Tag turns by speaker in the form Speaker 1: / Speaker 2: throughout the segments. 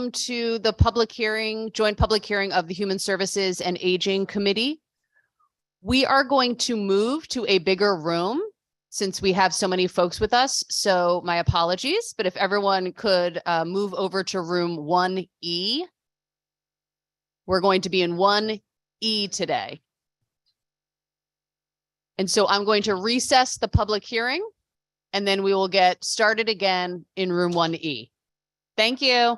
Speaker 1: To the public hearing, joint public hearing of the Human Services and Aging Committee. We are going to move to a bigger room since we have so many folks with us. So my apologies, but if everyone could move over to room 1E. We're going to be in 1E today. And so I'm going to recess the public hearing and then we will get started again in room 1E. Thank you.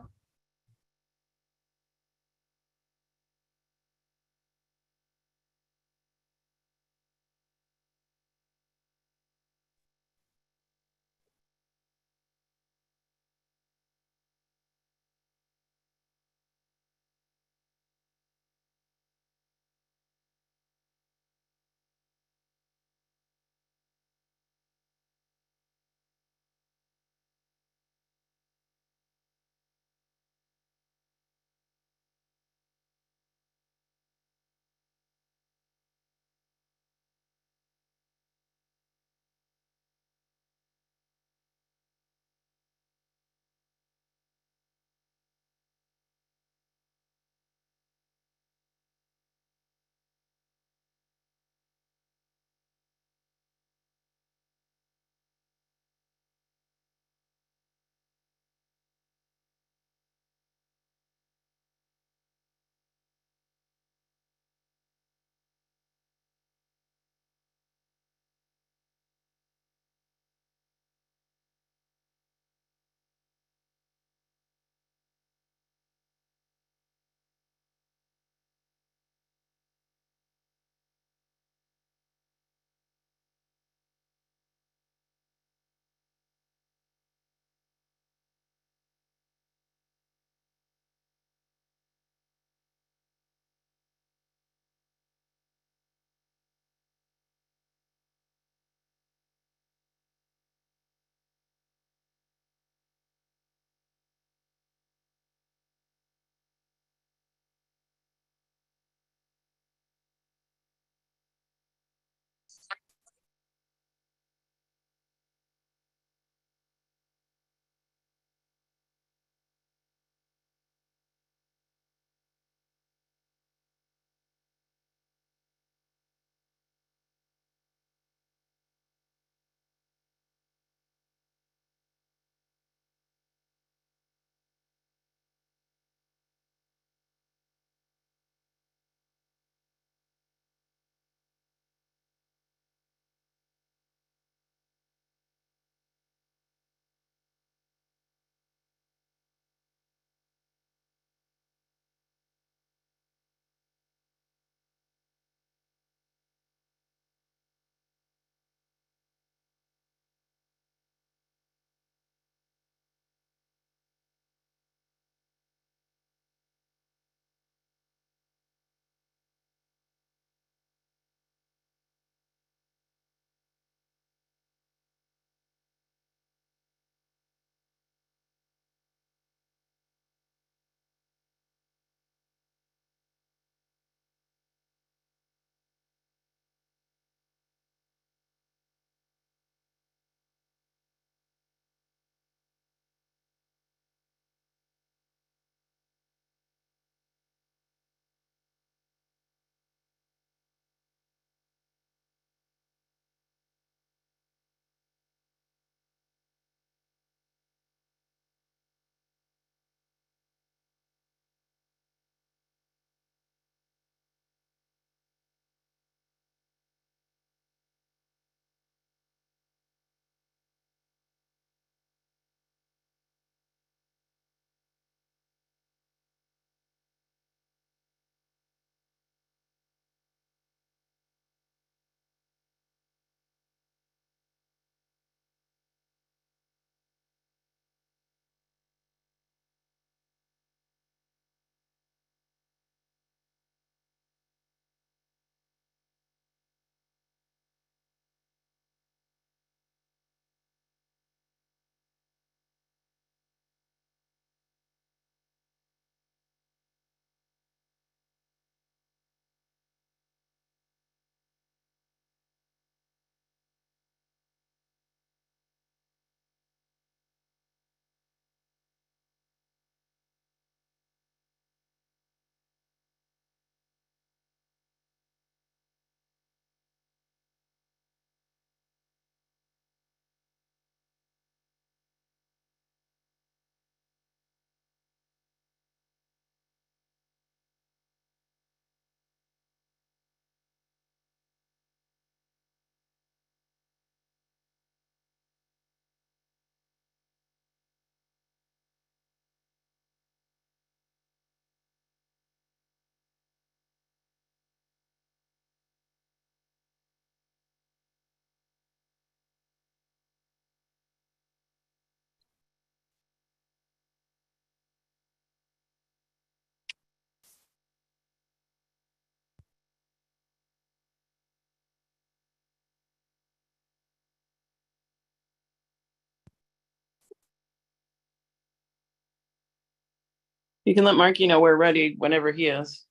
Speaker 2: You can let Marky know we're ready whenever he is.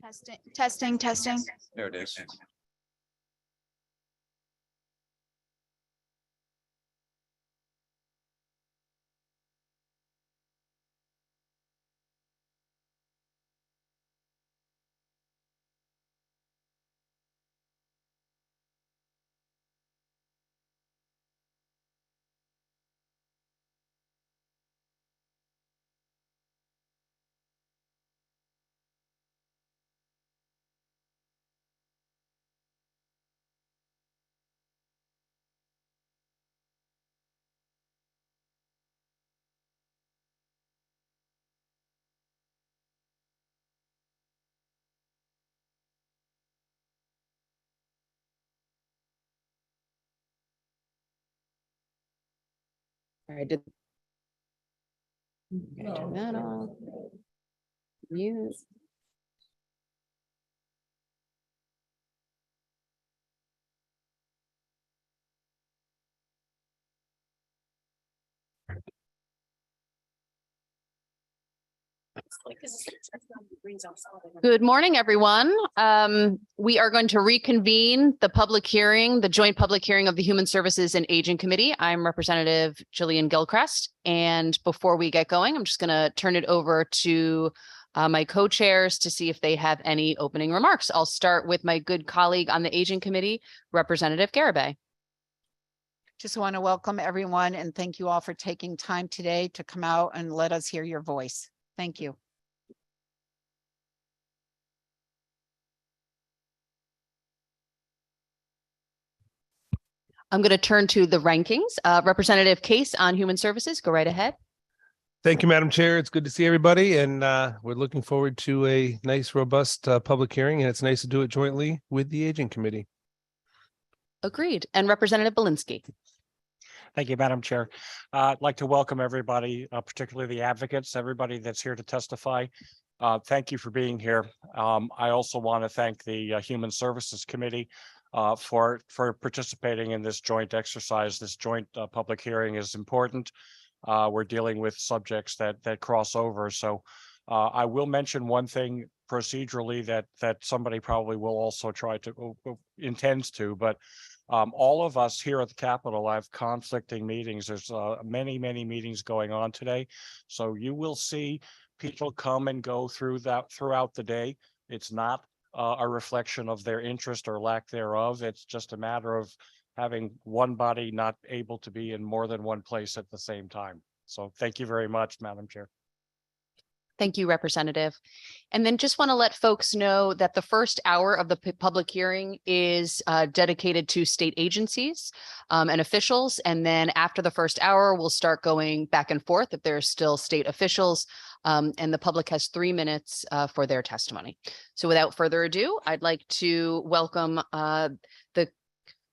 Speaker 3: Testing, testing, testing.
Speaker 4: There it is.
Speaker 1: All right, turn that off. Mute. Good morning, everyone. We are going to reconvene the public hearing, the joint public hearing of the Human Services and Aging Committee. I'm Representative Jillian Gilchrist. And before we get going, I'm just going to turn it over to my co-chairs to see if they have any opening remarks. I'll start with my good colleague on the Aging Committee, Representative Garibay.
Speaker 4: Just want to welcome everyone and thank you all for taking time today to come out and let us hear your voice. Thank you.
Speaker 1: I'm going to turn to the rankings. Representative Case on Human Services, go right ahead.
Speaker 5: Thank you, Madam Chair. It's good to see everybody, and we're looking forward to a nice, robust public hearing, and it's nice to do it jointly with the Aging Committee.
Speaker 1: Agreed. And Representative Belinsky.
Speaker 6: Thank you, Madam Chair. I'd like to welcome everybody, particularly the advocates, everybody that's here to testify. Thank you for being here. I also want to thank the Human Services Committee for participating in this joint exercise. This joint public hearing is important. We're dealing with subjects that cross over. So I will mention one thing procedurally that somebody probably will also try to intends to, but all of us here at the Capitol have conflicting meetings. There's many meetings going on today. So you will see people come and go throughout the day. It's not a reflection of their interest or lack thereof. It's just a matter of having one body not able to be in more than one place at the same time. So thank you very much, Madam Chair.
Speaker 1: Thank you, Representative. And then just want to let folks know that the first hour of the public hearing is dedicated to state agencies and officials. And then after the first hour, we'll start going back and forth if there are still state officials, and the public has 3 minutes for their testimony. So without further ado, I'd like to welcome the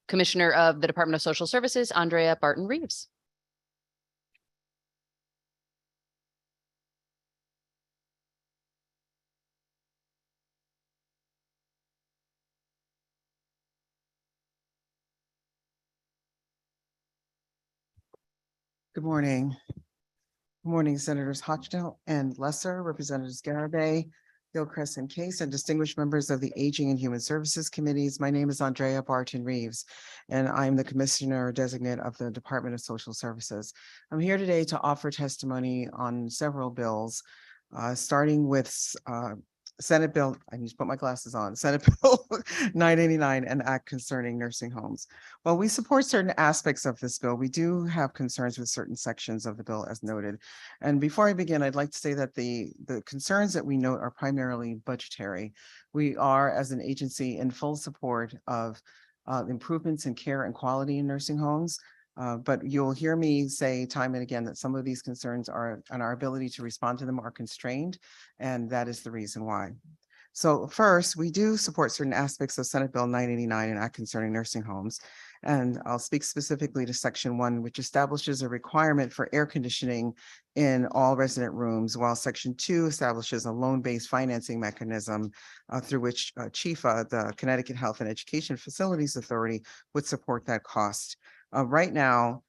Speaker 1: Commissioner of the Department of Social Services, Andrea Barton Reeves.
Speaker 7: Good morning. Good morning, Senators Hochschild and Lesser, Representatives Garibay, Gilchrist and Case, and distinguished members of the Aging and Human Services Committees. My name is Andrea Barton Reeves, and I'm the Commissioner Designate of the Department of Social Services. I'm here today to offer testimony on several bills, starting with Senate Bill, I need to put my glasses on, Senate Bill 989, an act concerning nursing homes. While we support certain aspects of this bill, we do have concerns with certain sections of the bill as noted. And before I begin, I'd like to say that the concerns that we note are primarily budgetary. We are, as an agency, in full support of improvements in care and quality in nursing homes. But you'll hear me say time and again that some of these concerns are, and our ability to respond to them are constrained, and that is the reason why. So first, we do support certain aspects of Senate Bill 989, an act concerning nursing homes. And I'll speak specifically to Section 1, which establishes a requirement for air conditioning in all resident rooms, while Section 2 establishes a loan-based financing mechanism through which CHFA, the Connecticut Health and Education Facilities Authority, would support that cost. Right now,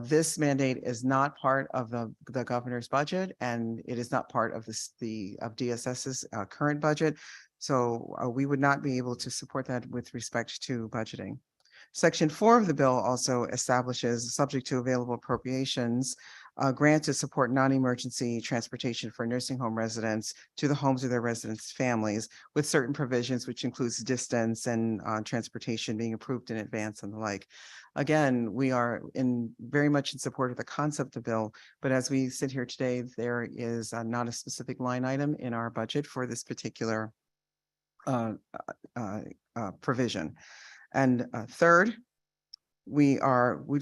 Speaker 7: this mandate is not part of the governor's budget, and it is not part of DSS's current budget. So we would not be able to support that with respect to budgeting. Section 4 of the bill also establishes, subject to available appropriations, a grant to support non-emergency transportation for nursing home residents to the homes of their residents' families, with certain provisions, which includes distance and transportation being approved in advance and the like. Again, we are very much in support of the concept of the bill, but as we sit here today, there is not a specific line item in our budget for this particular provision. And third, we'd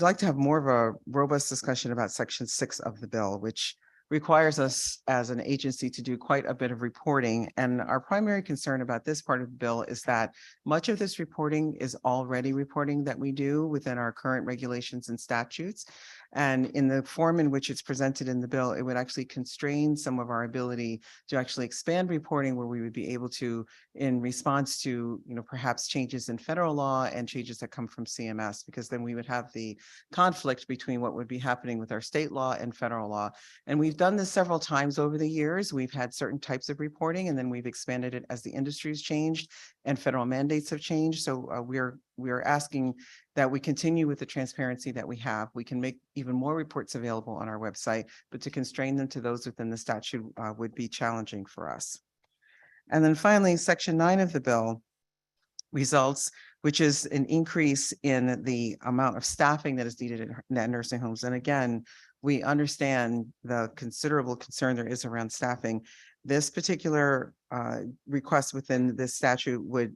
Speaker 7: like to have more of a robust discussion about Section 6 of the bill, which requires us as an agency to do quite a bit of reporting. And our primary concern about this part of the bill is that much of this reporting is already reporting that we do within our current regulations and statutes. And in the form in which it's presented in the bill, it would actually constrain some of our ability to actually expand reporting where we would be able to, in response to, perhaps changes in federal law and changes that come from CMS, because then we would have the conflict between what would be happening with our state law and federal law. And we've done this several times over the years. We've had certain types of reporting, and then we've expanded it as the industry's changed and federal mandates have changed. So we're asking that we continue with the transparency that we have. We can make even more reports available on our website, but to constrain them to those within the statute would be challenging for us. And then finally, Section 9 of the bill results, which is an increase in the amount of staffing that is needed in nursing homes. And again, we understand the considerable concern there is around staffing. This particular request within this statute would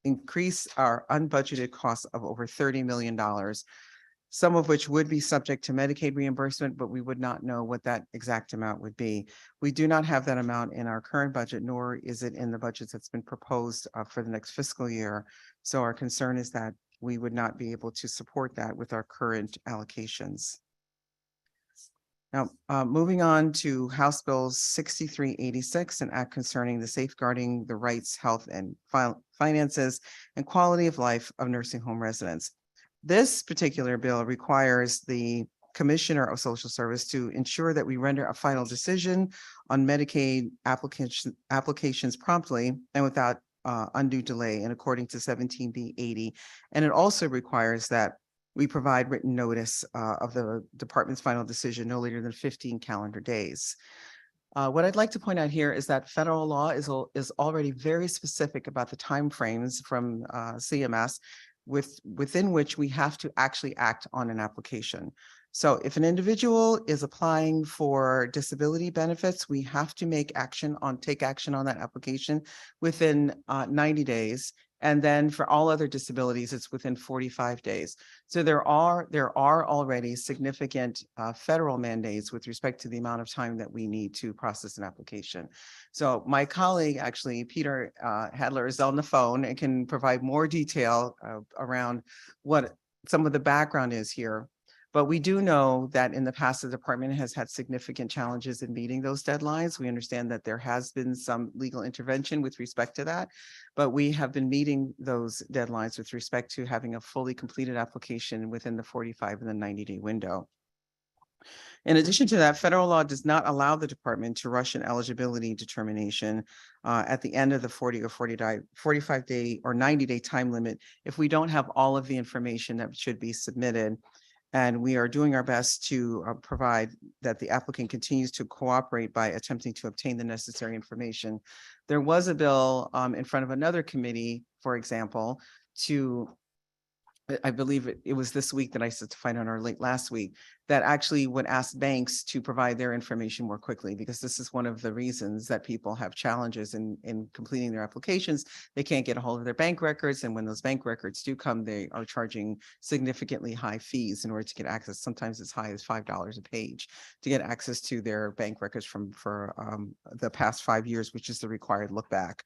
Speaker 7: increase our unbudgeted costs of over $30 million, some of which would be subject to Medicaid reimbursement, but we would not know what that exact amount would be. We do not have that amount in our current budget, nor is it in the budgets that's been proposed for the next fiscal year. So our concern is that we would not be able to support that with our current allocations. Now, moving on to House Bill 6386, an act concerning the safeguarding the rights, health, and finances and quality of life of nursing home residents. This particular bill requires the Commissioner of Social Service to ensure that we render a final decision on Medicaid applications promptly and without undue delay, and according to 17B80. And it also requires that we provide written notice of the department's final decision no later than 15 calendar days. What I'd like to point out here is that federal law is already very specific about the timeframes from CMS within which we have to actually act on an application. So if an individual is applying for disability benefits, we have to take action on that application within 90 days. And then for all other disabilities, it's within 45 days. So there are already significant federal mandates with respect to the amount of time that we need to process an application. So my colleague, actually, Peter Hadler, is on the phone and can provide more detail around what some of the background is here. But we do know that in the past, the department has had significant challenges in meeting those deadlines. We understand that there has been some legal intervention with respect to that, but we have been meeting those deadlines with respect to having a fully completed application within the 45 and the 90-day window. In addition to that, federal law does not allow the department to rush an eligibility determination at the end of the 45-day or 90-day time limit if we don't have all of the information that should be submitted. And we are doing our best to provide that the applicant continues to cooperate by attempting to obtain the necessary information. There was a bill in front of another committee, for example, I believe it was this week that I certified on, or late last week, that actually would ask banks to provide their information more quickly, because this is one of the reasons that people have challenges in completing their applications. They can't get a hold of their bank records. And when those bank records do come, they are charging significantly high fees in order to get access, sometimes as high as $5 a page to get access to their bank records for the past 5 years, which is the required look back.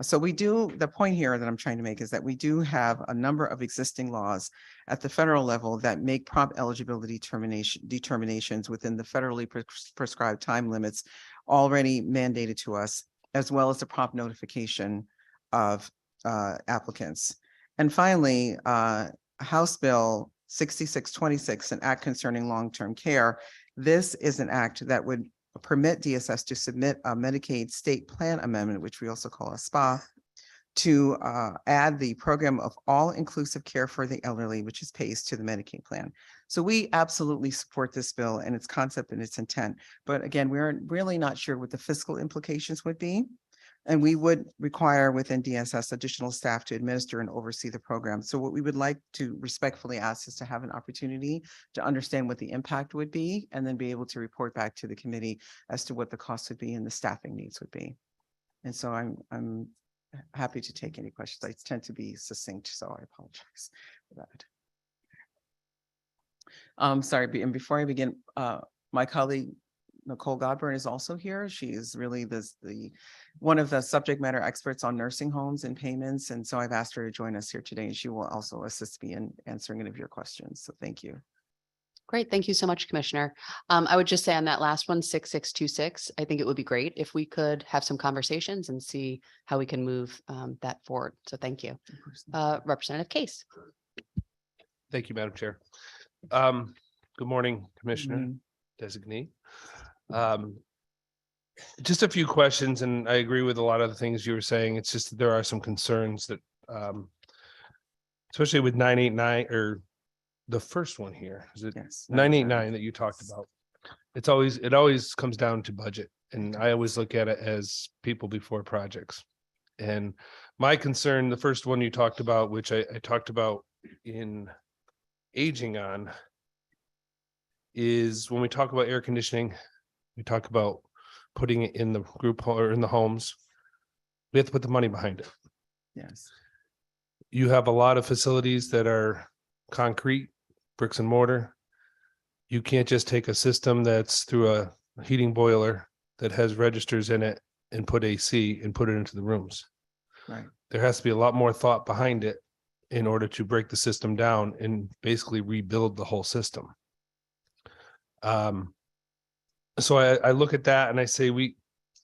Speaker 7: So the point here that I'm trying to make is that we do have a number of existing laws at the federal level that make prompt eligibility determinations within the federally prescribed time limits already mandated to us, as well as the prompt notification of applicants. And finally, House Bill 6626, an act concerning long-term care. This is an act that would permit DSS to submit a Medicaid state plan amendment, which we also call a SPA, to add the program of all-inclusive care for the elderly, which is PACE, to the Medicaid plan. So we absolutely support this bill and its concept and its intent. But again, we're really not sure what the fiscal implications would be. And we would require within DSS additional staff to administer and oversee the program. So what we would like to respectfully ask is to have an opportunity to understand what the impact would be, and then be able to report back to the committee as to what the cost would be and the staffing needs would be. And so I'm happy to take any questions. I tend to be succinct, so I apologize for that. Sorry, and before I begin, my colleague Nicole Godburn is also here. She is really one of the subject matter experts on nursing homes and payments. And so I've asked her to join us here today, and she will also assist me in answering any of your questions. So thank you.
Speaker 1: Great. Thank you so much, Commissioner. I would just say on that last one, 6626, I think it would be great if we could have some conversations and see how we can move that forward. So thank you. Representative Case.
Speaker 5: Thank you, Madam Chair. Good morning, Commissioner Designee. Just a few questions, and I agree with a lot of the things you were saying. It's just that there are some concerns that, especially with 989 or the first one here, is it
Speaker 7: Yes.
Speaker 5: 989 that you talked about? It always comes down to budget, and I always look at it as people before projects. And my concern, the first one you talked about, which I talked about in aging on, is when we talk about air conditioning, we talk about putting it in the group or in the homes. We have to put the money behind it.
Speaker 7: Yes.
Speaker 5: You have a lot of facilities that are concrete, bricks and mortar. You can't just take a system that's through a heating boiler that has registers in it and put AC and put it into the rooms.
Speaker 7: Right.
Speaker 5: There has to be a lot more thought behind it in order to break the system down and basically rebuild the whole system. So I look at that and I say,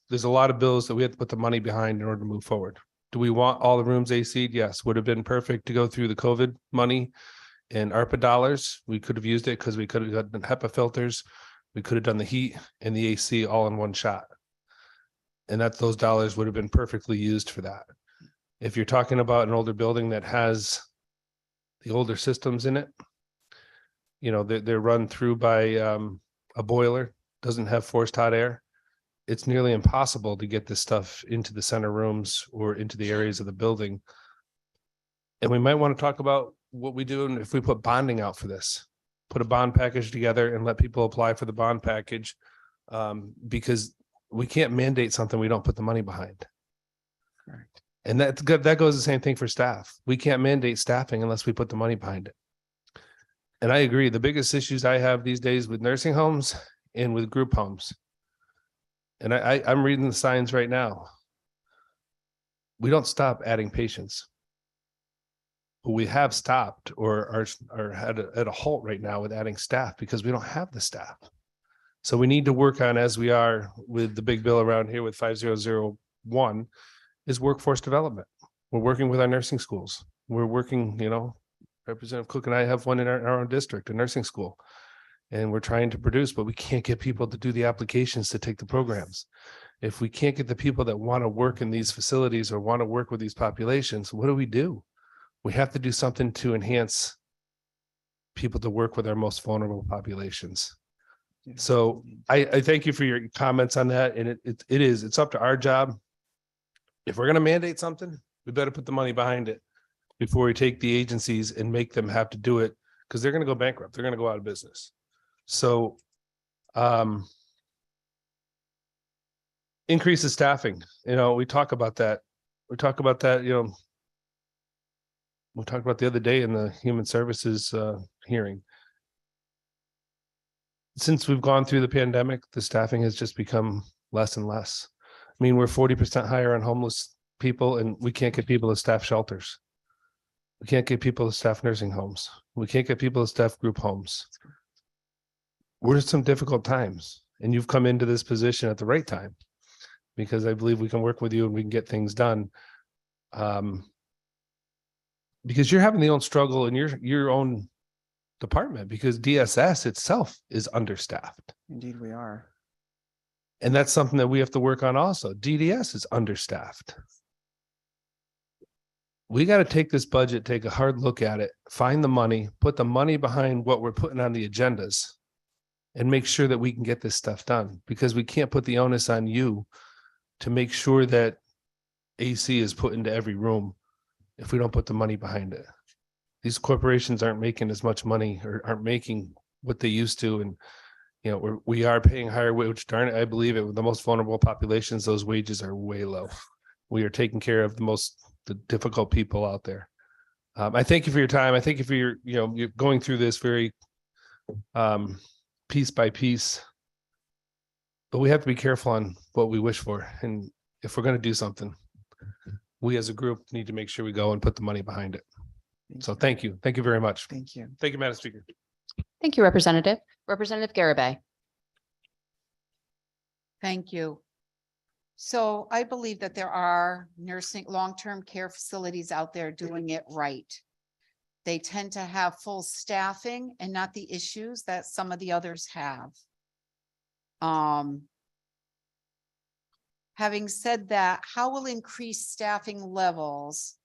Speaker 5: there's a lot of bills that we have to put the money behind in order to move forward. Do we want all the rooms AC'd? Yes. Would have been perfect to go through the COVID money and ARPA dollars. We could have used it because we could have done HEPA filters. We could have done the heat and the AC all in one shot. And those dollars would have been perfectly used for that. If you're talking about an older building that has the older systems in it, they're run through by a boiler, doesn't have forced hot air. It's nearly impossible to get this stuff into the center rooms or into the areas of the building. And we might want to talk about what we do if we put bonding out for this, put a bond package together and let people apply for the bond package, because we can't mandate something we don't put the money behind.
Speaker 7: Right.
Speaker 5: And that goes the same thing for staff. We can't mandate staffing unless we put the money behind it. And I agree. The biggest issues I have these days with nursing homes and with group homes, and I'm reading the signs right now. We don't stop adding patients, but we have stopped or are at a halt right now with adding staff because we don't have the staff. So we need to work on, as we are with the big bill around here with 5001, is workforce development. We're working with our nursing schools. We're working, Representative Cook and I have one in our own district, a nursing school. And we're trying to produce, but we can't get people to do the applications to take the programs. If we can't get the people that want to work in these facilities or want to work with these populations, what do? We have to do something to enhance people to work with our most vulnerable populations. So I thank you for your comments on that. And it's up to our job. If we're going to mandate something, we better put the money behind it before we take the agencies and make them have to do it, because they're going to go bankrupt. They're going to go out of business. So increase the staffing. We talk about that. We talked about the other day in the Human Services hearing. Since we've gone through the pandemic, the staffing has just become less and less. I mean, we're 40% higher on homeless people, and we can't get people to staff shelters. We can't get people to staff nursing homes. We can't get people to staff group homes. We're in some difficult times, and you've come into this position at the right time, because I believe we can work with you and we can get things done. Because you're having the own struggle in your own department, because DSS itself is understaffed.
Speaker 7: Indeed, we are.
Speaker 5: And that's something that we have to work on also. DDS is understaffed. We got to take this budget, take a hard look at it, find the money, put the money behind what we're putting on the agendas, and make sure that we can get this stuff done, because we can't put the onus on you to make sure that AC is put into every room if we don't put the money behind it. These corporations aren't making as much money or aren't making what they used to. And, we are paying higher wage. Darn it, I believe it, with the most vulnerable populations, those wages are way low. We are taking care of the difficult people out there. I thank you for your time. I thank you for you're going through this very piece by piece, but we have to be careful on what we wish for. And if we're going to do something, we as a group need to make sure we go and put the money behind it. So thank you. Thank you very much.
Speaker 7: Thank you.
Speaker 5: Thank you, Madam Speaker.
Speaker 1: Thank you, Representative. Representative Garabay.
Speaker 4: Thank you. So I believe that there are nursing, long-term care facilities out there doing it right. They tend to have full staffing and not the issues that some of the others have. Having said that, how will increased staffing levels,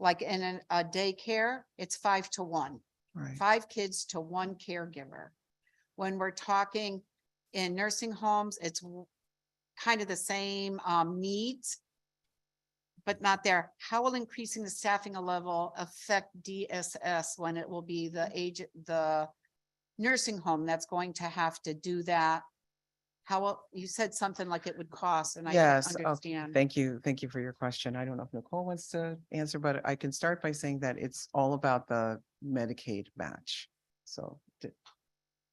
Speaker 4: like in a daycare, it's 5 to 1,
Speaker 7: Right.
Speaker 4: 5 kids to 1 caregiver. When we're talking in nursing homes, it's kind of the same needs, but not there. How will increasing the staffing level affect DSS when it will be the nursing home that's going to have to do that? You said something like it would cost, and I
Speaker 7: Yes,
Speaker 4: don't understand.
Speaker 7: thank you. Thank you for your question. I don't know if Nicole wants to answer, but I can start by saying that it's all about the Medicaid match. So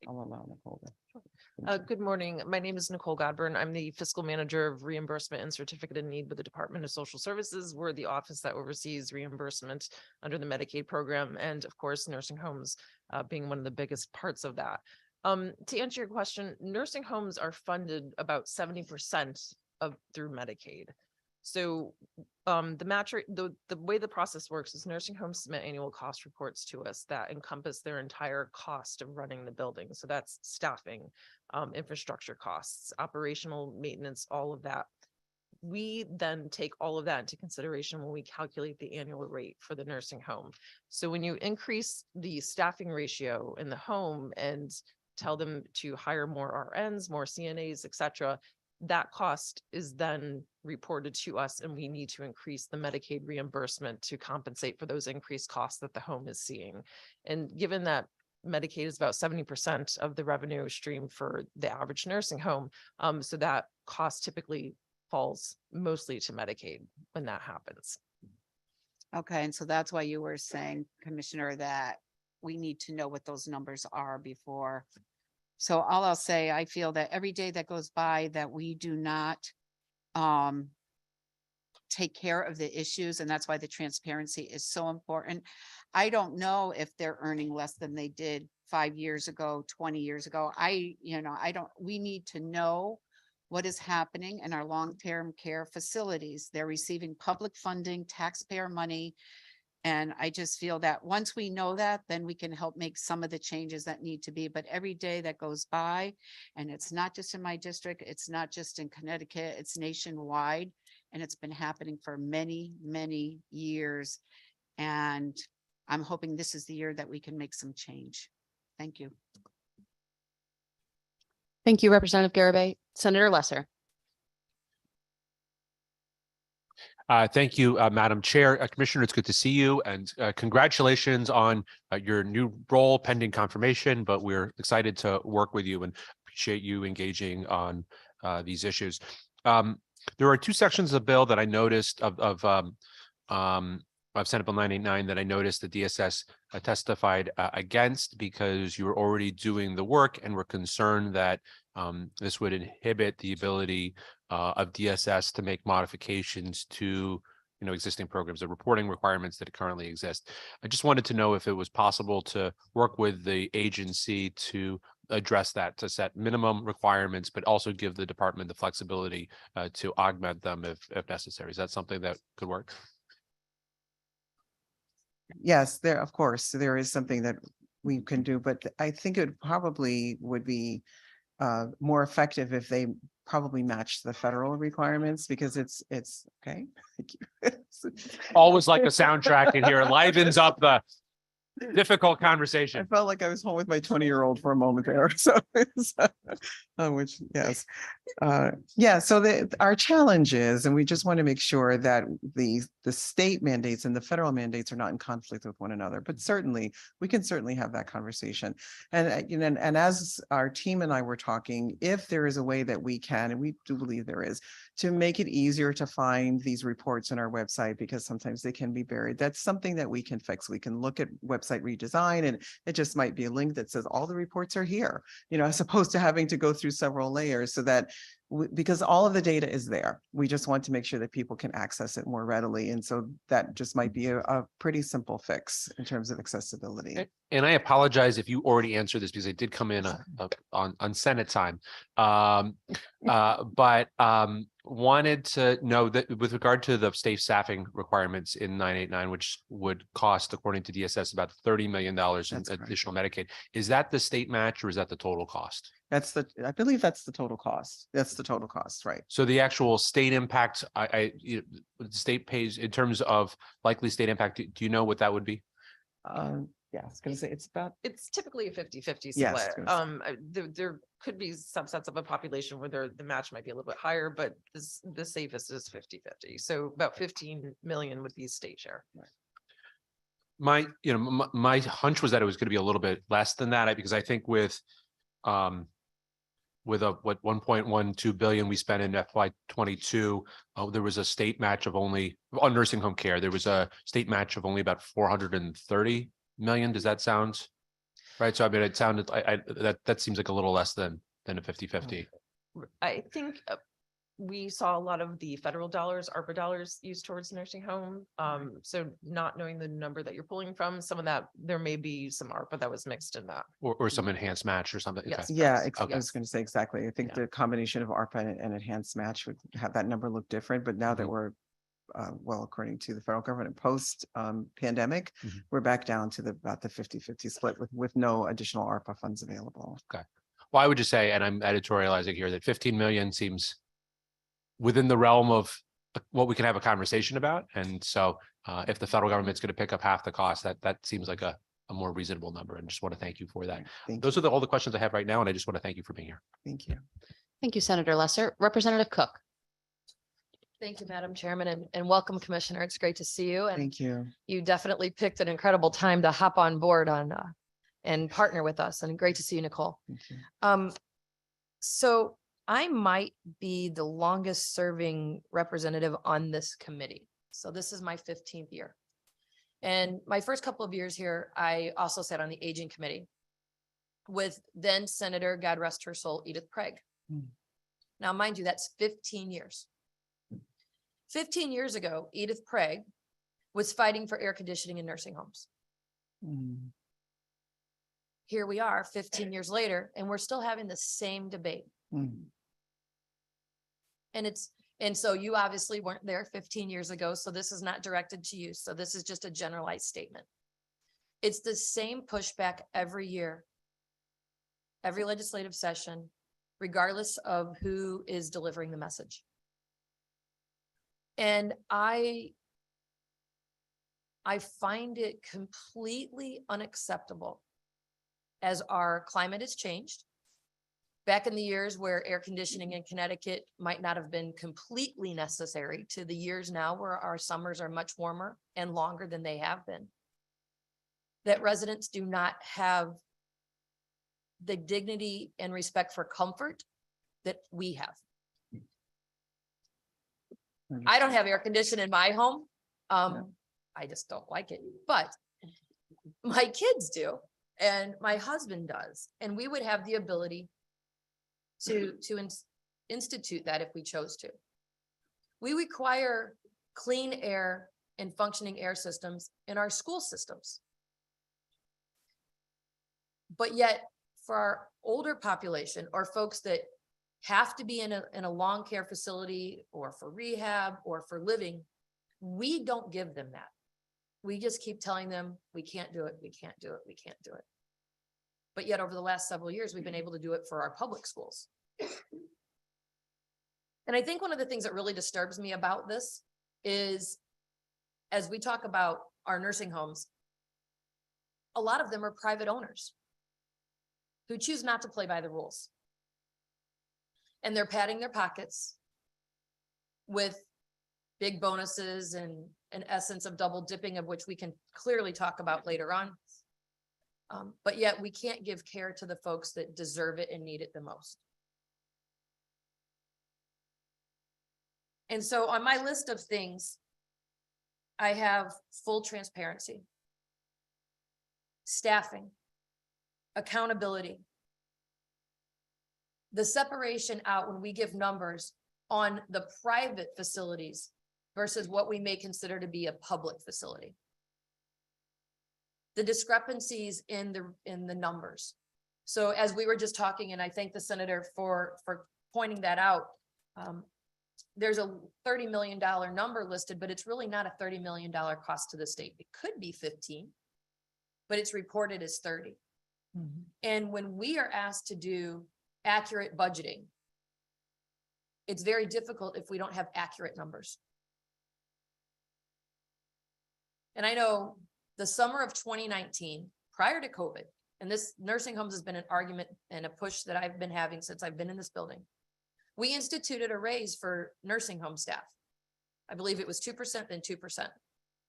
Speaker 7: I'll allow Nicole to.
Speaker 8: Good morning. My name is Nicole Godburn. I'm the fiscal manager of reimbursement and certificate of need with the Department of Social Services. We're the office that oversees reimbursement under the Medicaid program, and of course, nursing homes being one of the biggest parts of that. To answer your question, nursing homes are funded about 70% through Medicaid. So the way the process works is nursing homes submit annual cost reports to us that encompass their entire cost of running the building. So that's staffing, infrastructure costs, operational maintenance, all of that. We then take all of that into consideration when we calculate the annual rate for the nursing home. So when you increase the staffing ratio in the home and tell them to hire more RNs, more CNAs, et cetera, that cost is then reported to us, and we need to increase the Medicaid reimbursement to compensate for those increased costs that the home is seeing. And given that Medicaid is about 70% of the revenue stream for the average nursing home, so that cost typically falls mostly to Medicaid when that happens.
Speaker 4: Okay, and so that's why you were saying, Commissioner, that we need to know what those numbers are before. So all I'll say, I feel that every day that goes by that we do not take care of the issues, and that's why the transparency is so important. I don't know if they're earning less than they did 5 years ago, 20 years ago. We need to know what is happening in our long-term care facilities. They're receiving public funding, taxpayer money. And I just feel that once we know that, then we can help make some of the changes that need to be. But every day that goes by, and it's not just in my district, it's not just in Connecticut, it's nationwide. And it's been happening for many, many years. And I'm hoping this is the year that we can make some change. Thank you.
Speaker 1: Thank you, Representative Garabay. Senator Lesser.
Speaker 9: Thank you, Madam Chair. Commissioner, it's good to see you, and congratulations on your new role pending confirmation, but we're excited to work with you and appreciate you engaging on these issues. There are 2 sections of the bill that I noticed of Senate Bill 989 that I noticed the DSS testified against because you were already doing the work and were concerned that this would inhibit the ability of DSS to make modifications to existing programs, the reporting requirements that currently exist. I just wanted to know if it was possible to work with the agency to address that, to set minimum requirements, but also give the department the flexibility to augment them if necessary. Is that something that could work?
Speaker 7: Yes, of course, there is something that we can do, but I think it probably would be more effective if they probably match the federal requirements, because it's okay. Thank you.
Speaker 9: Always like a soundtrack in here, livens up the difficult
Speaker 7: I
Speaker 9: conversation.
Speaker 7: felt like I was home with my 20-year-old for a moment there. So, which, yes. So our challenge is, and we just want to make sure that the state mandates and the federal mandates are not in conflict with one another, but certainly we can have that conversation. And, and as our team and I were talking, if there is a way that we can, and we do believe there is, to make it easier to find these reports on our website, because sometimes they can be buried. That's something that we can fix. We can look at website redesign, and it just might be a link that says all the reports are here, as opposed to having to go through several layers, so that because all of the data is there. We just want to make sure that people can access it more readily. And so that just might be a pretty simple fix in terms of accessibility.
Speaker 9: And I apologize if you already answered this because I did come in on Senate time. But wanted to know that with regard to the state staffing requirements in 989, which would cost, according to DSS, about $30 million in
Speaker 7: That's correct.
Speaker 9: additional Medicaid. Is that the state match or is that the total cost?
Speaker 7: I believe that's the total cost. That's the total cost, right?
Speaker 9: So the actual state impact, the state pays in terms of likely state impact, do you know what that would be?
Speaker 7: Yeah, I was gonna say it's about,
Speaker 8: It's typically a 50-50
Speaker 7: Yes,
Speaker 8: split.
Speaker 7: gonna
Speaker 8: There could be subsets of a population where the match might be a little bit higher, but the safest is 50-50. So about 15 million would be state share.
Speaker 9: My hunch was that it was going to be a little bit less than that, because I think with what 1.12 billion we spent in FY 22, there was a state match of only on nursing home care. There was a state match of only about 430 million. Does that sound right? So I mean, it sounded that seems like a little less than a 50-50.
Speaker 8: I think we saw a lot of the federal dollars, ARPA dollars used towards nursing home. So not knowing the number that you're pulling from, some of that, there may be some ARPA that was mixed in that.
Speaker 9: Or some enhanced match or something.
Speaker 8: Yes.
Speaker 9: Okay.
Speaker 7: yeah,
Speaker 8: correct.
Speaker 7: I was gonna say exactly. I think
Speaker 8: Yeah.
Speaker 7: the combination of ARPA and enhanced match would have that number look different, but now that
Speaker 9: Mhm.
Speaker 7: we're well, according to the federal government, post pandemic,
Speaker 9: Mhm.
Speaker 7: we're back down to about the 50-50 split with no additional ARPA funds available.
Speaker 9: Well, I would just say, and I'm editorializing here, that 15 million seems within the realm of what we can have a conversation about. And so if the federal government's going to pick up half the cost, that seems like a more reasonable number. And just want to thank you for that.
Speaker 7: Thank
Speaker 9: Those
Speaker 7: you.
Speaker 9: are all the questions I have right now. And I just want to thank you for being here.
Speaker 7: Thank you.
Speaker 1: Thank you, Senator Lesser. Representative Cook.
Speaker 10: Thank you, Madam Chairman, and welcome, Commissioner. It's great to see you. And
Speaker 7: Thank you.
Speaker 10: you definitely picked an incredible time to hop on board and partner with us. And great to see you, Nicole.
Speaker 7: Thank you.
Speaker 10: So I might be the longest serving representative on this committee. So this is my 15th year. And my first couple of years here, I also sat on the Aging Committee with then Senator, God rest her soul, Edith Craig.
Speaker 7: Hmm.
Speaker 10: Now, mind you, that's 15 years. 15 years ago, Edith Craig was fighting for air conditioning in nursing homes.
Speaker 7: Mm,
Speaker 10: Here we are 15 years later, and we're still having the same debate.
Speaker 7: mm.
Speaker 10: And so you obviously weren't there 15 years ago, so this is not directed to you. So this is just a generalized statement. It's the same pushback every year, every legislative session, regardless of who is delivering the message. And I find it completely unacceptable as our climate has changed. Back in the years where air conditioning in Connecticut might not have been completely necessary to the years now where our summers are much warmer and longer than they have been. That residents do not have the dignity and respect for comfort that we have. I don't have air conditioning in my home. I just don't like it, but my kids do, and my husband does, and we would have the ability to institute that if we chose to. We require clean air and functioning air systems in our school systems. But yet, for our older population or folks that have to be in a long care facility or for rehab or for living, we don't give them that. We just keep telling them, we can't do it, we can't do it, we can't do it. But yet over the last several years, we've been able to do it for our public schools. And I think one of the things that really disturbs me about this is, as we talk about our nursing homes, a lot of them are private owners who choose not to play by the rules. And they're padding their pockets with big bonuses and an essence of double dipping, of which we can clearly talk about later on. But yet we can't give care to the folks that deserve it and need it the most. And so on my list of things, I have full transparency, staffing, accountability, the separation out when we give numbers on the private facilities versus what we may consider to be a public facility. The discrepancies in the numbers. So as we were just talking, and I thank the senator for pointing that out, there's a $30 million number listed, but it's really not a $30 million cost to the state. It could be 15, but it's reported as 30. And when we are asked to do accurate budgeting, it's very difficult if we don't have accurate numbers. And I know the summer of 2019, prior to COVID, and this nursing homes has been an argument and a push that I've been having since I've been in this building. We instituted a raise for nursing home staff. I believe it was 2%, then 2%.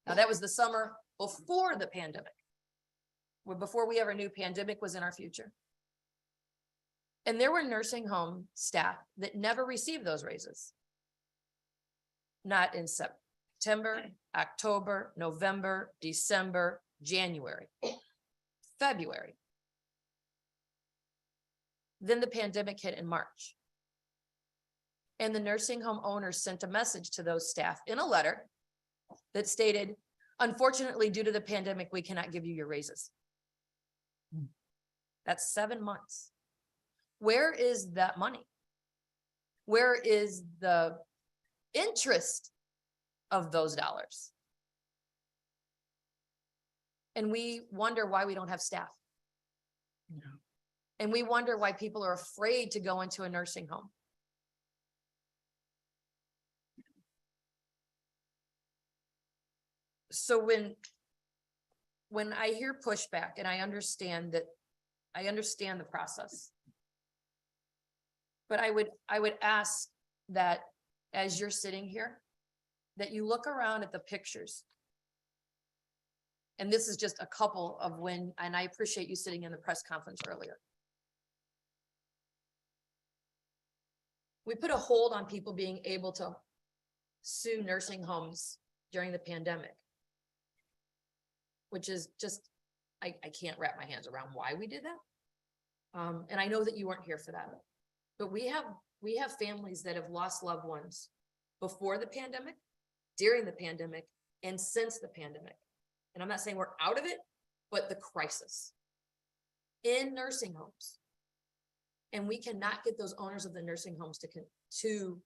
Speaker 10: Now that was the summer before the pandemic. Before we ever knew pandemic was in our future. And there were nursing home staff that never received those raises. Not in September, October, November, December, January, February. Then the pandemic hit in March. And the nursing home owners sent a message to those staff in a letter that stated, unfortunately, due to the pandemic, we cannot give you your raises. That's 7 months. Where is that money? Where is the interest of those dollars? And we wonder why we don't have staff. And we wonder why people are afraid to go into a nursing home. So when I hear pushback, and I understand the process. But I would ask that as you're sitting here, that you look around at the pictures. And this is just a couple of and I appreciate you sitting in the press conference earlier. We put a hold on people being able to sue nursing homes during the pandemic, which is just, I can't wrap my hands around why we did that. And I know that you weren't here for that, but we have families that have lost loved ones before the pandemic, during the pandemic, and since the pandemic. And I'm not saying we're out of it, but the crisis in nursing homes. And we cannot get those owners of the nursing homes to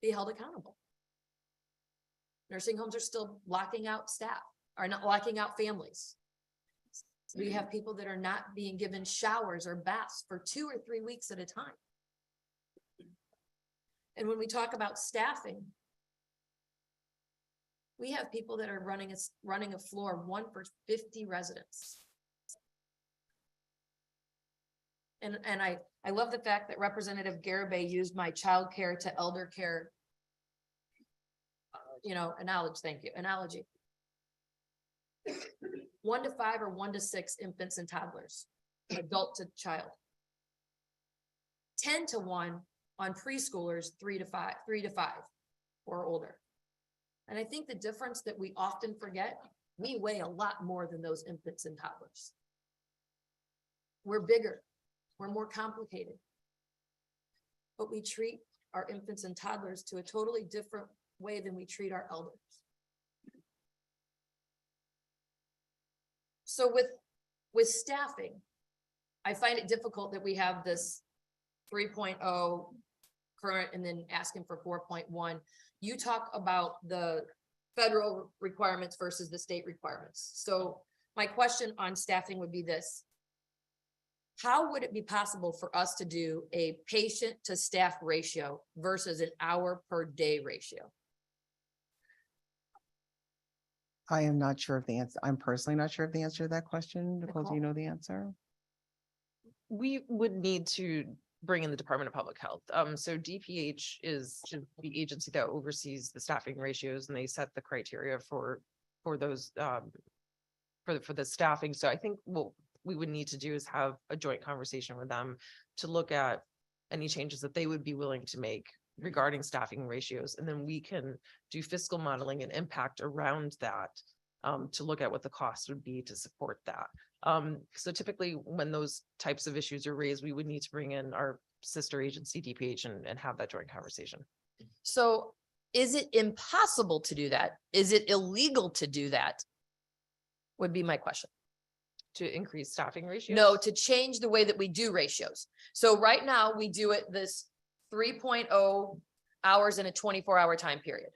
Speaker 10: be held accountable. Nursing homes are still locking out staff, are not locking out families. We have people that are not being given showers or baths for 2 or 3 weeks at a time. And when we talk about staffing, we have people that are running a floor of 1 for 50 residents. And I love the fact that Representative Garibay used my child care to elder care, analogy. 1 to 5 or 1 to 6 infants and toddlers, adult to child. 10 to 1 on preschoolers, 3 to 5 or older. And I think the difference that we often forget, we weigh a lot more than those infants and toddlers. We're bigger, we're more complicated. But we treat our infants and toddlers to a totally different way than we treat our elders. So with staffing, I find it difficult that we have this 3.0 current and then asking for 4.1. You talk about the federal requirements versus the state requirements. So my question on staffing would be this. How would it be possible for us to do a patient to staff ratio versus an hour per day ratio?
Speaker 7: I am not sure of the answer. I'm personally not sure of the answer to that question. Nicole, do you know the answer?
Speaker 8: We would need to bring in the Department of Public Health. So DPH is the agency that oversees the staffing ratios, and they set the criteria for those for the staffing. So I think what we would need to do is have a joint conversation with them to look at any changes that they would be willing to make regarding staffing ratios. And then we can do fiscal modeling and impact around that to look at what the cost would be to support that. So typically when those types of issues are raised, we would need to bring in our sister agency DPH and have that joint conversation.
Speaker 10: So is it impossible to do that? Is it illegal to do that? Would be my question.
Speaker 8: To increase staffing ratios?
Speaker 10: No, to change the way that we do ratios. So right now we do it this 3.0 hours in a 24-hour time period.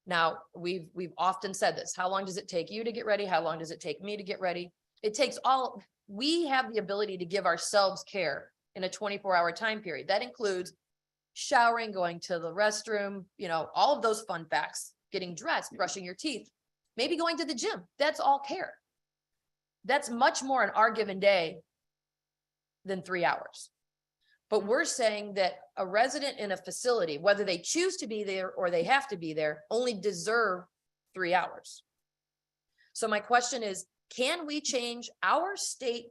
Speaker 10: Now, we've often said this. How long does it take you to get ready? How long does it take me to get ready? It takes we have the ability to give ourselves care in a 24-hour time period. That includes showering, going to the restroom, all of those fun facts, getting dressed, brushing your teeth, maybe going to the gym. That's all care. That's much more in our given day than 3 hours. But we're saying that a resident in a facility, whether they choose to be there or they have to be there, only deserve 3 hours. So my question is, can we change our state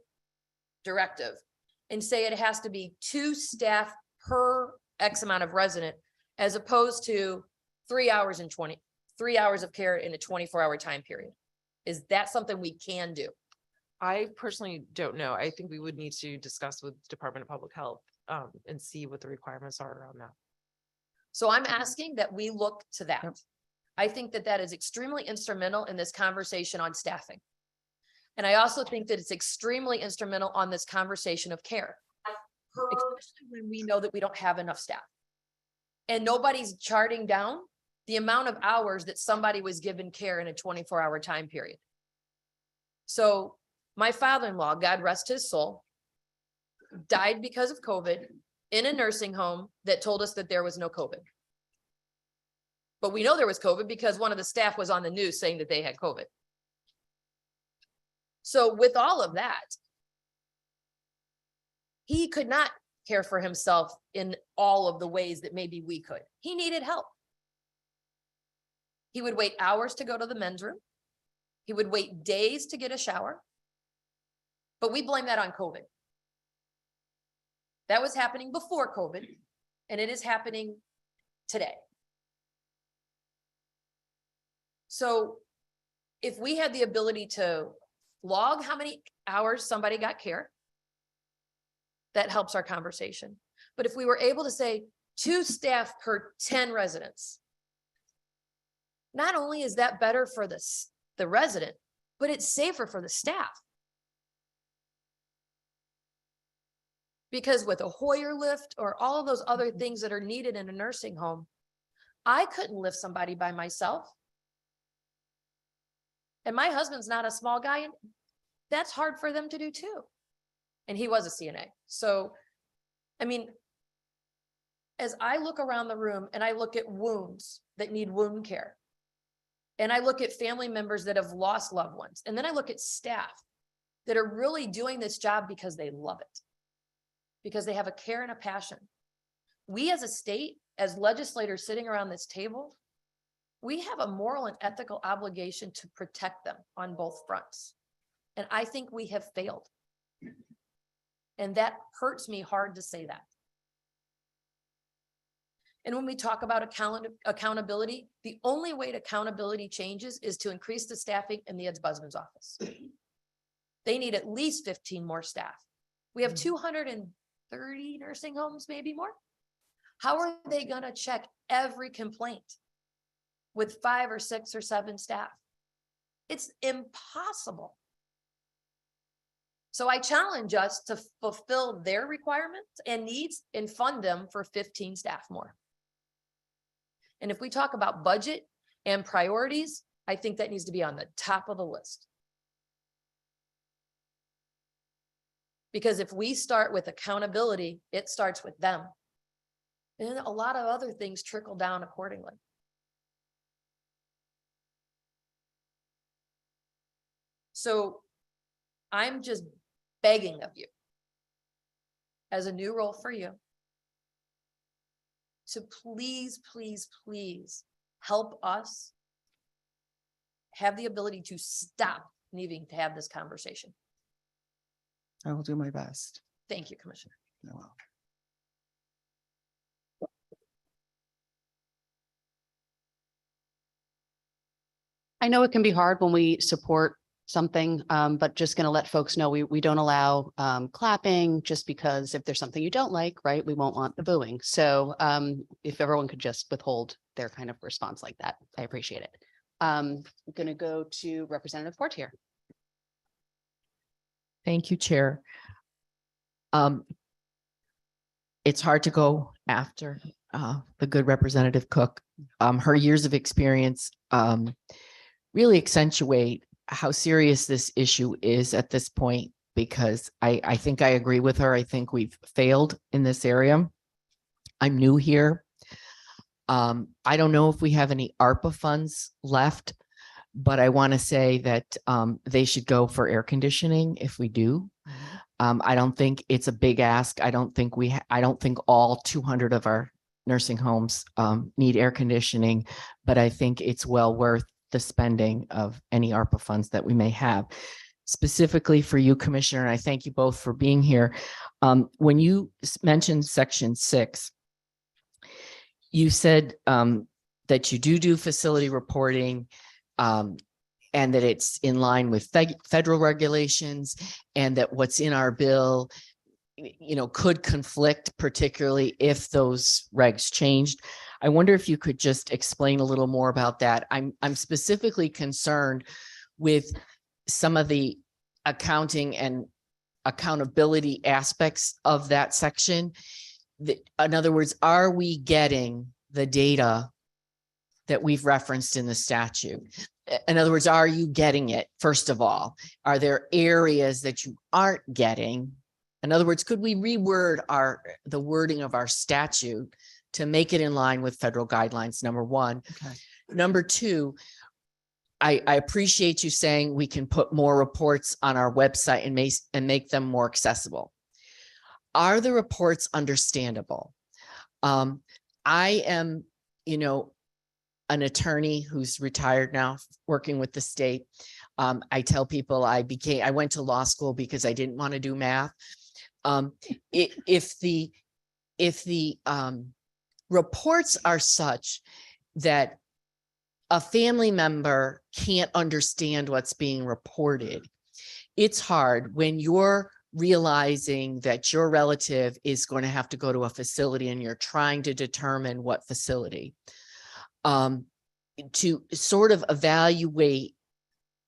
Speaker 10: directive and say it has to be 2 staff per X amount of resident, as opposed to 3 hours and 3 hours of care in a 24-hour time period? Is that something we can do?
Speaker 8: I personally don't know. I think we would need to discuss with Department of Public Health and see what the requirements are around that.
Speaker 10: So I'm asking that we look to that. I think that that is extremely instrumental in this conversation on staffing. And I also think that it's extremely instrumental on this conversation of care, especially when we know that we don't have enough staff. And nobody's charting down the amount of hours that somebody was given care in a 24-hour time period. So my father-in-law, God rest his soul, died because of COVID in a nursing home that told us that there was no COVID. But we know there was COVID because one of the staff was on the news saying that they had COVID. So with all of that, he could not care for himself in all of the ways that maybe we could. He needed help. He would wait hours to go to the men's room. He would wait days to get a shower. But we blame that on COVID. That was happening before COVID, and it is happening today. So if we had the ability to log how many hours somebody got care, that helps our conversation. But if we were able to say 2 staff per 10 residents, not only is that better for the resident, but it's safer for the staff. Because with a Hoyer lift or all of those other things that are needed in a nursing home, I couldn't lift somebody by myself. And my husband's not a small guy, and that's hard for them to do too. And he was a CNA. So, I mean, as I look around the room and I look at wounds that need wound care, and I look at family members that have lost loved ones, and then I look at staff that are really doing this job because they love it, because they have a care and a passion. We as a state, as legislators sitting around this table, we have a moral and ethical obligation to protect them on both fronts. And I think we have failed. And that hurts me hard to say that. And when we talk about accountability, the only way accountability changes is to increase the staffing in the ombudsman's office. They need at least 15 more staff. We have 230 nursing homes, maybe more. How are they going to check every complaint with 5 or 6 or 7 staff? It's impossible. So I challenge us to fulfill their requirements and needs and fund them for 15 staff more. And if we talk about budget and priorities, I think that needs to be on the top of the list. Because if we start with accountability, it starts with them. And then a lot of other things trickle down accordingly. So I'm just begging of you, as a new role for you, to please, please, please help us have the ability to stop needing to have this conversation.
Speaker 7: I will do my best.
Speaker 10: Thank you, Commissioner.
Speaker 7: I will.
Speaker 1: I know it can be hard when we support something, but just going to let folks know we don't allow clapping just because if there's something you don't like, right, we won't want the booing. So if everyone could just withhold their kind of response like that, I appreciate it. I'm going to go to Representative Fortier.
Speaker 11: Thank you, Chair. It's hard to go after the good Representative Cook. Her years of experience really accentuate how serious this issue is at this point, because I think I agree with her. I think we've failed in this area. I'm new here. I don't know if we have any ARPA funds left, but I want to say that they should go for air conditioning if we do. I don't think it's a big ask. I don't think all 200 of our nursing homes need air conditioning, but I think it's well worth the spending of any ARPA funds that we may have. Specifically for you, Commissioner, and I thank you both for being here. When you mentioned Section 6, you said that you do facility reporting, and that it's in line with federal regulations, and that what's in our bill, could conflict, particularly if those regs changed. I wonder if you could just explain a little more about that. I'm specifically concerned with some of the accounting and accountability aspects of that section. In other words, are we getting the data that we've referenced in the statute? In other words, are you getting it? First of all, are there areas that you aren't getting? In other words, could we reword the wording of our statute to make it in line with federal guidelines? Number one.
Speaker 7: Okay.
Speaker 11: Number two, I appreciate you saying we can put more reports on our website and make them more accessible. Are the reports understandable? I am, an attorney who's retired now, working with the state. I tell people I went to law school because I didn't want to do math. If the reports are such that a family member can't understand what's being reported, it's hard when you're realizing that your relative is going to have to go to a facility and you're trying to determine what facility. To sort of evaluate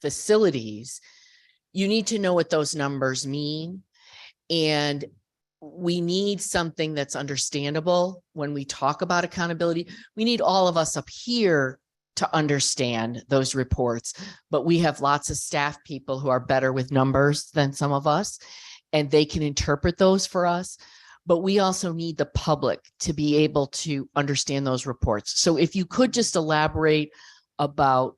Speaker 11: facilities, you need to know what those numbers mean. And we need something that's understandable when we talk about accountability. We need all of us up here to understand those reports, but we have lots of staff people who are better with numbers than some of us, and they can interpret those for us. But we also need the public to be able to understand those reports. So if you could just elaborate about,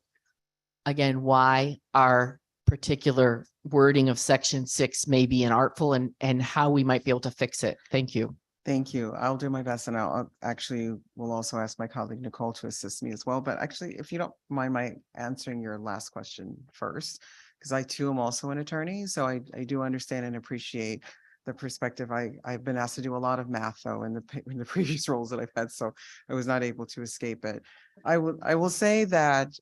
Speaker 11: again, why our particular wording of Section 6 may be inartful and how we might be able to fix it. Thank you.
Speaker 7: Thank you. I'll do my best, and I'll actually will also ask my colleague Nicole to assist me as well. But actually, if you don't mind my answering your last question first, because I too am also an attorney, so I do understand and appreciate the perspective. I've been asked to do a lot of math though in the previous roles that I've had, so I was not able to escape it. I will say that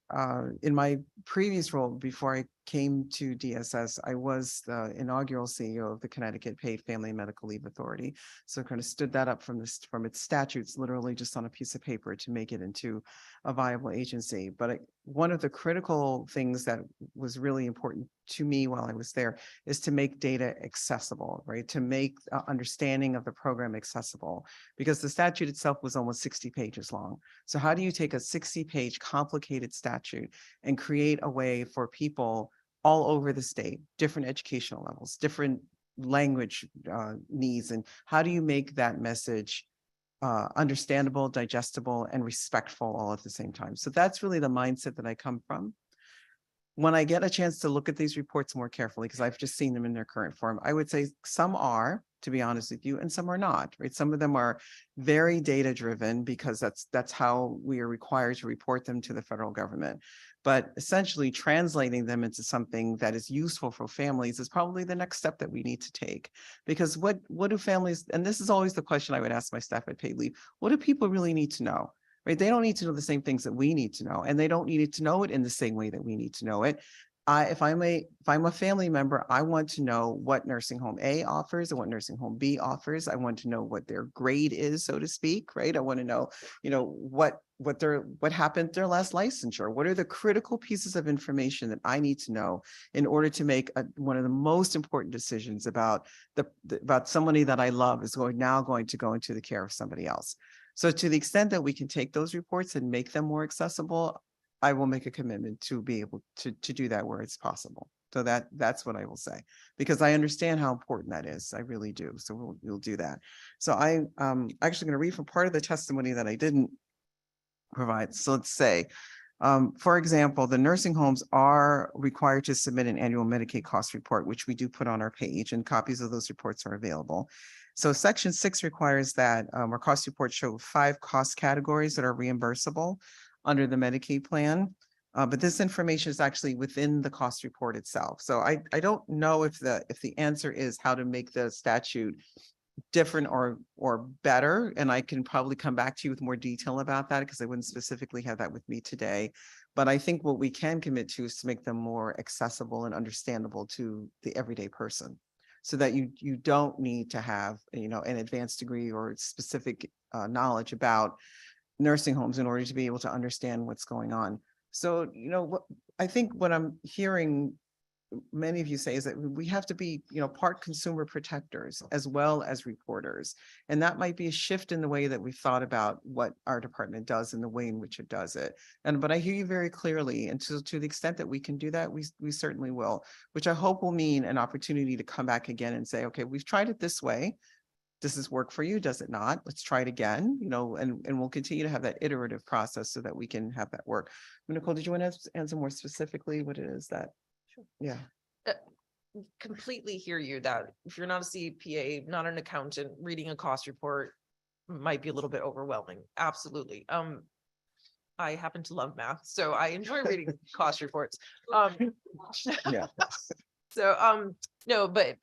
Speaker 7: in my previous role before I came to DSS, I was the inaugural CEO of the Connecticut Paid Family and Medical Leave Authority. So kind of stood that up from its statutes, literally just on a piece of paper to make it into a viable agency. But one of the critical things that was really important to me while I was there is to make data accessible, right? To make understanding of the program accessible, because the statute itself was almost 60 pages long. So how do you take a 60-page complicated statute and create a way for people all over the state, different educational levels, different language needs, and how do you make that message understandable, digestible, and respectful all at the same time? So that's really the mindset that I come from. When I get a chance to look at these reports more carefully, because I've just seen them in their current form, I would say some are, to be honest with you, and some are not, right? Some of them are very data driven because that's how we are required to report them to the federal government. But essentially translating them into something that is useful for families is probably the next step that we need to take. Because what do families, and this is always the question I would ask my staff at Paid Leave, what do people really need to know? Right? They don't need to know the same things that we need to know, and they don't need to know it in the same way that we need to know it. if I'm a family member, I want to know what nursing home A offers and what nursing home B offers. I want to know what their grade is, so to speak, right? I want to know, what happened to their last licensure? What are the critical pieces of information that I need to know in order to make one of the most important decisions about about somebody that I love is going to go into the care of somebody else. So to the extent that we can take those reports and make them more accessible, I will make a commitment to be able to do that where it's possible. So that's what I will say, because I understand how important that is. I really do. So we'll do that. So I'm actually going to read from part of the testimony that I didn't provide. So let's say, for example, the nursing homes are required to submit an annual Medicaid cost report, which we do put on our page, and copies of those reports are available. So Section 6 requires that our cost reports show 5 cost categories that are reimbursable under the Medicaid plan. But this information is actually within the cost report itself. So I don't know if the answer is how to make the statute different or better. And I can probably come back to you with more detail about that, because I wouldn't specifically have that with me today. But I think what we can commit to is to make them more accessible and understandable to the everyday person, so that you don't need to have, an advanced degree or specific knowledge about nursing homes in order to be able to understand what's going on. So, I think what I'm hearing many of you say is that we have to be, part consumer protectors as well as reporters. And that might be a shift in the way that we've thought about what our department does and the way in which it does it. But I hear you very clearly. And to the extent that we can do that, we certainly will, which I hope will mean an opportunity to come back again and say, okay, we've tried it this way. Does this work for you? Does it not? Let's try it again, and we'll continue to have that iterative process so that we can have that work. Nicole, did you want to answer more specifically what it is that?
Speaker 8: Sure.
Speaker 7: Yeah.
Speaker 8: Completely hear you that if you're not a CPA, not an accountant, reading a cost report might be a little bit overwhelming. Absolutely. I happen to love math, so I enjoy reading cost reports.
Speaker 7: Yeah.
Speaker 8: So, no, but,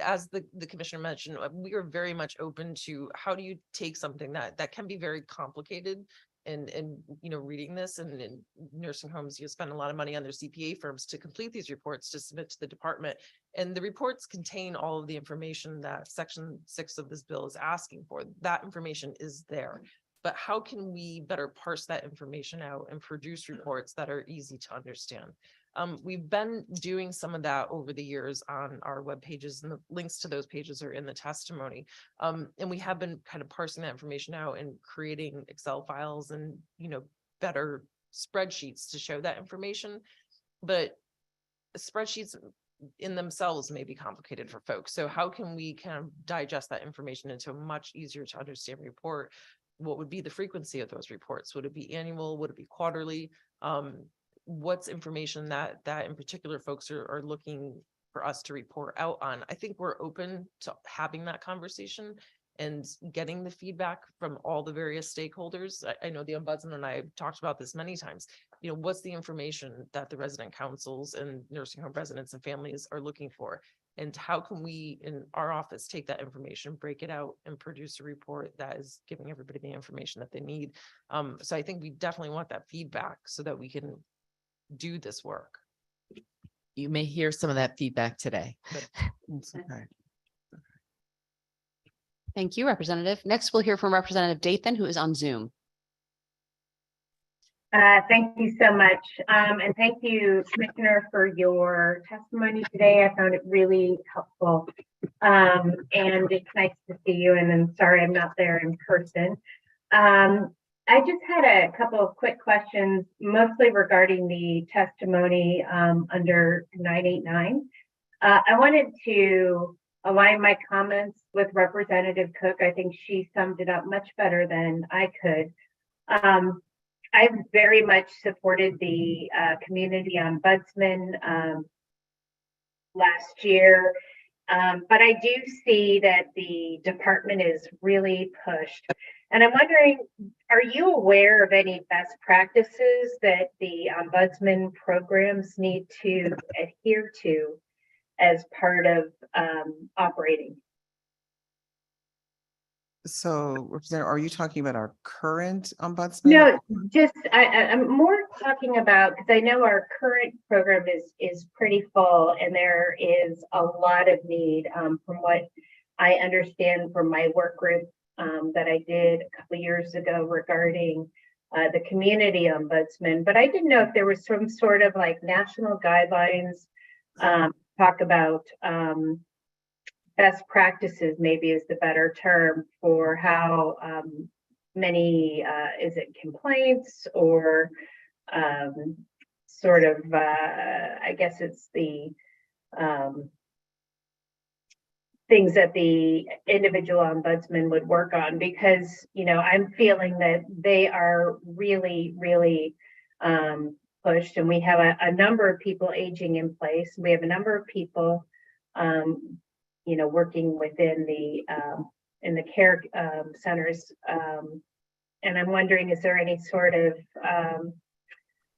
Speaker 8: as the commissioner mentioned, we are very much open to how do you take something that can be very complicated and, reading this and in nursing homes, you spend a lot of money on their CPA firms to complete these reports to submit to the department. And the reports contain all of the information that Section 6 of this bill is asking for. That information is there. But how can we better parse that information out and produce reports that are easy to understand? We've been doing some of that over the years on our web pages, and the links to those pages are in the testimony. And we have been kind of parsing that information out and creating Excel files and, better spreadsheets to show that information. But spreadsheets in themselves may be complicated for folks. So how can we kind of digest that information into a much easier to understand report? What would be the frequency of those reports? Would it be annual? Would it be quarterly? What's information that in particular folks are looking for us to report out on? I think we're open to having that conversation and getting the feedback from all the various stakeholders. I know the ombudsman and I have talked about this many times. What's the information that the resident councils and nursing home residents and families are looking for? And how can we in our office take that information, break it out, and produce a report that is giving everybody the information that they need? So I think we definitely want that feedback so that we can do this work.
Speaker 11: You may hear some of that feedback today.
Speaker 7: It's okay.
Speaker 1: Thank you, Representative. Next, we'll hear from Representative Dathan, who is on Zoom.
Speaker 12: Thank you so much. And thank you, Commissioner, for your testimony today. I found it really helpful. And it's nice to see you. And I'm sorry I'm not there in person. I just had a couple of quick questions, mostly regarding the testimony under 989. I wanted to align my comments with Representative Cook. I think she summed it up much better than I could. I've very much supported the community ombudsman last year, but I do see that the department is really pushed. And I'm wondering, are you aware of any best practices that the ombudsman programs need to adhere to as part of operating?
Speaker 7: So Representative, are you talking about our current ombudsman?
Speaker 12: No, just, I'm more talking about, because I know our current program is pretty full and there is a lot of need, from what I understand from my work group, that I did a couple of years ago regarding the community ombudsman, but I didn't know if there was some sort of like national guidelines, talk about, best practices, maybe is the better term for how, many, is it complaints or, sort of, I guess it's the, things that the individual ombudsman would work on, because, I'm feeling that they are really, really, pushed, and we have a number of people aging in place. We have a number of people, working within the, in the care, centers. And I'm wondering, is there any sort of,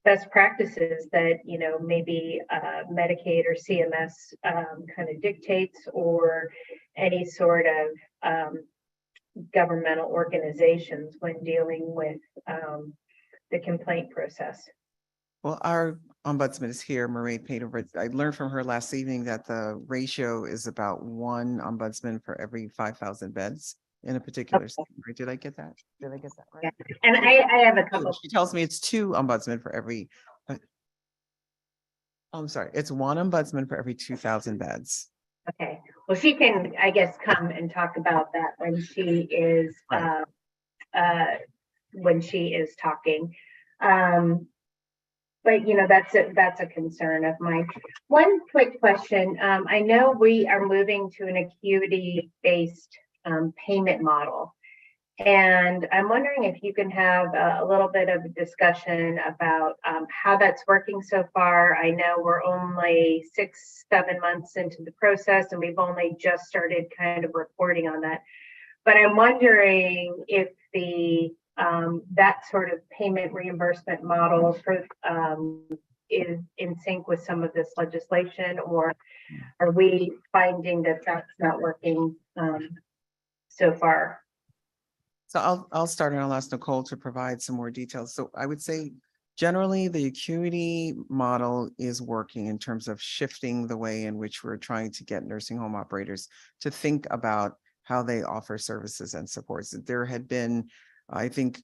Speaker 12: best practices that, maybe, Medicaid or CMS, kind of dictates, or any sort of, governmental organizations when dealing with, the complaint process?
Speaker 7: Well, our ombudsman is here, Marie Pater. I learned from her last evening that the ratio is about one ombudsman for every 5,000 beds in a particular state. Right? Did I get that? Did I get that right?
Speaker 12: Yeah. And I have a
Speaker 7: Oh,
Speaker 12: couple.
Speaker 7: she tells me it's two ombudsmen for every. I'm sorry, it's one ombudsman for every 2,000 beds.
Speaker 12: Okay, well, she can, I guess, come and talk about that when she is,
Speaker 7: Right.
Speaker 12: when she is talking. But that's a concern of mine. One quick question. I know we are moving to an acuity-based payment model. And I'm wondering if you can have a little bit of a discussion about how that's working so far. I know we're only 6-7 months into the process, and we've only just started kind of reporting on that. But I'm wondering if the that sort of payment reimbursement model for is in sync with some of this legislation, or are we finding that that's not working so far?
Speaker 7: So I'll start and I'll ask Nicole to provide some more details. So I would say generally the acuity model is working in terms of shifting the way in which we're trying to get nursing home operators to think about how they offer services and supports. There had been, I think,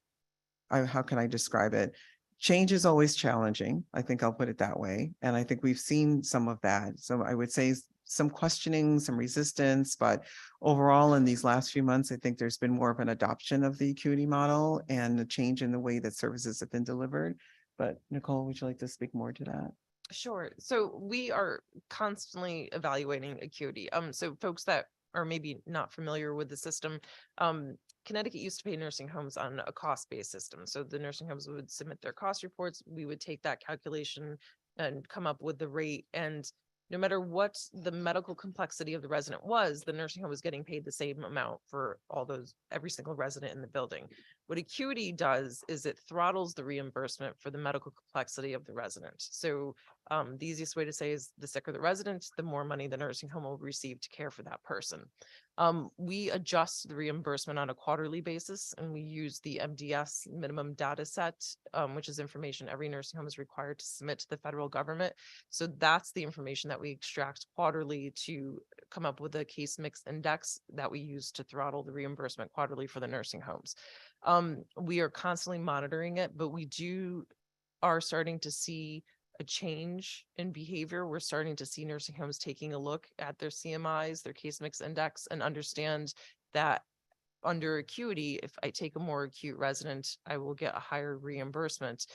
Speaker 7: how can I describe it? Change is always challenging. I think I'll put it that way. And I think we've seen some of that. So I would say some questioning, some resistance, but overall in these last few months, I think there's been more of an adoption of the acuity model and a change in the way that services have been delivered. But Nicole, would you like to speak more to that?
Speaker 8: Sure. So we are constantly evaluating acuity. So folks that are maybe not familiar with the system, Connecticut used to pay nursing homes on a cost-based system. So the nursing homes would submit their cost reports. We would take that calculation and come up with the rate. And no matter what the medical complexity of the resident was, the nursing home was getting paid the same amount for every single resident in the building. What acuity does is it throttles the reimbursement for the medical complexity of the resident. So the easiest way to say is the sicker the resident, the more money the nursing home will receive to care for that person. We adjust the reimbursement on a quarterly basis, and we use the MDS minimum data set, which is information every nursing home is required to submit to the federal government. So that's the information that we extract quarterly to come up with a case mix index that we use to throttle the reimbursement quarterly for the nursing homes. We are constantly monitoring it, but we are starting to see a change in behavior. We're starting to see nursing homes taking a look at their CMIs, their case mix index, and understand that under acuity, if I take a more acute resident, I will get a higher reimbursement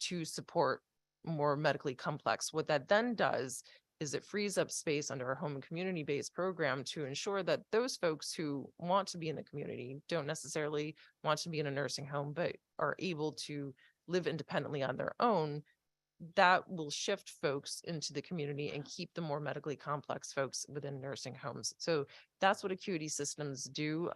Speaker 8: to support more medically complex. What that then does is it frees up space under our home and community-based program to ensure that those folks who want to be in the community don't necessarily want to be in a nursing home, but are able to live independently on their own. That will shift folks into the community and keep the more medically complex folks within nursing homes. So that's what acuity systems do.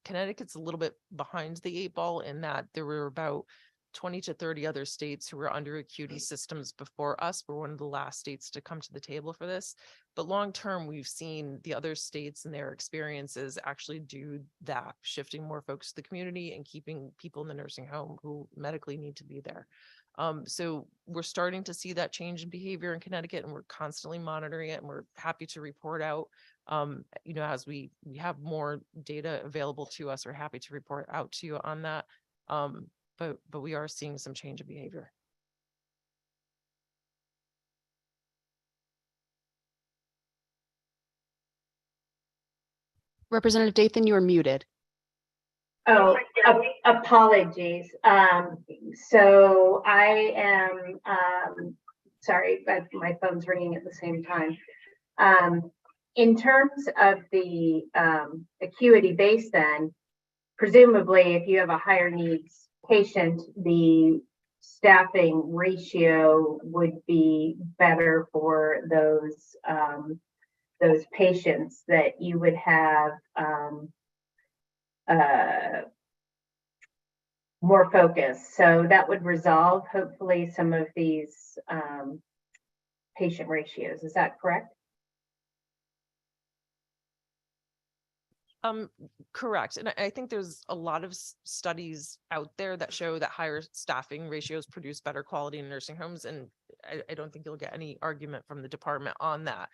Speaker 8: Connecticut's a little bit behind the 8 ball in that there were about 20 to 30 other states who were under acuity systems before us. We're one of the last states to come to the table for this. But long term, we've seen the other states and their experiences actually do that, shifting more folks to the community and keeping people in the nursing home who medically need to be there. So we're starting to see that change in behavior in Connecticut, and we're constantly monitoring it, and we're happy to report out. As we have more data available to us, we're happy to report out to you on that. But we are seeing some change in behavior.
Speaker 1: Representative Dathan, you are muted.
Speaker 12: Oh, apologies. So I am, sorry, but my phone's ringing at the same time. In terms of the acuity base, then presumably if you have a higher needs patient, the staffing ratio would be better for those patients, that you would have more focus. So that would resolve hopefully some of these patient ratios. Is that correct?
Speaker 8: Correct. And I think there's a lot of studies out there that show that higher staffing ratios produce better quality in nursing homes. And I don't think you'll get any argument from the department on that.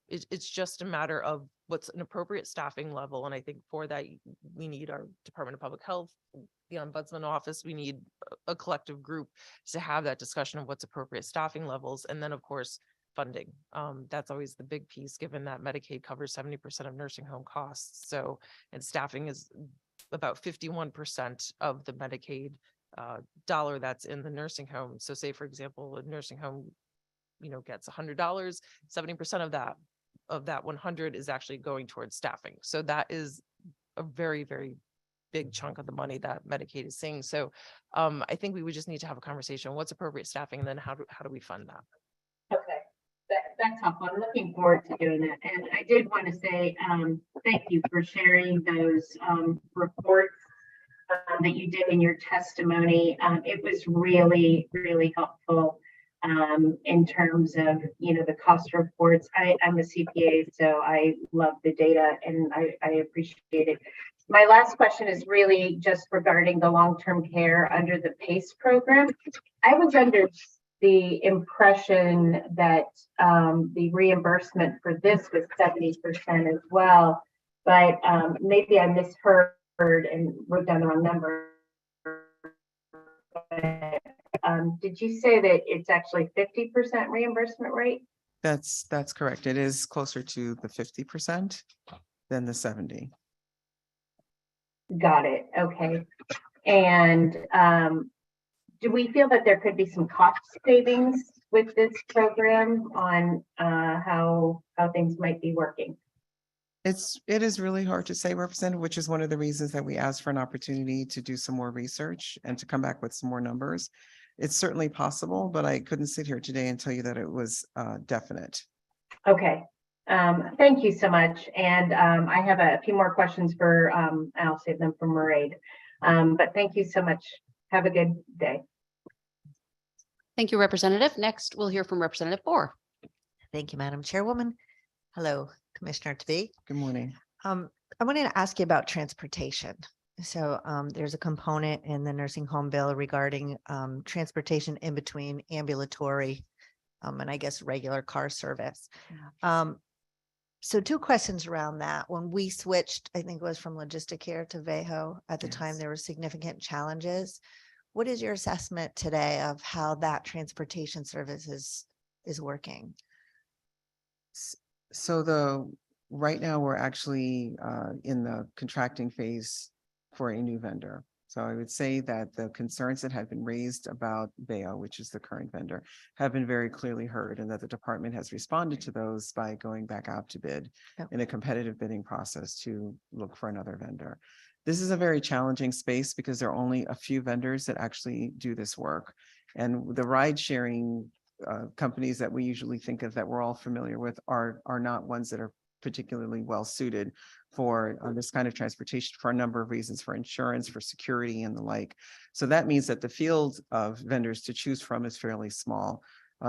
Speaker 8: It's just a matter of what's an appropriate staffing level. And I think for that, we need our Department of Public Health, the Ombudsman Office, we need a collective group to have that discussion of what's appropriate staffing levels. And then, of course, funding. That's always the big piece, given that Medicaid covers 70% of nursing home costs. So, and staffing is about 51% of the Medicaid dollar that's in the nursing home. So say, for example, a nursing home, gets $100, 70% of that 100 is actually going towards staffing. So that is a very, very big chunk of the money that Medicaid is seeing. So I think we would just need to have a conversation. What's appropriate staffing? And then how do we fund that?
Speaker 12: Okay. That's helpful. I'm looking forward to doing that. And I did want to say thank you for sharing those reports that you did in your testimony. It was really, really helpful in terms of, the cost reports. I'm a CPA, so I love the data and I appreciate it. My last question is really just regarding the long-term care under the PACE program. I was under the impression that the reimbursement for this was 70% as well, but maybe I misheard and wrote down the wrong number. Did you say that it's actually 50% reimbursement rate?
Speaker 7: That's correct. It is closer to the 50% than the 70.
Speaker 12: Got it. Okay. And do we feel that there could be some cost savings with this program on how things might be working?
Speaker 7: It is really hard to say, Representative, which is one of the reasons that we asked for an opportunity to do some more research and to come back with some more numbers. It's certainly possible, but I couldn't sit here today and tell you that it was definite.
Speaker 12: Okay. Thank you so much. And I have a few more questions for, I'll save them for Mairead. But thank you so much. Have a good day.
Speaker 1: Thank you, Representative. Next, we'll hear from Representative Bohr.
Speaker 13: Thank you, Madam Chairwoman. Hello, Commissioner to-be.
Speaker 7: Good morning.
Speaker 13: I wanted to ask you about transportation. So there's a component in the nursing home bill regarding transportation in between ambulatory and I guess regular car service. So two questions around that. When we switched, I think it was from Logisticare to VEHO, at the time there were significant challenges. What is your assessment today of how that transportation service is working?
Speaker 7: So right now we're actually in the contracting phase for a new vendor. So I would say that the concerns that have been raised about VEHO, which is the current vendor, have been very clearly heard, and that the department has responded to those by going back out to bid in a competitive bidding process to look for another vendor. This is a very challenging space because there are only a few vendors that actually do this work. And the ride sharing companies that we usually think of that we're all familiar with are not ones that are particularly well suited for this kind of transportation for a number of reasons, for insurance, for security and the like. So that means that the field of vendors to choose from is fairly small.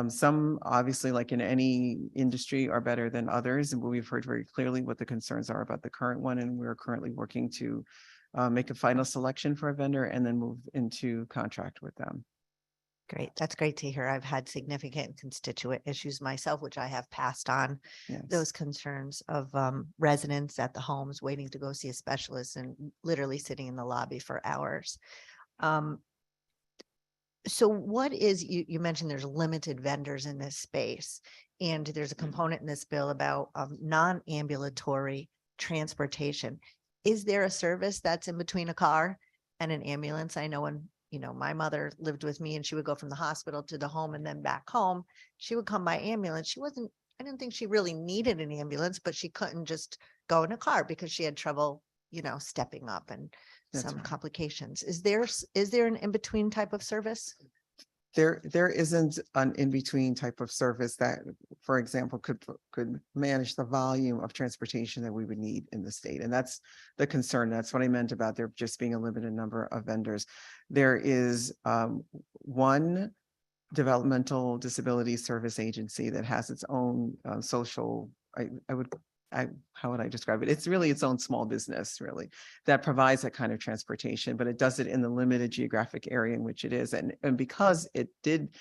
Speaker 7: Some obviously, like in any industry, are better than others, and we've heard very clearly what the concerns are about the current one, and we're currently working to make a final selection for a vendor and then move into contract with them.
Speaker 13: Great. That's great to hear. I've had significant constituent issues myself, which I have passed on those concerns of residents at the homes waiting to go see a specialist and literally sitting in the lobby for hours. So what is, you mentioned there's limited vendors in this space, and there's a component in this bill about non-ambulatory transportation. Is there a service that's in between a car and an ambulance? I know when, you know, my mother lived with me and she would go from the hospital to the home and then back home, she would come by ambulance. I didn't think she really needed an ambulance, but she couldn't just go in a car because she had trouble, you know, stepping up and some complications. Is there an in-between type of service?
Speaker 7: There isn't an in-between type of service that, for example, could manage the volume of transportation that we would need in the state. And that's the concern. That's what I meant about there just being a limited number of vendors. There is one developmental disability service agency that has its own social, how would I describe it? It's really its own small business, really, that provides that kind of transportation, but it does it in the limited geographic area in which it is. And because it did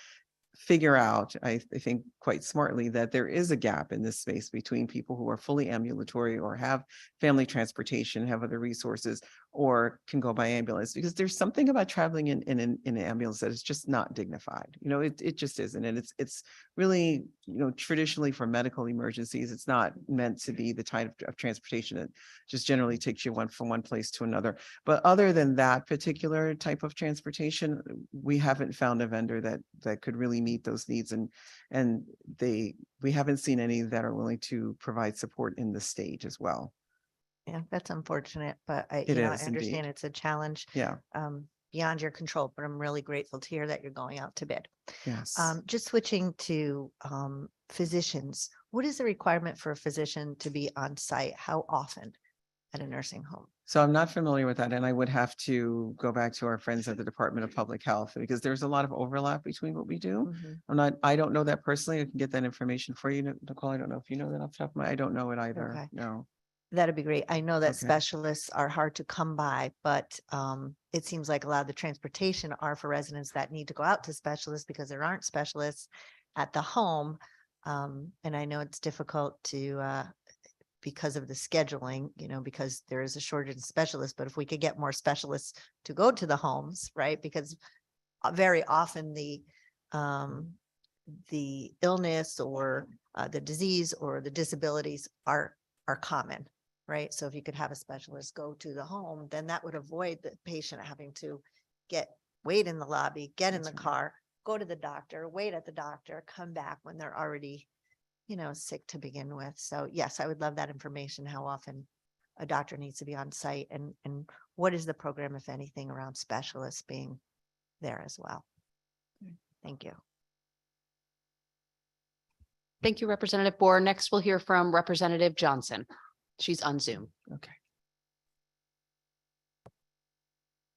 Speaker 7: figure out, I think quite smartly, that there is a gap in this space between people who are fully ambulatory or have family transportation, have other resources, or can go by ambulance, because there's something about traveling in an ambulance that is just not dignified. You know, it just isn't. And it's really, you know, traditionally for medical emergencies, it's not meant to be the type of transportation that just generally takes you from one place to another. But other than that particular type of transportation, we haven't found a vendor that could really meet those needs. And we haven't seen any that are willing to provide support in the state as well.
Speaker 13: Yeah, that's unfortunate, but I
Speaker 7: It is
Speaker 13: understand
Speaker 7: indeed.
Speaker 13: it's a challenge
Speaker 7: Yeah.
Speaker 13: beyond your control, but I'm really grateful to hear that you're going out to bid.
Speaker 7: Yes.
Speaker 13: Just switching to physicians, what is the requirement for a physician to be on site? How often at a nursing home?
Speaker 7: So I'm not familiar with that, and I would have to go back to our friends at the Department of Public Health, because there's a lot of overlap between what we do. I don't know that personally. I can get that information for you, Nicole. I don't know if you know that off the top of I don't know it either.
Speaker 13: Okay.
Speaker 7: No.
Speaker 13: That'd be great. I know that
Speaker 7: Okay.
Speaker 13: specialists are hard to come by, but it seems like a lot of the transportation are for residents that need to go out to specialists because there aren't specialists at the home. And I know it's difficult to because of the scheduling, you know, because there is a shortage of specialists, but if we could get more specialists to go to the homes, right? Because very often the illness or the disease or the disabilities are common, right? So if you could have a specialist go to the home, then that would avoid the patient having to wait in the lobby, get in the car, go to the doctor, wait at the doctor, come back when they're already, you know, sick to begin with. So yes, I would love that information, how often a doctor needs to be on site and what is the program, if anything, around specialists being there as well. Thank you.
Speaker 1: Thank you, Representative Bohr. Next, we'll hear from Representative Johnson. She's on Zoom.
Speaker 7: Okay.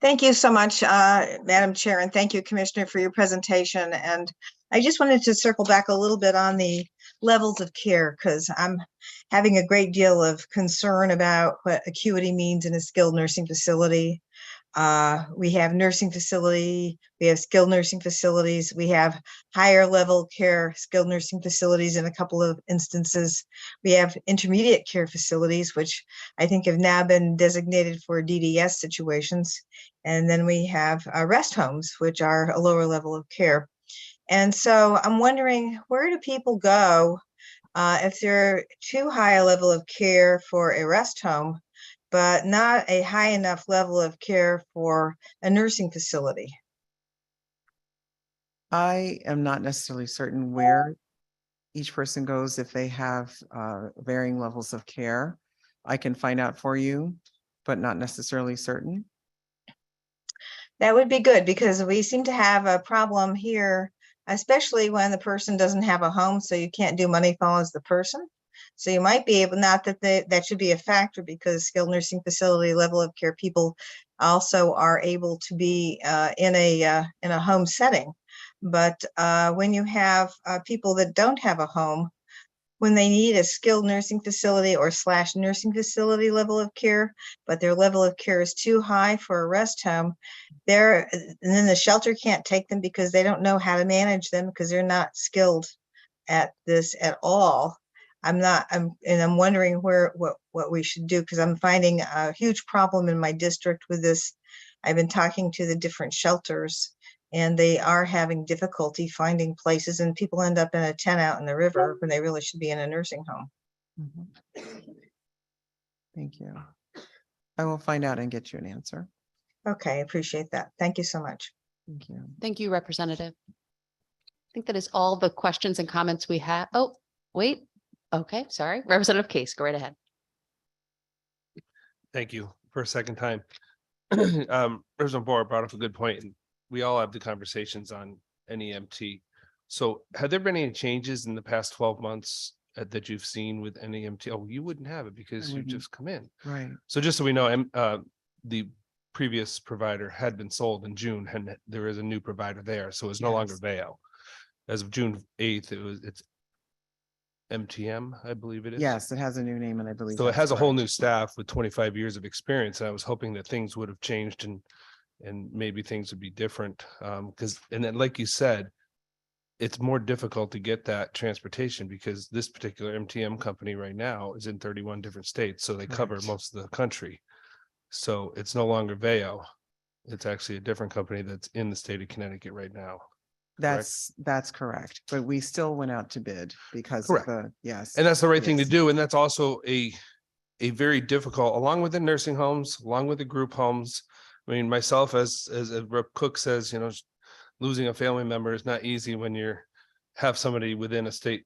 Speaker 14: Thank you so much, Madam Chair, and thank you, Commissioner, for your presentation. And I just wanted to circle back a little bit on the levels of care, because I'm having a great deal of concern about what acuity means in a skilled nursing facility. We have nursing facility, we have skilled nursing facilities, we have higher level care skilled nursing facilities in a couple of instances. We have intermediate care facilities, which I think have now been designated for DDS situations. And then we have rest homes, which are a lower level of care. And so I'm wondering, where do people go if they're too high a level of care for a rest home, but not a high enough level of care for a nursing facility?
Speaker 7: I am not necessarily certain where each person goes if they have varying levels of care. I can find out for you, but not necessarily certain.
Speaker 14: That would be good, because we seem to have a problem here, especially when the person doesn't have a home, so you can't do money follows the person. So you might be able, not that that should be a factor, because skilled nursing facility level of care people also are able to be in a home setting. But when you have people that don't have a home, when they need a skilled nursing facility or / nursing facility level of care, but their level of care is too high for a rest home, and then the shelter can't take them because they don't know how to manage them because they're not skilled at this at all. I'm wondering what we should do, because I'm finding a huge problem in my district with this. I've been talking to the different shelters, and they are having difficulty finding places, and people end up in a tent out in the river when they really should be in a nursing home.
Speaker 7: Thank you. I will find out and get you an answer.
Speaker 14: Okay, I appreciate that. Thank you so much.
Speaker 7: Thank you.
Speaker 1: Thank you, Representative. I think that is all the questions and comments we have. Oh, wait. Okay, sorry. Representative Case, go right ahead.
Speaker 5: Thank you for a second time. Representative Bora brought up a good point, and we all have the conversations on NEMT. So have there been any changes in the past 12 months that you've seen with NEMT? Oh, you wouldn't have it because you
Speaker 7: wouldn't.
Speaker 5: just come in.
Speaker 7: Right.
Speaker 5: So just so we know, the previous provider had been sold in June, and there is a new provider there. So it's no longer
Speaker 7: Yes.
Speaker 5: Vail. As of June 8th, it's MTM, I believe it is.
Speaker 7: Yes, it has a new name, and I believe.
Speaker 5: So it
Speaker 7: that's
Speaker 5: has a whole
Speaker 7: correct.
Speaker 5: new staff with 25 years of experience. And I was hoping that things would have changed and maybe things would be different. And then, like you said, it's more difficult to get that transportation because this particular MTM company right now is in 31 different states. So they cover
Speaker 7: Correct.
Speaker 5: most of the country. So it's no longer Vail. It's actually a different company that's in the state of Connecticut right now.
Speaker 7: That's correct, but we still went out to bid because
Speaker 5: Correct.
Speaker 7: of the, yes.
Speaker 5: And that's the right thing to
Speaker 7: Yes.
Speaker 5: do. And that's also a very difficult, along with the nursing homes, along with the group homes. I mean, myself, as Rep. Cook says, losing a family member is not easy when have somebody within a state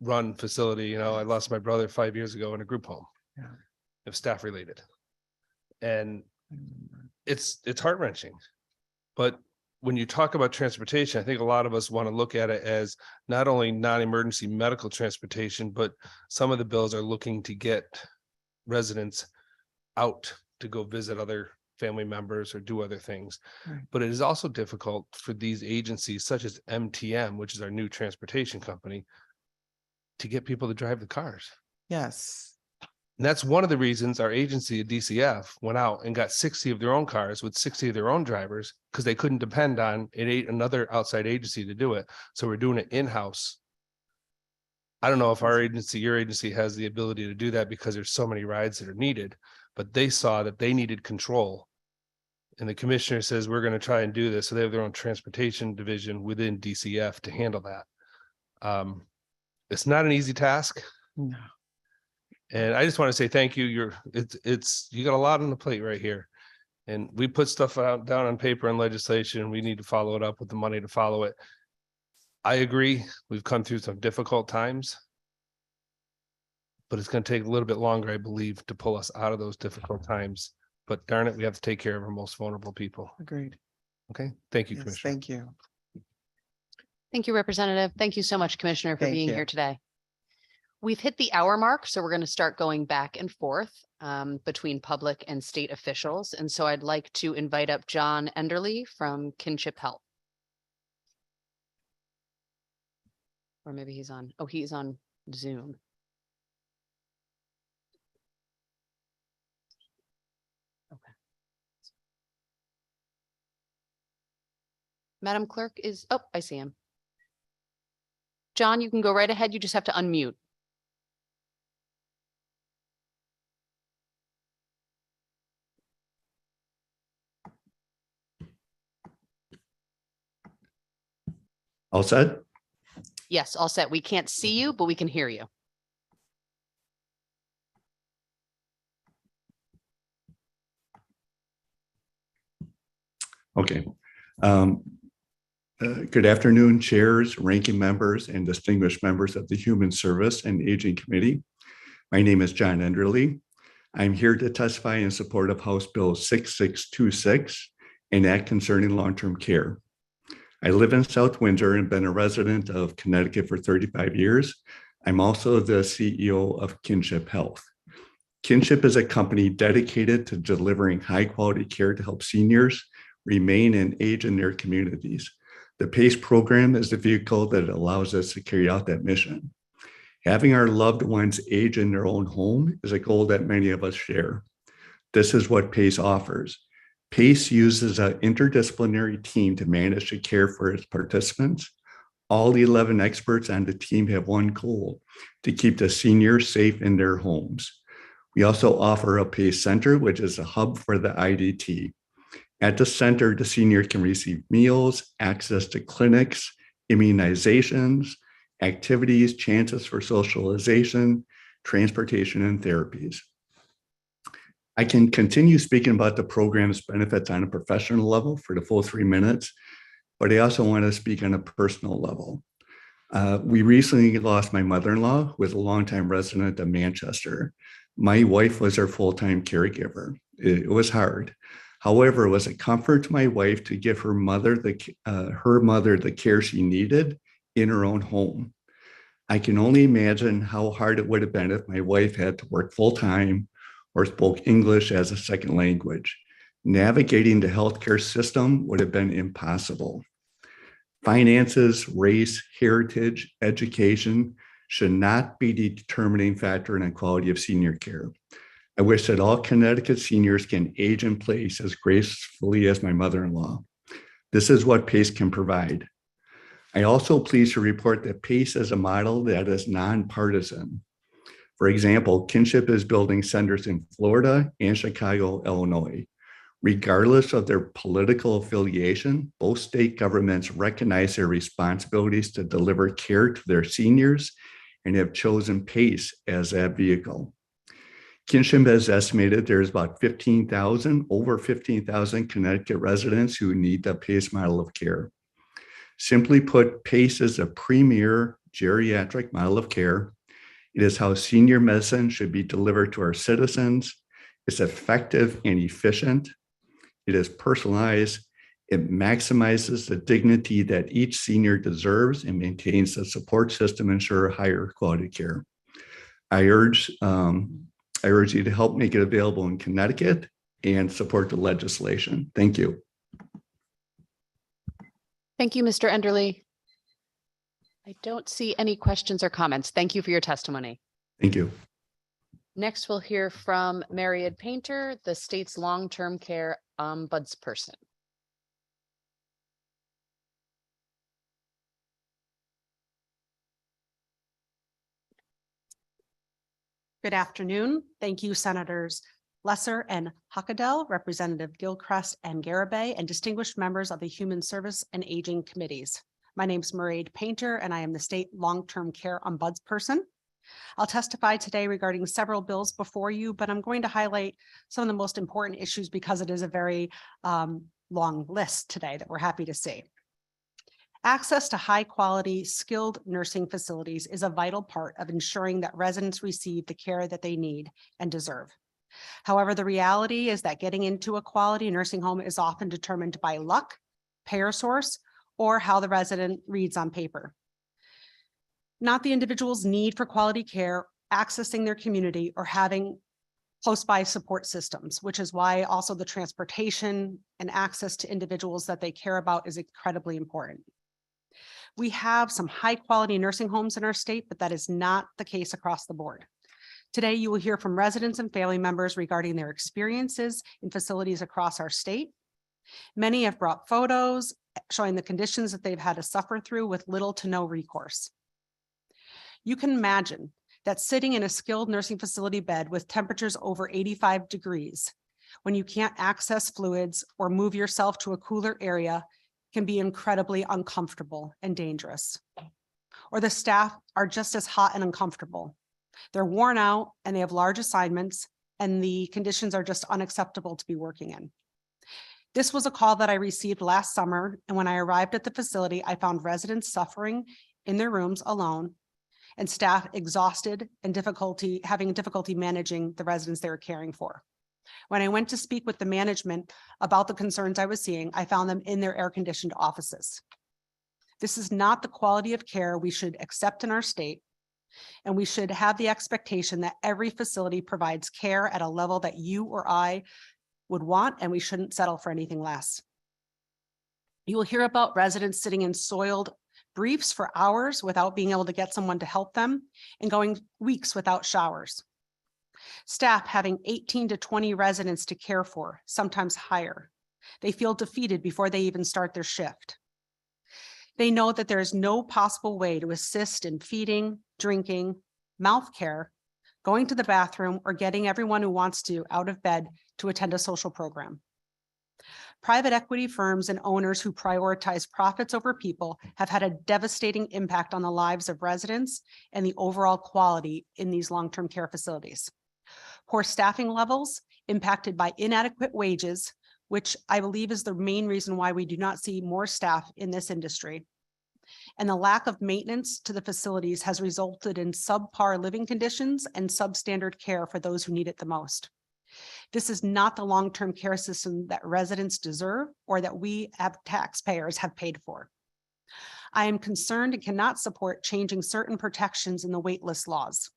Speaker 5: run facility. I lost my brother 5 years ago in a group home.
Speaker 7: Yeah.
Speaker 5: If staff related. And it's heart wrenching. But when you talk about transportation, I think a lot of us want to look at it as not only non-emergency medical transportation, but some of the bills are looking to get residents out to go visit other family members or do other things.
Speaker 7: Right.
Speaker 5: But it is also difficult for these agencies such as MTM, which is our new transportation company, to get people to drive the cars.
Speaker 7: Yes.
Speaker 5: And that's one of the reasons our agency at DCF went out and got 60 of their own cars with 60 of their own drivers, because they couldn't depend on another outside agency to do it. So we're doing it in-house. I don't know if your agency has the ability to do that because there's so many rides that are needed, but they saw that they needed control. And the commissioner says, we're going to try and do this. So they have their own transportation division within DCF to handle that. It's not an easy task.
Speaker 7: No.
Speaker 5: And I just want to say thank you. You got a lot on the plate right here. And we put stuff out down on paper and legislation, and we need to follow it up with the money to follow it. I agree. We've come through some difficult times, but it's going to take a little bit longer, I believe, to pull us out of those difficult times. But darn it, we have to take care of our most vulnerable people.
Speaker 7: Agreed.
Speaker 5: Okay. Thank you,
Speaker 7: Yes,
Speaker 5: Commissioner.
Speaker 7: thank you.
Speaker 1: Thank you, Representative. Thank you so much, Commissioner, for
Speaker 7: Thank
Speaker 1: being
Speaker 7: you.
Speaker 1: here today. We've hit the hour mark, so we're going to start going back and forth between public and state officials. And so I'd like to invite up John Enderle from Kinship Health. Or maybe he's on Zoom. Okay. Madam Clerk I see him. John, you can go right ahead. You just have to unmute.
Speaker 15: All set?
Speaker 1: Yes, all set. We can't see you, but we can hear you.
Speaker 15: Okay. Good afternoon, chairs, ranking members, and distinguished members of the Human Service and Aging Committee. My name is John Enderle. I'm here to testify in support of House Bill 6626, an act concerning long-term care. I live in South Windsor and been a resident of Connecticut for 35 years. I'm also the CEO of Kinship Health. Kinship is a company dedicated to delivering high-quality care to help seniors remain and age in their communities. The PACE program is the vehicle that allows us to carry out that mission. Having our loved ones age in their own home is a goal that many of us share. This is what PACE offers. PACE uses an interdisciplinary team to manage the care for its participants. All 11 experts on the team have one goal: to keep the seniors safe in their homes. We also offer a PACE center, which is a hub for the IDT. At the center, the senior can receive meals, access to clinics, immunizations, activities, chances for socialization, transportation, and therapies. I can continue speaking about the program's benefits on a professional level for the full 3 minutes, but I also want to speak on a personal level. We recently lost my mother-in-law, who was a longtime resident of Manchester. My wife was her full-time caregiver. It was hard. However, it was a comfort to my wife to give her mother the care she needed in her own home. I can only imagine how hard it would have been if my wife had to work full-time or spoke English as a second language. Navigating the healthcare system would have been impossible. Finances, race, heritage, education should not be the determining factor in the quality of senior care. I wish that all Connecticut seniors can age in place as gracefully as my mother-in-law. This is what PACE can provide. I also pleased to report that PACE is a model that is nonpartisan. For example, Kinship is building centers in Florida and Chicago, Illinois. Regardless of their political affiliation, both state governments recognize their responsibilities to deliver care to their seniors and have chosen PACE as that vehicle. Kinship has estimated there's about over 15,000 Connecticut residents who need the PACE model of care. Simply put, PACE is a premier geriatric model of care. It is how senior medicine should be delivered to our citizens. It's effective and efficient. It is personalized. It maximizes the dignity that each senior deserves and maintains the support system to ensure higher quality care. I urge you to help make it available in Connecticut and support the legislation. Thank you.
Speaker 1: Thank you, Mr. Enderle. I don't see any questions or comments. Thank you for your testimony.
Speaker 15: Thank you.
Speaker 1: Next, we'll hear from Mariette Painter, the state's long-term care ombudsperson.
Speaker 16: Good afternoon. Thank you, Senators Lesser and Huckadell, Representative Gilchrist and Garibay, and distinguished members of the Human Service and Aging Committees. My name is Mariette Painter, and I am the State Long-Term Care Ombudsperson. I'll testify today regarding several bills before you, but I'm going to highlight some of the most important issues because it is a very long list today that we're happy to see. Access to high-quality, skilled nursing facilities is a vital part of ensuring that residents receive the care that they need and deserve. However, the reality is that getting into a quality nursing home is often determined by luck, payer source, or how the resident reads on paper. Not the individual's need for quality care, accessing their community, or having close by support systems, which is why also the transportation and access to individuals that they care about is incredibly important. We have some high quality nursing homes in our state, but that is not the case across the board. Today, you will hear from residents and family members regarding their experiences in facilities across our state. Many have brought photos showing the conditions that they've had to suffer through with little to no recourse. You can imagine that sitting in a skilled nursing facility bed with temperatures over 85 degrees, when you can't access fluids or move yourself to a cooler area, can be incredibly uncomfortable and dangerous. Or the staff are just as hot and uncomfortable. They're worn out and they have large assignments, and the conditions are just unacceptable to be working in. This was a call that I received last summer, and when I arrived at the facility, I found residents suffering in their rooms alone and staff exhausted and having difficulty managing the residents they were caring for. When I went to speak with the management about the concerns I was seeing, I found them in their air-conditioned offices. This is not the quality of care we should accept in our state, And we should have the expectation that every facility provides care at a level that you or I would want, and we shouldn't settle for anything less. You will hear about residents sitting in soiled briefs for hours without being able to get someone to help them and going weeks without showers. Staff having 18 to 20 residents to care for, sometimes higher. They feel defeated before they even start their shift. They know that there is no possible way to assist in feeding, drinking, mouth care, going to the bathroom, or getting everyone who wants to out of bed to attend a social program. Private equity firms and owners who prioritize profits over people have had a devastating impact on the lives of residents and the overall quality in these long-term care facilities. Poor staffing levels impacted by inadequate wages, which I believe is the main reason why we do not see more staff in this industry. And the lack of maintenance to the facilities has resulted in subpar living conditions and substandard care for those who need it the most. This is not the long-term care system that residents deserve or that we as taxpayers have paid for. I am concerned and cannot support changing certain protections in the waitlist laws,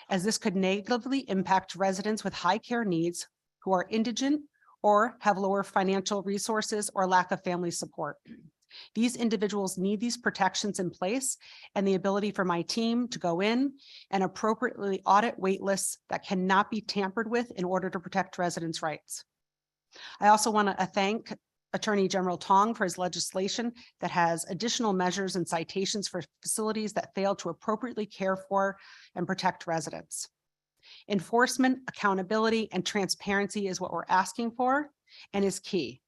Speaker 16: as this could negatively impact residents with high care needs who are indigent or have lower financial resources or lack of family support. These individuals need these protections in place and the ability for my team to go in and appropriately audit wait lists that cannot be tampered with in order to protect residents' rights. I also want to thank Attorney General Tong for his legislation that has additional measures and citations for facilities that fail to appropriately care for and protect residents. Enforcement, accountability, and transparency is what we're asking for and is key.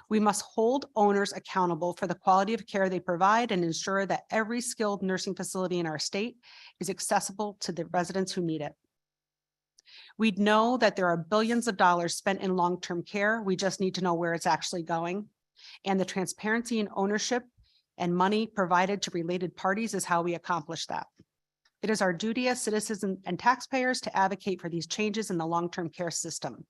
Speaker 16: We must hold owners accountable for the quality of care they provide and ensure that every skilled nursing facility in our state is accessible to the residents who need it. We know that there are billions of dollars spent in long-term care. We just need to know where it's actually going. And the transparency and ownership and money provided to related parties is how we accomplish that. It is our duty as citizens and taxpayers to advocate for these changes in the long-term care system.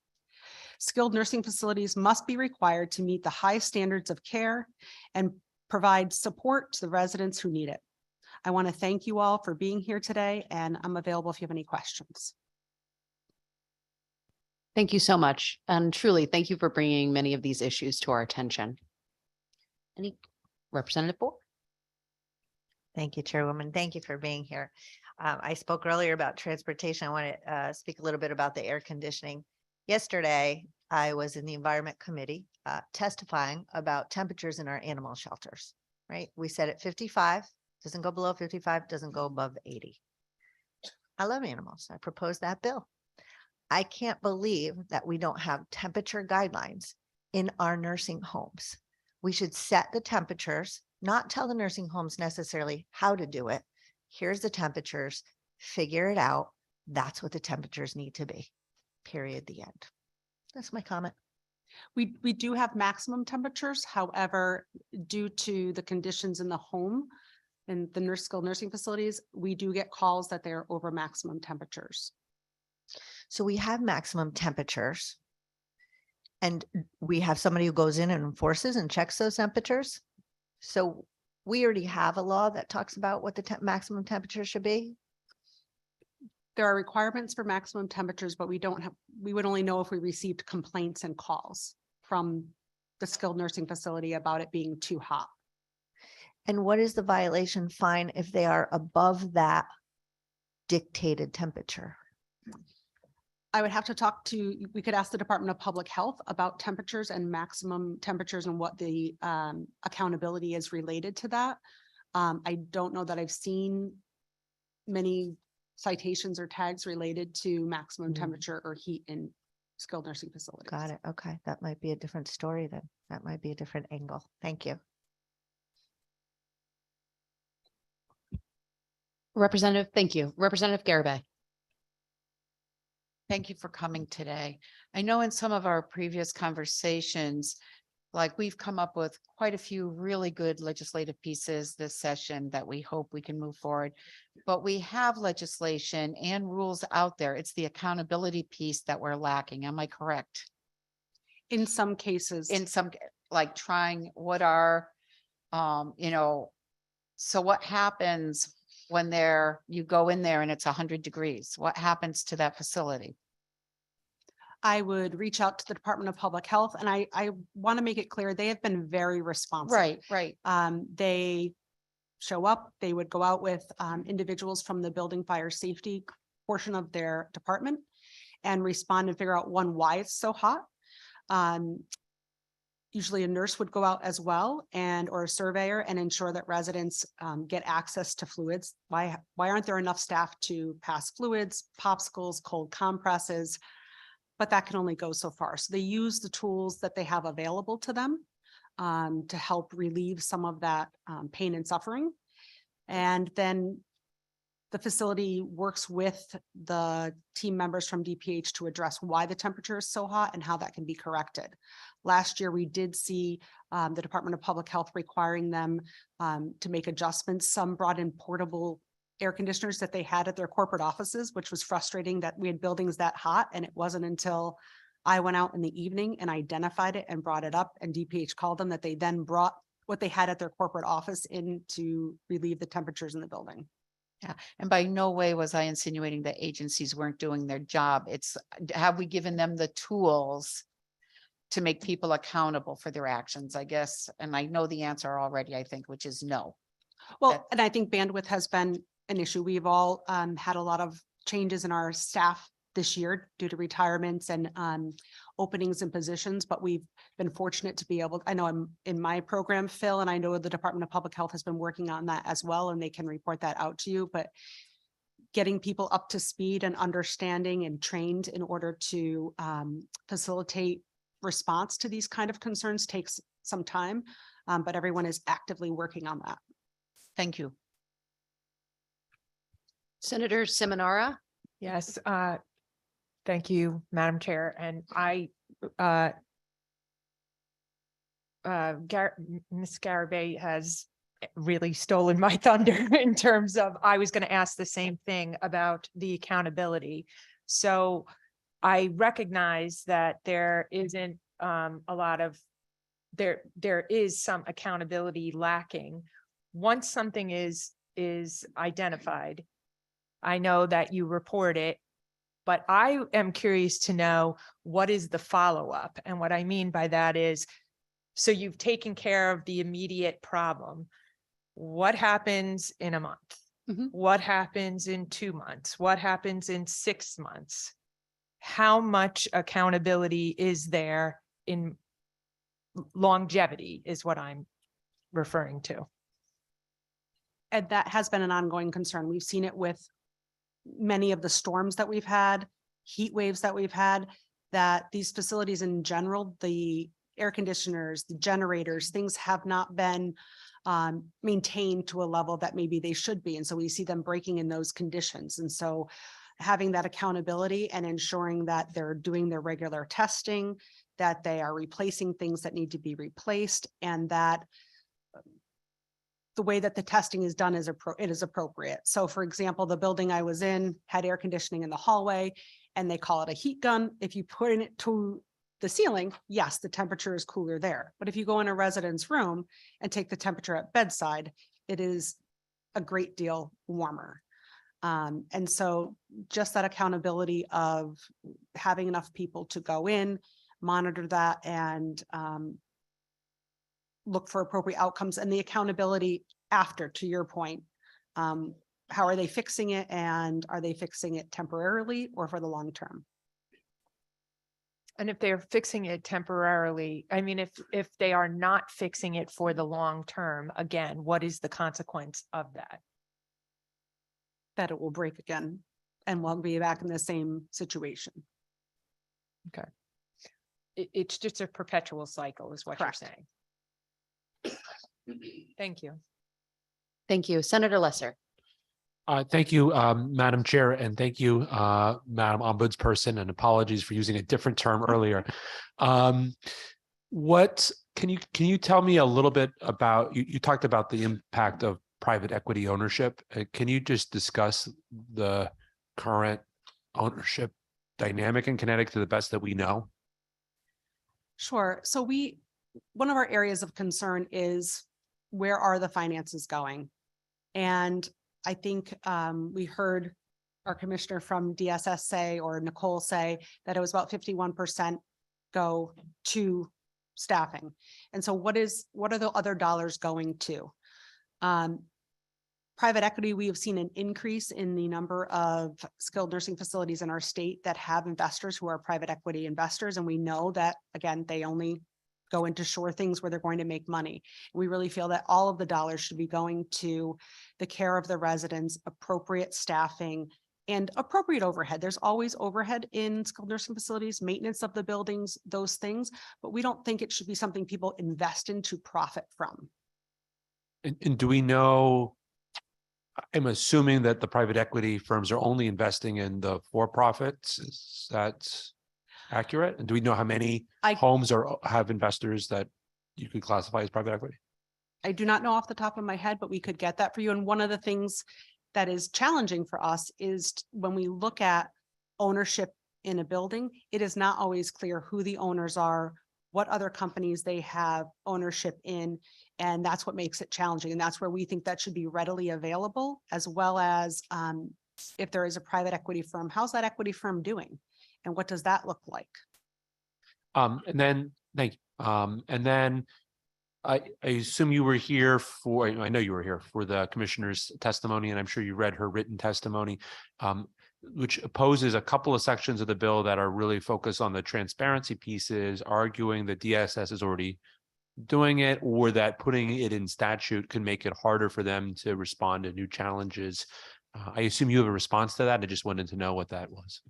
Speaker 16: Skilled nursing facilities must be required to meet the high standards of care and provide support to the residents who need it. I want to thank you all for being here today, and I'm available if you have any questions.
Speaker 1: Thank you so much. And truly, thank you for bringing many of these issues to our attention. Any Representative Bohr?
Speaker 13: Thank you, Chairwoman. Thank you for being here. I spoke earlier about transportation. I want to speak a little bit about the air conditioning. Yesterday, I was in the Environment Committee testifying about temperatures in our animal shelters, right? We set at 55, doesn't go below 55, doesn't go above 80. I love animals. I proposed that bill. I can't believe that we don't have temperature guidelines in our nursing homes. We should set the temperatures, not tell the nursing homes necessarily how to do it. Here's the temperatures, figure it out. That's what the temperatures need to be. Period. The end. That's my comment.
Speaker 16: We do have maximum temperatures. However, due to the conditions in the home and the skilled nursing facilities, we do get calls that they're over maximum temperatures.
Speaker 13: So we have maximum temperatures. And we have somebody who goes in and enforces and checks those temperatures. So we already have a law that talks about what the maximum temperature should be.
Speaker 16: There are requirements for maximum temperatures, but we would only know if we received complaints and calls from the skilled nursing facility about it being too hot.
Speaker 13: And what is the violation fine if they are above that dictated temperature?
Speaker 16: I would have to we could ask the Department of Public Health about temperatures and maximum temperatures and what the accountability is related to that. I don't know that I've seen many citations or tags related to maximum temperature or heat in skilled nursing facilities.
Speaker 13: Got it. Okay. That might be a different story then. That might be a different angle. Thank you.
Speaker 1: Representative, thank you. Representative Garibay.
Speaker 4: Thank you for coming today. I know in some of our previous conversations, like we've come up with quite a few really good legislative pieces this session that we hope we can move forward. But we have legislation and rules out there. It's the accountability piece that we're lacking. Am I correct?
Speaker 16: In some cases.
Speaker 4: In some, like trying what are, so what happens when you go in there and it's 100 degrees? What happens to that facility?
Speaker 16: I would reach out to the Department of Public Health, and I want to make it clear, they have been very responsive.
Speaker 4: Right.
Speaker 16: They show up, they would go out with individuals from the building fire safety portion of their department and respond and figure out, one, why it's so hot. Usually a nurse would go out as well, or a surveyor, and ensure that residents get access to fluids. Why aren't there enough staff to pass fluids, popsicles, cold compresses? But that can only go so far. So they use the tools that they have available to them to help relieve some of that pain and suffering. And then the facility works with the team members from DPH to address why the temperature is so hot and how that can be corrected. Last year, we did see the Department of Public Health requiring them to make adjustments. Some brought in portable air conditioners that they had at their corporate offices, which was frustrating that we had buildings that hot. And it wasn't until I went out in the evening and identified it and brought it up, and DPH called them, that they then brought what they had at their corporate office in to relieve the temperatures in the building.
Speaker 4: Yeah, and by no way was I insinuating that agencies weren't doing their job. It's, have we given them the tools to make people accountable for their actions, I guess? And I know the answer already, I think, which is no.
Speaker 16: Well, and I think bandwidth has been an issue. We've all had a lot of changes in our staff this year due to retirements and openings in positions, but we've been fortunate to be able, I know I'm in my program, Phil, and I know the Department of Public Health has been working on that as well, and they can report that out to you, but getting people up to speed and understanding and trained in order to facilitate response to these kind of concerns takes some time, but everyone is actively working on that.
Speaker 4: Thank you.
Speaker 1: Senator Seminara.
Speaker 17: Yes, thank you, Madam Chair. And Ms. Garabay has really stolen my thunder in terms of, I was going to ask the same thing about the accountability. So I recognize that there isn't a lot of, there is some accountability lacking. Once something is identified, I know that you report it, but I am curious to know, what is the follow-up? And what I mean by that is, so you've taken care of the immediate problem. What happens in a month? What happens in 2 months? What happens in 6 months? How much accountability is there in longevity is what I'm referring to.
Speaker 16: And that has been an ongoing concern. We've seen it with many of the storms that we've had, heat waves that we've had, that these facilities in general, the air conditioners, the generators, things have not been maintained to a level that maybe they should be. And so we see them breaking in those conditions. And so having that accountability and ensuring that they're doing their regular testing, that they are replacing things that need to be replaced, and that the way that the testing is done is appropriate. So for example, the building I was in had air conditioning in the hallway, and they call it a heat gun. If you put it to the ceiling, yes, the temperature is cooler there. But if you go in a resident's room and take the temperature at bedside, it is a great deal warmer. And so just that accountability of having enough people to go in, monitor that, and look for appropriate outcomes, and the accountability after, to your point. How are they fixing it, and are they fixing it temporarily or for the long term?
Speaker 17: And if they're fixing it temporarily, I mean, if they are not fixing it for the long term, again, what is the consequence of that?
Speaker 16: That it will break again and we'll be back in the same situation.
Speaker 17: Okay. It's just a perpetual cycle is what
Speaker 16: Correct.
Speaker 17: you're saying. Thank you.
Speaker 1: Thank you. Senator Lesser.
Speaker 9: Thank you, Madam Chair, and thank you, Madam Ombudsperson, and apologies for using a different term earlier. What can you tell me a little bit about, you talked about the impact of private equity ownership. Can you just discuss the current ownership dynamic in Connecticut to the best that we know?
Speaker 16: Sure. So one of our areas of concern is, where are the finances going? And I think we heard our commissioner from DSS say, or Nicole say, that it was about 51% go to staffing. And so what are the other dollars going to? Private equity, we have seen an increase in the number of skilled nursing facilities in our state that have investors who are private equity investors. And we know that, again, they only go into sure things where they're going to make money. We really feel that all of the dollars should be going to the care of the residents, appropriate staffing, and appropriate overhead. There's always overhead in skilled nursing facilities, maintenance of the buildings, those things, but we don't think it should be something people invest in to profit from.
Speaker 9: And do we know, I'm assuming that the private equity firms are only investing in the for-profits. Is that accurate? And do we know how many homes have investors that you could classify as private equity?
Speaker 16: I do not know off the top of my head, but we could get that for you. And one of the things that is challenging for us is when we look at ownership in a building, it is not always clear who the owners are, what other companies they have ownership in. And that's what makes it challenging. And that's where we think that should be readily available, as well as if there is a private equity firm, how's that equity firm doing? And what does that look like?
Speaker 9: And then, thank you. And then I assume you were here for, I know you were here for the commissioner's testimony, and I'm sure you read her written testimony, which opposes a couple of sections of the bill that are really focused on the transparency pieces, arguing that DSS is already doing it, or that putting it in statute can make it harder for them to respond to new challenges. I assume you have a response to that. I just wanted to know what that was.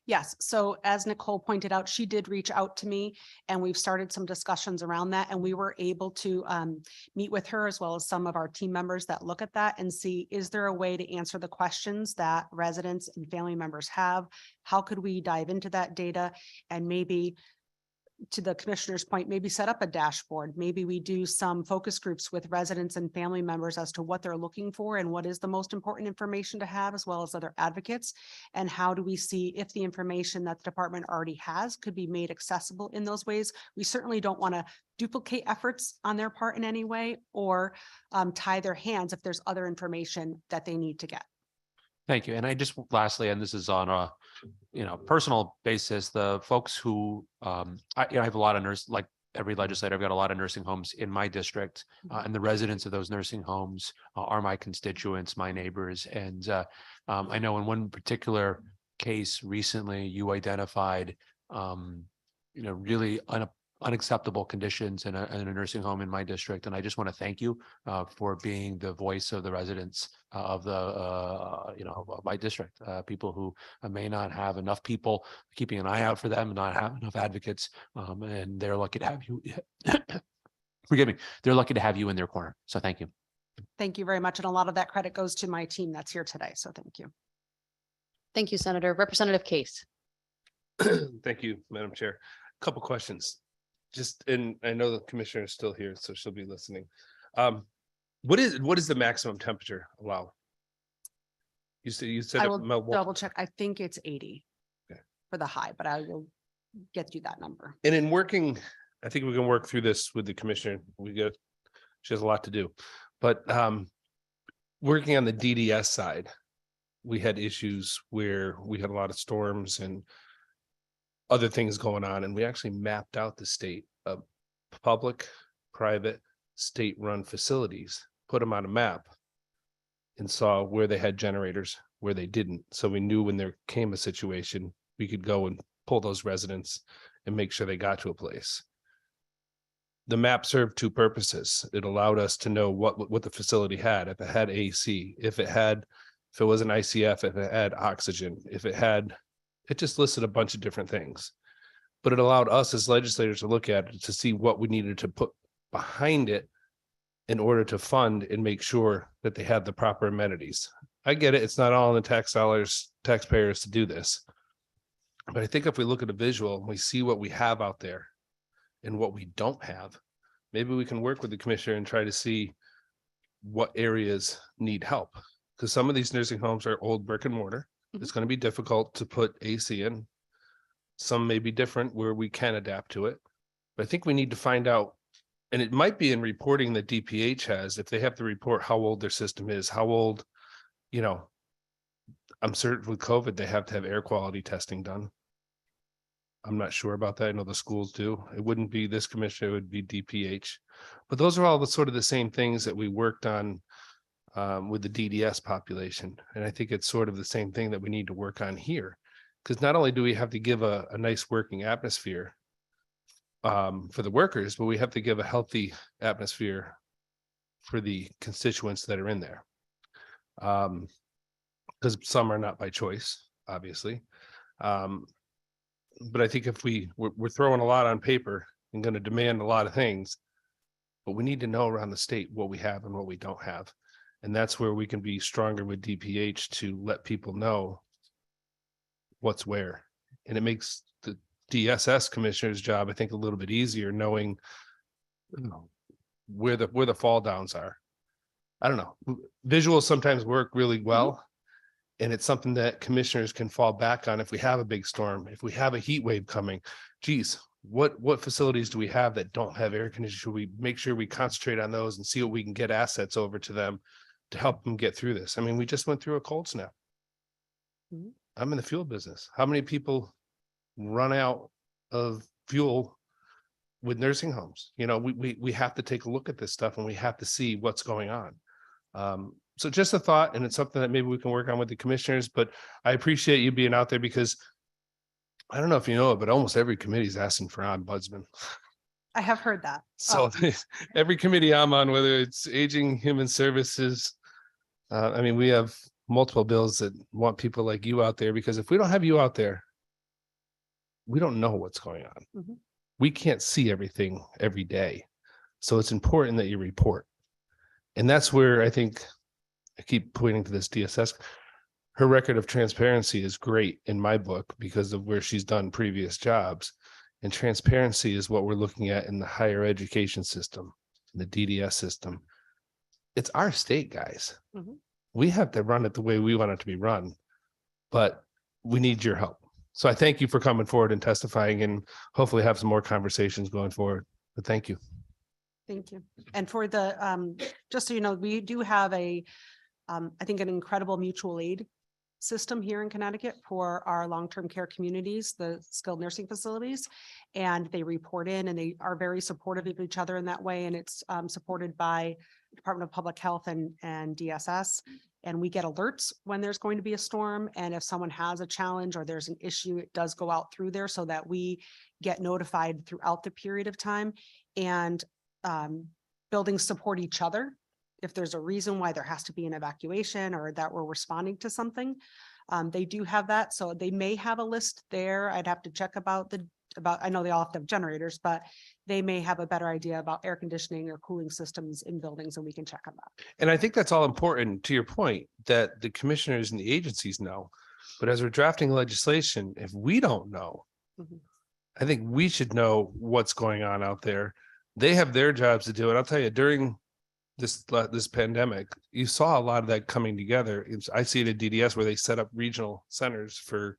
Speaker 16: Yes. So as Nicole pointed out, she did reach out to me and we've started some discussions around that. And we were able to meet with her as well as some of our team members that look at that and see, is there a way to answer the questions that residents and family members have? How could we dive into that data and maybe, to the commissioner's point, maybe set up a dashboard. Maybe we do some focus groups with residents and family members as to what they're looking for and what is the most important information to have, as well as other advocates. And how do we see if the information that the department already has could be made accessible in those ways? We certainly don't want to duplicate efforts on their part in any way, or tie their hands if there's other information that they need to get.
Speaker 9: Thank you. And I just lastly, and this is on a personal basis, the folks who I have a lot of nurse, like every legislator, I've got a lot of nursing homes in my district, and the residents of those nursing homes are my constituents, my neighbors. And I know in one particular case recently, you identified really unacceptable conditions in a nursing home in my district. And I just want to thank you for being the voice of the residents of the, of my district, people who may not have enough people keeping an eye out for them and not have enough advocates. And they're lucky to have you. Forgive me. They're lucky to have you in their corner. So thank you.
Speaker 16: Thank you very much. And a lot of that credit goes to my team that's here today. So thank you.
Speaker 1: Thank you, Senator. Representative Case.
Speaker 5: Thank you, Madam Chair. Couple questions. And I know the commissioner is still here, so she'll be listening. What is the maximum temperature allowed? You said
Speaker 16: I will double check. I think it's 80 for the high, but I will get you that number.
Speaker 5: And in working, I think we can work through this with the commissioner. She has a lot to do, but working on the DDS side, we had issues where we had a lot of storms and other things going on, and we actually mapped out the state of public, private, state-run facilities, put them on a map, and saw where they had generators, where they didn't. So we knew when there came a situation, we could go and pull those residents and make sure they got to a place. The map served two purposes. It allowed us to know what the facility had, if it had AC, if it was an ICF, if it had oxygen, it just listed a bunch of different things, but it allowed us as legislators to look at it to see what we needed to put behind it in order to fund and make sure that they had the proper amenities. I get it. It's not all in the taxpayers to do this. But I think if we look at a visual and we see what we have out there and what we don't have, maybe we can work with the commissioner and try to see what areas need help. Because some of these nursing homes are old brick and mortar. It's going to be difficult to put AC in. Some may be different where we can adapt to it. But I think we need to find out, and it might be in reporting that DPH has, if they have to report how old their system is, how old you know, I'm certain with COVID, they have to have air quality testing done. I'm not sure about that. I know the schools do. It wouldn't be this commissioner, it would be DPH. But those are all the sort of the same things that we worked on with the DDS population. And I think it's sort of the same thing that we need to work on here. Because not only do we have to give a nice working atmosphere for the workers, but we have to give a healthy atmosphere for the constituents that are in there. Because some are not by choice, obviously. But I think if we're throwing a lot on paper and going to demand a lot of things, but we need to know around the state what we have and what we don't have. And that's where we can be stronger with DPH to let people know what's where. And it makes the DSS commissioner's job, I think, a little bit easier knowing where the fall downs are. I don't know. Visuals sometimes work really well. And it's something that commissioners can fall back on if we have a big storm, if we have a heat wave coming. Geez, what facilities do we have that don't have air conditioning? Should we make sure we concentrate on those and see what we can get assets over to them to help them get through this? I mean, we just went through a cold snap. I'm in the fuel business. How many people run out of fuel with nursing homes? You know, we have to take a look at this stuff and we have to see what's going on. So just a thought, and it's something that maybe we can work on with the commissioners, but I appreciate you being out there because I don't know if you know it, but almost every committee is asking for ombudsman.
Speaker 16: I have heard that.
Speaker 5: So every committee I'm on, whether it's aging, human services, I mean, we have multiple bills that want people like you out there, because if we don't have you out there, we don't know what's going on. We can't see everything every day. So it's important that you report. And that's where I think I keep pointing to this DSS. Her record of transparency is great in my book because of where she's done previous jobs. And transparency is what we're looking at in the higher education system, the DDS system. It's our state, guys. We have to run it the way we want it to be run, but we need your help. So I thank you for coming forward and testifying, and hopefully have some more conversations going forward. But thank you.
Speaker 16: Thank you. And for the, just so you know, we do have I think an incredible mutual aid system here in Connecticut for our long-term care communities, the skilled nursing facilities. And they report in and they are very supportive of each other in that way. And it's supported by Department of Public Health and DSS. And we get alerts when there's going to be a storm. And if someone has a challenge or there's an issue, it does go out through there so that we get notified throughout the period of time. And buildings support each other. If there's a reason why there has to be an evacuation or that we're responding to something, they do have that. So they may have a list there. I'd have to check about I know they all have to have generators, but they may have a better idea about air conditioning or cooling systems in buildings, and we can check on that.
Speaker 5: And I think that's all important, to your point, that the commissioners and the agencies know. But as we're drafting legislation, if we don't know, I think we should know what's going on out there. They have their jobs to do. And I'll tell you, during this pandemic, you saw a lot of that coming together. I see it at DDS where they set up regional centers for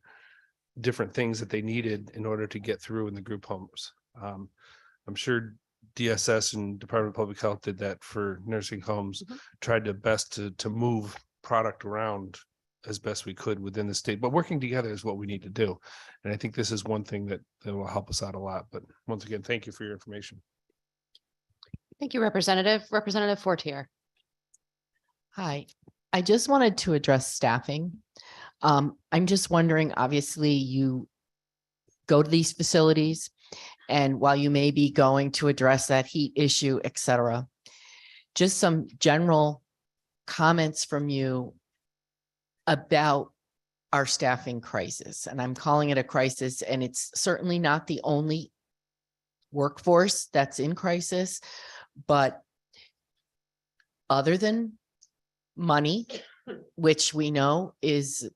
Speaker 5: different things that they needed in order to get through in the group homes. I'm sure DSS and Department of Public Health did that for nursing homes, tried their best to move product around as best we could within the state, but working together is what we need to do. And I think this is one thing that will help us out a lot. But once again, thank you for your information.
Speaker 1: Thank you, Representative Fortier.
Speaker 11: Hi, I just wanted to address staffing. I'm just wondering, obviously, you go to these facilities, and while you may be going to address that heat issue, et cetera, just some general comments from you about our staffing crisis. And I'm calling it a crisis, and it's certainly not the only workforce that's in crisis, but other than money, which we know is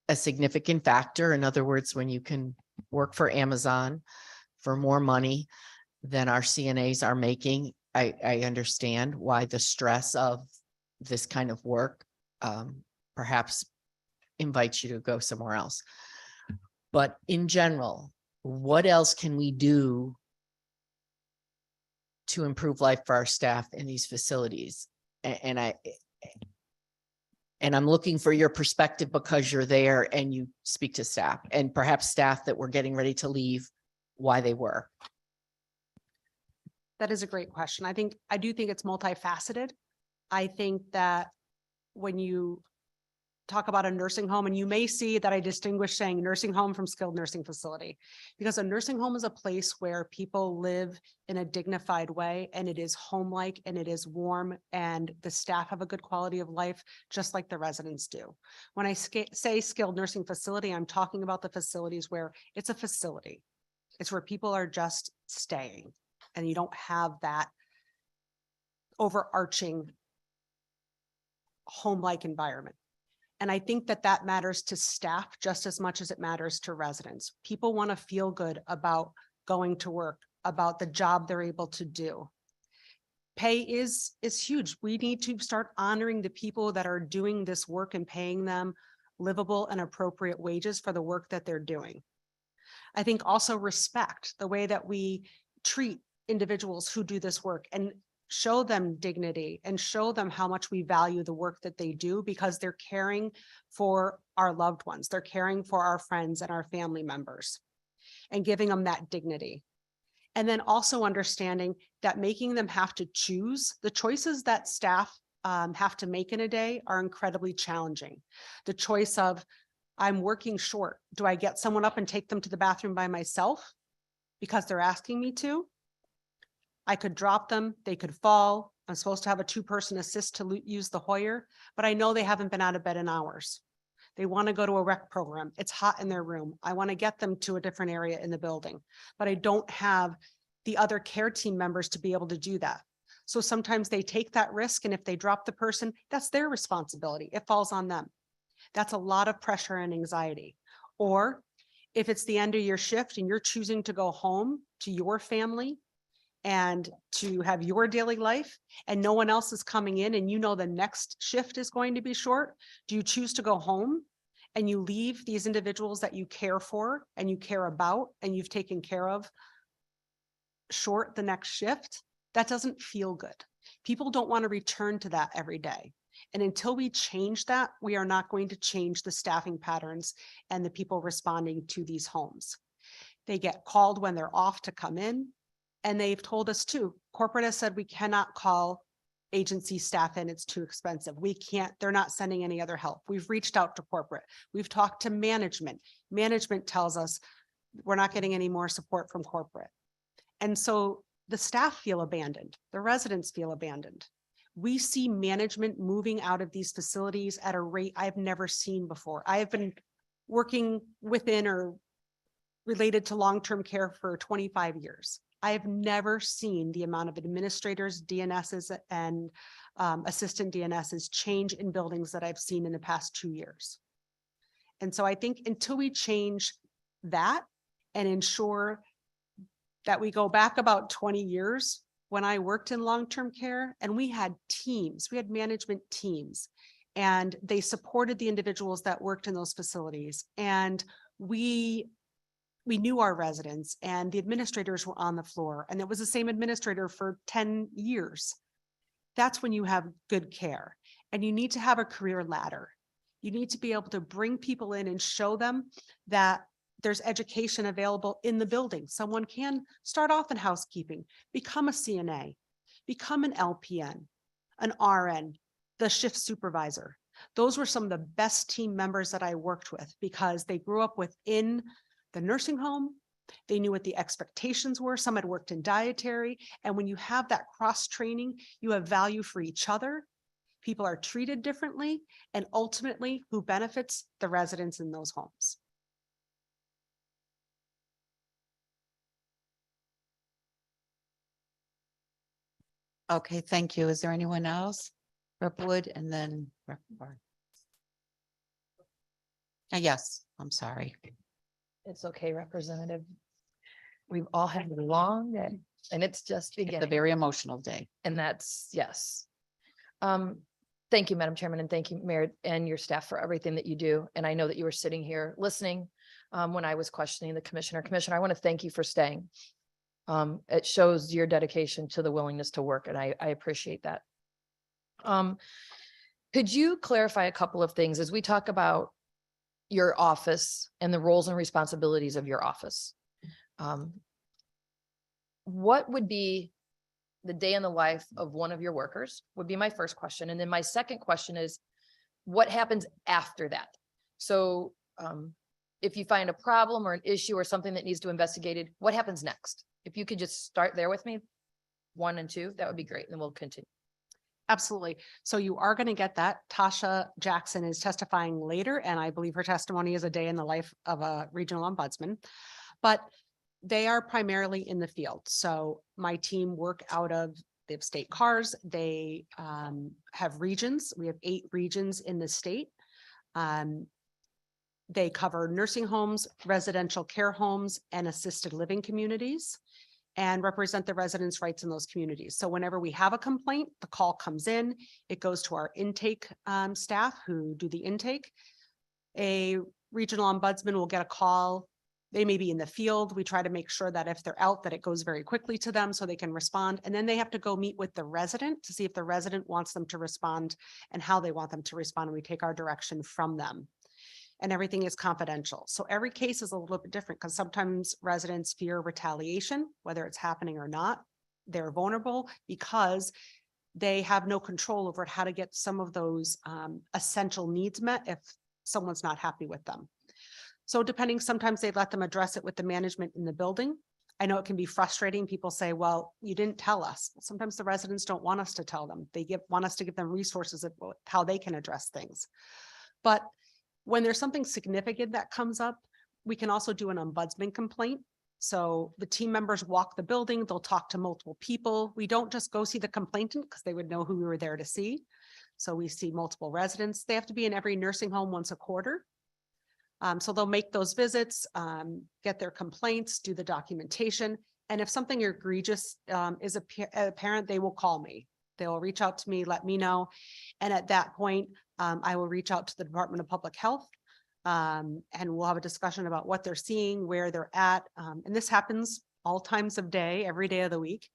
Speaker 11: a significant factor. In other words, when you can work for Amazon for more money than our CNAs are making, I understand why the stress of this kind of work perhaps invites you to go somewhere else. But in general, what else can we do to improve life for our staff in these facilities? And And I'm looking for your perspective because you're there and you speak to staff and perhaps staff that were getting ready to leave, why they were.
Speaker 16: That is a great question. I do think it's multifaceted. I think that when you talk about a nursing home, and you may see that I distinguish saying nursing home from skilled nursing facility, because a nursing home is a place where people live in a dignified way, and it is home-like, and it is warm, and the staff have a good quality of life, just like the residents do. When I say skilled nursing facility, I'm talking about the facilities where it's a facility. It's where people are just staying, and you don't have that overarching home-like environment. And I think that that matters to staff just as much as it matters to residents. People want to feel good about going to work, about the job they're able to do. Pay is huge. We need to start honoring the people that are doing this work and paying them livable and appropriate wages for the work that they're doing. I think also respect, the way that we treat individuals who do this work, and show them dignity and show them how much we value the work that they do, because they're caring for our loved ones. They're caring for our friends and our family members, and giving them that dignity. And then also understanding that making them have to choose, the choices that staff have to make in a day are incredibly challenging. The choice of, I'm working short. Do I get someone up and take them to the bathroom by myself because they're asking me to? I could drop them, they could fall. I'm supposed to have a 2-person assist to use the Hoyer, but I know they haven't been out of bed in hours. They want to go to a rec program. It's hot in their room. I want to get them to a different area in the building, but I don't have the other care team members to be able to do that. So sometimes they take that risk, and if they drop the person, that's their responsibility. It falls on them. That's a lot of pressure and anxiety. Or if it's the end of your shift and you're choosing to go home to your family and to have your daily life, and no one else is coming in, and you know the next shift is going to be short, do you choose to go home and you leave these individuals that you care for and you care about and you've taken care of short the next shift? That doesn't feel good. People don't want to return to that every day. And until we change that, we are not going to change the staffing patterns and the people responding to these homes. They get called when they're off to come in. And they've told us too, corporate has said we cannot call agency staff in, it's too expensive. We can't, they're not sending any other help. We've reached out to corporate. We've talked to management. Management tells us we're not getting any more support from corporate. And so the staff feel abandoned. The residents feel abandoned. We see management moving out of these facilities at a rate I've never seen before. I have been working within or related to long-term care for 25 years. I have never seen the amount of administrators, DNSs, and assistant DNSs change in buildings that I've seen in the past 2 years. And so I think until we change that and ensure that we go back about 20 years when I worked in long-term care, and we had teams, we had management teams, and they supported the individuals that worked in those facilities. And we knew our residents, and the administrators were on the floor, and it was the same administrator for 10 years. That's when you have good care. And you need to have a career ladder. You need to be able to bring people in and show them that there's education available in the building. Someone can start off in housekeeping, become a CNA, become an LPN, an RN, the shift supervisor. Those were some of the best team members that I worked with, because they grew up within the nursing home. They knew what the expectations were. Some had worked in dietary. And when you have that cross training, you have value for each other. People are treated differently, and ultimately who benefits? The residents in those homes.
Speaker 4: Okay, thank you. Is there anyone else? Rep Wood and then Rep Barr. Yes, I'm sorry.
Speaker 10: It's okay, Representative. We've all had a long day, and it's just
Speaker 4: It's a
Speaker 10: beginning.
Speaker 4: very emotional day.
Speaker 10: And that's, yes. Thank you, Madam Chairman, and thank you, Mayor, and your staff for everything that you do. And I know that you were sitting here listening when I was questioning the commissioner. Commissioner, I want to thank you for staying. It shows your dedication to the willingness to work, and I appreciate that. Could you clarify a couple of things as we talk about your office and the roles and responsibilities of your office? What would be the day in the life of one of your workers would be my first question. And then my second question is, what happens after that? So if you find a problem or an issue or something that needs to be investigated, what happens next? If you could just start there with me, 1 and 2, that would be great. And then we'll continue.
Speaker 16: Absolutely. So you are going to get that. Tasha Jackson is testifying later, and I believe her testimony is a day in the life of a regional ombudsman. But they are primarily in the field. So my team work out of, they have state cars. They have regions. We have 8 regions in the state. They cover nursing homes, residential care homes, and assisted living communities, and represent the residents' rights in those communities. So whenever we have a complaint, the call comes in, it goes to our intake staff who do the intake. A regional ombudsman will get a call. They may be in the field. We try to make sure that if they're out, that it goes very quickly to them so they can respond. And then they have to go meet with the resident to see if the resident wants them to respond and how they want them to respond. And we take our direction from them. And everything is confidential. So every case is a little bit different because sometimes residents fear retaliation, whether it's happening or not. They're vulnerable because they have no control over how to get some of those essential needs met if someone's not happy with them. So depending, sometimes they let them address it with the management in the building. I know it can be frustrating. People say, well, you didn't tell us. Sometimes the residents don't want us to tell them. They want us to give them resources of how they can address things. But when there's something significant that comes up, we can also do an ombudsman complaint. So the team members walk the building, they'll talk to multiple people. We don't just go see the complainant because they would know who we were there to see. So we see multiple residents. They have to be in every nursing home once a quarter. So they'll make those visits, get their complaints, do the documentation. And if something egregious is apparent, they will call me. They'll reach out to me, let me know. And at that point, I will reach out to the Department of Public Health and we'll have a discussion about what they're seeing, where they're at. And this happens all times of day, every day of the week.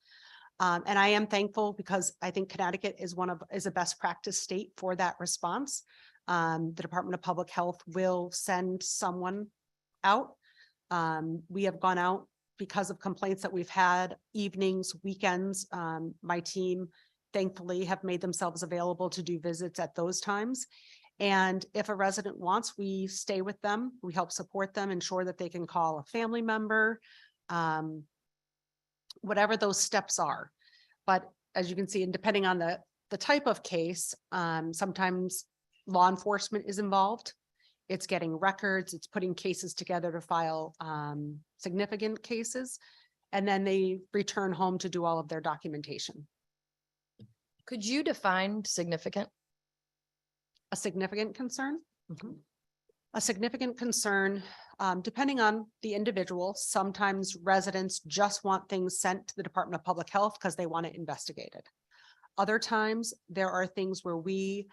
Speaker 16: And I am thankful because I think Connecticut is a best practice state for that response. The Department of Public Health will send someone out. We have gone out because of complaints that we've had, evenings, weekends. My team thankfully have made themselves available to do visits at those times. And if a resident wants, we stay with them. We help support them, ensure that they can call a family member, whatever those steps are. But as you can see, and depending on the type of case, sometimes law enforcement is involved. It's getting records, it's putting cases together to file significant cases, and then they return home to do all of their documentation.
Speaker 10: Could you define significant?
Speaker 16: A significant concern? A significant concern, depending on the individual, sometimes residents just want things sent to the Department of Public Health because they want it investigated. Other times, there are things where we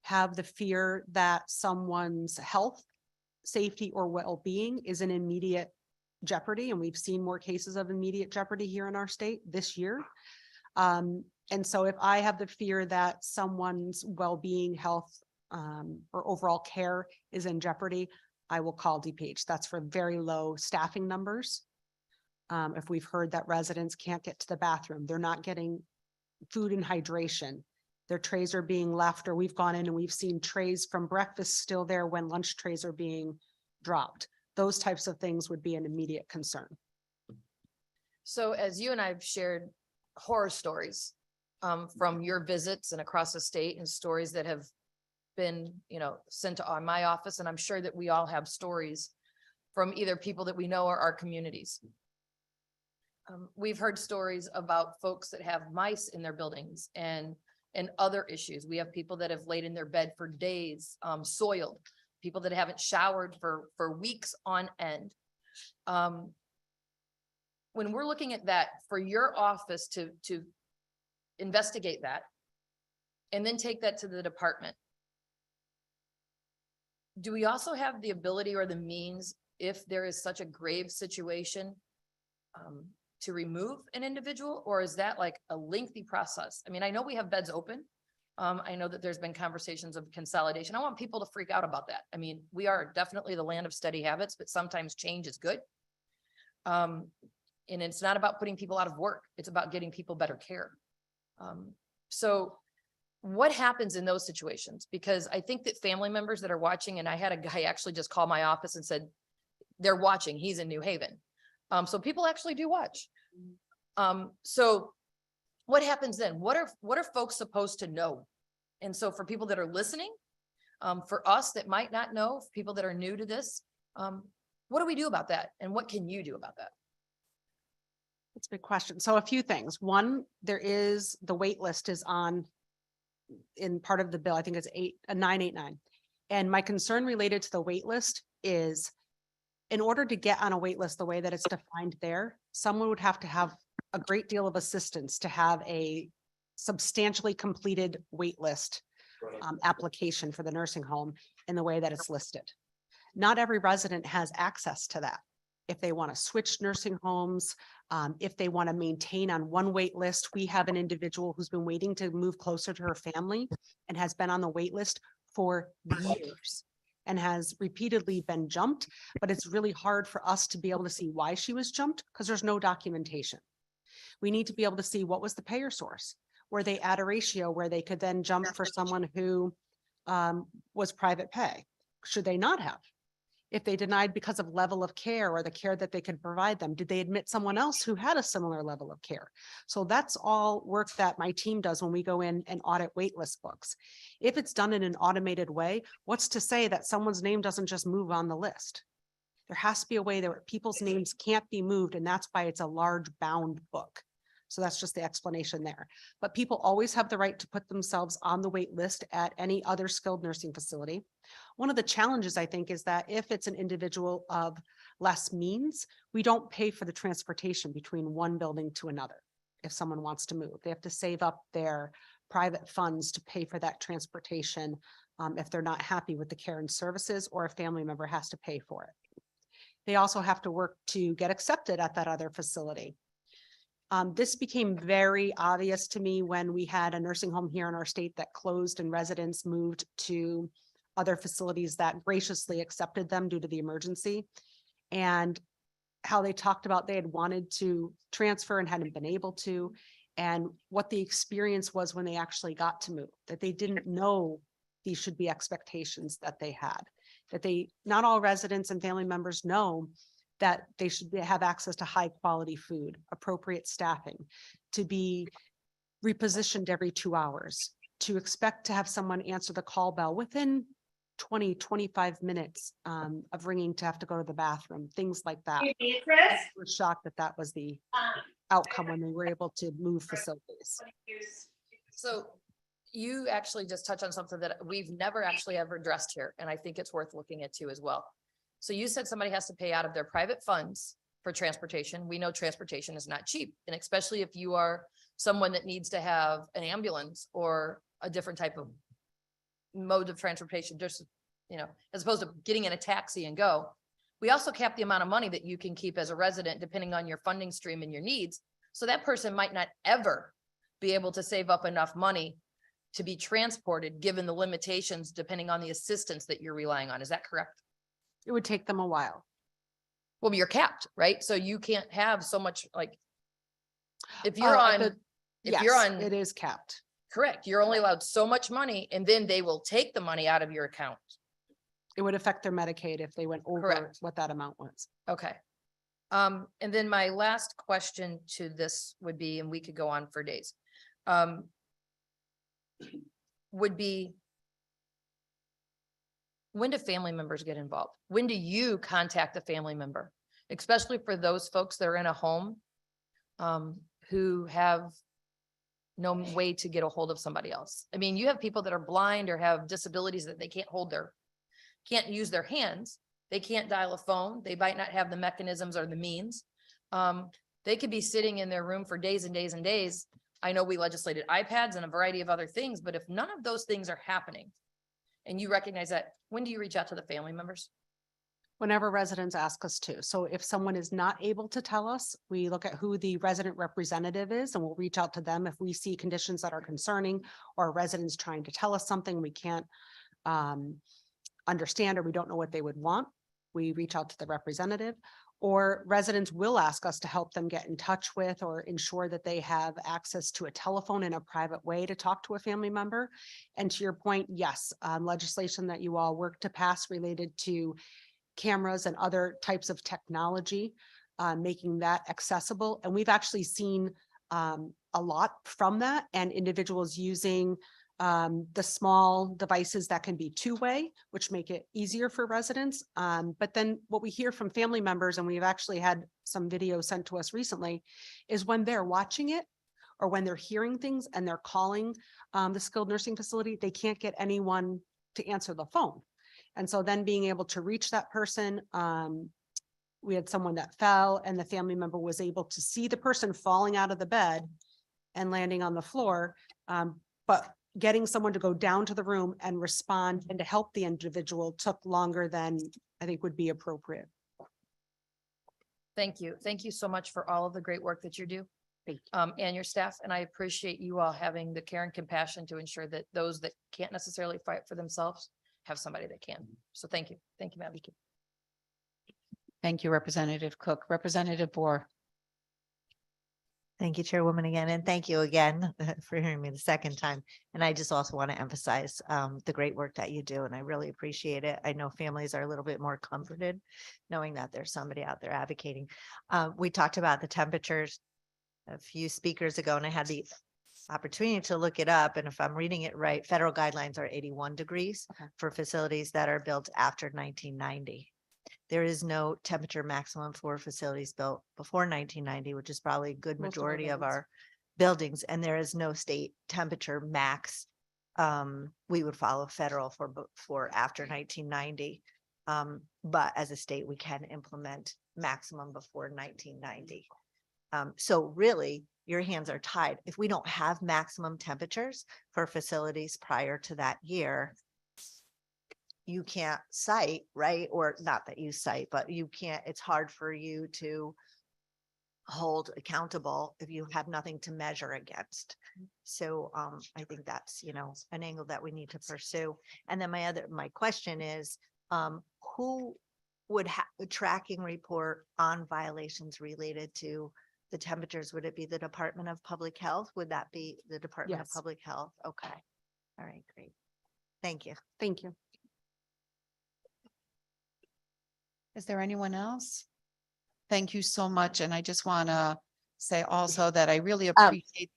Speaker 16: have the fear that someone's health, safety, or well-being is in immediate jeopardy. And we've seen more cases of immediate jeopardy here in our state this year. And so if I have the fear that someone's well-being, health, or overall care is in jeopardy, I will call DPH. That's for very low staffing numbers. If we've heard that residents can't get to the bathroom, they're not getting food and hydration, their trays are being left, or we've gone in and we've seen trays from breakfast still there when lunch trays are being dropped. Those types of things would be an immediate concern.
Speaker 10: So as you and I have shared horror stories from your visits and across the state, and stories that have been, sent to my office, and I'm sure that we all have stories from either people that we know or our communities. We've heard stories about folks that have mice in their buildings and other issues. We have people that have laid in their bed for days, soiled, people that haven't showered for weeks on end. When we're looking at that, for your office to investigate that and then take that to the department, do we also have the ability or the means, if there is such a grave situation, to remove an individual, or is that like a lengthy process? I mean, I know we have beds open, I know that there's been conversations of consolidation. I want people to freak out about that. I mean, we are definitely the land of steady habits, but sometimes change is good. And it's not about putting people out of work. It's about getting people better care. So what happens in those situations? Because I think that family members that are watching, and I had a guy actually just call my office and said, they're watching, he's in New Haven. So people actually do watch. So what happens then? What are folks supposed to know? And so for people that are listening, for us that might not know, for people that are new to this, what do we do about that? And what can you do about that?
Speaker 16: That's a big question. So a few things. One, the wait list is on in part of the bill. I think it's 989. And my concern related to the wait list is in order to get on a wait list the way that it's defined there, someone would have to have a great deal of assistance to have a substantially completed wait list application for the nursing home in the way that it's listed. Not every resident has access to that. If they want to switch nursing homes, if they want to maintain on one wait list, we have an individual who's been waiting to move closer to her family and has been on the wait list for years and has repeatedly been jumped, but it's really hard for us to be able to see why she was jumped because there's no documentation. We need to be able to see what was the payer source. Were they at a ratio where they could then jump for someone who was private pay? Should they not have? If they denied because of level of care or the care that they could provide them, did they admit someone else who had a similar level of care? So that's all work that my team does when we go in and audit waitlist books. If it's done in an automated way, what's to say that someone's name doesn't just move on the list? There has to be a way that people's names can't be moved, and that's why it's a large bound book. So that's just the explanation there. But people always have the right to put themselves on the wait list at any other skilled nursing facility. One of the challenges, I think, is that if it's an individual of less means, we don't pay for the transportation between one building to another. If someone wants to move, they have to save up their private funds to pay for that transportation if they're not happy with the care and services, or a family member has to pay for it. They also have to work to get accepted at that other facility. This became very obvious to me when we had a nursing home here in our state that closed and residents moved to other facilities that graciously accepted them due to the emergency, and how they talked about they had wanted to transfer and hadn't been able to, and what the experience was when they actually got to move, that they didn't know these should be expectations that they had, that not all residents and family members know that they should have access to high quality food, appropriate staffing, to be repositioned every 2 hours, to expect to have someone answer the call bell within 20, 25 minutes of ringing to have to go to the bathroom, things like that. We're shocked that that was the outcome when we were able to move facilities.
Speaker 10: So you actually just touched on something that we've never actually ever addressed here, and I think it's worth looking at too as well. So you said somebody has to pay out of their private funds for transportation. We know transportation is not cheap. And especially if you are someone that needs to have an ambulance or a different type of mode of transportation, just, as opposed to getting in a taxi and go. We also cap the amount of money that you can keep as a resident, depending on your funding stream and your needs. So that person might not ever be able to save up enough money to be transported, given the limitations, depending on the assistance that you're relying on. Is that correct?
Speaker 16: It would take them a while.
Speaker 10: Well, you're capped, right? So you can't have so much if you're on,
Speaker 16: it is capped.
Speaker 10: Correct. You're only allowed so much money, and then they will take the money out of your account.
Speaker 16: It would affect their Medicaid if they went over what that amount was.
Speaker 10: Okay. And then my last question to this would be, and we could go on for days, would be, when do family members get involved? When do you contact the family member? Especially for those folks that are in a home who have no way to get a hold of somebody else. I mean, you have people that are blind or have disabilities that they can't use their hands. They can't dial a phone. They might not have the mechanisms or the means. They could be sitting in their room for days and days and days. I know we legislated iPads and a variety of other things, but if none of those things are happening, and you recognize that, when do you reach out to the family members?
Speaker 16: Whenever residents ask us to. So if someone is not able to tell us, we look at who the resident representative is and we'll reach out to them if we see conditions that are concerning or residents trying to tell us something we can't understand or we don't know what they would want. We reach out to the representative, or residents will ask us to help them get in touch with or ensure that they have access to a telephone in a private way to talk to a family member. And to your point, yes, legislation that you all work to pass related to cameras and other types of technology, making that accessible. And we've actually seen a lot from that and individuals using the small devices that can be two-way, which make it easier for residents. But then what we hear from family members, and we've actually had some video sent to us recently, is when they're watching it or when they're hearing things and they're calling the skilled nursing facility, they can't get anyone to answer the phone. And so then being able to reach that person, we had someone that fell and the family member was able to see the person falling out of the bed and landing on the floor. But getting someone to go down to the room and respond and to help the individual took longer than I think would be appropriate.
Speaker 10: Thank you. Thank you so much for all of the great work that you do. And your staff. And I appreciate you all having the care and compassion to ensure that those that can't necessarily fight for themselves have somebody that can. So thank you. Thank you, Madam.
Speaker 4: Thank you, Representative Cook. Representative Bohr.
Speaker 13: Thank you, Chairwoman, again, and thank you again for hearing me the second time. And I just also want to emphasize the great work that you do, and I really appreciate it. I know families are a little bit more comforted knowing that there's somebody out there advocating. We talked about the temperatures a few speakers ago, and I had the opportunity to look it up. And if I'm reading it right, federal guidelines are 81 degrees for facilities that are built after 1990. There is no temperature maximum for facilities built before 1990, which is probably a good
Speaker 16: Most of our
Speaker 13: majority of
Speaker 16: buildings.
Speaker 13: our buildings. And there is no state temperature max. We would follow federal for after 1990. But as a state, we can implement maximum before 1990. So really, your hands are tied. If we don't have maximum temperatures for facilities prior to that year, you can't cite, right? Or not that you cite, but you can't, it's hard for you to hold accountable if you have nothing to measure against. So I think that's, an angle that we need to pursue. And then my question is, who would have a tracking report on violations related to the temperatures? Would it be the Department of Public Health? Would that be the Department of
Speaker 16: Yes.
Speaker 13: Public Health? Okay. All right, great. Thank you.
Speaker 16: Thank you.
Speaker 4: Is there anyone else? Thank you so much. And I just want to say also that I really appreciate.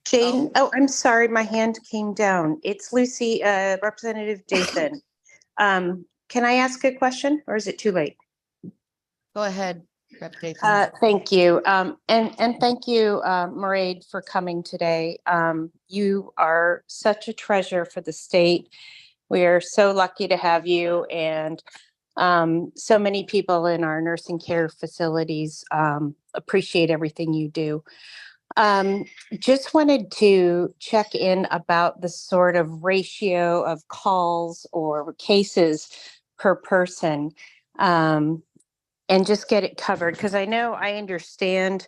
Speaker 18: Jane, oh, I'm sorry, my hand came down. It's Lucy, Representative Dathan. Can I ask a question or is it too late?
Speaker 4: Go ahead, Rep. Dathan.
Speaker 18: Thank you. And thank you, Mairead, for coming today. You are such a treasure for the state. We are so lucky to have you, and so many people in our nursing care facilities appreciate everything you do. Just wanted to check in about the sort of ratio of calls or cases per person, and just get it covered, because I understand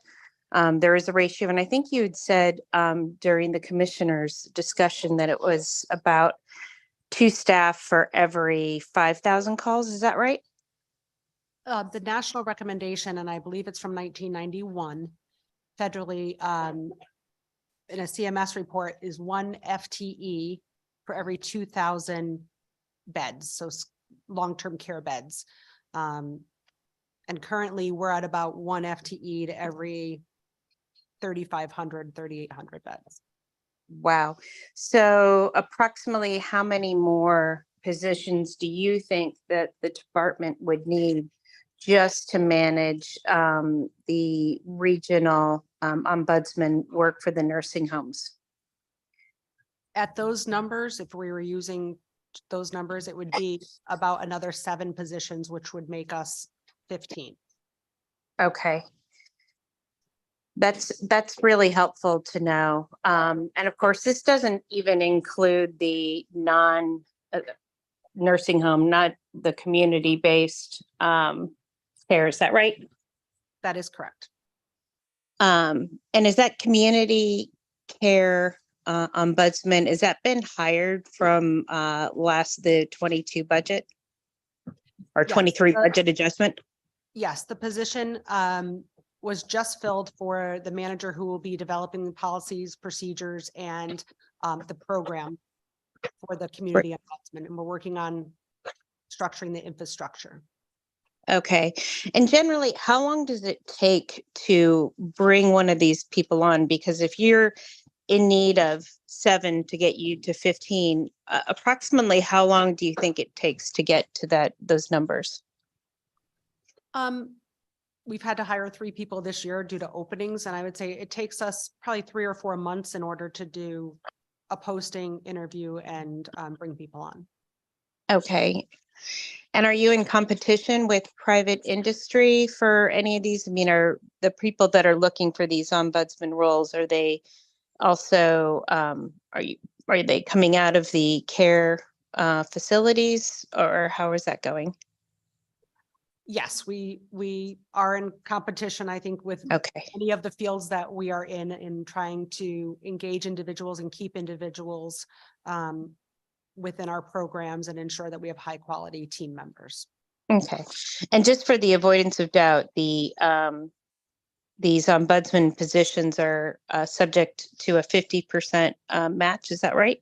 Speaker 18: there is a ratio, and I think you had said during the commissioner's discussion that it was about 2 staff for every 5,000 calls. Is that right?
Speaker 16: The national recommendation, and I believe it's from 1991, federally, in a CMS report, is 1 FTE for every 2,000 beds, so long-term care beds. And currently, we're at about 1 FTE to every 3,500, 3,800 beds.
Speaker 18: Wow. So approximately how many more positions do you think that the department would need just to manage the regional ombudsman work for the nursing homes?
Speaker 16: At those numbers, if we were using those numbers, it would be about another 7 positions, which would make us 15.
Speaker 18: Okay. That's really helpful to know. And of course, this doesn't even include the nursing home, not the community-based care. Is that right?
Speaker 16: That is correct.
Speaker 18: And is that community care ombudsman, has that been hired from the 22 budget? Or
Speaker 16: Yes,
Speaker 18: 23
Speaker 16: the-
Speaker 18: budget adjustment?
Speaker 16: Yes, the position was just filled for the manager who will be developing the policies, procedures, and the program for the community ombudsman, and we're working on structuring the infrastructure.
Speaker 18: Okay. And generally, how long does it take to bring one of these people on? Because if you're in need of 7 to get you to 15, approximately how long do you think it takes to get to those numbers?
Speaker 16: We've had to hire 3 people this year due to openings, and I would say it takes us probably 3 or 4 months in order to do a posting, interview, and bring people on.
Speaker 18: Okay. And are you in competition with private industry for any of these? I mean, are the people that are looking for these ombudsman roles, are they also, are they coming out of the care facilities, or how is that going?
Speaker 16: Yes, we are in competition, I think, with any of the fields that we are in trying to engage individuals and keep individuals within our programs and ensure that we have high quality team members.
Speaker 18: Okay. And just for the avoidance of doubt, these ombudsman positions are subject to a 50% match. Is that right?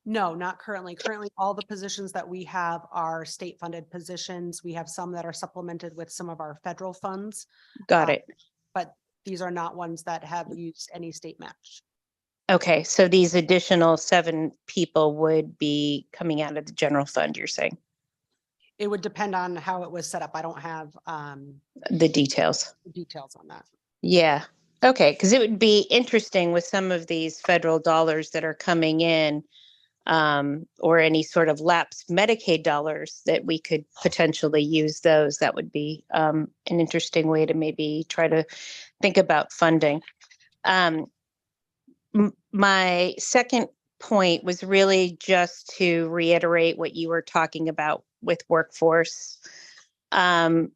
Speaker 16: No, not currently. Currently, all the positions that we have are state funded positions. We have some that are supplemented with some of our federal funds.
Speaker 18: Got it.
Speaker 16: But these are not ones that have used any state match.
Speaker 18: Okay. So these additional 7 people would be coming out of the general fund, you're saying?
Speaker 16: It would depend on how it was set up. I don't have
Speaker 18: The details.
Speaker 16: details on that.
Speaker 18: Yeah. Okay. Because it would be interesting with some of these federal dollars that are coming in, or any sort of lapsed Medicaid dollars that we could potentially use those. That would be an interesting way to maybe try to think about funding. My second point was really just to reiterate what you were talking about with workforce. I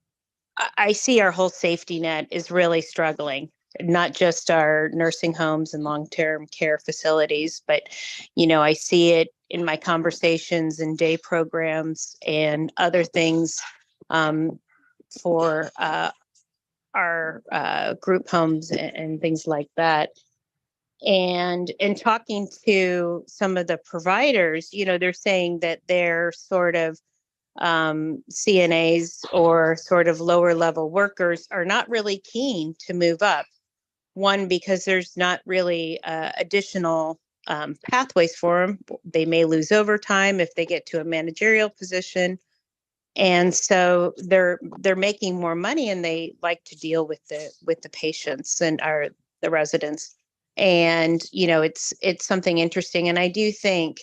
Speaker 18: see our whole safety net is really struggling, not just our nursing homes and long-term care facilities, but, I see it in my conversations and day programs and other things for our group homes and things like that. And in talking to some of the providers, they're saying that they're sort of CNAs or sort of lower level workers are not really keen to move up. One, because there's not really additional pathways for them. They may lose overtime if they get to a managerial position. And so they're making more money, and they like to deal with the patients and the residents. And, it's something interesting. And I do think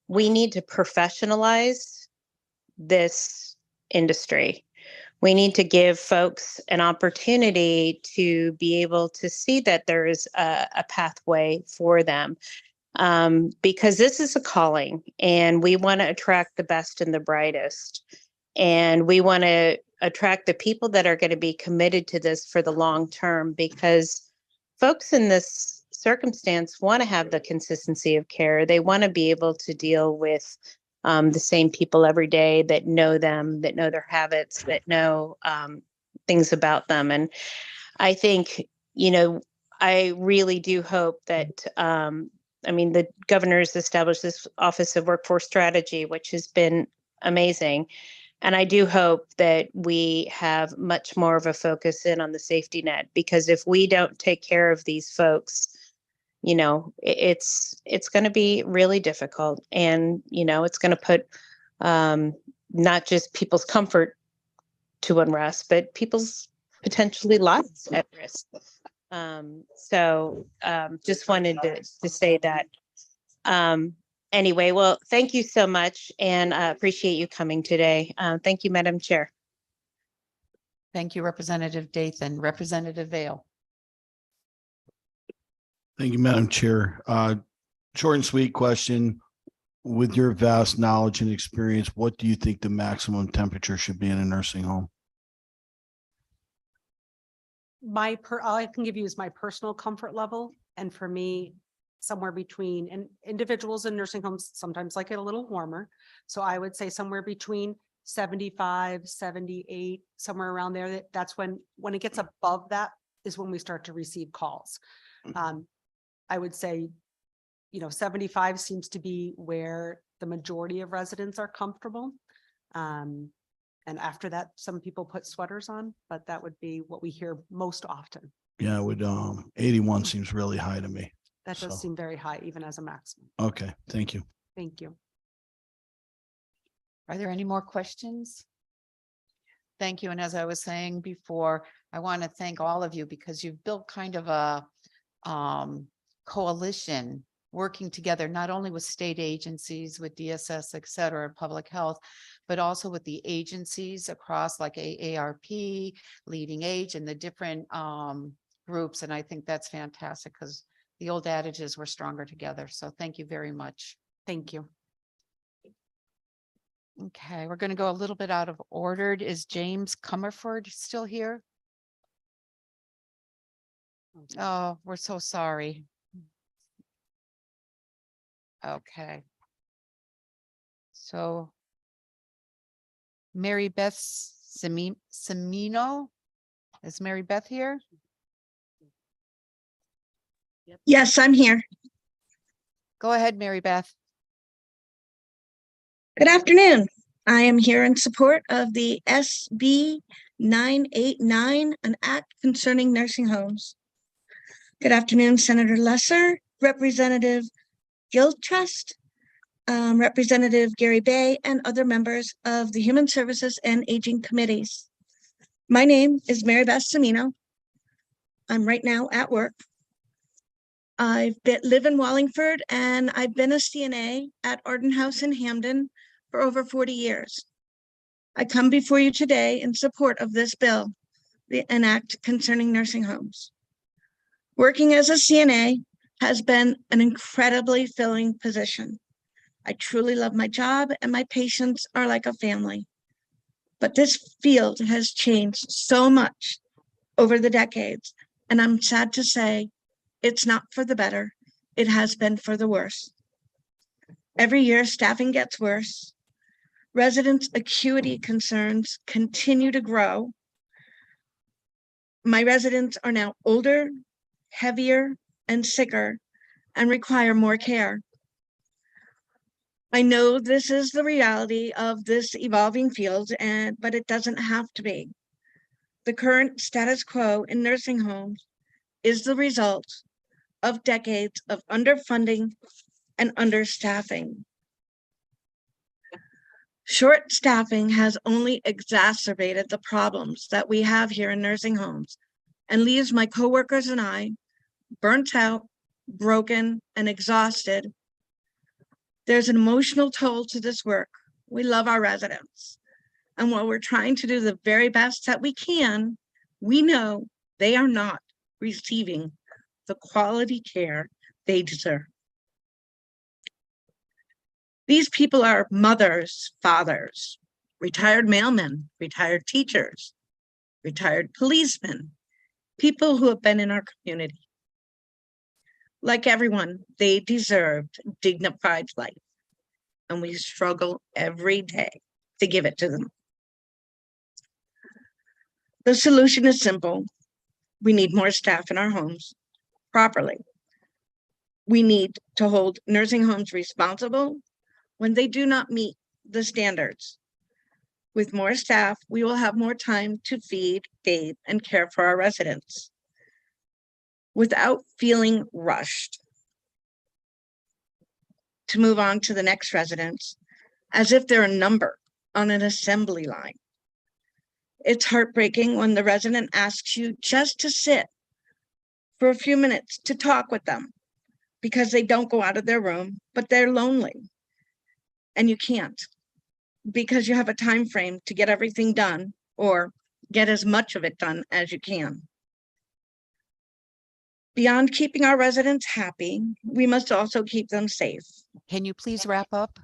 Speaker 18: we need to professionalize this industry. We need to give folks an opportunity to be able to see that there is a pathway for them, because this is a calling, and we want to attract the best and the brightest. And we want to attract the people that are going to be committed to this for the long term, because folks in this circumstance want to have the consistency of care. They want to be able to deal with the same people every day that know them, that know their habits, that know things about them. And I think, I really do hope that, the governor's established this Office of Workforce Strategy, which has been amazing. And I do hope that we have much more of a focus in on the safety net, because if we don't take care of these folks, it's going to be really difficult, and, it's going to put not just people's comfort to unrest, but people's potentially lives at risk. So just wanted to say that. Anyway, well, thank you so much, and appreciate you coming today. Thank you, Madam Chair.
Speaker 4: Thank you, Representative Dathan. Representative Vale.
Speaker 19: Thank you, Madam Chair. Short and sweet question. with your vast knowledge and experience, what do you think the maximum temperature should be in a nursing home?
Speaker 16: All I can give you is my personal comfort level. And for me, somewhere between, and individuals in nursing homes sometimes like it a little warmer. So I would say somewhere between 75, 78, somewhere around there. That's when it gets above that is when we start to receive calls. I would say, 75 seems to be where the majority of residents are comfortable. And after that, some people put sweaters on, but that would be what we hear most often.
Speaker 19: Yeah, I would, 81 seems really high to me.
Speaker 16: That does
Speaker 19: So-
Speaker 16: seem very high, even as a maximum.
Speaker 19: Okay, thank you.
Speaker 16: Thank you.
Speaker 4: Are there any more questions? Thank you. And as I was saying before, I want to thank all of you because you've built kind of a coalition working together, not only with state agencies, with DSS, et cetera, public health, but also with the agencies across like AARP, Leading Age, and the different groups. And I think that's fantastic because the old adage is we're stronger together. So thank you very much.
Speaker 16: Thank you.
Speaker 4: Okay, we're going to go a little bit out of order. Is James Comerford still here? Oh, we're so sorry. Okay. So Mary Beth Semino, is Mary Beth here?
Speaker 20: Yes, I'm here.
Speaker 4: Go ahead, Mary Beth.
Speaker 20: Good afternoon. I am here in support of the SB 989, an act concerning nursing homes. Good afternoon, Senator Lesser, Representative Gilchrist, Representative Gary Bay, and other members of the Human Services and Aging Committees. My name is Mary Beth Semino. I'm right now at work. Live in Wallingford, and I've been a CNA at Arden House in Hamden for over 40 years. I come before you today in support of this bill, an act concerning nursing homes. Working as a CNA has been an incredibly filling position. I truly love my job and my patients are like a family. But this field has changed so much over the decades, and I'm sad to say it's not for the better. It has been for the worse. Every year, staffing gets worse. Residents' acuity concerns continue to grow. My residents are now older, heavier, and sicker, and require more care. I know this is the reality of this evolving field, but it doesn't have to be. The current status quo in nursing homes is the result of decades of underfunding and understaffing. Short staffing has only exacerbated the problems that we have here in nursing homes and leaves my coworkers and I burnt out, broken, and exhausted. There's an emotional toll to this work. We love our residents. And while we're trying to do the very best that we can, we know they are not receiving the quality care they deserve. These people are mothers, fathers, retired mailmen, retired teachers, retired policemen, people who have been in our community. Like everyone, they deserved dignified life, and we struggle every day to give it to them. The solution is simple. We need more staff in our homes properly. We need to hold nursing homes responsible when they do not meet the standards. With more staff, we will have more time to feed, bathe, and care for our residents without feeling rushed to move on to the next residents as if they're a number on an assembly line. It's heartbreaking when the resident asks you just to sit for a few minutes to talk with them because they don't go out of their room, but they're lonely. And you can't because you have a time frame to get everything done or get as much of it done as you can. Beyond keeping our residents happy, we must also keep them safe.
Speaker 4: Can you please wrap up?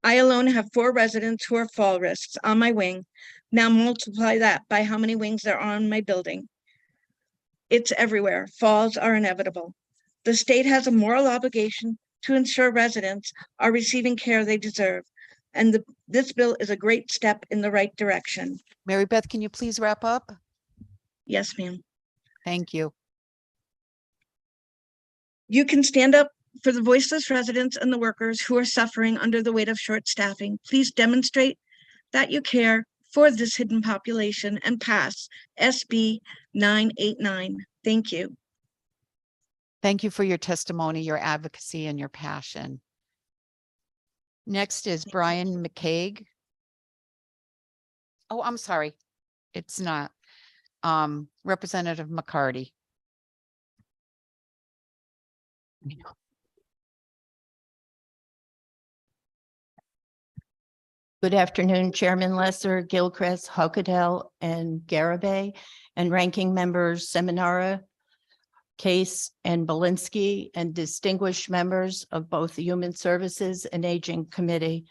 Speaker 20: I alone have 4 residents who are fall risks on my wing. Now multiply that by how many wings there are on my building. It's everywhere. Falls are inevitable. The state has a moral obligation to ensure residents are receiving care they deserve. And this bill is a great step in the right direction.
Speaker 4: Mary Beth, can you please wrap up?
Speaker 20: Yes, ma'am.
Speaker 4: Thank you.
Speaker 20: You can stand up for the voiceless residents and the workers who are suffering under the weight of short staffing. Please demonstrate that you care for this hidden population and pass SB 989. Thank you.
Speaker 4: Thank you for your testimony, your advocacy, and your passion. Next is Brian McCaig. Oh, I'm sorry. It's not. Representative McCarty.
Speaker 13: Good afternoon, Chairman Lesser, Gilchrist, Huckadell, and Garabay, and ranking members Seminara, Case, and Belinsky, and distinguished members of both the Human Services and Aging Committee.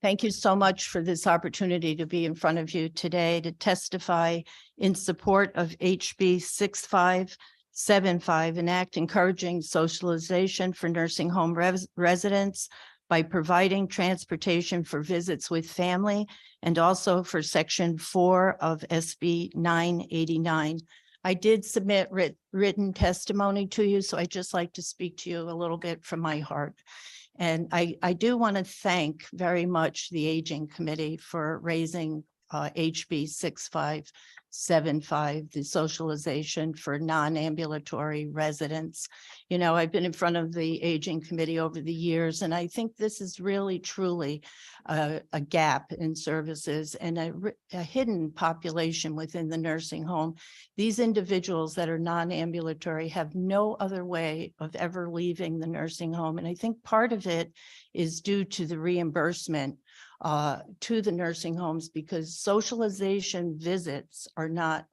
Speaker 13: Thank you so much for this opportunity to be in front of you today to testify in support of HB 6575, an act encouraging socialization for nursing home residents by providing transportation for visits with family, and also for Section 4 of SB 989. I did submit written testimony to you, so I'd just like to speak to you a little bit from my heart. And I do want to thank very much the Aging Committee for raising HB 6575, the socialization for non-ambulatory residents. You know, I've been in front of the Aging Committee over the years, and I think this is really truly a gap in services and a hidden population within the nursing home. These individuals that are non-ambulatory have no other way of ever leaving the nursing home. And I think part of it is due to the reimbursement to the nursing homes, because socialization visits are not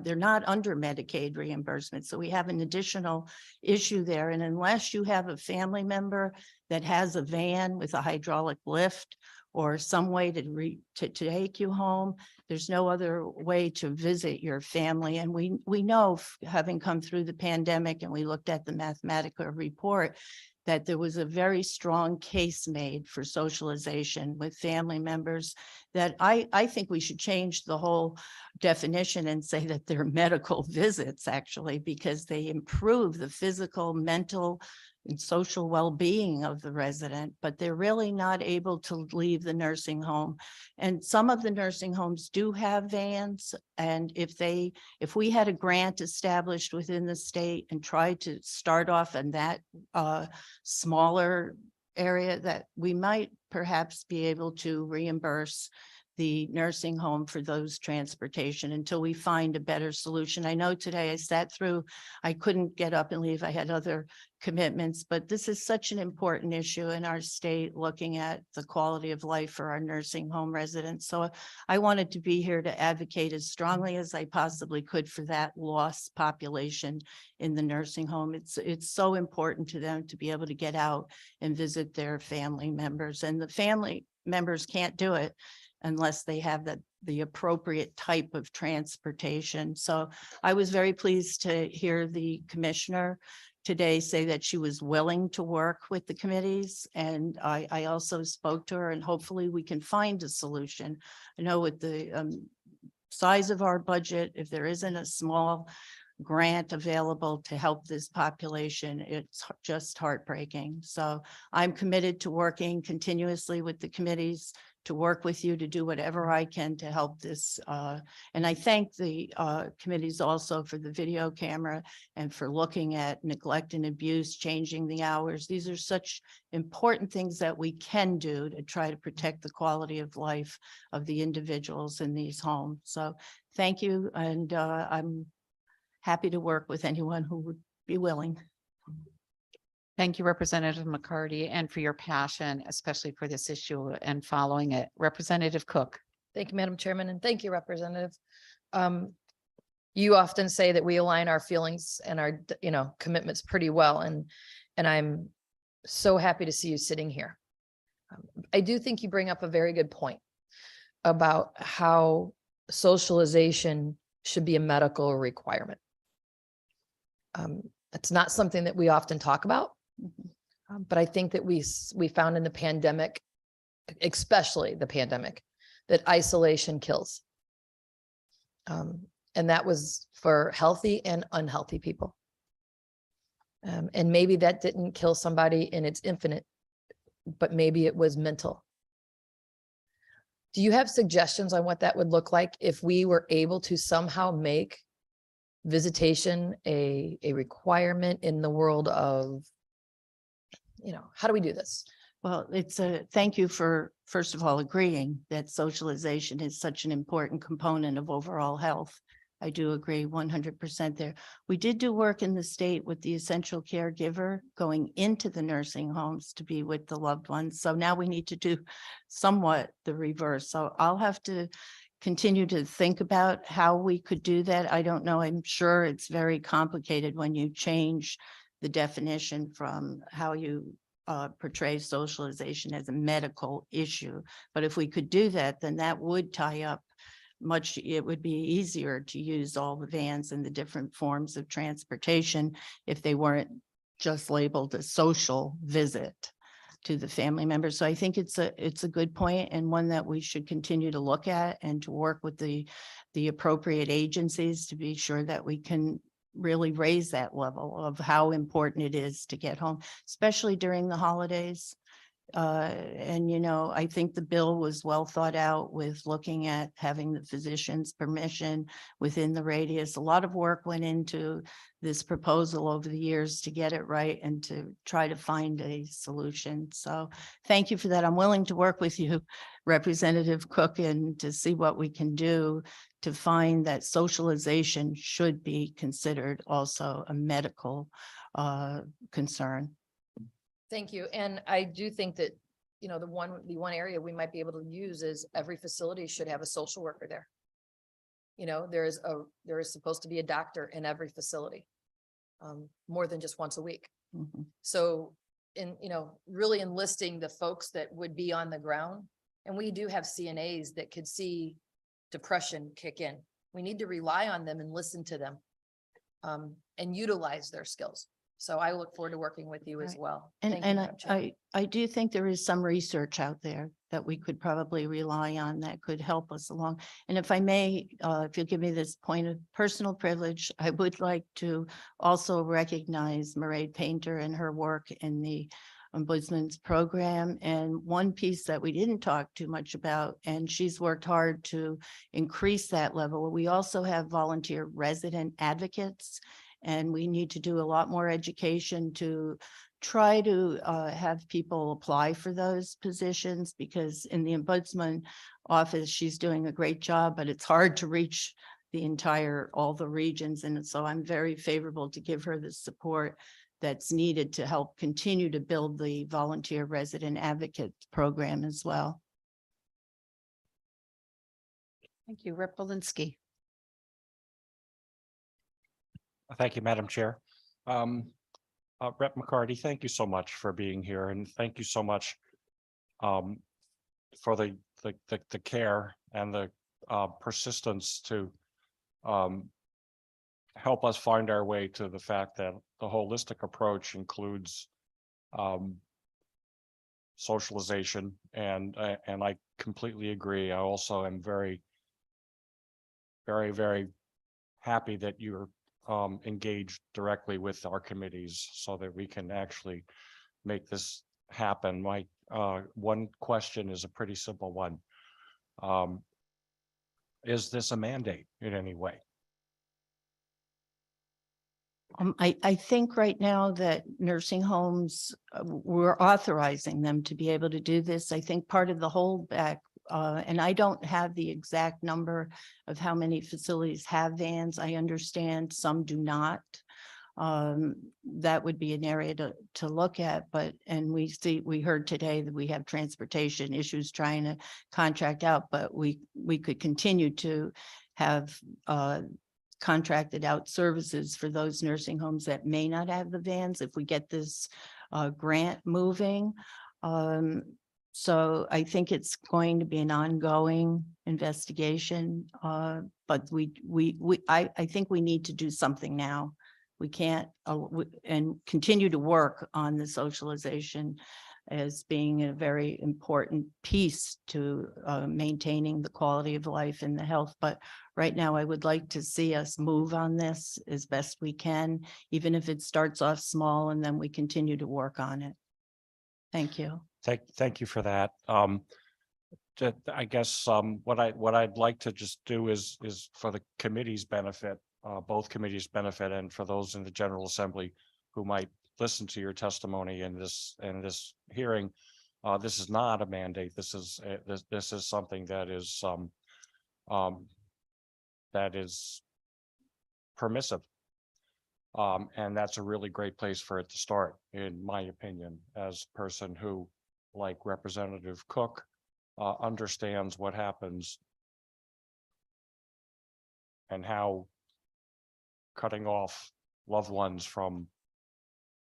Speaker 13: they're not under Medicaid reimbursement. So we have an additional issue there. And unless you have a family member that has a van with a hydraulic lift or some way to take you home, there's no other way to visit your family. And we know, having come through the pandemic, and we looked at the Mathematica report, that there was a very strong case made for socialization with family members, that I think we should change the whole definition and say that they're medical visits, actually, because they improve the physical, mental, and social well-being of the resident, but they're really not able to leave the nursing home. And some of the nursing homes do have vans. And if we had a grant established within the state and tried to start off in that smaller area, that we might perhaps be able to reimburse the nursing home for those transportation until we find a better solution. I know today I couldn't get up and leave. I had other commitments, but this is such an important issue in our state, looking at the quality of life for our nursing home residents. So I wanted to be here to advocate as strongly as I possibly could for that lost population in the nursing home. It's so important to them to be able to get out and visit their family members, and the family members can't do it unless they have the appropriate type of transportation. So I was very pleased to hear the commissioner today say that she was willing to work with the committees. And I also spoke to her, and hopefully we can find a solution. I know with the size of our budget, if there isn't a small grant available to help this population, it's just heartbreaking. So I'm committed to working continuously with the committees, to work with you to do whatever I can to help this. And I thank the committees also for the video camera and for looking at neglect and abuse, changing the hours. These are such important things that we can do to try to protect the quality of life of the individuals in these homes. So thank you. And I'm happy to work with anyone who would be willing.
Speaker 4: Thank you, Representative McCarty, and for your passion, especially for this issue and following it. Representative Cook.
Speaker 10: Thank you, Madam Chairman, and thank you, Representative. You often say that we align our feelings and our, commitments pretty well, and I'm so happy to see you sitting here. I do think you bring up a very good point about how socialization should be a medical requirement. It's not something that we often talk about, but I think that we found in the pandemic, especially the pandemic, that isolation kills. And that was for healthy and unhealthy people. And maybe that didn't kill somebody in its infinite, but maybe it was mental. Do you have suggestions on what that would look like if we were able to somehow make visitation a requirement in the world of, how do we do this?
Speaker 21: Well, thank you for, first of all, agreeing that socialization is such an important component of overall health. I do agree 100% there. We did do work in the state with the essential caregiver going into the nursing homes to be with the loved ones. So now we need to do somewhat the reverse. So I'll have to continue to think about how we could do that. I don't know. I'm sure it's very complicated when you change the definition from how you portray socialization as a medical issue. But if we could do that, then that would tie up it would be easier to use all the vans and the different forms of transportation if they weren't just labeled a social visit to the family members. So I think it's a good point, and one that we should continue to look at and to work with the appropriate agencies to be sure that we can really raise that level of how important it is to get home, especially during the holidays. And, I think the bill was well thought out with looking at having the physician's permission within the radius. A lot of work went into this proposal over the years to get it right and to try to find a solution. So thank you for that. I'm willing to work with you, Representative Cook, and to see what we can do to find that socialization should be considered also a medical concern.
Speaker 10: Thank you. And I do think that, the one area we might be able to use is every facility should have a social worker there. There is supposed to be a doctor in every facility, more than just once a week. So really enlisting the folks that would be on the ground. And we do have CNAs that could see depression kick in. We need to rely on them and listen to them, and utilize their skills. So I look forward to working with you as well. Thank you, Madam Chair.
Speaker 21: I do think there is some research out there that we could probably rely on that could help us along. And if I may, if you'll give me this point of personal privilege, I would like to also recognize Mairead Painter and her work in the Ombudsman's program. And one piece that we didn't talk too much about, and she's worked hard to increase that level. We also have volunteer resident advocates, and we need to do a lot more education to try to have people apply for those positions, because in the Ombudsman office, she's doing a great job, but it's hard to reach all the regions. And so I'm very favorable to give her the support that's needed to help continue to build the volunteer resident advocate program as well.
Speaker 16: Thank you, Rep. Polinsky.
Speaker 6: Thank you, Madam Chair. Rep. McCarty, thank you so much for being here, and thank you so much for the care and the persistence to help us find our way to the fact that the holistic approach includes socialization, and I completely agree. I also am very, very, very happy that you're engaged directly with our committees so that we can actually make this happen. My one question is a pretty simple one. Is this a mandate in any way?
Speaker 21: I think right now that nursing homes, we're authorizing them to be able to do this. I think part of the holdback, and I don't have the exact number of how many facilities have vans. I understand some do not. That would be an area to look at, and we heard today that we have transportation issues trying to contract out, but we could continue to have contracted out services for those nursing homes that may not have the vans if we get this grant moving. So I think it's going to be an ongoing investigation, but I think we need to do something now. We can't and continue to work on the socialization as being a very important piece to maintaining the quality of life and the health. But right now, I would like to see us move on this as best we can, even if it starts off small and then we continue to work on it. Thank you.
Speaker 6: Thank you for that. I guess what I'd like to just do is for the committee's benefit, both committees' benefit, and for those in the General Assembly who might listen to your testimony in this hearing, this is not a mandate. This is something that is permissive. And that's a really great place for it to start, in my opinion, as a person who, like Representative Cook, understands what happens and how cutting off loved ones from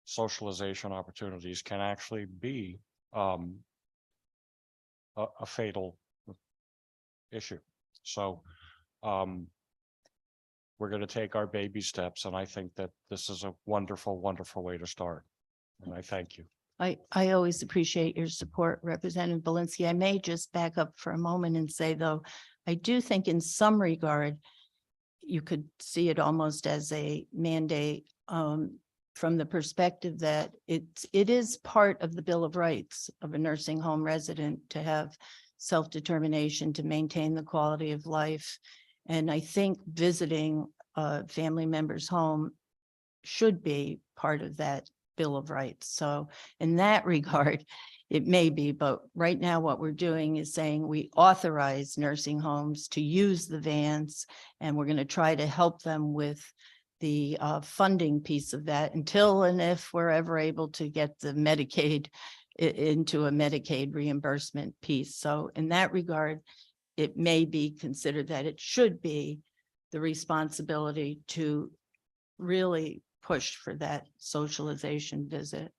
Speaker 6: socialization opportunities can actually be a fatal issue. So we're going to take our baby steps, and I think that this is a wonderful, wonderful way to start. And I thank you.
Speaker 21: I always appreciate your support, Representative Belinsky. I may just back up for a moment and say, though, I do think in some regard, you could see it almost as a mandate from the perspective that it is part of the Bill of Rights of a nursing home resident to have self-determination, to maintain the quality of life. And I think visiting a family member's home should be part of that Bill of Rights. So in that regard, it may be, but right now what we're doing is saying we authorize nursing homes to use the vans, and we're going to try to help them with the funding piece of that until and if we're ever able to get the Medicaid into a Medicaid reimbursement piece. So in that regard, it may be considered that it should be the responsibility to really push for that socialization visit.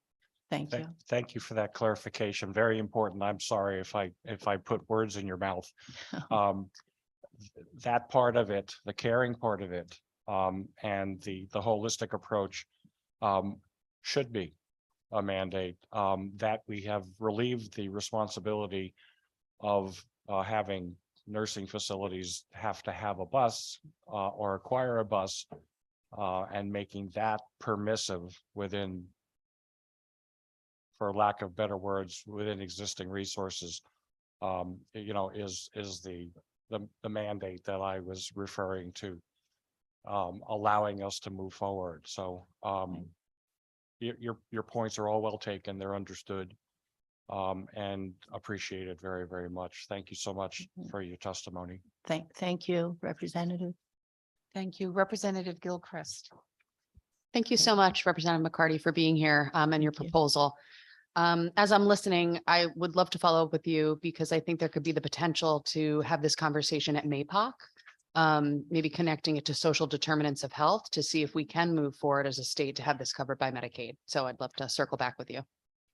Speaker 21: Thank you.
Speaker 6: Thank you for that clarification. Very important. I'm sorry if I put words in your mouth. That part of it, the caring part of it, and the holistic approach should be a mandate, that we have relieved the responsibility of having nursing facilities have to have a bus or acquire a bus, and making that permissive within, for lack of better words, within existing resources, is the mandate that I was referring to, allowing us to move forward. So your points are all well taken. They're understood and appreciated very, very much. Thank you so much for your testimony.
Speaker 21: Thank you, Representative.
Speaker 4: Thank you, Representative Gilchrist.
Speaker 1: Thank you so much, Representative McCarty, for being here and your proposal. As I'm listening, I would love to follow up with you because I think there could be the potential to have this conversation at MAPOC, maybe connecting it to social determinants of health to see if we can move forward as a state to have this covered by Medicaid. So I'd love to circle back with you.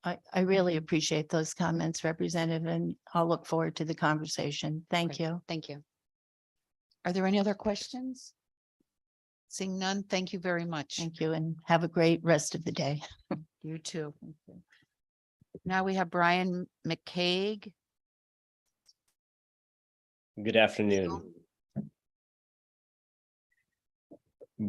Speaker 21: I really appreciate those comments, Representative, and I'll look forward to the conversation. Thank you.
Speaker 1: Thank you.
Speaker 4: Are there any other questions? Seeing none, thank you very much.
Speaker 21: Thank you, and have a great rest of the day.
Speaker 4: You too. Now we have Brian McCaig.
Speaker 2: Good afternoon.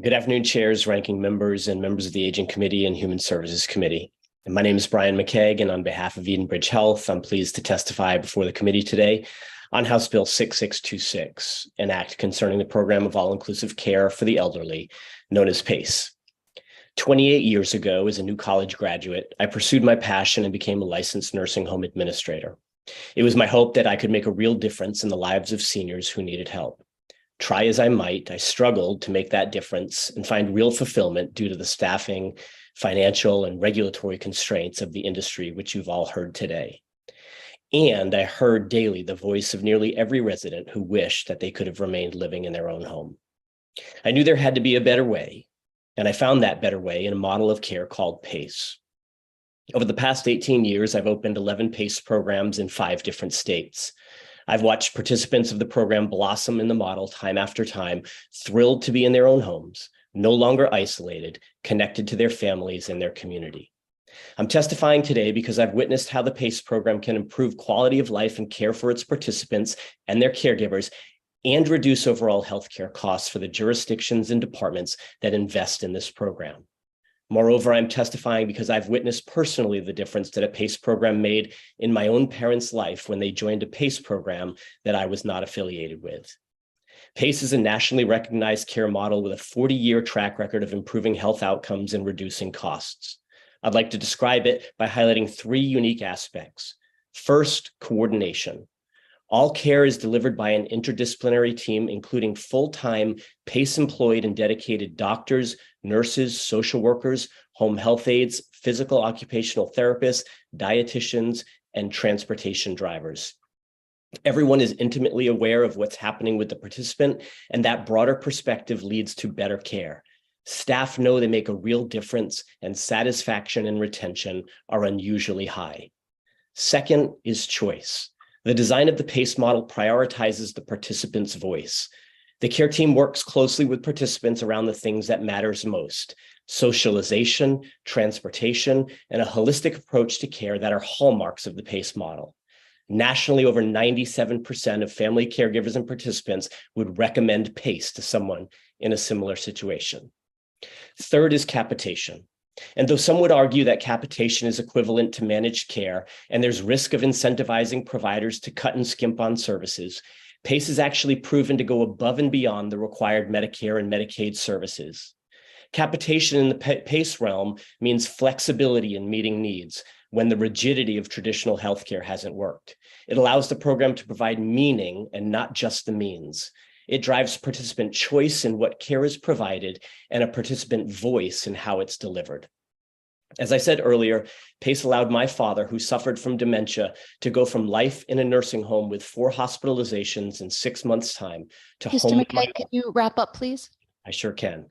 Speaker 2: Good afternoon, chairs, ranking members, and members of the Aging Committee and Human Services Committee. And my name is Brian McCaig, and on behalf of Edenbridge Health, I'm pleased to testify before the committee today on House Bill 6626, an act concerning the program of all-inclusive care for the elderly, known as PACE. 28 years ago, as a new college graduate, I pursued my passion and became a licensed nursing home administrator. It was my hope that I could make a real difference in the lives of seniors who needed help. Try as I might, I struggled to make that difference and find real fulfillment due to the staffing, financial, and regulatory constraints of the industry, which you've all heard today. And I heard daily the voice of nearly every resident who wished that they could have remained living in their own home. I knew there had to be a better way, and I found that better way in a model of care called PACE. Over the past 18 years, I've opened 11 PACE programs in 5 different states. I've watched participants of the program blossom in the model time after time, thrilled to be in their own homes, no longer isolated, connected to their families and their community. I'm testifying today because I've witnessed how the PACE program can improve quality of life and care for its participants and their caregivers, and reduce overall healthcare costs for the jurisdictions and departments that invest in this program. Moreover, I'm testifying because I've witnessed personally the difference that a PACE program made in my own parents' life when they joined a PACE program that I was not affiliated with. PACE is a nationally recognized care model with a 40-year track record of improving health outcomes and reducing costs. I'd like to describe it by highlighting 3 unique aspects. First, coordination. All care is delivered by an interdisciplinary team, including full-time PACE-employed and dedicated doctors, nurses, social workers, home health aides, physical occupational therapists, dietitians, and transportation drivers. Everyone is intimately aware of what's happening with the participant, and that broader perspective leads to better care. Staff know they make a real difference, and satisfaction and retention are unusually high. Second is choice. The design of the PACE model prioritizes the participant's voice. The care team works closely with participants around the things that matters most: socialization, transportation, and a holistic approach to care that are hallmarks of the PACE model. Nationally, over 97% of family caregivers and participants would recommend PACE to someone in a similar situation. Third is capitation. And though some would argue that capitation is equivalent to managed care, and there's risk of incentivizing providers to cut and skimp on services, PACE is actually proven to go above and beyond the required Medicare and Medicaid services. Capitation in the PACE realm means flexibility in meeting needs when the rigidity of traditional healthcare hasn't worked. It allows the program to provide meaning and not just the means. It drives participant choice in what care is provided and a participant voice in how it's delivered. As I said earlier, PACE allowed my father, who suffered from dementia, to go from life in a nursing home with 4 hospitalizations in 6 months' time to
Speaker 1: Mr.
Speaker 2: home.
Speaker 1: McKay, can you wrap up, please?
Speaker 2: I sure can.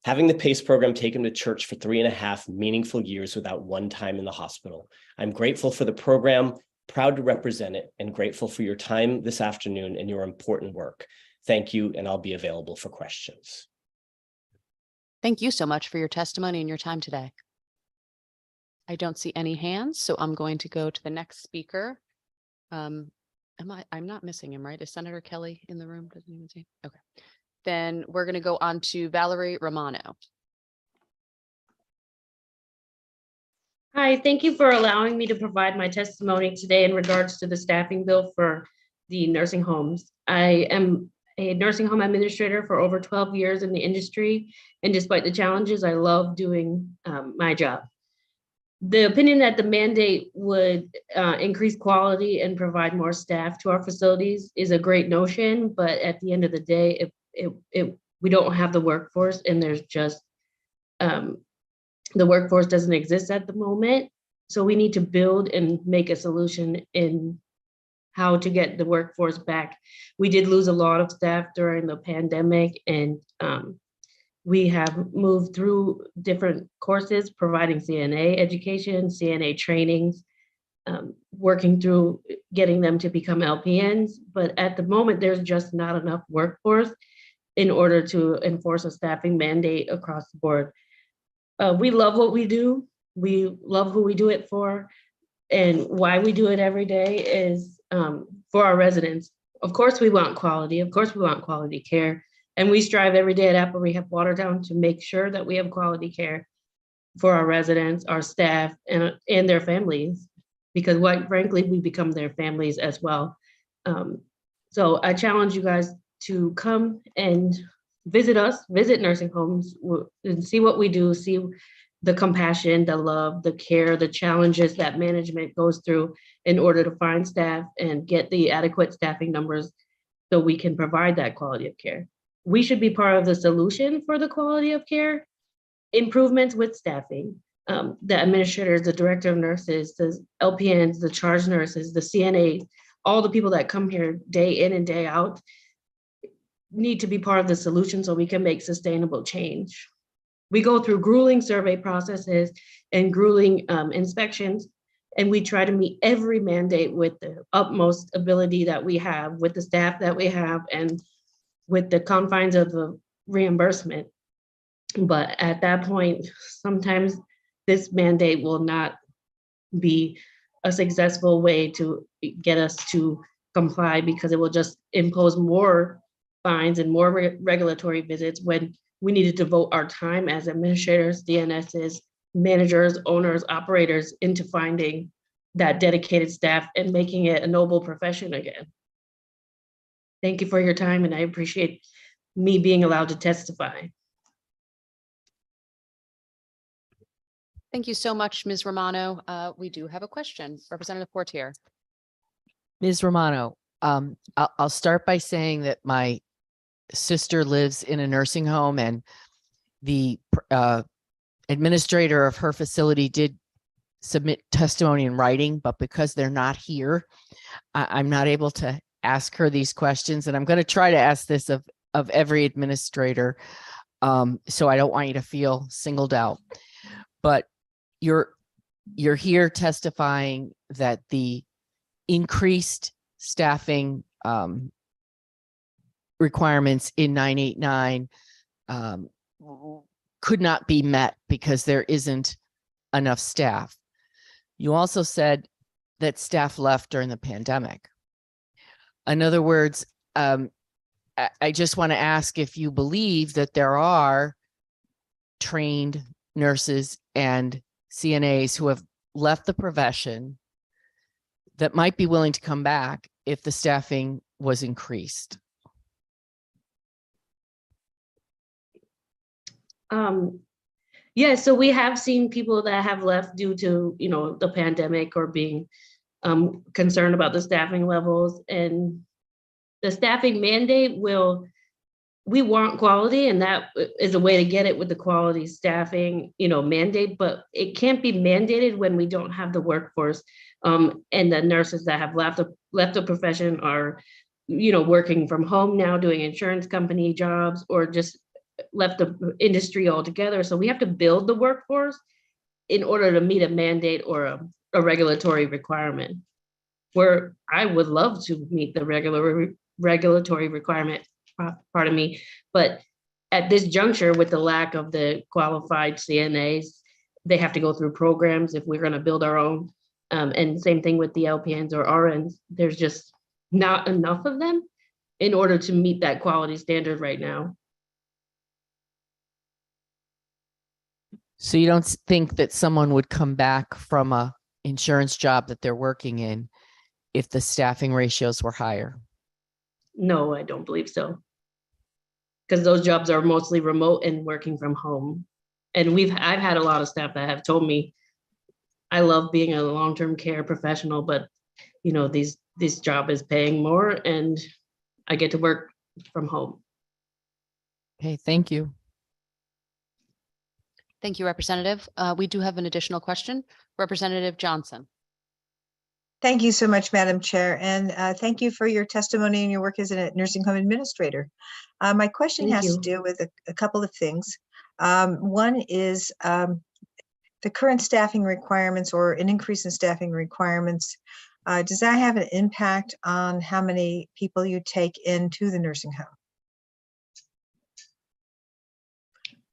Speaker 2: Having the PACE program take him to church for 3.5 meaningful years without one time in the hospital. I'm grateful for the program, proud to represent it, and grateful for your time this afternoon and your important work. Thank you, and I'll be available for questions.
Speaker 1: Thank you so much for your testimony and your time today. I don't see any hands, so I'm going to go to the next speaker. I'm not missing him, right? Is Senator Kelly in the room? Doesn't even see. Okay. Then we're going to go on to Valerie Romano.
Speaker 3: Hi, thank you for allowing me to provide my testimony today in regards to the staffing bill for the nursing homes. I am a nursing home administrator for over 12 years in the industry, and despite the challenges, I love doing my job. The opinion that the mandate would increase quality and provide more staff to our facilities is a great notion, but at the end of the day, we don't have the workforce, and there's just the workforce doesn't exist at the moment. So we need to build and make a solution in how to get the workforce back. We did lose a lot of staff during the pandemic, and we have moved through different courses, providing CNA education, CNA trainings, working through getting them to become LPNs. But at the moment, there's just not enough workforce in order to enforce a staffing mandate across the board. We love what we do. We love who we do it for. And why we do it every day is for our residents. Of course, we want quality. Of course, we want quality care. And we strive every day at Apple Rehab Watertown to make sure that we have quality care for our residents, our staff, and their families, because quite frankly, we become their families as well. So I challenge you guys to come and visit us, visit nursing homes, and see what we do, see the compassion, the love, the care, the challenges that management goes through in order to find staff and get the adequate staffing numbers so we can provide that quality of care. We should be part of the solution for the quality of care improvements with staffing. The administrators, the director of nurses, the LPNs, the charge nurses, the CNAs, all the people that come here day in and day out. need to be part of the solution so we can make sustainable change. We go through grueling survey processes and grueling inspections, and we try to meet every mandate with the utmost ability that we have, with the staff that we have, and with the confines of the reimbursement. But at that point, sometimes this mandate will not be a successful way to get us to comply, because it will just impose more fines and more regulatory visits when we needed to devote our time as administrators, DNSs, managers, owners, operators into finding that dedicated staff and making it a noble profession again. Thank you for your time, and I appreciate me being allowed to testify.
Speaker 1: Thank you so much, Ms. Romano. We do have a question. Representative Fortier.
Speaker 11: Ms. Romano, I'll start by saying that my sister lives in a nursing home, and the administrator of her facility did submit testimony in writing, but because they're not here, I'm not able to ask her these questions, and I'm going to try to ask this of every administrator. So I don't want you to feel singled out, but you're here testifying that the increased staffing requirements in 989 could not be met because there isn't enough staff. You also said that staff left during the pandemic. In other words, I just want to ask if you believe that there are trained nurses and CNAs who have left the profession that might be willing to come back if the staffing was increased.
Speaker 3: Yeah, so we have seen people that have left due to, the pandemic or being concerned about the staffing levels, and the staffing mandate we want quality, and that is a way to get it with the quality staffing, mandate, but it can't be mandated when we don't have the workforce. And the nurses that have left the profession are, working from home now, doing insurance company jobs, or just left the industry altogether. So we have to build the workforce in order to meet a mandate or a regulatory requirement, where I would love to meet the regulatory requirement, pardon me, but at this juncture, with the lack of the qualified CNAs, they have to go through programs if we're going to build our own. And same thing with the LPNs or RNs. There's just not enough of them in order to meet that quality standard right now.
Speaker 11: So you don't think that someone would come back from a insurance job that they're working in if the staffing ratios were higher?
Speaker 3: No, I don't believe so. Because those jobs are mostly remote and working from home. And I've had a lot of staff that have told me, I love being a long-term care professional, but this job is paying more and I get to work from home.
Speaker 11: Okay, thank you.
Speaker 1: Thank you, Representative. We do have an additional question. Representative Johnson.
Speaker 14: Thank you so much, Madam Chair, and thank you for your testimony and your work as a nursing home administrator. My question
Speaker 3: Thank
Speaker 14: has
Speaker 3: you.
Speaker 14: to do with a couple of things. One is the current staffing requirements, or an increase in staffing requirements. Does that have an impact on how many people you take into the nursing home?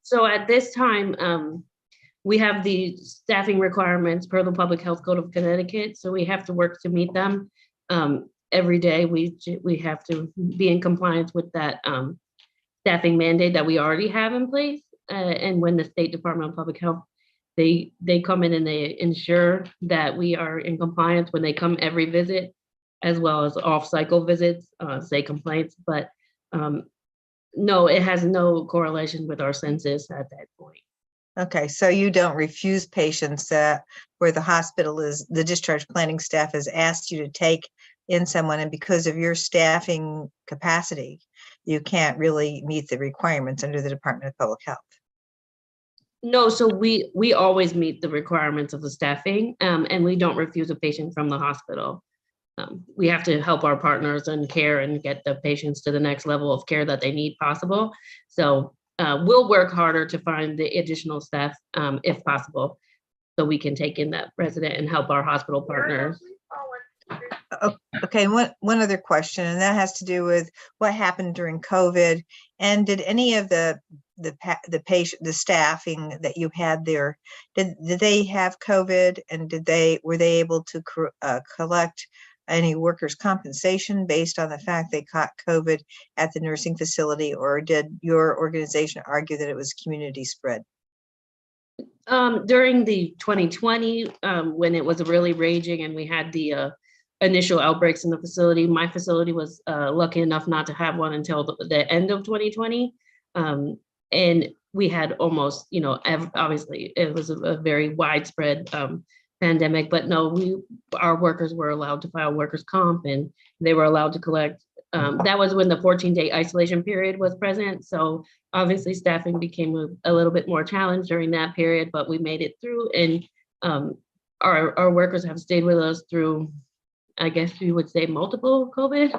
Speaker 3: So at this time, we have the staffing requirements per the Public Health Code of Connecticut. So we have to work to meet them every day. We have to be in compliance with that staffing mandate that we already have in place. And when the State Department of Public Health, they come in and they ensure that we are in compliance when they come every visit, as well as off-cycle visits, say complaints. But no, it has no correlation with our census at that point.
Speaker 14: Okay, so you don't refuse patients where the discharge planning staff has asked you to take in someone, and because of your staffing capacity, you can't really meet the requirements under the Department of Public Health.
Speaker 3: No, so we always meet the requirements of the staffing, and we don't refuse a patient from the hospital. we have to help our partners in care and get the patients to the next level of care that they need possible. So we'll work harder to find the additional staff if possible, so we can take in that resident and help our hospital partners.
Speaker 14: Okay, one other question, and that has to do with what happened during COVID. And did any of the staffing that you had there, did they have COVID, and were they able to collect any workers' compensation based on the fact they caught COVID at the nursing facility, or did your organization argue that it was community spread?
Speaker 3: During the 2020, when it was really raging and we had the initial outbreaks in the facility, my facility was lucky enough not to have one until the end of 2020. And we had almost, obviously it was a very widespread pandemic, but no, our workers were allowed to file workers' comp, and they were allowed to collect. That was when the 14-day isolation period was present. So obviously staffing became a little bit more challenged during that period, but we made it through, and our workers have stayed with us through, I guess you would say, multiple COVID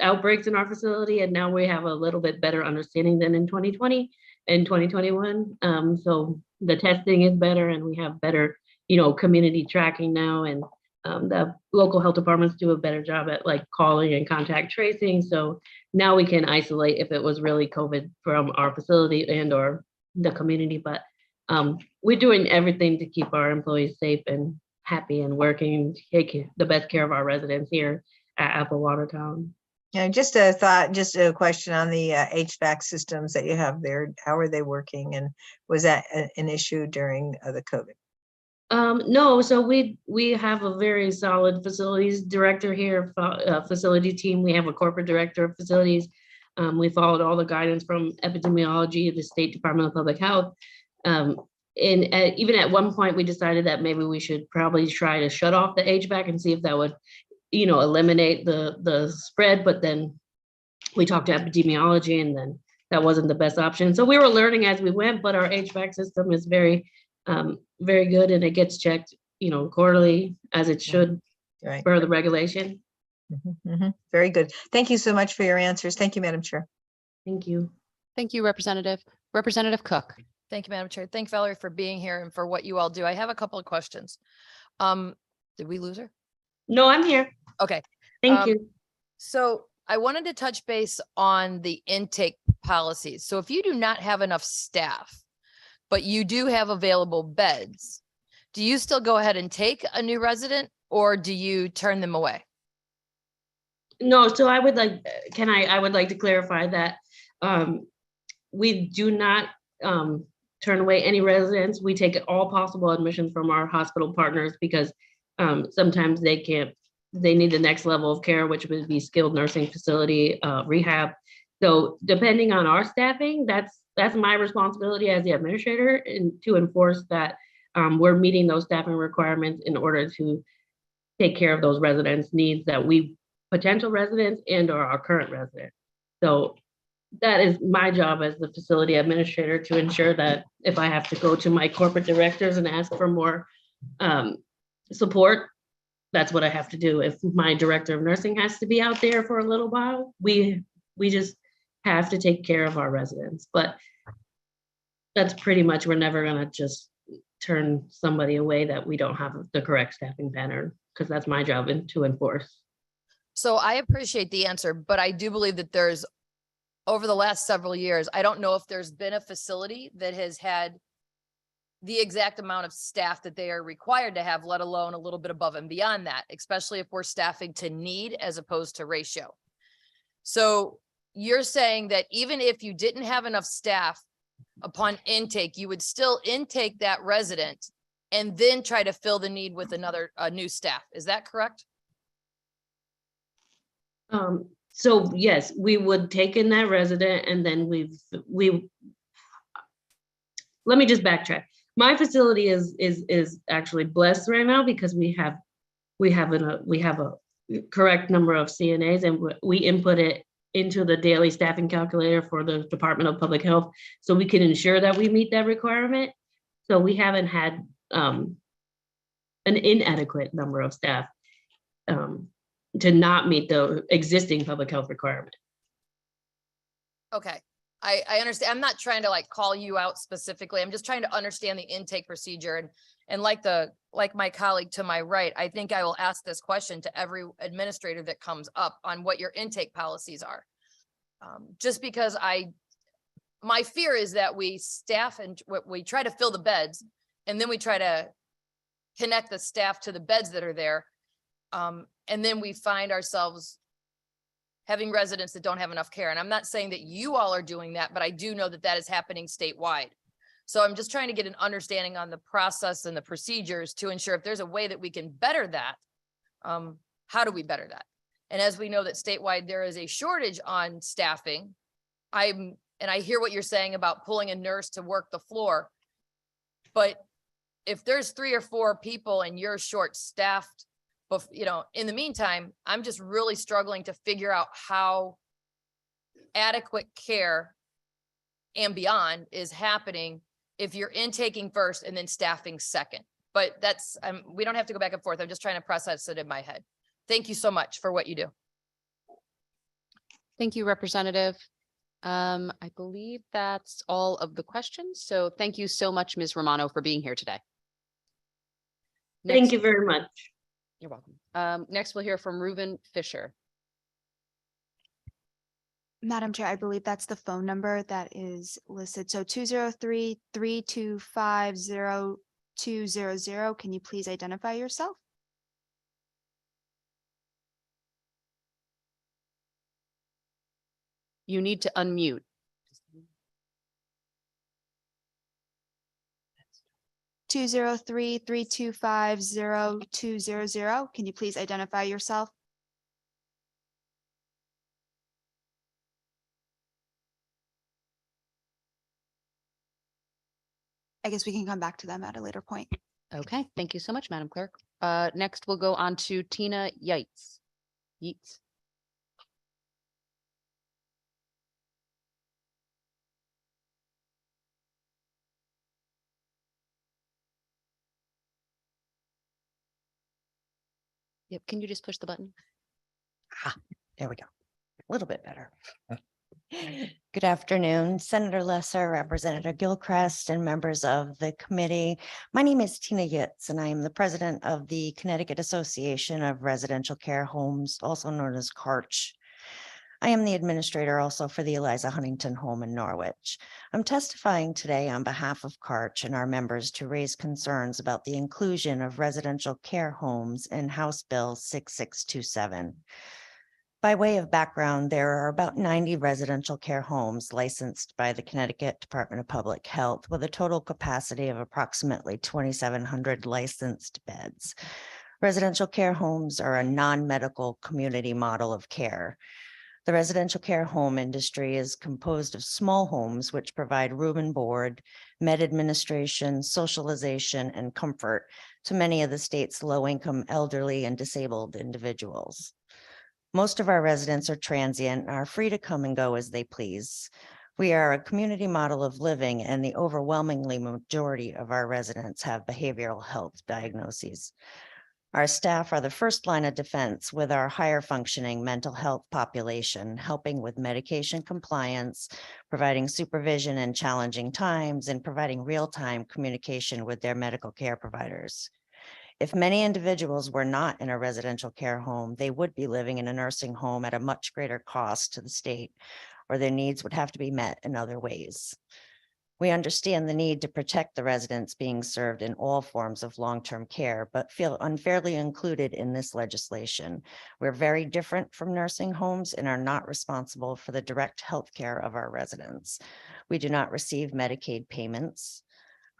Speaker 3: outbreaks in our facility. And now we have a little bit better understanding than in 2020 and 2021. So the testing is better, and we have better, community tracking now. And the local health departments do a better job at calling and contact tracing. So now we can isolate if it was really COVID from our facility and or the community. But we're doing everything to keep our employees safe and happy and working, take the best care of our residents here at Apple Watertown.
Speaker 14: Yeah, just a question on the HVAC systems that you have there. How are they working, and was that an issue during the COVID?
Speaker 3: No, so we have a very solid facilities director here, facility team. We have a corporate director of facilities. We followed all the guidance from epidemiology of the State Department of Public Health. And even at one point, we decided that maybe we should probably try to shut off the HVAC and see if that would, eliminate the spread. But then we talked to epidemiology, and then that wasn't the best option. So we were learning as we went, but our HVAC system is very, very good, and it gets checked, quarterly as it should,
Speaker 14: right,
Speaker 3: per the regulation.
Speaker 14: Very good. Thank you so much for your answers. Thank you, Madam Chair.
Speaker 3: Thank you.
Speaker 1: Thank you, Representative. Representative Cook.
Speaker 8: Thank you, Madam Chair. Thank Valerie for being here and for what you all do. I have a couple of questions. Did we lose her?
Speaker 3: No, I'm here.
Speaker 8: Okay.
Speaker 3: Thank you.
Speaker 8: So I wanted to touch base on the intake policies. So if you do not have enough staff, but you do have available beds, do you still go ahead and take a new resident, or do you turn them away?
Speaker 3: No, so I would like to clarify that we do not turn away any residents. We take all possible admissions from our hospital partners, because sometimes they need the next level of care, which would be skilled nursing facility, rehab. So depending on our staffing, that's my responsibility as the administrator, and to enforce that we're meeting those staffing requirements in order to take care of those residents' needs, that potential residents and or our current residents. So that is my job as the facility administrator, to ensure that if I have to go to my corporate directors and ask for more support, that's what I have to do. If my director of nursing has to be out there for a little while, we just have to take care of our residents. But that's pretty much, we're never gonna just turn somebody away that we don't have the correct staffing pattern, because that's my job to enforce.
Speaker 8: So I appreciate the answer, but I do believe that there's, over the last several years, I don't know if there's been a facility that has had the exact amount of staff that they are required to have, let alone a little bit above and beyond that, especially if we're staffing to need as opposed to ratio. So you're saying that even if you didn't have enough staff upon intake, you would still intake that resident and then try to fill the need with a new staff. Is that correct?
Speaker 3: So yes, we would take in that resident, and then let me just backtrack. My facility is actually blessed right now, because we have a correct number of CNAs, and we input it into the daily staffing calculator for the Department of Public Health, so we can ensure that we meet that requirement. So we haven't had an inadequate number of staff. to not meet the existing public health requirement.
Speaker 8: Okay, I understand. I'm not trying to like call you out specifically. I'm just trying to understand the intake procedure and like my colleague to my right, I think I will ask this question to every administrator that comes up on what your intake policies are. Just because my fear is that we staff and we try to fill the beds and then we try to connect the staff to the beds that are there. And then we find ourselves having residents that don't have enough care. And I'm not saying that you all are doing that, but I do know that that is happening statewide. So I'm just trying to get an understanding on the process and the procedures to ensure if there's a way that we can better that, how do we better that? And as we know that statewide, there is a shortage on staffing. And I hear what you're saying about pulling a nurse to work the floor. But if there's 3 or 4 people and you're short staffed, but in the meantime, I'm just really struggling to figure out how adequate care and beyond is happening if you're intaking first and then staffing second. But that's, we don't have to go back and forth. I'm just trying to process it in my head. Thank you so much for what you do.
Speaker 1: Thank you, Representative. I believe that's all of the questions. So thank you so much, Ms. Romano, for being here today.
Speaker 3: Thank you very much.
Speaker 1: You're welcome. Next, we'll hear from Reuben Fisher.
Speaker 12: Madam Chair, I believe that's the phone number that is listed. So 203-325-0200. Can you please identify yourself?
Speaker 1: You need to unmute.
Speaker 12: 203-325-0200. Can you please identify yourself? I guess we can come back to them at a later point.
Speaker 1: Okay, thank you so much, Madam Clerk. Next, we'll go on to Tina Yates. Yeats. Yep, can you just push the button?
Speaker 13: There we go. A little bit better. Good afternoon, Senator Lesser, Representative Gilchrist, and members of the committee. My name is Tina Yitz, and I am the president of the Connecticut Association of Residential Care Homes, also known as CARCH. I am the administrator also for the Eliza Huntington Home in Norwich. I'm testifying today on behalf of CARCH and our members to raise concerns about the inclusion of residential care homes in House Bill 6627. By way of background, there are about 90 residential care homes licensed by the Connecticut Department of Public Health with a total capacity of approximately 2,700 licensed beds. Residential care homes are a non-medical community model of care. The residential care home industry is composed of small homes which provide room and board, med administration, socialization, and comfort to many of the state's low-income elderly and disabled individuals. Most of our residents are transient and are free to come and go as they please. We are a community model of living, and the overwhelmingly majority of our residents have behavioral health diagnoses. Our staff are the first line of defense with our higher functioning mental health population, helping with medication compliance, providing supervision in challenging times, and providing real-time communication with their medical care providers. If many individuals were not in a residential care home, they would be living in a nursing home at a much greater cost to the state, or their needs would have to be met in other ways. We understand the need to protect the residents being served in all forms of long-term care, but feel unfairly included in this legislation. We're very different from nursing homes and are not responsible for the direct health care of our residents. We do not receive Medicaid payments.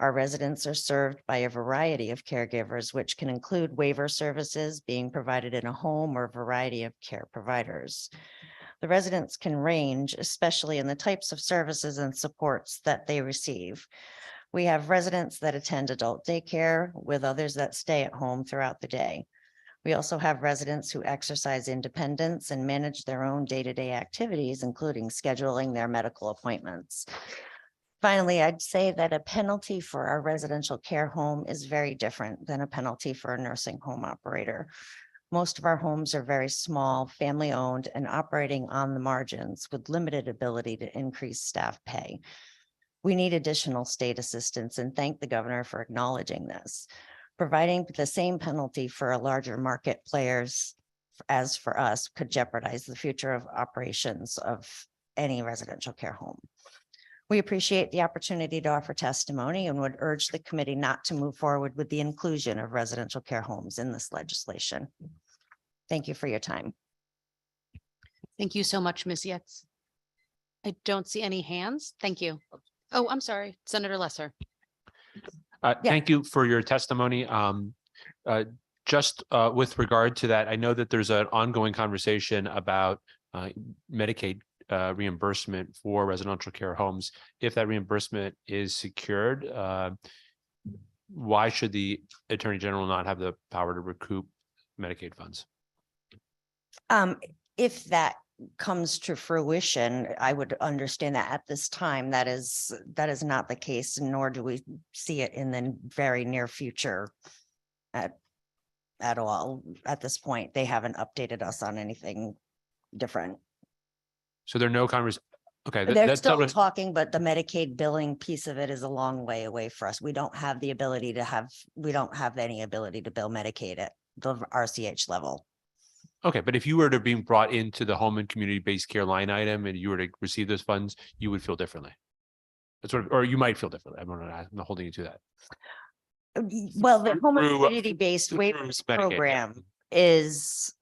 Speaker 13: Our residents are served by a variety of caregivers, which can include waiver services being provided in a home or a variety of care providers. The residents can range, especially in the types of services and supports that they receive. We have residents that attend adult daycare with others that stay at home throughout the day. We also have residents who exercise independence and manage their own day-to-day activities, including scheduling their medical appointments. Finally, I'd say that a penalty for our residential care home is very different than a penalty for a nursing home operator. Most of our homes are very small, family-owned, and operating on the margins with limited ability to increase staff pay. We need additional state assistance and thank the governor for acknowledging this. Providing the same penalty for a larger market players as for us could jeopardize the future of operations of any residential care home. We appreciate the opportunity to offer testimony and would urge the committee not to move forward with the inclusion of residential care homes in this legislation. Thank you for your time.
Speaker 1: Thank you so much, Ms. Yates. I don't see any hands. Thank you. Oh, I'm sorry, Senator Lesser.
Speaker 9: Thank you for your testimony. Just with regard to that, I know that there's an ongoing conversation about Medicaid reimbursement for residential care homes. If that reimbursement is secured, why should the Attorney General not have the power to recoup Medicaid funds?
Speaker 13: If that comes to fruition, I would understand that at this time, that is not the case, nor do we see it in the very near future at all. At this point, they haven't updated us on anything different.
Speaker 9: So there are no convers. Okay,
Speaker 13: They're
Speaker 9: that's
Speaker 13: still talking, but the Medicaid billing piece of it is a long way away for us. We don't have the ability to have, we don't have any ability to bill Medicaid at the RCH level.
Speaker 9: Okay, but if you were to be brought into the home and community-based care line item and you were to receive those funds, you would feel differently. That's what, or you might feel differently. I'm not holding you to that.
Speaker 13: Well, the home and
Speaker 9: Through-
Speaker 13: community-based
Speaker 9: through
Speaker 13: waivers
Speaker 9: Medicaid, yeah.
Speaker 13: program is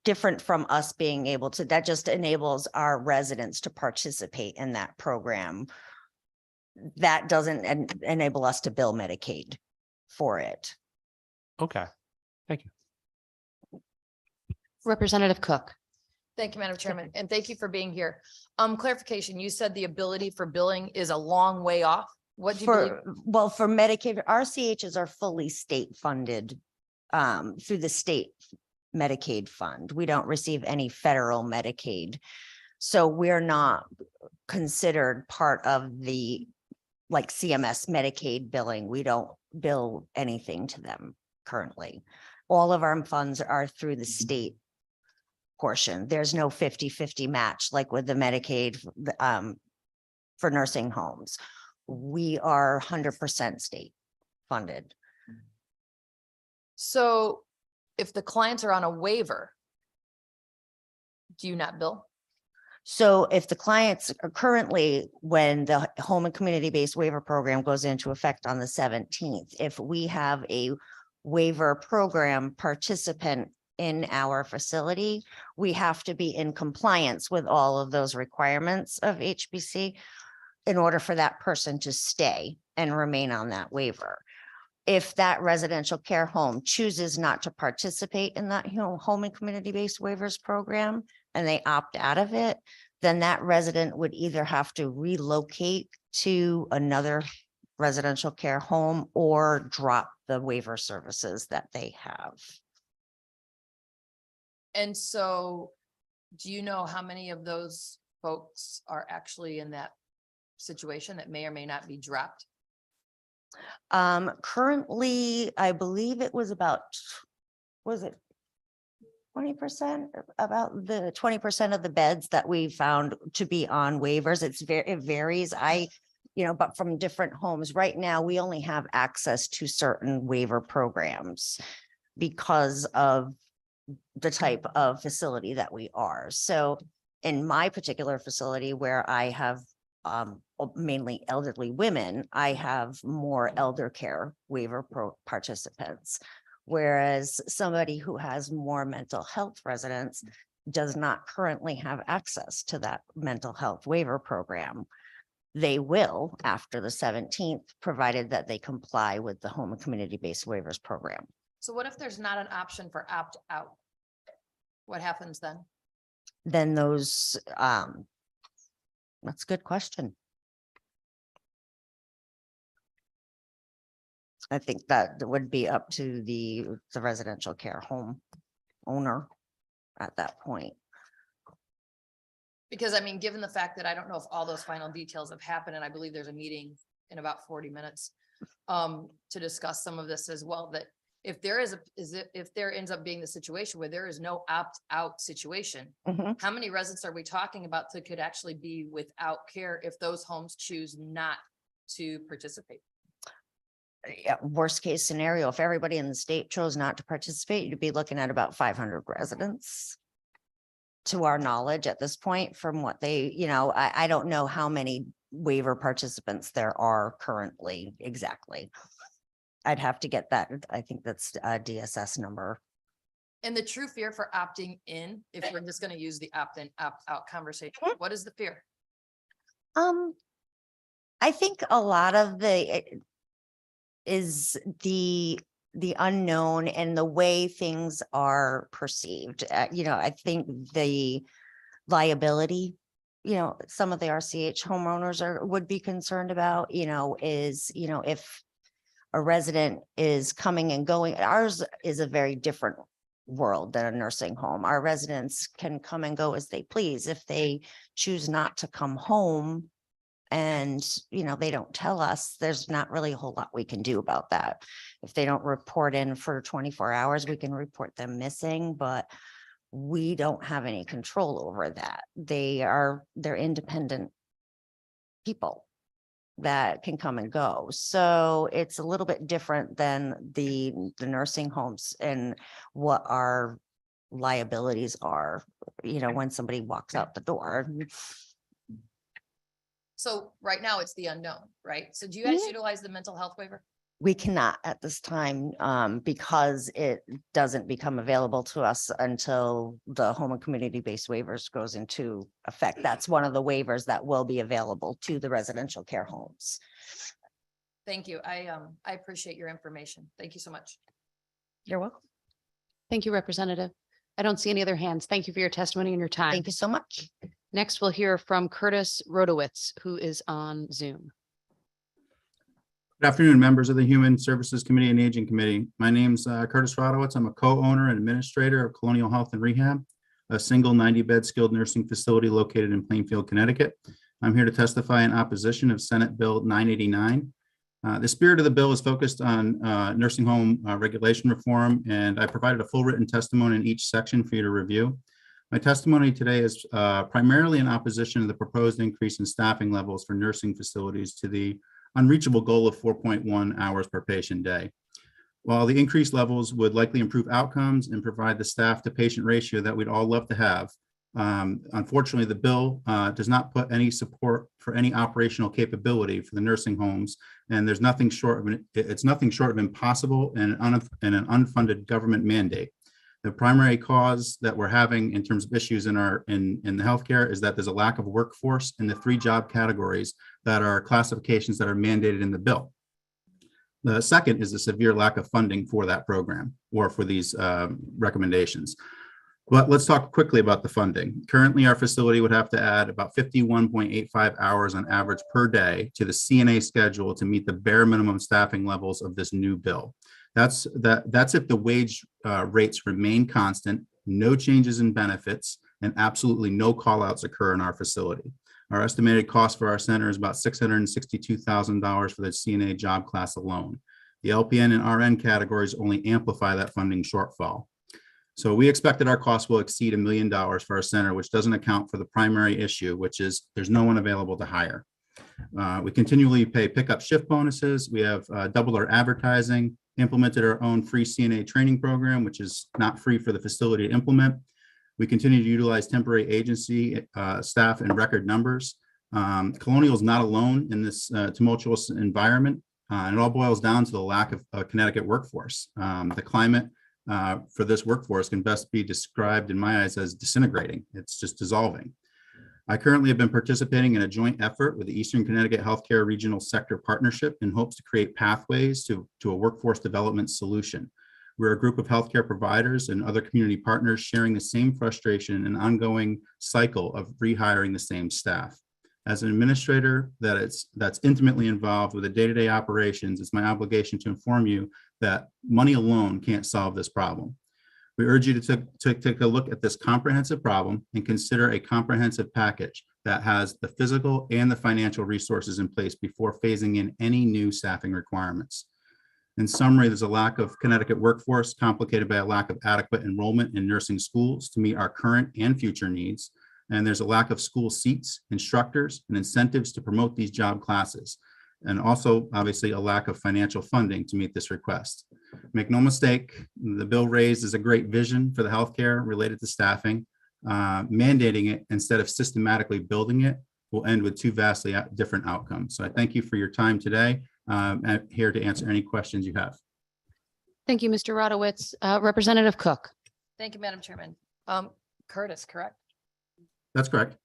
Speaker 13: different from us being able to, that just enables our residents to participate in that program. That doesn't enable us to bill Medicaid for it.
Speaker 9: Okay, thank you.
Speaker 1: Representative Cook.
Speaker 8: Thank you, Madam Chairman, and thank you for being here. Clarification, you said the ability for billing is a long way off. What do you believe?
Speaker 13: Well, for Medicaid, RCHs are fully state funded through the state Medicaid fund. We don't receive any federal Medicaid. So we're not considered part of the like CMS Medicaid billing. We don't bill anything to them currently. All of our funds are through the state portion. There's no 50-50 match like with the Medicaid for nursing homes. We are 100% state funded.
Speaker 8: So if the clients are on a waiver, do you not bill?
Speaker 13: So if the clients are currently, when the home and community-based waiver program goes into effect on the 17th, if we have a waiver program participant in our facility, we have to be in compliance with all of those requirements of HBC in order for that person to stay and remain on that waiver. If that residential care home chooses not to participate in that home and community-based waivers program and they opt out of it, then that resident would either have to relocate to another residential care home or drop the waiver services that they have.
Speaker 8: And so do you know how many of those folks are actually in that situation that may or may not be dropped?
Speaker 13: Currently, I believe it was about, was it 20%? About the 20% of the beds that we found to be on waivers. It varies. But from different homes right now, we only have access to certain waiver programs because of the type of facility that we are. So in my particular facility where I have mainly elderly women, I have more elder care waiver participants. Whereas somebody who has more mental health residents does not currently have access to that mental health waiver program. They will after the 17th, provided that they comply with the home and community-based waivers program.
Speaker 8: So what if there's not an option for opt out? What happens then?
Speaker 13: Then those, that's a good question. I think that would be up to the residential care home owner at that point.
Speaker 8: Because I mean, given the fact that I don't know if all those final details have happened, and I believe there's a meeting in about 40 minutes to discuss some of this as well, that
Speaker 10: if there if there ends up being the situation where there is no opt-out situation,
Speaker 13: Mhm.
Speaker 10: how many residents are we talking about that could actually be without care if those homes choose not to participate?
Speaker 13: Yeah, worst case scenario, if everybody in the state chose not to participate, you'd be looking at about 500 residents. To our knowledge at this point, from what they, I don't know how many waiver participants there are currently exactly. I'd have to get that. I think that's a DSS number.
Speaker 10: And the true fear for opting in, if we're just gonna use the opt-in, opt-out conversation, what is the fear?
Speaker 13: I think a lot of is the unknown and the way things are perceived. I think the liability, some of the RCH homeowners would be concerned about, is, if a resident is coming and going, ours is a very different world than a nursing home. Our residents can come and go as they please. If they choose not to come home, and, they don't tell us, there's not really a whole lot we can do about that. If they don't report in for 24 hours, we can report them missing, but we don't have any control over that. They're independent people that can come and go. So it's a little bit different than the nursing homes and what our liabilities are, when somebody walks out the door.
Speaker 10: So right now it's the unknown, right? So do you guys utilize the mental health waiver?
Speaker 13: We cannot at this time, because it doesn't become available to us until the home and community-based waivers goes into effect. That's one of the waivers that will be available to the residential care homes.
Speaker 10: Thank you. I appreciate your information. Thank you so much.
Speaker 13: You're welcome.
Speaker 1: Thank you, Representative. I don't see any other hands. Thank you for your testimony and your time.
Speaker 13: Thank you so much.
Speaker 1: Next, we'll hear from Curtis Rodowitz, who is on Zoom.
Speaker 7: Good afternoon, members of the Human Services Committee and Aging Committee. My name's Curtis Rodowitz. I'm a co-owner and administrator of Colonial Health and Rehab, a single 90-bed skilled nursing facility located in Plainfield, Connecticut. I'm here to testify in opposition of Senate Bill 989. The spirit of the bill is focused on nursing home regulation reform, and I provided a full written testimony in each section for you to review. My testimony today is primarily in opposition to the proposed increase in staffing levels for nursing facilities to the unreachable goal of 4.1 hours per patient day. While the increased levels would likely improve outcomes and provide the staff to patient ratio that we'd all love to have, unfortunately, the bill does not put any support for any operational capability for the nursing homes, and there's nothing short of it's nothing short of impossible and an unfunded government mandate. The primary cause that we're having in terms of issues in the healthcare is that there's a lack of workforce in the 3 job categories that are classifications that are mandated in the bill. The second is a severe lack of funding for that program or for these recommendations. But let's talk quickly about the funding. Currently, our facility would have to add about 51.85 hours on average per day to the CNA schedule to meet the bare minimum staffing levels of this new bill. That's if the wage rates remain constant, no changes in benefits, and absolutely no call-outs occur in our facility. Our estimated cost for our center is about $662,000 for the CNA job class alone. The LPN and RN categories only amplify that funding shortfall. So we expect that our costs will exceed $1 million for our center, which doesn't account for the primary issue, which is there's no one available to hire. We continually pay pickup shift bonuses. We have doubled our advertising, implemented our own free CNA training program, which is not free for the facility to implement. We continue to utilize temporary agency staff in record numbers. Colonial is not alone in this tumultuous environment, and it all boils down to the lack of a Connecticut workforce. The climate for this workforce can best be described in my eyes as disintegrating. It's just dissolving. I currently have been participating in a joint effort with the Eastern Connecticut Healthcare Regional Sector Partnership in hopes to create pathways to a workforce development solution. We're a group of healthcare providers and other community partners sharing the same frustration and ongoing cycle of rehiring the same staff. As an administrator that's intimately involved with the day-to-day operations, it's my obligation to inform you that money alone can't solve this problem. We urge you to take a look at this comprehensive problem and consider a comprehensive package that has the physical and the financial resources in place before phasing in any new staffing requirements. In summary, there's a lack of Connecticut workforce complicated by a lack of adequate enrollment in nursing schools to meet our current and future needs. And there's a lack of school seats, instructors, and incentives to promote these job classes. And also, obviously, a lack of financial funding to meet this request. Make no mistake, the bill raised is a great vision for the healthcare related to staffing. Mandating it instead of systematically building it will end with two vastly different outcomes. So I thank you for your time today. I'm here to answer any questions you have.
Speaker 1: Thank you, Mr. Radowitz. Representative Cook.
Speaker 8: Thank you, Madam Chairman. Curtis, correct?
Speaker 7: That's correct.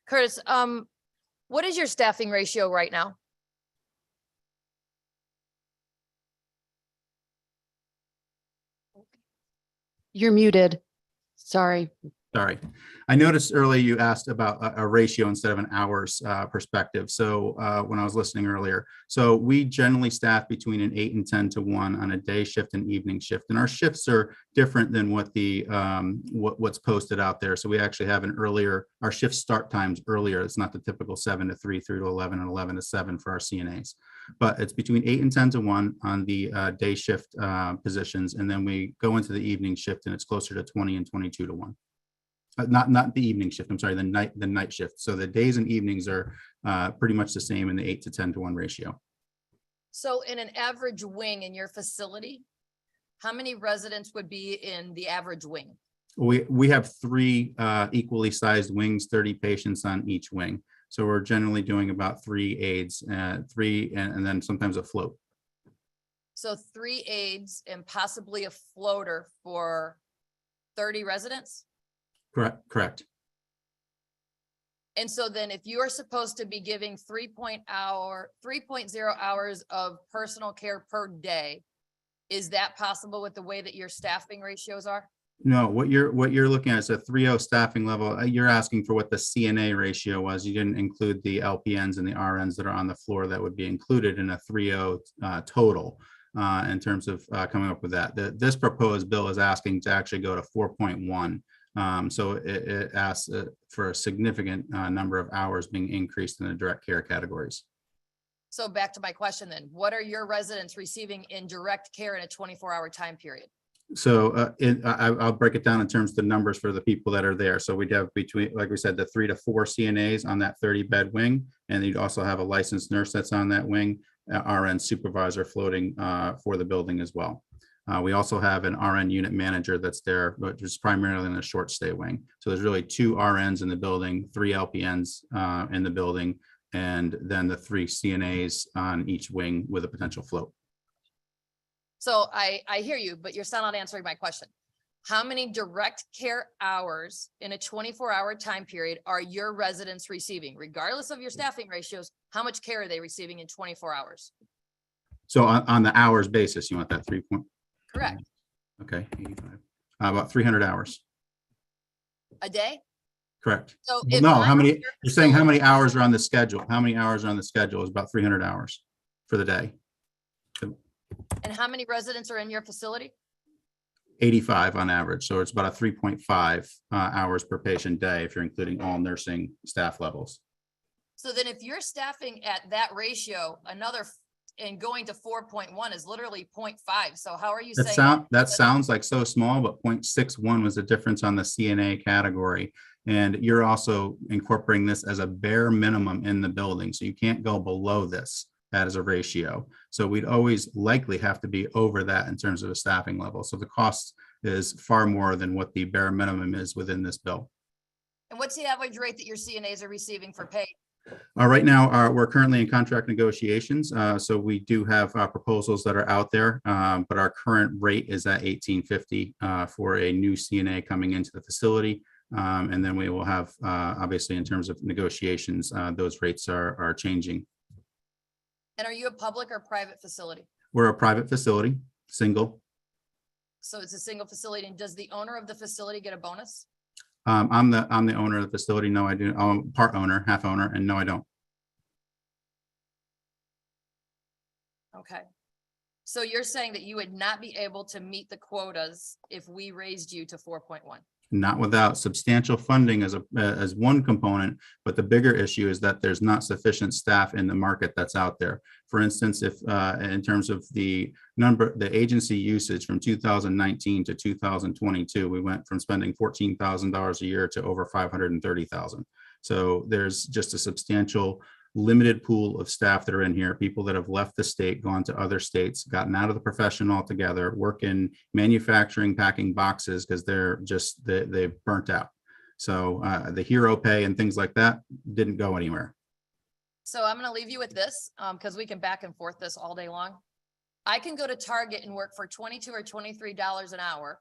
Speaker 8: Curtis, what is your staffing ratio right now?
Speaker 1: You're muted. Sorry.
Speaker 7: Sorry. I noticed earlier you asked about a ratio instead of an hours perspective. So when I was listening earlier, so we generally staff between an 8 and 10 to 1 on a day shift and evening shift. And our shifts are different than what the what's posted out there. So we actually have our shift start times earlier. It's not the typical 7 to 3, 3 to 11, and 11 to 7 for our CNAs. But it's between 8 and 10 to 1 on the day shift positions. And then we go into the evening shift and it's closer to 20 and 22 to 1. Not the evening shift, I'm sorry, the night shift. So the days and evenings are pretty much the same in the 8 to 10 to 1 ratio.
Speaker 8: So in an average wing in your facility, how many residents would be in the average wing?
Speaker 7: We have 3 equally sized wings, 30 patients on each wing. So we're generally doing about 3 aides, 3 and then sometimes a float.
Speaker 8: So 3 aides and possibly a floater for 30 residents?
Speaker 7: Correct.
Speaker 8: And so then if you are supposed to be giving 3.0 hours of personal care per day, is that possible with the way that your staffing ratios are?
Speaker 7: No, what you're looking at is a 3.0 staffing level. You're asking for what the CNA ratio was. You didn't include the LPNs and the RNs that are on the floor that would be included in a 3.0 total in terms of coming up with that. This proposed bill is asking to actually go to 4.1. So it asks for a significant number of hours being increased in the direct care categories.
Speaker 8: So back to my question then, what are your residents receiving in direct care in a 24-hour time period?
Speaker 7: So I'll break it down in terms of the numbers for the people that are there. So we'd have between, like we said, the 3 to 4 CNAs on that 30-bed wing. And you'd also have a licensed nurse that's on that wing, RN supervisor floating for the building as well. We also have an RN unit manager that's there, but is primarily in a short stay wing. So there's really 2 RNs in the building, 3 LPNs in the building, and then the 3 CNAs on each wing with a potential float.
Speaker 8: So I hear you, but you're still not answering my question. How many direct care hours in a 24-hour time period are your residents receiving? Regardless of your staffing ratios, how much care are they receiving in 24 hours?
Speaker 7: So on the hours basis, you want that 3 point?
Speaker 8: Correct.
Speaker 7: Okay, 85. About 300 hours.
Speaker 8: A day?
Speaker 7: Correct.
Speaker 8: So
Speaker 7: Well,
Speaker 8: if
Speaker 7: no,
Speaker 8: I'm
Speaker 7: how many,
Speaker 8: your
Speaker 7: you're saying how many
Speaker 8: facility-
Speaker 7: hours are on the schedule? How many hours are on the schedule? Is about 300 hours for the day.
Speaker 8: And how many residents are in your facility?
Speaker 7: 85 on average. So it's about a 3.5 hours per patient day if you're including all nursing staff levels.
Speaker 8: So then if you're staffing at that ratio, and going to 4.1 is literally 0.5. So how are you saying?
Speaker 7: That sounds like so small, but 0.61 was the difference on the CNA category. And you're also incorporating this as a bare minimum in the building. So you can't go below this as a ratio. So we'd always likely have to be over that in terms of a staffing level. So the cost is far more than what the bare minimum is within this bill.
Speaker 8: And what's the average rate that your CNAs are receiving for pay?
Speaker 7: Right now, we're currently in contract negotiations. So we do have proposals that are out there, but our current rate is at $18.50 for a new CNA coming into the facility. And then we will have, obviously, in terms of negotiations, those rates are changing.
Speaker 8: And are you a public or private facility?
Speaker 7: We're a private facility, single.
Speaker 8: So it's a single facility. And does the owner of the facility get a bonus?
Speaker 7: I'm the owner of the facility. No, I do. I'm part owner, half owner, and no, I don't.
Speaker 8: Okay.
Speaker 10: So you're saying that you would not be able to meet the quotas if we raised you to 4.1?
Speaker 7: Not without substantial funding as one component, but the bigger issue is that there's not sufficient staff in the market that's out there. For instance, if in terms of the agency usage from 2019 to 2022, we went from spending $14,000 a year to over $530,000. So there's just a substantial limited pool of staff that are in here, people that have left the state, gone to other states, gotten out of the profession altogether, work in manufacturing, packing boxes because they've burnt out. So the hero pay and things like that didn't go anywhere.
Speaker 10: So I'm gonna leave you with this, because we can back and forth this all day long. I can go to Target and work for $22 or $23 an hour.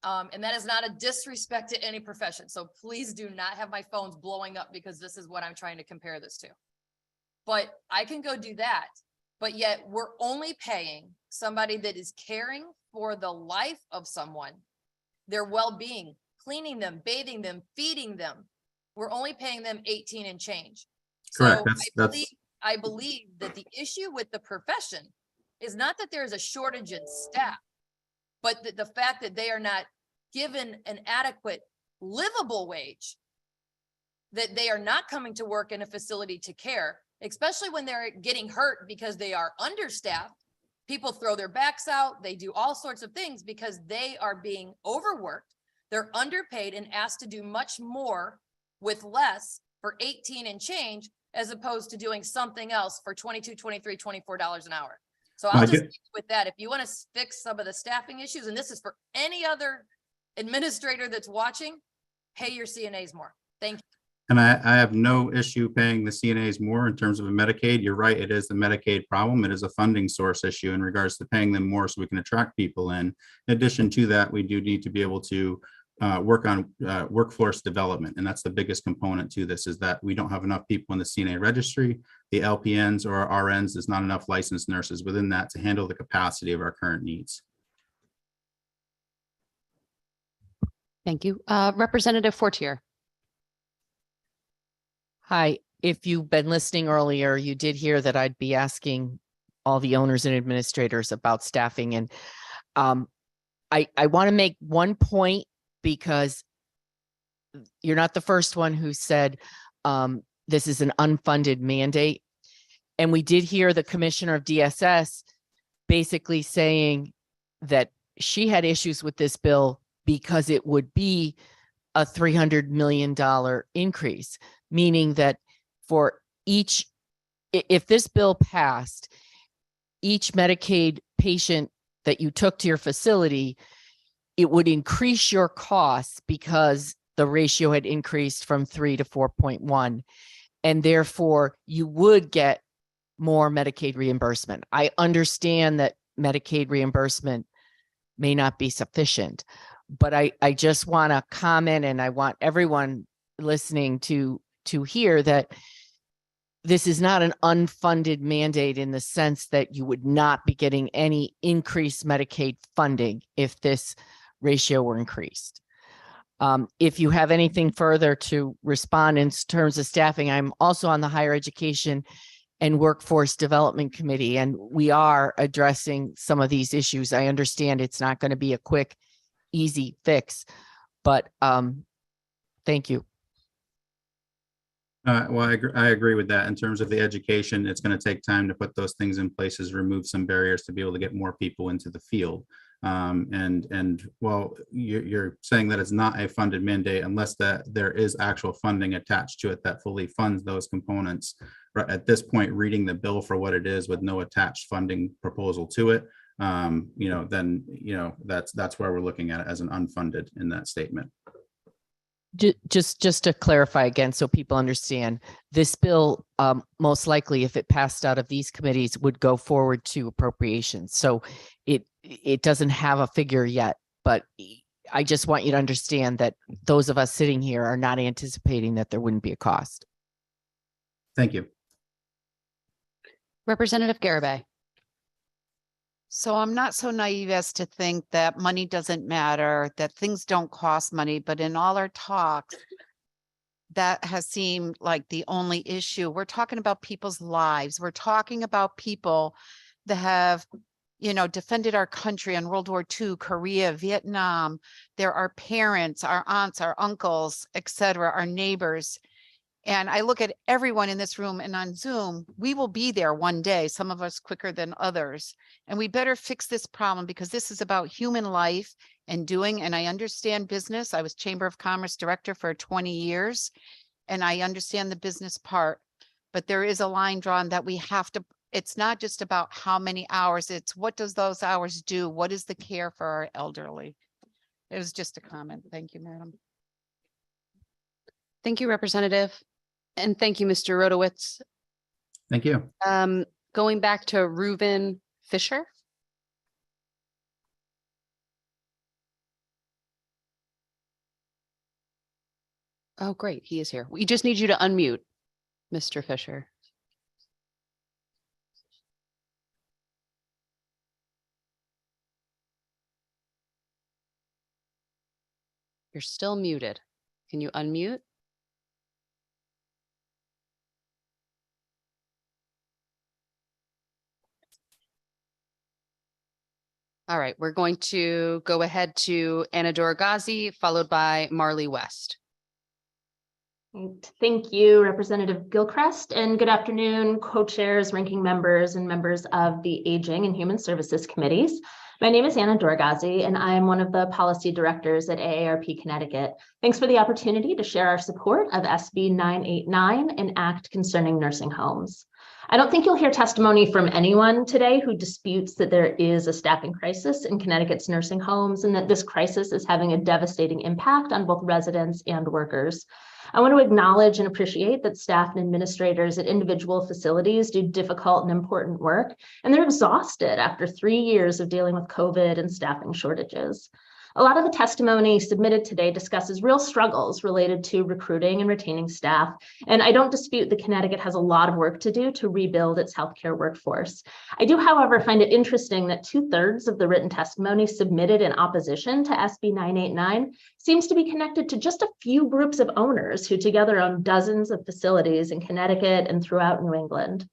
Speaker 10: And that is not a disrespect to any profession. So please do not have my phones blowing up because this is what I'm trying to compare this to. But I can go do that, but yet we're only paying somebody that is caring for the life of someone, their well-being, cleaning them, bathing them, feeding them. We're only paying them 18 and change.
Speaker 7: Correct.
Speaker 10: So I believe that the issue with the profession is not that there is a shortage in staff, but the fact that they are not given an adequate livable wage, that they are not coming to work in a facility to care, especially when they're getting hurt because they are understaffed. People throw their backs out. They do all sorts of things because they are being overworked. They're underpaid and asked to do much more with less for 18 and change, as opposed to doing something else for $22, $23, $24 an hour. So I'll just leave you with that. If you want to fix some of the staffing issues, and this is for any other administrator that's watching, pay your CNAs more. Thank you.
Speaker 7: And I have no issue paying the CNAs more in terms of a Medicaid. You're right, it is the Medicaid problem. It is a funding source issue in regards to paying them more so we can attract people in. In addition to that, we do need to be able to work on workforce development. And that's the biggest component to this, is that we don't have enough people in the CNA registry. The LPNs or RNs, there's not enough licensed nurses within that to handle the capacity of our current needs.
Speaker 1: Thank you. Representative Fortier.
Speaker 11: Hi, if you've been listening earlier, you did hear that I'd be asking all the owners and administrators about staffing. And I want to make one point, because you're not the first one who said this is an unfunded mandate. And we did hear the commissioner of DSS basically saying that she had issues with this bill because it would be a $300 million increase, meaning that for each, if this bill passed, each Medicaid patient that you took to your facility, it would increase your costs because the ratio had increased from 3 to 4.1. And therefore you would get more Medicaid reimbursement. I understand that Medicaid reimbursement may not be sufficient, but I just want to comment, and I want everyone listening to hear that this is not an unfunded mandate in the sense that you would not be getting any increased Medicaid funding if this ratio were increased. If you have anything further to respond in terms of staffing, I'm also on the Higher Education and Workforce Development Committee, and we are addressing some of these issues. I understand it's not going to be a quick, easy fix, but thank you.
Speaker 7: Well, I agree with that. In terms of the education, it's going to take time to put those things in places, remove some barriers to be able to get more people into the field. And well, you're saying that it's not a funded mandate unless that there is actual funding attached to it that fully funds those components. Right at this point, reading the bill for what it is with no attached funding proposal to it, then that's where we're looking at it as an unfunded in that statement.
Speaker 11: Just to clarify again, so people understand, this bill most likely, if it passed out of these committees, would go forward to appropriations. So it doesn't have a figure yet, but I just want you to understand that those of us sitting here are not anticipating that there wouldn't be a cost.
Speaker 7: Thank you.
Speaker 1: Representative Garibay.
Speaker 4: So I'm not so naive as to think that money doesn't matter, that things don't cost money, but in all our talks, that has seemed like the only issue. We're talking about people's lives. We're talking about people that have defended our country in World War II, Korea, Vietnam. There are parents, our aunts, our uncles, etc., our neighbors. And I look at everyone in this room and on Zoom, we will be there one day, some of us quicker than others. And we better fix this problem because this is about human life and doing, and I understand business. I was Chamber of Commerce Director for 20 years, and I understand the business part, but there is a line drawn that we have to, it's not just about how many hours, it's what does those hours do? What is the care for our elderly? It was just a comment. Thank you, Madam.
Speaker 1: Thank you, Representative. And thank you, Mr. Rodowitz.
Speaker 7: Thank you.
Speaker 1: Going back to Reuben Fisher. Oh, great. He is here. We just need you to unmute, Mr. Fisher. You're still muted. Can you unmute? All right, we're going to go ahead to Anna Doragazi, followed by Marley West.
Speaker 15: Thank you, Representative Gilchrist, and good afternoon, co-chairs, ranking members, and members of the Aging and Human Services Committees. My name is Anna Doragazi, and I am one of the policy directors at AARP Connecticut. Thanks for the opportunity to share our support of SB 989, an act concerning nursing homes. I don't think you'll hear testimony from anyone today who disputes that there is a staffing crisis in Connecticut's nursing homes and that this crisis is having a devastating impact on both residents and workers. I want to acknowledge and appreciate that staff and administrators at individual facilities do difficult and important work, and they're exhausted after 3 years of dealing with COVID and staffing shortages. A lot of the testimony submitted today discusses real struggles related to recruiting and retaining staff, and I don't dispute that Connecticut has a lot of work to do to rebuild its healthcare workforce. I do, however, find it interesting that 2/3 of the written testimony submitted in opposition to SB 989 seems to be connected to just a few groups of owners who together own dozens of facilities in Connecticut and throughout New England.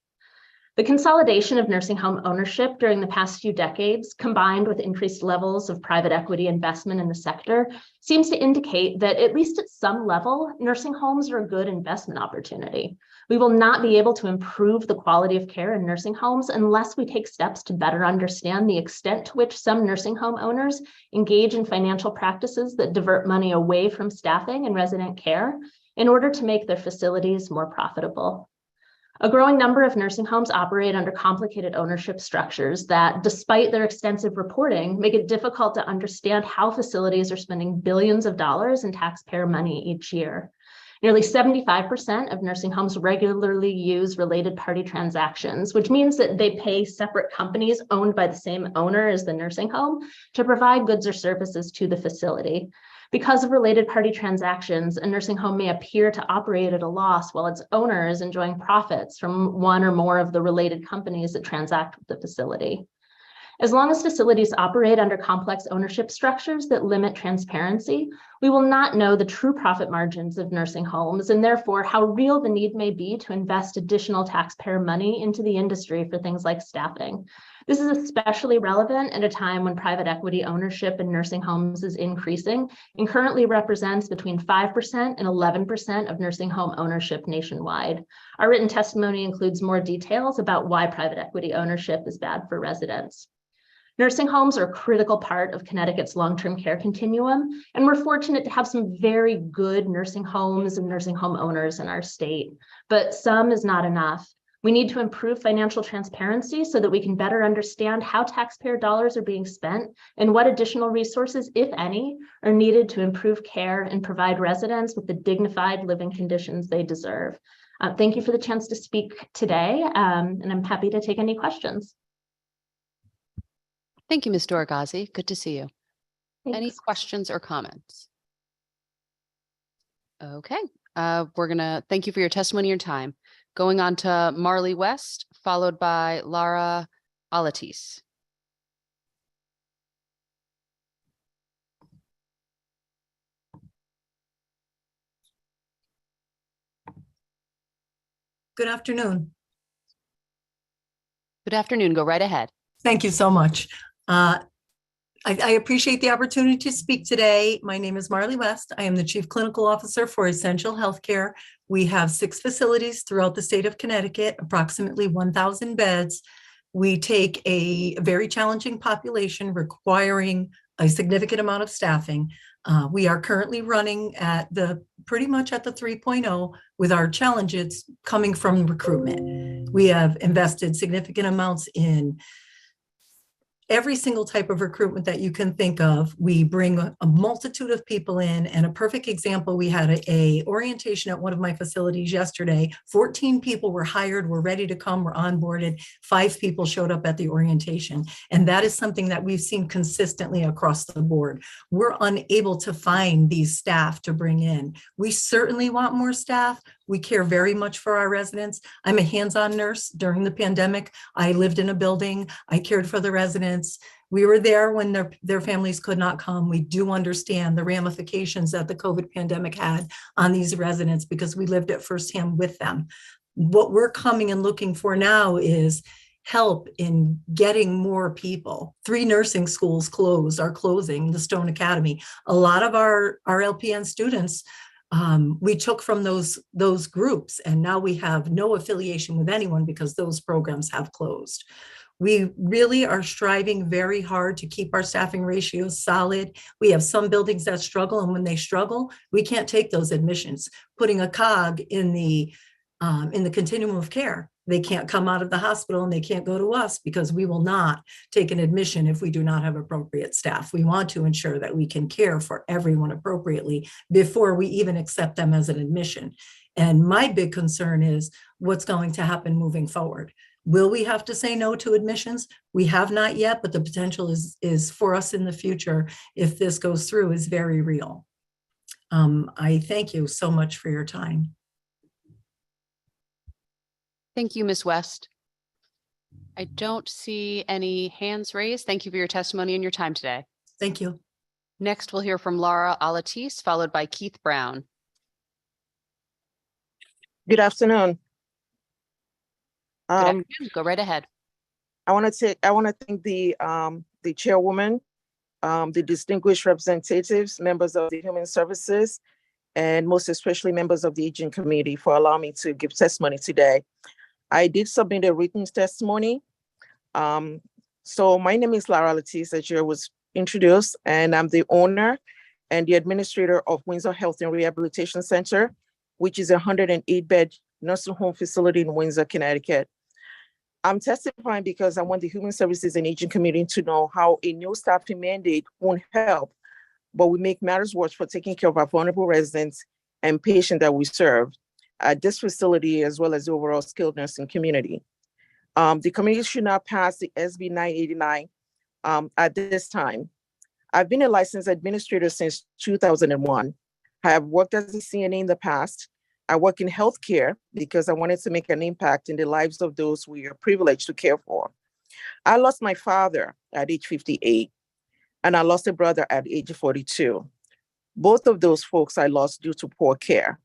Speaker 15: The consolidation of nursing home ownership during the past few decades, combined with increased levels of private equity investment in the sector, seems to indicate that at least at some level, nursing homes are a good investment opportunity. We will not be able to improve the quality of care in nursing homes unless we take steps to better understand the extent to which some nursing home owners engage in financial practices that divert money away from staffing and resident care in order to make their facilities more profitable. A growing number of nursing homes operate under complicated ownership structures that, despite their extensive reporting, make it difficult to understand how facilities are spending billions of dollars in taxpayer money each year. Nearly 75% of nursing homes regularly use related party transactions, which means that they pay separate companies owned by the same owner as the nursing home to provide goods or services to the facility. Because of related party transactions, a nursing home may appear to operate at a loss while its owner is enjoying profits from one or more of the related companies that transact with the facility. As long as facilities operate under complex ownership structures that limit transparency, we will not know the true profit margins of nursing homes and therefore how real the need may be to invest additional taxpayer money into the industry for things like staffing. This is especially relevant at a time when private equity ownership in nursing homes is increasing and currently represents between 5% and 11% of nursing home ownership nationwide. Our written testimony includes more details about why private equity ownership is bad for residents. Nursing homes are a critical part of Connecticut's long-term care continuum, and we're fortunate to have some very good nursing homes and nursing home owners in our state, but some is not enough. We need to improve financial transparency so that we can better understand how taxpayer dollars are being spent and what additional resources, if any, are needed to improve care and provide residents with the dignified living conditions they deserve. Thank you for the chance to speak today, and I'm happy to take any questions.
Speaker 1: Thank you, Ms. Doragazi. Good to see you.
Speaker 15: Thanks.
Speaker 1: Any questions or comments? Okay, we're gonna thank you for your testimony and your time. Going on to Marley West, followed by Lara Alatis.
Speaker 22: Good afternoon.
Speaker 1: Good afternoon. Go right ahead.
Speaker 17: Thank you so much. I appreciate the opportunity to speak today. My name is Marley West. I am the Chief Clinical Officer for Essential Healthcare. We have 6 facilities throughout the state of Connecticut, approximately 1,000 beds. We take a very challenging population requiring a significant amount of staffing. We are currently running at pretty much at the 3.0 with our challenges coming from recruitment. We have invested significant amounts in every single type of recruitment that you can think of. We bring a multitude of people in, and a perfect example, we had a orientation at one of my facilities yesterday. 14 people were hired, were ready to come, were onboarded. 5 people showed up at the orientation. And that is something that we've seen consistently across the board. We're unable to find these staff to bring in. We certainly want more staff. We care very much for our residents. I'm a hands-on nurse. During the pandemic, I lived in a building. I cared for the residents. We were there when their families could not come. We do understand the ramifications that the COVID pandemic had on these residents because we lived it firsthand with them. What we're coming and looking for now is help in getting more people. 3 nursing schools are closing, the Stone Academy. A lot of our LPN students we took from those groups, and now we have no affiliation with anyone because those programs have closed. We really are striving very hard to keep our staffing ratios solid. We have some buildings that struggle, and when they struggle, we can't take those admissions. Putting a cog in the continuum of care. They can't come out of the hospital and they can't go to us because we will not take an admission if we do not have appropriate staff. We want to ensure that we can care for everyone appropriately before we even accept them as an admission. And my big concern is what's going to happen moving forward. Will we have to say no to admissions? We have not yet, but the potential is for us in the future, if this goes through, is very real. I thank you so much for your time.
Speaker 1: Thank you, Ms. West. I don't see any hands raised. Thank you for your testimony and your time today.
Speaker 17: Thank you.
Speaker 1: Next, we'll hear from Laura Alatis, followed by Keith Brown.
Speaker 22: Good afternoon.
Speaker 1: Good afternoon. Go right ahead.
Speaker 22: I want to thank the chairwoman, the distinguished representatives, members of the Human Services, and most especially members of the Aging Committee for allowing me to give testimony today. I did submit a written testimony. So my name is Lara Latis, as you was introduced, and I'm the owner and the administrator of Windsor Health and Rehabilitation Center, which is a 108-bed nursing home facility in Windsor, Connecticut. I'm testifying because I want the Human Services and Aging Committee to know how a new staffing mandate won't help, but we make matters worse for taking care of our vulnerable residents and patients that we serve at this facility, as well as the overall skilled nursing community. The committee should not pass the SB 989 at this time. I've been a licensed administrator since 2001. I have worked as a CNA in the past. I work in healthcare because I wanted to make an impact in the lives of those we are privileged to care for. I lost my father at age 58, and I lost a brother at age 42. Both of those folks I lost due to poor care.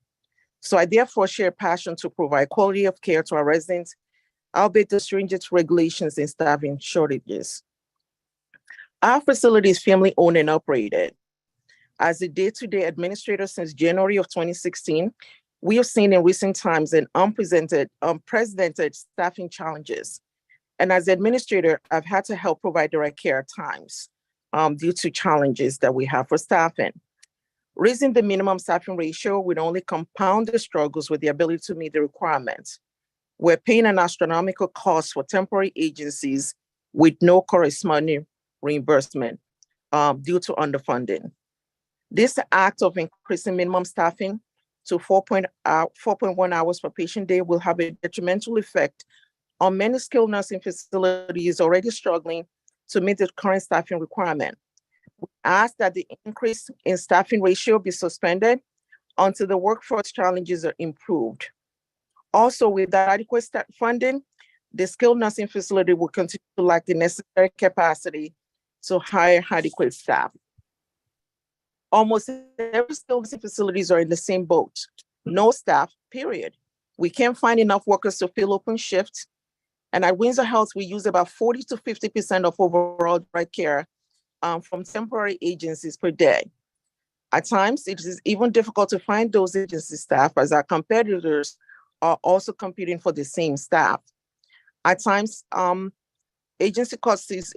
Speaker 22: So I therefore share a passion to provide quality of care to our residents, albeit the stringent regulations and staffing shortages. Our facility is family owned and operated. As a day-to-day administrator since January of 2016, we have seen in recent times an unprecedented staffing challenges. And as administrator, I've had to help provide direct care at times due to challenges that we have for staffing. Raising the minimum staffing ratio would only compound the struggles with the ability to meet the requirements. We're paying an astronomical cost for temporary agencies with no corresponding reimbursement due to underfunding. This act of increasing minimum staffing to 4.1 hours per patient day will have a detrimental effect on many skilled nursing facilities already struggling to meet the current staffing requirement. We ask that the increase in staffing ratio be suspended until the workforce challenges are improved. Also, with adequate funding, the skilled nursing facility will continue to lack the necessary capacity to hire adequate staff. Almost every skilled nursing facilities are in the same boat. No staff, period. We can't find enough workers to fill open shifts. And at Windsor Health, we use about 40 to 50% of overall direct care from temporary agencies per day. At times, it is even difficult to find those agency staff as our competitors are also competing for the same staff. At times, agency costs is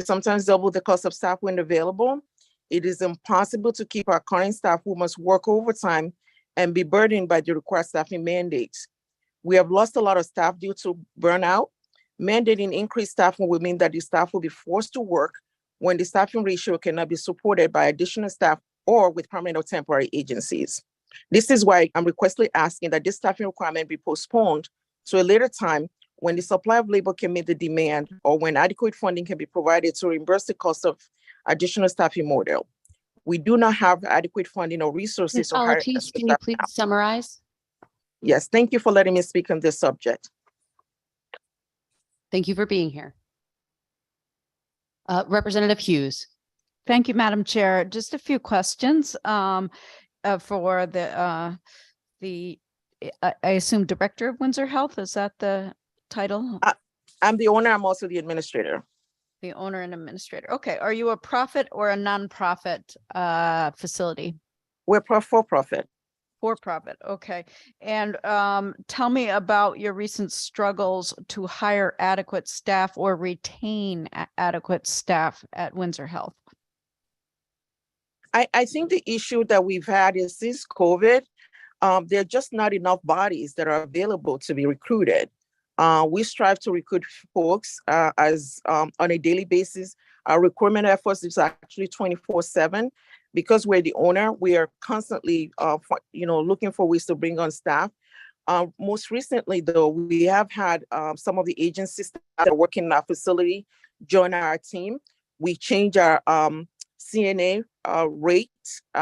Speaker 22: sometimes double the cost of staff when available. It is impossible to keep our current staff who must work overtime and be burdened by the required staffing mandates. We have lost a lot of staff due to burnout. Mandating increased staffing will mean that the staff will be forced to work when the staffing ratio cannot be supported by additional staff or with permanent or temporary agencies. This is why I'm requestfully asking that this staffing requirement be postponed to a later time when the supply of labor can meet the demand or when adequate funding can be provided to reimburse the cost of additional staffing model. We do not have adequate funding or resources
Speaker 1: Ms.
Speaker 22: to hire.
Speaker 1: Alatis, can you please summarize?
Speaker 22: Yes, thank you for letting me speak on this subject.
Speaker 1: Thank you for being here. Representative Hughes.
Speaker 5: Thank you, Madam Chair. Just a few questions for I assume Director of Windsor Health, is that the title?
Speaker 22: I'm the owner, I'm also the administrator.
Speaker 5: The owner and administrator. Okay, are you a profit or a nonprofit facility?
Speaker 22: We're for-profit.
Speaker 5: For-profit, okay. And tell me about your recent struggles to hire adequate staff or retain adequate staff at Windsor Health.
Speaker 22: I think the issue that we've had is since COVID, there are just not enough bodies that are available to be recruited. We strive to recruit folks on a daily basis. Our recruitment efforts is actually 24/7. Because we're the owner, we are constantly, looking for ways to bring on staff. Most recently, though, we have had some of the agency staff that work in our facility join our team. We changed our CNA rate.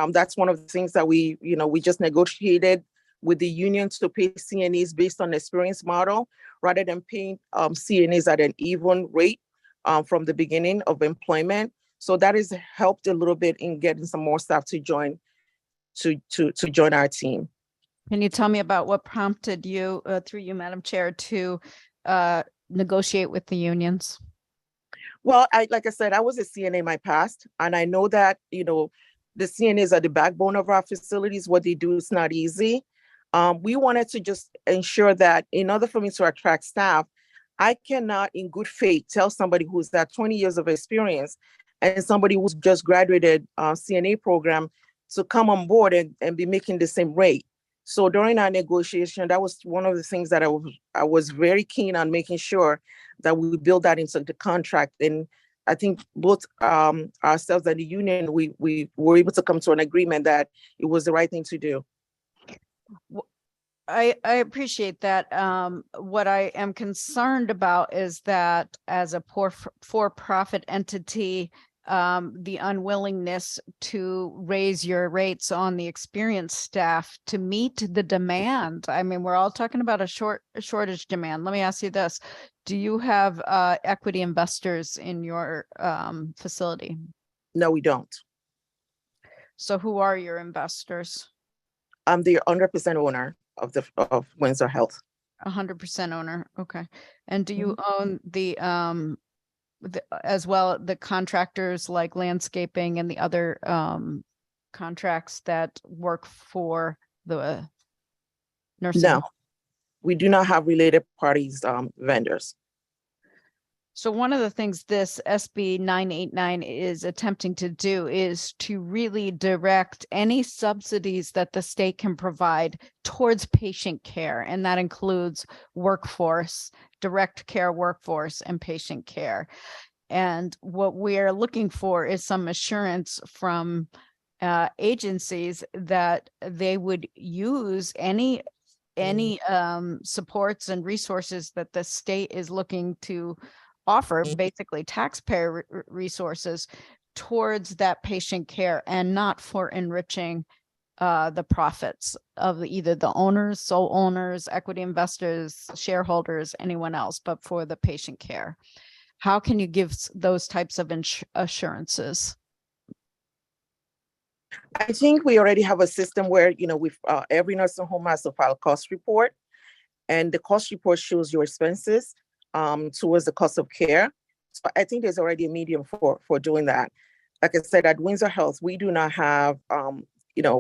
Speaker 22: That's one of the things that we just negotiated with the union to pay CNAs based on experience model rather than paying CNAs at an even rate from the beginning of employment. So that has helped a little bit in getting some more staff to join join our team.
Speaker 5: Can you tell me about what prompted you, through you, Madam Chair, to negotiate with the unions?
Speaker 22: Well, like I said, I was a CNA in my past, and I know that, the CNAs are the backbone of our facilities. What they do is not easy. We wanted to just ensure that in order for me to attract staff, I cannot in good faith tell somebody who's got 20 years of experience and somebody who's just graduated CNA program to come on board and be making the same rate. So during our negotiation, that was one of the things that I was very keen on making sure that we build that into the contract. And I think both ourselves and the union, we were able to come to an agreement that it was the right thing to do.
Speaker 5: I appreciate that. What I am concerned about is that as a for-profit entity, the unwillingness to raise your rates on the experienced staff to meet the demand. I mean, we're all talking about a shortage demand. Let me ask you this. Do you have equity investors in your facility?
Speaker 22: No, we don't.
Speaker 5: So who are your investors?
Speaker 22: I'm the 100% owner of Windsor Health.
Speaker 5: 100% owner. Okay. And do you own the as well the contractors like landscaping and the other contracts that work for the nursing?
Speaker 22: No, we do not have related parties vendors.
Speaker 5: So one of the things this SB 989 is attempting to do is to really direct any subsidies that the state can provide towards patient care. And that includes workforce, direct care workforce, and patient care. And what we're looking for is some assurance from agencies that they would use any supports and resources that the state is looking to offer, basically taxpayer resources towards that patient care, and not for enriching the profits of either the owners, sole owners, equity investors, shareholders, anyone else, but for the patient care. How can you give those types of assurances?
Speaker 22: I think we already have a system where, we've every nursing home has to file a cost report. and the cost report shows your expenses towards the cost of care. So I think there's already a medium for doing that. Like I said, at Windsor Health, we do not have,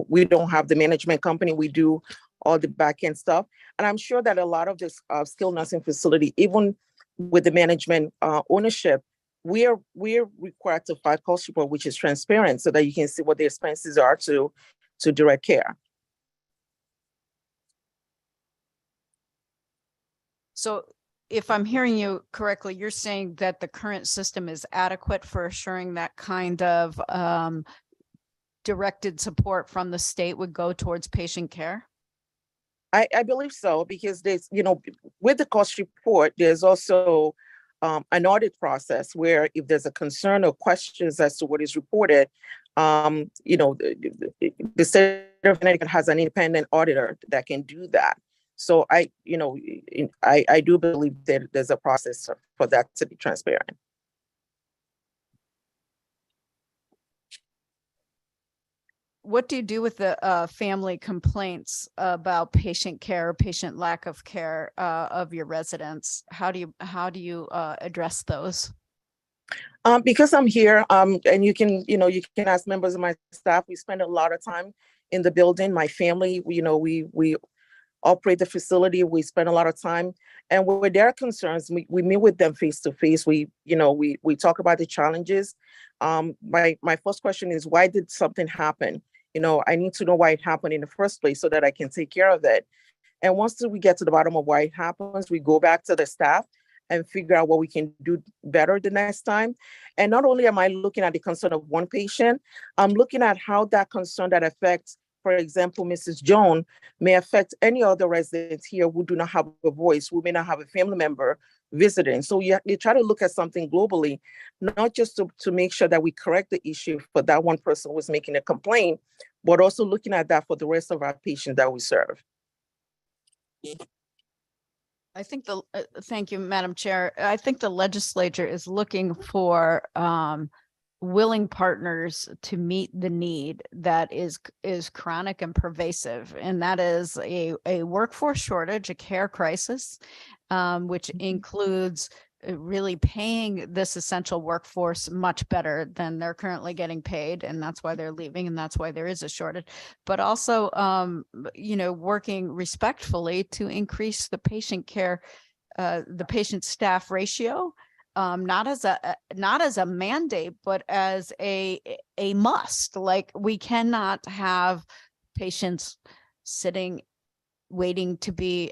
Speaker 22: we don't have the management company. We do all the back end stuff. And I'm sure that a lot of this skilled nursing facility, even with the management ownership, we're required to file cost report, which is transparent, so that you can see what the expenses are to direct care.
Speaker 5: So if I'm hearing you correctly, you're saying that the current system is adequate for assuring that kind of directed support from the state would go towards patient care?
Speaker 22: I believe so, because there's, with the cost report, there's also an audit process where if there's a concern or questions as to what is reported, the state of Connecticut has an independent auditor that can do that. So I do believe that there's a process for that to be transparent.
Speaker 5: What do you do with the family complaints about patient care, patient lack of care of your residents? How do you address those?
Speaker 22: Because I'm here, and you can ask members of my staff. We spend a lot of time in the building. My family, we operate the facility. We spend a lot of time, and where there are concerns, we meet with them face to face. We talk about the challenges. My first question is, why did something happen? I need to know why it happened in the first place so that I can take care of it. And once we get to the bottom of why it happens, we go back to the staff and figure out what we can do better the next time. And not only am I looking at the concern of one patient, I'm looking at how that concern that affects, for example, Mrs. Jones, may affect any other residents here who do not have a voice, who may not have a family member visiting. So you try to look at something globally, not just to make sure that we correct the issue for that one person who was making a complaint, but also looking at that for the rest of our patients that we serve.
Speaker 5: I think thank you, Madam Chair. I think the legislature is looking for willing partners to meet the need that is chronic and pervasive, and that is a workforce shortage, a care crisis, which includes really paying this essential workforce much better than they're currently getting paid, and that's why they're leaving, and that's why there is a shortage. But also, working respectfully to increase the patient care, the patient staff ratio. Not as a mandate, but as a must. Like, we cannot have patients sitting, waiting to be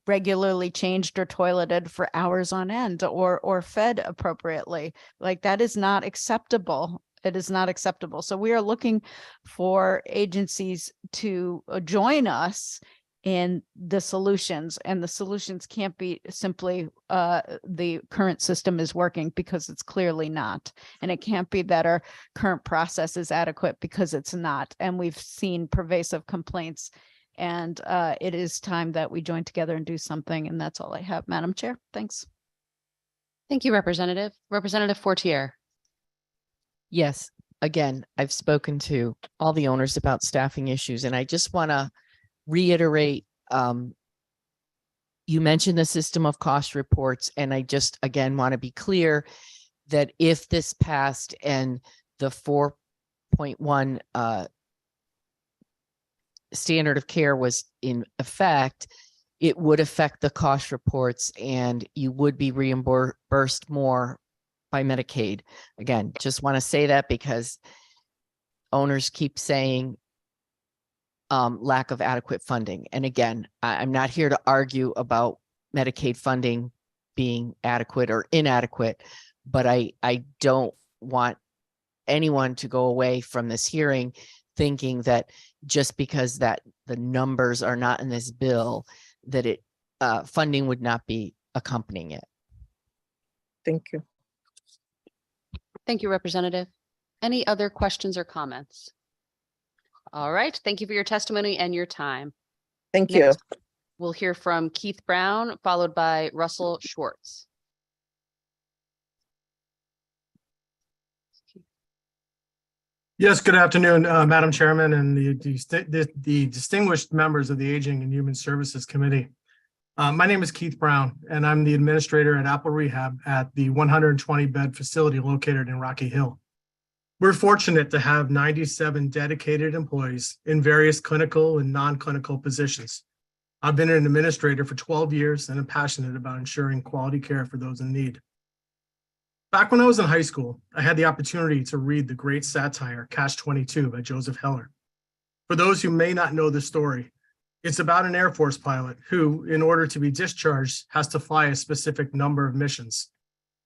Speaker 5: regularly changed or toileted for hours on end, or fed appropriately. Like, that is not acceptable. It is not acceptable. So we are looking for agencies to join us in the solutions, and the solutions can't be simply the current system is working, because it's clearly not, and it can't be that our current process is adequate, because it's not. And we've seen pervasive complaints, and it is time that we join together and do something. And that's all I have, Madam Chair. Thanks.
Speaker 1: Thank you, Representative Fortier.
Speaker 11: Yes, again, I've spoken to all the owners about staffing issues, and I just want to reiterate, you mentioned the system of cost reports, and I just, again, want to be clear that if this passed and the 4.1 standard of care was in effect, it would affect the cost reports, and you would be reimbursed more by Medicaid. Again, just want to say that because owners keep saying lack of adequate funding. And again, I'm not here to argue about Medicaid funding being adequate or inadequate, but I don't want anyone to go away from this hearing thinking that just because that the numbers are not in this bill, that it funding would not be accompanying it.
Speaker 22: Thank you.
Speaker 1: Thank you, Representative. Any other questions or comments? All right. Thank you for your testimony and your time.
Speaker 22: Thank you.
Speaker 1: Next, we'll hear from Keith Brown, followed by Russell Schwartz.
Speaker 18: Yes, good afternoon, Madam Chairman and the distinguished members of the Aging and Human Services Committee. My name is Keith Brown, and I'm the administrator at Apple Rehab at the 120-bed facility located in Rocky Hill. We're fortunate to have 97 dedicated employees in various clinical and non-clinical positions. I've been an administrator for 12 years and am passionate about ensuring quality care for those in need. Back when I was in high school, I had the opportunity to read the great satire Catch-22 by Joseph Heller. For those who may not know the story, it's about an Air Force pilot who, in order to be discharged, has to fly a specific number of missions.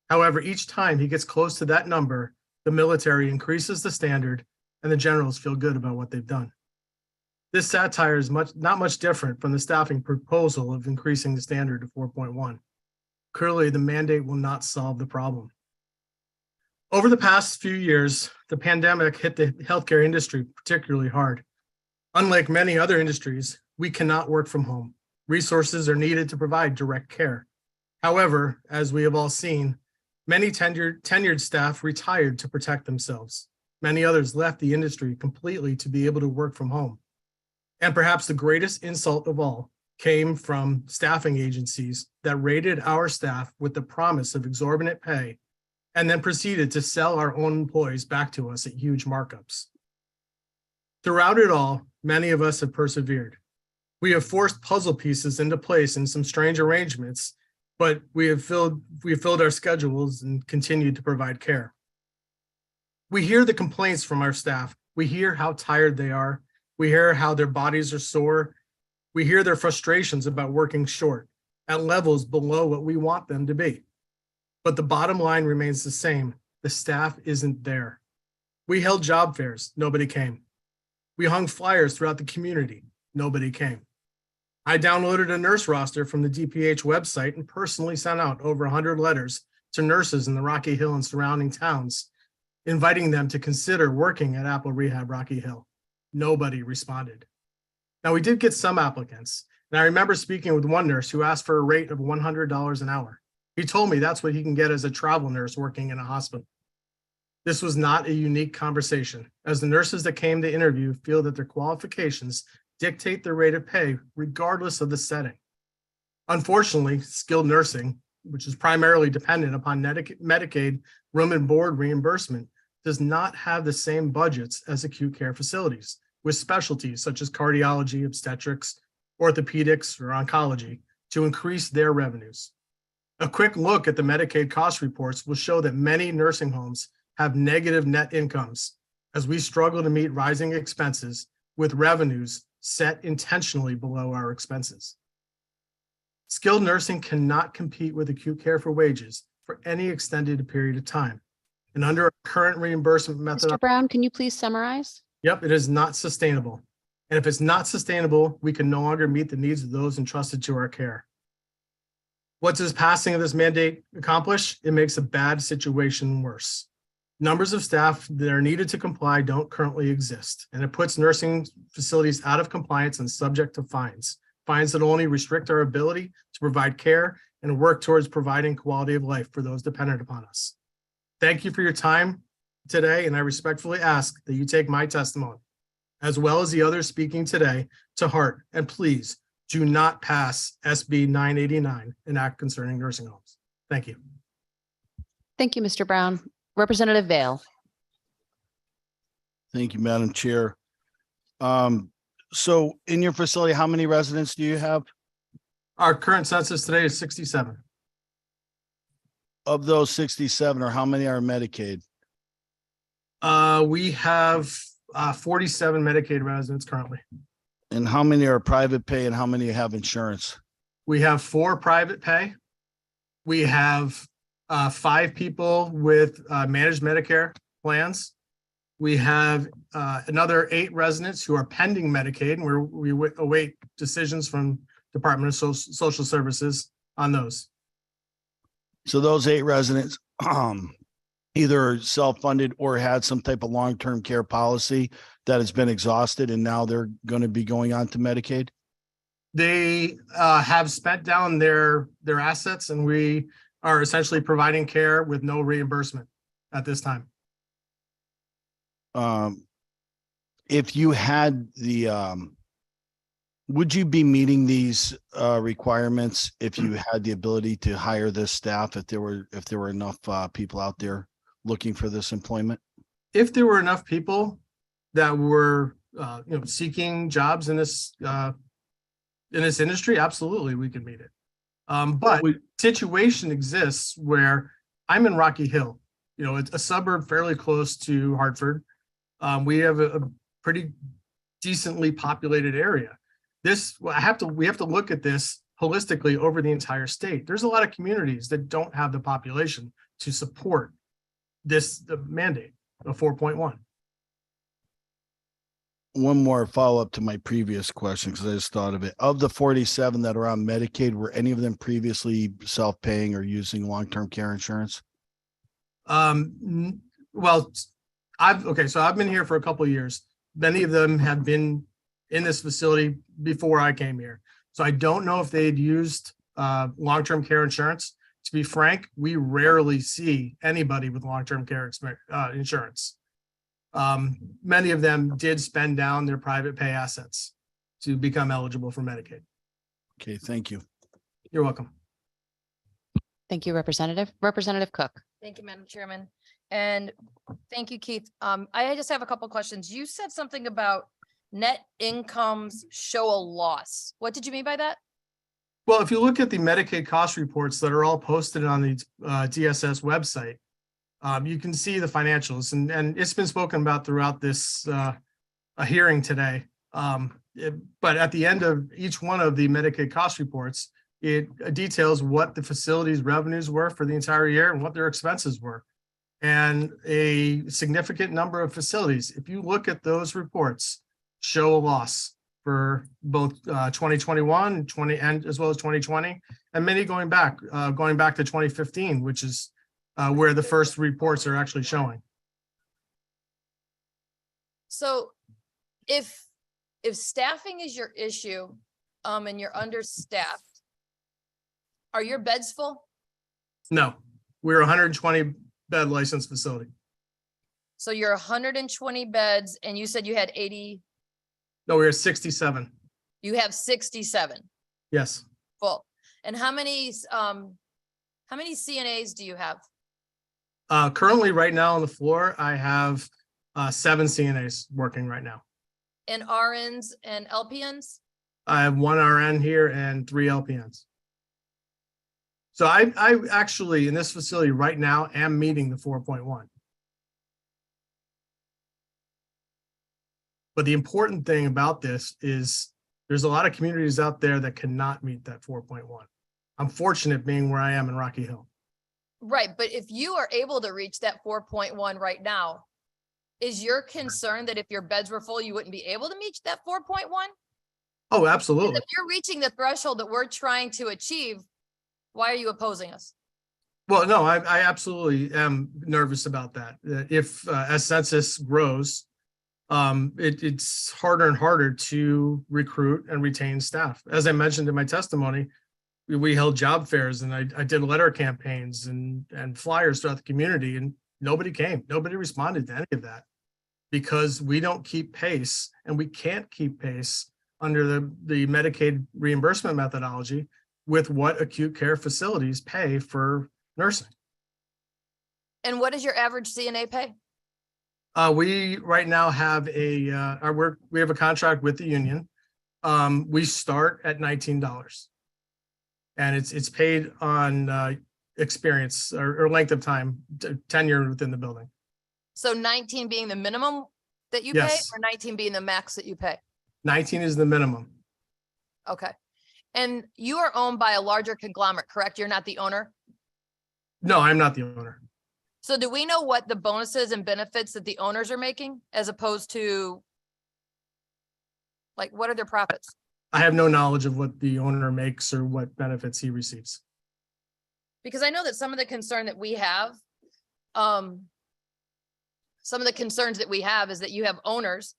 Speaker 18: However, each time he gets close to that number, the military increases the standard and the generals feel good about what they've done. This satire is not much different from the staffing proposal of increasing the standard to 4.1. Clearly, the mandate will not solve the problem. Over the past few years, the pandemic hit the healthcare industry particularly hard. Unlike many other industries, we cannot work from home. Resources are needed to provide direct care. However, as we have all seen, many tenured staff retired to protect themselves. Many others left the industry completely to be able to work from home. And perhaps the greatest insult of all came from staffing agencies that rated our staff with the promise of exorbitant pay and then proceeded to sell our own employees back to us at huge markups. Throughout it all, many of us have persevered. We have forced puzzle pieces into place in some strange arrangements, but we have filled our schedules and continued to provide care. We hear the complaints from our staff. We hear how tired they are. We hear how their bodies are sore. We hear their frustrations about working short at levels below what we want them to be. But the bottom line remains the same. The staff isn't there. We held job fairs. Nobody came. We hung flyers throughout the community. Nobody came. I downloaded a nurse roster from the DPH website and personally sent out over 100 letters to nurses in the Rocky Hill and surrounding towns, inviting them to consider working at Apple Rehab Rocky Hill. Nobody responded. Now, we did get some applicants, and I remember speaking with one nurse who asked for a rate of $100 an hour. He told me that's what he can get as a travel nurse working in a hospital. This was not a unique conversation, as the nurses that came to interview feel that their qualifications dictate their rate of pay regardless of the setting. Unfortunately, skilled nursing, which is primarily dependent upon Medicaid room and board reimbursement, does not have the same budgets as acute care facilities, with specialties such as cardiology, obstetrics, orthopedics, or oncology to increase their revenues. A quick look at the Medicaid cost reports will show that many nursing homes have negative net incomes as we struggle to meet rising expenses with revenues set intentionally below our expenses. Skilled nursing cannot compete with acute care for wages for any extended period of time. And under our current reimbursement method.
Speaker 1: Mr. Brown, can you please summarize?
Speaker 18: Yep, it is not sustainable. And if it's not sustainable, we can no longer meet the needs of those entrusted to our care. What does passing of this mandate accomplish? It makes a bad situation worse. Numbers of staff that are needed to comply don't currently exist, and it puts nursing facilities out of compliance and subject to fines. Fines that only restrict our ability to provide care and work towards providing quality of life for those dependent upon us. Thank you for your time today, and I respectfully ask that you take my testimony, as well as the others speaking today, to heart, and please do not pass SB 989, an act concerning nursing homes. Thank you.
Speaker 1: Thank you, Mr. Brown. Representative Vale.
Speaker 19: Thank you, Madam Chair. So in your facility, how many residents do you have?
Speaker 18: Our current census today is 67.
Speaker 19: Of those 67, or how many are Medicaid?
Speaker 18: We have 47 Medicaid residents currently.
Speaker 19: And how many are private pay and how many have insurance?
Speaker 18: We have 4 private pay. We have 5 people with managed Medicare plans. We have another 8 residents who are pending Medicaid, and we await decisions from Department of Social Services on those.
Speaker 19: So those 8 residents either self-funded or had some type of long-term care policy that has been exhausted and now they're going to be going on to Medicaid?
Speaker 18: They have spent down their assets, and we are essentially providing care with no reimbursement at this time.
Speaker 19: If you had the Would you be meeting these requirements if you had the ability to hire this staff, if there were enough people out there looking for this employment?
Speaker 18: If there were enough people that were seeking jobs in this industry, absolutely we could meet it. But situation exists where I'm in Rocky Hill, it's a suburb fairly close to Hartford. We have a pretty decently populated area. We have to look at this holistically over the entire state. There's a lot of communities that don't have the population to support the mandate of 4.1.
Speaker 19: One more follow-up to my previous question, because I just thought of it. Of the 47 that are on Medicaid, were any of them previously self-paying or using long-term care insurance?
Speaker 18: Well, I've been here for a couple of years. Many of them have been in this facility before I came here. So I don't know if they'd used long-term care insurance. To be frank, we rarely see anybody with long-term care insurance. Many of them did spend down their private pay assets to become eligible for Medicaid.
Speaker 19: Okay, thank you.
Speaker 18: You're welcome.
Speaker 1: Thank you, Representative Cook.
Speaker 8: Thank you, Madam Chairman. And thank you, Keith. I just have a couple questions. You said something about net incomes show a loss. What did you mean by that?
Speaker 18: Well, if you look at the Medicaid cost reports that are all posted on the DSS website, you can see the financials, and it's been spoken about throughout this hearing today. But at the end of each one of the Medicaid cost reports, it details what the facility's revenues were for the entire year and what their expenses were. And a significant number of facilities, if you look at those reports, show a loss for both 2021 and as well as 2020, and many going back to 2015, which is where the first reports are actually showing.
Speaker 8: So if staffing is your issue, and you're understaffed, are your beds full?
Speaker 18: No, we're 120 bed licensed facility.
Speaker 8: So you're 120 beds and you said you had 80.
Speaker 18: No, we're 67.
Speaker 8: You have 67
Speaker 18: Yes.
Speaker 8: full. And how many CNAs do you have?
Speaker 18: Currently, right now on the floor, I have 7 CNAs working right now.
Speaker 8: And RNs and LPNs?
Speaker 18: I have 1 RN here and 3 LPNs. So I actually, in this facility right now, am meeting the 4.1. But the important thing about this is there's a lot of communities out there that cannot meet that 4.1. I'm fortunate being where I am in Rocky Hill.
Speaker 8: Right, but if you are able to reach that 4.1 right now, is your concern that if your beds were full, you wouldn't be able to meet that 4.1?
Speaker 18: Oh, absolutely.
Speaker 8: If you're reaching the threshold that we're trying to achieve, why are you opposing us?
Speaker 18: Well, no, I absolutely am nervous about that. If as census grows, it's harder and harder to recruit and retain staff. As I mentioned in my testimony, we held job fairs and I did letter campaigns and flyers throughout the community, and nobody came. Nobody responded to any of that because we don't keep pace, and we can't keep pace under the Medicaid reimbursement methodology with what acute care facilities pay for nursing.
Speaker 8: And what is your average CNA pay?
Speaker 18: We right now have we have a contract with the union. We start at $19, and it's paid on experience or length of time, tenure within the building.
Speaker 8: So 19 being the minimum that you pay,
Speaker 18: Yes.
Speaker 8: or 19 being the max that you pay?
Speaker 18: 19 is the minimum.
Speaker 8: Okay. And you are owned by a larger conglomerate, correct? You're not the owner?
Speaker 18: No, I'm not the owner.
Speaker 8: So do we know what the bonuses and benefits that the owners are making as opposed to, like, what are their profits?
Speaker 18: I have no knowledge of what the owner makes or what benefits he receives.
Speaker 8: Because I know that some of the concern that we have, some of the concerns that we have is that you have owners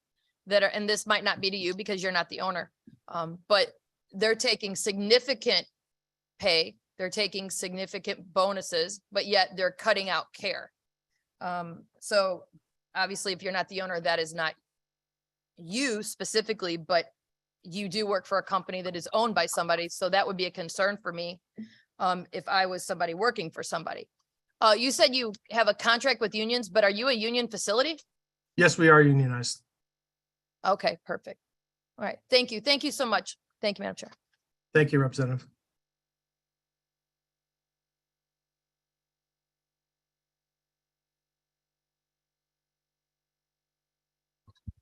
Speaker 8: that are, and this might not be to you because you're not the owner, but they're taking significant pay, they're taking significant bonuses, but yet they're cutting out care. So obviously, if you're not the owner, that is not you specifically, but you do work for a company that is owned by somebody, so that would be a concern for me. If I was somebody working for somebody. You said you have a contract with unions, but are you a union facility?
Speaker 18: Yes, we are unionized.
Speaker 8: Okay, perfect. All right, thank you. Thank you so much. Thank you, Madam Chair.
Speaker 18: Thank you, Representative.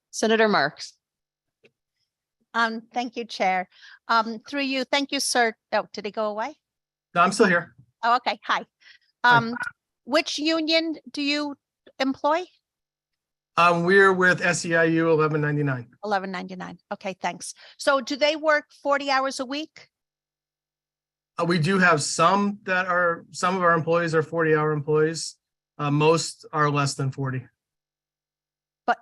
Speaker 1: Senator Marks.
Speaker 16: Thank you, Chair. Through you, thank you, sir. Oh, did he go away?
Speaker 18: No, I'm still here.
Speaker 16: Oh, okay. Hi. Which union do you employ?
Speaker 18: We're with SEIU 1199.
Speaker 16: 1199. Okay, thanks. So do they work 40 hours a week?
Speaker 18: We do have some of our employees are 40-hour employees. Most are less than 40.
Speaker 16: But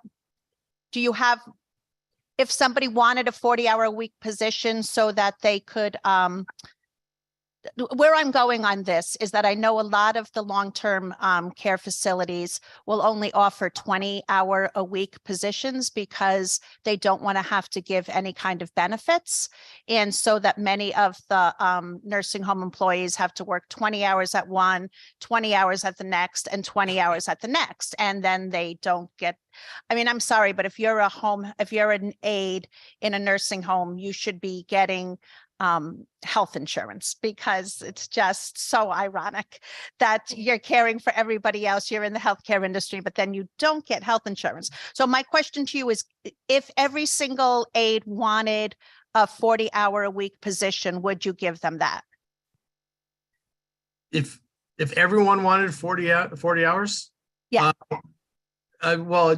Speaker 16: do you have, if somebody wanted a 40-hour a week position so that they could, where I'm going on this is that I know a lot of the long-term care facilities will only offer 20-hour a week positions because they don't want to have to give any kind of benefits. And so that many of the nursing home employees have to work 20 hours at one, 20 hours at the next, and 20 hours at the next. And then they don't get, I mean, I'm sorry, but if you're an aide in a nursing home, you should be getting health insurance, because it's just so ironic that you're caring for everybody else. You're in the healthcare industry, but then you don't get health insurance. So my question to you is, if every single aide wanted a 40-hour a week position, would you give them that?
Speaker 18: If everyone wanted 40 hours?
Speaker 16: Yeah.
Speaker 18: Well,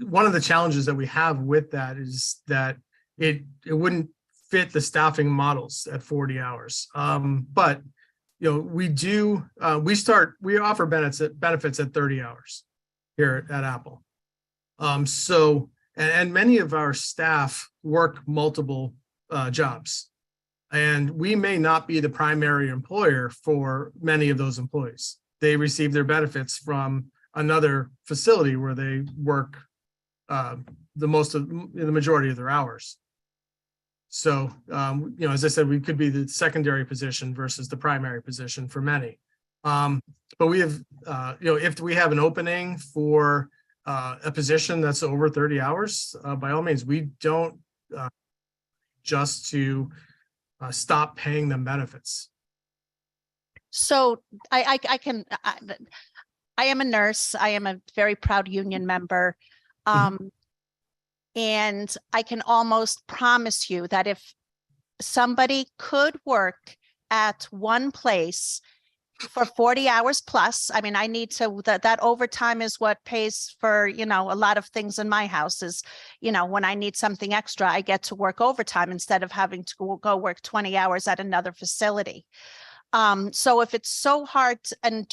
Speaker 18: one of the challenges that we have with that is that it wouldn't fit the staffing models at 40 hours. But we offer benefits at 30 hours here at Apple. And many of our staff work multiple jobs, and we may not be the primary employer for many of those employees. They receive their benefits from another facility where they work the majority of their hours. So, as I said, we could be the secondary position versus the primary position for many. But we have, if we have an opening for a position that's over 30 hours, by all means, we don't just to stop paying them benefits.
Speaker 16: So I am a nurse. I am a very proud union member. And I can almost promise you that if somebody could work at one place for 40 hours plus, I mean, I need to, that overtime is what pays for, a lot of things in my house is, when I need something extra, I get to work overtime instead of having to go work 20 hours at another facility. So if it's so hard, and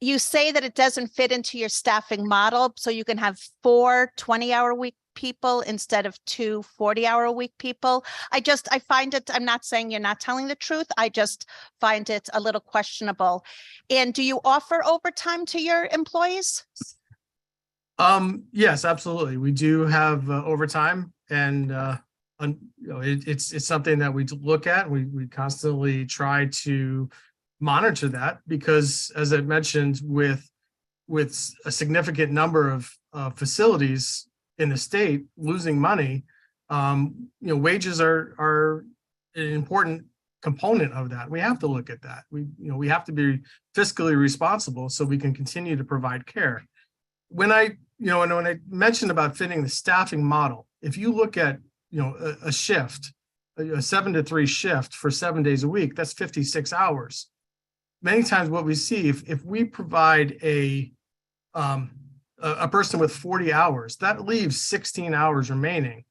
Speaker 16: you say that it doesn't fit into your staffing model, so you can have 4 20-hour week people instead of 2 40-hour a week people. I find it, I'm not saying you're not telling the truth. I just find it a little questionable. And do you offer overtime to your employees?
Speaker 18: Yes, absolutely. We do have overtime, and it's something that we look at. We constantly try to monitor that, because as I mentioned, with a significant number of facilities in the state losing money, wages are an important component of that. We have to look at that. We have to be fiscally responsible so we can continue to provide care. When I mentioned about fitting the staffing model, if you look at a shift, a 7 to 3 shift for 7 days a week, that's 56 hours. Many times what we see, if we provide a person with 40 hours, that leaves 16 hours remaining.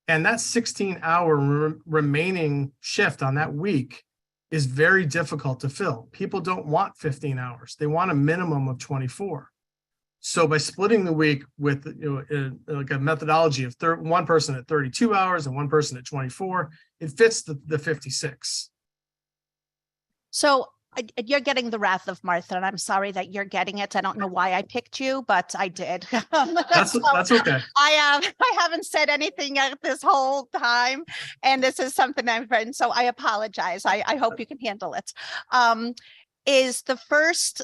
Speaker 18: And that 16-hour remaining shift on that week is very difficult to fill. People don't want 15 hours. They want a minimum of 24. So by splitting the week with like a methodology of one person at 32 hours and one person at 24, it fits the 56.
Speaker 16: So You're getting the wrath of Martha, and I'm sorry that you're getting it. I don't know why I picked you, but I did.
Speaker 18: That's okay.
Speaker 16: I haven't said anything this whole time, and this is something I've written, so I apologize. I hope you can handle it. Is the first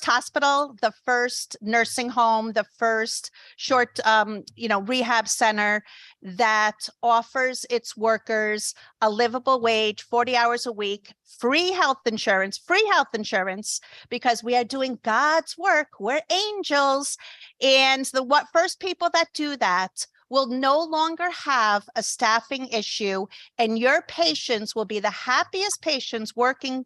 Speaker 16: hospital, the first nursing home, the first short, rehab center that offers its workers a livable wage, 40 hours a week, free health insurance, because we are doing God's work. We're angels. And the first people that do that will no longer have a staffing issue, and your patients will be the happiest patients working,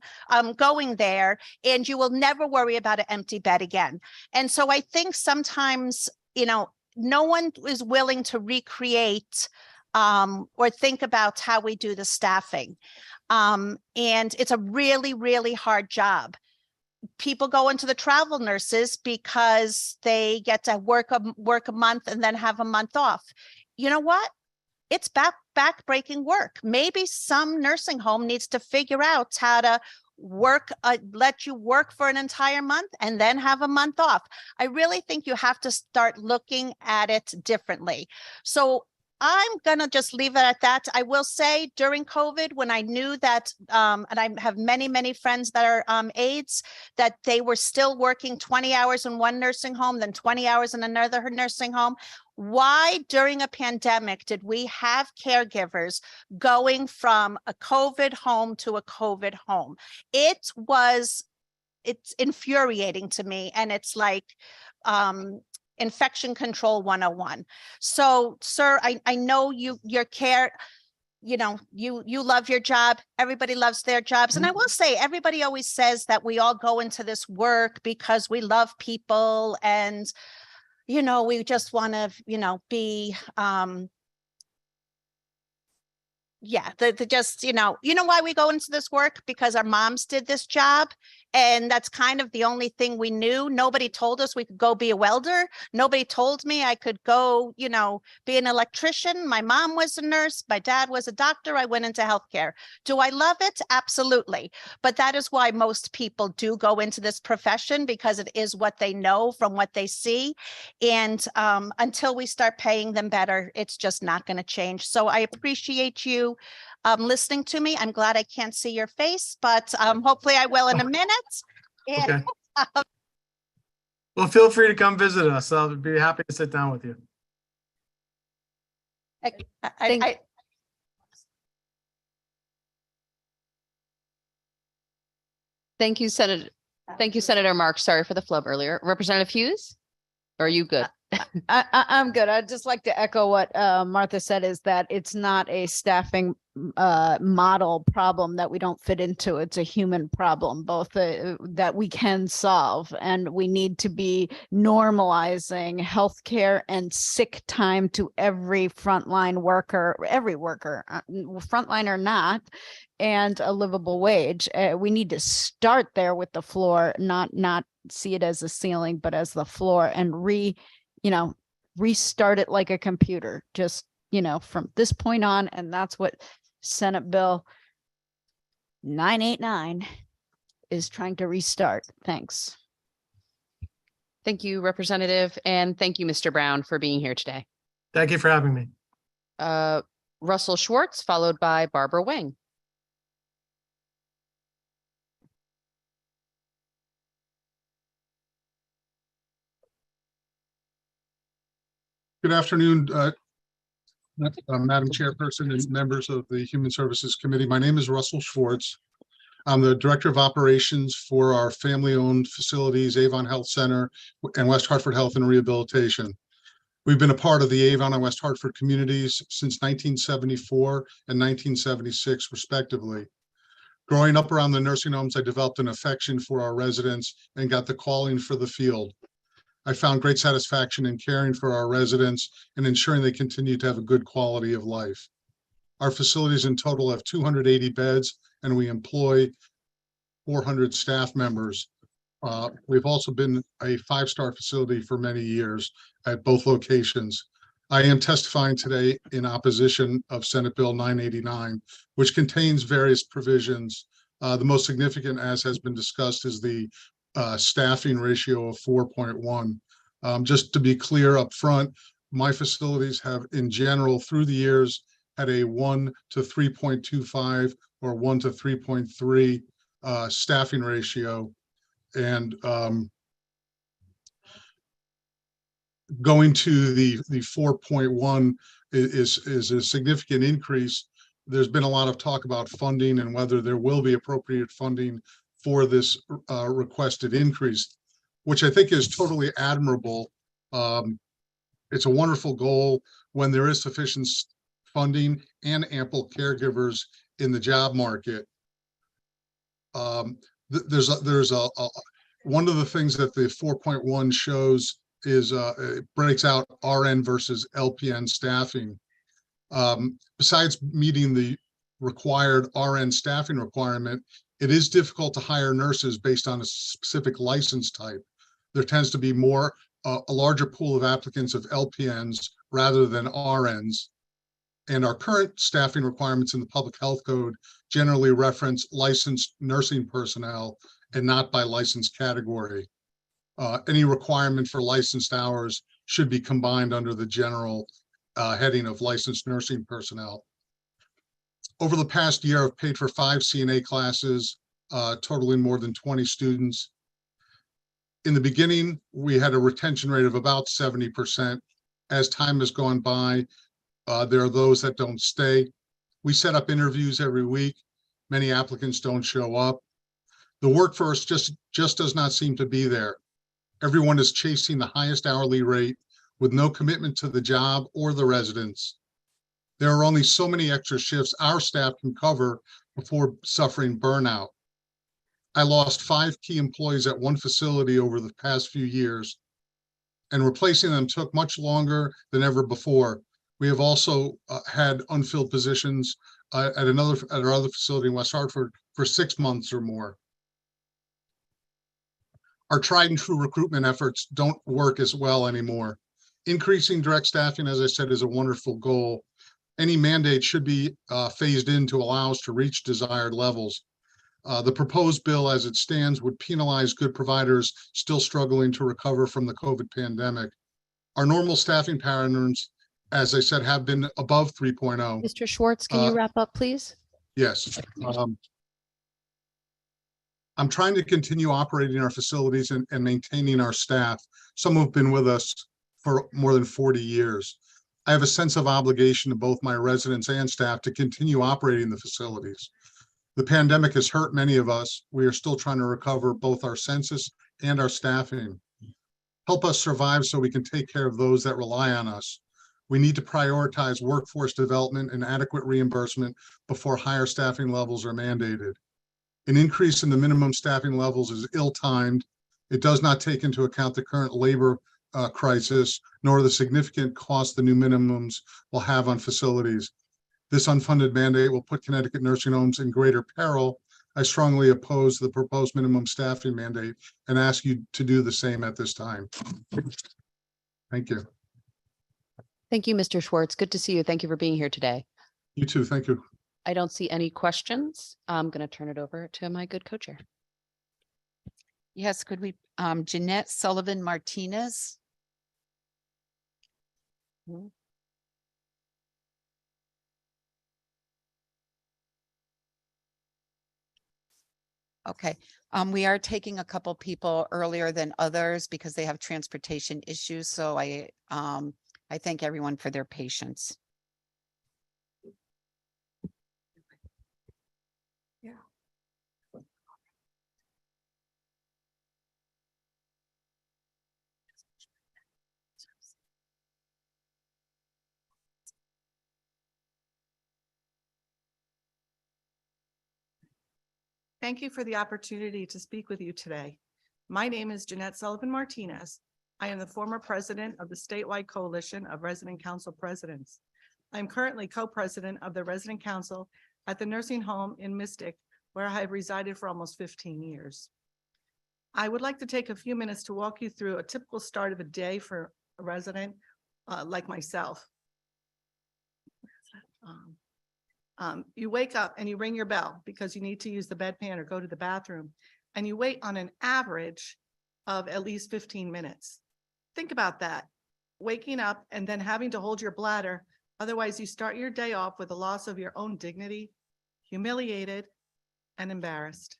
Speaker 16: going there, and you will never worry about an empty bed again. And so I think sometimes, no one is willing to recreate or think about how we do the staffing. And it's a really, really hard job. People go into the travel nurses because they get to work a month and then have a month off. You know what? It's back-breaking work. Maybe some nursing home needs to figure out how to let you work for an entire month and then have a month off. I really think you have to start looking at it differently. So I'm going to just leave it at that. I will say during COVID, when I knew that, and I have many, many friends that are aides, that they were still working 20 hours in one nursing home, then 20 hours in another nursing home. Why during a pandemic did we have caregivers going from a COVID home to a COVID home? It's infuriating to me. And it's like, infection control 101. So, sir, I know your care, you love your job. Everybody loves their jobs. And I will say, everybody always says that we all go into this work because we love people and, we just want to, be, why we go into this work? Because our moms did this job. And that's kind of the only thing we knew. Nobody told us we could go be a welder. Nobody told me I could go, be an electrician. My mom was a nurse. My dad was a doctor. I went into healthcare. Do I love it? Absolutely. But that is why most people do go into this profession, because it is what they know from what they see. And until we start paying them better, it's just not going to change. So I appreciate you listening to me. I'm glad I can't see your face, but hopefully I will in a minute. And,
Speaker 18: Okay. Well, feel free to come visit us. I'll be happy to sit down with you.
Speaker 1: Thank you, Senator. Thank you, Senator Mark. Sorry for the flub earlier. Representative Hughes, are you good?
Speaker 5: I'm good. I'd just like to echo what Martha said, is that it's not a staffing model problem that we don't fit into. It's a human problem, both that we can solve, and we need to be normalizing healthcare and sick time to every frontline worker, frontline or not, and a livable wage. We need to start there with the floor, not see it as a ceiling, but as the floor, and restart it like a computer, just, from this point on. And that's what Senate Bill 989 is trying to restart. Thanks.
Speaker 1: Thank you, Representative. And thank you, Mr. Brown, for being here today.
Speaker 18: Thank you for having me.
Speaker 1: Russell Schwartz, followed by Barbara Wing.
Speaker 6: Good afternoon, Madam Chairperson and members of the Human Services Committee. My name is Russell Schwartz. I'm the Director of Operations for our family-owned facilities, Avon Health Center and West Hartford Health and Rehabilitation. We've been a part of the Avon and West Hartford communities since 1974 and 1976, respectively. Growing up around the nursing homes, I developed an affection for our residents and got the calling for the field. I found great satisfaction in caring for our residents and ensuring they continue to have a good quality of life. Our facilities in total have 280 beds, and we employ 400 staff members. We've also been a five-star facility for many years at both locations. I am testifying today in opposition of Senate Bill 989, which contains various provisions The most significant, as has been discussed, is the staffing ratio of 4.1. Just to be clear up front, my facilities have in general through the years had a 1 to 3.25 or 1 to 3.3 staffing ratio. And going to the 4.1 is a significant increase. There's been a lot of talk about funding and whether there will be appropriate funding for this requested increase, which I think is totally admirable. It's a wonderful goal when there is sufficient funding and ample caregivers in the job market. There's one of the things that the 4.1 shows is it breaks out RN versus LPN staffing. Besides meeting the required RN staffing requirement, it is difficult to hire nurses based on a specific license type. There tends to be a larger pool of applicants of LPNs rather than RNs. And our current staffing requirements in the Public Health Code generally reference licensed nursing personnel and not by license category. Any requirement for licensed hours should be combined under the general heading of licensed nursing personnel. Over the past year, I've paid for 5 CNA classes, totaling more than 20 students. In the beginning, we had a retention rate of about 70%. As time has gone by, there are those that don't stay. We set up interviews every week. Many applicants don't show up. The workforce just does not seem to be there. Everyone is chasing the highest hourly rate with no commitment to the job or the residents. There are only so many extra shifts our staff can cover before suffering burnout. I lost 5 key employees at one facility over the past few years, and replacing them took much longer than ever before. We have also had unfilled positions at our other facility in West Hartford for 6 months or more. Our tried and true recruitment efforts don't work as well anymore. Increasing direct staffing, as I said, is a wonderful goal. Any mandate should be phased in to allow us to reach desired levels. The proposed bill as it stands would penalize good providers still struggling to recover from the COVID pandemic. Our normal staffing patterns, as I said, have been above 3.0.
Speaker 1: Mr. Schwartz, can you wrap up, please?
Speaker 6: Yes. I'm trying to continue operating our facilities and maintaining our staff. Some have been with us for more than 40 years. I have a sense of obligation to both my residents and staff to continue operating the facilities. The pandemic has hurt many of us. We are still trying to recover both our census and our staffing. Help us survive so we can take care of those that rely on us. We need to prioritize workforce development and adequate reimbursement before higher staffing levels are mandated. An increase in the minimum staffing levels is ill-timed. It does not take into account the current labor crisis, nor the significant cost the new minimums will have on facilities. This unfunded mandate will put Connecticut nursing homes in greater peril. I strongly oppose the proposed minimum staffing mandate and ask you to do the same at this time. Thank you.
Speaker 1: Thank you, Mr. Schwartz. Good to see you. Thank you for being here today.
Speaker 6: You too. Thank you.
Speaker 1: I don't see any questions. I'm going to turn it over to my good co-chair.
Speaker 4: Yes, could we, Jeanette Sullivan Martinez? Okay, we are taking a couple people earlier than others because they have transportation issues. So I thank everyone for their patience.
Speaker 20: Thank you for the opportunity to speak with you today. My name is Jeanette Sullivan Martinez. I am the former president of the statewide coalition of resident council presidents. I'm currently co-president of the resident council at the nursing home in Mystic, where I have resided for almost 15 years. I would like to take a few minutes to walk you through a typical start of a day for a resident like myself. You wake up and you ring your bell because you need to use the bedpan or go to the bathroom, and you wait on an average of at least 15 minutes. Think about that. Waking up and then having to hold your bladder. Otherwise, you start your day off with a loss of your own dignity, humiliated and embarrassed.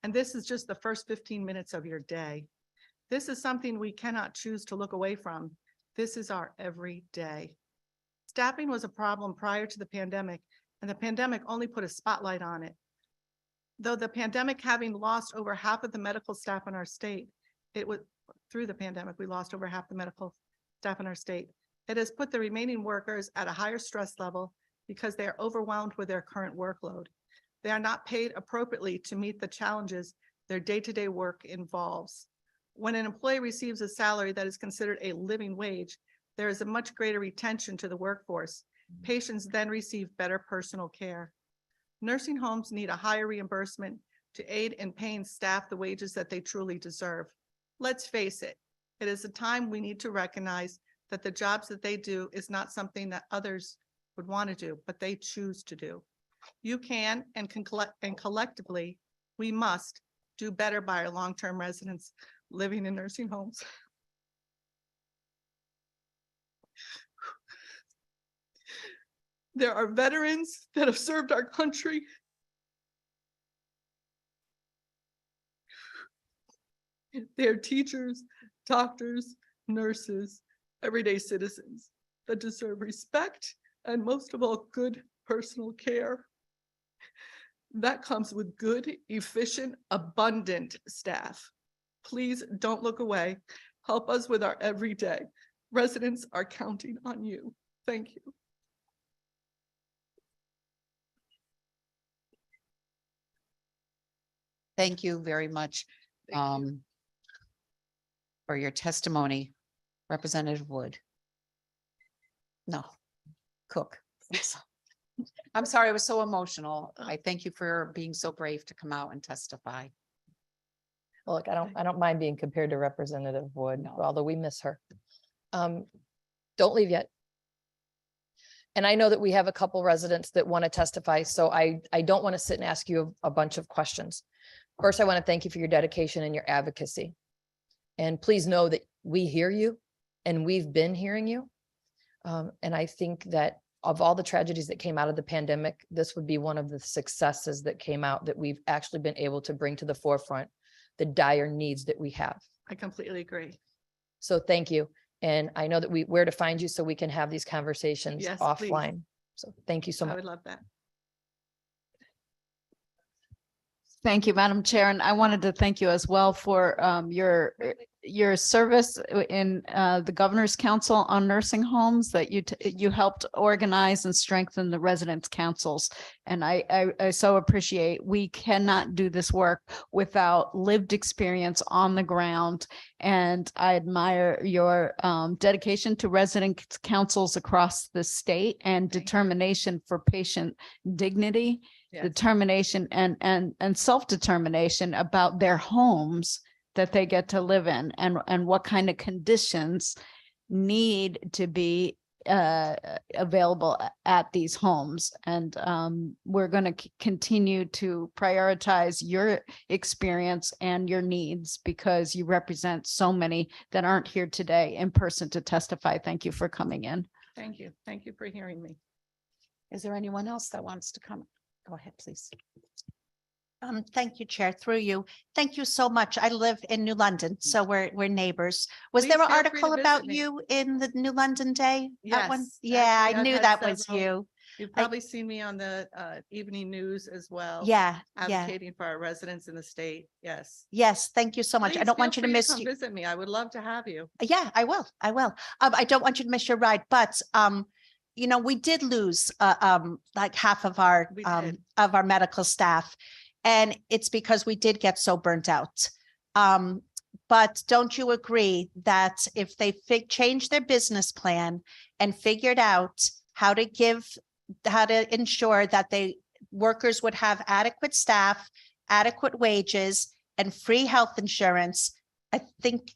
Speaker 20: And this is just the first 15 minutes of your day. This is something we cannot choose to look away from. This is our everyday. Staffing was a problem prior to the pandemic, and the pandemic only put a spotlight on it. Though the pandemic having lost over half of the medical staff in our state, through the pandemic, we lost over half the medical staff in our state. It has put the remaining workers at a higher stress level because they are overwhelmed with their current workload. They are not paid appropriately to meet the challenges their day-to-day work involves. When an employee receives a salary that is considered a living wage, there is a much greater retention to the workforce. Patients then receive better personal care. Nursing homes need a higher reimbursement to aid in paying staff the wages that they truly deserve. Let's face it, it is a time we need to recognize that the jobs that they do is not something that others would want to do, but they choose to do. You can and collectively, we must do better by our long-term residents living in nursing homes. There are veterans that have served our country. They're teachers, doctors, nurses, everyday citizens that deserve respect and most of all, good personal care. That comes with good, efficient, abundant staff. Please don't look away. Help us with our everyday. Residents are counting on you. Thank you.
Speaker 4: Thank you very much for your testimony, Representative Wood. No, Cook. I'm sorry, I was so emotional. I thank you for being so brave to come out and testify.
Speaker 8: Well, look, I don't mind being compared to Representative Wood, although we miss her. Don't leave yet. And I know that we have a couple residents that want to testify, so I don't want to sit and ask you a bunch of questions. First, I want to thank you for your dedication and your advocacy. And please know that we hear you and we've been hearing you. And I think that of all the tragedies that came out of the pandemic, this would be one of the successes that came out, that we've actually been able to bring to the forefront the dire needs that we have.
Speaker 20: I completely agree.
Speaker 8: So thank you. And I know that where to find you so we can have these conversations
Speaker 20: Yes,
Speaker 8: offline.
Speaker 20: please.
Speaker 8: So thank you so
Speaker 20: I
Speaker 8: much.
Speaker 20: would love that.
Speaker 5: Thank you, Madam Chair. And I wanted to thank you as well for your service in the Governor's Council on Nursing Homes, that you helped organize and strengthen the residents' councils. And I so appreciate, we cannot do this work without lived experience on the ground. And I admire your dedication to resident councils across the state and determination for patient dignity. Determination and self-determination about their homes that they get to live in, and what kind of conditions need to be available at these homes. And we're going to continue to prioritize your experience and your needs, because you represent so many that aren't here today in person to testify. Thank you for coming in.
Speaker 20: Thank you. Thank you for hearing me.
Speaker 4: Is there anyone else that wants to come? Go ahead, please.
Speaker 16: Thank you, Chair, through you. Thank you so much. I live in New London, so we're neighbors. Was
Speaker 20: Please
Speaker 16: there an
Speaker 20: feel free to
Speaker 16: article
Speaker 20: visit
Speaker 16: about
Speaker 20: me.
Speaker 16: you in the New London Day? That one?
Speaker 20: Yes,
Speaker 16: Yeah,
Speaker 20: actually,
Speaker 16: I
Speaker 20: I've
Speaker 16: knew
Speaker 20: had
Speaker 16: that was
Speaker 20: several.
Speaker 16: you.
Speaker 20: You've probably seen me on the evening news as well.
Speaker 16: Yeah, yeah.
Speaker 20: Advocating for our residents in the state. Yes.
Speaker 16: Yes, thank you so much. I
Speaker 20: Please
Speaker 16: don't
Speaker 20: feel
Speaker 16: want you to
Speaker 20: free
Speaker 16: miss.
Speaker 20: come visit me. I would love to have you.
Speaker 16: Yeah, I will. I will. I don't want you to miss your ride, but you know, we did lose like half of our medical staff, and it's because we did get so burnt out. But don't you agree that if they changed their business plan and figured out how to ensure that workers would have adequate staff, adequate wages, and free health insurance? I think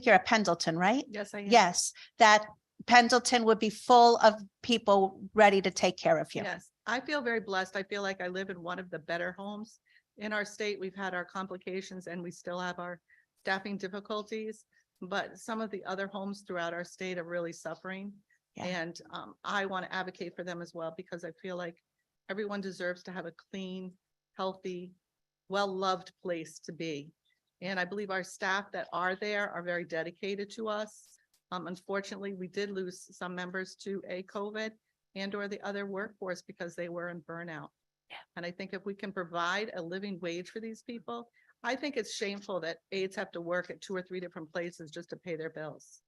Speaker 16: you're a Pendleton, right?
Speaker 20: Yes, I am.
Speaker 16: Yes, that Pendleton would be full of people ready to take care of you.
Speaker 20: Yes. I feel very blessed. I feel like I live in one of the better homes in our state. We've had our complications and we still have our staffing difficulties, but some of the other homes throughout our state are really suffering. And I want to advocate for them as well, because I feel like everyone deserves to have a clean, healthy, well-loved place to be. And I believe our staff that are there are very dedicated to us. Unfortunately, we did lose some members to a COVID and or the other workforce because they were in burnout. And I think if we can provide a living wage for these people, I think it's shameful that aides have to work at 2 or 3 different places just to pay their bills.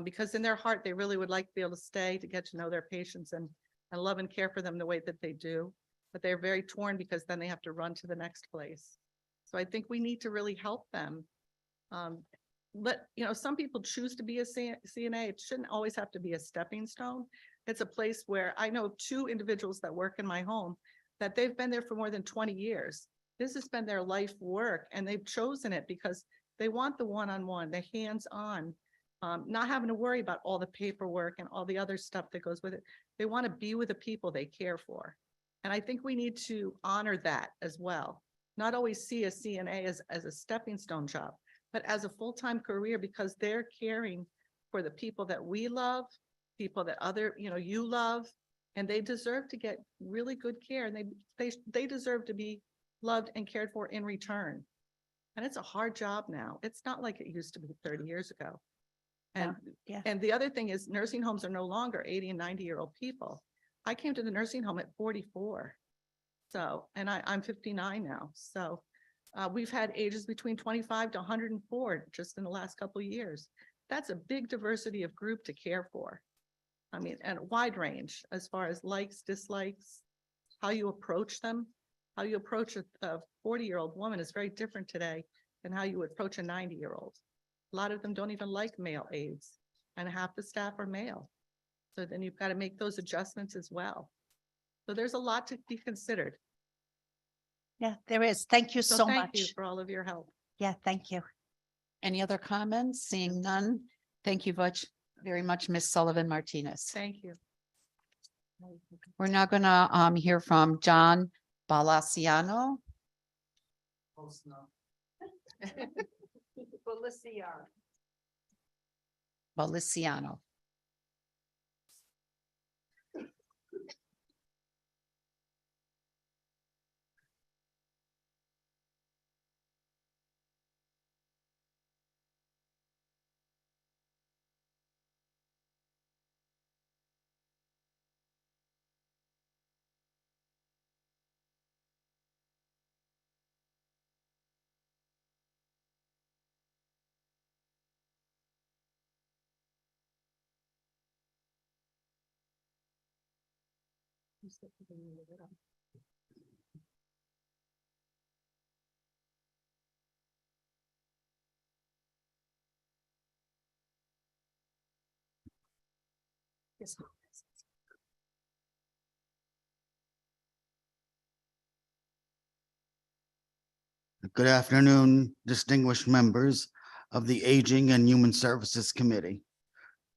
Speaker 20: Because in their heart, they really would like to be able to stay to get to know their patients and love and care for them the way that they do. But they're very torn because then they have to run to the next place. So I think we need to really help them. Some people choose to be a CNA. It shouldn't always have to be a stepping stone. It's a place where I know 2 individuals that work in my home that they've been there for more than 20 years. This has been their life work, and they've chosen it because they want the one-on-one, the hands-on, not having to worry about all the paperwork and all the other stuff that goes with it. They want to be with the people they care for. And I think we need to honor that as well. Not always see a CNA as a stepping stone job, but as a full-time career, because they're caring for the people that we love, people that you love, and they deserve to get really good care, and they deserve to be loved and cared for in return. And it's a hard job now. It's not like it used to be 30 years ago. And the other thing is nursing homes are no longer 80 and 90-year-old people. I came to the nursing home at 44. So, and I'm 59 now. So we've had ages between 25 to 104 just in the last couple of years. That's a big diversity of group to care for. I mean, and a wide range as far as likes, dislikes, how you approach them. How you approach a 40-year-old woman is very different today than how you would approach a 90-year-old. A lot of them don't even like male aides, and half the staff are male. So then you've got to make those adjustments as well. So there's a lot to be considered.
Speaker 16: Yeah, there is. Thank you so
Speaker 20: Thank you
Speaker 16: much.
Speaker 20: for all of your help.
Speaker 16: Yeah, thank you.
Speaker 4: Any other comments? Seeing none. Thank you very much, Ms. Sullivan Martinez.
Speaker 20: Thank you.
Speaker 4: We're now gonna hear from John Balaciano. Baliciano.
Speaker 2: Good afternoon, distinguished members of the Aging and Human Services Committee.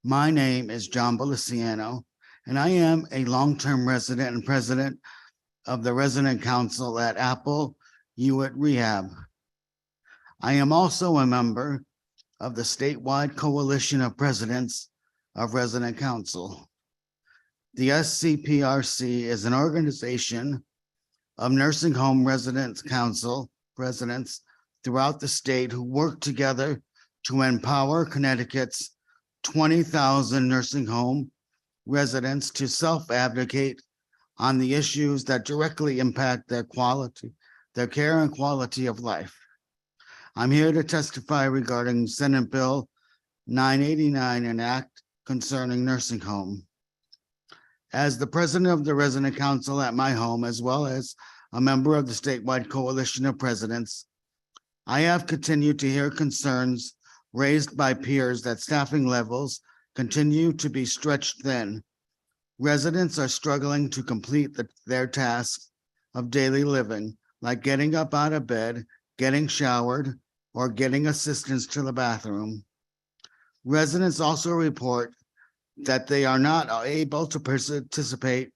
Speaker 2: My name is John Baliciano, and I am a long-term resident and president of the Resident Council at Apple Hewitt Rehab. I am also a member of the statewide coalition of presidents of Resident Council. The SCPRC is an organization of nursing home residents council residents throughout the state who work together to empower Connecticut's 20,000 nursing home residents to self-advocate on the issues that directly impact their care and quality of life. I'm here to testify regarding Senate Bill 989, an act concerning nursing home. As the president of the Resident Council at my home, as well as a member of the statewide coalition of presidents, I have continued to hear concerns raised by peers that staffing levels continue to be stretched thin. Residents are struggling to complete their tasks of daily living, like getting up out of bed, getting showered, or getting assistance to the bathroom. Residents also report that they are not able to participate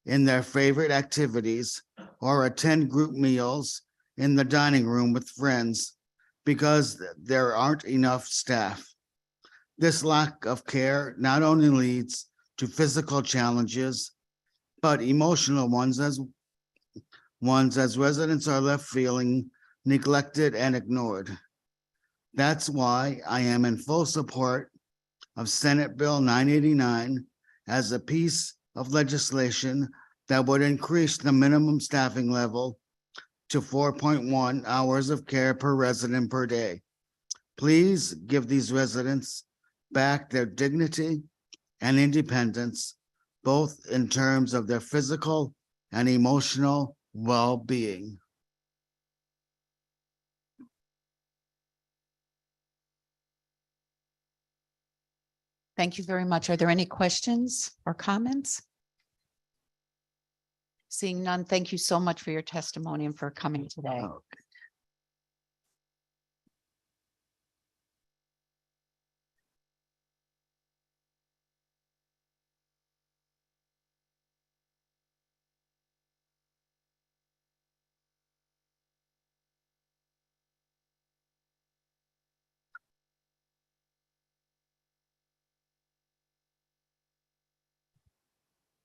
Speaker 2: in their favorite activities or attend group meals in the dining room with friends because there aren't enough staff. This lack of care not only leads to physical challenges, but emotional ones as residents are left feeling neglected and ignored. That's why I am in full support of Senate Bill 989 as a piece of legislation that would increase the minimum staffing level to 4.1 hours of care per resident per day. Please give these residents back their dignity and independence, both in terms of their physical and emotional well-being.
Speaker 4: Thank you very much. Are there any questions or comments? Seeing none, thank you so much for your testimony and for coming today.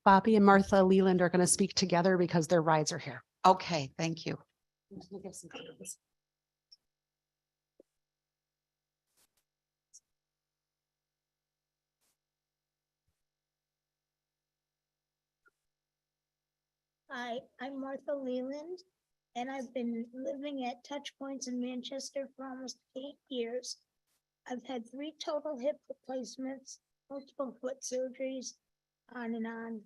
Speaker 14: Bobby and Martha Leland are going to speak together because their rides are here.
Speaker 4: Okay, thank you.
Speaker 21: Hi, I'm Martha Leland, and I've been living at Touch Points in Manchester for almost 8 years. I've had 3 total hip replacements, multiple foot surgeries, on and on,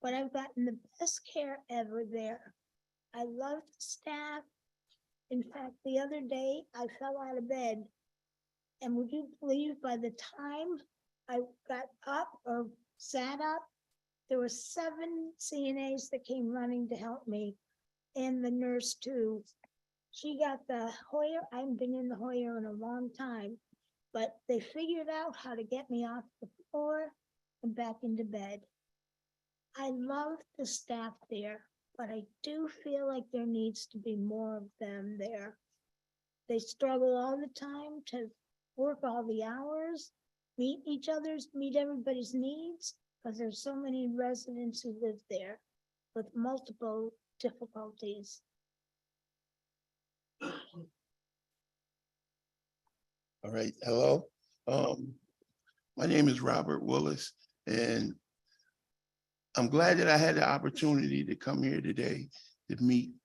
Speaker 21: but I've gotten the best care ever there. I love the staff. In fact, the other day I fell out of bed, and would you believe by the time I got up or sat up, there were 7 CNAs that came running to help me, and the nurse too. She got the Hoyer. I haven't been in the Hoyer in a long time, but they figured out how to get me off the floor and back into bed. I love the staff there, but I do feel like there needs to be more of them there. They struggle all the time to work all the hours, meet everybody's needs, because there's so many residents who live there with multiple difficulties.
Speaker 23: All right, hello. My name is Robert Willis, and I'm glad that I had the opportunity to come here today to meet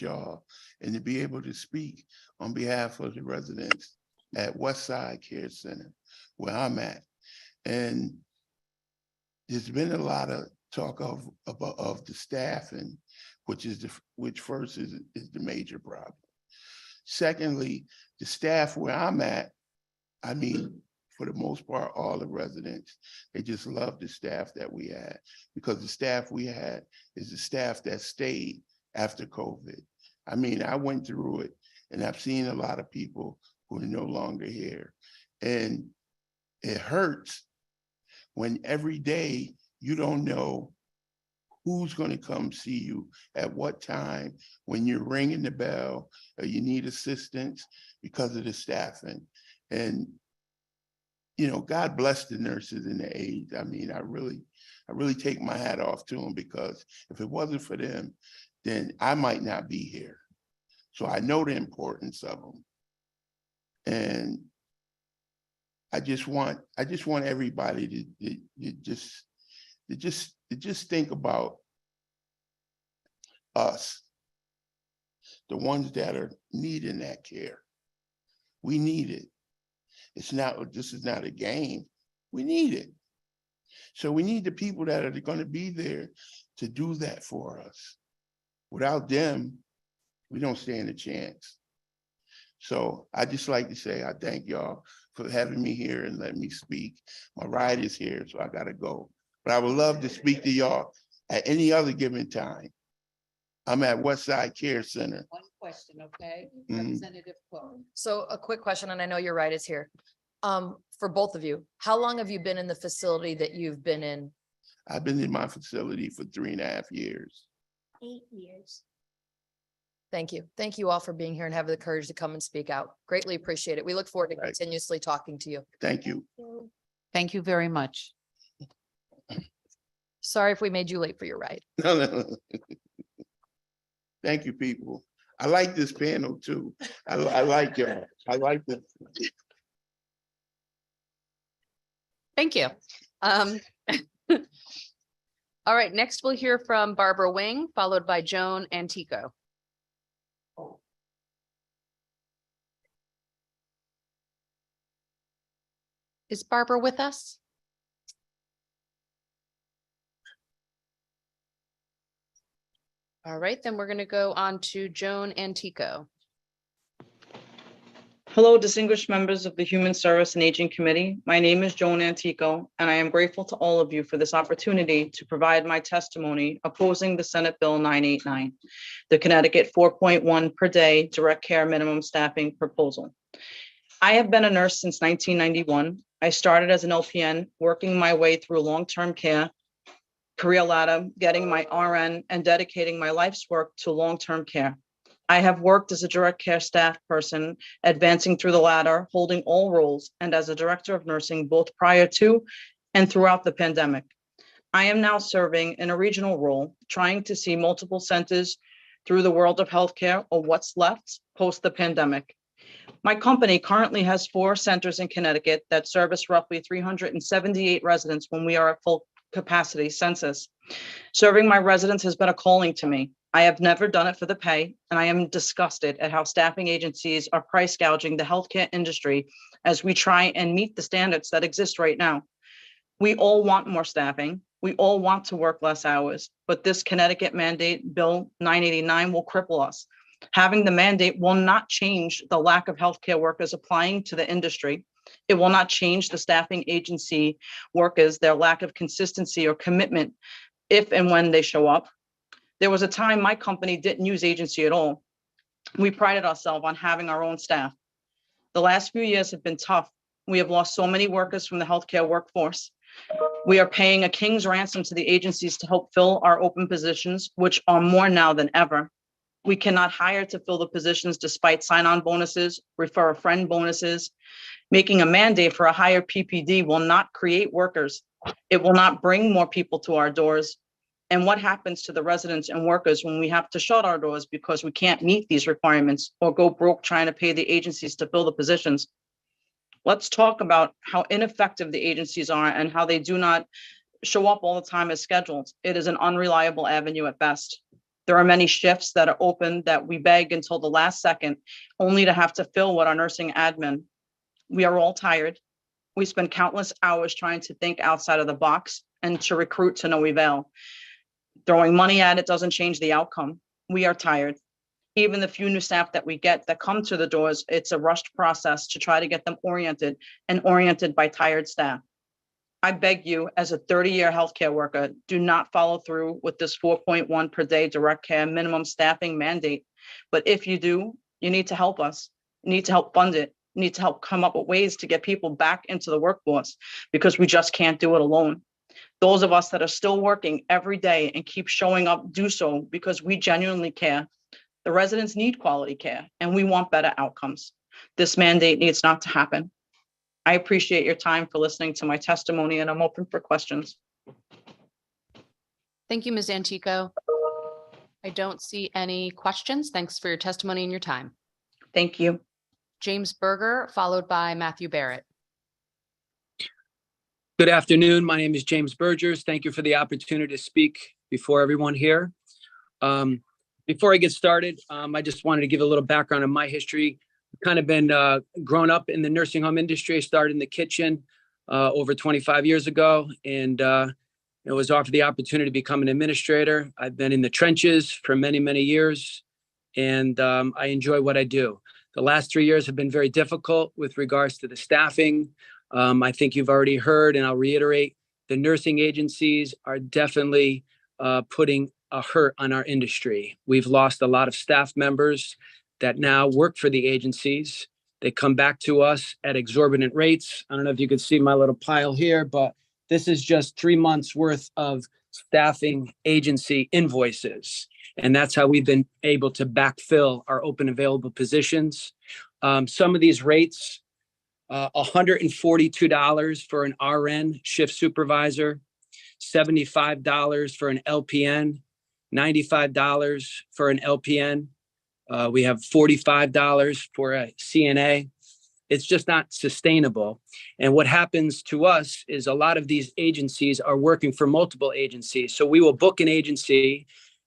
Speaker 23: y'all and to be able to speak on behalf of the residents at Westside Care Center, where I'm at. And there's been a lot of talk of the staffing, which first is the major problem. Secondly, the staff where I'm at, I mean, for the most part, all the residents, they just love the staff that we had, because the staff we had is the staff that stayed after COVID. I mean, I went through it, and I've seen a lot of people who are no longer here. And it hurts when every day you don't know who's going to come see you at what time, when you're ringing the bell or you need assistance because of the staffing. And, you know, God bless the nurses and the aides. I mean, I really take my hat off to them, because if it wasn't for them, then I might not be here. So I know the importance of them. And I just want everybody to just think about us, the ones that are needing that care. We need it. This is not a game. We need it. So we need the people that are going to be there to do that for us. Without them, we don't stand a chance. So I just like to say, I thank y'all for having me here and letting me speak. My ride is here, so I gotta go. But I would love to speak to y'all at any other given time. I'm at Westside Care Center.
Speaker 4: One question, okay?
Speaker 23: Mhm.
Speaker 4: Representative Cook.
Speaker 8: So a quick question, and I know your right is here. For both of you, how long have you been in the facility that you've been in?
Speaker 23: I've been in my facility for 3.5 years.
Speaker 21: 8 years.
Speaker 8: Thank you. Thank you all for being here and having the courage to come and speak out. Greatly appreciate it. We look forward to
Speaker 23: Right.
Speaker 8: continuously talking to you.
Speaker 23: Thank you.
Speaker 4: Thank you very much.
Speaker 8: Sorry if we made you late for your ride.
Speaker 23: No. Thank you, people. I like this panel too. I like y'all. I like this.
Speaker 1: Thank you. All right, next we'll hear from Barbara Wing, followed by Joan Antico. Is Barbara with us? All right, then we're going to go on to Joan Antico.
Speaker 3: Hello, distinguished members of the Human Service and Aging Committee. My name is Joan Antico, and I am grateful to all of you for this opportunity to provide my testimony opposing the Senate Bill 989, the Connecticut 4.1 per day direct care minimum staffing proposal. I have been a nurse since 1991. I started as an LPN, working my way through long-term care, career ladder, getting my RN, and dedicating my life's work to long-term care. I have worked as a direct care staff person, advancing through the ladder, holding all roles, and as a director of nursing both prior to and throughout the pandemic. I am now serving in a regional role, trying to see multiple centers through the world of healthcare or what's left post the pandemic. My company currently has 4 centers in Connecticut that service roughly 378 residents when we are at full capacity census. Serving my residents has been a calling to me. I have never done it for the pay, and I am disgusted at how staffing agencies are price gouging the healthcare industry as we try and meet the standards that exist right now. We all want more staffing. We all want to work less hours, but this Connecticut mandate, Bill 989, will cripple us. Having the mandate will not change the lack of healthcare workers applying to the industry. It will not change the staffing agency workers, their lack of consistency or commitment if and when they show up. There was a time my company didn't use agency at all. We prided ourselves on having our own staff. The last few years have been tough. We have lost so many workers from the healthcare workforce. We are paying a king's ransom to the agencies to help fill our open positions, which are more now than ever. We cannot hire to fill the positions despite sign-on bonuses, refer a friend bonuses. Making a mandate for a higher PPD will not create workers. It will not bring more people to our doors. And what happens to the residents and workers when we have to shut our doors because we can't meet these requirements or go broke trying to pay the agencies to fill the positions? Let's talk about how ineffective the agencies are and how they do not show up all the time as scheduled. It is an unreliable avenue at best. There are many shifts that are open that we beg until the last second, only to have to fill with our nursing admin. We are all tired. We spend countless hours trying to think outside of the box and to recruit to no avail. Throwing money at it doesn't change the outcome. We are tired. Even the few new staff that we get that come to the doors, it's a rushed process to try to get them oriented and oriented by tired staff. I beg you, as a 30-year healthcare worker, do not follow through with this 4.1 per day direct care minimum staffing mandate. But if you do, you need to help us. You need to help fund it. You need to help come up with ways to get people back into the workforce because we just can't do it alone. Those of us that are still working every day and keep showing up do so because we genuinely care. The residents need quality care and we want better outcomes. This mandate needs not to happen. I appreciate your time for listening to my testimony and I'm open for questions.
Speaker 1: Thank you, Ms. Antico. I don't see any questions. Thanks for your testimony and your time.
Speaker 3: Thank you.
Speaker 1: James Berger, followed by Matthew Barrett.
Speaker 9: Good afternoon. My name is James Burgers. Thank you for the opportunity to speak before everyone here. Before I get started, I just wanted to give a little background on my history. I've kind of been grown up in the nursing home industry. I started in the kitchen over 25 years ago and was offered the opportunity to become an administrator. I've been in the trenches for many, many years and I enjoy what I do. The last 3 years have been very difficult with regards to the staffing. I think you've already heard, and I'll reiterate, the nursing agencies are definitely putting a hurt on our industry. We've lost a lot of staff members that now work for the agencies. They come back to us at exorbitant rates. I don't know if you can see my little pile here, but This is just 3 months worth of staffing agency invoices. And that's how we've been able to backfill our open available positions. Some of these rates, $142 for an RN shift supervisor, $75 for an LPN, $95 for an LPN. We have $45 for a CNA. It's just not sustainable. And what happens to us is a lot of these agencies are working for multiple agencies. So we will book an agency,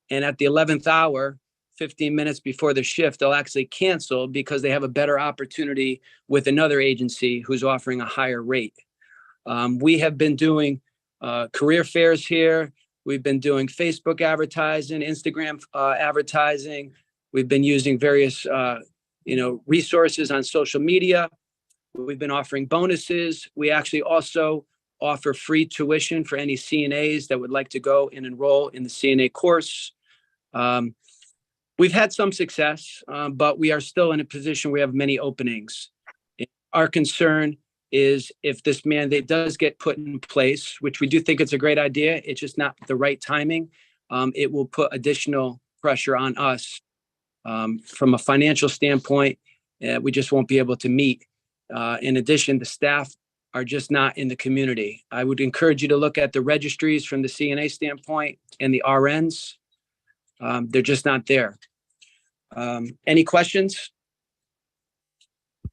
Speaker 9: and at the 11th hour, 15 minutes before the shift, they'll actually cancel because they have a better opportunity with another agency who's offering a higher rate. We have been doing career fairs here. We've been doing Facebook advertising, Instagram advertising. We've been using various resources on social media. We've been offering bonuses. We actually also offer free tuition for any CNAs that would like to go and enroll in the CNA course. We've had some success, but we are still in a position where we have many openings. Our concern is if this mandate does get put in place, which we do think it's a great idea, it's just not the right timing. It will put additional pressure on us. From a financial standpoint, we just won't be able to meet. In addition, the staff are just not in the community. I would encourage you to look at the registries from the CNA standpoint and the RNs. They're just not there. Any questions?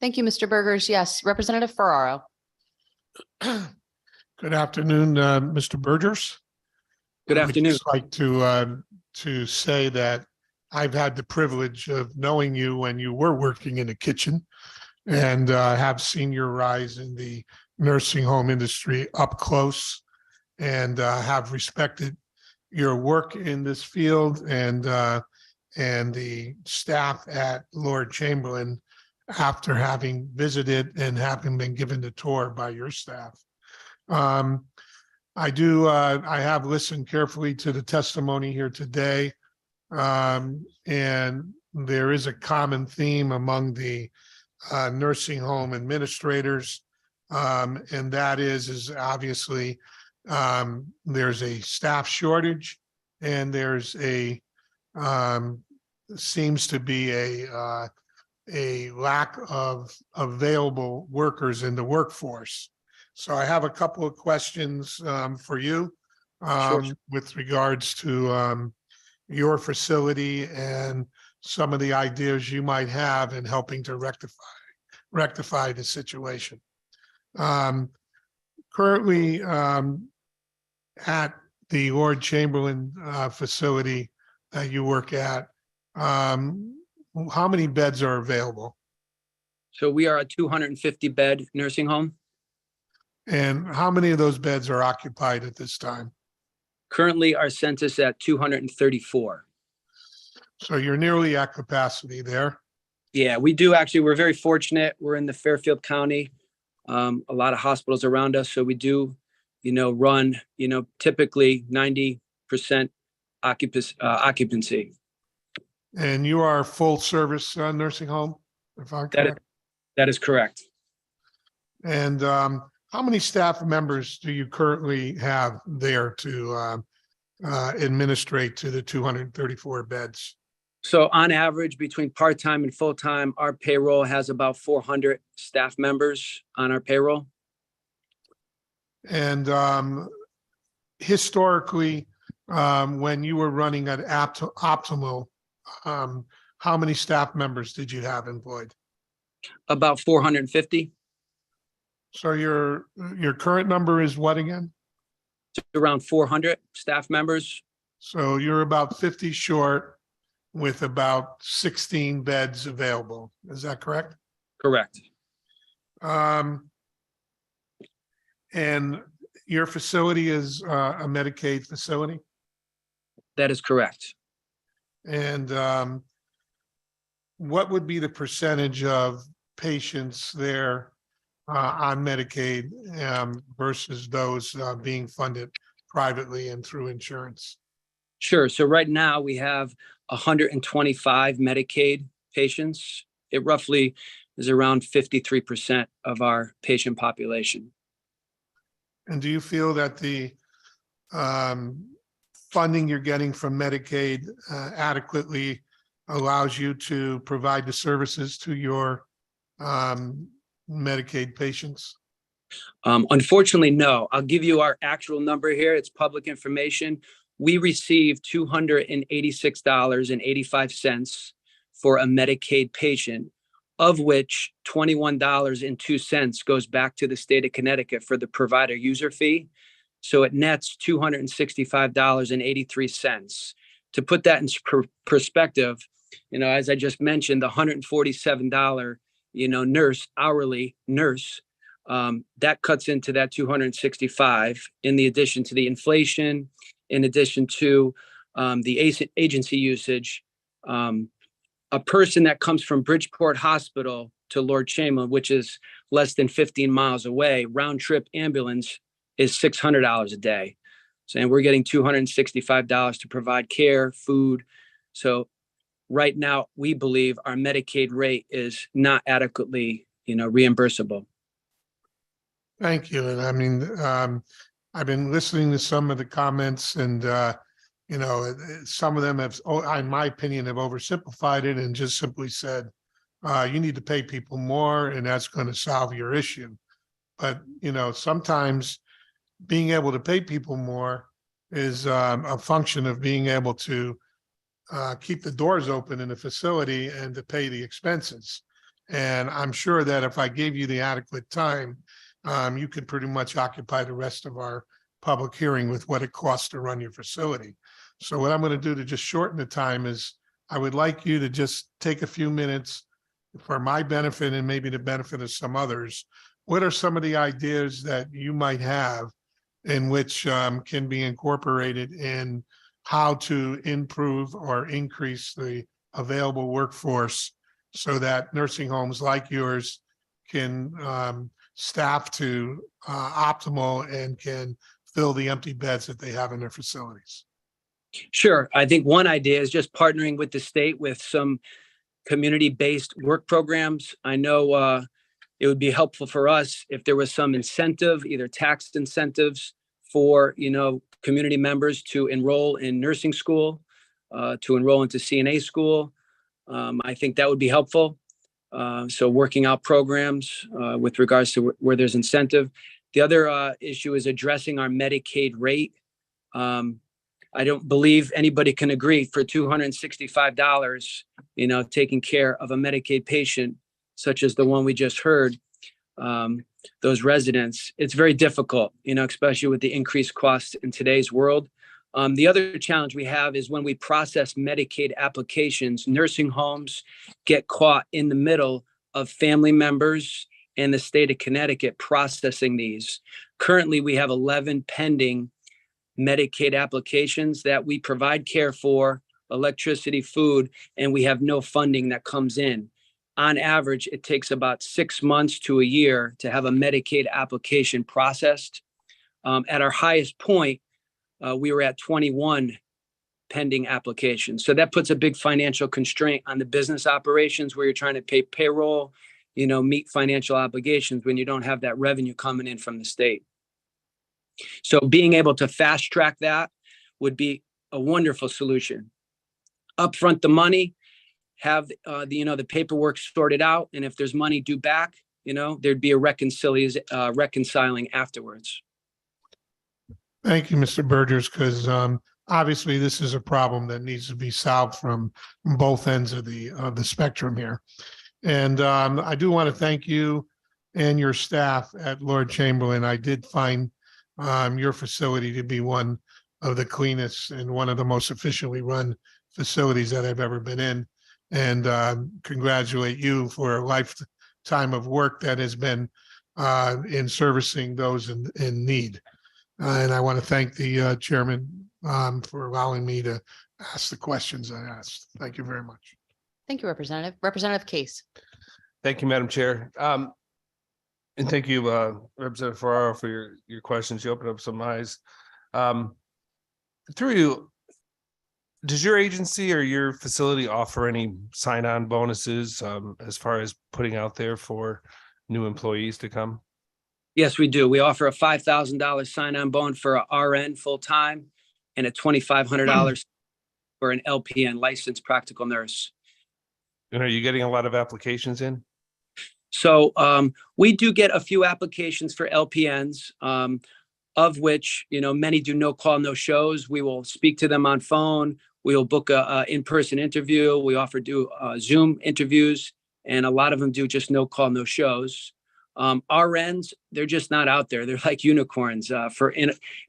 Speaker 1: Thank you, Mr. Burgers. Yes, Representative Ferraro.
Speaker 10: Good afternoon, Mr. Burgers.
Speaker 9: Good
Speaker 10: I would
Speaker 9: afternoon.
Speaker 10: just like to say that I've had the privilege of knowing you when you were working in the kitchen and have seen your rise in the nursing home industry up close and have respected your work in this field and the staff at Lord Chamberlain after having visited and having been given the tour by your staff. I have listened carefully to the testimony here today. And there is a common theme among the nursing home administrators. And that is obviously there's a staff shortage and there's seems to be a lack of available workers in the workforce. So I have a couple of questions for you with regards to your facility and some of the ideas you might have in helping to rectify the situation. Currently, at the Lord Chamberlain facility that you work at, how many beds are available?
Speaker 9: So we are a 250 bed nursing home.
Speaker 10: And how many of those beds are occupied at this time?
Speaker 9: Currently, our census at 234.
Speaker 10: So you're nearly at capacity there.
Speaker 9: Yeah, we do actually. We're very fortunate. We're in the Fairfield County. A lot of hospitals around us. So we do, run, typically 90% occupancy.
Speaker 10: And you are a full service nursing home, if I'm correct?
Speaker 9: That is correct.
Speaker 10: And how many staff members do you currently have there to administrate to the 234 beds?
Speaker 9: So on average, between part-time and full-time, our payroll has about 400 staff members on our payroll.
Speaker 10: And historically, when you were running at Optimal, how many staff members did you have employed?
Speaker 9: About 450.
Speaker 10: So your current number is what again?
Speaker 9: Around 400 staff members.
Speaker 10: So you're about 50 short with about 16 beds available. Is that correct?
Speaker 9: Correct.
Speaker 10: And your facility is a Medicaid facility?
Speaker 9: That is correct.
Speaker 10: And what would be the percentage of patients there on Medicaid versus those being funded privately and through insurance?
Speaker 9: Sure. So right now we have 125 Medicaid patients. It roughly is around 53% of our patient population.
Speaker 10: And do you feel that the funding you're getting from Medicaid adequately allows you to provide the services to your Medicaid patients?
Speaker 9: Unfortunately, no. I'll give you our actual number here. It's public information. We receive $286.85 for a Medicaid patient, of which $21.02 goes back to the state of Connecticut for the provider user fee. So it nets $265.83. To put that in perspective, as I just mentioned, the $147, hourly nurse, that cuts into that 265 in the addition to the inflation, in addition to the agency usage. A person that comes from Bridgeport Hospital to Lord Chamberlain, which is less than 15 miles away, round trip ambulance is $600 a day. So, and we're getting $265 to provide care, food. So right now, we believe our Medicaid rate is not adequately, reimbursable.
Speaker 10: Thank you. And I mean, I've been listening to some of the comments and, some of them have, in my opinion, have oversimplified it and just simply said, you need to pay people more and that's going to solve your issue. But, sometimes being able to pay people more is a function of being able to keep the doors open in the facility and to pay the expenses. And I'm sure that if I gave you the adequate time, you could pretty much occupy the rest of our public hearing with what it costs to run your facility. So what I'm going to do to just shorten the time is I would like you to just take a few minutes for my benefit and maybe the benefit of some others. What are some of the ideas that you might have in which can be incorporated in how to improve or increase the available workforce so that nursing homes like yours can staff to optimal and can fill the empty beds that they have in their facilities?
Speaker 9: Sure. I think one idea is just partnering with the state with some community-based work programs. I know it would be helpful for us if there was some incentive, either tax incentives for, community members to enroll in nursing school, to enroll into CNA school. I think that would be helpful. So working out programs with regards to where there's incentive. The other issue is addressing our Medicaid rate. I don't believe anybody can agree for $265, taking care of a Medicaid patient, such as the one we just heard, those residents. It's very difficult, especially with the increased costs in today's world. The other challenge we have is when we process Medicaid applications, nursing homes get caught in the middle of family members and the state of Connecticut processing these. Currently, we have 11 pending Medicaid applications that we provide care for, electricity, food, and we have no funding that comes in. On average, it takes about 6 months to a year to have a Medicaid application processed. At our highest point, we were at 21 pending applications. So that puts a big financial constraint on the business operations where you're trying to pay payroll, meet financial obligations when you don't have that revenue coming in from the state. So being able to fast track that would be a wonderful solution. Upfront the money, have the paperwork sorted out, and if there's money due back, there'd be a reconciling afterwards.
Speaker 10: Thank you, Mr. Burgers, because obviously this is a problem that needs to be solved from both ends of the spectrum here. And I do want to thank you and your staff at Lord Chamberlain. I did find your facility to be one of the cleanest and one of the most efficiently run facilities that I've ever been in. And congratulate you for a lifetime of work that has been in servicing those in need. And I want to thank the chairman for allowing me to ask the questions I asked. Thank you very much.
Speaker 1: Thank you, Representative. Representative Case.
Speaker 7: Thank you, Madam Chair. And thank you, Representative Ferraro, for your questions. You opened up some eyes. Through you, does your agency or your facility offer any sign-on bonuses as far as putting out there for new employees to come?
Speaker 9: Yes, we do. We offer a $5,000 sign-on bonus for a RN full-time and a $2,500 for an LPN, licensed practical nurse.
Speaker 7: And are you getting a lot of applications in?
Speaker 9: So we do get a few applications for LPNs, of which, many do no call, no shows. We will speak to them on phone. We will book a in-person interview. We offer do Zoom interviews, and a lot of them do just no call, no shows. RNs, they're just not out there. They're like unicorns, at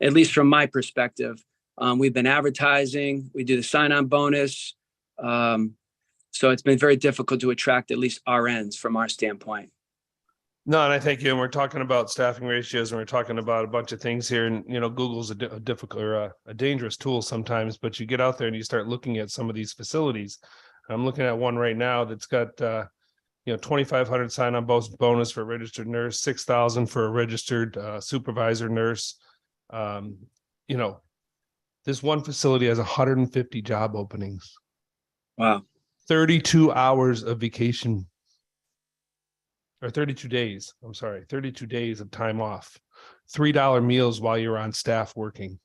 Speaker 9: least from my perspective. We've been advertising. We do the sign-on bonus. So it's been very difficult to attract at least RNs from our standpoint.
Speaker 7: No, and I thank you. And we're talking about staffing ratios, and we're talking about a bunch of things here. And Google's a difficult or a dangerous tool sometimes. But you get out there and you start looking at some of these facilities. I'm looking at one right now that's got 2,500 sign-on bonus for a registered nurse, 6,000 for a registered supervisor nurse. This one facility has 150 job openings.
Speaker 9: Wow.
Speaker 7: 32 hours of vacation, or 32 days. I'm sorry, 32 days of time off, $3 meals while you're on staff working.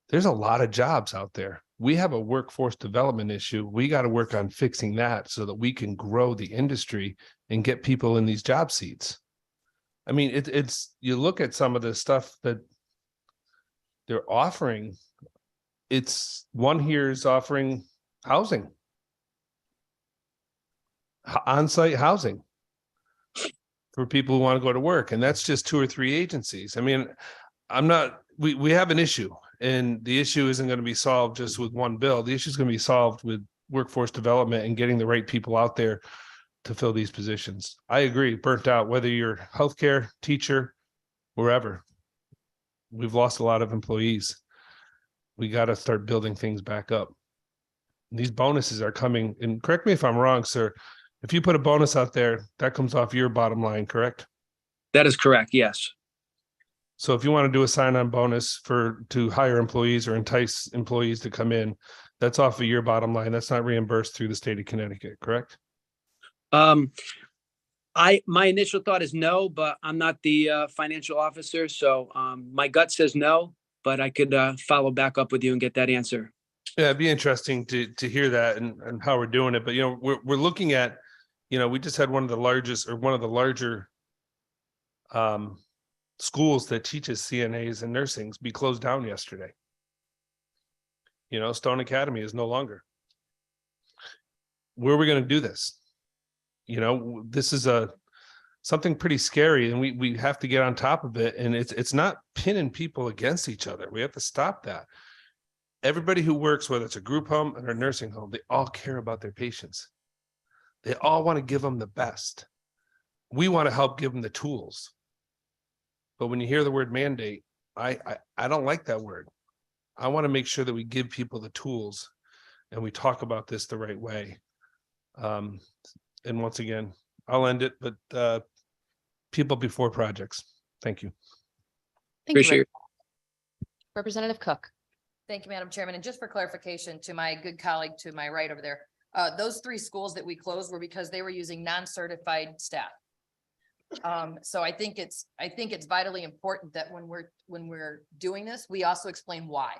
Speaker 7: There's a lot of jobs out there. We have a workforce development issue. We got to work on fixing that so that we can grow the industry and get people in these job seats. I mean, it's you look at some of the stuff that they're offering. It's one here is offering housing, on-site housing for people who want to go to work. And that's just 2 or 3 agencies. I mean, we have an issue, and the issue isn't going to be solved just with one bill. The issue is going to be solved with workforce development and getting the right people out there to fill these positions. I agree, burnt out, whether you're healthcare, teacher, wherever. We've lost a lot of employees. We got to start building things back up. These bonuses are coming, and correct me if I'm wrong, sir. If you put a bonus out there, that comes off your bottom line, correct?
Speaker 9: That is correct, yes.
Speaker 7: So if you want to do a sign-on bonus to hire employees or entice employees to come in, that's off of your bottom line. That's not reimbursed through the state of Connecticut, correct?
Speaker 9: My initial thought is no, but I'm not the financial officer, so my gut says no, but I could follow back up with you and get that answer.
Speaker 7: Yeah, it'd be interesting to hear that and how we're doing it. But we're looking at, we just had one of the larger schools that teaches CNAs and nursing be closed down yesterday. Stone Academy is no longer. Where are we going to do this? This is something pretty scary, and we have to get on top of it. And it's not pinning people against each other. We have to stop that. Everybody who works, whether it's a group home or a nursing home, they all care about their patients. They all want to give them the best. We want to help give them the tools. But when you hear the word mandate, I don't like that word. I want to make sure that we give people the tools and we talk about this the right way. And once again, I'll end it, but people before projects. Thank you.
Speaker 9: Appreciate it.
Speaker 1: Representative Cook.
Speaker 8: Thank you, Madam Chairman. And just for clarification to my good colleague to my right over there, those 3 schools that we closed were because they were using non-certified staff. So I think it's vitally important that when we're doing this, we also explain why.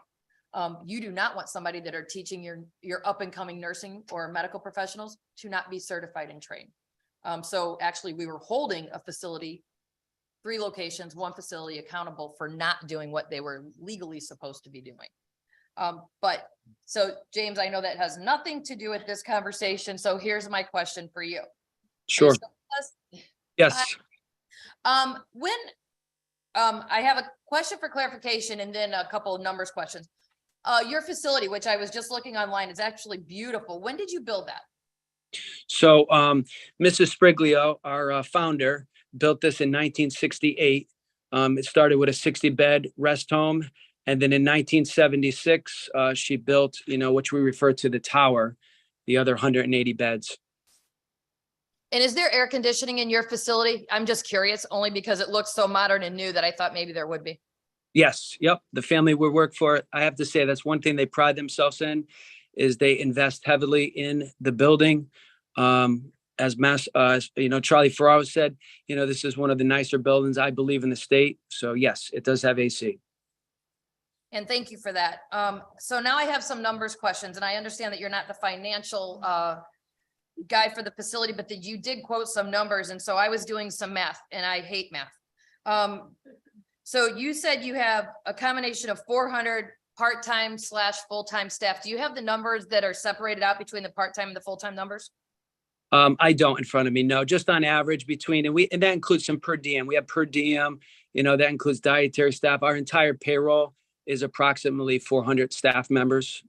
Speaker 8: You do not want somebody that are teaching your up and coming nursing or medical professionals to not be certified and trained. So actually we were holding a facility, 3 locations, 1 facility accountable for not doing what they were legally supposed to be doing. So James, I know that has nothing to do with this conversation. So here's my question for you.
Speaker 9: Sure. Yes.
Speaker 8: I have a question for clarification and then a couple of numbers questions. Your facility, which I was just looking online, is actually beautiful. When did you build that?
Speaker 9: So Mrs. Spriglio, our founder, built this in 1968. It started with a 60-bed rest home. And then in 1976, she built, which we refer to the tower, the other 180 beds.
Speaker 8: And is there air conditioning in your facility? I'm just curious, only because it looks so modern and new that I thought maybe there would be.
Speaker 9: Yes. Yep. The family we work for, I have to say that's one thing they pride themselves in, is they invest heavily in the building. Charlie Ferraro said, this is one of the nicer buildings, I believe, in the state. So yes, it does have AC.
Speaker 8: And thank you for that. So now I have some numbers questions, and I understand that you're not the financial guy for the facility, but that you did quote some numbers. And so I was doing some math, and I hate math. So you said you have a combination of 400 part-time / full-time staff. Do you have the numbers that are separated out between the part-time and the full-time numbers?
Speaker 9: I don't in front of me. No, just on average between, and that includes some per diem. We have per diem, that includes dietary staff. Our entire payroll is approximately 400 staff members,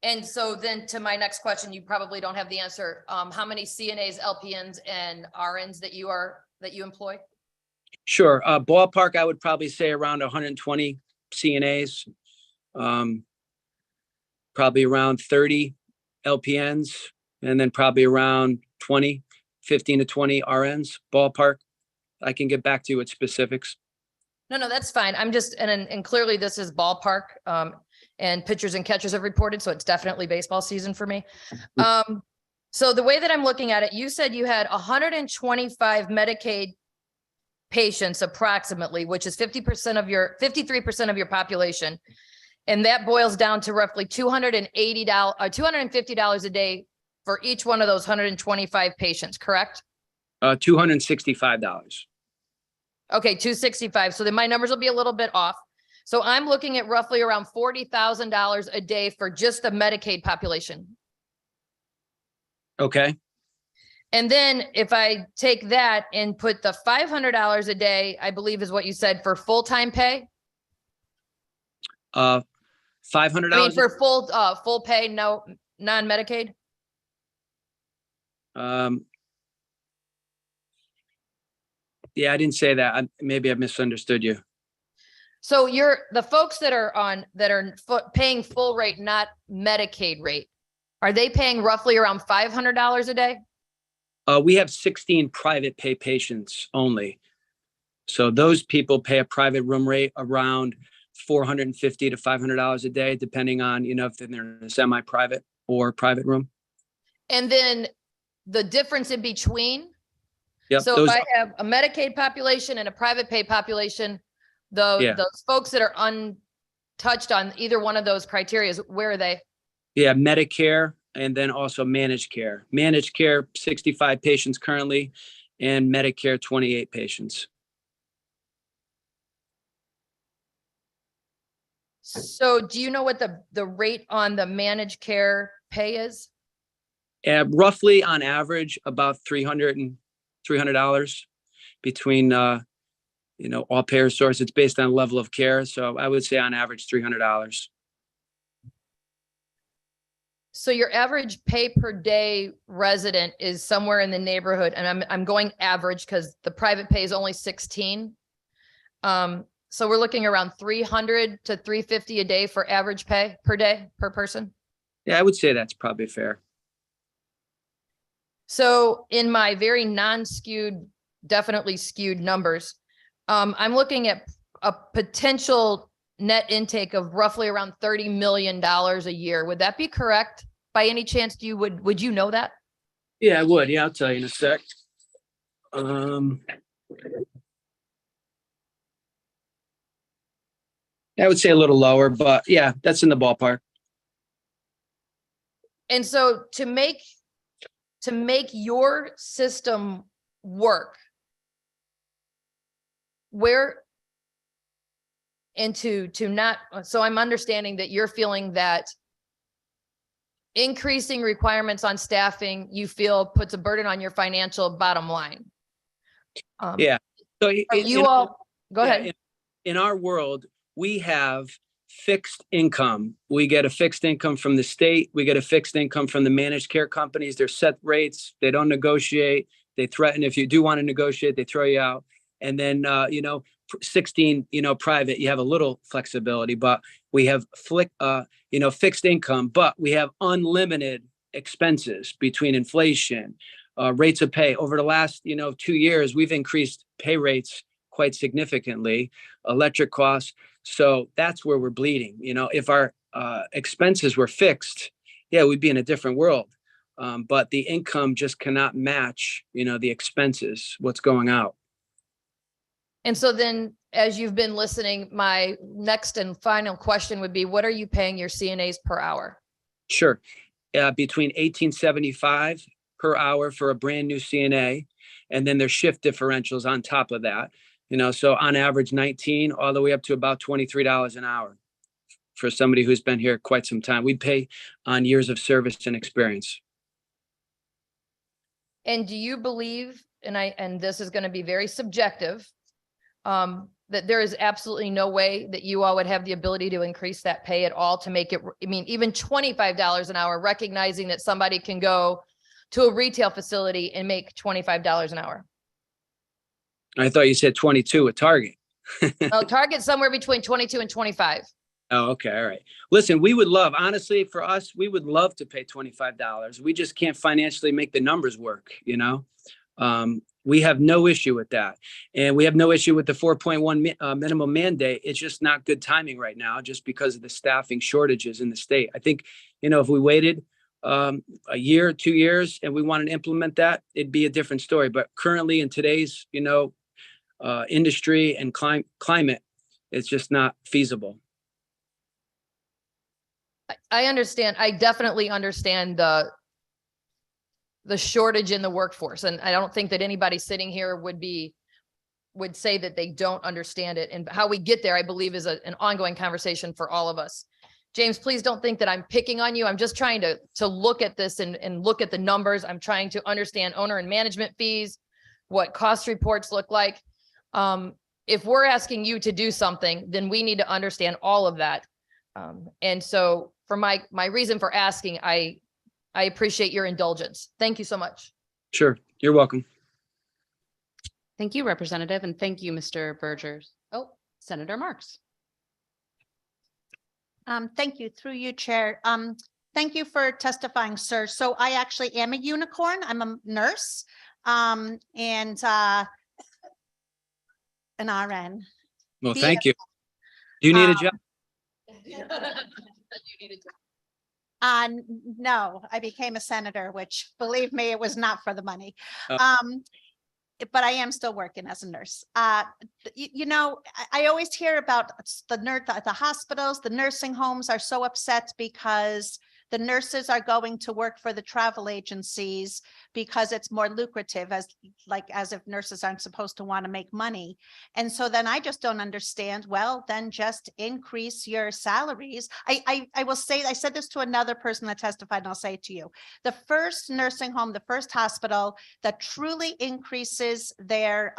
Speaker 8: And so then to my next question, you probably don't have the answer. How many CNAs, LPNs, and RNs that you employ?
Speaker 9: Sure. Ballpark, I would probably say around 120 CNAs, probably around 30 LPNs, and then probably around 15 to 20 RNs, ballpark. I can get back to you with specifics.
Speaker 8: No, that's fine. I'm just, and clearly this is ballpark, and pitchers and catchers have reported, so it's definitely baseball season for me. So the way that I'm looking at it, you said you had 125 Medicaid patients approximately, which is 53% of your population. And that boils down to roughly $250 a day for each one of those 125 patients, correct?
Speaker 9: $265.
Speaker 8: Okay, 265. So then my numbers will be a little bit off. So I'm looking at roughly around $40,000 a day for just the Medicaid population.
Speaker 9: Okay.
Speaker 8: And then if I take that and put the $500 a day, I believe is what you said for full-time pay.
Speaker 9: $500.
Speaker 8: I mean, for full pay, no non-Medicaid.
Speaker 9: Yeah, I didn't say that. Maybe I misunderstood you.
Speaker 8: So the folks that are paying full rate, not Medicaid rate, are they paying roughly around $500 a day?
Speaker 9: We have 16 private pay patients only. So those people pay a private room rate around $450 to $500 a day, depending on, if they're in a semi-private or private room.
Speaker 8: And then the difference in between.
Speaker 9: Yep,
Speaker 8: So if I have a Medicaid population and a private pay population, those folks that are untouched on either one of those criteria, where are they?
Speaker 9: Yeah, Medicare and then also managed care. Managed care, 65 patients currently, and Medicare, 28 patients.
Speaker 8: So do you know what the rate on the managed care pay is?
Speaker 9: Roughly on average, about $300 between, all payer sources. It's based on level of care. So I would say on average, $300.
Speaker 8: So your average pay per day resident is somewhere in the neighborhood, and I'm going average because the private pay is only 16. So we're looking around 300 to 350 a day for average pay per day per person.
Speaker 9: Yeah, I would say that's probably fair.
Speaker 8: So in my very non-skewed, definitely skewed numbers, I'm looking at a potential net intake of roughly around $30 million a year. Would that be correct? By any chance, would you know that?
Speaker 9: Yeah, I would. Yeah, I'll tell you in a sec. I would say a little lower, but yeah, that's in the ballpark.
Speaker 8: And so to make your system work, so I'm understanding that you're feeling that increasing requirements on staffing, you feel puts a burden on your financial bottom line.
Speaker 9: Yeah. So
Speaker 8: go ahead.
Speaker 9: In our world, we have fixed income. We get a fixed income from the state. We get a fixed income from the managed care companies. They're set rates. They don't negotiate. They threaten. If you do want to negotiate, they throw you out. And then, 16, private, you have a little flexibility, but we have fixed income, but we have unlimited expenses between inflation, rates of pay. Over the last, 2 years, we've increased pay rates quite significantly, electric costs. So that's where we're bleeding. If our expenses were fixed, yeah, we'd be in a different world. But the income just cannot match, the expenses, what's going out.
Speaker 8: And so then, as you've been listening, my next and final question would be, what are you paying your CNAs per hour?
Speaker 9: Sure. Between $18.75 per hour for a brand new CNA, and then there's shift differentials on top of that. So on average 19 all the way up to about $23 an hour for somebody who's been here quite some time. We pay on years of service and experience.
Speaker 8: And do you believe, and this is going to be very subjective, that there is absolutely no way that you all would have the ability to increase that pay at all to make it, even $25 an hour, recognizing that somebody can go to a retail facility and make $25 an hour?
Speaker 9: I thought you said 22 at Target.
Speaker 8: Well, Target's somewhere between 22 and 25.
Speaker 9: Oh, okay. All right. Listen, we would love, honestly, for us, we would love to pay $25. We just can't financially make the numbers work, We have no issue with that. And we have no issue with the 4.1 minimum mandate. It's just not good timing right now, just because of the staffing shortages in the state. I think, if we waited a year, 2 years, and we wanted to implement that, it'd be a different story. But currently in today's, industry and climate, it's just not feasible.
Speaker 8: I understand. I definitely understand the shortage in the workforce. And I don't think that anybody sitting here would say that they don't understand it. And how we get there, I believe, is an ongoing conversation for all of us. James, please don't think that I'm picking on you. I'm just trying to look at this and look at the numbers. I'm trying to understand owner and management fees, what cost reports look like. If we're asking you to do something, then we need to understand all of that. And so for my reason for asking, I appreciate your indulgence. Thank you so much.
Speaker 9: Sure. You're welcome.
Speaker 1: Thank you, Representative, and thank you, Mr. Burgers. Oh, Senator Marks.
Speaker 16: Thank you, through you, Chair. Thank you for testifying, sir. So I actually am a unicorn. I'm a nurse, and an RN.
Speaker 9: Well, thank you. Do you need a job?
Speaker 16: No, I became a senator, which, believe me, it was not for the money. But I am still working as a nurse. I always hear about the hospitals, the nursing homes are so upset because the nurses are going to work for the travel agencies because it's more lucrative, as if nurses aren't supposed to want to make money. And so then I just don't understand. Well, then just increase your salaries. I will say, I said this to another person that testified, and I'll say it to you. The first nursing home, the first hospital that truly increases their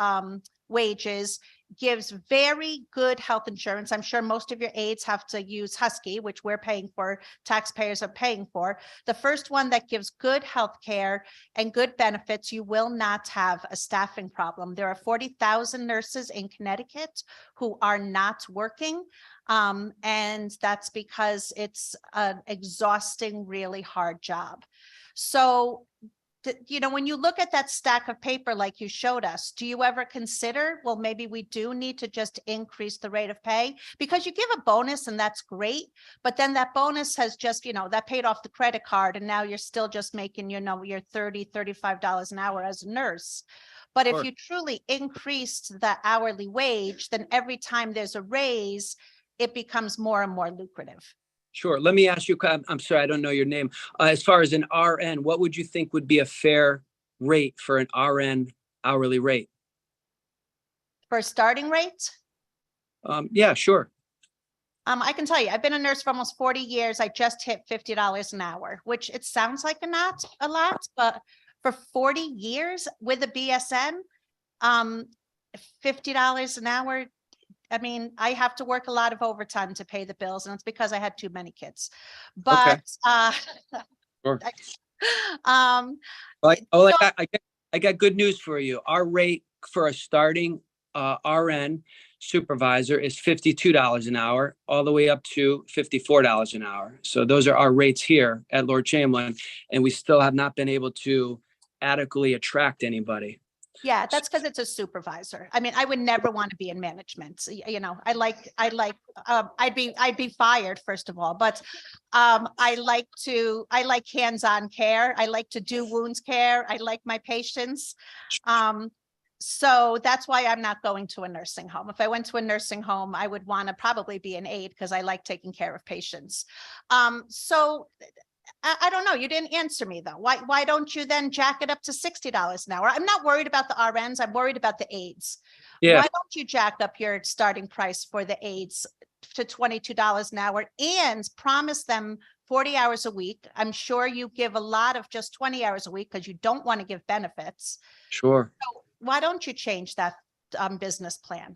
Speaker 16: wages, gives very good health insurance. I'm sure most of your aides have to use Husky, which we're paying for, taxpayers are paying for. The first one that gives good health care and good benefits, you will not have a staffing problem. There are 40,000 nurses in Connecticut who are not working. And that's because it's an exhausting, really hard job. So when you look at that stack of paper like you showed us, do you ever consider, well, maybe we do need to just increase the rate of pay? Because you give a bonus and that's great, but then that bonus has just, that paid off the credit card, and now you're still just making, your $30, $35 an hour as a nurse. But if you truly increased the hourly wage, then every time there's a raise, it becomes more and more lucrative.
Speaker 9: Sure. Let me ask you, I'm sorry, I don't know your name. As far as an RN, what would you think would be a fair rate for an RN hourly rate?
Speaker 16: For a starting rate?
Speaker 9: Yeah, sure.
Speaker 16: I can tell you, I've been a nurse for almost 40 years. I just hit $50 an hour, which it sounds like not a lot, but for 40 years with a BSN, $50 an hour. I have to work a lot of overtime to pay the bills, and it's because I had too many kids. But
Speaker 9: Sure.
Speaker 16: I
Speaker 9: got good news for you. Our rate for a starting RN supervisor is $52 an hour, all the way up to $54 an hour. So those are our rates here at Lord Chamberlain, and we still have not been able to adequately attract anybody.
Speaker 16: Yeah, that's because it's a supervisor. I mean, I would never want to be in management. You know, I'd be fired first of all, but I like hands-on care. I like to do wounds care. I like my patients. So that's why I'm not going to a nursing home. If I went to a nursing home, I would want to probably be an aide because I like taking care of patients. So I don't know. You didn't answer me though. Why don't you then jack it up to $60 an hour? I'm not worried about the RNs. I'm worried about the aides.
Speaker 9: Yeah.
Speaker 16: Why don't you jack up your starting price for the aides to $22 an hour and promise them 40 hours a week? I'm sure you give a lot of just 20 hours a week because you don't want to give benefits.
Speaker 9: Sure.
Speaker 16: So why don't you change that business plan?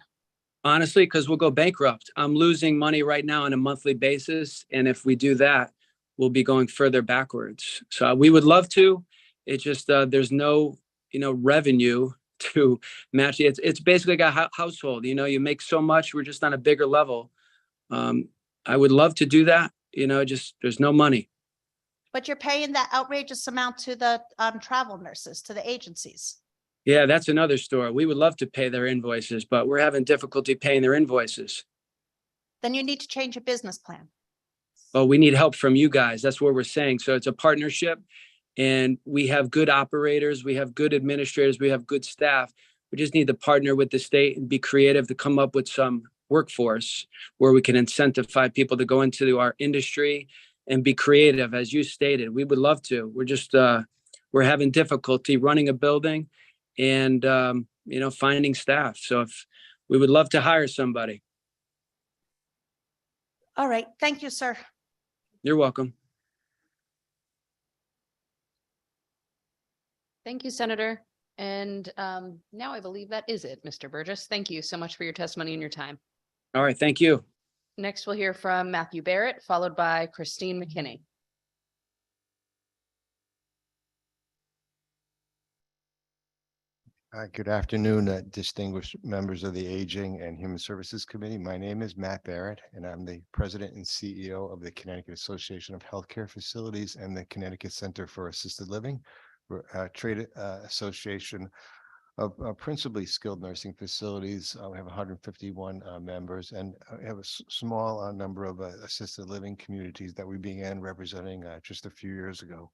Speaker 9: Honestly, because we'll go bankrupt. I'm losing money right now on a monthly basis. And if we do that, we'll be going further backwards. So we would love to. It's just there's no, revenue to match it. It's basically like a household. You make so much. We're just on a bigger level. I would love to do that. Just there's no money.
Speaker 16: But you're paying that outrageous amount to the travel nurses, to the agencies.
Speaker 9: Yeah, that's another story. We would love to pay their invoices, but we're having difficulty paying their invoices.
Speaker 16: Then you need to change your business plan.
Speaker 9: Well, we need help from you guys. That's what we're saying. So it's a partnership and we have good operators. We have good administrators. We have good staff. We just need to partner with the state and be creative to come up with some workforce where we can incentivize people to go into our industry and be creative. As you stated, we would love to. We're just, we're having difficulty running a building and, finding staff. So if we would love to hire somebody.
Speaker 16: All right. Thank you, sir.
Speaker 9: You're welcome.
Speaker 1: Thank you, Senator. And now I believe that is it, Mr. Burgess. Thank you so much for your testimony and your time.
Speaker 9: All right. Thank you.
Speaker 1: Next, we'll hear from Matthew Barrett, followed by Christine McKinney.
Speaker 12: Good afternoon, distinguished members of the Aging and Human Services Committee. My name is Matt Barrett, and I'm the President and CEO of the Connecticut Association of Healthcare Facilities and the Connecticut Center for Assisted Living. We're a trade association of principally skilled nursing facilities. We have 151 members, and we have a small number of assisted living communities that we began representing just a few years ago.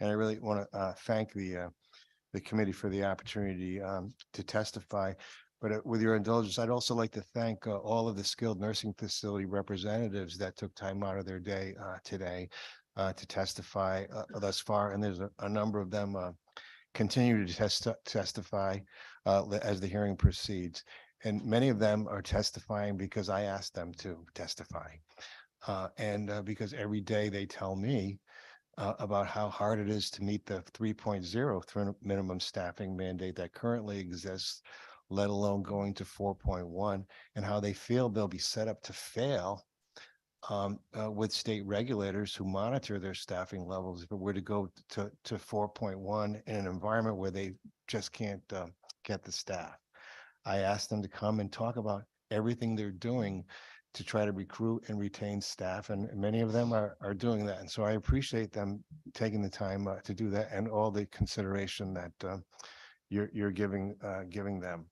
Speaker 12: And I really want to thank the committee for the opportunity to testify. But with your indulgence, I'd also like to thank all of the skilled nursing facility representatives that took time out of their day today to testify thus far. And there's a number of them continue to testify as the hearing proceeds. And many of them are testifying because I asked them to testify. And because every day they tell me about how hard it is to meet the 3.0 minimum staffing mandate that currently exists, let alone going to 4.1, and how they feel they'll be set up to fail with state regulators who monitor their staffing levels if it were to go to 4.1 in an environment where they just can't get the staff. I asked them to come and talk about everything they're doing to try to recruit and retain staff, and many of them are doing that. And so I appreciate them taking the time to do that and all the consideration that you're giving them.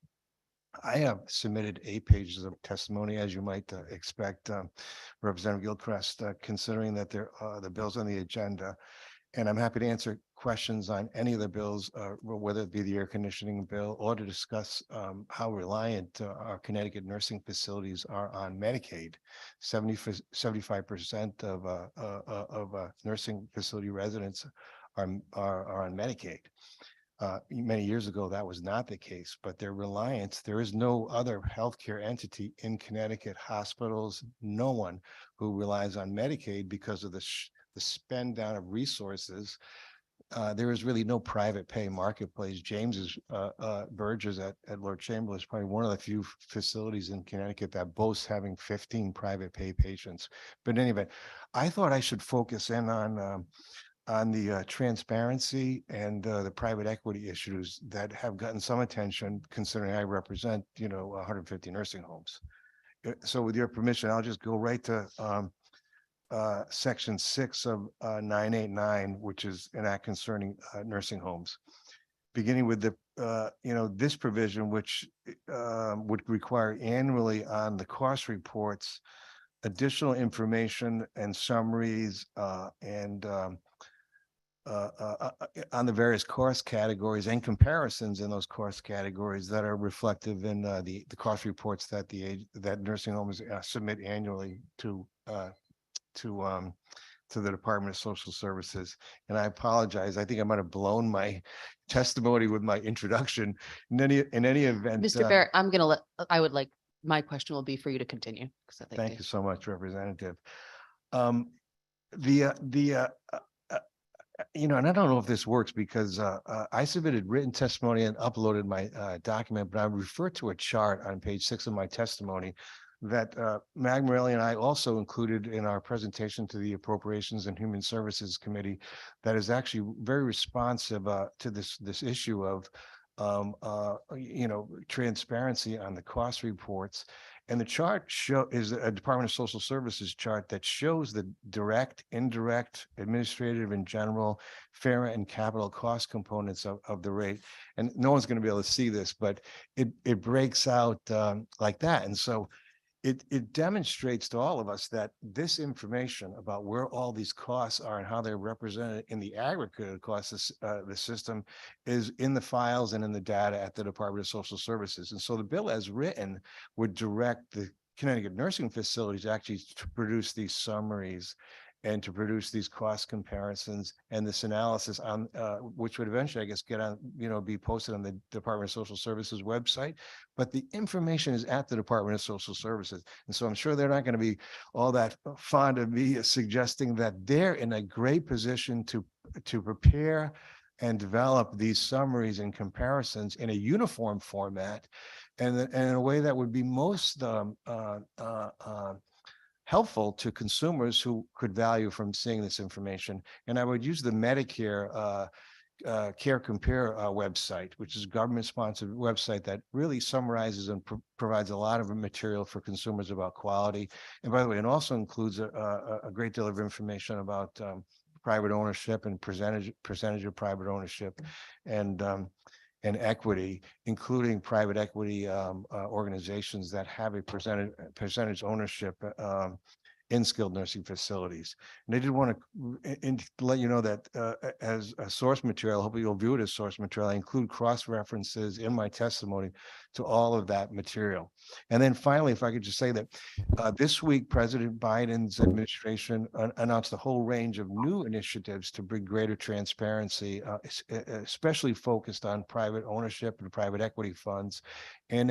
Speaker 12: I have submitted 8 pages of testimony, as you might expect, Representative Gilchrist, considering that the bills on the agenda. And I'm happy to answer questions on any of the bills, whether it be the air conditioning bill or to discuss how reliant our Connecticut nursing facilities are on Medicaid. 75% of nursing facility residents are on Medicaid. Many years ago, that was not the case, but their reliance, there is no other healthcare entity in Connecticut, hospitals, no one who relies on Medicaid because of the spend down of resources. There is really no private pay marketplace. James's Burgess at Lord Chamberlain is probably one of the few facilities in Connecticut that boasts having 15 private pay patients. But in any event, I thought I should focus in on the transparency and the private equity issues that have gotten some attention, considering I represent 150 nursing homes. So with your permission, I'll just go right to Section 6 of 989, which is an act concerning nursing homes, beginning with the this provision, which would require annually on the cost reports, additional information and summaries on the various cost categories and comparisons in those cost categories that are reflective in the cost reports that that nursing homes submit annually to the Department of Social Services. And I apologize. I think I might have blown my testimony with my introduction. In any event,
Speaker 1: Mr. Barrett, my question will be for you to continue. 'cause I think
Speaker 12: thank
Speaker 1: they-
Speaker 12: you so much, Representative. And I don't know if this works because I submitted written testimony and uploaded my document, but I refer to a chart on page 6 of my testimony that Mag Morelli and I also included in our presentation to the Appropriations and Human Services Committee that is actually very responsive to this issue of transparency on the cost reports. And the chart is a Department of Social Services chart that shows the direct, indirect, administrative and general, fair and capital cost components of the rate. And no one's going to be able to see this, but it breaks out like that. And so it demonstrates to all of us that this information about where all these costs are and how they're represented in the aggregate costs of the system is in the files and in the data at the Department of Social Services. And so the bill as written would direct the Connecticut nursing facilities actually to produce these summaries and to produce these cost comparisons and this analysis on which would eventually, I guess, get on, be posted on the Department of Social Services website. But the information is at the Department of Social Services. And so I'm sure they're not going to be all that fond of me suggesting that they're in a great position to prepare and develop these summaries and comparisons in a uniform format and in a way that would be most helpful to consumers who could value from seeing this information. And I would use the Medicare Care Compare website, which is a government-sponsored website that really summarizes and provides a lot of material for consumers about quality. And by the way, it also includes a great deal of information about private ownership and percentage of private ownership and equity, including private equity organizations that have a percentage ownership in skilled nursing facilities. And I did want to let you know that as a source material, hopefully you'll view it as source material. I include cross references in my testimony to all of that material. And then finally, if I could just say that this week, President Biden's administration announced a whole range of new initiatives to bring greater transparency, especially focused on private ownership and private equity funds in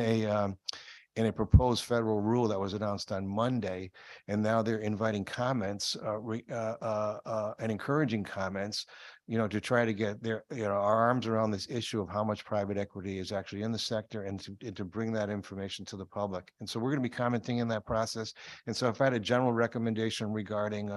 Speaker 12: a proposed federal rule that was announced on Monday. And now they're inviting comments and encouraging comments, to try to get our arms around this issue of how much private equity is actually in the sector and to bring that information to the public. And so we're going to be commenting in that process. And so if I had a general recommendation regarding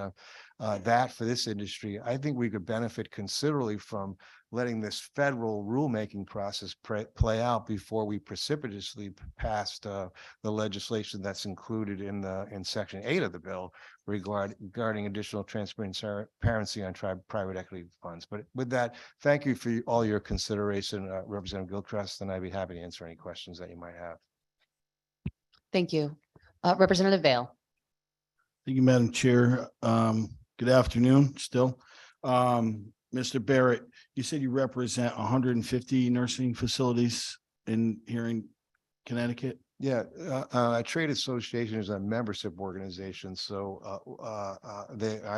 Speaker 12: that for this industry, I think we could benefit considerably from letting this federal rulemaking process play out before we precipitously passed the legislation that's included in Section 8 of the bill regarding additional transparency on private equity funds. But with that, thank you for all your consideration, Representative Gilchrist, and I'd be happy to answer any questions that you might have.
Speaker 1: Thank you. Representative Vale.
Speaker 19: Thank you, Madam Chair. Good afternoon still. Mr. Barrett, you said you represent 150 nursing facilities here in Connecticut?
Speaker 12: Yeah, a trade association is a membership organization. So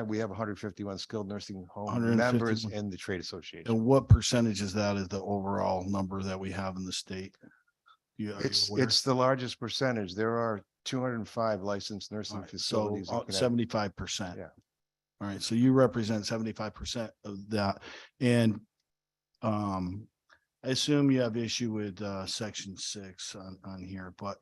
Speaker 12: we have 151 skilled nursing home members in the trade association.
Speaker 19: And what percentage is that of the overall number that we have in the state?
Speaker 12: It's the largest percentage. There are 205 licensed nursing facilities.
Speaker 19: So 75%.
Speaker 12: Yeah.
Speaker 19: All right. So you represent 75% of that. And I assume you have issue with Section 6 on here, but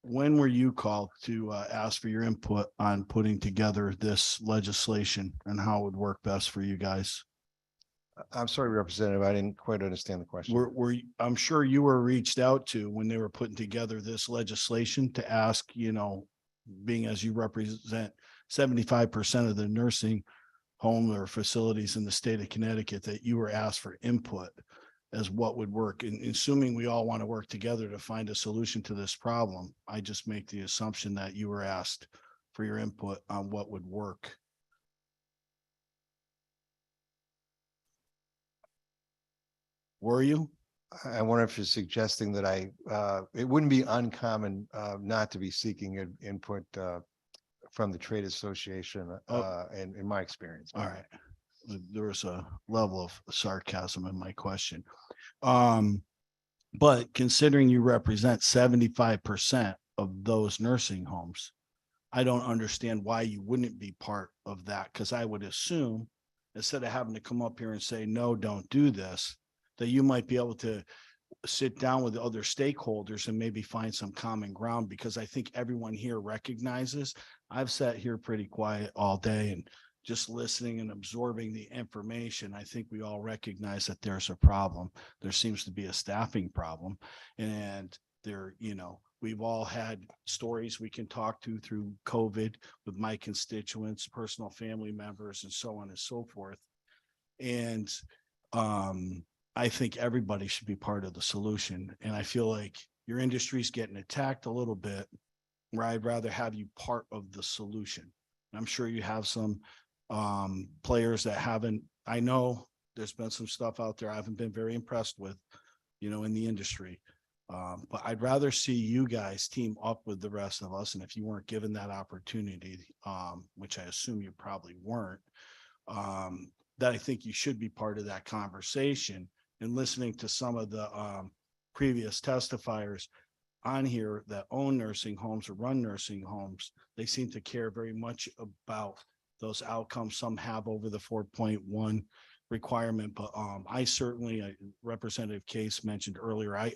Speaker 19: when were you called to ask for your input on putting together this legislation and how it would work best for you guys?
Speaker 12: I'm sorry, Representative, I didn't quite understand the question.
Speaker 19: I'm sure you were reached out to when they were putting together this legislation to ask, being as you represent 75% of the nursing home or facilities in the state of Connecticut, that you were asked for input as what would work. And assuming we all want to work together to find a solution to this problem, I just make the assumption that you were asked for your input on what would work. Were you?
Speaker 12: I wonder if you're suggesting that it wouldn't be uncommon not to be seeking input from the trade association in my experience.
Speaker 19: All right. There was a level of sarcasm in my question. But considering you represent 75% of those nursing homes, I don't understand why you wouldn't be part of that, because I would assume instead of having to come up here and say, no, don't do this, that you might be able to sit down with other stakeholders and maybe find some common ground, because I think everyone here recognizes, I've sat here pretty quiet all day and just listening and absorbing the information. I think we all recognize that there's a problem. There seems to be a staffing problem. And there, we've all had stories we can talk to through COVID with my constituents, personal family members, and so on and so forth. And I think everybody should be part of the solution. And I feel like your industry's getting attacked a little bit, where I'd rather have you part of the solution. I'm sure you have some players that haven't. I know there's been some stuff out there I haven't been very impressed with, in the industry. But I'd rather see you guys team up with the rest of us. And if you weren't given that opportunity, which I assume you probably weren't, that I think you should be part of that conversation. And listening to some of the previous testifiers on here that own nursing homes or run nursing homes, they seem to care very much about those outcomes. Some have over the 4.1 requirement, but I certainly, Representative Case mentioned earlier, I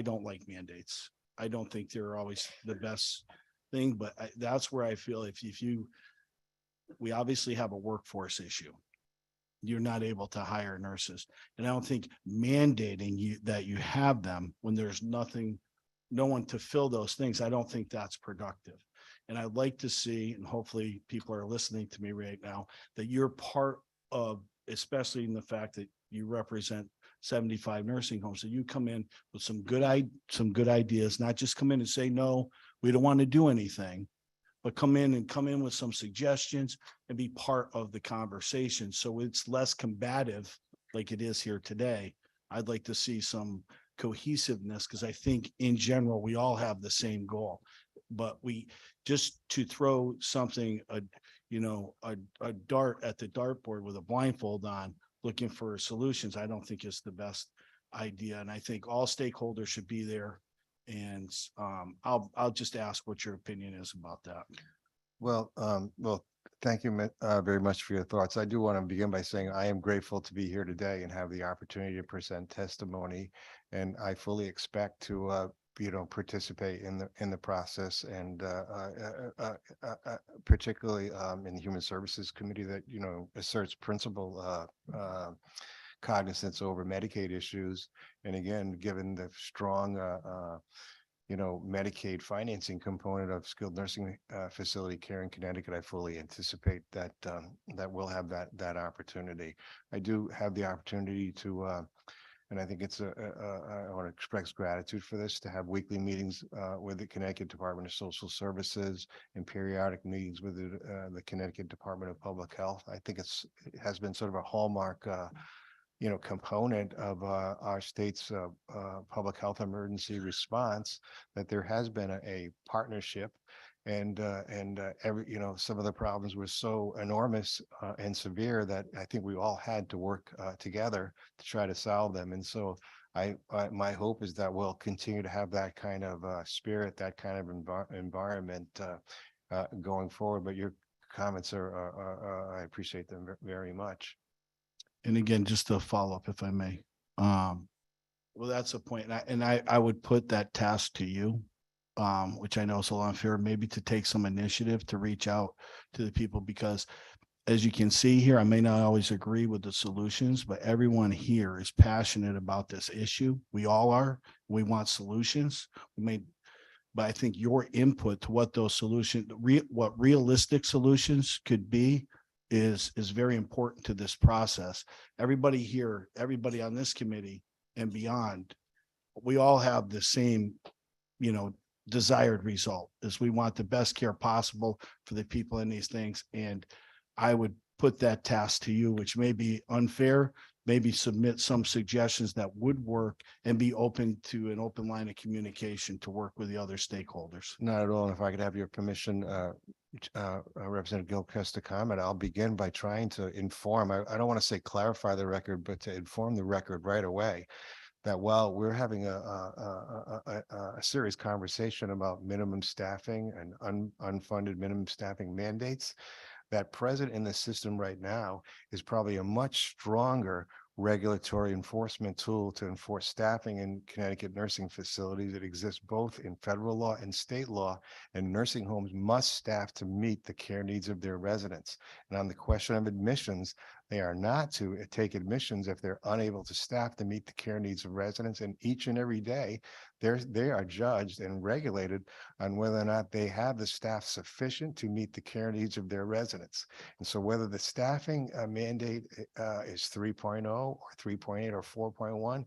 Speaker 19: don't like mandates. I don't think they're always the best thing, but that's where I feel we obviously have a workforce issue. You're not able to hire nurses. And I don't think mandating that you have them when there's no one to fill those things, I don't think that's productive. And I'd like to see, and hopefully people are listening to me right now, that you're part of, especially in the fact that you represent 75 nursing homes, that you come in with some good ideas, not just come in and say, no, we don't want to do anything, but come in with some suggestions and be part of the conversation. So it's less combative like it is here today. I'd like to see some cohesiveness, because I think in general, we all have the same goal, but just to throw something, a dart at the dartboard with a blindfold on, looking for solutions, I don't think is the best idea. And I think all stakeholders should be there. And I'll just ask what your opinion is about that.
Speaker 12: Well, thank you very much for your thoughts. I do want to begin by saying I am grateful to be here today and have the opportunity to present testimony. And I fully expect to participate in the process, and particularly in the Human Services Committee that asserts principal cognizance over Medicaid issues. And again, given the strong Medicaid financing component of skilled nursing facility care in Connecticut, I fully anticipate that we'll have that opportunity. I do have the opportunity to and I think I want to express gratitude for this, to have weekly meetings with the Connecticut Department of Social Services and periodic meetings with the Connecticut Department of Public Health. I think it has been sort of a hallmark component of our state's public health emergency response, that there has been a partnership, and some of the problems were so enormous and severe that I think we all had to work together to try to solve them. And so my hope is that we'll continue to have that kind of spirit, that kind of environment going forward. But your comments I appreciate them very much.
Speaker 19: And again, just to follow up, if I may, well, that's a point. And I would put that task to you, which I know is a little unfair, maybe to take some initiative to reach out to the people, because as you can see here, I may not always agree with the solutions, but everyone here is passionate about this issue. We all are. We want solutions. But I think your input to what those solutions, what realistic solutions could be, is very important to this process. Everybody here, everybody on this committee and beyond, we all have the same, desired result, is we want the best care possible for the people in these things. And I would put that task to you, which may be unfair, maybe submit some suggestions that would work and be open to an open line of communication to work with the other stakeholders.
Speaker 12: Not at all. And if I could have your permission, Representative Gilchrist, to comment, I'll begin by trying to inform, I don't want to say clarify the record, but to inform the record right away that while we're having a serious conversation about minimum staffing and unfunded minimum staffing mandates, that present in the system right now is probably a much stronger regulatory enforcement tool to enforce staffing in Connecticut nursing facilities. It exists both in federal law and state law, and nursing homes must staff to meet the care needs of their residents. And on the question of admissions, they are not to take admissions if they're unable to staff to meet the care needs of residents. And each and every day, they are judged and regulated on whether or not they have the staff sufficient to meet the care needs of their residents. And so whether the staffing mandate is 3.0 or 3.8 or 4.1,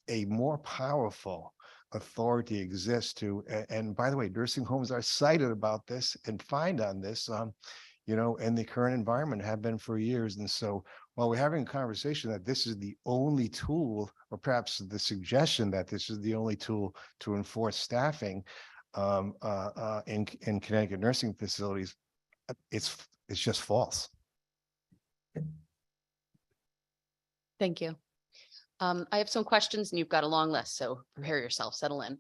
Speaker 12: a more powerful authority exists to, and by the way, nursing homes are cited about this and fined on this, in the current environment, have been for years. And so while we're having a conversation that this is the only tool, or perhaps the suggestion that this is the only tool to enforce staffing in Connecticut nursing facilities, it's just false.
Speaker 1: Thank you. I have some questions and you've got a long list, so prepare yourself, settle in.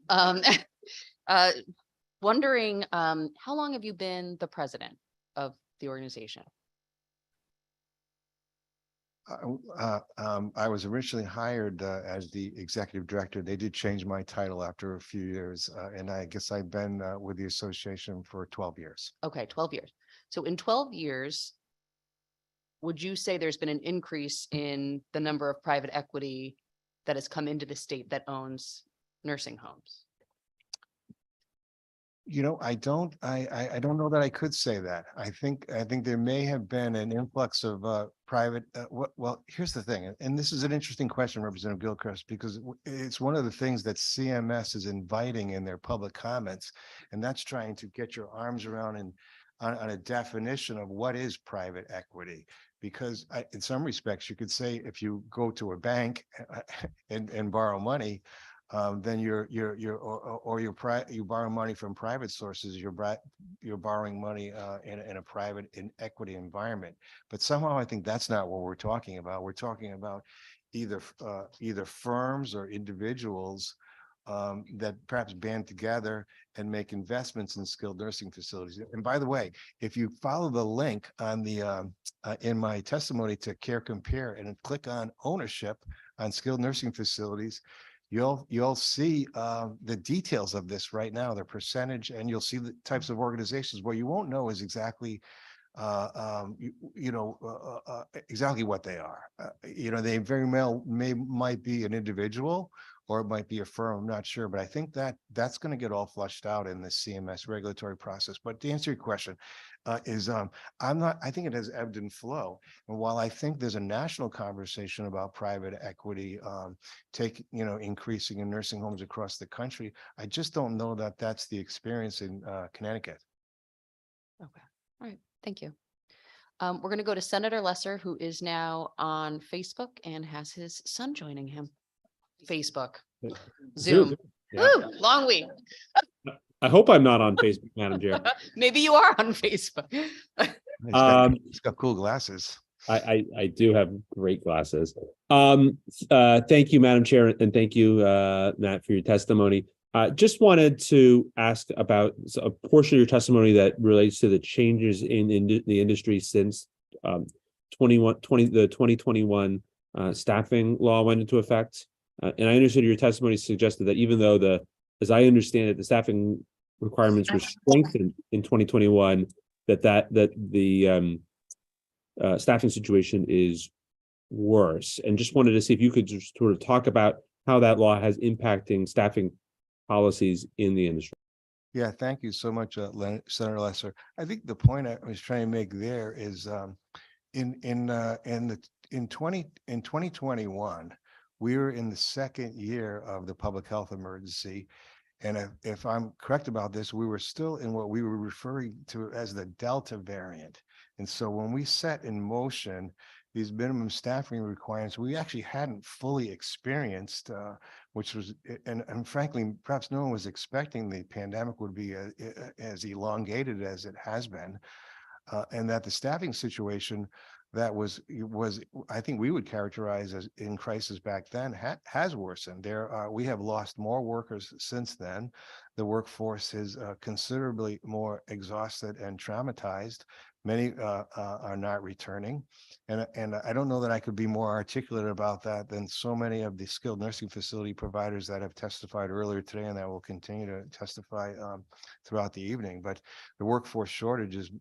Speaker 1: Wondering, how long have you been the president of the organization?
Speaker 12: I was originally hired as the executive director. They did change my title after a few years, and I guess I've been with the association for 12 years.
Speaker 1: Okay, 12 years. So in 12 years, would you say there's been an increase in the number of private equity that has come into the state that owns nursing homes?
Speaker 12: I don't know that I could say that. I think there may have been an influx of private. Well, here's the thing, and this is an interesting question, Representative Gilchrist, because it's one of the things that CMS is inviting in their public comments, and that's trying to get your arms around and on a definition of what is private equity. Because in some respects, you could say if you go to a bank and borrow money, then you're borrowing money from private sources. You're borrowing money in a private equity environment. But somehow I think that's not what we're talking about. We're talking about either firms or individuals that perhaps band together and make investments in skilled nursing facilities. And by the way, if you follow the link on the in my testimony to Care Compare and click on ownership on skilled nursing facilities, you'll see the details of this right now, their percentage, and you'll see the types of organizations. What you won't know is exactly exactly what they are. They very well might be an individual or it might be a firm. I'm not sure, but I think that's going to get all flushed out in the CMS regulatory process. But to answer your question, I think it has ebbed and flow. And while I think there's a national conversation about private equity increasing in nursing homes across the country, I just don't know that that's the experience in Connecticut.
Speaker 1: Okay, all right, thank you. We're going to go to Senator Lesser, who is now on Facebook and has his son joining him. Facebook, Zoom.
Speaker 13: Yeah.
Speaker 1: Woo, long week.
Speaker 13: I hope I'm not on Facebook, Madam Chair.
Speaker 1: Maybe you are on Facebook.
Speaker 12: He's got cool glasses.
Speaker 13: I do have great glasses. Thank you, Madam Chair, and thank you, Matt, for your testimony. Just wanted to ask about a portion of your testimony that relates to the changes in the industry since the 2021 staffing law went into effect. And I understood your testimony suggested that even though as I understand it, the staffing requirements were strengthened in 2021, that the staffing situation is worse. And just wanted to see if you could just sort of talk about how that law has impacting staffing policies in the industry.
Speaker 12: Yeah, thank you so much, Senator Lesser. I think the point I was trying to make there is, in 2021, we were in the second year of the public health emergency. And if I'm correct about this, we were still in what we were referring to as the Delta variant. And so when we set in motion these minimum staffing requirements, we actually hadn't fully experienced, which was, and frankly, perhaps no one was expecting the pandemic would be as elongated as it has been. And that the staffing situation that was, I think we would characterize as in crisis back then, has worsened. We have lost more workers since then. The workforce is considerably more exhausted and traumatized. Many are not returning. And I don't know that I could be more articulate about that than so many of the skilled nursing facility providers that have testified earlier today and that will continue to testify throughout the evening. But the workforce shortage is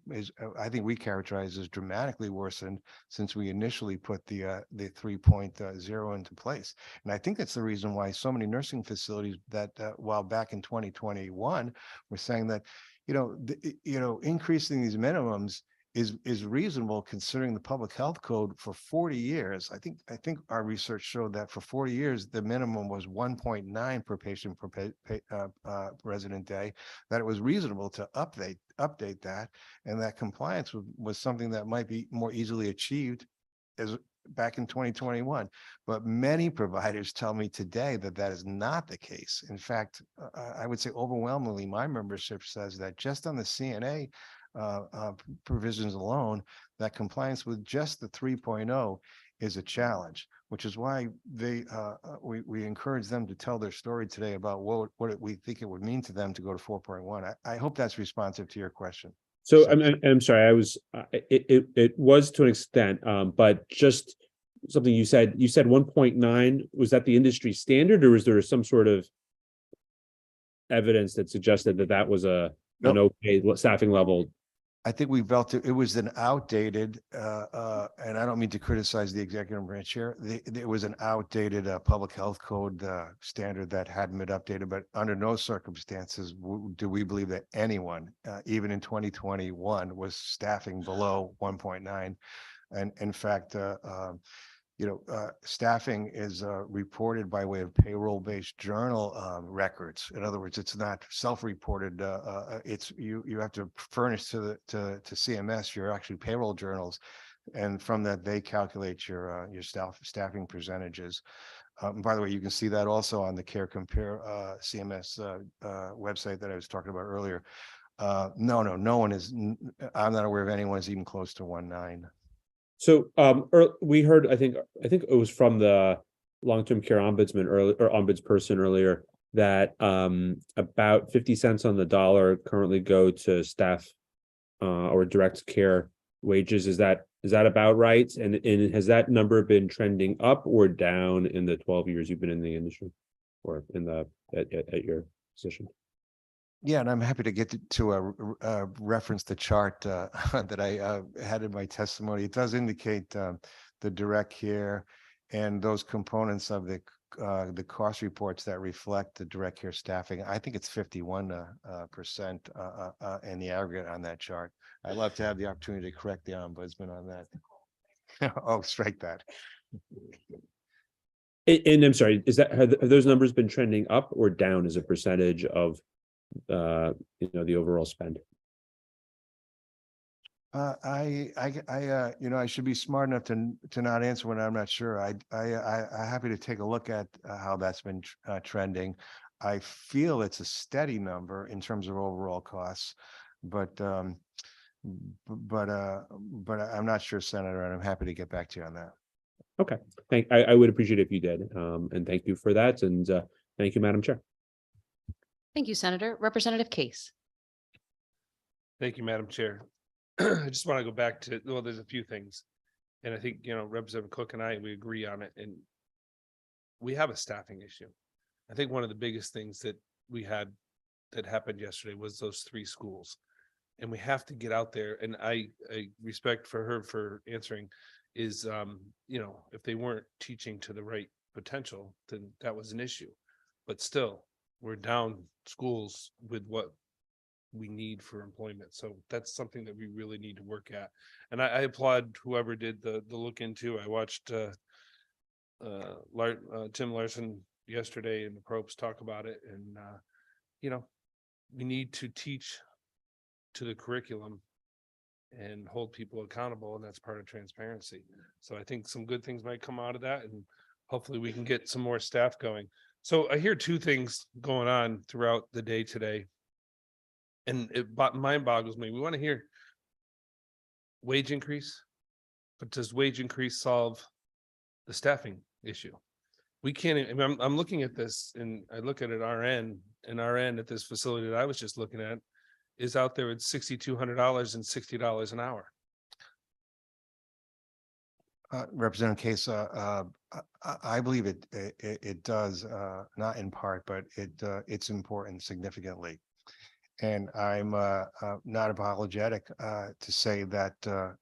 Speaker 12: I think we characterize as dramatically worsened since we initially put the 3.0 into place. And I think that's the reason why so many nursing facilities that while back in 2021 were saying that, increasing these minimums is reasonable considering the public health code for 40 years. I think our research showed that for 40 years, the minimum was 1.9 per patient per resident day, that it was reasonable to update that, and that compliance was something that might be more easily achieved as back in 2021. But many providers tell me today that that is not the case. In fact, I would say overwhelmingly, my membership says that just on the CNA provisions alone, that compliance with just the 3.0 is a challenge, which is why we encourage them to tell their story today about what we think it would mean to them to go to 4.1. I hope that's responsive to your question.
Speaker 13: So I'm sorry, it was to an extent, but just something you said 1.9, was that the industry standard, or was there some sort of evidence that suggested that was an okay staffing level?
Speaker 12: I think we felt it was an outdated, and I don't mean to criticize the executive branch here. It was an outdated public health code standard that hadn't been updated, but under no circumstances do we believe that anyone, even in 2021, was staffing below 1.9. And in fact, staffing is reported by way of payroll-based journal records. In other words, it's not self-reported. It's you have to furnish to CMS your actual payroll journals, and from that they calculate your staffing percentages. By the way, you can see that also on the Care Compare CMS website that I was talking about earlier. No one is. I'm not aware of anyone is even close to 1.9.
Speaker 13: So we heard, I think it was from the long-term care ombudsman or ombudsperson earlier, that about 50 cents on the dollar currently go to staff or direct care wages. Is that about right? And has that number been trending up or down in the 12 years you've been in the industry, or in at your position?
Speaker 12: Yeah, and I'm happy to get to reference the chart that I had in my testimony. It does indicate the direct care and those components of the cost reports that reflect the direct care staffing. I think it's 51% in the aggregate on that chart. I'd love to have the opportunity to correct the ombudsman on that. Oh, strike that.
Speaker 13: And I'm sorry, have those numbers been trending up or down as a percentage of the overall spend?
Speaker 12: I should be smart enough to not answer when I'm not sure. I'm happy to take a look at how that's been trending. I feel it's a steady number in terms of overall costs, but I'm not sure, Senator, and I'm happy to get back to you on that.
Speaker 13: Okay, I would appreciate it if you did, and thank you for that, and thank you, Madam Chair.
Speaker 1: Thank you, Senator. Representative Case.
Speaker 7: Thank you, Madam Chair. I just want to go back to, well, there's a few things. And I think, Representative Cook and we agree on it. And we have a staffing issue. I think one of the biggest things that we had that happened yesterday was those 3 schools. And we have to get out there. And I respect for her for answering is, if they weren't teaching to the right potential, then that was an issue. But still, we're down schools with what we need for employment. So that's something that we really need to work at. And I applaud whoever did the look into. I watched Tim Larson yesterday and the Probes talk about it, and you know, we need to teach to the curriculum and hold people accountable, and that's part of transparency. So I think some good things might come out of that, and hopefully we can get some more staff going. So I hear two things going on throughout the day today, and it mind boggles me. We want to hear wage increase, but does wage increase solve the staffing issue? We can't, I'm looking at this, and I look at it RN, and RN at this facility that I was just looking at is out there at $6,200 and $60 an hour.
Speaker 12: Representative Case, I believe it does, not in part, but it's important significantly. And I'm not apologetic to say that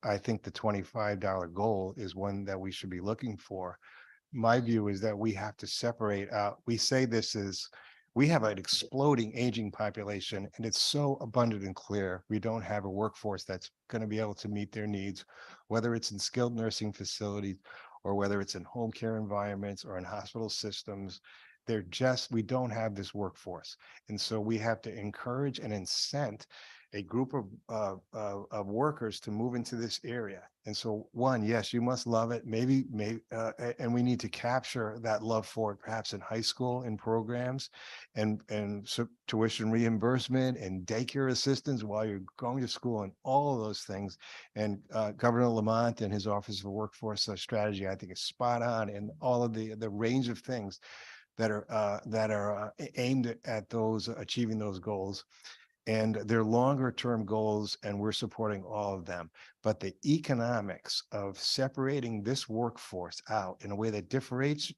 Speaker 12: I think the $25 goal is one that we should be looking for. My view is that we have to separate out. We say this is, we have an exploding aging population, and it's so abundant and clear. We don't have a workforce that's going to be able to meet their needs, whether it's in skilled nursing facilities or whether it's in home care environments or in hospital systems. We don't have this workforce. And so we have to encourage and incent a group of workers to move into this area. And so one, yes, you must love it. Maybe, and we need to capture that love for it, perhaps in high school in programs and so tuition reimbursement and daycare assistance while you're going to school and all of those things. And Governor Lamont and his Office of Workforce Strategy, I think, is spot on in all of the range of things that are aimed at those achieving those goals. And they're longer term goals, and we're supporting all of them. But the economics of separating this workforce out in a way that differentiates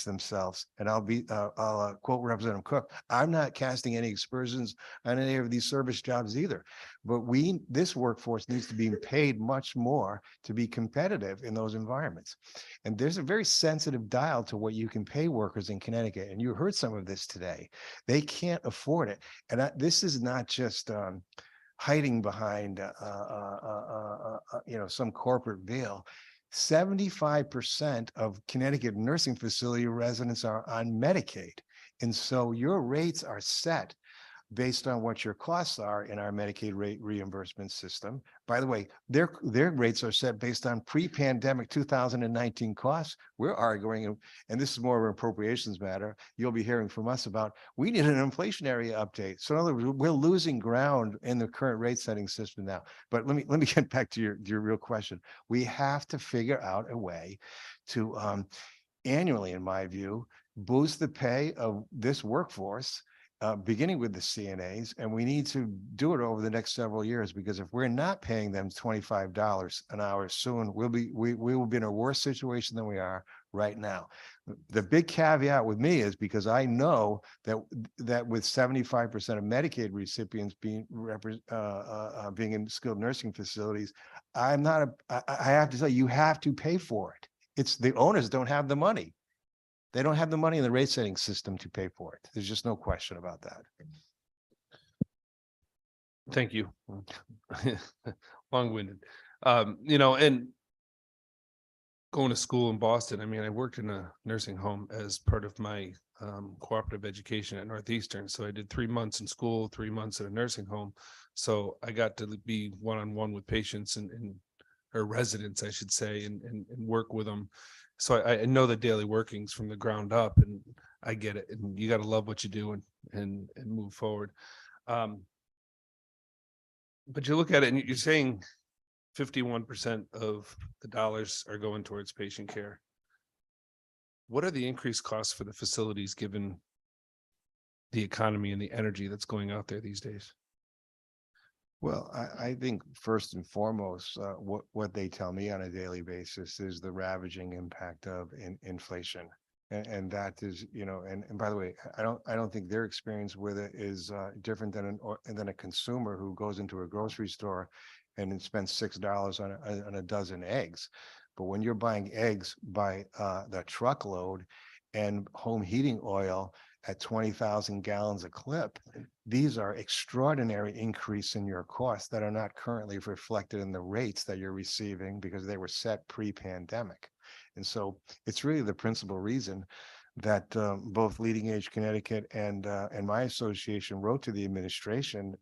Speaker 12: themselves, and I'll quote Representative Cook, I'm not casting any aspersions on any of these service jobs either, but this workforce needs to be paid much more to be competitive in those environments. And there's a very sensitive dial to what you can pay workers in Connecticut, and you heard some of this today. They can't afford it. And this is not just hiding behind some corporate veil. 75% of Connecticut nursing facility residents are on Medicaid. And so your rates are set based on what your costs are in our Medicaid rate reimbursement system. By the way, their rates are set based on pre-pandemic 2019 costs. We're arguing, and this is more of an appropriations matter, you'll be hearing from us about, we need an inflationary update. So in other words, we're losing ground in the current rate setting system now. But let me get back to your real question. We have to figure out a way to annually, in my view, boost the pay of this workforce, beginning with the CNAs, and we need to do it over the next several years, because if we're not paying them $25 an hour soon, we will be in a worse situation than we are right now. The big caveat with me is because I know that with 75% of Medicaid recipients being in skilled nursing facilities, I have to tell you, you have to pay for it. It's the owners don't have the money. They don't have the money in the rate setting system to pay for it. There's just no question about that.
Speaker 7: Thank you. Long-winded. And going to school in Boston, I worked in a nursing home as part of my cooperative education at Northeastern. So I did 3 months in school, 3 months at a nursing home. So I got to be one-on-one with patients or residents, I should say, and work with them. So I know the daily workings from the ground up, and I get it. And you got to love what you do and move forward. But you look at it and you're saying 51% of the dollars are going towards patient care. What are the increased costs for the facilities given the economy and the energy that's going out there these days?
Speaker 12: Well, I think first and foremost, what they tell me on a daily basis is the ravaging impact of inflation. And that is, and by the way, I don't think their experience with it is different than a consumer who goes into a grocery store and spends $6 on a dozen eggs. But when you're buying eggs by the truckload and home heating oil at 20,000 gallons a clip, these are extraordinary increase in your costs that are not currently reflected in the rates that you're receiving because they were set pre-pandemic. And so it's really the principal reason that both Leading Age Connecticut and my association wrote to the administration,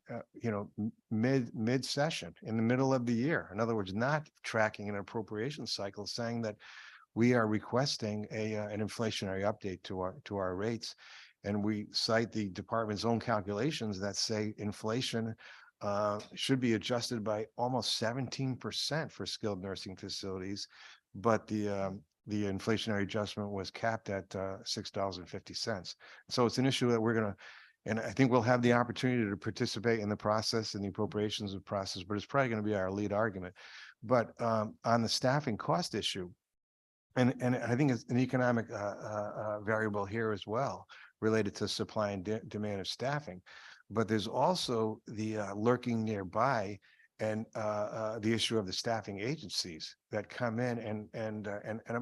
Speaker 12: mid session in the middle of the year. In other words, not tracking an appropriation cycle, saying that we are requesting an inflationary update to our rates. And we cite the department's own calculations that say inflation should be adjusted by almost 17% for skilled nursing facilities, but the inflationary adjustment was capped at $6.50. So it's an issue that we're going to, and I think we'll have the opportunity to participate in the process and the appropriations of process, but it's probably going to be our lead argument. But on the staffing cost issue, and I think it's an economic variable here as well, related to supply and demand of staffing, but there's also the lurking nearby and the issue of the staffing agencies that come in and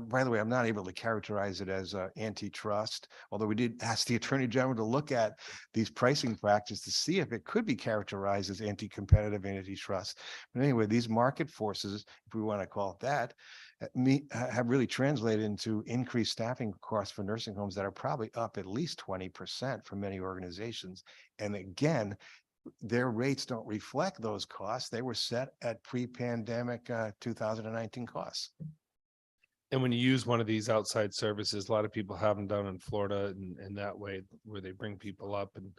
Speaker 12: by the way, I'm not able to characterize it as antitrust, although we did ask the Attorney General to look at these pricing practices to see if it could be characterized as anti-competitive antitrust. But anyway, these market forces, if we want to call it that, have really translated into increased staffing costs for nursing homes that are probably up at least 20% for many organizations. And again, their rates don't reflect those costs. They were set at pre-pandemic 2019 costs.
Speaker 7: And when you use one of these outside services, a lot of people have them down in Florida and that way where they bring people up, and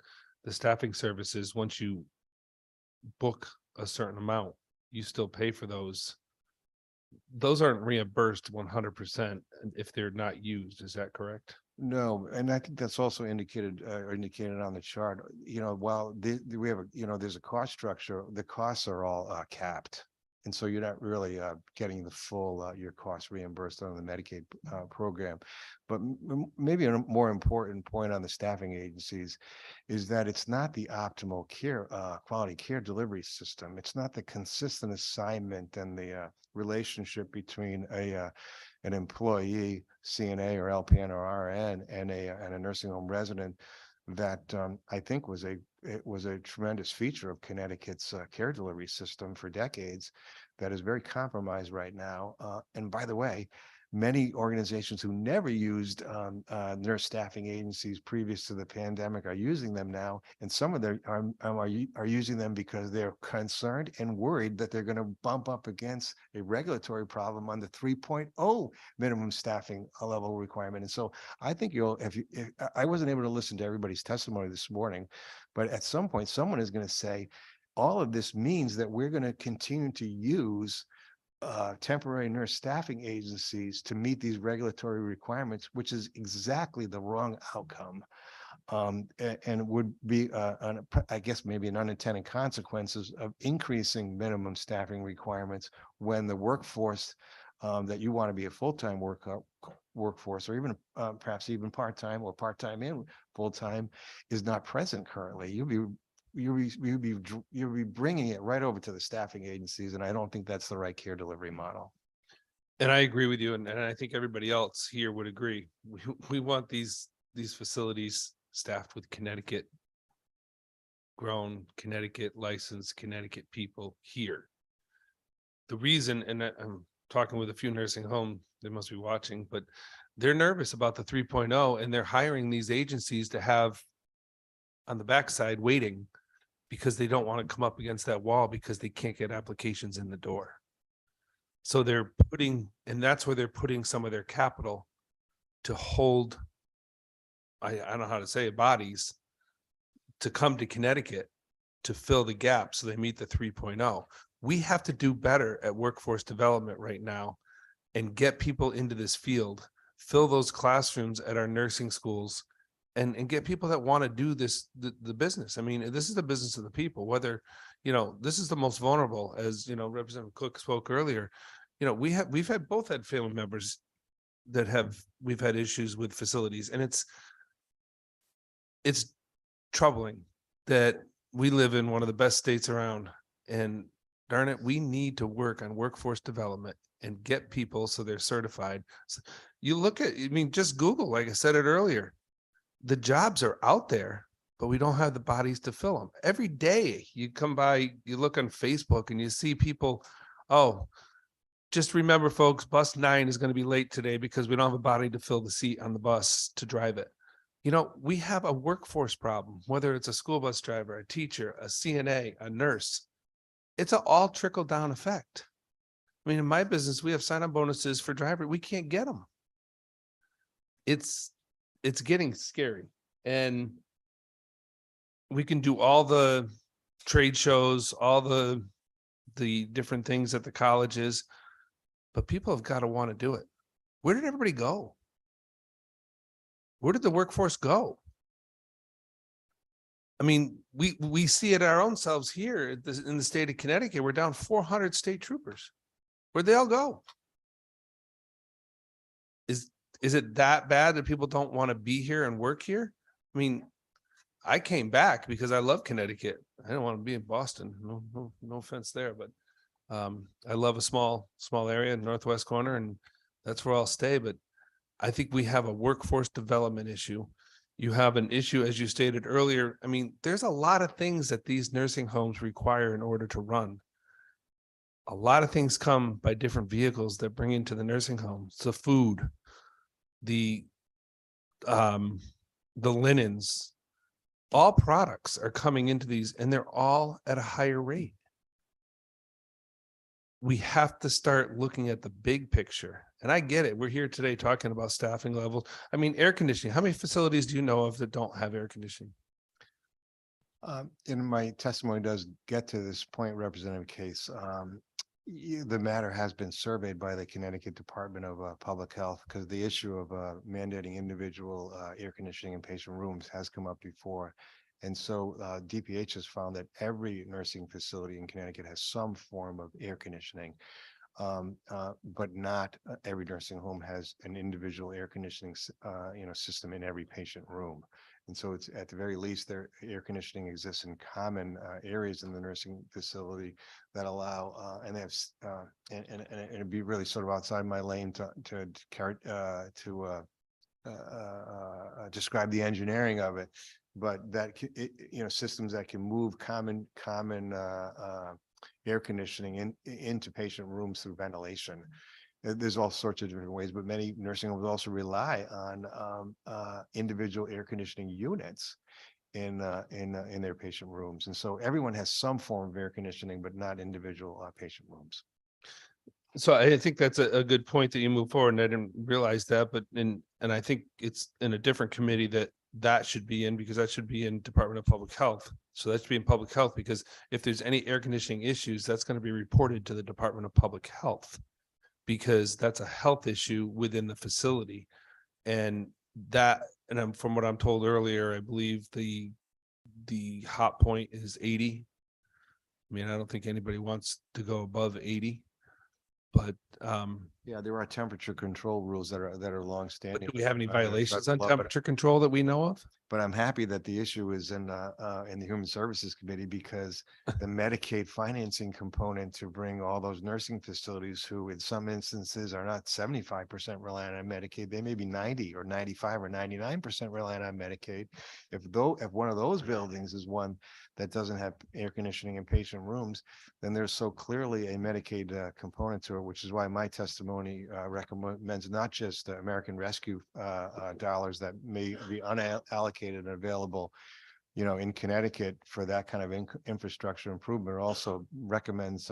Speaker 7: the staffing services, once you book a certain amount, you still pay for those. Those aren't reimbursed 100% if they're not used. Is that correct?
Speaker 12: No, and I think that's also indicated on the chart. While we have there's a cost structure, the costs are all capped, and so you're not really getting the full your costs reimbursed on the Medicaid program. But maybe a more important point on the staffing agencies is that it's not the optimal care quality care delivery system. It's not the consistent assignment and the relationship between an employee, CNA or LPN or RN, and a nursing home resident that I think was a tremendous feature of Connecticut's care delivery system for decades that is very compromised right now. And by the way, many organizations who never used nurse staffing agencies previous to the pandemic are using them now, and some of them are using them because they're concerned and worried that they're going to bump up against a regulatory problem on the 3.0 minimum staffing level requirement. And so I think if I wasn't able to listen to everybody's testimony this morning, but at some point someone is going to say, all of this means that we're going to continue to use temporary nurse staffing agencies to meet these regulatory requirements, which is exactly the wrong outcome, and would be, I guess, maybe an unintended consequences of increasing minimum staffing requirements when the workforce that you want to be a full-time workforce, or even perhaps even part-time or part-time and full-time, is not present currently. You'll be bringing it right over to the staffing agencies, and I don't think that's the right care delivery model.
Speaker 7: And I agree with you, and I think everybody else here would agree. We want these facilities staffed with Connecticut grown, Connecticut licensed, Connecticut people here. The reason, and I'm talking with a few nursing home, they must be watching, but they're nervous about the 3.0, and they're hiring these agencies to have on the backside waiting because they don't want to come up against that wall because they can't get applications in the door. So they're putting, and that's where they're putting some of their capital to hold, I don't know how to say it, bodies to come to Connecticut to fill the gap so they meet the 3.0. We have to do better at workforce development right now and get people into this field, fill those classrooms at our nursing schools, and get people that want to do this, the business. I mean, this is the business of the people, whether, this is the most vulnerable, as, Representative Cook spoke earlier. We've had family members that we've had issues with facilities, and it's troubling that we live in one of the best states around, and darn it, we need to work on workforce development and get people so they're certified. So you look at, just Google, like I said it earlier, the jobs are out there, but we don't have the bodies to fill them. Every day you come by, you look on Facebook and you see people, oh, just remember folks, bus 9 is going to be late today because we don't have a body to fill the seat on the bus to drive it. You know, we have a workforce problem, whether it's a school bus driver, a teacher, a CNA, a nurse. It's an all trickle down effect. I mean, in my business, we have sign-on bonuses for driver. We can't get them. It's getting scary. And we can do all the trade shows, all the different things at the colleges, but people have got to want to do it. Where did everybody go? Where did the workforce go? I mean, we see it our own selves here in the state of Connecticut. We're down 400 state troopers. Where'd they all go? Is it that bad that people don't want to be here and work here? I mean, I came back because I love Connecticut. I didn't want to be in Boston. No offense there, but I love a small area, northwest corner, and that's where I'll stay. But I think we have a workforce development issue. You have an issue, as you stated earlier. I mean, there's a lot of things that these nursing homes require in order to run. A lot of things come by different vehicles that bring into the nursing homes, the food, the linens, all products are coming into these, and they're all at a higher rate. We have to start looking at the big picture. And I get it. We're here today talking about staffing levels. I mean, air conditioning. How many facilities do you know of that don't have air conditioning?
Speaker 12: In my testimony does get to this point, Representative Case. The matter has been surveyed by the Connecticut Department of Public Health, because the issue of mandating individual air conditioning in patient rooms has come up before. And so DPH has found that every nursing facility in Connecticut has some form of air conditioning, but not every nursing home has an individual air conditioning system in every patient room. And so it's at the very least, their air conditioning exists in common areas in the nursing facility that allow, and they have, and it'd be really sort of outside my lane to describe the engineering of it, but that systems that can move common air conditioning into patient rooms through ventilation. There's all sorts of different ways, but many nursing homes also rely on individual air conditioning units in their patient rooms. And so everyone has some form of air conditioning, but not individual patient rooms.
Speaker 7: So I think that's a good point that you move forward, and I didn't realize that, but and I think it's in a different committee that should be in, because that should be in Department of Public Health. So that should be in Public Health, because if there's any air conditioning issues, that's going to be reported to the Department of Public Health, because that's a health issue within the facility. And from what I'm told earlier, I believe the hot point is 80. I mean, I don't think anybody wants to go above 80, but
Speaker 12: yeah, there are temperature control rules that are longstanding.
Speaker 7: Do we have any violations on temperature control that we know of?
Speaker 12: But I'm happy that the issue is in the Human Services Committee, because the Medicaid financing component to bring all those nursing facilities who in some instances are not 75% reliant on Medicaid, they may be 90 or 95 or 99% reliant on Medicaid. If one of those buildings is one that doesn't have air conditioning in patient rooms, then there's so clearly a Medicaid component to it, which is why my testimony recommends not just American Rescue dollars that may be unallocated and available, in Connecticut for that kind of infrastructure improvement, also recommends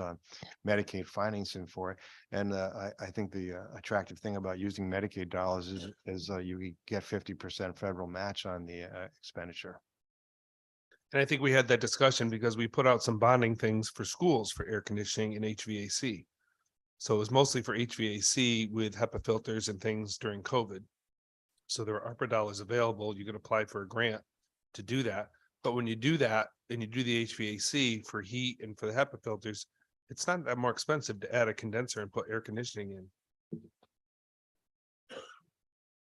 Speaker 12: Medicaid financing for it. And I think the attractive thing about using Medicaid dollars is you get 50% federal match on the expenditure.
Speaker 7: And I think we had that discussion because we put out some bonding things for schools for air conditioning and HVAC. So it was mostly for HVAC with HEPA filters and things during COVID. So there are ARPA dollars available. You can apply for a grant to do that. But when you do that and you do the HVAC for heat and for the HEPA filters, it's not that more expensive to add a condenser and put air conditioning in.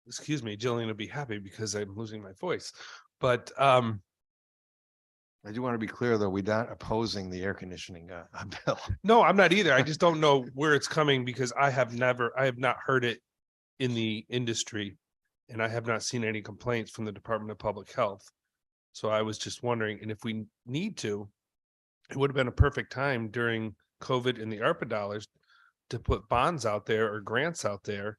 Speaker 7: Excuse me, Jillian will be happy because I'm losing my voice. But
Speaker 12: I do want to be clear, though, we're not opposing the air conditioning bill.
Speaker 7: No, I'm not either. I just don't know where it's coming, because I have not heard it in the industry. And I have not seen any complaints from the Department of Public Health. So I was just wondering, and if we need to, it would have been a perfect time during COVID and the ARPA dollars to put bonds out there or grants out there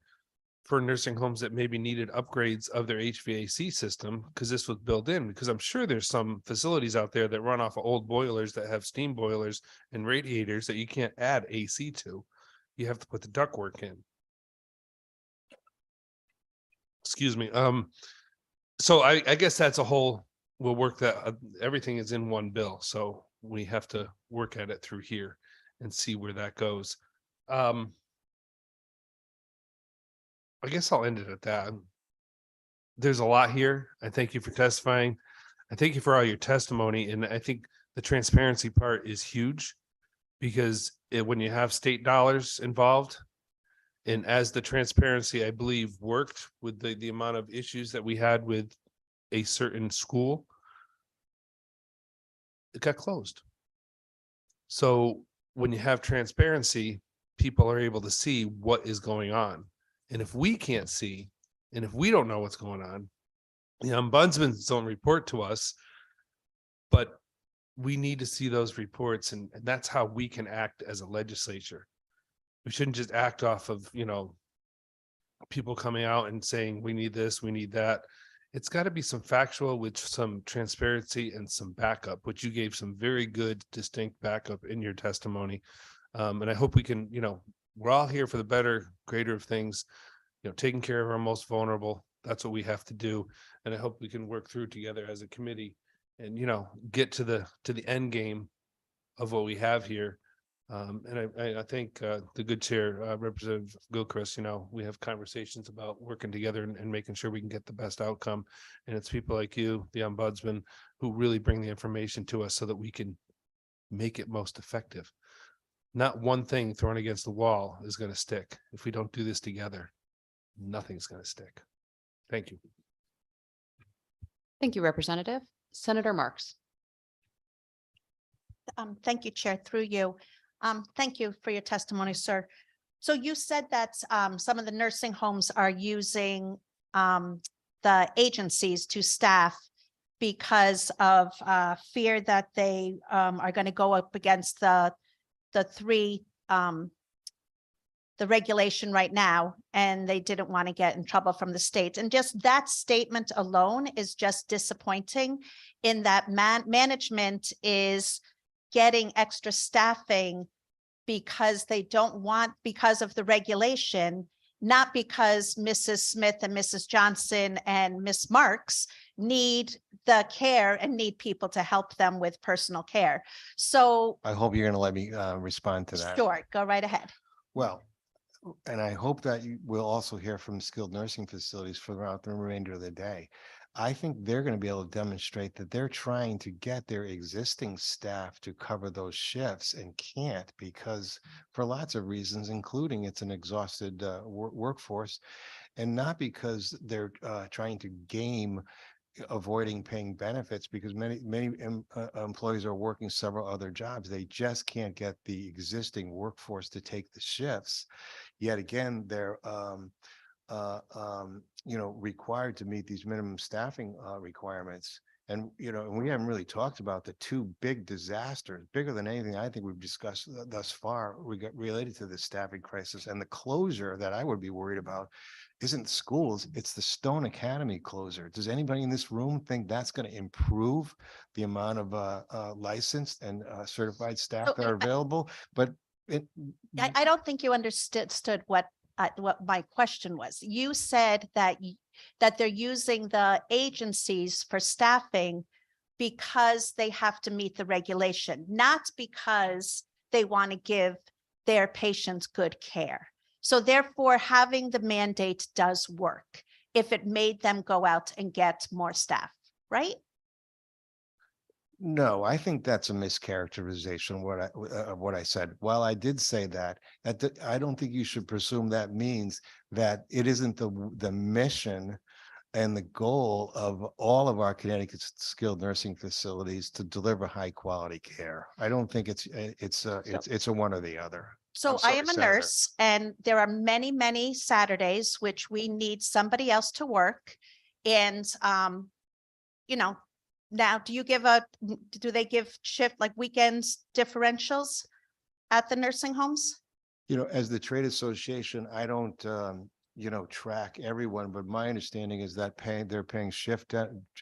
Speaker 7: for nursing homes that maybe needed upgrades of their HVAC system, because this was built in, because I'm sure there's some facilities out there that run off of old boilers that have steam boilers and radiators that you can't add AC to. You have to put the ductwork in. Excuse me. So I guess that's a whole, we'll work that, everything is in one bill. So we have to work at it through here and see where that goes. I guess I'll end it at that. There's a lot here. I thank you for testifying. I thank you for all your testimony. And I think the transparency part is huge, because when you have state dollars involved, and as the transparency, I believe, worked with the amount of issues that we had with a certain school, it got closed. So when you have transparency, people are able to see what is going on. And if we can't see, and if we don't know what's going on, the ombudsmen don't report to us, but we need to see those reports, and that's how we can act as a legislature. We shouldn't just act off of, people coming out and saying, we need this, we need that. It's got to be some factual with some transparency and some backup, which you gave some very good, distinct backup in your testimony. And I hope we can, we're all here for the better, greater of things, taking care of our most vulnerable. That's what we have to do. And I hope we can work through together as a committee and, get to the end game of what we have here. And I think the good chair, Representative Gilchrist, we have conversations about working together and making sure we can get the best outcome. And it's people like you, the ombudsman, who really bring the information to us so that we can make it most effective. Not one thing thrown against the wall is going to stick. If we don't do this together, nothing's going to stick. Thank you.
Speaker 1: Thank you, Representative. Senator Marks.
Speaker 16: Thank you, Chair, through you. Thank you for your testimony, sir. So you said that some of the nursing homes are using the agencies to staff because of fear that they are going to go up against the regulation right now, and they didn't want to get in trouble from the state. And just that statement alone is just disappointing, in that management is getting extra staffing because they don't want, because of the regulation, not because Mrs. Smith and Mrs. Johnson and Miss Marks need the care and need people to help them with personal care. So
Speaker 12: I hope you're going to let me respond to that.
Speaker 16: sure, go right ahead.
Speaker 12: Well, and I hope that you will also hear from skilled nursing facilities throughout the remainder of the day. I think they're going to be able to demonstrate that they're trying to get their existing staff to cover those shifts and can't, because for lots of reasons, including it's an exhausted workforce, and not because they're trying to game avoiding paying benefits, because many employees are working several other jobs. They just can't get the existing workforce to take the shifts. Yet again, they're required to meet these minimum staffing requirements. And, and we haven't really talked about the two big disasters, bigger than anything I think we've discussed thus far, related to the staffing crisis. And the closure that I would be worried about isn't schools, it's the Stone Academy closure. Does anybody in this room think that's going to improve the amount of licensed and certified staff that are available? But
Speaker 16: I don't think you understood what my question was. You said that they're using the agencies for staffing because they have to meet the regulation, not because they want to give their patients good care. So therefore, having the mandate does work if it made them go out and get more staff, right?
Speaker 12: No, I think that's a mischaracterization of what I said. While I did say that, I don't think you should presume that means that it isn't the mission and the goal of all of our Connecticut skilled nursing facilities to deliver high quality care. I don't think it's a one or the other.
Speaker 16: So
Speaker 12: I'm
Speaker 16: I
Speaker 12: sorry,
Speaker 16: am a
Speaker 12: Senator.
Speaker 16: nurse and there are many, many Saturdays which we need somebody else to work. And, you know, now do they give shift like weekends differentials at the nursing homes?
Speaker 12: You know, as the trade association, I don't, track everyone, but my understanding is that they're paying shift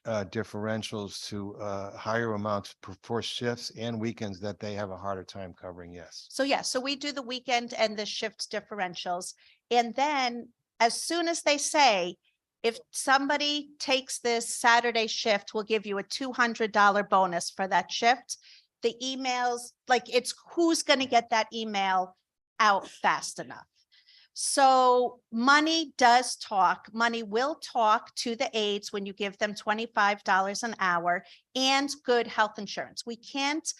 Speaker 12: differentials to higher amounts for shifts and weekends that they have a harder time covering. Yes.
Speaker 16: So yeah, so we do the weekend and the shift differentials. And then as soon as they say, if somebody takes this Saturday shift, we'll give you a $200 bonus for that shift. The emails, like it's who's going to get that email out fast enough. So money does talk. Money will talk to the aides when you give them $25 an hour and good health insurance. We cannot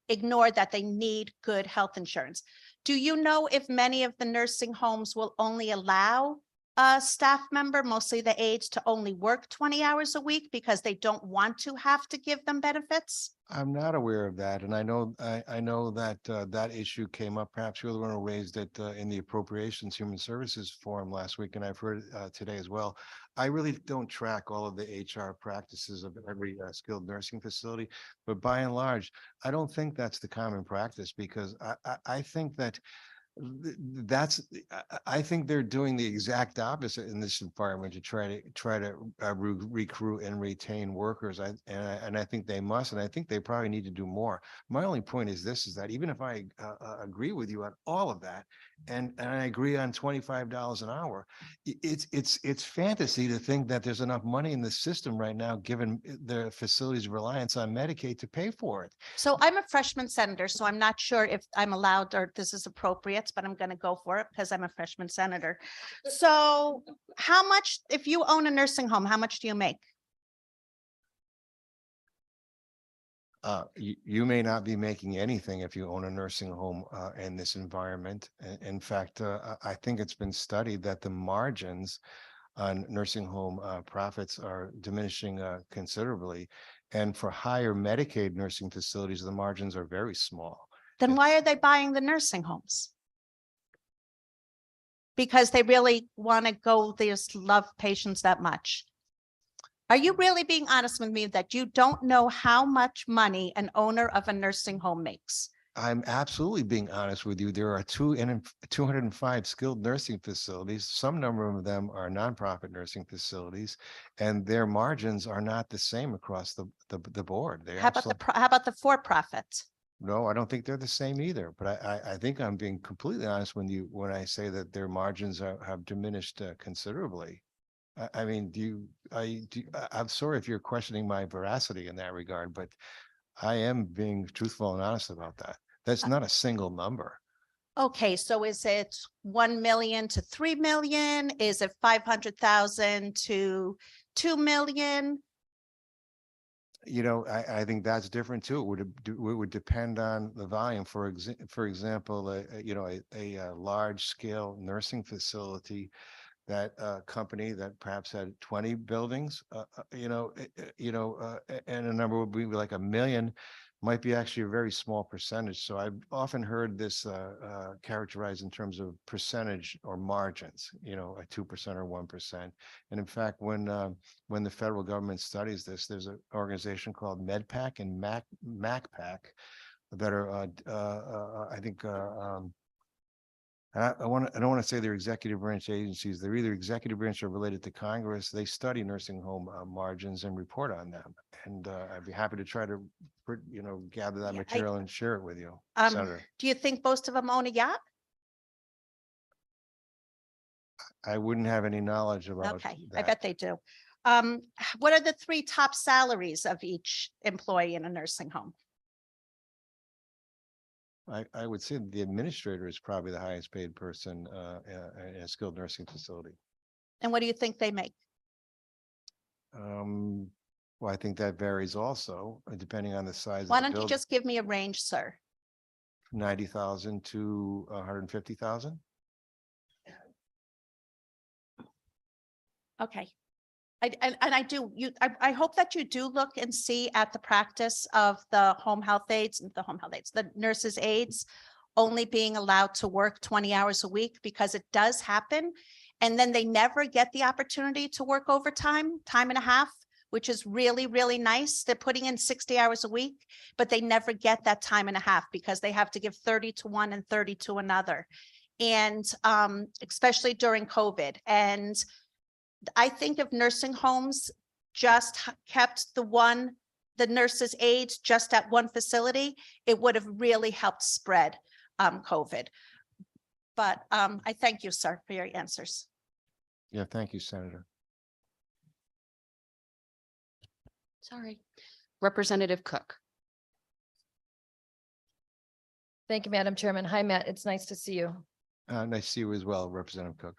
Speaker 16: ignore that they need good health insurance. Do you know if many of the nursing homes will only allow a staff member, mostly the aides, to only work 20 hours a week because they don't want to have to give them benefits?
Speaker 12: I'm not aware of that, and I know that that issue came up. Perhaps you're the one who raised it in the Appropriations Human Services Forum last week, and I've heard it today as well. I really don't track all of the HR practices of every skilled nursing facility, but by and large, I don't think that's the common practice because I think that I think they're doing the exact opposite in this environment to try to recruit and retain workers. And I think they must, and I think they probably need to do more. My only point is this: is that even if I agree with you on all of that, and I agree on $25 an hour, it's fantasy to think that there's enough money in the system right now, given the facility's reliance on Medicaid to pay for it.
Speaker 16: So I'm a freshman senator, so I'm not sure if I'm allowed or this is appropriate, but I'm going to go for it because I'm a freshman senator. So how much, if you own a nursing home, how much do you make?
Speaker 12: You may not be making anything if you own a nursing home in this environment. In fact, I think it's been studied that the margins on nursing home profits are diminishing considerably. And for higher Medicaid nursing facilities, the margins are very small.
Speaker 16: Then why are they buying the nursing homes? Because they really want to go, they just love patients that much. Are you really being honest with me that you don't know how much money an owner of a nursing home makes?
Speaker 12: I'm absolutely being honest with you. There are 205 skilled nursing facilities. Some number of them are nonprofit nursing facilities, and their margins are not the same across the board.
Speaker 16: How about the for-profit?
Speaker 12: No, I don't think they're the same either. But I think I'm being completely honest when I say that their margins have diminished considerably. I mean, I'm sorry if you're questioning my veracity in that regard, but I am being truthful and honest about that. That's not a single number.
Speaker 16: Okay, so is it 1 million to 3 million? Is it 500,000 to 2 million?
Speaker 12: You know, I think that's different too. It would depend on the volume. For example, a large scale nursing facility, that company that perhaps had 20 buildings, and a number would be like 1 million, might be actually a very small percentage. So I've often heard this characterized in terms of percentage or margins, a 2% or 1%. And in fact, when the federal government studies this, there's an organization called MedPAC and MacPAC that are, I think, I don't want to say they're executive branch agencies. They're either executive branch or related to Congress. They study nursing home margins and report on them. And I'd be happy to try to, gather that material and share it with you, Senator.
Speaker 16: Do you think most of them own a yacht?
Speaker 12: I wouldn't have any knowledge about
Speaker 16: Okay,
Speaker 12: that.
Speaker 16: I bet they do. What are the 3 top salaries of each employee in a nursing home?
Speaker 12: I would say the administrator is probably the highest paid person in a skilled nursing facility.
Speaker 16: And what do you think they make?
Speaker 12: Well, I think that varies also, depending on the size.
Speaker 16: Why
Speaker 12: of the
Speaker 16: don't you
Speaker 12: building.
Speaker 16: just give me a range, sir?
Speaker 12: 90,000 to 150,000.
Speaker 16: Okay. And I do, I hope that you do look and see at the practice of the the nurses aides only being allowed to work 20 hours a week, because it does happen. And then they never get the opportunity to work overtime, time and a half, which is really, really nice. They're putting in 60 hours a week, but they never get that time and a half because they have to give 30 to one and 30 to another. And especially during COVID. And I think if nursing homes just kept the nurses' aides just at one facility, it would have really helped spread COVID. But I thank you, sir, for your answers.
Speaker 12: Yeah, thank you, Senator.
Speaker 1: Sorry. Representative Cook.
Speaker 8: Thank you, Madam Chairman. Hi, Matt. It's nice to see you.
Speaker 12: Nice to see you as well, Representative Cook.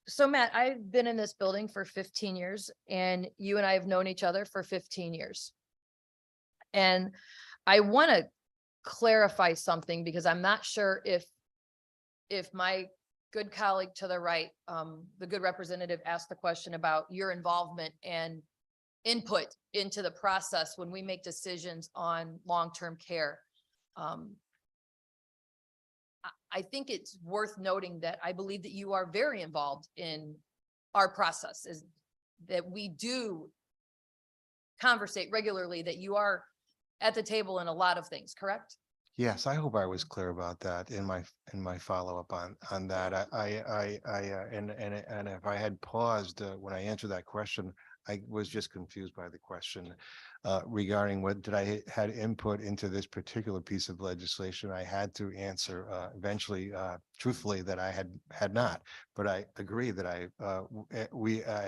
Speaker 8: So Matt, I've been in this building for 15 years and you and I have known each other for 15 years. And I want to clarify something because I'm not sure if my good colleague to the right, the good representative asked the question about your involvement and input into the process when we make decisions on long-term care. I think it's worth noting that I believe that you are very involved in our process, is that we do conversate regularly, that you are at the table in a lot of things, correct?
Speaker 12: Yes, I hope I was clear about that in my follow-up on that. And if I had paused when I answered that question, I was just confused by the question regarding what did I had input into this particular piece of legislation. I had to answer eventually, truthfully, that I had not. But I agree that I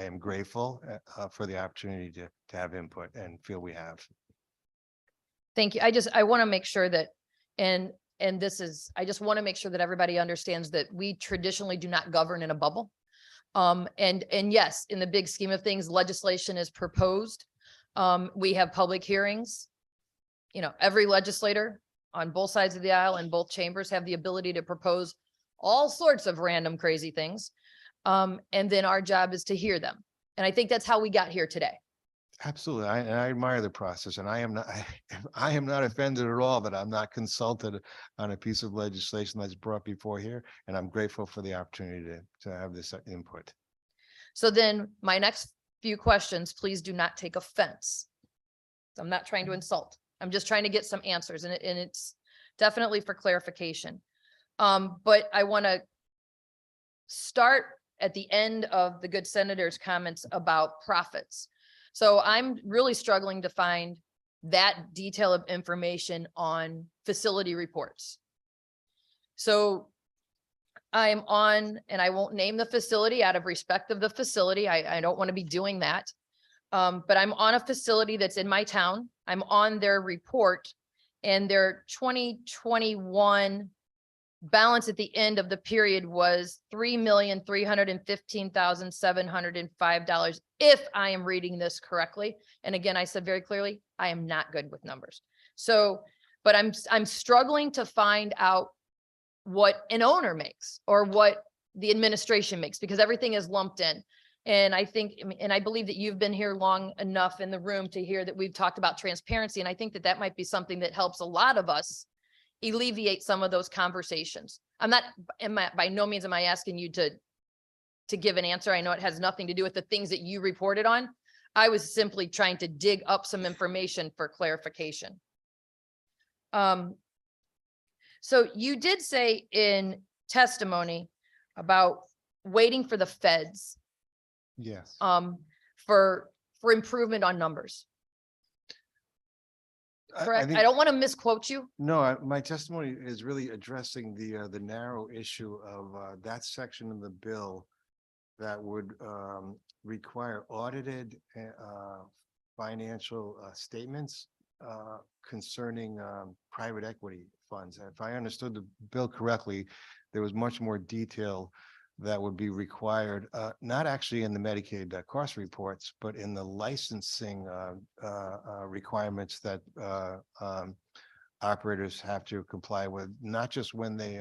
Speaker 12: am grateful for the opportunity to have input and feel we have.
Speaker 8: Thank you. I want to make sure that, and I just want to make sure that everybody understands that we traditionally do not govern in a bubble. And yes, in the big scheme of things, legislation is proposed. We have public hearings. You know, every legislator on both sides of the aisle and both chambers have the ability to propose all sorts of random crazy things. And then our job is to hear them. And I think that's how we got here today.
Speaker 12: Absolutely. I admire the process, and I am not offended at all that I'm not consulted on a piece of legislation that's brought before here. And I'm grateful for the opportunity to have this input.
Speaker 8: So then my next few questions, please do not take offense. I'm not trying to insult. I'm just trying to get some answers, and it's definitely for clarification. But I want to start at the end of the good senator's comments about profits. So I'm really struggling to find that detail of information on facility reports. So I'm on, and I won't name the facility out of respect of the facility. I don't want to be doing that. But I'm on a facility that's in my town. I'm on their report, and their 2021 balance at the end of the period was $3,315,705, if I am reading this correctly. And again, I said very clearly, I am not good with numbers. So, but I'm struggling to find out what an owner makes or what the administration makes, because everything is lumped in. And I think, and I believe that you've been here long enough in the room to hear that we've talked about transparency. And I think that that might be something that helps a lot of us alleviate some of those conversations. By no means am I asking you to give an answer. I know it has nothing to do with the things that you reported on. I was simply trying to dig up some information for clarification. So you did say in testimony about waiting for the feds.
Speaker 12: Yes.
Speaker 8: For improvement on numbers. Correct? I don't want to misquote you.
Speaker 12: No, my testimony is really addressing the narrow issue of that section of the bill that would require audited financial statements concerning private equity funds. If I understood the bill correctly, there was much more detail that would be required, not actually in the Medicaid cost reports, but in the licensing requirements that operators have to comply with, not just when they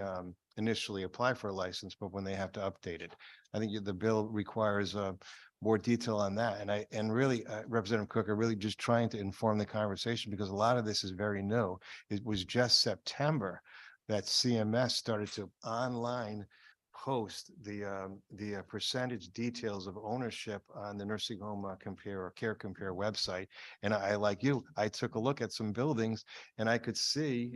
Speaker 12: initially apply for a license, but when they have to update it. I think the bill requires more detail on that. And really, Representative Cook, are really just trying to inform the conversation because a lot of this is very new. It was just September that CMS started to online post the percentage details of ownership on the Nursing Home Compare or Care Compare website. And I, like you, I took a look at some buildings and I could see,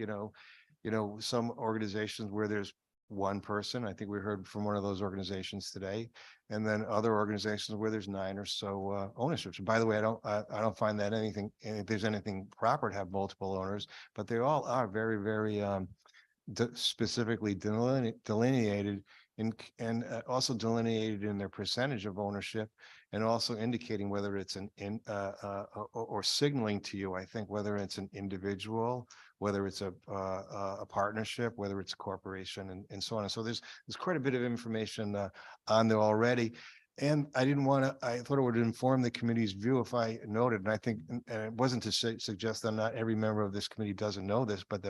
Speaker 12: some organizations where there's one person. I think we heard from one of those organizations today, and then other organizations where there's 9 or so ownerships. By the way, I don't find that if there's anything proper to have multiple owners, but they all are very, very specifically delineated and also delineated in their percentage of ownership, and also indicating whether it's or signaling to you, I think, whether it's an individual, whether it's a partnership, whether it's a corporation, and so on. And so there's quite a bit of information on there already. And I thought it would inform the committee's view if I noted, and I think, and it wasn't to suggest that not every member of this committee doesn't know this, but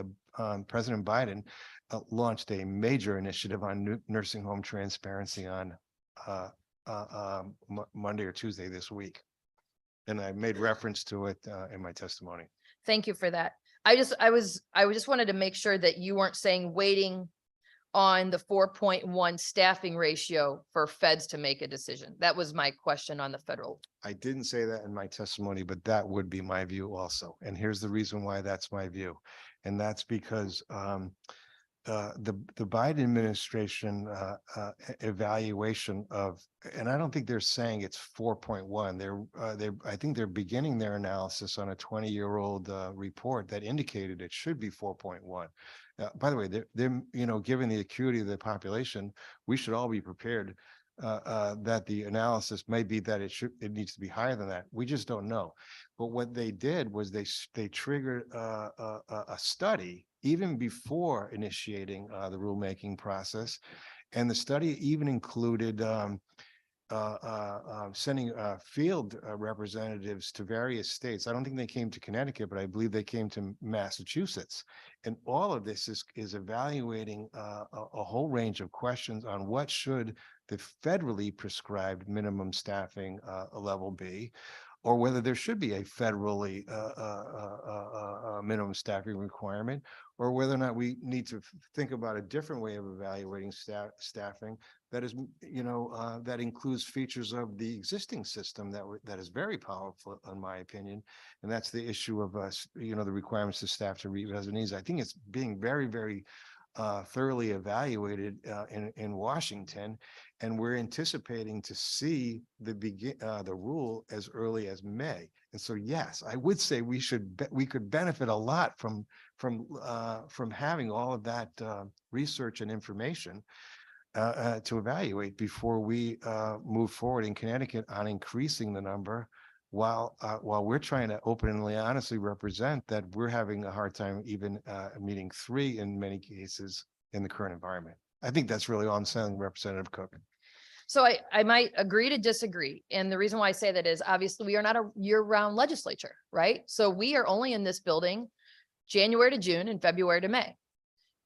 Speaker 12: President Biden launched a major initiative on nursing home transparency on Monday or Tuesday this week. And I made reference to it in my testimony.
Speaker 8: Thank you for that. I just wanted to make sure that you weren't saying waiting on the 4.1 staffing ratio for feds to make a decision. That was my question on the federal.
Speaker 12: I didn't say that in my testimony, but that would be my view also. And here's the reason why that's my view. And that's because the Biden administration evaluation of, and I don't think they're saying it's 4.1. I think they're beginning their analysis on a 20-year-old report that indicated it should be 4.1. By the way, they're given the acuity of the population, we should all be prepared that the analysis may be that it needs to be higher than that. We just don't know. But what they did was they triggered a study even before initiating the rulemaking process, and the study even included sending field representatives to various states. I don't think they came to Connecticut, but I believe they came to Massachusetts. And all of this is evaluating a whole range of questions on what should the federally prescribed minimum staffing level be, or whether there should be a federally minimum staffing requirement, or whether or not we need to think about a different way of evaluating staffing that is, that includes features of the existing system that is very powerful, in my opinion, and that's the issue of the requirements to staff to meet resident needs. I think it's being very, very thoroughly evaluated in Washington, and we're anticipating to see the rule as early as May. And so, yes, I would say we could benefit a lot from having all of that research and information to evaluate before we move forward in Connecticut on increasing the number, while we're trying to openly, honestly represent that we're having a hard time even meeting 3 in many cases in the current environment. I think that's really all I'm saying, Representative Cook.
Speaker 8: So I might agree to disagree. And the reason why I say that is obviously we are not a year-round legislature, right? So we are only in this building January to June and February to May.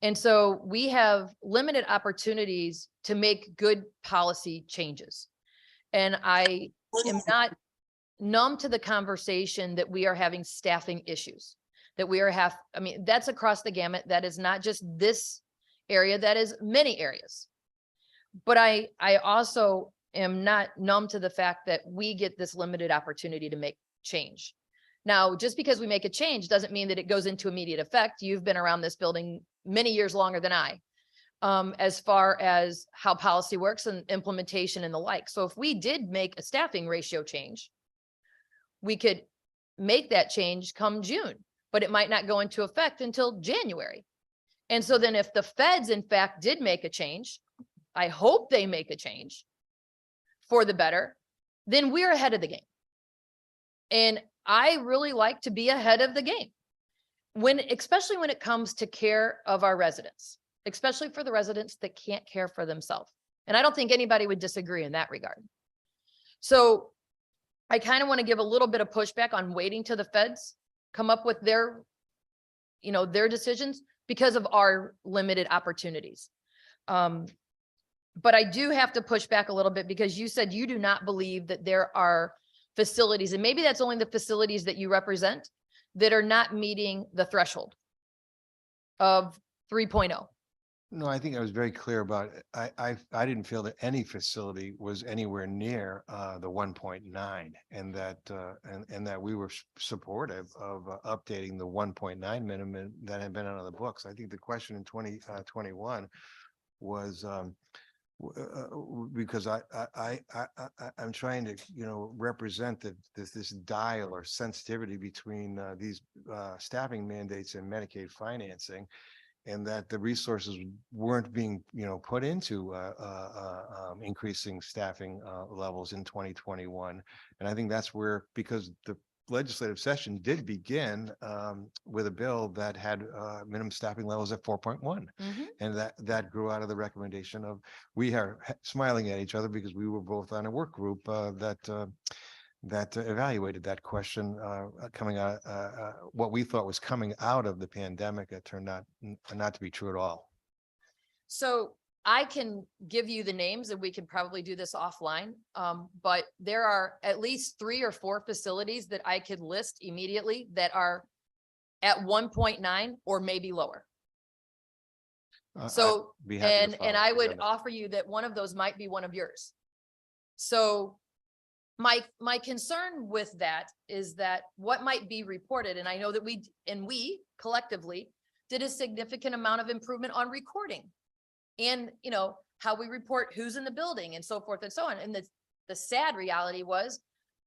Speaker 8: And so we have limited opportunities to make good policy changes. And I am not numb to the conversation that we are having staffing issues, that we are that's across the gamut. That is not just this area, that is many areas. But I also am not numb to the fact that we get this limited opportunity to make change. Now, just because we make a change doesn't mean that it goes into immediate effect. You've been around this building many years longer than I, as far as how policy works and implementation and the like. So if we did make a staffing ratio change, we could make that change come June, but it might not go into effect until January. And so then if the feds in fact did make a change, I hope they make a change for the better, then we're ahead of the game. And I really like to be ahead of the game especially when it comes to care of our residents, especially for the residents that can't care for themselves. And I don't think anybody would disagree in that regard. So I kind of want to give a little bit of pushback on waiting till the feds come up with their decisions because of our limited opportunities. But I do have to push back a little bit because you said you do not believe that there are facilities, and maybe that's only the facilities that you represent, that are not meeting the threshold of 3.0.
Speaker 12: No, I think I was very clear about it. I didn't feel that any facility was anywhere near the 1.9, and that we were supportive of updating the 1.9 minimum that had been out of the books. I think the question in 2021 was because I'm trying to, represent this dial or sensitivity between these staffing mandates and Medicaid financing, and that the resources weren't being, put into increasing staffing levels in 2021. And I think that's where, because the legislative session did begin with a bill that had minimum staffing levels at 4.1. And that grew out of the recommendation of, we are smiling at each other because we were both on a work group that evaluated that question coming out, what we thought was coming out of the pandemic. It turned out not to be true at all.
Speaker 8: So I can give you the names and we can probably do this offline. But there are at least 3 or 4 facilities that I could list immediately that are at 1.9 or maybe lower. So,
Speaker 12: I'd be happy to
Speaker 8: and
Speaker 12: follow
Speaker 8: I
Speaker 12: up
Speaker 8: would
Speaker 12: on that.
Speaker 8: offer you that one of those might be one of yours. So my concern with that is that what might be reported, and I know that we collectively did a significant amount of improvement on recording and, how we report who's in the building and so forth and so on. And the sad reality was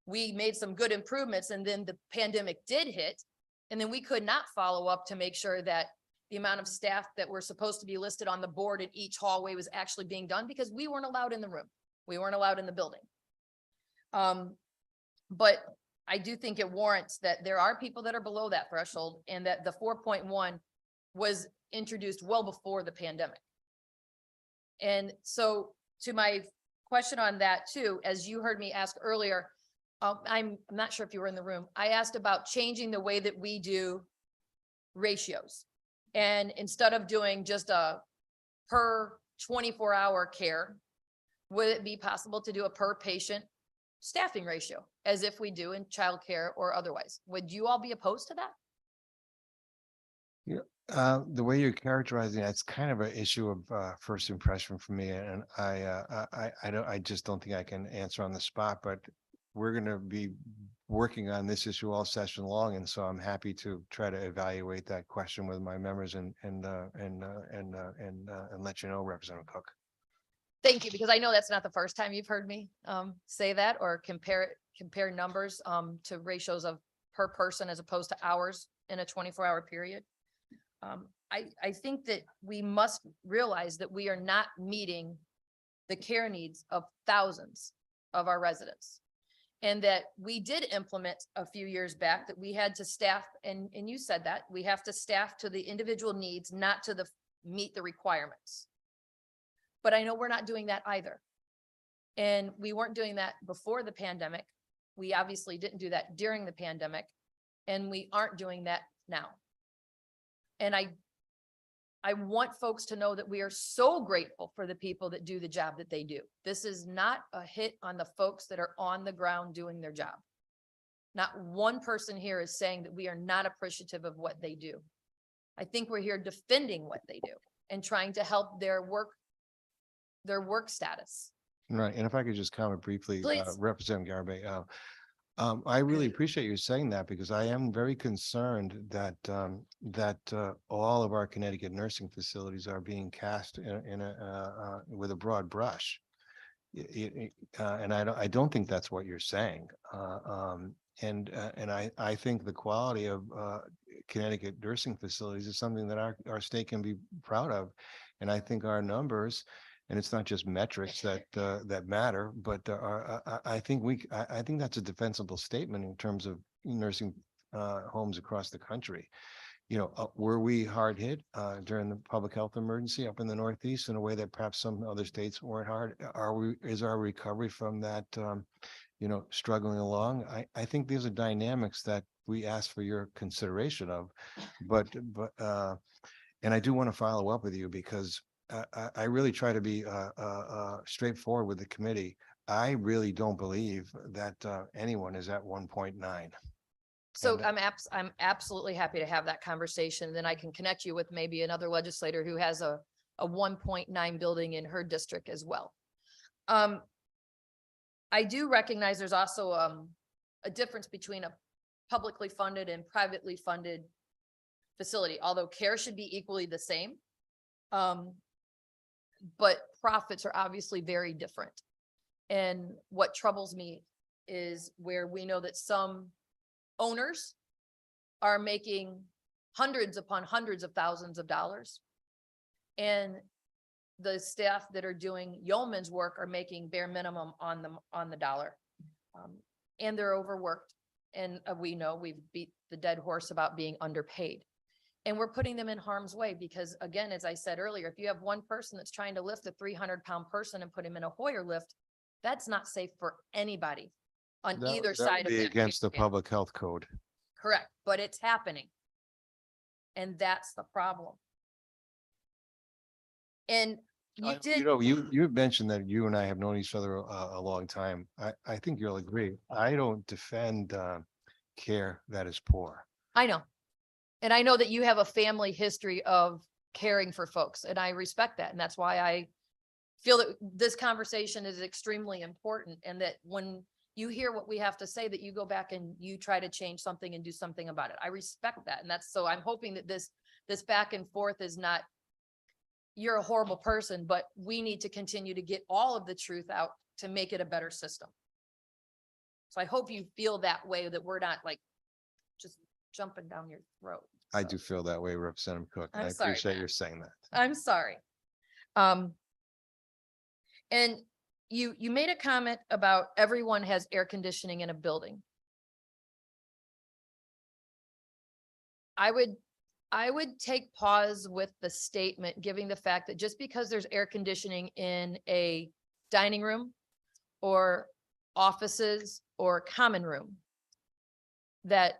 Speaker 8: we made some good improvements and then the pandemic did hit, and then we could not follow up to make sure that the amount of staff that were supposed to be listed on the board in each hallway was actually being done because we weren't allowed in the room. We weren't allowed in the building. But I do think it warrants that there are people that are below that threshold and that the 4.1 was introduced well before the pandemic. And so to my question on that too, as you heard me ask earlier, I'm not sure if you were in the room. I asked about changing the way that we do ratios. And instead of doing just a per 24-hour care, would it be possible to do a per patient staffing ratio as if we do in childcare or otherwise? Would you all be opposed to that?
Speaker 12: The way you're characterizing it's kind of an issue of first impression for me, and I just don't think I can answer on the spot. But we're going to be working on this issue all session long, and so I'm happy to try to evaluate that question with my members and let you know, Representative Cook.
Speaker 8: Thank you, because I know that's not the first time you've heard me say that or compare numbers to ratios of per person as opposed to hours in a 24-hour period. I think that we must realize that we are not meeting the care needs of thousands of our residents. And that we did implement a few years back that we had to staff, and you said that, we have to staff to the individual needs, not to meet the requirements. But I know we're not doing that either. And we weren't doing that before the pandemic. We obviously didn't do that during the pandemic, and we aren't doing that now. And I want folks to know that we are so grateful for the people that do the job that they do. This is not a hit on the folks that are on the ground doing their job. Not one person here is saying that we are not appreciative of what they do. I think we're here defending what they do and trying to help their work status.
Speaker 12: Right, and if I could just comment briefly,
Speaker 8: Please.
Speaker 12: Representative Garabay, I really appreciate you saying that, because I am very concerned that all of our Connecticut nursing facilities are being cast with a broad brush, and I don't think that's what you're saying. And I think the quality of Connecticut nursing facilities is something that our state can be proud of, and I think our numbers. And it's not just metrics that matter, but I think that's a defensible statement in terms of nursing homes across the country. Were we hard hit during the public health emergency up in the Northeast in a way that perhaps some other states weren't hard? Is our recovery from that, struggling along? I think these are dynamics that we ask for your consideration of, but and I do want to follow up with you, because I really try to be straightforward with the committee. I really don't believe that anyone is at 1.9.
Speaker 8: So I'm absolutely happy to have that conversation. Then I can connect you with maybe another legislator who has a 1.9 building in her district as well. I do recognize there's also a difference between a publicly funded and privately funded facility, although care should be equally the same. But profits are obviously very different. And what troubles me is where we know that some owners are making hundreds upon hundreds of thousands of dollars. And the staff that are doing yeoman's work are making bare minimum on the dollar. And they're overworked. And we know we've beat the dead horse about being underpaid. And we're putting them in harm's way because, again, as I said earlier, if you have one person that's trying to lift a 300-pound person and put him in a Hoyer lift, that's not safe for anybody on either
Speaker 12: That
Speaker 8: side
Speaker 12: would
Speaker 8: of
Speaker 12: be
Speaker 8: that
Speaker 12: against the
Speaker 8: scale.
Speaker 12: public health code.
Speaker 8: Correct, but it's happening. And that's the problem. And you did.
Speaker 12: You know, you mentioned that you and I have known each other a long time. I think you'll agree. I don't defend care that is poor.
Speaker 8: I know. And I know that you have a family history of caring for folks, and I respect that. And that's why I feel that this conversation is extremely important, and that when you hear what we have to say, that you go back and you try to change something and do something about it. I respect that. And that's, so I'm hoping that this back and forth is not, you're a horrible person, but we need to continue to get all of the truth out to make it a better system. So I hope you feel that way, that we're not like just jumping down your throat.
Speaker 12: I do feel that way, Representative Cook. And
Speaker 8: I'm
Speaker 12: I
Speaker 8: sorry,
Speaker 12: appreciate
Speaker 8: Matt.
Speaker 12: you saying that.
Speaker 8: I'm sorry. And you made a comment about everyone has air conditioning in a building. I would take pause with the statement, giving the fact that just because there's air conditioning in a dining room or offices or common room, that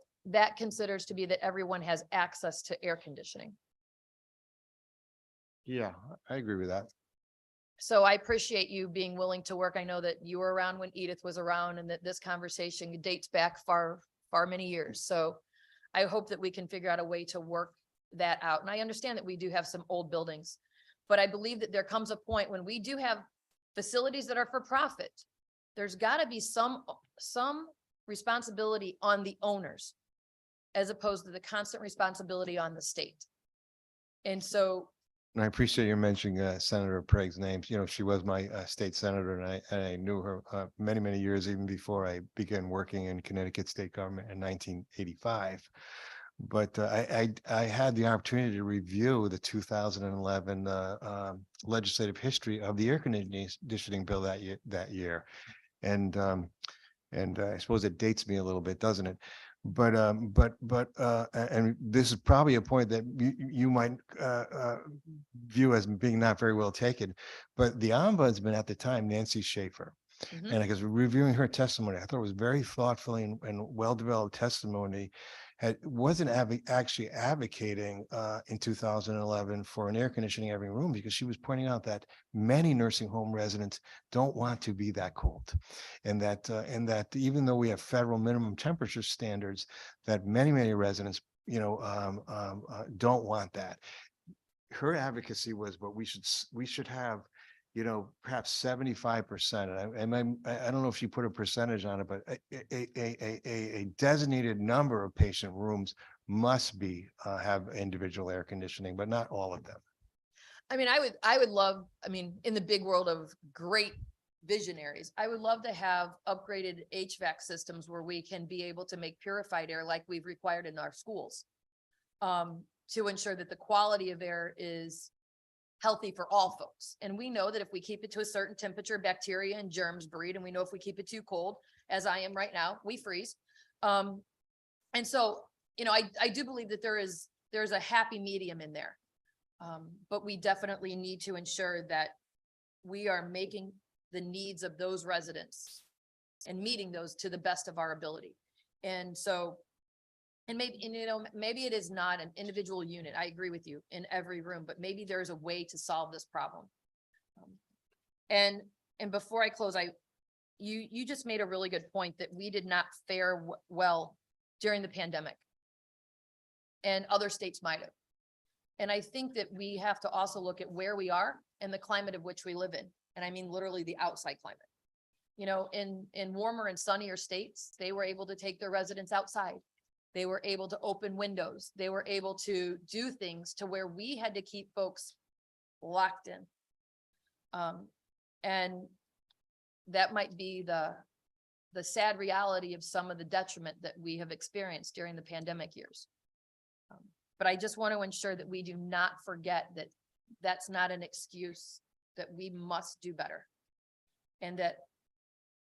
Speaker 8: considers to be that everyone has access to air conditioning.
Speaker 12: Yeah, I agree with that.
Speaker 8: So I appreciate you being willing to work. I know that you were around when Edith was around, and that this conversation dates back far many years. So I hope that we can figure out a way to work that out. And I understand that we do have some old buildings, but I believe that there comes a point when we do have facilities that are for profit. There's got to be some responsibility on the owners, as opposed to the constant responsibility on the state. And so,
Speaker 12: And I appreciate you mentioning Senator Prague's name. You know, she was my state senator, and I knew her many, many years, even before I began working in Connecticut state government in 1985. But I had the opportunity to review the 2011 legislative history of the air conditioning bill that year. And I suppose it dates me a little bit, doesn't it? But and this is probably a point that you might view as being not very well taken. But the ombudsman at the time, Nancy Schaefer, and because reviewing her testimony, I thought it was very thoughtful and well-developed testimony. Wasn't actually advocating in 2011 for an air conditioning every room, because she was pointing out that many nursing home residents don't want to be that cold, and that even though we have federal minimum temperature standards, that many residents, you know, don't want that. Her advocacy was, but we should have, you know, perhaps 75%. And I don't know if she put a percentage on it, but a designated number of patient rooms must be have individual air conditioning, but not all of them.
Speaker 8: I mean, I would love, I mean, in the big world of great visionaries, I would love to have upgraded HVAC systems where we can be able to make purified air like we've required in our schools, to ensure that the quality of air is healthy for all folks. And we know that if we keep it to a certain temperature, bacteria and germs breed. And we know if we keep it too cold, as I am right now, we freeze. And so, you know, I do believe that there's a happy medium in there. But we definitely need to ensure that we are making the needs of those residents and meeting those to the best of our ability. And so And maybe, and you know, maybe it is not an individual unit. I agree with you in every room, but maybe there's a way to solve this problem. And before I close, you just made a really good point that we did not fare well during the pandemic. And other states might have. And I think that we have to also look at where we are and the climate of which we live in. And I mean, literally the outside climate. You know, in warmer and sunnier states, they were able to take their residents outside. They were able to open windows. They were able to do things to where we had to keep folks locked in. And that might be the sad reality of some of the detriment that we have experienced during the pandemic years. But I just want to ensure that we do not forget that that's not an excuse, that we must do better. And that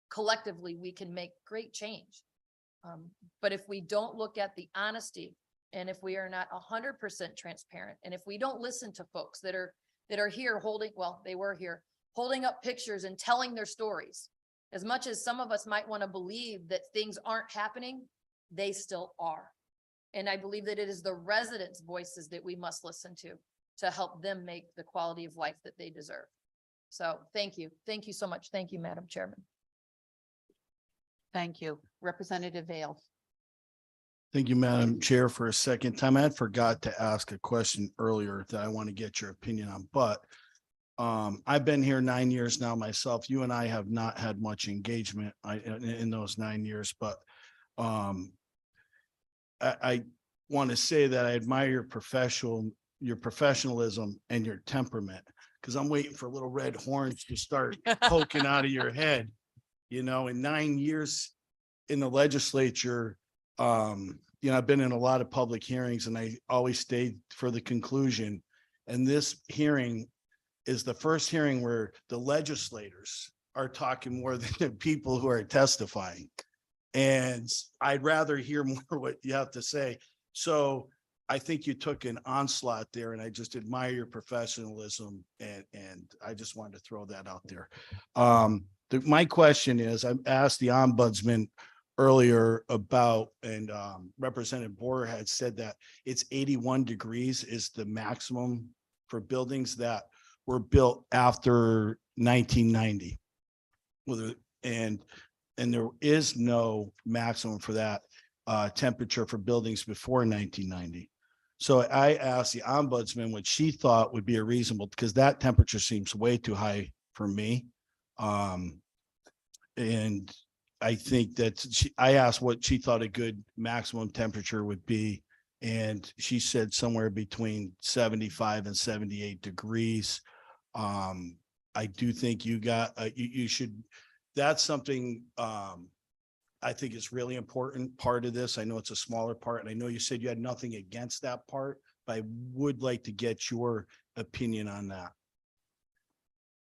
Speaker 8: collectively we can make great change. But if we don't look at the honesty, and if we are not 100% transparent, and if we don't listen to folks that are here holding, well, they were here holding up pictures and telling their stories, as much as some of us might want to believe that things aren't happening, they still are. And I believe that it is the residents' voices that we must listen to help them make the quality of life that they deserve. So thank you. Thank you so much. Thank you, Madam Chairman.
Speaker 4: Thank you. Representative Vale.
Speaker 19: Thank you, Madam Chair. For a second time, I had forgot to ask a question earlier that I want to get your opinion on, but I've been here 9 years now myself. You and I have not had much engagement in those 9 years, but I want to say that I admire your professionalism and your temperament, because I'm waiting for little red horns to start poking out of your head. You know, in 9 years in the legislature, you know, I've been in a lot of public hearings and I always stayed for the conclusion. And this hearing is the first hearing where the legislators are talking more than the people who are testifying. And I'd rather hear more what you have to say. So I think you took an onslaught there, and I just admire your professionalism, and I just wanted to throw that out there. My question is, I asked the ombudsman earlier about, and Representative Borer had said that it's 81 degrees is the maximum for buildings that were built after 1990. And there is no maximum for that temperature for buildings before 1990. So I asked the ombudsman what she thought would be a reasonable, because that temperature seems way too high for me. And I think that I asked what she thought a good maximum temperature would be. And she said somewhere between 75 and 78 degrees. I do think you should, that's something I think is really important part of this. I know it's a smaller part, and I know you said you had nothing against that part, but I would like to get your opinion on that.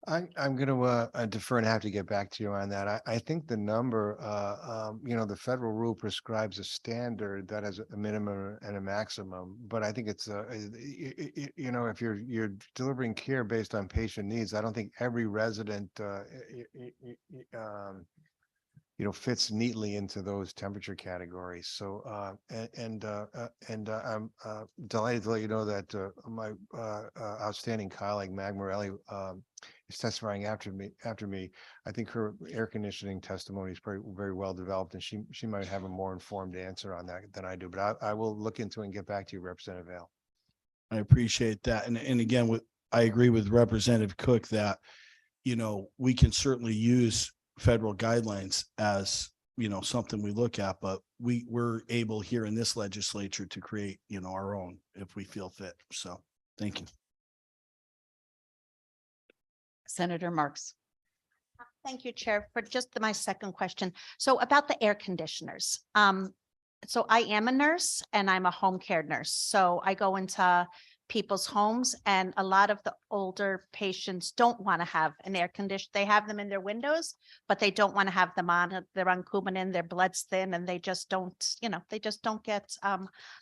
Speaker 12: I'm going to defer and have to get back to you on that. I think the number, you know, the federal rule prescribes a standard that has a minimum and a maximum, but I think it's, you know, if you're delivering care based on patient needs, I don't think every resident, you know, fits neatly into those temperature categories. So, I'm delighted to let you know that my outstanding colleague, Mag Morelli, is testifying after me. I think her air conditioning testimony is very well developed, and she might have a more informed answer on that than I do. But I will look into it and get back to you, Representative Vale.
Speaker 19: I appreciate that. And again, I agree with Representative Cook that, you know, we can certainly use federal guidelines as, you know, something we look at, but we're able here in this legislature to create, you know, our own if we feel fit. So thank you.
Speaker 4: Senator Marks.
Speaker 16: Thank you, Chair, for just my second question. So about the air conditioners. So I am a nurse and I'm a home care nurse. So I go into people's homes, and a lot of the older patients don't want to have an air conditioner. They have them in their windows, but they don't want to have them on. They're on Coumadin, their blood's thin, and they just don't, you know, they just don't get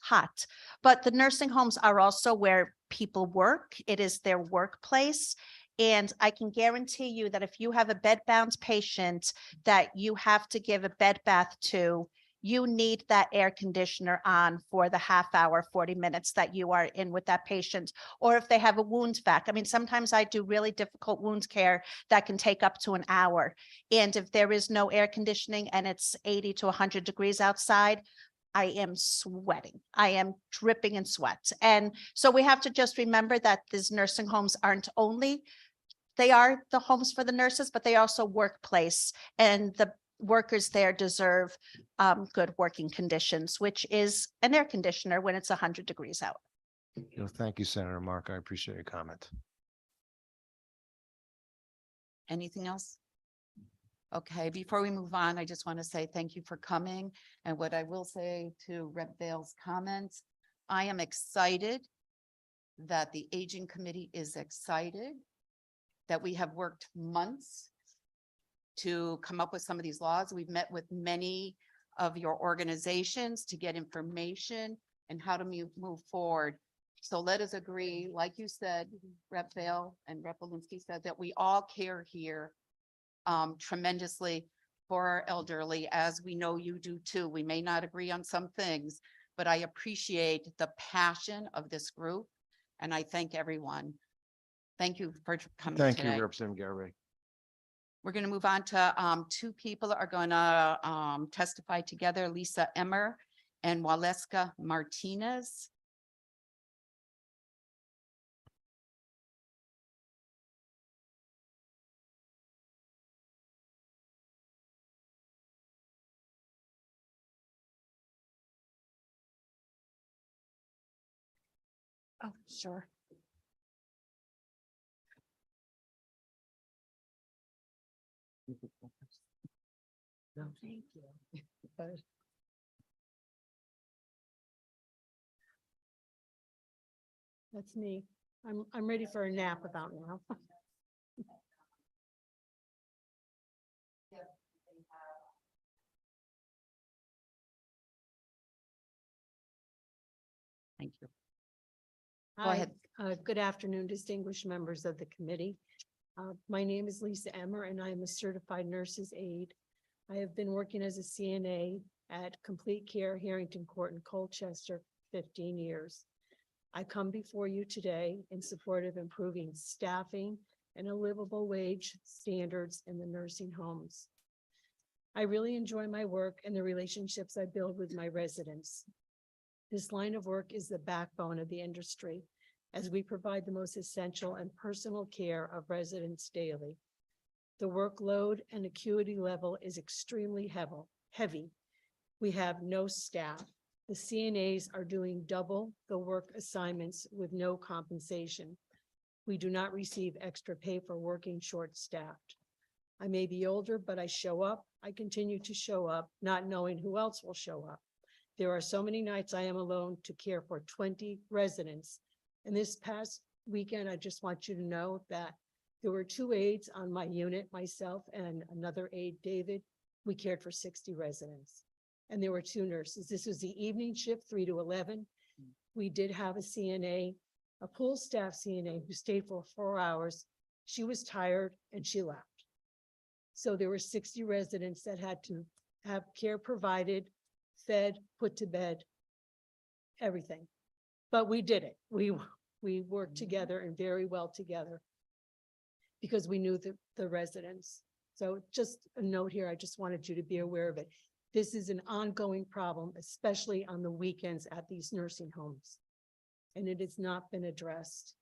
Speaker 16: hot. But the nursing homes are also where people work. It is their workplace. And I can guarantee you that if you have a bed bound patient that you have to give a bed bath to, you need that air conditioner on for the half hour, 40 minutes that you are in with that patient. Or if they have a wound vac. I mean, sometimes I do really difficult wound care that can take up to an hour. And if there is no air conditioning and it's 80 to 100 degrees outside, I am sweating. I am dripping in sweat. And so we have to just remember that these nursing homes aren't only, they are the homes for the nurses, but they also workplace, and the workers there deserve good working conditions, which is an air conditioner when it's 100 degrees out.
Speaker 12: Thank you, Senator Mark. I appreciate your comment.
Speaker 4: Anything else? Okay, before we move on, I just want to say thank you for coming. And what I will say to Rep. Vale's comments, I am excited that the Aging Committee is excited that we have worked months to come up with some of these laws. We've met with many of your organizations to get information and how to move forward. So let us agree, like you said, Rep. Vale and Rep. Walensky said, that we all care here tremendously for our elderly, as we know you do too. We may not agree on some things, but I appreciate the passion of this group, and I thank everyone. Thank you for coming
Speaker 12: Thank
Speaker 4: today.
Speaker 12: you, Representative Garibay.
Speaker 4: We're going to move on to two people are going to testify together, Lisa Emmer and Waleska Martinez.
Speaker 14: Oh, sure. No, thank you. That's me. I'm ready for a nap about now.
Speaker 4: Thank you. Go
Speaker 14: Hi,
Speaker 4: ahead.
Speaker 14: good afternoon, distinguished members of the committee. My name is Lisa Emmer, and I am a certified nurse's aide. I have been working as a CNA at Complete Care Harrington Court in Colchester 15 years. I come before you today in support of improving staffing and a livable wage standards in the nursing homes. I really enjoy my work and the relationships I build with my residents. This line of work is the backbone of the industry, as we provide the most essential and personal care of residents daily. The workload and acuity level is extremely heavy. We have no staff. The CNAs are doing double the work assignments with no compensation. We do not receive extra pay for working short-staffed. I may be older, but I show up. I continue to show up, not knowing who else will show up. There are so many nights I am alone to care for 20 residents. And this past weekend, I just want you to know that there were 2 aides on my unit, myself and another aide, David. We cared for 60 residents. And there were 2 nurses. This was the evening shift, 3 to 11. We did have a CNA, a pool staff CNA who stayed for 4 hours. She was tired and she left. So there were 60 residents that had to have care provided, fed, put to bed, everything. But we did it. We worked together and very well together because we knew the residents. So just a note here, I just wanted you to be aware of it. This is an ongoing problem, especially on the weekends at these nursing homes. And it has not been addressed.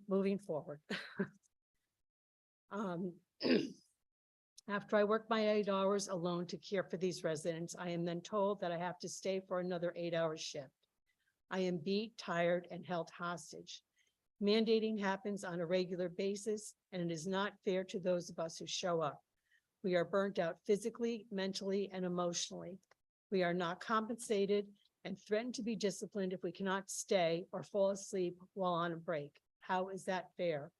Speaker 14: Moving forward. After I work my 8 hours alone to care for these residents, I am then told that I have to stay for another 8-hour shift. I am beat, tired, and held hostage. Mandating happens on a regular basis, and it is not fair to those of us who show up. We are burnt out physically, mentally, and emotionally. We are not compensated and threatened to be disciplined if we cannot stay or fall asleep while on a break. How is that fair?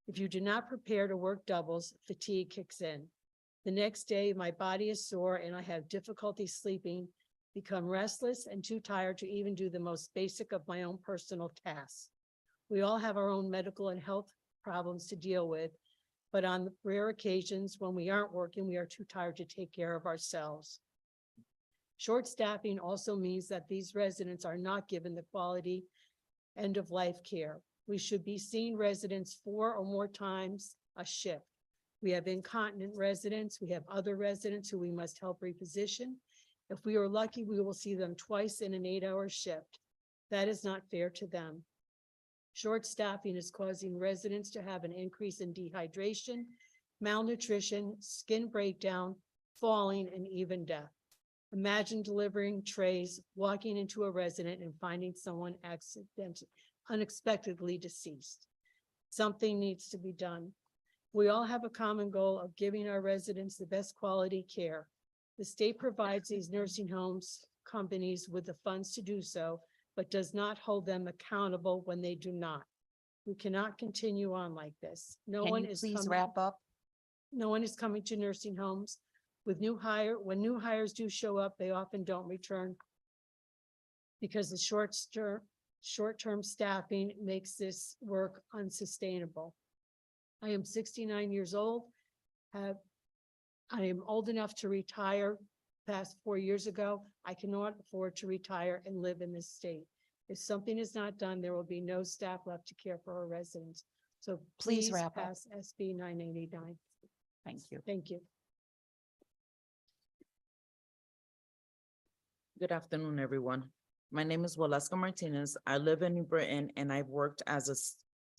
Speaker 14: If you do not prepare to work doubles, fatigue kicks in. The next day, my body is sore and I have difficulty sleeping, become restless and too tired to even do the most basic of my own personal tasks. We all have our own medical and health problems to deal with, But on the rare occasions when we aren't working, we are too tired to take care of ourselves. Short staffing also means that these residents are not given the quality end-of-life care. We should be seeing residents 4 or more times a shift. We have incontinent residents, we have other residents who we must help reposition. If we are lucky, we will see them twice in an 8-hour shift. That is not fair to them. Short staffing is causing residents to have an increase in dehydration, malnutrition, skin breakdown, falling, and even death. Imagine delivering trays, walking into a resident and finding someone unexpectedly deceased. Something needs to be done. We all have a common goal of giving our residents the best quality care. The state provides these nursing homes companies with the funds to do so, but does not hold them accountable when they do not. We cannot continue on like this. No
Speaker 4: Can
Speaker 14: one
Speaker 4: you
Speaker 14: is
Speaker 4: please
Speaker 14: coming-
Speaker 4: wrap up?
Speaker 14: No one is coming to nursing homes with when new hires do show up, they often don't return because the short-term staffing makes this work unsustainable. I am 69 years old. I am old enough to retire past 4 years ago. I cannot afford to retire and live in this state. If something is not done, there will be no staff left to care for our residents. So
Speaker 4: Please
Speaker 14: please
Speaker 4: wrap up.
Speaker 14: pass SB 989.
Speaker 4: Thank you.
Speaker 14: Thank you.
Speaker 11: Good afternoon, everyone. My name is Waleska Martinez. I live in New Britain and I've worked as a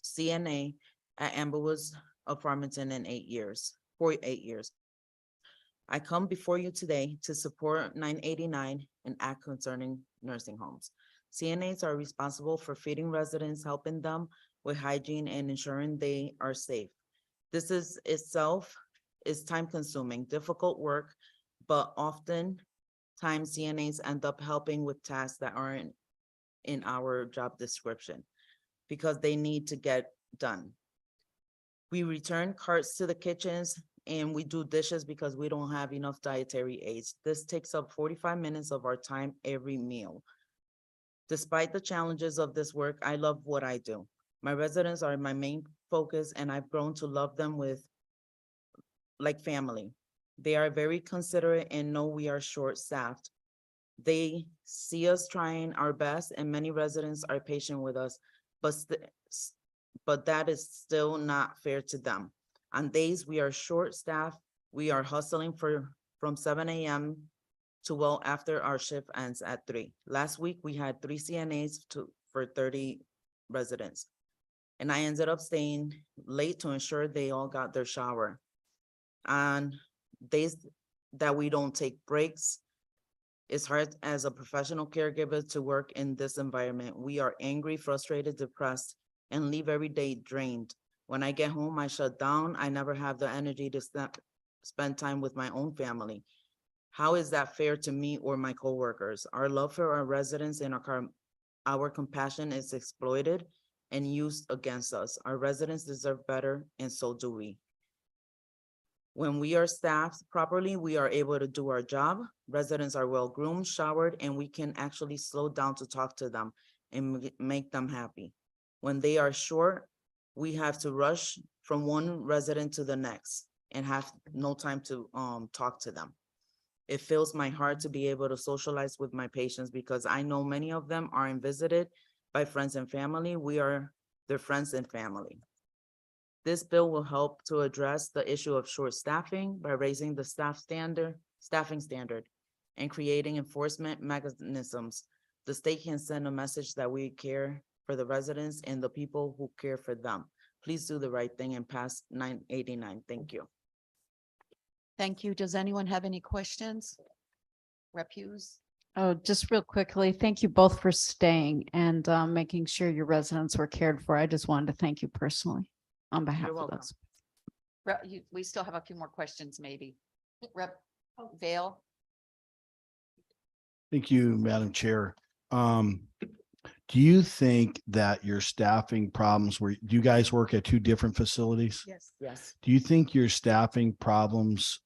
Speaker 11: CNA at Amberwoods of Farmington for 8 years. I come before you today to support 989 and act concerning nursing homes. CNAs are responsible for feeding residents, helping them with hygiene and ensuring they are safe. This is itself is time consuming, difficult work, but often times CNAs end up helping with tasks that aren't in our job description because they need to get done. We return carts to the kitchens and we do dishes because we don't have enough dietary aids. This takes up 45 minutes of our time every meal. Despite the challenges of this work, I love what I do. My residents are my main focus and I've grown to love them like family. They are very considerate and know we are short-staffed. They see us trying our best and many residents are patient with us, but that is still not fair to them. On days we are short-staffed, we are hustling from 7 a.m. to well after our shift ends at 3. Last week, we had 3 CNAs for 30 residents. And I ended up staying late to ensure they all got their shower. On days that we don't take breaks, it's hard as a professional caregiver to work in this environment. We are angry, frustrated, depressed, and leave every day drained. When I get home, I shut down. I never have the energy to spend time with my own family. How is that fair to me or my coworkers? Our love for our residents and our compassion is exploited and used against us. Our residents deserve better, and so do we. When we are staffed properly, we are able to do our job. Residents are well groomed, showered, and we can actually slow down to talk to them and make them happy. When they are short, we have to rush from one resident to the next and have no time to talk to them. It fills my heart to be able to socialize with my patients because I know many of them aren't visited by friends and family. We are their friends and family. This bill will help to address the issue of short staffing by raising the staffing standard and creating enforcement mechanisms. The state can send a message that we care for the residents and the people who care for them. Please do the right thing and pass 989. Thank you.
Speaker 4: Thank you. Does anyone have any questions? Rep Hughes?
Speaker 5: Oh, just real quickly, thank you both for staying and making sure your residents were cared for. I just wanted to thank you personally on behalf
Speaker 4: You're
Speaker 5: of
Speaker 4: welcome.
Speaker 5: us.
Speaker 4: We still have a few more questions, maybe. Rep Vale?
Speaker 19: Thank you, Madam Chair. Do you think that your staffing problems do you guys work at 2 different facilities?
Speaker 14: Yes.
Speaker 11: Yes.
Speaker 19: Do you think your staffing problems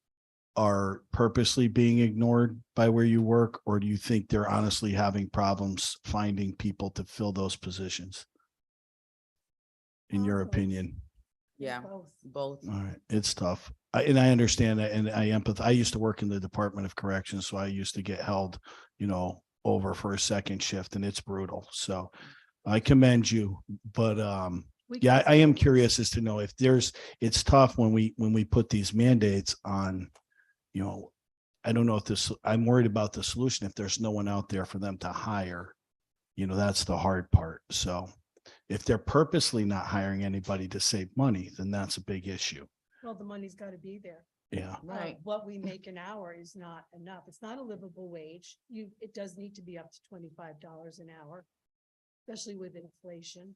Speaker 19: are purposely being ignored by where you work, or do you think they're honestly having problems finding people to fill those positions? In your opinion?
Speaker 11: Yeah, both.
Speaker 19: All right, it's tough. And I understand that, and I empathize. I used to work in the Department of Corrections, so I used to get held, over for a second shift, and it's brutal. So I commend you, but yeah, I am curious as to know if it's tough when we put these mandates on, I don't know if I'm worried about the solution if there's no one out there for them to hire. That's the hard part. So if they're purposely not hiring anybody to save money, then that's a big issue.
Speaker 14: Well, the money's got to be there.
Speaker 19: Yeah.
Speaker 11: Right.
Speaker 14: What we make an hour is not enough. It's not a livable wage. It does need to be up to $25 an hour, especially with inflation.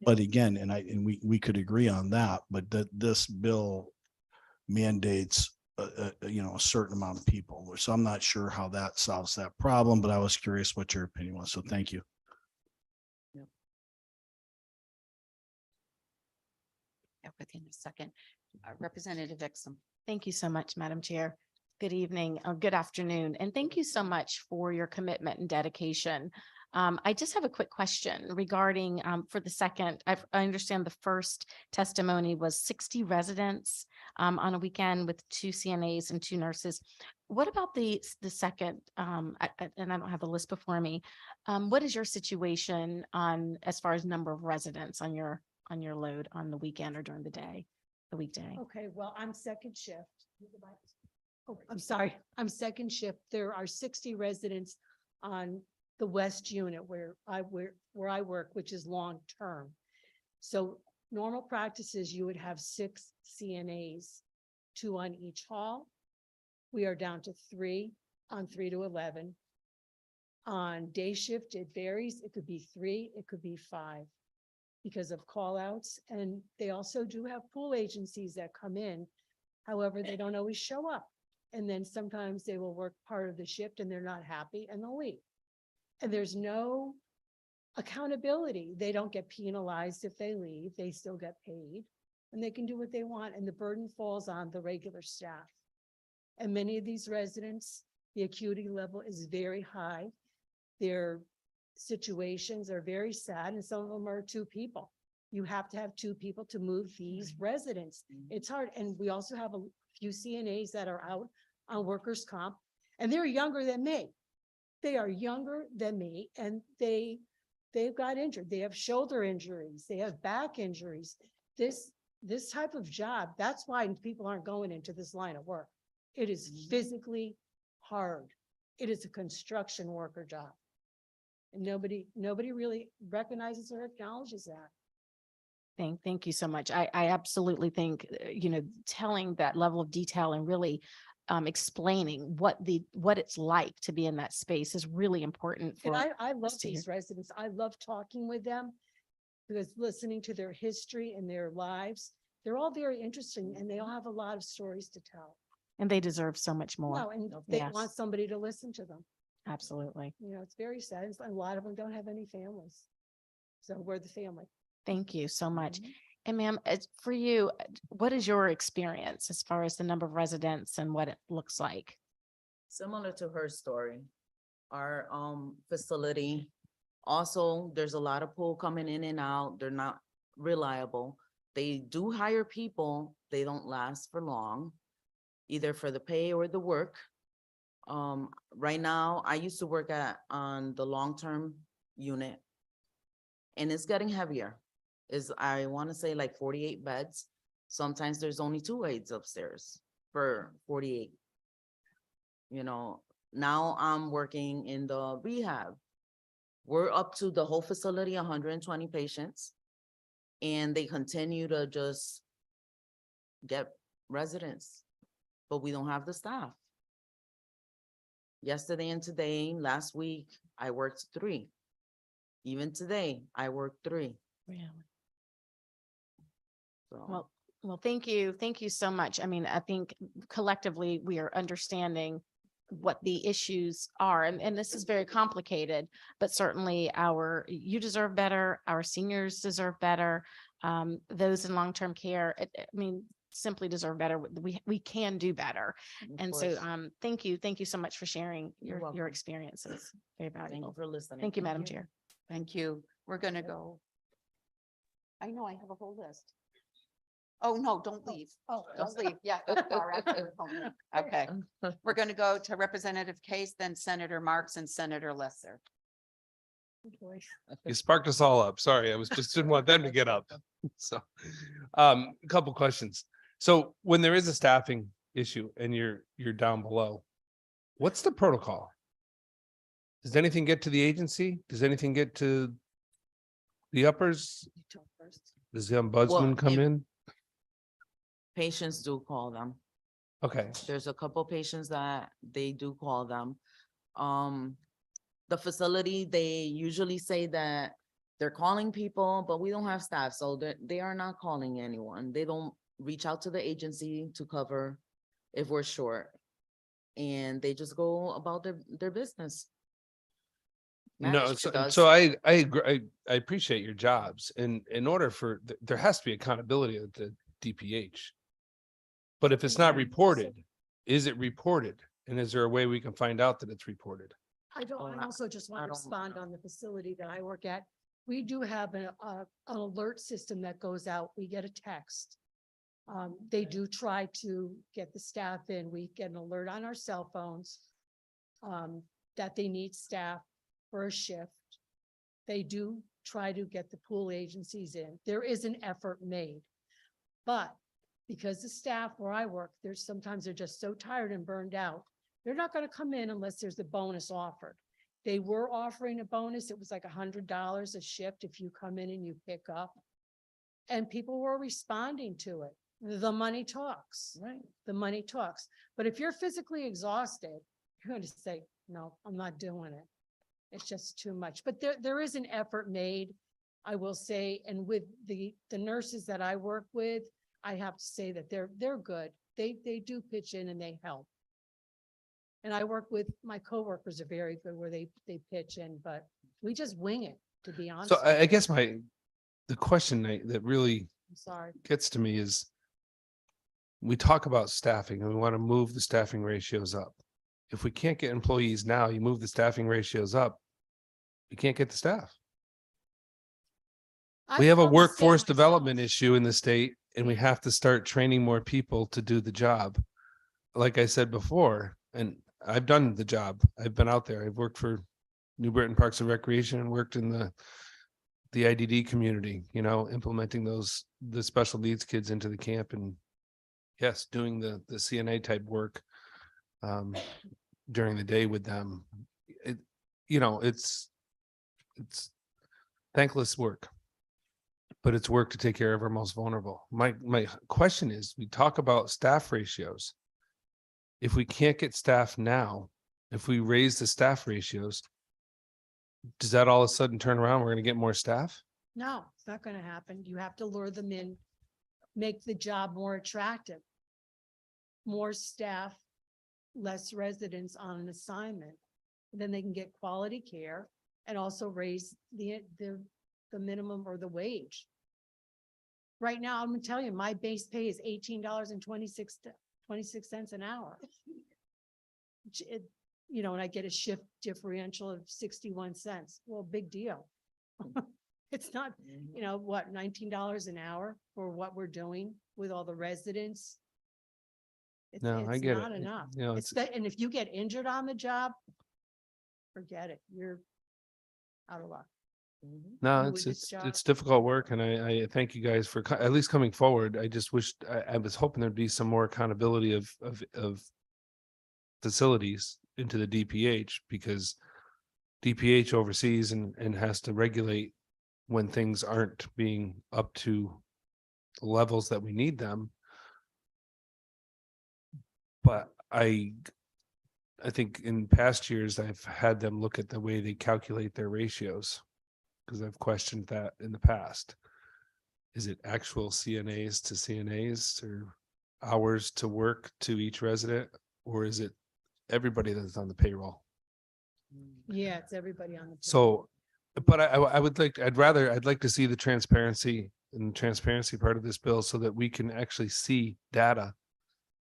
Speaker 19: But again, and we could agree on that, but this bill mandates a certain amount of people. So I'm not sure how that solves that problem, but I was curious what your opinion was. So thank you.
Speaker 4: Within a second, Representative Exum.
Speaker 1: Thank you so much, Madam Chair. Good evening, or good afternoon, and thank you so much for your commitment and dedication. I just have a quick question regarding for the second, I understand the first testimony was 60 residents on a weekend with 2 CNAs and 2 nurses. What about the second, and I don't have the list before me. What is your situation on as far as number of residents on your load on the weekend or during the weekday?
Speaker 14: Okay, well, I'm second shift. Oh, I'm sorry, I'm second shift. There are 60 residents on the west unit where I work, which is long-term. So normal practices, you would have 6 CNAs, 2 on each hall. We are down to 3 on 3 to 11. On day shift, it varies. It could be 3, it could be 5 because of call outs. And they also do have pool agencies that come in. However, they don't always show up. And then sometimes they will work part of the shift and they're not happy and they'll leave. And there's no accountability. They don't get penalized if they leave. They still get paid and they can do what they want. And the burden falls on the regular staff. And many of these residents, the acuity level is very high. Their situations are very sad, and some of them are 2 people. You have to have 2 people to move these residents. It's hard. And we also have a few CNAs that are out on workers' comp, and they're younger than me. They are younger than me, and they've got injured. They have shoulder injuries. They have back injuries. This type of job, that's why people aren't going into this line of work. It is physically hard. It is a construction worker job. And nobody really recognizes or acknowledges that.
Speaker 1: Thank you so much. I absolutely think, telling that level of detail and really explaining what it's like to be in that space is really important for.
Speaker 14: And I love
Speaker 1: us to hear.
Speaker 14: these residents. I love talking with them because listening to their history and their lives, they're all very interesting and they all have a lot of stories to tell.
Speaker 1: And they deserve so much more.
Speaker 14: No, and they
Speaker 1: Yes.
Speaker 14: want somebody to listen to them.
Speaker 1: Absolutely.
Speaker 14: It's very sad. A lot of them don't have any families. So we're the family.
Speaker 1: Thank you so much. And ma'am, for you, what is your experience as far as the number of residents and what it looks like?
Speaker 11: Similar to her story, our facility, also, there's a lot of pool coming in and out. They're not reliable. They do hire people. They don't last for long, either for the pay or the work. Right now, I used to work on the long-term unit, and it's getting heavier. I want to say like 48 beds. Sometimes there's only 2 aides upstairs for 48. Now I'm working in the rehab. We're up to the whole facility, 120 patients, and they continue to just get residents, but we don't have the staff. Yesterday and today, last week, I worked 3. Even today, I worked 3.
Speaker 1: Really?
Speaker 11: So.
Speaker 1: Well, thank you. Thank you so much. I mean, I think collectively we are understanding what the issues are, and this is very complicated, but certainly you deserve better. Our seniors deserve better. Those in long-term care, simply deserve better. We can do better. And so, thank you. Thank you so much for sharing your experiences. Very valuable.
Speaker 11: Thank you for listening.
Speaker 1: Thank you, Madam Chair.
Speaker 4: Thank you. We're going to go. I know I have a whole list. Oh, no, don't leave.
Speaker 21: Oh,
Speaker 4: Don't leave. Yeah. go far after the phone. Okay, we're going to go to Representative Case, then Senator Marks and Senator Lesser.
Speaker 7: You sparked us all up. Sorry, I was just didn't want them to get up. So, a couple questions. So when there is a staffing issue and you're down below, what's the protocol? Does anything get to the agency? Does anything get to the uppers? Does the ombudsman come
Speaker 11: if-
Speaker 7: in?
Speaker 11: Patients do call them.
Speaker 7: Okay,
Speaker 11: There's a couple patients that they do call them. The facility, they usually say that they're calling people, but we don't have staff, so they are not calling anyone. They don't reach out to the agency to cover if we're short. And they just go about their business.
Speaker 7: no,
Speaker 11: Management
Speaker 7: so,
Speaker 11: does.
Speaker 7: so I agree. I appreciate your jobs, and in order for there has to be accountability at the DPH. But if it's not reported, is it reported? And is there a way we can find out that it's reported?
Speaker 14: I
Speaker 11: I-
Speaker 14: also just want
Speaker 11: I
Speaker 14: to
Speaker 11: don't
Speaker 14: respond
Speaker 11: know.
Speaker 14: on the facility that I work at. We do have an alert system that goes out. We get a text. They do try to get the staff in. We get an alert on our cell phones that they need staff for a shift. They do try to get the pool agencies in. There is an effort made. But because the staff where I work, sometimes they're just so tired and burned out. They're not going to come in unless there's a bonus offered. They were offering a bonus. It was like $100 a shift if you come in and you pick up. And people were responding to it. The money talks. Right. The money talks. But if you're physically exhausted, you're going to say, no, I'm not doing it. It's just too much. But there is an effort made, I will say, and with the nurses that I work with, I have to say that they're good. They do pitch in and they help. And I work with, my coworkers are very good where they pitch in, but we just wing it, to be honest.
Speaker 7: So
Speaker 14: with
Speaker 7: I
Speaker 14: you.
Speaker 7: guess the question that really
Speaker 14: I'm sorry.
Speaker 7: gets to me is we talk about staffing and we want to move the staffing ratios up. If we can't get employees now, you move the staffing ratios up, you can't get the staff.
Speaker 14: I
Speaker 7: We have a
Speaker 14: felt the same
Speaker 7: workforce
Speaker 14: myself.
Speaker 7: development issue in the state and we have to start training more people to do the job. Like I said before, and I've done the job. I've been out there. I've worked for New Britain Parks and Recreation and worked in the IDD community, implementing the special needs kids into the camp and yes, doing the CNA type work during the day with them. It's thankless work, but it's work to take care of our most vulnerable. My question is, we talk about staff ratios. If we can't get staff now, if we raise the staff ratios, does that all of a sudden turn around? We're going to get more staff?
Speaker 14: No, it's not going to happen. You have to lure them in, make the job more attractive. More staff, less residents on an assignment. Then they can get quality care and also raise the minimum or the wage. Right now, I'm gonna tell you, my base pay is $18.26 an hour. And I get a shift differential of 61 cents. Well, big deal. It's not, what, $19 an hour for what we're doing with all the residents.
Speaker 7: No, I
Speaker 14: It's
Speaker 7: get
Speaker 14: not
Speaker 7: it.
Speaker 14: enough.
Speaker 7: It's
Speaker 14: And if you get injured on the job, forget it. You're out of luck.
Speaker 7: No,
Speaker 14: with this job.
Speaker 7: it's difficult work and I thank you guys for at least coming forward. I just wish I was hoping there'd be some more accountability of facilities into the DPH because DPH oversees and has to regulate when things aren't being up to levels that we need them. But I think in past years, I've had them look at the way they calculate their ratios because I've questioned that in the past. Is it actual CNAs to CNAs or hours to work to each resident? Or is it everybody that's on the payroll?
Speaker 14: Yeah, it's everybody on the.
Speaker 7: So, but I'd like to see the transparency and transparency part of this bill so that we can actually see data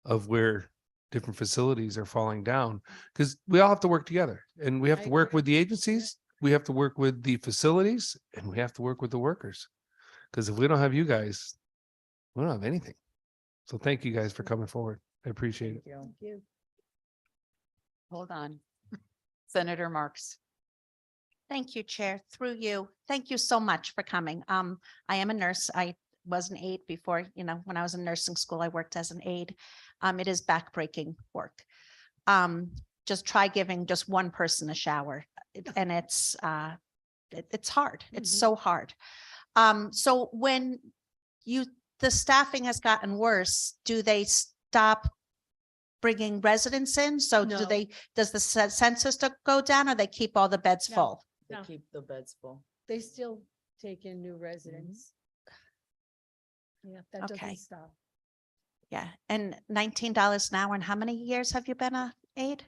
Speaker 7: of where different facilities are falling down, because we all have to work together and we have
Speaker 14: I
Speaker 7: to work
Speaker 14: agree.
Speaker 7: with the agencies, we have to work with the facilities, and we have to work with the workers. Because if we don't have you guys, We don't have anything. So thank you guys for coming forward. I appreciate it.
Speaker 14: Thank you.
Speaker 4: Hold on. Senator Marks.
Speaker 16: Thank you, Chair. Through you. Thank you so much for coming. I am a nurse. I was an aide before, when I was in nursing school, I worked as an aide. It is backbreaking work. Just try giving just one person a shower and it's hard. It's so hard. So when the staffing has gotten worse, do they stop bringing residents in? So
Speaker 14: No.
Speaker 16: does the census go down or they keep all the beds
Speaker 14: No.
Speaker 16: full?
Speaker 11: They
Speaker 14: No.
Speaker 11: keep the beds full.
Speaker 14: They still take in new residents. Yeah, that
Speaker 16: Okay.
Speaker 14: doesn't stop.
Speaker 16: Yeah, and $19 an hour, and how many years have you been a aide?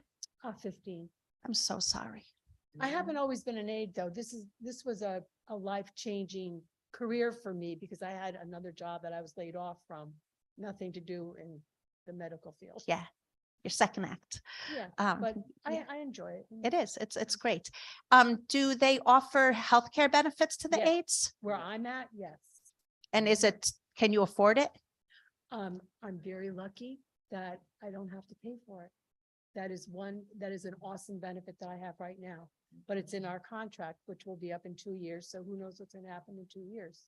Speaker 14: 15.
Speaker 16: I'm so sorry.
Speaker 14: I haven't always been an aide, though. This was a life-changing career for me because I had another job that I was laid off from, nothing to do in the medical field.
Speaker 16: Yeah, your second act.
Speaker 14: Yeah, but
Speaker 16: yeah.
Speaker 14: I enjoy it.
Speaker 16: It is, it's great. Do they offer healthcare benefits to the
Speaker 14: Yeah.
Speaker 16: aides?
Speaker 14: Where I'm at, yes.
Speaker 16: And can you afford it?
Speaker 14: I'm very lucky that I don't have to pay for it. That is an awesome benefit that I have right now, but it's in our contract, which will be up in 2 years. So who knows what's going to happen in 2 years?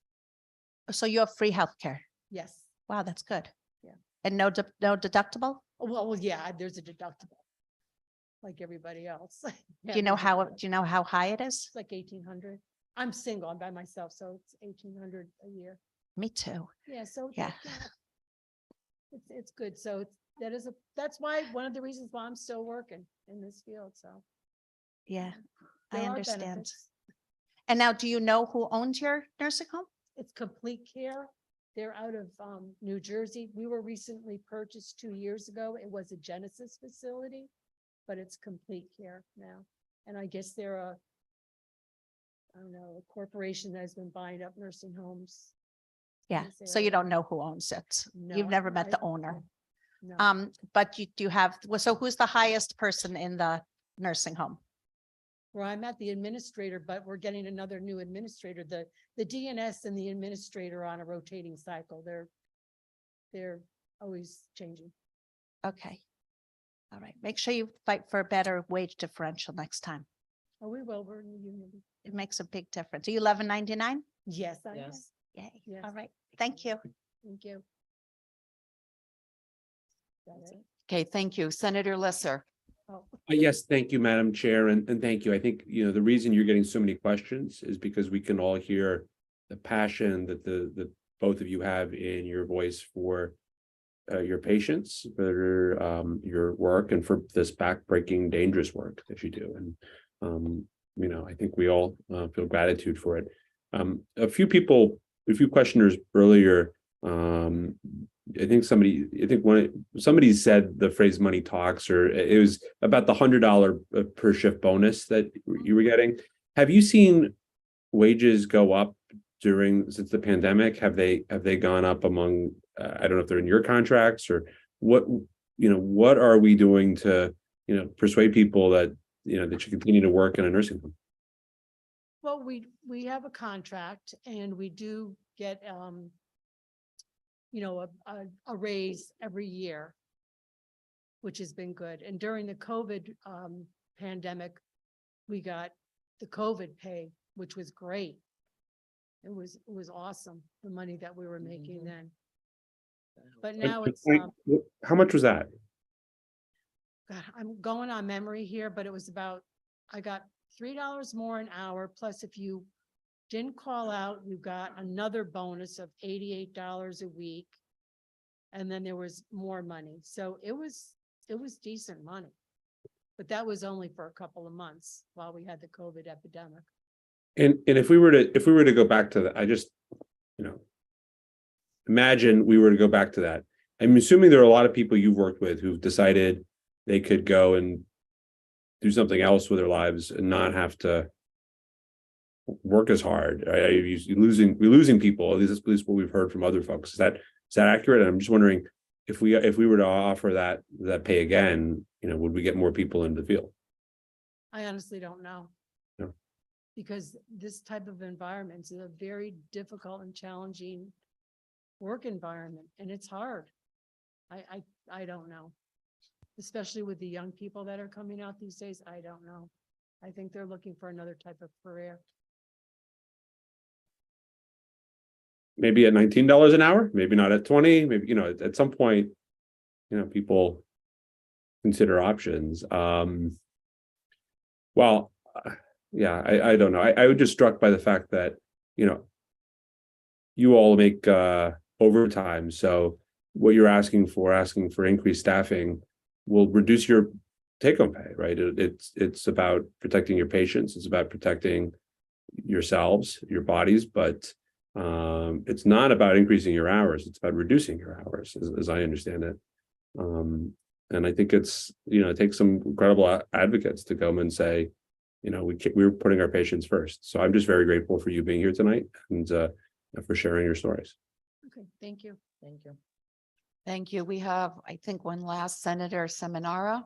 Speaker 16: So you have free healthcare?
Speaker 14: Yes.
Speaker 16: Wow, that's good.
Speaker 14: Yeah.
Speaker 16: And no deductible?
Speaker 14: Well, yeah, there's a deductible. Like everybody else.
Speaker 16: Do you know how high it is?
Speaker 14: It's like 1,800. I'm single, I'm by myself, so it's 1,800 a year.
Speaker 16: Me too.
Speaker 14: Yeah, so.
Speaker 16: Yeah.
Speaker 14: It's good. So that's why, one of the reasons why I'm still working in this field, so.
Speaker 16: Yeah, I
Speaker 14: There are
Speaker 16: understand.
Speaker 14: benefits.
Speaker 16: And now, do you know who owns your nursing home?
Speaker 14: It's Complete Care. They're out of New Jersey. We were recently purchased 2 years ago. It was a Genesis facility, but it's Complete Care now. And I guess they're I don't know, a corporation that has been buying up nursing homes.
Speaker 16: Yeah,
Speaker 14: this
Speaker 16: so you
Speaker 14: area.
Speaker 16: don't know who owns it.
Speaker 14: No,
Speaker 16: You've never met
Speaker 14: I-
Speaker 16: the owner.
Speaker 14: No.
Speaker 16: But you do have, so who's the highest person in the nursing home?
Speaker 14: Where I'm at the administrator, but we're getting another new administrator. The DNS and the administrator are on a rotating cycle. They're always changing.
Speaker 16: Okay. All right, make sure you fight for a better wage differential next time.
Speaker 14: Oh, we will. We're in the union.
Speaker 16: It makes a big difference. Are you $11.99?
Speaker 14: Yes, I am.
Speaker 11: Yes.
Speaker 16: Yay,
Speaker 14: Yes.
Speaker 16: all right, thank you.
Speaker 14: Thank you. That's it.
Speaker 4: Okay, thank you. Senator Lesser.
Speaker 14: Oh,
Speaker 13: Yes, thank you, Madam Chair, and thank you. I think, the reason you're getting so many questions is because we can all hear the passion that the both of you have in your voice for your patients, for your work, and for this backbreaking, dangerous work that you do. And I think we all feel gratitude for it. A few questioners earlier, somebody said the phrase "money talks," or it was about the $100 per shift bonus that you were getting. Have you seen wages go up since the pandemic? Have they gone up among? I don't know if they're in your contracts or what. What are we doing to persuade people that that should continue to work in a nursing home?
Speaker 14: well, we have a contract and we do get, a raise every year, which has been good. And during the COVID pandemic, we got the COVID pay, which was great. It was awesome, the money that we were making then. But now it's,
Speaker 13: How much was that?
Speaker 14: God, I'm going on memory here, but it was I got $3 more an hour, plus if you didn't call out, you got another bonus of $88 a week. And then there was more money. So it was decent money. But that was only for a couple of months while we had the COVID epidemic.
Speaker 13: And if we were to go back to that, I just, imagine we were to go back to that. I'm assuming there are a lot of people you've worked with who've decided they could go and do something else with their lives and not have to work as hard. You're losing people. At least what we've heard from other folks. Is that accurate? And I'm just wondering if we were to offer that pay again, would we get more people into the field?
Speaker 14: I honestly don't know.
Speaker 13: No.
Speaker 14: Because this type of environment is a very difficult and challenging work environment, and it's hard. I don't know. Especially with the young people that are coming out these days, I don't know. I think they're looking for another type of career.
Speaker 13: Maybe at $19 an hour, maybe not at 20, maybe, at some point, people consider options. Well, yeah, I don't know. I was just struck by the fact that, you all make overtime. So what you're asking for increased staffing will reduce your take-home pay, right? It's about protecting your patients. It's about protecting yourselves, your bodies, but it's not about increasing your hours. It's about reducing your hours, as I understand it. And I think it's, it takes some incredible advocates to come and say, we're putting our patients first. So I'm just very grateful for you being here tonight and for sharing your stories.
Speaker 14: Okay, thank you.
Speaker 4: Thank you. Thank you. We have, I think, one last Senator Seminara.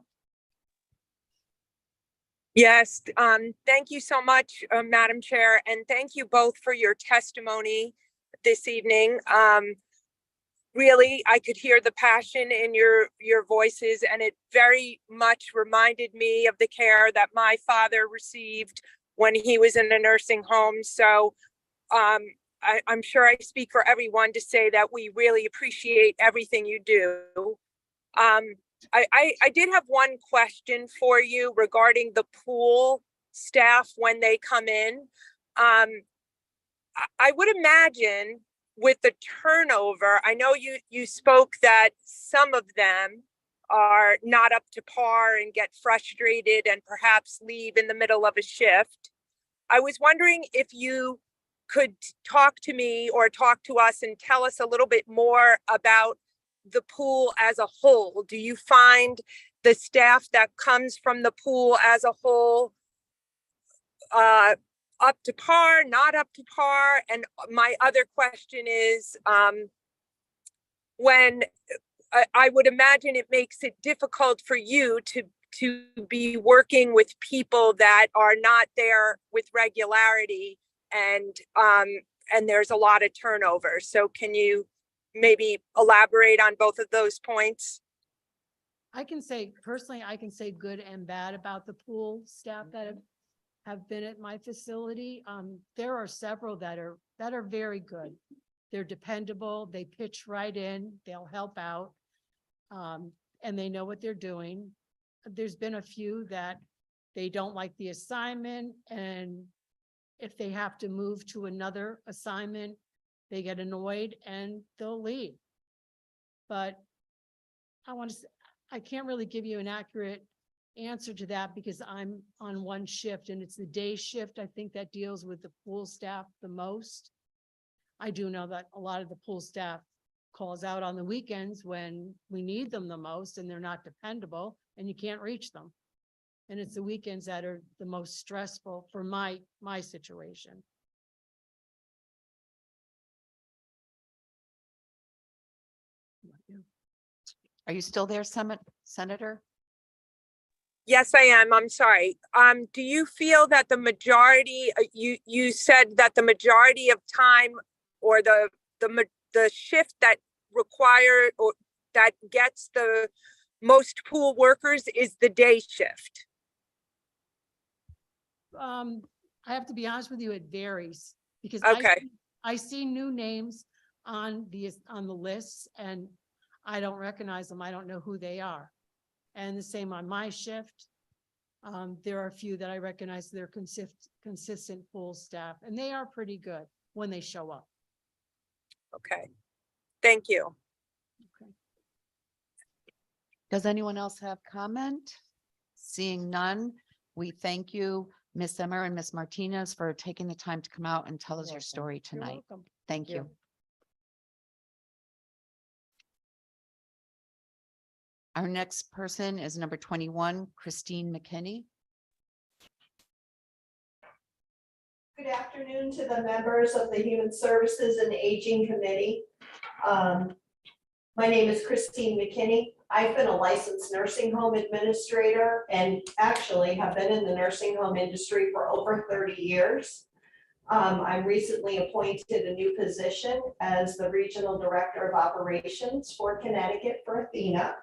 Speaker 15: Yes, thank you so much, Madam Chair, and thank you both for your testimony this evening. Really, I could hear the passion in your voices, and it very much reminded me of the care that my father received when he was in a nursing home. So I'm sure I speak for everyone to say that we really appreciate everything you do. I did have one question for you regarding the pool staff when they come in. I would imagine with the turnover, I know you spoke that some of them are not up to par and get frustrated and perhaps leave in the middle of a shift. I was wondering if you could talk to me or talk to us and tell us a little bit more about the pool as a whole. Do you find the staff that comes from the pool as a whole up to par, not up to par? And my other question is, when I would imagine it makes it difficult for you to be working with people that are not there with regularity, and there's a lot of turnover. So can you maybe elaborate on both of those points?
Speaker 14: I can say personally, I can say good and bad about the pool staff that have been at my facility. There are several that are very good. They're dependable. They pitch right in. They'll help out, and they know what they're doing. There's been a few that they don't like the assignment, and if they have to move to another assignment, they get annoyed and they'll leave. But I can't really give you an accurate answer to that because I'm on one shift and it's the day shift. I think that deals with the pool staff the most. I do know that a lot of the pool staff calls out on the weekends when we need them the most and they're not dependable and you can't reach them. And it's the weekends that are the most stressful for my situation.
Speaker 4: Are you still there, Senator?
Speaker 15: Yes, I am. I'm sorry. Do you feel that the majority, you said that the majority of time or the shift that require or that gets the most pool workers is the day shift?
Speaker 14: I have to be honest with you, it varies because I see new names on the lists and I don't recognize them. I don't know who they are. And the same on my shift. There are a few that I recognize. They're consistent pool staff and they are pretty good when they show up.
Speaker 15: Okay, thank you.
Speaker 14: Okay.
Speaker 4: Does anyone else have comment? Seeing none, we thank you, Ms. Emmer and Ms. Martinez, for taking the time to come out and tell us your story
Speaker 14: You're
Speaker 4: tonight.
Speaker 14: welcome.
Speaker 4: Thank you. Our next person is number 21, Christine McKinney.
Speaker 17: Good afternoon to the members of the Human Services and Aging Committee. My name is Christine McKinney. I've been a licensed nursing home administrator and actually have been in the nursing home industry for over 30 years. I'm recently appointed a new position as the Regional Director of Operations for Connecticut for Athena.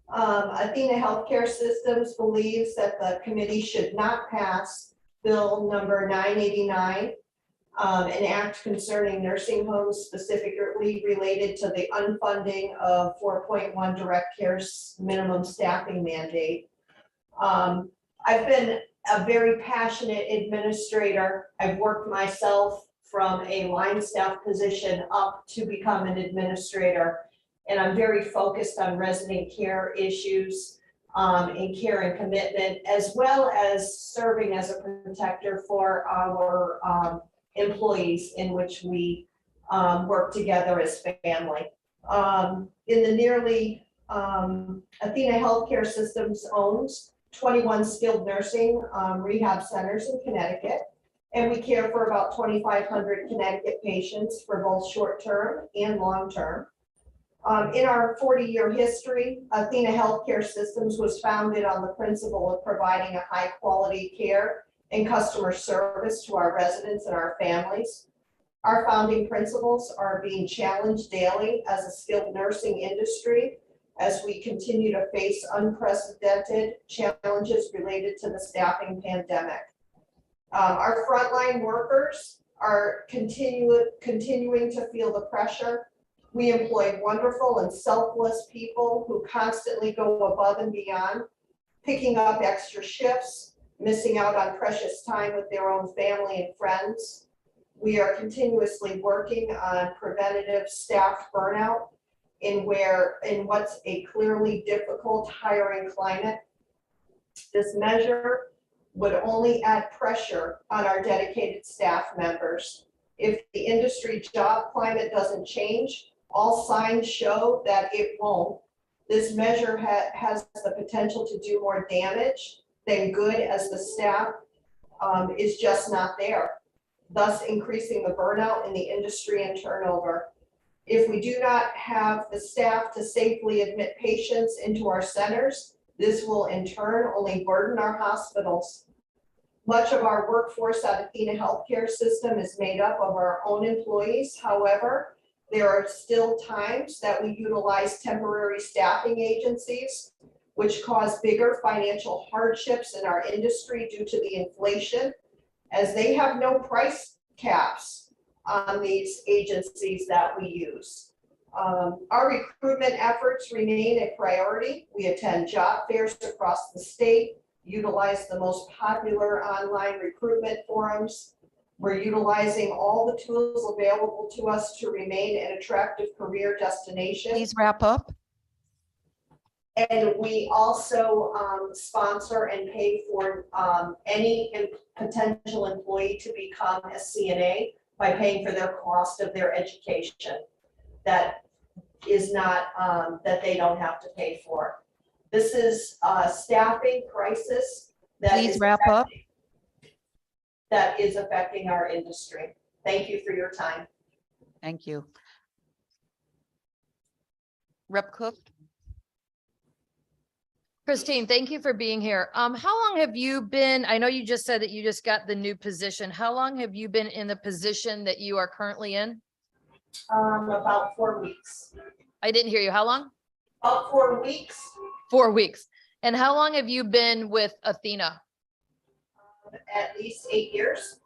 Speaker 17: Athena Healthcare Systems believes that the committee should not pass Bill number 989, an act concerning nursing homes specifically related to the unfunding of 4.1 direct care minimum staffing mandate. I've been a very passionate administrator. I've worked myself from a line staff position up to become an administrator. And I'm very focused on resident care issues and care and commitment, as well as serving as a protector for our employees in which we work together as family. In the nearly, Athena Healthcare Systems owns 21 skilled nursing rehab centers in Connecticut, and we care for about 2,500 Connecticut patients for both short-term and long-term. In our 40-year history, Athena Healthcare Systems was founded on the principle of providing a high-quality care and customer service to our residents and our families. Our founding principles are being challenged daily as a skilled nursing industry as we continue to face unprecedented challenges related to the staffing pandemic. Our frontline workers are continuing to feel the pressure. We employ wonderful and selfless people who constantly go above and beyond, picking up extra shifts, missing out on precious time with their own family and friends. We are continuously working on preventative staff burnout in what's a clearly difficult hiring climate. This measure would only add pressure on our dedicated staff members. If the industry job climate doesn't change, all signs show that it won't. This measure has the potential to do more damage than good, as the staff is just not there, thus increasing the burnout in the industry and turnover. If we do not have the staff to safely admit patients into our centers, this will in turn only burden our hospitals. Much of our workforce at Athena Healthcare System is made up of our own employees. However, there are still times that we utilize temporary staffing agencies, which cause bigger financial hardships in our industry due to the inflation, as they have no price caps on these agencies that we use. Our recruitment efforts remain a priority. We attend job fairs across the state, utilize the most popular online recruitment forums. We're utilizing all the tools available to us to remain an attractive career destination.
Speaker 16: Please wrap up.
Speaker 17: And we also sponsor and pay for any potential employee to become a CNA by paying for their cost of their education. That is not, that they don't have to pay for. This is a staffing crisis that
Speaker 16: Please wrap up.
Speaker 17: That is affecting our industry. Thank you for your time.
Speaker 4: Thank you. Rep Cook?
Speaker 8: Christine, thank you for being here. How long have you been, I know you just said that you just got the new position. How long have you been in the position that you are currently in?
Speaker 17: About 4 weeks.
Speaker 8: I didn't hear you. How long?
Speaker 17: About 4 weeks.
Speaker 8: 4 weeks. And how long have you been with Athena?
Speaker 17: At least 8 years.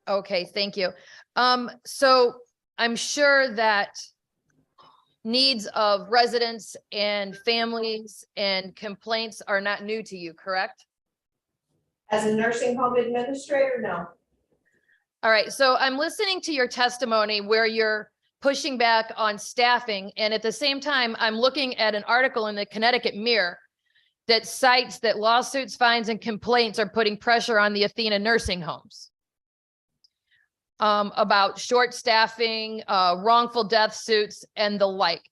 Speaker 8: Okay, thank you. So I'm sure that needs of residents and families and complaints are not new to you, correct?
Speaker 17: As a nursing home administrator, no.
Speaker 8: All right, so I'm listening to your testimony where you're pushing back on staffing, and at the same time, I'm looking at an article in the Connecticut Mirror that cites that lawsuits, fines, and complaints are putting pressure on the Athena nursing homes about short staffing, wrongful death suits, and the like.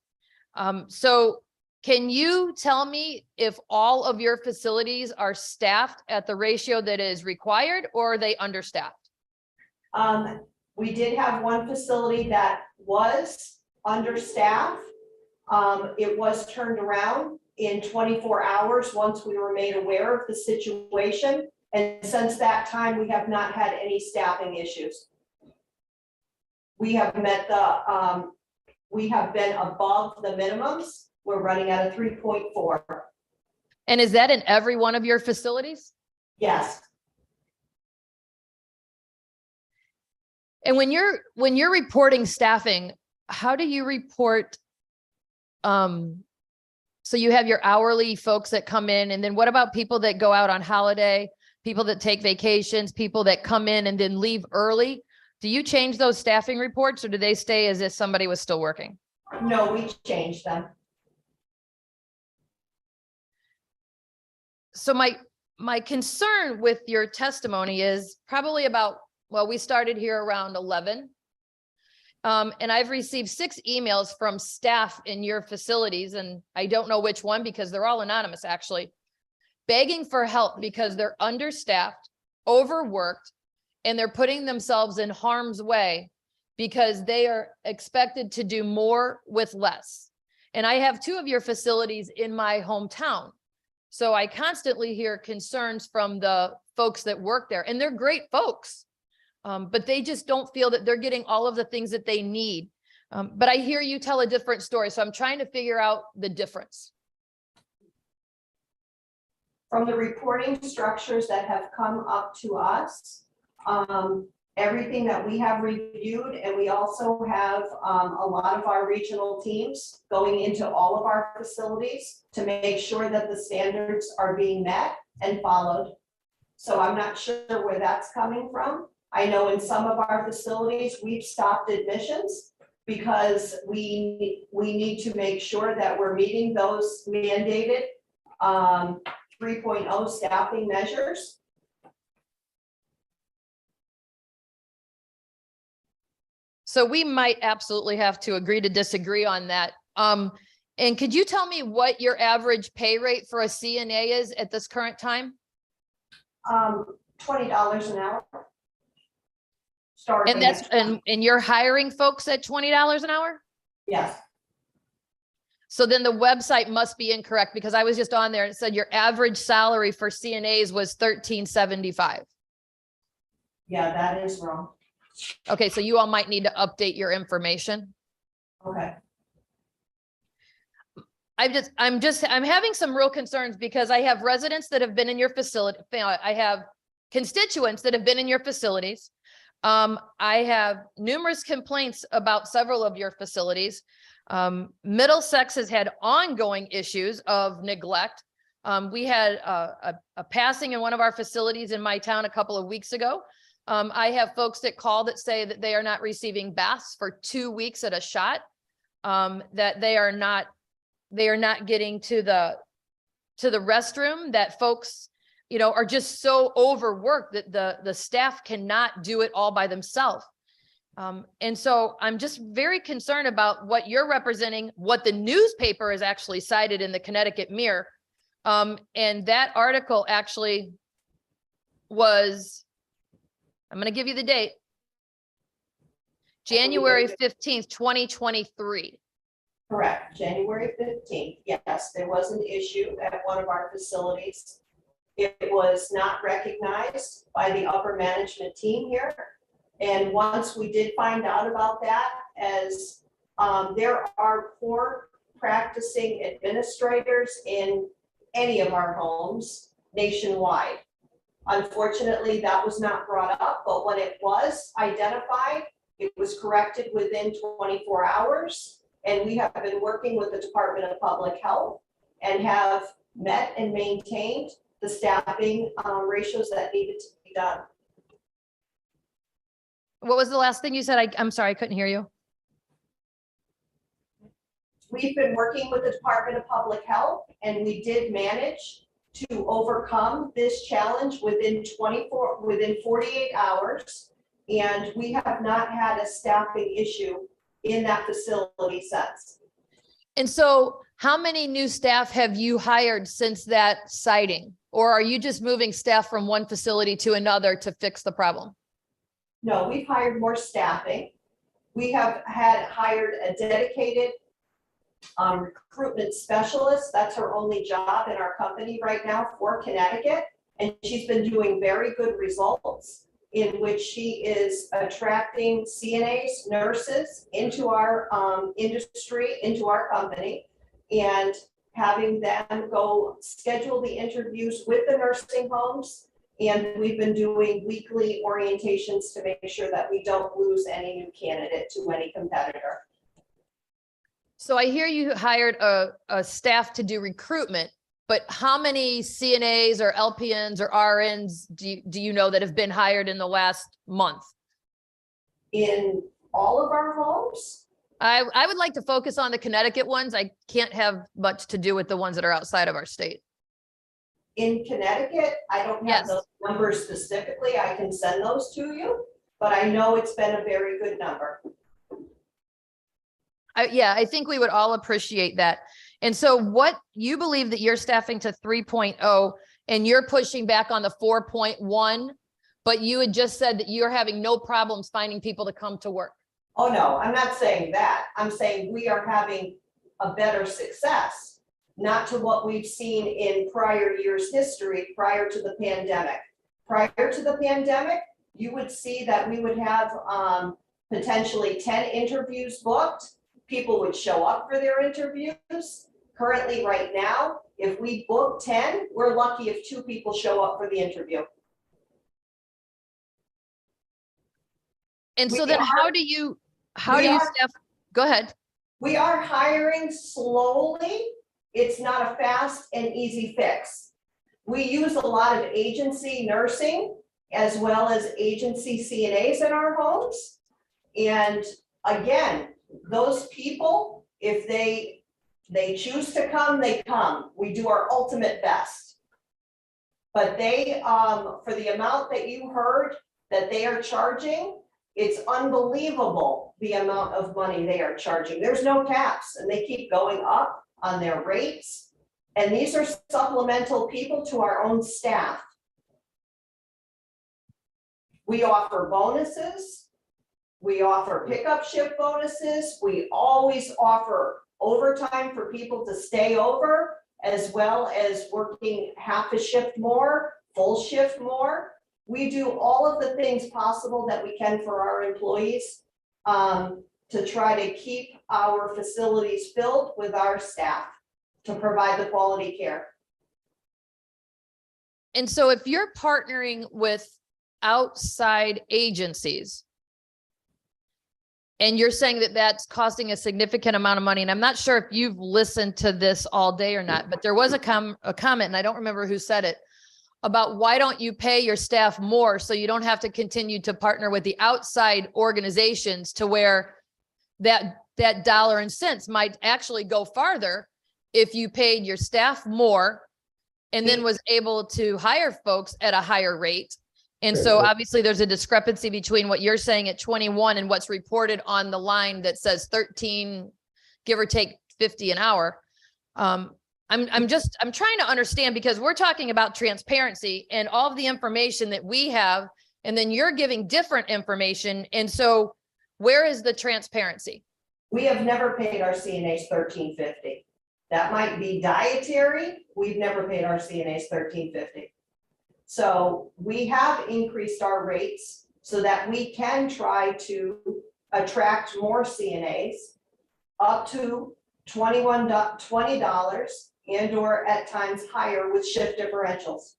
Speaker 8: So can you tell me if all of your facilities are staffed at the ratio that is required, or are they understaffed?
Speaker 17: We did have one facility that was understaffed. It was turned around in 24 hours once we were made aware of the situation. And since that time, we have not had any staffing issues. We have met the, we have been above the minimums. We're running at a 3.4.
Speaker 8: And is that in every one of your facilities?
Speaker 17: Yes.
Speaker 8: And when you're reporting staffing, how do you report? So you have your hourly folks that come in, and then what about people that go out on holiday, people that take vacations, people that come in and then leave early? Do you change those staffing reports, or do they stay as if somebody was still working?
Speaker 17: No, we changed them.
Speaker 8: So my concern with your testimony is probably about, well, we started here around 11. And I've received 6 emails from staff in your facilities, and I don't know which one because they're all anonymous actually, begging for help because they're understaffed, overworked, and they're putting themselves in harm's way because they are expected to do more with less. And I have 2 of your facilities in my hometown. So I constantly hear concerns from the folks that work there, and they're great folks. But they just don't feel that they're getting all of the things that they need. But I hear you tell a different story. So I'm trying to figure out the difference.
Speaker 17: From the reporting structures that have come up to us, everything that we have reviewed, and we also have a lot of our regional teams going into all of our facilities to make sure that the standards are being met and followed. So I'm not sure where that's coming from. I know in some of our facilities, we've stopped admissions because we need to make sure that we're meeting those mandated 3.0 staffing measures.
Speaker 8: So we might absolutely have to agree to disagree on that. And could you tell me what your average pay rate for a CNA is at this current time?
Speaker 17: $20 an hour.
Speaker 8: And that's, and you're hiring folks at $20 an hour?
Speaker 17: Yes.
Speaker 8: So then the website must be incorrect because I was just on there and it said your average salary for CNAs was $13.75.
Speaker 17: Yeah, that is wrong.
Speaker 8: Okay, so you all might need to update your information.
Speaker 17: Okay.
Speaker 8: I'm having some real concerns because I have residents that have been in your facility. I have constituents that have been in your facilities. I have numerous complaints about several of your facilities. Middlesex has had ongoing issues of neglect. We had a passing in one of our facilities in my town a couple of weeks ago. I have folks that call that say that they are not receiving baths for 2 weeks at a shot, that they are not getting to the restroom, that folks, you know, are just so overworked that the staff cannot do it all by themselves. And so I'm just very concerned about what you're representing, what the newspaper has actually cited in the Connecticut Mirror. And that article actually was, I'm going to give you the date, January 15th, 2023.
Speaker 17: Correct, January 15th. Yes, there was an issue at one of our facilities. It was not recognized by the upper management team here. And once we did find out about that, as there are poor practicing administrators in any of our homes nationwide. Unfortunately, that was not brought up, but when it was identified, it was corrected within 24 hours. And we have been working with the Department of Public Health and have met and maintained the staffing ratios that needed to be done.
Speaker 8: What was the last thing you said? I'm sorry, I couldn't hear you.
Speaker 17: We've been working with the Department of Public Health, and we did manage to overcome this challenge within 48 hours. And we have not had a staffing issue in that facility since.
Speaker 8: And so how many new staff have you hired since that sighting? Or are you just moving staff from one facility to another to fix the problem?
Speaker 17: No, we've hired more staffing. We have hired a dedicated recruitment specialist. That's her only job in our company right now for Connecticut. And she's been doing very good results in which she is attracting CNAs, nurses into our industry, into our company, and having them go schedule the interviews with the nursing homes. And we've been doing weekly orientations to make sure that we don't lose any new candidate to any competitor.
Speaker 8: So I hear you hired a staff to do recruitment, but how many CNAs or LPNs or RNs do you know that have been hired in the last month?
Speaker 17: In all of our homes?
Speaker 8: I would like to focus on the Connecticut ones. I can't have much to do with the ones that are outside of our state.
Speaker 17: In Connecticut, I don't have
Speaker 8: Yes.
Speaker 17: those numbers specifically. I can send those to you, but I know it's been a very good number.
Speaker 8: Yeah, I think we would all appreciate that. And so what you believe that you're staffing to 3.0 and you're pushing back on the 4.1, but you had just said that you're having no problems finding people to come to work.
Speaker 17: Oh, no, I'm not saying that. I'm saying we are having a better success, not to what we've seen in prior years' history prior to the pandemic. Prior to the pandemic, you would see that we would have potentially 10 interviews booked. People would show up for their interviews. Currently, right now, if we book 10, we're lucky if 2 people show up for the interview.
Speaker 8: And so then how do you staff? Go ahead.
Speaker 17: We are hiring slowly. It's not a fast and easy fix. We use a lot of agency nursing as well as agency CNAs in our homes. And again, those people, if they choose to come, they come. We do our ultimate best. But they, for the amount that you heard that they are charging, it's unbelievable the amount of money they are charging. There's no caps and they keep going up on their rates. And these are supplemental people to our own staff. We offer bonuses. We offer pickup shift bonuses. We always offer overtime for people to stay over, as well as working half a shift more, full shift more. We do all of the things possible that we can for our employees to try to keep our facilities filled with our staff to provide the quality care.
Speaker 8: And so if you're partnering with outside agencies and you're saying that that's costing a significant amount of money, and I'm not sure if you've listened to this all day or not, but there was a comment, and I don't remember who said it, about why don't you pay your staff more so you don't have to continue to partner with the outside organizations, to where that dollar and cents might actually go farther if you paid your staff more and then was able to hire folks at a higher rate. And so obviously there's a discrepancy between what you're saying at 21 and what's reported on the line that says 13, give or take 50 an hour. I'm trying to understand, because we're talking about transparency and all of the information that we have, and then you're giving different information. And so where is the transparency?
Speaker 17: We have never paid our CNAs $13.50. That might be dietary. We've never paid our CNAs $13.50. So we have increased our rates so that we can try to attract more CNAs up to $20 and or at times higher with shift differentials.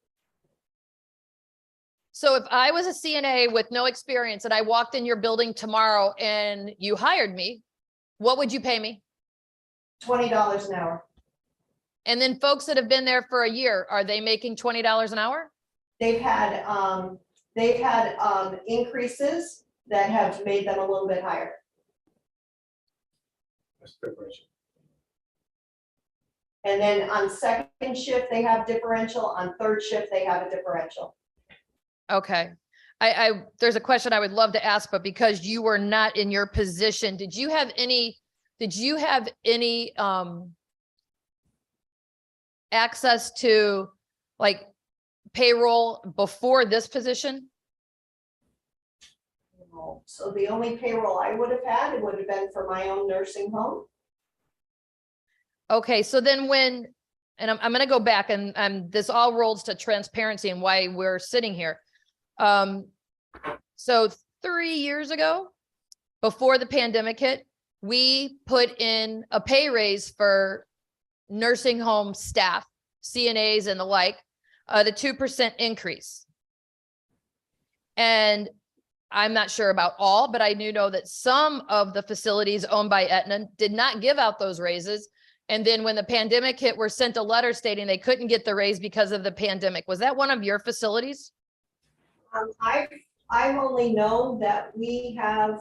Speaker 8: So if I was a CNA with no experience and I walked in your building tomorrow and you hired me, what would you pay me?
Speaker 17: $20 an hour.
Speaker 8: And then folks that have been there for a year, are they making $20 an hour?
Speaker 17: They've had increases that have made them a little bit higher. And then on second shift, they have differential. On third shift, they have a differential.
Speaker 8: Okay. There's a question I would love to ask, but because you were not in your position, did you have any access to like payroll before this position?
Speaker 17: So the only payroll I would have had, it would have been for my own nursing home.
Speaker 8: Okay, so then when and I'm going to go back and this all rolls to transparency and why we're sitting here. So 3 years ago, before the pandemic hit, we put in a pay raise for nursing home staff, CNAs and the like, the 2% increase. And I'm not sure about all, but I do know that some of the facilities owned by Aetna did not give out those raises. And then when the pandemic hit, were sent a letter stating they couldn't get the raise because of the pandemic. Was that one of your facilities?
Speaker 17: I've only known that we have,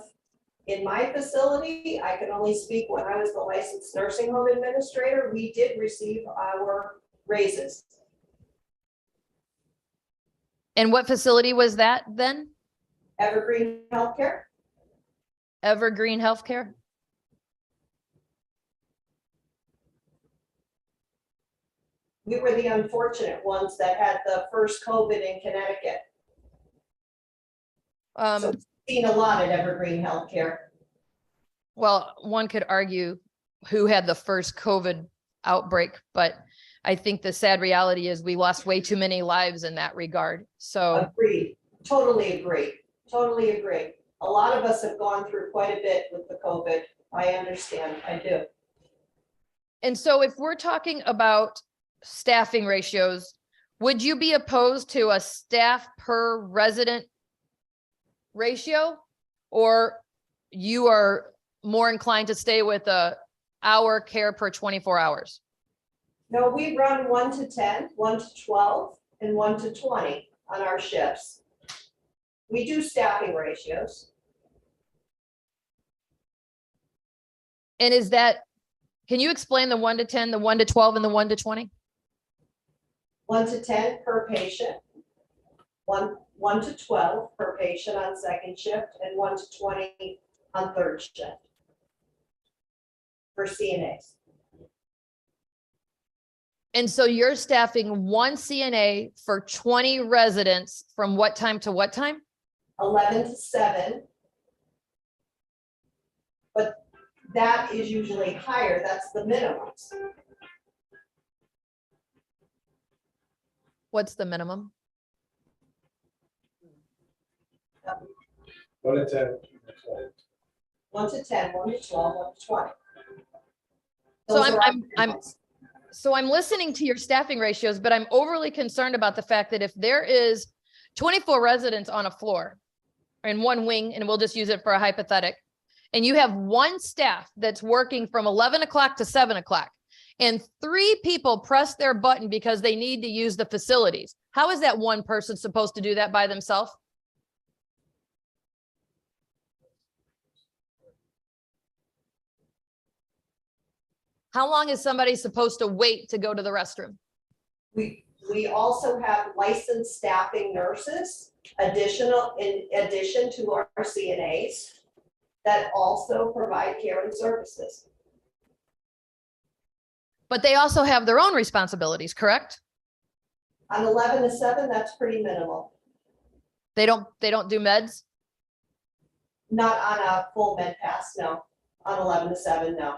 Speaker 17: in my facility, I can only speak when I was the licensed nursing home administrator, we did receive our raises.
Speaker 8: And what facility was that then?
Speaker 17: Evergreen Healthcare.
Speaker 8: Evergreen Healthcare?
Speaker 17: We were the unfortunate ones that had the first COVID in Connecticut. So we've seen a lot at Evergreen Healthcare.
Speaker 8: Well, one could argue who had the first COVID outbreak, but I think the sad reality is we lost way too many lives in that regard. So
Speaker 17: Agreed. Totally agree. Totally agree. A lot of us have gone through quite a bit with the COVID. I understand. I do.
Speaker 8: And so if we're talking about staffing ratios, would you be opposed to a staff per resident ratio? Or you are more inclined to stay with a hour care per 24 hours?
Speaker 17: No, we run 1 to 10, 1 to 12, and 1 to 20 on our shifts. We do staffing ratios.
Speaker 8: And is that, can you explain the 1 to 10, the 1 to 12, and the 1 to 20?
Speaker 17: 1 to 10 per patient, 1 to 12 per patient on second shift, and 1 to 20 on third shift for CNAs.
Speaker 8: And so you're staffing 1 CNA for 20 residents from what time to what time?
Speaker 17: 11 to 7. But that is usually higher. That's the minimums.
Speaker 8: What's the minimum?
Speaker 17: 1 to 10. 1 to 10, 1 to 12, 1 to 20.
Speaker 8: So
Speaker 17: Those are our minimums.
Speaker 8: So I'm listening to your staffing ratios, but I'm overly concerned about the fact that if there is 24 residents on a floor in one wing, and we'll just use it for a hypothetic, and you have 1 staff that's working from 11 o'clock to 7 o'clock, and 3 people press their button because they need to use the facilities, how is that 1 person supposed to do that by themselves? How long is somebody supposed to wait to go to the restroom?
Speaker 17: We also have licensed staffing nurses, in addition to our CNAs, that also provide care and services.
Speaker 8: But they also have their own responsibilities, correct?
Speaker 17: On 11 to 7, that's pretty minimal.
Speaker 8: They don't do meds?
Speaker 17: Not on a full med pass, no. On 11 to 7, no.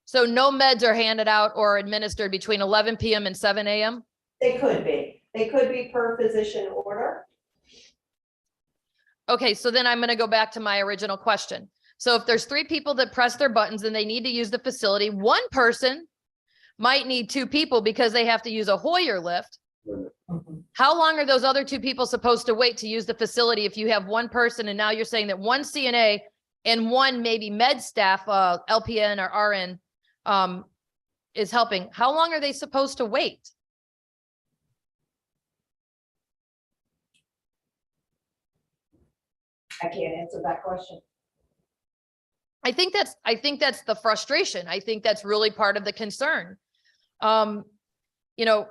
Speaker 8: So no meds are handed out or administered between 11 PM and 7 AM?
Speaker 17: They could be. They could be per physician order.
Speaker 8: Okay, so then I'm going to go back to my original question. So if there's 3 people that press their buttons and they need to use the facility, 1 person might need 2 people because they have to use a Hoyer lift. How long are those other 2 people supposed to wait to use the facility if you have 1 person and now you're saying that 1 CNA and 1 maybe med staff, LPN or RN, is helping? How long are they supposed to wait?
Speaker 17: I can't answer that question.
Speaker 8: I think that's the frustration. I think that's really part of the concern. You know,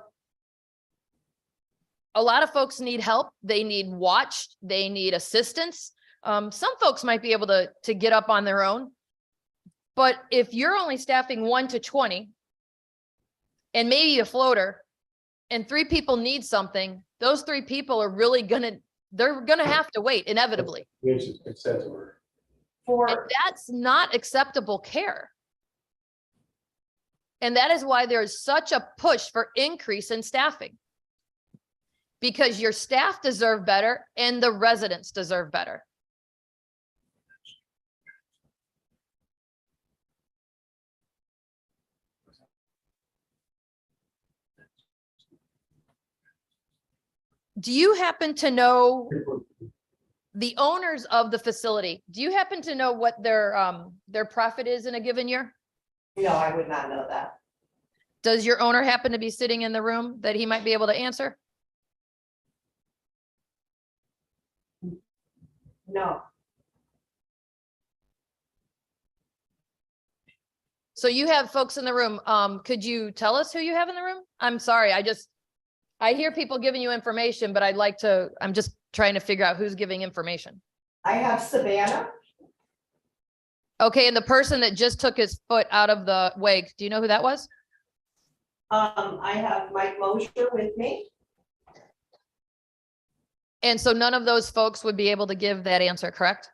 Speaker 8: a lot of folks need help. They need watched. They need assistance. Some folks might be able to get up on their own. But if you're only staffing 1 to 20 and maybe a floater and 3 people need something, those 3 people are really they're gonna have to wait inevitably. And that's not acceptable care. And that is why there is such a push for increase in staffing. Because your staff deserve better and the residents deserve better. Do you happen to know the owners of the facility? Do you happen to know what their profit is in a given year?
Speaker 17: No, I would not know that.
Speaker 8: Does your owner happen to be sitting in the room that he might be able to answer?
Speaker 17: No.
Speaker 8: So you have folks in the room. Could you tell us who you have in the room? I'm sorry. I hear people giving you information, but I'm just trying to figure out who's giving information.
Speaker 17: I have Savannah.
Speaker 8: Okay. And the person that just took his foot out of the way, do you know who that was?
Speaker 17: I have Mike Mosher with me.
Speaker 8: And so none of those folks would be able to give that answer, correct?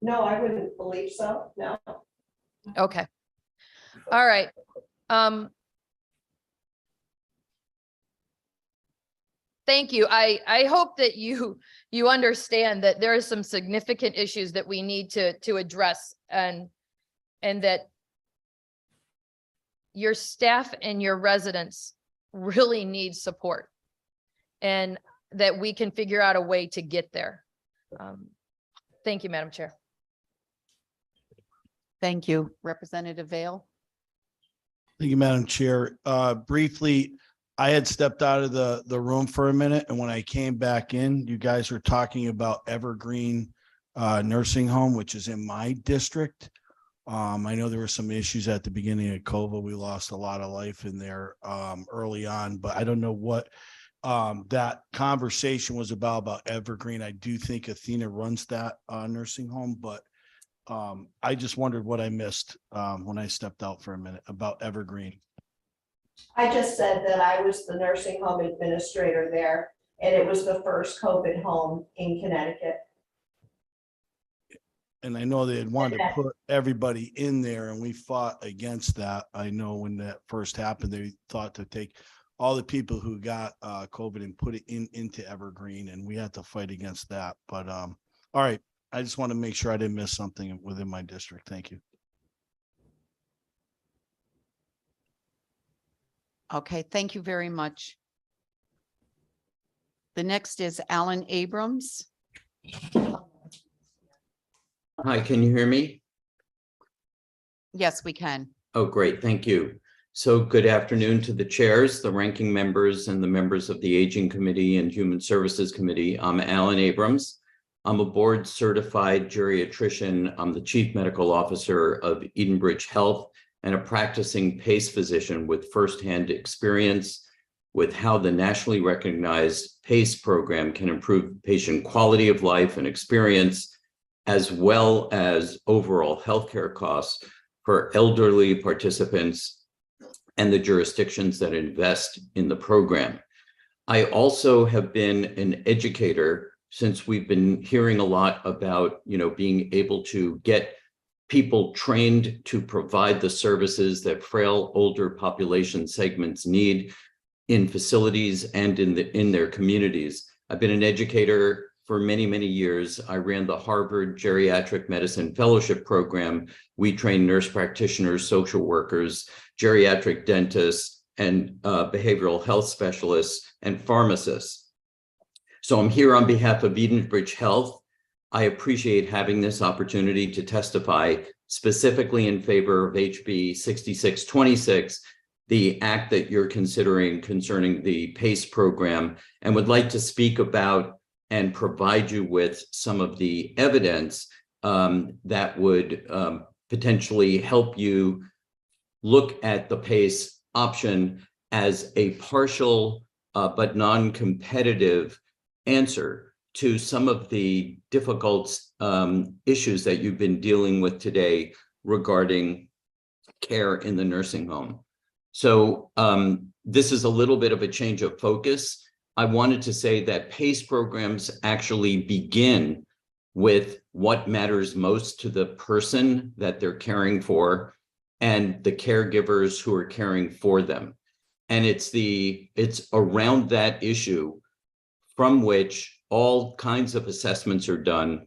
Speaker 17: No, I wouldn't believe so. No.
Speaker 8: Okay. All right. Thank you. I hope that you understand that there are some significant issues that we need to address and that your staff and your residents really need support and that we can figure out a way to get there. Thank you, Madam Chair.
Speaker 4: Thank you. Representative Vale.
Speaker 19: Thank you, Madam Chair. Briefly, I had stepped out of the room for a minute, and when I came back in, you guys were talking about Evergreen Nursing Home, which is in my district. I know there were some issues at the beginning of COVID. We lost a lot of life in there early on, but I don't know what that conversation was about Evergreen. I do think Athena runs that nursing home, but I just wondered what I missed when I stepped out for a minute about Evergreen.
Speaker 17: I just said that I was the nursing home administrator there, and it was the first COVID home in Connecticut.
Speaker 19: And I know they had wanted to put everybody in there, and we fought against that. I know when that first happened, they thought to take all the people who got COVID and put it into Evergreen, and we had to fight against that. But all right, I just want to make sure I didn't miss something within my district. Thank you.
Speaker 4: Okay, thank you very much. The next is Alan Abrams.
Speaker 6: Hi, can you hear me?
Speaker 4: Yes, we can.
Speaker 6: Oh, great, thank you. So good afternoon to the chairs, the ranking members, and the members of the Aging Committee and Human Services Committee. I'm Alan Abrams. I'm a board certified geriatrician. I'm the Chief Medical Officer of Edenbridge Health and a practicing PACE physician with firsthand experience with how the nationally recognized PACE program can improve patient quality of life and experience, as well as overall healthcare costs for elderly participants and the jurisdictions that invest in the program. I also have been an educator since we've been hearing a lot about, being able to get people trained to provide the services that frail older population segments need in facilities and in their communities. I've been an educator for many, many years. I ran the Harvard Geriatric Medicine Fellowship Program. We train nurse practitioners, social workers, geriatric dentists, and behavioral health specialists and pharmacists. So I'm here on behalf of Edenbridge Health. I appreciate having this opportunity to testify specifically in favor of HB 6626, the act that you're considering concerning the PACE program, and would like to speak about and provide you with some of the evidence that would potentially help you look at the PACE option as a partial but non-competitive answer to some of the difficult issues that you've been dealing with today regarding care in the nursing home. So this is a little bit of a change of focus. I wanted to say that PACE programs actually begin with what matters most to the person that they're caring for. and the caregivers who are caring for them. And it's around that issue from which all kinds of assessments are done,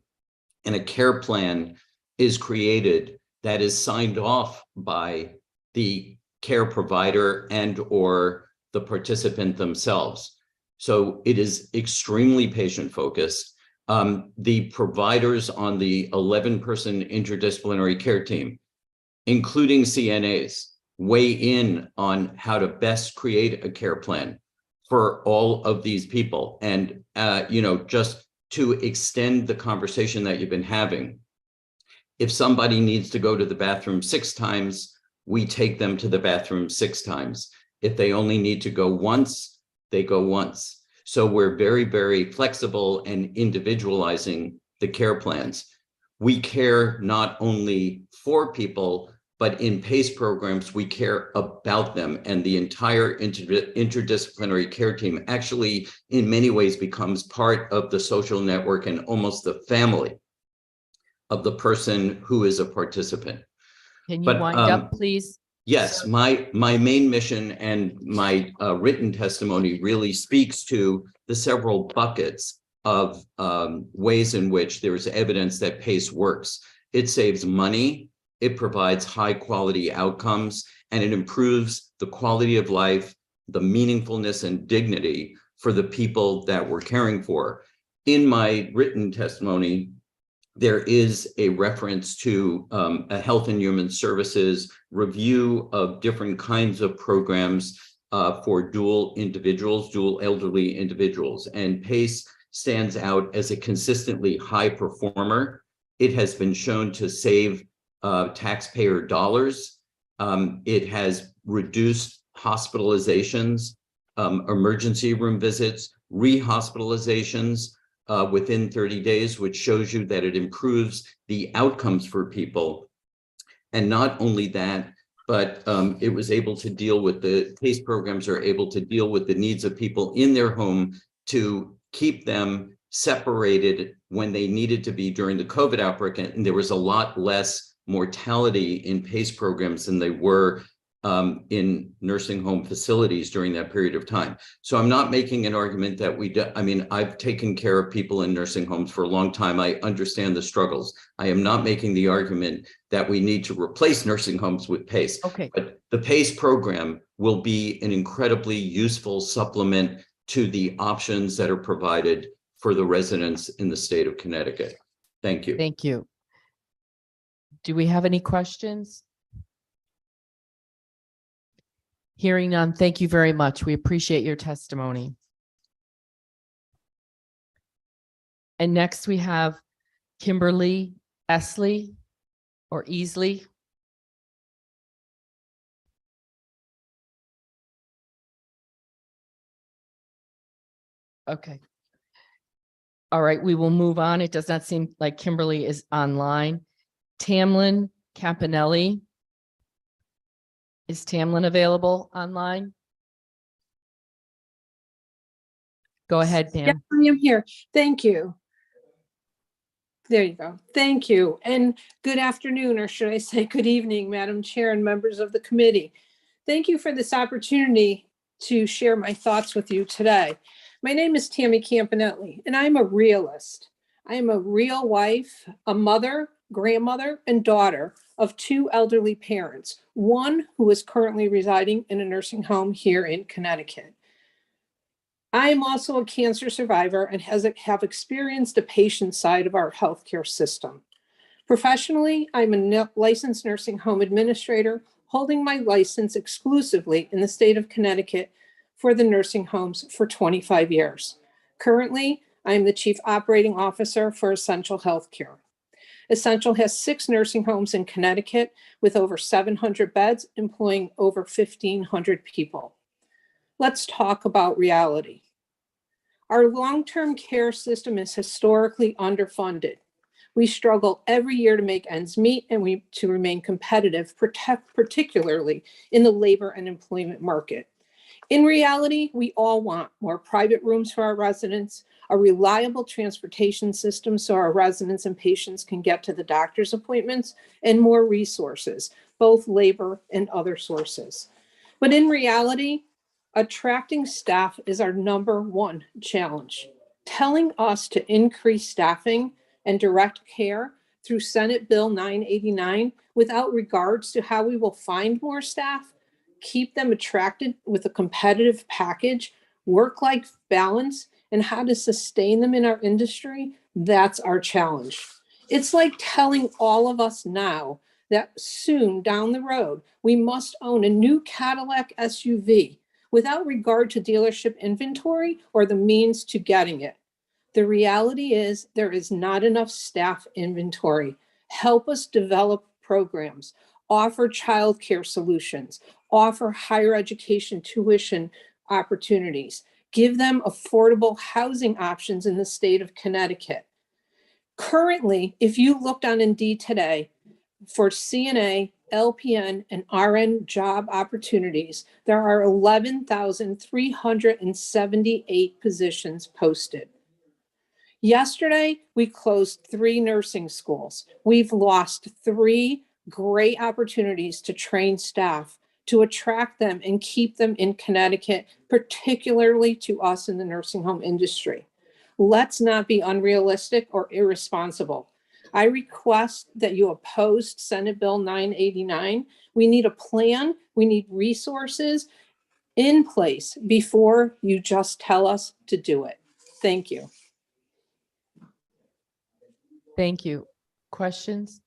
Speaker 6: and a care plan is created that is signed off by the care provider and or the participant themselves. So it is extremely patient focused. The providers on the 11-person interdisciplinary care team, including CNAs, weigh in on how to best create a care plan for all of these people. And, just to extend the conversation that you've been having, if somebody needs to go to the bathroom 6 times, we take them to the bathroom 6 times. If they only need to go once, they go once. So we're very, very flexible and individualizing the care plans. We care not only for people, but in PACE programs, we care about them. And the entire interdisciplinary care team actually, in many ways, becomes part of the social network and almost the family of the person who is a participant.
Speaker 18: Can you wind up, please?
Speaker 6: Yes, my main mission and my written testimony really speaks to the several buckets of ways in which there is evidence that PACE works. It saves money, it provides high quality outcomes, and it improves the quality of life, the meaningfulness and dignity for the people that we're caring for. In my written testimony, there is a reference to a Health and Human Services review of different kinds of programs for dual elderly individuals. And PACE stands out as a consistently high performer. It has been shown to save taxpayer dollars. It has reduced hospitalizations, emergency room visits, rehospitalizations, within 30 days, which shows you that it improves the outcomes for people. And not only that, but it was able to deal with the PACE programs are able to deal with the needs of people in their home to keep them separated when they needed to be during the COVID outbreak. And there was a lot less mortality in PACE programs than they were in nursing home facilities during that period of time. So I'm not making an argument that I've taken care of people in nursing homes for a long time. I understand the struggles. I am not making the argument that we need to replace nursing homes with PACE.
Speaker 18: Okay.
Speaker 6: But the PACE program will be an incredibly useful supplement to the options that are provided for the residents in the state of Connecticut. Thank you.
Speaker 18: Thank you. Do we have any questions? Hearing none, thank you very much. We appreciate your testimony. And next we have Kimberly Esley or Easley. Okay. All right, we will move on. It does not seem like Kimberly is online. Tamlin Campanelli. Is Tamlin available online? Go ahead, Pam.
Speaker 20: Yeah, I am here. Thank you. There you go. Thank you. And good afternoon, or should I say good evening, Madam Chair and members of the committee. Thank you for this opportunity to share my thoughts with you today. My name is Tammy Campanelli, and I'm a realist. I am a real wife, a mother, grandmother, and daughter of 2 elderly parents, one who is currently residing in a nursing home here in Connecticut. I am also a cancer survivor and have experienced the patient side of our healthcare system. Professionally, I'm a licensed nursing home administrator, holding my license exclusively in the state of Connecticut for the nursing homes for 25 years. Currently, I am the Chief Operating Officer for Essential Healthcare. Essential has 6 nursing homes in Connecticut with over 700 beds, employing over 1,500 people. Let's talk about reality. Our long-term care system is historically underfunded. We struggle every year to make ends meet and to remain competitive, particularly in the labor and employment market. In reality, we all want more private rooms for our residents, a reliable transportation system so our residents and patients can get to the doctor's appointments, and more resources, both labor and other sources. But in reality, attracting staff is our #1 challenge. Telling us to increase staffing and direct care through Senate Bill 989 without regards to how we will find more staff, keep them attracted with a competitive package, work-life balance, and how to sustain them in our industry, that's our challenge. It's like telling all of us now that soon down the road, we must own a new Cadillac SUV without regard to dealership inventory or the means to getting it. The reality is there is not enough staff inventory. Help us develop programs, offer childcare solutions, offer higher education tuition opportunities, give them affordable housing options in the state of Connecticut. Currently, if you looked on Indeed today for CNA, LPN, and RN job opportunities, there are 11,378 positions posted. Yesterday, we closed 3 nursing schools. We've lost 3 great opportunities to train staff, to attract them and keep them in Connecticut, particularly to us in the nursing home industry. Let's not be unrealistic or irresponsible. I request that you oppose Senate Bill 989. We need a plan. We need resources in place before you just tell us to do it. Thank you.
Speaker 18: Thank you. Questions?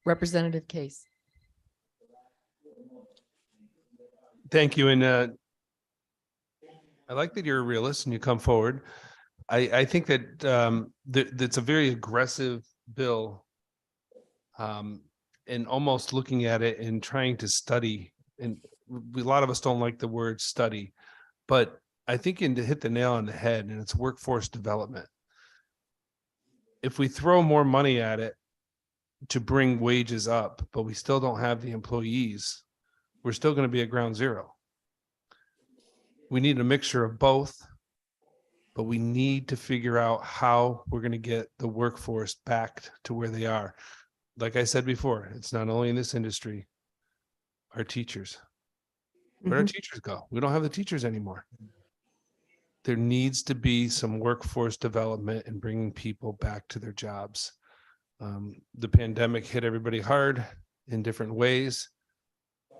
Speaker 18: Representative Case.
Speaker 7: Thank you. And I like that you're a realist and you come forward. I think that that's a very aggressive bill, and almost looking at it and trying to study. And a lot of us don't like the word study, but I think you hit the nail on the head, and it's workforce development. If we throw more money at it to bring wages up, but we still don't have the employees, we're still going to be at ground zero. We need a mixture of both, but we need to figure out how we're going to get the workforce back to where they are. Like I said before, it's not only in this industry, our teachers. Where our teachers go? We don't have the teachers anymore. There needs to be some workforce development and bringing people back to their jobs. The pandemic hit everybody hard in different ways,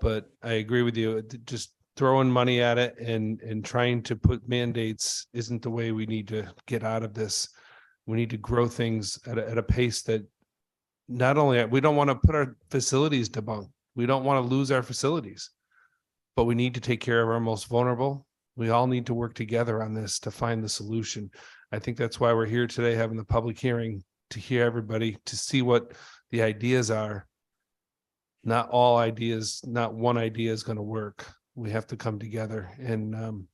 Speaker 7: but I agree with you. Just throwing money at it and trying to put mandates isn't the way we need to get out of this. We need to grow things at a pace that not only, we don't want to put our facilities to bunk. We don't want to lose our facilities, but we need to take care of our most vulnerable. We all need to work together on this to find the solution. I think that's why we're here today, having the public hearing, to hear everybody, to see what the ideas are. Not all ideas, not one idea is going to work. We have to come together. And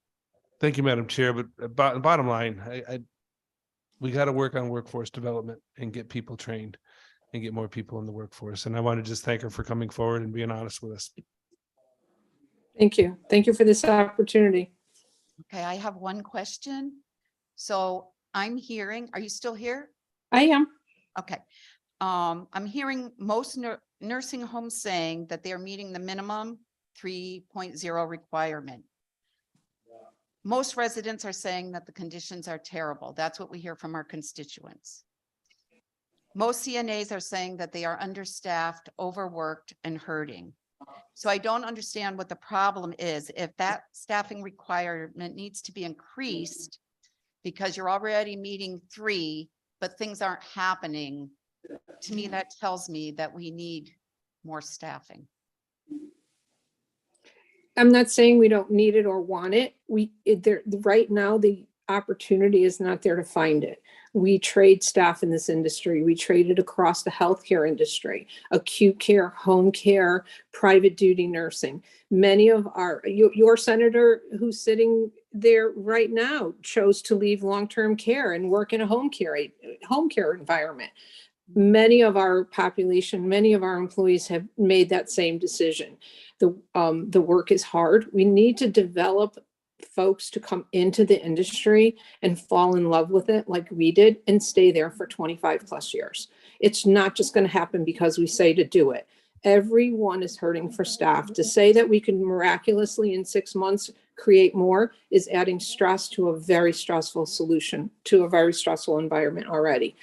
Speaker 7: thank you, Madam Chair. But bottom line, we got to work on workforce development and get people trained and get more people in the workforce. And I want to just thank her for coming forward and being honest with us.
Speaker 20: Thank you. Thank you for this opportunity.
Speaker 4: Okay, I have one question. So I'm hearing, are you still here?
Speaker 20: I am.
Speaker 4: Okay. I'm hearing most nursing homes saying that they're meeting the minimum 3.0 requirement. Most residents are saying that the conditions are terrible. That's what we hear from our constituents. Most CNAs are saying that they are understaffed, overworked, and hurting. So I don't understand what the problem is. If that staffing requirement needs to be increased because you're already meeting 3, but things aren't happening, to me, that tells me that we need more staffing.
Speaker 20: I'm not saying we don't need it or want it. Right now, the opportunity is not there to find it. We trade staff in this industry. We trade it across the healthcare industry, acute care, home care, private duty nursing. Many of your senator who's sitting there right now chose to leave long-term care and work in a home care environment. Many of our population, many of our employees have made that same decision. The work is hard. We need to develop folks to come into the industry and fall in love with it like we did and stay there for 25 plus years. It's not just going to happen because we say to do it. Everyone is hurting for staff. To say that we can miraculously in 6 months create more is adding stress to a very stressful solution, to a very stressful environment already.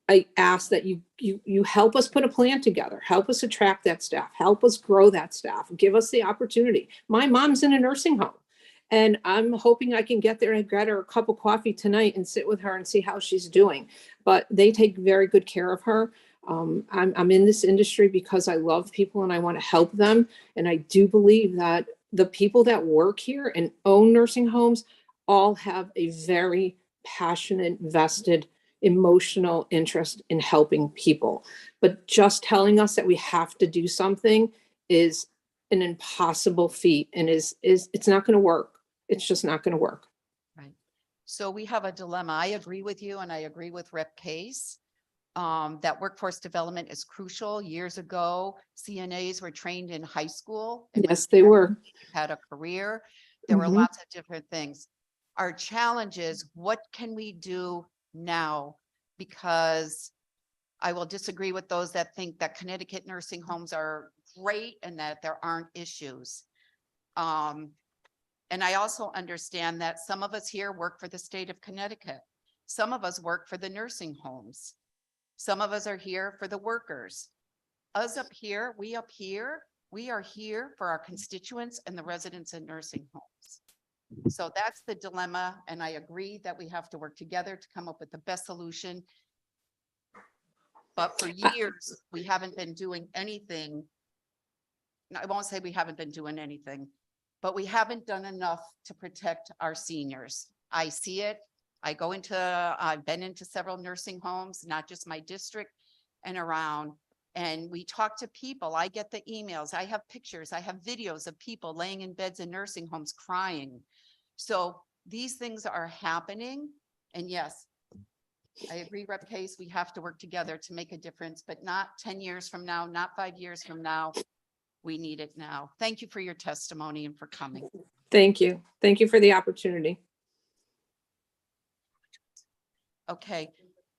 Speaker 20: I ask that you help us put a plan together, help us attract that staff, help us grow that staff, give us the opportunity. My mom's in a nursing home and I'm hoping I can get there and get her a cup of coffee tonight and sit with her and see how she's doing. But they take very good care of her. I'm in this industry because I love people and I want to help them. And I do believe that the people that work here and own nursing homes all have a very passionate, vested, emotional interest in helping people. But just telling us that we have to do something is an impossible feat and it's not going to work. It's just not going to work.
Speaker 4: Right. So we have a dilemma. I agree with you and I agree with Rep. Case. That workforce development is crucial. Years ago, CNAs were trained in high school.
Speaker 20: Yes, they were.
Speaker 4: Had a career. There were lots of different things. Our challenge is, what can we do now? Because I will disagree with those that think that Connecticut nursing homes are great and that there aren't issues. And I also understand that some of us here work for the state of Connecticut. Some of us work for the nursing homes. Some of us are here for the workers. Us up here, we are here for our constituents and the residents in nursing homes. So that's the dilemma. And I agree that we have to work together to come up with the best solution. But for years, we haven't been doing anything. I won't say we haven't been doing anything, but we haven't done enough to protect our seniors. I see it. I've been into several nursing homes, not just my district and around, and we talk to people. I get the emails, I have pictures, I have videos of people laying in beds in nursing homes crying. So these things are happening. And yes, I agree, Rep. Case, we have to work together to make a difference, but not 10 years from now, not 5 years from now. We need it now. Thank you for your testimony and for coming.
Speaker 20: Thank you. Thank you for the opportunity.
Speaker 4: Okay,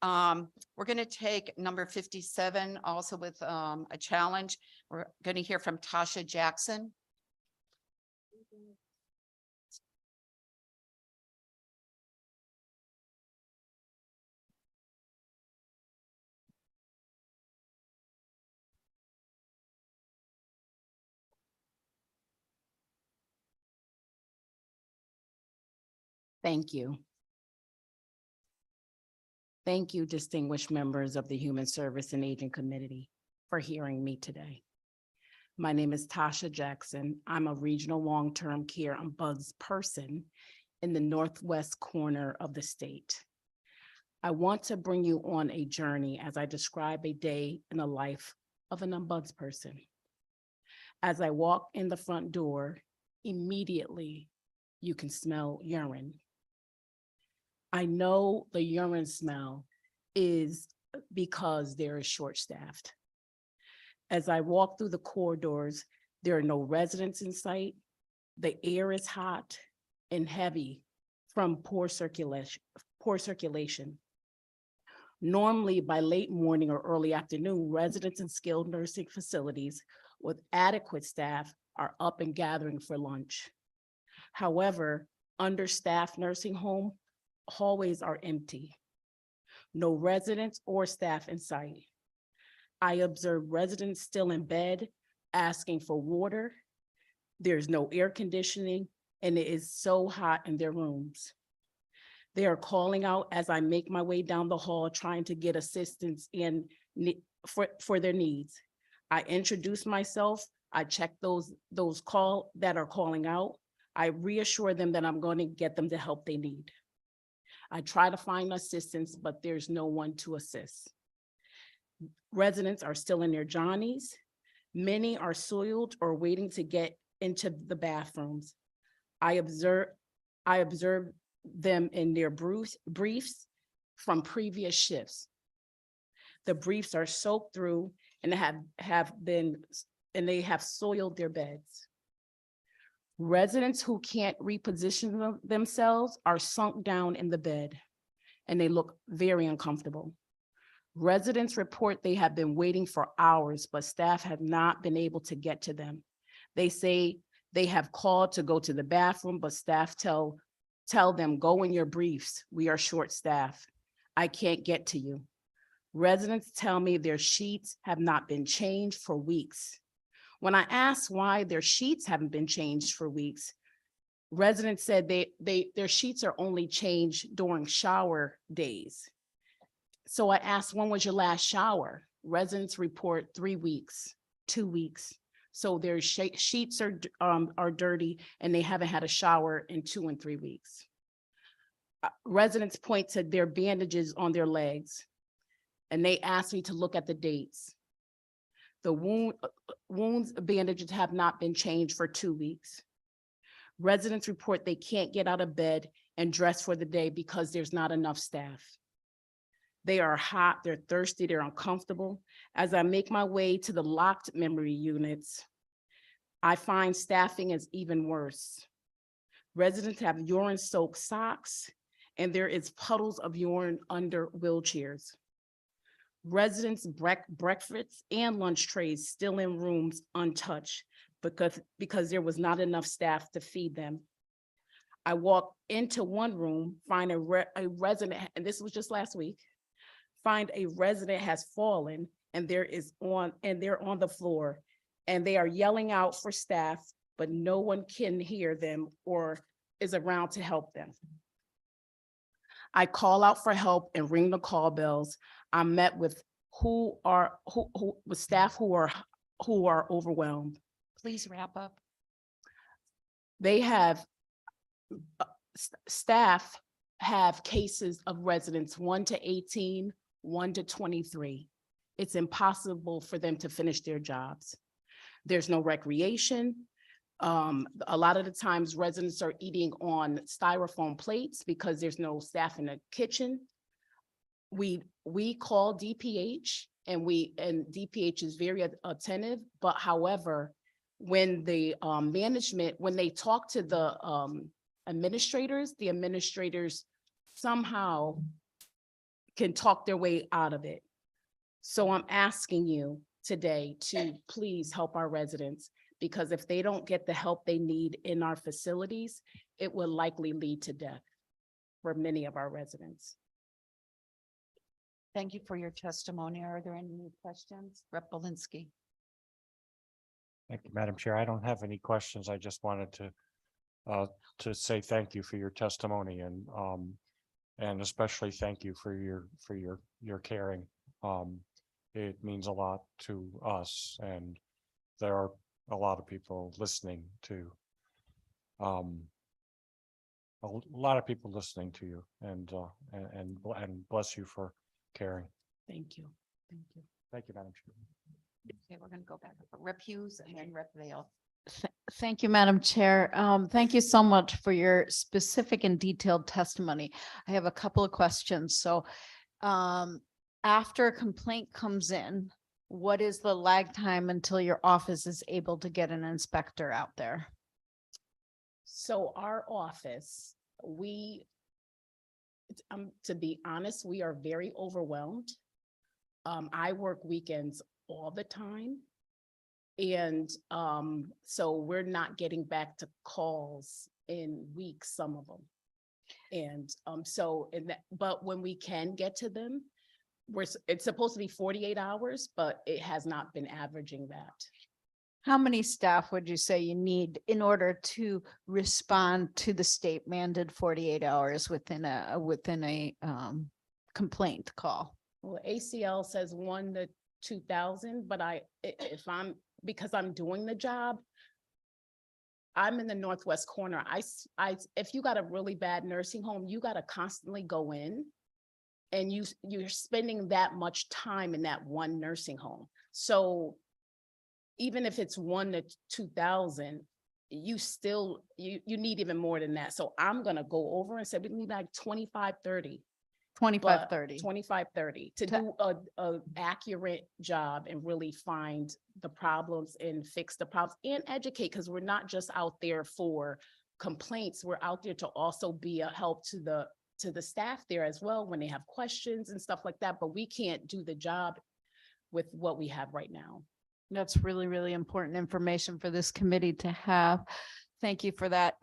Speaker 4: we're going to take number 57 also with a challenge. We're going to hear from Tasha Jackson.
Speaker 2: Thank you. Thank you, distinguished members of the Human Service and Aging Committee, for hearing me today. My name is Tasha Jackson. I'm a regional long-term care ombudsperson in the northwest corner of the state. I want to bring you on a journey as I describe a day in the life of an ombudsperson. As I walk in the front door, immediately you can smell urine. I know the urine smell is because there is short-staffed. As I walk through the corridors, there are no residents in sight. The air is hot and heavy from poor circulation. Normally, by late morning or early afternoon, residents in skilled nursing facilities with adequate staff are up and gathering for lunch. However, understaffed nursing home hallways are empty. No residents or staff in sight. I observe residents still in bed, asking for water. There's no air conditioning, and it is so hot in their rooms. They are calling out as I make my way down the hall, trying to get assistance for their needs. I introduce myself. I check those that are calling out. I reassure them that I'm going to get them the help they need. I try to find assistance, but there's no one to assist. Residents are still in their johnnies. Many are soiled or waiting to get into the bathrooms. I observe them in their briefs from previous shifts. The briefs are soaked through and they have soiled their beds. Residents who can't reposition themselves are sunk down in the bed and they look very uncomfortable. Residents report they have been waiting for hours, but staff have not been able to get to them. They say they have called to go to the bathroom, but staff tell them, go in your briefs. We are short-staffed. I can't get to you. Residents tell me their sheets have not been changed for weeks. When I asked why their sheets haven't been changed for weeks, residents said their sheets are only changed during shower days. So I asked, when was your last shower? Residents report 3 weeks, 2 weeks. So their sheets are dirty and they haven't had a shower in 2 and 3 weeks. Residents point to their bandages on their legs and they asked me to look at the dates. The wounds bandages have not been changed for 2 weeks. Residents report they can't get out of bed and dress for the day because there's not enough staff. They are hot, they're thirsty, they're uncomfortable. As I make my way to the locked memory units, I find staffing is even worse. Residents have urine-soaked socks and there is puddles of urine under wheelchairs. Residents' breakfast and lunch trays still in rooms untouched because there was not enough staff to feed them. I walk into one room, find a resident, and this was just last week, find a resident has fallen and they're on the floor and they are yelling out for staff, but no one can hear them or is around to help them. I call out for help and ring the call bells. I'm met with with staff who are overwhelmed.
Speaker 4: Please wrap up.
Speaker 2: They have staff have cases of residents 1 to 18, 1 to 23. It's impossible for them to finish their jobs. There's no recreation. A lot of the times residents are eating on styrofoam plates because there's no staff in the kitchen. We call DPH and DPH is very attentive, but however, when the management, when they talk to the administrators somehow can talk their way out of it. So I'm asking you today to please help our residents, because if they don't get the help they need in our facilities, it will likely lead to death for many of our residents.
Speaker 4: Thank you for your testimony. Are there any questions? Rep. Belinsky.
Speaker 3: Thank you, Madam Chair. I don't have any questions. I just wanted to say thank you for your testimony and especially thank you for your caring. It means a lot to us, and there are a lot of people listening to a lot of people listening to you, and bless you for caring.
Speaker 2: Thank you. Thank you.
Speaker 3: Thank you, Madam Chair.
Speaker 4: Okay, we're going to go back. Rep. Hughes and then Rep. Vale.
Speaker 5: Thank you, Madam Chair. Thank you so much for your specific and detailed testimony. I have a couple of questions. So after a complaint comes in, what is the lag time until your office is able to get an inspector out there?
Speaker 2: So our office, to be honest, we are very overwhelmed. I work weekends all the time. And so we're not getting back to calls in weeks, some of them. And but when we can get to them, it's supposed to be 48 hours, but it has not been averaging that.
Speaker 5: How many staff would you say you need in order to respond to the state mandated 48 hours within a complaint call?
Speaker 2: Well, ACL says 1 to 2,000, but because I'm doing the job, I'm in the northwest corner. If you got a really bad nursing home, you got to constantly go in, and you're spending that much time in that one nursing home. So even if it's 1 to 2,000, you need even more than that. So I'm gonna go over and say we need like 25, 30.
Speaker 5: 2530.
Speaker 2: 2530 to do a accurate job and really find the problems and fix the problems and educate, because we're not just out there for complaints. We're out there to also be a help to the staff there as well when they have questions and stuff like that. But we can't do the job with what we have right now.
Speaker 5: That's really, really important information for this committee to have. Thank you for that.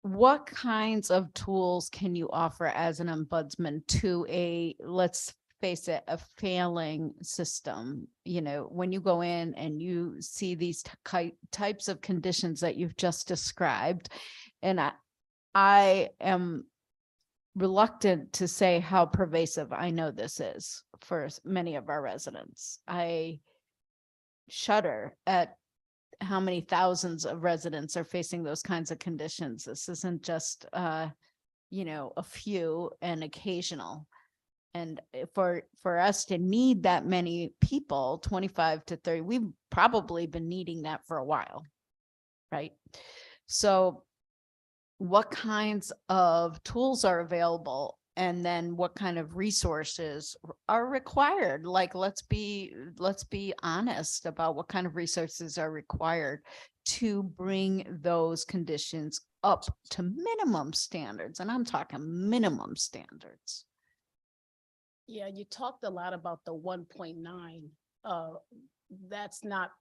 Speaker 5: What kinds of tools can you offer as an ombudsman to a, let's face it, a failing system? You know, when you go in and you see these types of conditions that you've just described, and I am reluctant to say how pervasive I know this is for many of our residents. I shudder at how many thousands of residents are facing those kinds of conditions. This isn't just, you know, a few and occasional. And for us to need that many people, 25 to 30, we've probably been needing that for a while, right? So what kinds of tools are available? And then what kind of resources are required? Like, let's be honest about what kind of resources are required to bring those conditions up to minimum standards. And I'm talking minimum standards.
Speaker 2: Yeah, you talked a lot about the 1.9. That's not,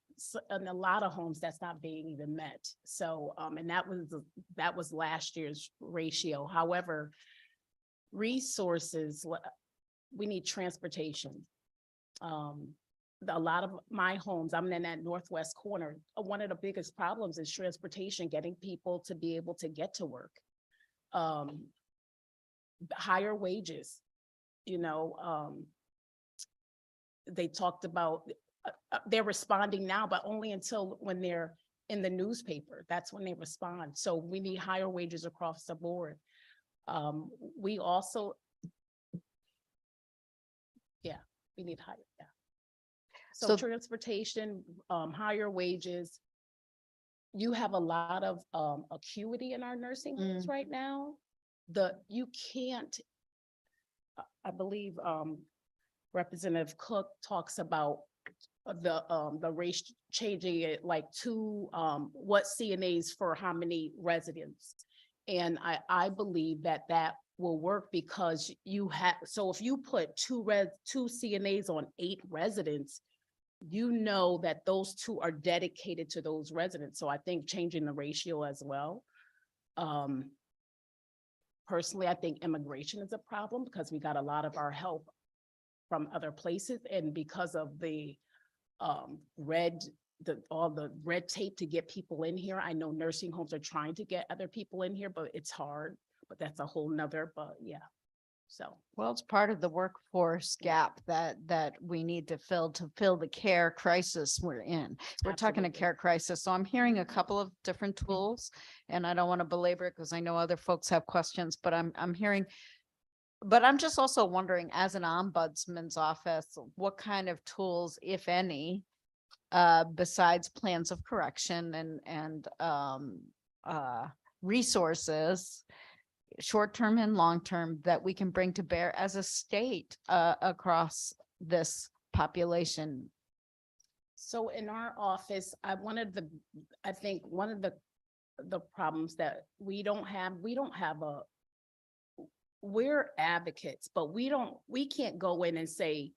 Speaker 2: in a lot of homes, that's not being even met. So, and that was last year's ratio. However, resources, we need transportation. A lot of my homes, I'm in that northwest corner. One of the biggest problems is transportation, getting people to be able to get to work. Higher wages, you know, they talked about, they're responding now, but only until when they're in the newspaper. That's when they respond. So we need higher wages across the board. We also, we need higher, So transportation, higher wages. You have a lot of acuity in our nursing homes right now. You can't, I believe Representative Cook talks about the race changing it like to what CNAs for how many residents. And I believe that will work because you have, so if you put two CNAs on 8 residents, you know that those 2 are dedicated to those residents. So I think changing the ratio as well. Personally, I think immigration is a problem because we got a lot of our help from other places, and because of the all the red tape to get people in here. I know nursing homes are trying to get other people in here, but it's hard, but that's a whole nother, but yeah. So,
Speaker 5: well, it's part of the workforce gap that we need to fill the care crisis we're in. We're talking a care crisis. So I'm hearing a couple of different tools, and I don't want to belabor it because I know other folks have questions, but I'm hearing, but I'm just also wondering, as an ombudsman's office, what kind of tools, if any, besides plans of correction and resources, short-term and long-term, that we can bring to bear as a state across this population?
Speaker 2: So in our office, I think one of the problems that we don't have we're advocates, but we can't go in and say,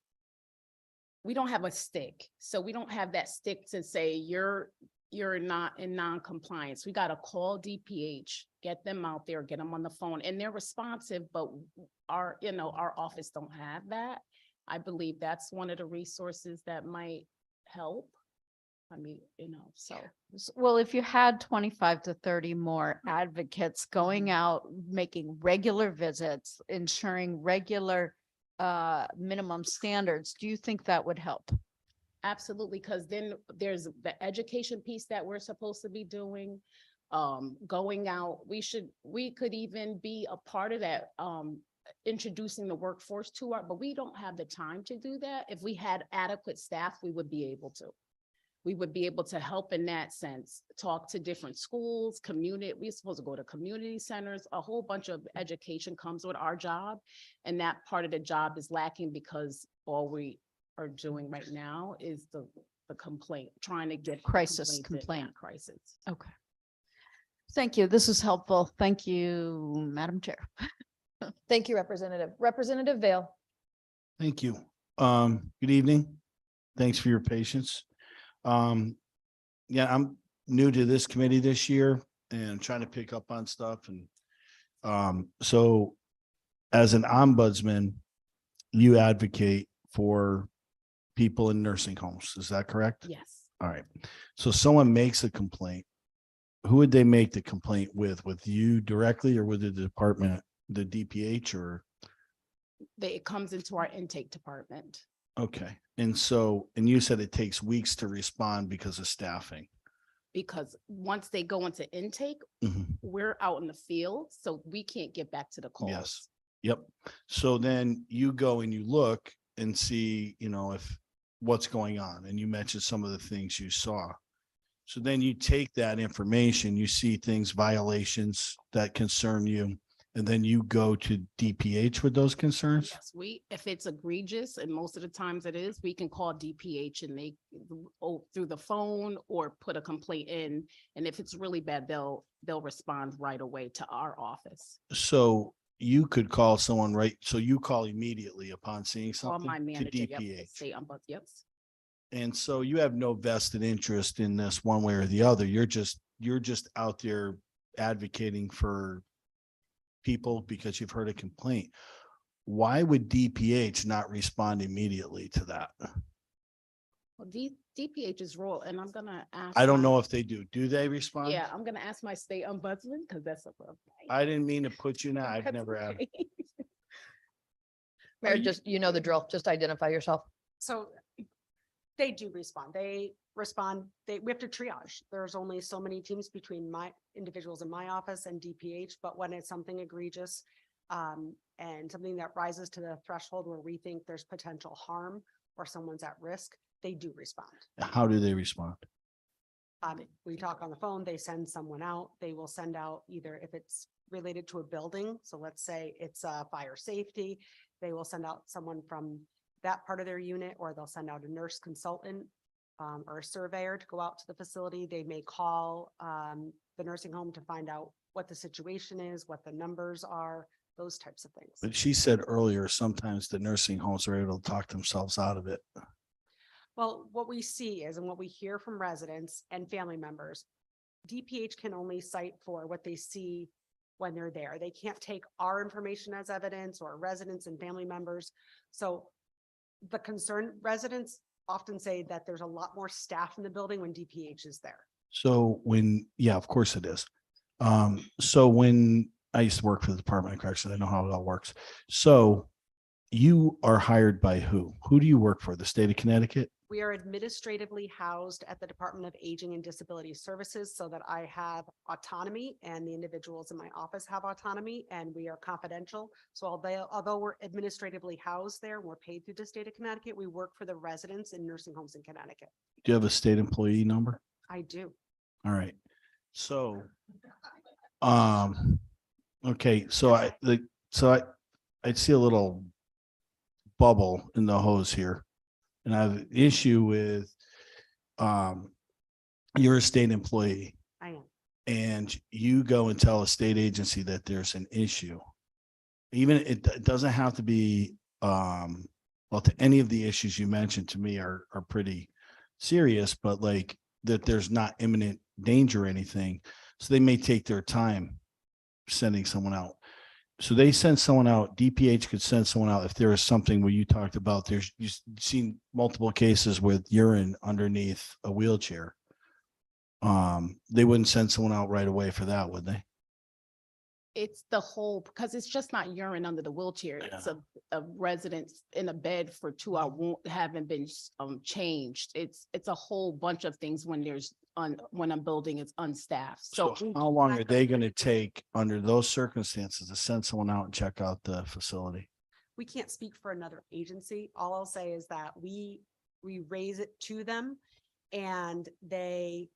Speaker 2: we don't have a stick. So we don't have that stick to say, you're not in non-compliance. We got to call DPH, get them out there, get them on the phone, and they're responsive, but our office don't have that. I believe that's one of the resources that might help. I mean, so.
Speaker 5: Well, if you had 25 to 30 more advocates going out, making regular visits, ensuring regular minimum standards, do you think that would help?
Speaker 2: Absolutely, because then there's the education piece that we're supposed to be doing, going out. We could even be a part of that, introducing the workforce but we don't have the time to do that. If we had adequate staff, we would be able to. we would be able to help in that sense, talk to different schools, community, we're supposed to go to community centers, a whole bunch of education comes with our job. And that part of the job is lacking because all we are doing right now is the complaint, trying to get. the
Speaker 5: Crisis
Speaker 2: complaints in, yeah,
Speaker 5: complaint.
Speaker 2: Crisis.
Speaker 5: Okay. Thank you. This is helpful. Thank you, Madam Chair.
Speaker 8: Thank you, Representative. Representative Vale.
Speaker 19: Thank you. Good evening. Thanks for your patience. Yeah, I'm new to this committee this year and trying to pick up on stuff and so as an ombudsman, you advocate for people in nursing homes. Is that correct?
Speaker 2: Yes.
Speaker 19: All right. So someone makes a complaint. Who would they make the complaint with? With you directly or with the department, the DPH or?
Speaker 2: It comes into our intake department.
Speaker 19: Okay. And so, and you said it takes weeks to respond because of staffing.
Speaker 2: Because once they go into intake,
Speaker 19: Mhm.
Speaker 2: we're out in the field, so we can't get back to the calls.
Speaker 19: Yes. Yep. So then you go and you look and see, you know, if what's going on. And you mentioned some of the things you saw. So then you take that information, you see things, violations that concern you, and then you go to DPH with those concerns?
Speaker 2: Yes, if it's egregious, and most of the times it is, we can call DPH and they, through the phone or put a complaint in. And if it's really bad, they'll respond right away to our office.
Speaker 19: So you could call someone, right? So you call immediately upon seeing
Speaker 2: Call
Speaker 19: something
Speaker 2: my
Speaker 19: to
Speaker 2: manager, yep,
Speaker 19: DPH.
Speaker 2: state ombuds, yep.
Speaker 19: And so you have no vested interest in this one way or the other. You're just out there advocating for people because you've heard a complaint. Why would DPH not respond immediately to that?
Speaker 2: Well, DPH's role, and I'm gonna ask.
Speaker 19: I don't
Speaker 2: my-
Speaker 19: know if they do. Do they respond?
Speaker 2: Yeah, I'm gonna ask my state ombudsman, because that's a.
Speaker 19: I didn't mean to put you in that. I've never had.
Speaker 8: Mayor, just, you know the drill. Just identify yourself.
Speaker 10: So they do respond. They respond. We have to triage. There's only so many teams between my individuals in my office and DPH, but when it's something egregious and something that rises to the threshold where we think there's potential harm or someone's at risk, they do respond.
Speaker 19: How do they respond?
Speaker 10: We talk on the phone, they send someone out, they will send out either if it's related to a building. So let's say it's fire safety, they will send out someone from that part of their unit, or they'll send out a nurse consultant or a surveyor to go out to the facility. They may call the nursing home to find out what the situation is, what the numbers are, those types of things.
Speaker 19: But she said earlier, sometimes the nursing homes are able to talk themselves out of it.
Speaker 10: Well, what we see is, and what we hear from residents and family members, DPH can only cite for what they see when they're there. They can't take our information as evidence, or residents and family members. So the concerned residents often say that there's a lot more staff in the building when DPH is there.
Speaker 19: So yeah, of course it is. So when I used to work for the Department of Corrections, I know how it all works. So you are hired by who? Who do you work for? The state of Connecticut?
Speaker 10: We are administratively housed at the Department of Aging and Disability Services, so that I have autonomy and the individuals in my office have autonomy, and we are confidential. So although we're administratively housed there, we're paid through the state of Connecticut, we work for the residents in nursing homes in Connecticut.
Speaker 19: Do you have a state employee number?
Speaker 10: I do.
Speaker 19: All right. So, okay, so I see a little bubble in the hose here. And I have an issue with, you're a state employee.
Speaker 10: I am.
Speaker 19: And you go and tell a state agency that there's an issue. Even it doesn't have to be, well, to any of the issues you mentioned to me are pretty serious, but like that there's not imminent danger or anything. So they may take their time sending someone out. So they send someone out, DPH could send someone out if there is something where you talked about, you've seen multiple cases with urine underneath a wheelchair. They wouldn't send someone out right away for that, would they?
Speaker 2: It's the whole, because it's just not urine under the wheelchair. It's a resident in a bed for 2 hours haven't been changed. It's a whole bunch of things when when a building is unstaffed.
Speaker 19: So how long are they going to take under those circumstances to send someone out and check out the facility?
Speaker 10: We can't speak for another agency. All I'll say is that we raise it to them, and they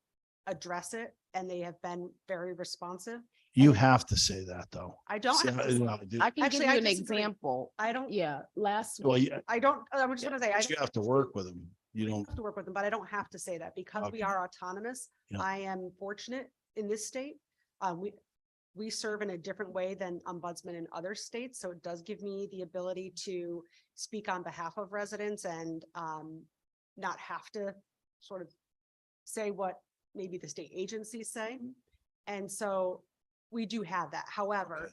Speaker 10: address it and they have been very responsive.
Speaker 19: You have to say that, though.
Speaker 10: I don't
Speaker 19: See,
Speaker 10: have to
Speaker 19: I-
Speaker 10: say
Speaker 19: no,
Speaker 10: that.
Speaker 19: I do.
Speaker 2: I can give
Speaker 10: Actually,
Speaker 2: you
Speaker 10: I
Speaker 2: an
Speaker 10: disagree.
Speaker 2: example.
Speaker 10: I don't,
Speaker 2: Yeah, last
Speaker 19: Well,
Speaker 2: week.
Speaker 19: you,
Speaker 10: I don't, I'm just gonna say, I
Speaker 19: but you
Speaker 10: don't
Speaker 19: have to work with them. You don't.
Speaker 10: have to work with them, but I don't have to say that because we
Speaker 19: Okay.
Speaker 10: are autonomous.
Speaker 19: Yeah.
Speaker 10: I am fortunate in this state. We serve in a different way than ombudsman in other states, so it does give me the ability to speak on behalf of residents and not have to sort of say what maybe the state agencies say. And so we do have that. However,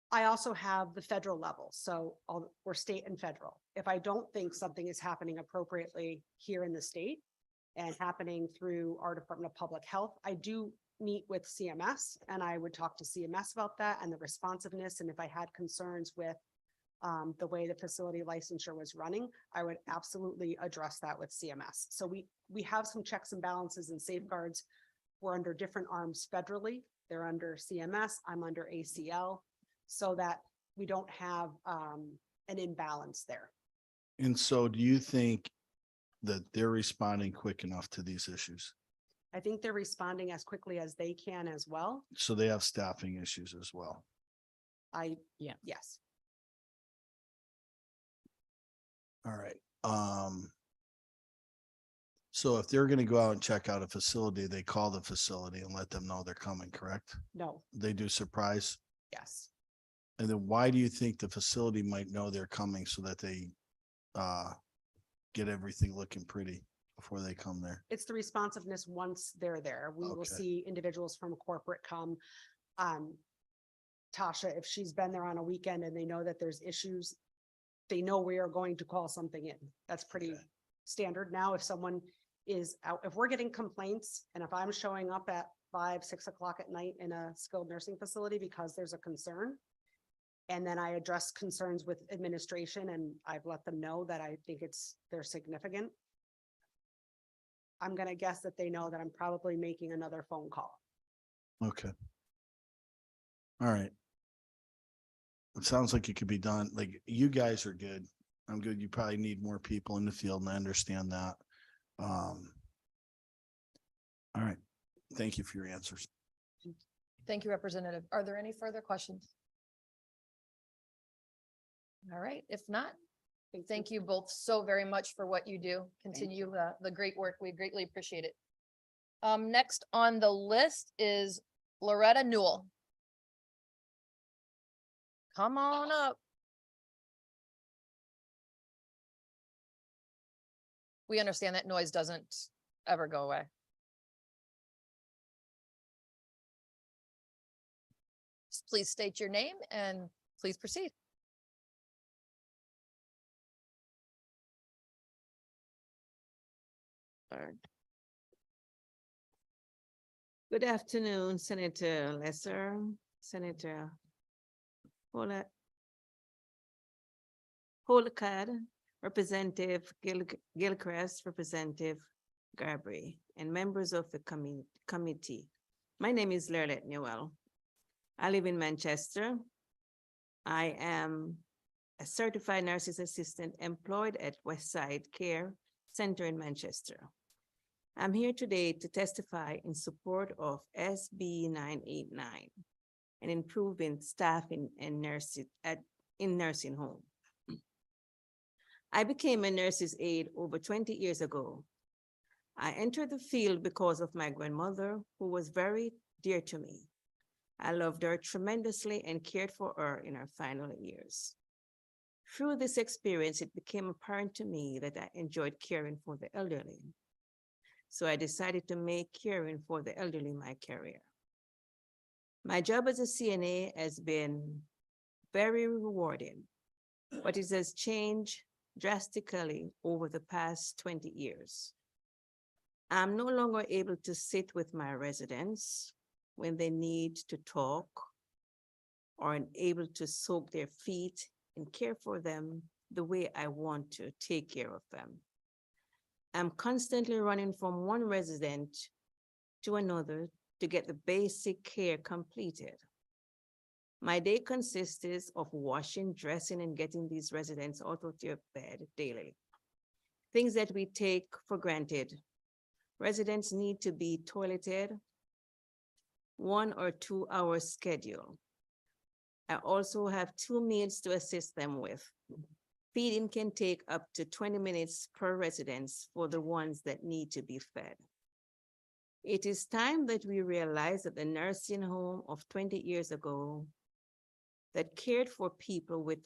Speaker 10: I also have the federal level, so we're state and federal. If I don't think something is happening appropriately here in the state and happening through our Department of Public Health, I do meet with CMS and I would talk to CMS about that and the responsiveness. And if I had concerns with the way the facility licensure was running, I would absolutely address that with CMS. So we have some checks and balances and safeguards. We're under different arms federally. They're under CMS, I'm under ACL, so that we don't have an imbalance there.
Speaker 19: And so do you think that they're responding quick enough to these issues?
Speaker 10: I think they're responding as quickly as they can as well.
Speaker 19: So they have staffing issues as well.
Speaker 10: Yes.
Speaker 19: All right. So if they're gonna go out and check out a facility, they call the facility and let them know they're coming, correct?
Speaker 10: No,
Speaker 19: They do surprise?
Speaker 10: yes.
Speaker 19: And then why do you think the facility might know they're coming so that they get everything looking pretty before they come there?
Speaker 10: It's the responsiveness once they're there. We will
Speaker 19: Okay.
Speaker 10: see individuals from corporate come. Tasha, if she's been there on a weekend and they know that there's issues, they know we are going to call something in. That's pretty standard now. If someone is out, if we're getting complaints and if I'm showing up at 5, 6 o'clock at night in a skilled nursing facility because there's a concern, and then I address concerns with administration and I've let them know that I think they're significant, I'm gonna guess that they know that I'm probably making another phone call.
Speaker 19: Okay. All right. It sounds like it could be done. Like, you guys are good. I'm good. You probably need more people in the field and I understand that. All right. Thank you for your answers.
Speaker 8: Thank you, Representative. Are there any further questions? All right, if not, thank you both so very much for what you do. Continue the great work. We greatly appreciate it. Next on the list is Loretta Newell. Come on up. We understand that noise doesn't ever go away. Please state your name and please proceed.
Speaker 9: Good afternoon, Senator Lesser, Senator Holcott, Representative Gilchrist, Representative Gabry, and members of the committee. My name is Loretta Newell. I live in Manchester. I am a certified nurse's assistant employed at Westside Care Center in Manchester. I'm here today to testify in support of SB 989 and improving staffing and in nursing home. I became a nurse's aide over 20 years ago. I entered the field because of my grandmother, who was very dear to me. I loved her tremendously and cared for her in her final years. Through this experience, it became apparent to me that I enjoyed caring for the elderly. So I decided to make caring for the elderly my career. My job as a CNA has been very rewarding, but it has changed drastically over the past 20 years. I'm no longer able to sit with my residents when they need to talk or able to soak their feet and care for them the way I want to take care of them. I'm constantly running from one resident to another to get the basic care completed. My day consists of washing, dressing, and getting these residents out of their bed daily. Things that we take for granted Residents need to be toileted 1 or 2 hour schedule. I also have 2 meals to assist them with. Feeding can take up to 20 minutes per residence for the ones that need to be fed. It is time that we realize that the nursing home of 20 years ago that cared for people with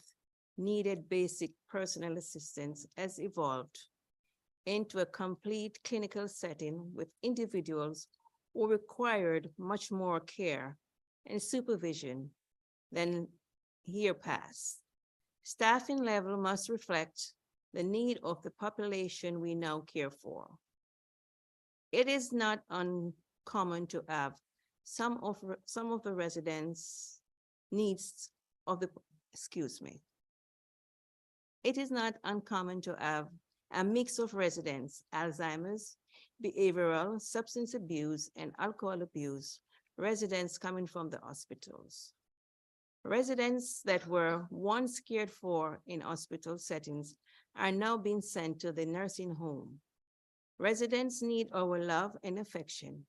Speaker 9: needed basic personal assistance has evolved into a complete clinical setting with individuals who required much more care and supervision than year past. Staffing level must reflect the need of the population we now care for. It is not uncommon to have some of the residents' needs of the, It is not uncommon to have a mix of residents, Alzheimer's, behavioral, substance abuse, and alcohol abuse, residents coming from the hospitals. Residents that were once cared for in hospital settings are now being sent to the nursing home. Residents need our love and affection,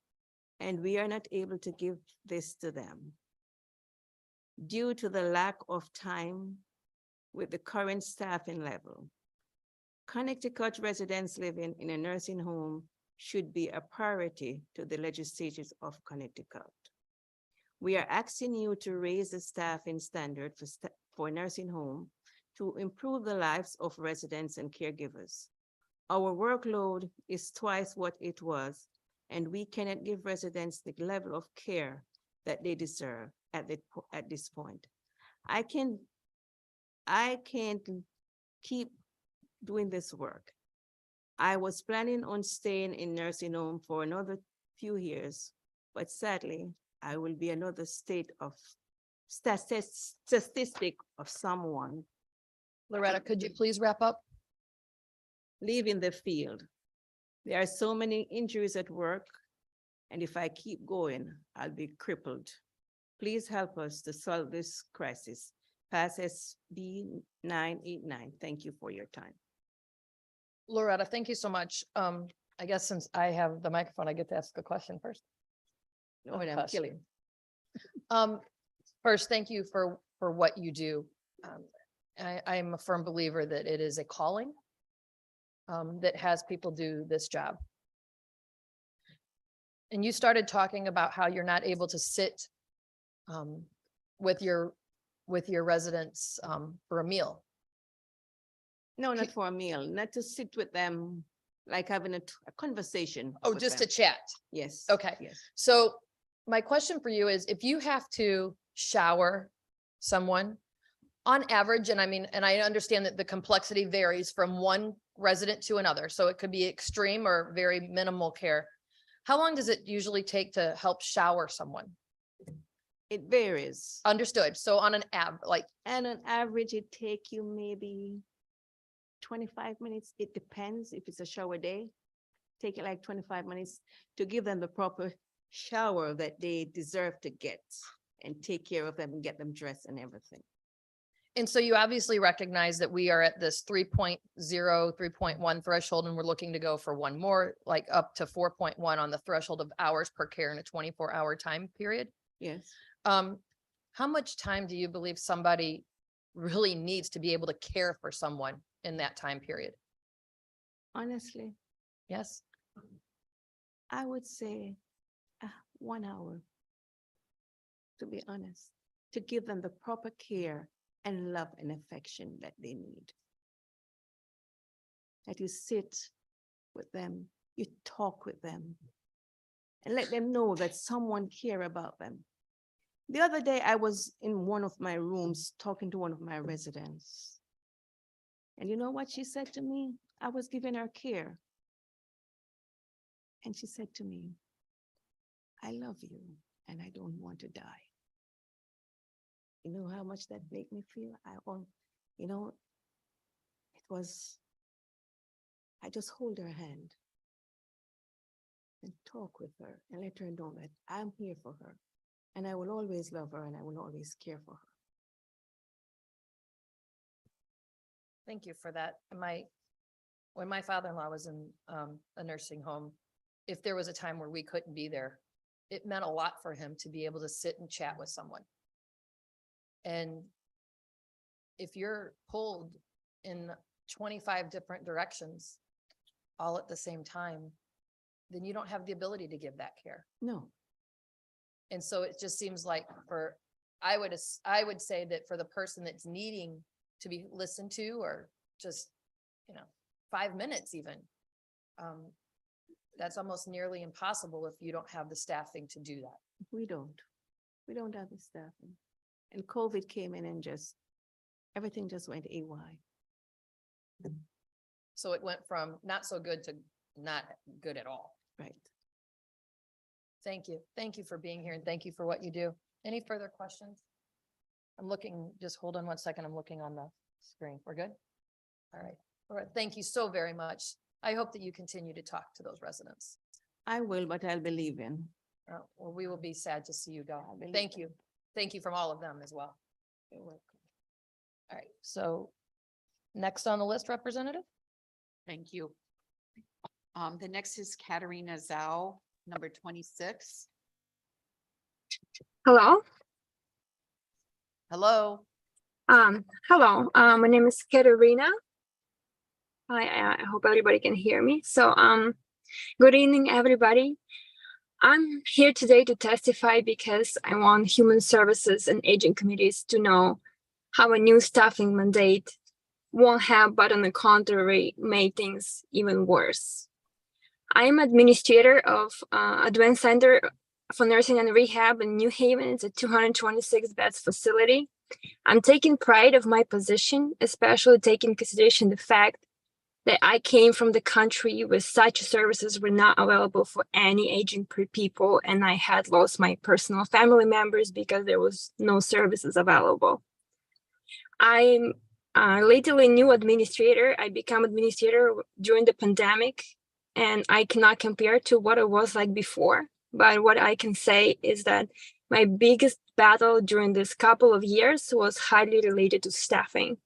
Speaker 9: and we are not able to give this to them due to the lack of time with the current staffing level. Connecticut residents living in a nursing home should be a priority to the legislatures of Connecticut. We are asking you to raise the staffing standard for nursing home to improve the lives of residents and caregivers. Our workload is twice what it was, and we cannot give residents the level of care that they deserve at this point. I can't keep doing this work. I was planning on staying in nursing home for another few years, but sadly, I will be another statistic of someone.
Speaker 8: Loretta, could you please wrap up?
Speaker 9: Leaving the field. There are so many injuries at work, and if I keep going, I'll be crippled. Please help us to solve this crisis. Pass SB 989. Thank you for your time.
Speaker 8: Loretta, thank you so much. I guess since I have the microphone, I get to ask a question first.
Speaker 9: No, I'm killing.
Speaker 8: First, thank you for what you do. I'm a firm believer that it is a calling that has people do this job. And you started talking about how you're not able to sit with your residents for a meal.
Speaker 9: No, not for a meal, not to sit with them, like having a conversation.
Speaker 8: Oh,
Speaker 9: with
Speaker 8: just
Speaker 9: them.
Speaker 8: to chat.
Speaker 9: Yes.
Speaker 8: Okay.
Speaker 9: Yes.
Speaker 8: So my question for you is, if you have to shower someone on average, and I understand that the complexity varies from one resident to another, so it could be extreme or very minimal care. How long does it usually take to help shower someone?
Speaker 9: It varies.
Speaker 8: Understood. So on an
Speaker 9: and on average, it take you maybe 25 minutes. It depends if it's a shower day. Take it like 25 minutes to give them the proper shower that they deserve to get and take care of them and get them dressed and everything.
Speaker 8: And so you obviously recognize that we are at this 3.0, 3.1 threshold, and we're looking to go for one more, like up to 4.1 on the threshold of hours per care in a 24-hour time period.
Speaker 9: Yes.
Speaker 8: How much time do you believe somebody really needs to be able to care for someone in that time period?
Speaker 9: Honestly,
Speaker 8: yes.
Speaker 9: I would say 1 hour, to be honest, to give them the proper care and love and affection that they need. That you sit with them, you talk with them, and let them know that someone care about them. The other day, I was in one of my rooms talking to one of my residents. And you know what she said to me? I was giving her care. And she said to me, I love you and I don't want to die. You know how much that made me feel? I just hold her hand and talk with her and let her know that I'm here for her and I will always love her and I will always care for her.
Speaker 8: Thank you for that. When my father-in-law was in a nursing home, if there was a time where we couldn't be there, it meant a lot for him to be able to sit and chat with someone. And if you're pulled in 25 different directions all at the same time, then you don't have the ability to give that care.
Speaker 9: No.
Speaker 8: And so it just seems like I would say that for the person that's needing to be listened to, or just, 5 minutes even, that's almost nearly impossible if you don't have the staffing to do that.
Speaker 9: We don't have the staffing. And COVID came in and everything just went AY.
Speaker 8: So it went from not so good to not good at all.
Speaker 9: Right.
Speaker 8: Thank you. Thank you for being here and thank you for what you do. Any further questions? I'm looking, just hold on one second. I'm looking on the screen. We're good? All right. All right. Thank you so very much. I hope that you continue to talk to those residents.
Speaker 9: I will, but I'll be leaving.
Speaker 8: Well, we will be sad to see you go. Thank you. Thank you from all of them as well. All right. So next on the list, Representative?
Speaker 4: Thank you. The next is Katerina Zhao, number 26.
Speaker 12: Hello.
Speaker 4: Hello.
Speaker 12: Hello. My name is Katerina. I hope everybody can hear me. So, good evening, everybody. I'm here today to testify because I want Human Services and Aging Committees to know how a new staffing mandate won't have, but on the contrary, make things even worse. I am administrator of Advanced Center for Nursing and Rehab in New Haven. It's a 226 beds facility. I'm taking pride of my position, especially taking into consideration the fact that I came from the country where such services were not available for any aging people, and I had lost my personal family members because there was no services available. I'm lately new administrator. I became administrator during the pandemic, and I cannot compare to what it was like before. But what I can say is that my biggest battle during this couple of years was highly related to staffing.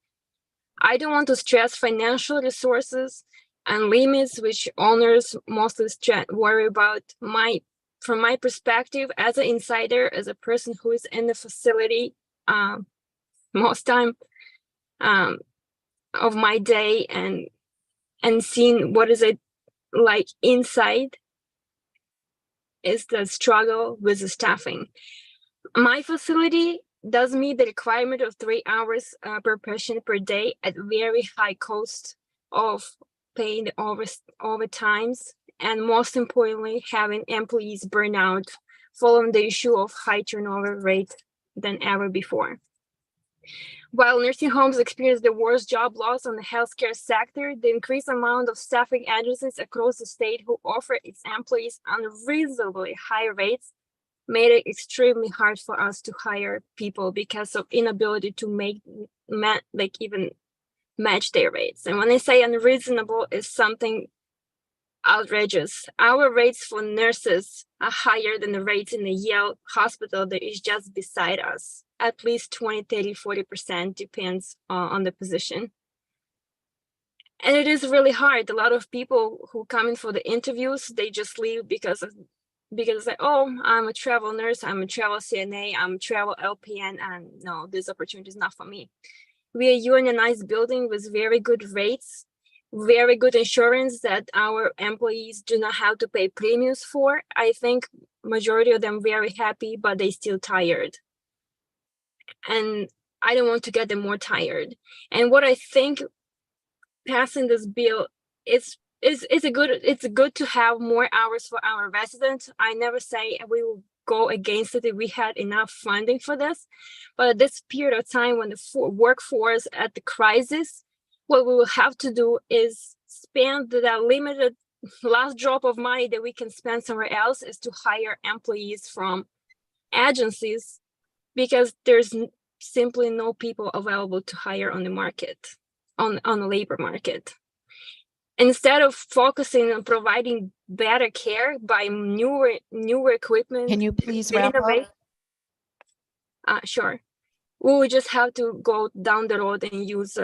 Speaker 12: I don't want to stress financial resources and limits, which owners mostly worry about. From my perspective, as an insider, as a person who is in the facility most time of my day and seeing what is it like inside, is the struggle with the staffing. My facility does meet the requirement of 3 hours per patient per day at very high cost of paying the overtimes, and most importantly, having employees burn out following the issue of high turnover rate than ever before. While nursing homes experience the worst job loss on the healthcare sector, the increased amount of staffing agencies across the state who offer its employees unreasonably high rates made it extremely hard for us to hire people because of inability to even match their rates. And when I say unreasonable, is something outrageous. Our rates for nurses are higher than the rates in the Yale hospital that is just beside us. At least 20, 30, 40% depends on the position. And it is really hard. A lot of people who come in for the interviews, they just leave because like, oh, I'm a travel nurse, I'm a travel CNA, I'm a travel LPN, and no, this opportunity is not for me. We are a unionized building with very good rates, very good insurance that our employees do not have to pay premiums for. I think majority of them very happy, but they still tired. And I don't want to get them more tired. And what I think passing this bill it's good to have more hours for our residents. I never say we will go against it if we had enough funding for this, but at this period of time when the workforce at the crisis, what we will have to do is spend that limited last drop of money that we can spend somewhere else is to hire employees from agencies, because there's simply no people available to hire on the market, on the labor market. Instead of focusing on providing better care by newer equipment.
Speaker 16: Can you please wrap up?
Speaker 12: Sure. We will just have to go down the road and use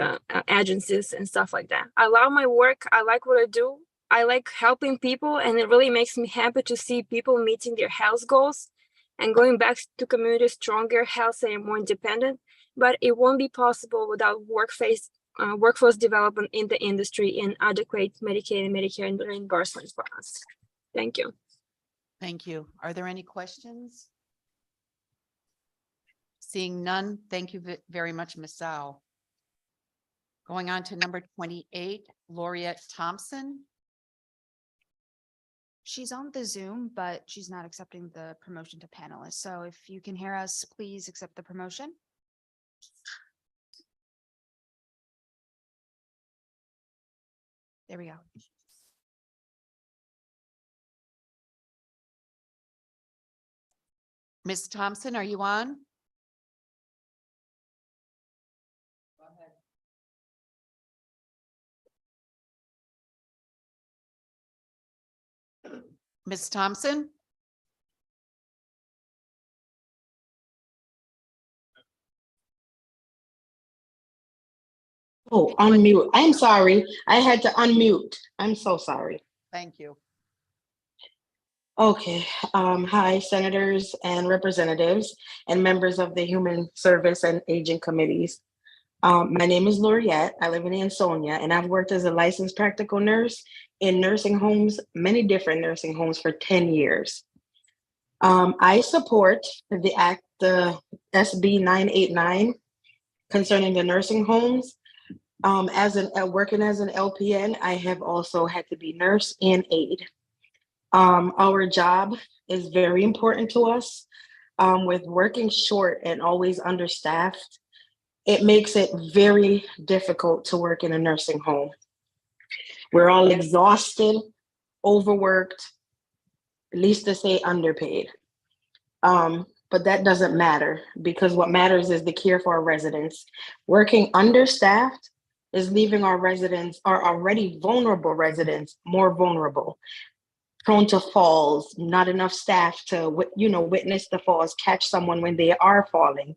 Speaker 12: agencies and stuff like that. I love my work. I like what I do. I like helping people, and it really makes me happy to see people meeting their health goals and going back to community stronger, healthier, and more independent. But it won't be possible without workforce development in the industry and adequate Medicaid and Medicare reimbursement for us. Thank you.
Speaker 4: Thank you. Are there any questions? Seeing none, thank you very much, Ms. Zhao. Going on to number 28, Laureate Thompson.
Speaker 1: She's on the Zoom, but she's not accepting the promotion to panelist. So if you can hear us, please accept the promotion. There we go.
Speaker 4: Ms. Thompson, are you on? Ms. Thompson?
Speaker 22: Oh, unmute. I'm sorry. I had to unmute. I'm so sorry.
Speaker 4: Thank you.
Speaker 22: Okay. Hi, senators and representatives and members of the Human Service and Aging Committees. My name is Laureate. I live in Ansonia, and I've worked as a licensed practical nurse in nursing homes, many different nursing homes for 10 years. I support the Act, the SB 989 concerning the nursing homes. Working as an LPN, I have also had to be nurse and aide. Our job is very important to us. With working short and always understaffed, it makes it very difficult to work in a nursing home. We're all exhausted, overworked, at least to say underpaid. But that doesn't matter, because what matters is the care for our residents. Working understaffed is leaving our residents, our already vulnerable residents, more vulnerable, prone to falls, not enough staff to witness the falls, catch someone when they are falling.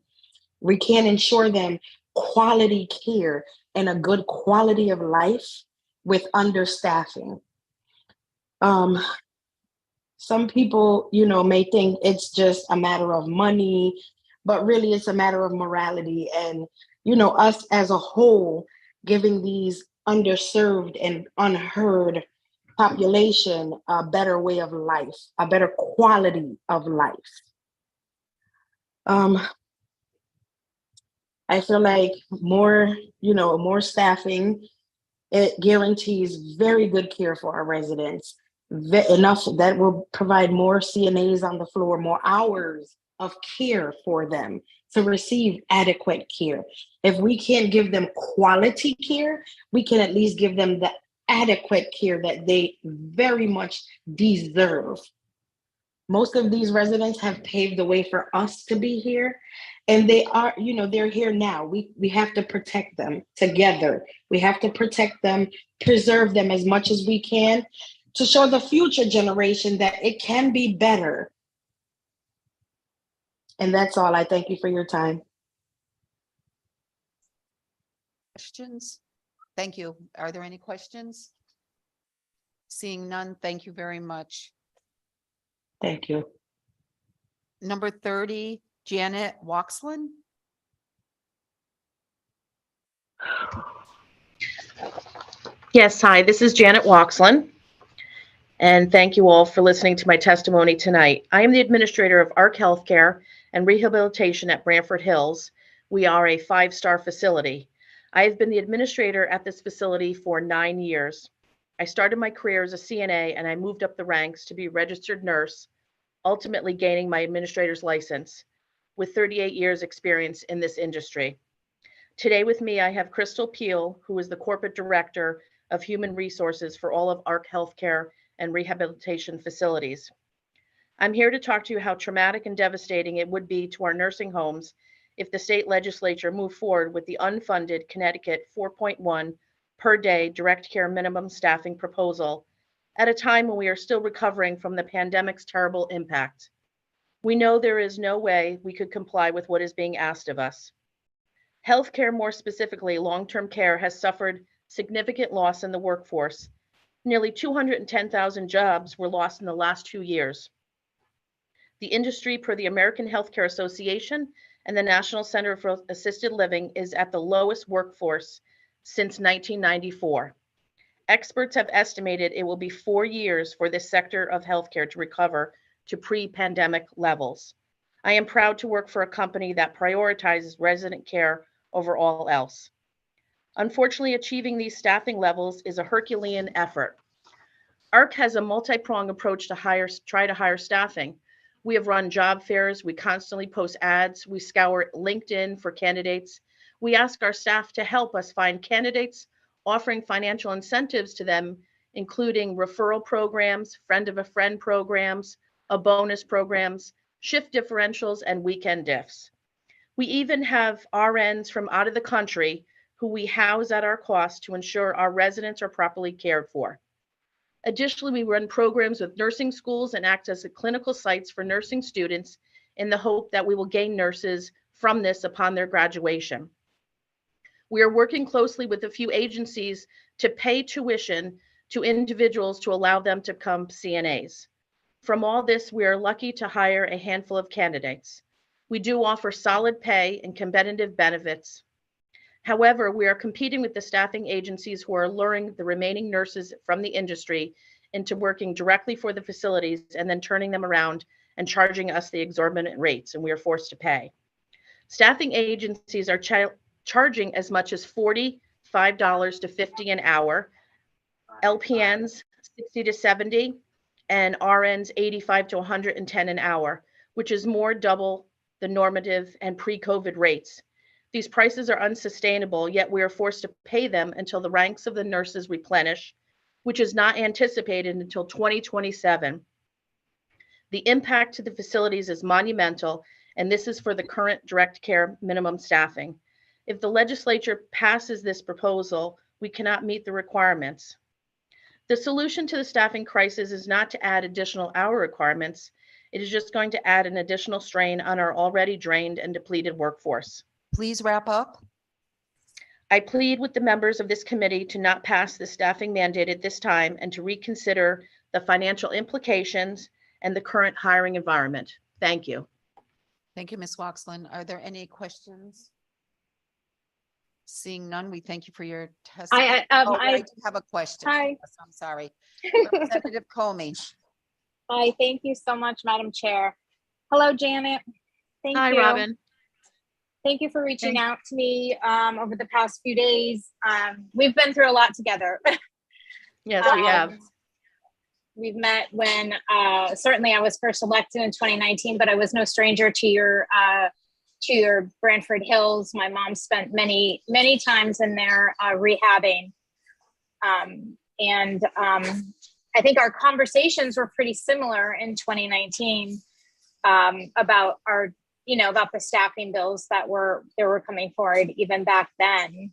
Speaker 22: We can't ensure them quality care and a good quality of life with understaffing. Some people, may think it's just a matter of money, but really it's a matter of morality and, us as a whole giving these underserved and unheard population a better way of life, a better quality of life. I feel like more staffing, it guarantees very good care for our residents. Enough that will provide more CNAs on the floor, more hours of care for them to receive adequate care. If we can't give them quality care, we can at least give them the adequate care that they very much deserve. Most of these residents have paved the way for us to be here, and they are, they're here now. We have to protect them together. We have to protect them, preserve them as much as we can to show the future generation that it can be better. And that's all. I thank you for your time.
Speaker 4: Questions? Thank you. Are there any questions? Seeing none, thank you very much.
Speaker 22: Thank you.
Speaker 4: Number 30, Janet Waxlin.
Speaker 23: Yes, hi, this is Janet Waxlin. And thank you all for listening to my testimony tonight. I am the administrator of ARC Healthcare and Rehabilitation at Branford Hills. We are a 5-star facility. I have been the administrator at this facility for 9 years. I started my career as a CNA and I moved up the ranks to be a registered nurse, ultimately gaining my administrator's license with 38 years experience in this industry. Today with me, I have Crystal Peel, who is the corporate director of human resources for all of ARC Healthcare and rehabilitation facilities. I'm here to talk to you how traumatic and devastating it would be to our nursing homes if the state legislature moved forward with the unfunded Connecticut 4.1 per day direct care minimum staffing proposal at a time when we are still recovering from the pandemic's terrible impact. We know there is no way we could comply with what is being asked of us. Healthcare, more specifically long-term care, has suffered significant loss in the workforce, Nearly 210,000 jobs were lost in the last 2 years. The industry, per the American Healthcare Association and the National Center for Assisted Living, is at the lowest workforce since 1994. Experts have estimated it will be 4 years for this sector of healthcare to recover to pre-pandemic levels. I am proud to work for a company that prioritizes resident care over all else. Unfortunately, achieving these staffing levels is a Herculean effort. ARC has a multi-pronged approach to try to hire staffing. We have run job fairs, we constantly post ads, we scour LinkedIn for candidates. We ask our staff to help us find candidates, offering financial incentives to them, including referral programs, friend of a friend programs, a bonus programs, shift differentials, and weekend diffs. We even have RNs from out of the country who we house at our cost to ensure our residents are properly cared for. Additionally, we run programs with nursing schools and act as clinical sites for nursing students in the hope that we will gain nurses from this upon their graduation. We are working closely with a few agencies to pay tuition to individuals to allow them to become CNAs. From all this, we are lucky to hire a handful of candidates. We do offer solid pay and competitive benefits. However, we are competing with the staffing agencies who are luring the remaining nurses from the industry into working directly for the facilities and then turning them around and charging us the exorbitant rates, and we are forced to pay. Staffing agencies are charging as much as $45 to $50 an hour, LPNs $60 to $70, and RNs $85 to $110 an hour, which is more double the normative and pre-COVID rates. These prices are unsustainable, yet we are forced to pay them until the ranks of the nurses replenish, which is not anticipated until 2027. The impact to the facilities is monumental, and this is for the current direct care minimum staffing. If the legislature passes this proposal, we cannot meet the requirements. The solution to the staffing crisis is not to add additional hour requirements. It is just going to add an additional strain on our already drained and depleted workforce.
Speaker 4: Please wrap up.
Speaker 23: I plead with the members of this committee to not pass the staffing mandate at this time and to reconsider the financial implications and the current hiring environment. Thank you.
Speaker 4: Thank you, Ms. Waxlin. Are there any questions? Seeing none, we thank you for your testimony. I do have a question.
Speaker 12: Hi.
Speaker 4: Yes, I'm sorry. Representative Comey.
Speaker 12: Hi, thank you so much, Madam Chair. Hello, Janet. Thank
Speaker 23: Hi,
Speaker 12: you.
Speaker 23: Robin.
Speaker 12: Thank you for reaching out to me over the past few days. We've been through a lot together.
Speaker 23: Yes, we have.
Speaker 12: We've met when certainly I was first elected in 2019, but I was no stranger to your Branford Hills. My mom spent many times in there rehabbing. I think our conversations were pretty similar in 2019 about about the staffing bills that were coming forward even back then.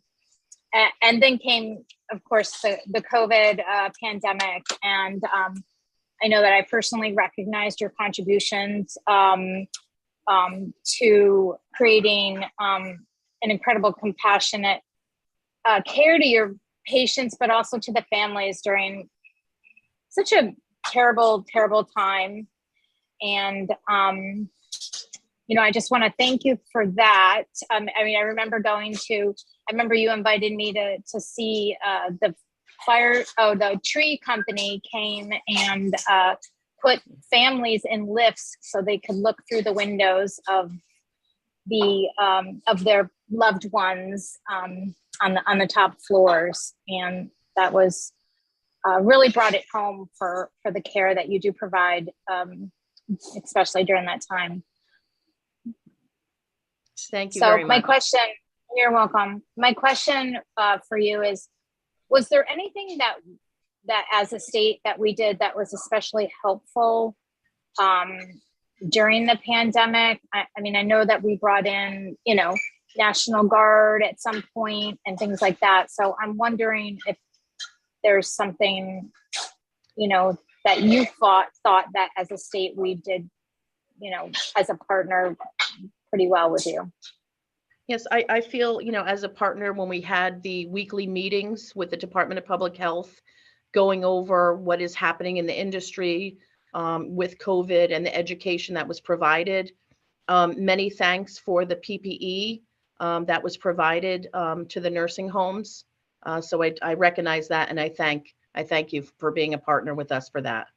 Speaker 12: And then came, of course, the COVID pandemic. And I know that I personally recognized your contributions to creating an incredible compassionate care to your patients, but also to the families during such a terrible, terrible time. And I just want to thank you for that. I remember you invited me to see the tree company came and put families in lifts so they could look through the windows of their loved ones on the top floors. And that was really brought it home for the care that you do provide, especially during that time.
Speaker 23: Thank you very much.
Speaker 12: You're welcome. My question for you is, was there anything that as a state that we did that was especially helpful during the pandemic? I know that we brought in, National Guard at some point and things like that. So I'm wondering if there's something, that you thought that as a state we did, as a partner pretty well with you.
Speaker 23: Yes, I feel, as a partner, when we had the weekly meetings with the Department of Public Health going over what is happening in the industry with COVID and the education that was provided. Many thanks for the PPE that was provided to the nursing homes. So I recognize that, and I thank you for being a partner with us for that.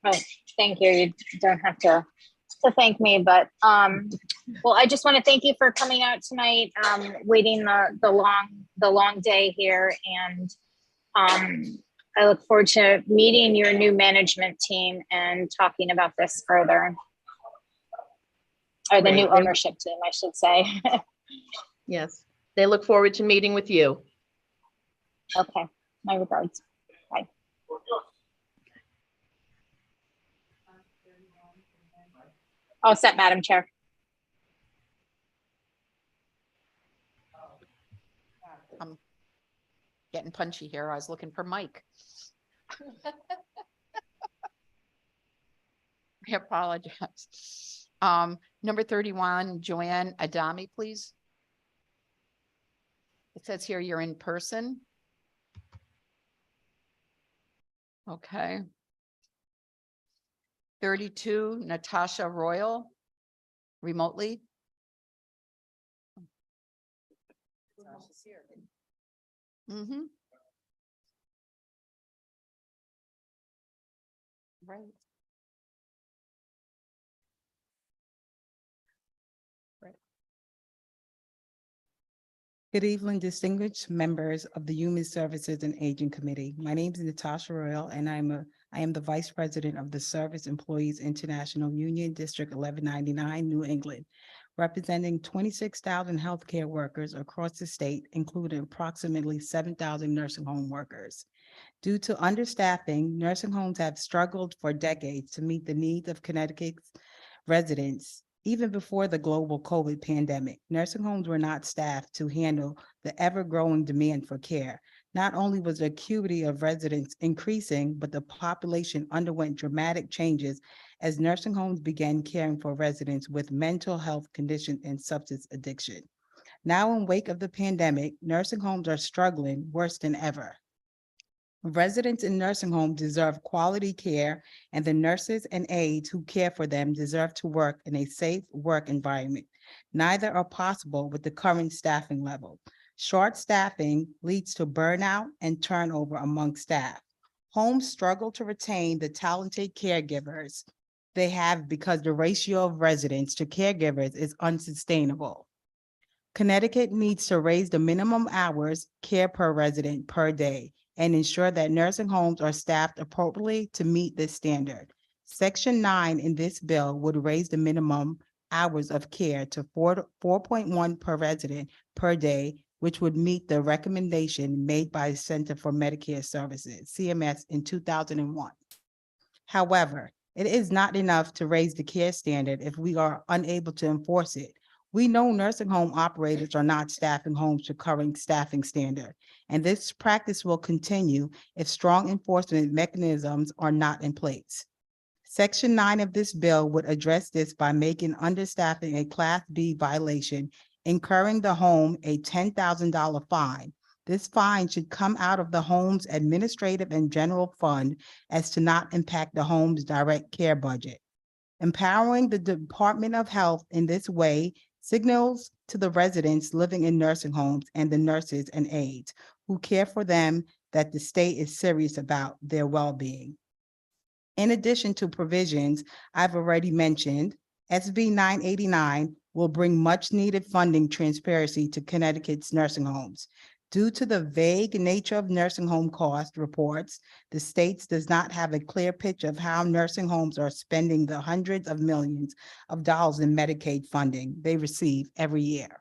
Speaker 11: Right. Thank you. You don't have to thank me, but well, I just want to thank you for coming out tonight, waiting the long day here, and I look forward to meeting your new management team and talking about this further, or the new ownership team, I should say.
Speaker 23: Yes, they look forward to meeting with you.
Speaker 11: Okay, my regards. Bye. All set, Madam Chair.
Speaker 4: I'm getting punchy here. I was looking for Mike. I apologize. Number 31, Joanne Adami, please. It says here you're in person. Okay. 32, Natasha Royal, remotely. Mm-hmm. Right. Right.
Speaker 13: Good evening, distinguished members of the Human Services and Aging Committee. My name is Natasha Royal, and I am the Vice President of the Service Employees International Union, District 1199, New England, representing 26,000 healthcare workers across the state, including approximately 7,000 nursing home workers. Due to understaffing, nursing homes have struggled for decades to meet the needs of Connecticut's residents. Even before the global COVID pandemic, nursing homes were not staffed to handle the ever-growing demand for care. Not only was the acuity of residents increasing, but the population underwent dramatic changes as nursing homes began caring for residents with mental health conditions and substance addiction. Now, in wake of the pandemic, nursing homes are struggling worse than ever. Residents in nursing homes deserve quality care, and the nurses and aides who care for them deserve to work in a safe work environment. Neither are possible with the current staffing level. Short staffing leads to burnout and turnover among staff. Homes struggle to retain the talented caregivers they have because the ratio of residents to caregivers is unsustainable. Connecticut needs to raise the minimum hours care per resident per day and ensure that nursing homes are staffed appropriately to meet this standard. Section 9 in this bill would raise the minimum hours of care to 4.1 per resident per day, which would meet the recommendation made by the Center for Medicare Services, CMS, in 2001. However, it is not enough to raise the care standard if we are unable to enforce it. We know nursing home operators are not staffing homes to current staffing standard, and this practice will continue if strong enforcement mechanisms are not in place. Section 9 of this bill would address this by making understaffing a Class B violation, incurring the home a $10,000 fine. This fine should come out of the home's administrative and general fund as to not impact the home's direct care budget. Empowering the Department of Health in this way signals to the residents living in nursing homes and the nurses and aides who care for them that the state is serious about their well-being. In addition to provisions I've already mentioned, SB 989 will bring much-needed funding transparency to Connecticut's nursing homes. Due to the vague nature of nursing home cost reports, the state does not have a clear picture of how nursing homes are spending the hundreds of millions of dollars in Medicaid funding they receive every year.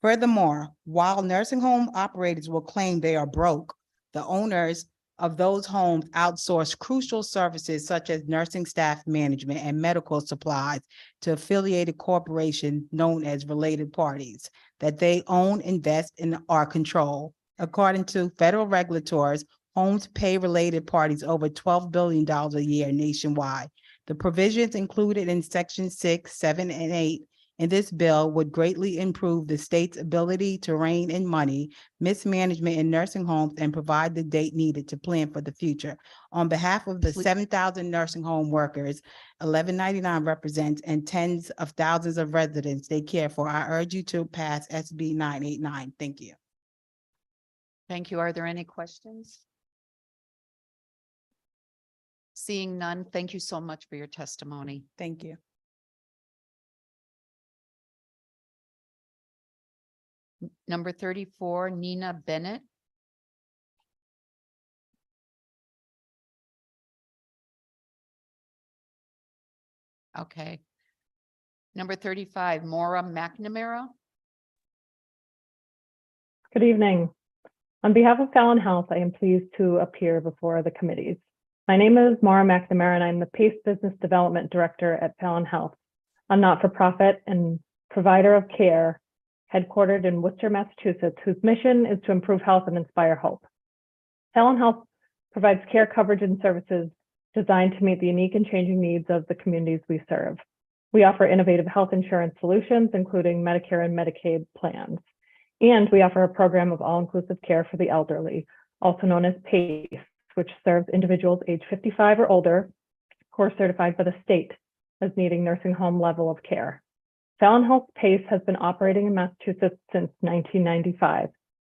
Speaker 13: Furthermore, while nursing home operators will claim they are broke, the owners of those homes outsource crucial services such as nursing staff management and medical supplies to affiliated corporations known as related parties that they own, invest in, or control. According to federal regulators, homes pay related parties over $12 billion a year nationwide. The provisions included in Section 6, 7, and 8 in this bill would greatly improve the state's ability to rein in money, mismanagement in nursing homes, and provide the data needed to plan for the future. On behalf of the 7,000 nursing home workers, 1199 represents, and tens of thousands of residents they care for, I urge you to pass SB 989. Thank you.
Speaker 4: Thank you. Are there any questions? Seeing none, thank you so much for your testimony.
Speaker 13: Thank you.
Speaker 4: Number 34, Nina Bennett. Okay. Number 35, Maura McNamara.
Speaker 14: Good evening. On behalf of Fallon Health, I am pleased to appear before the committees. My name is Maura McNamara, and I'm the PACE Business Development Director at Fallon Health, a not-for-profit and provider of care headquartered in Worcester, Massachusetts, whose mission is to improve health and inspire hope. Fallon Health provides care coverage and services designed to meet the unique and changing needs of the communities we serve. We offer innovative health insurance solutions, including Medicare and Medicaid plans. And we offer a program of all-inclusive care for the elderly, also known as PACE, which serves individuals age 55 or older who are certified by the state as needing nursing home level of care. Fallon Health PACE has been operating in Massachusetts since 1995.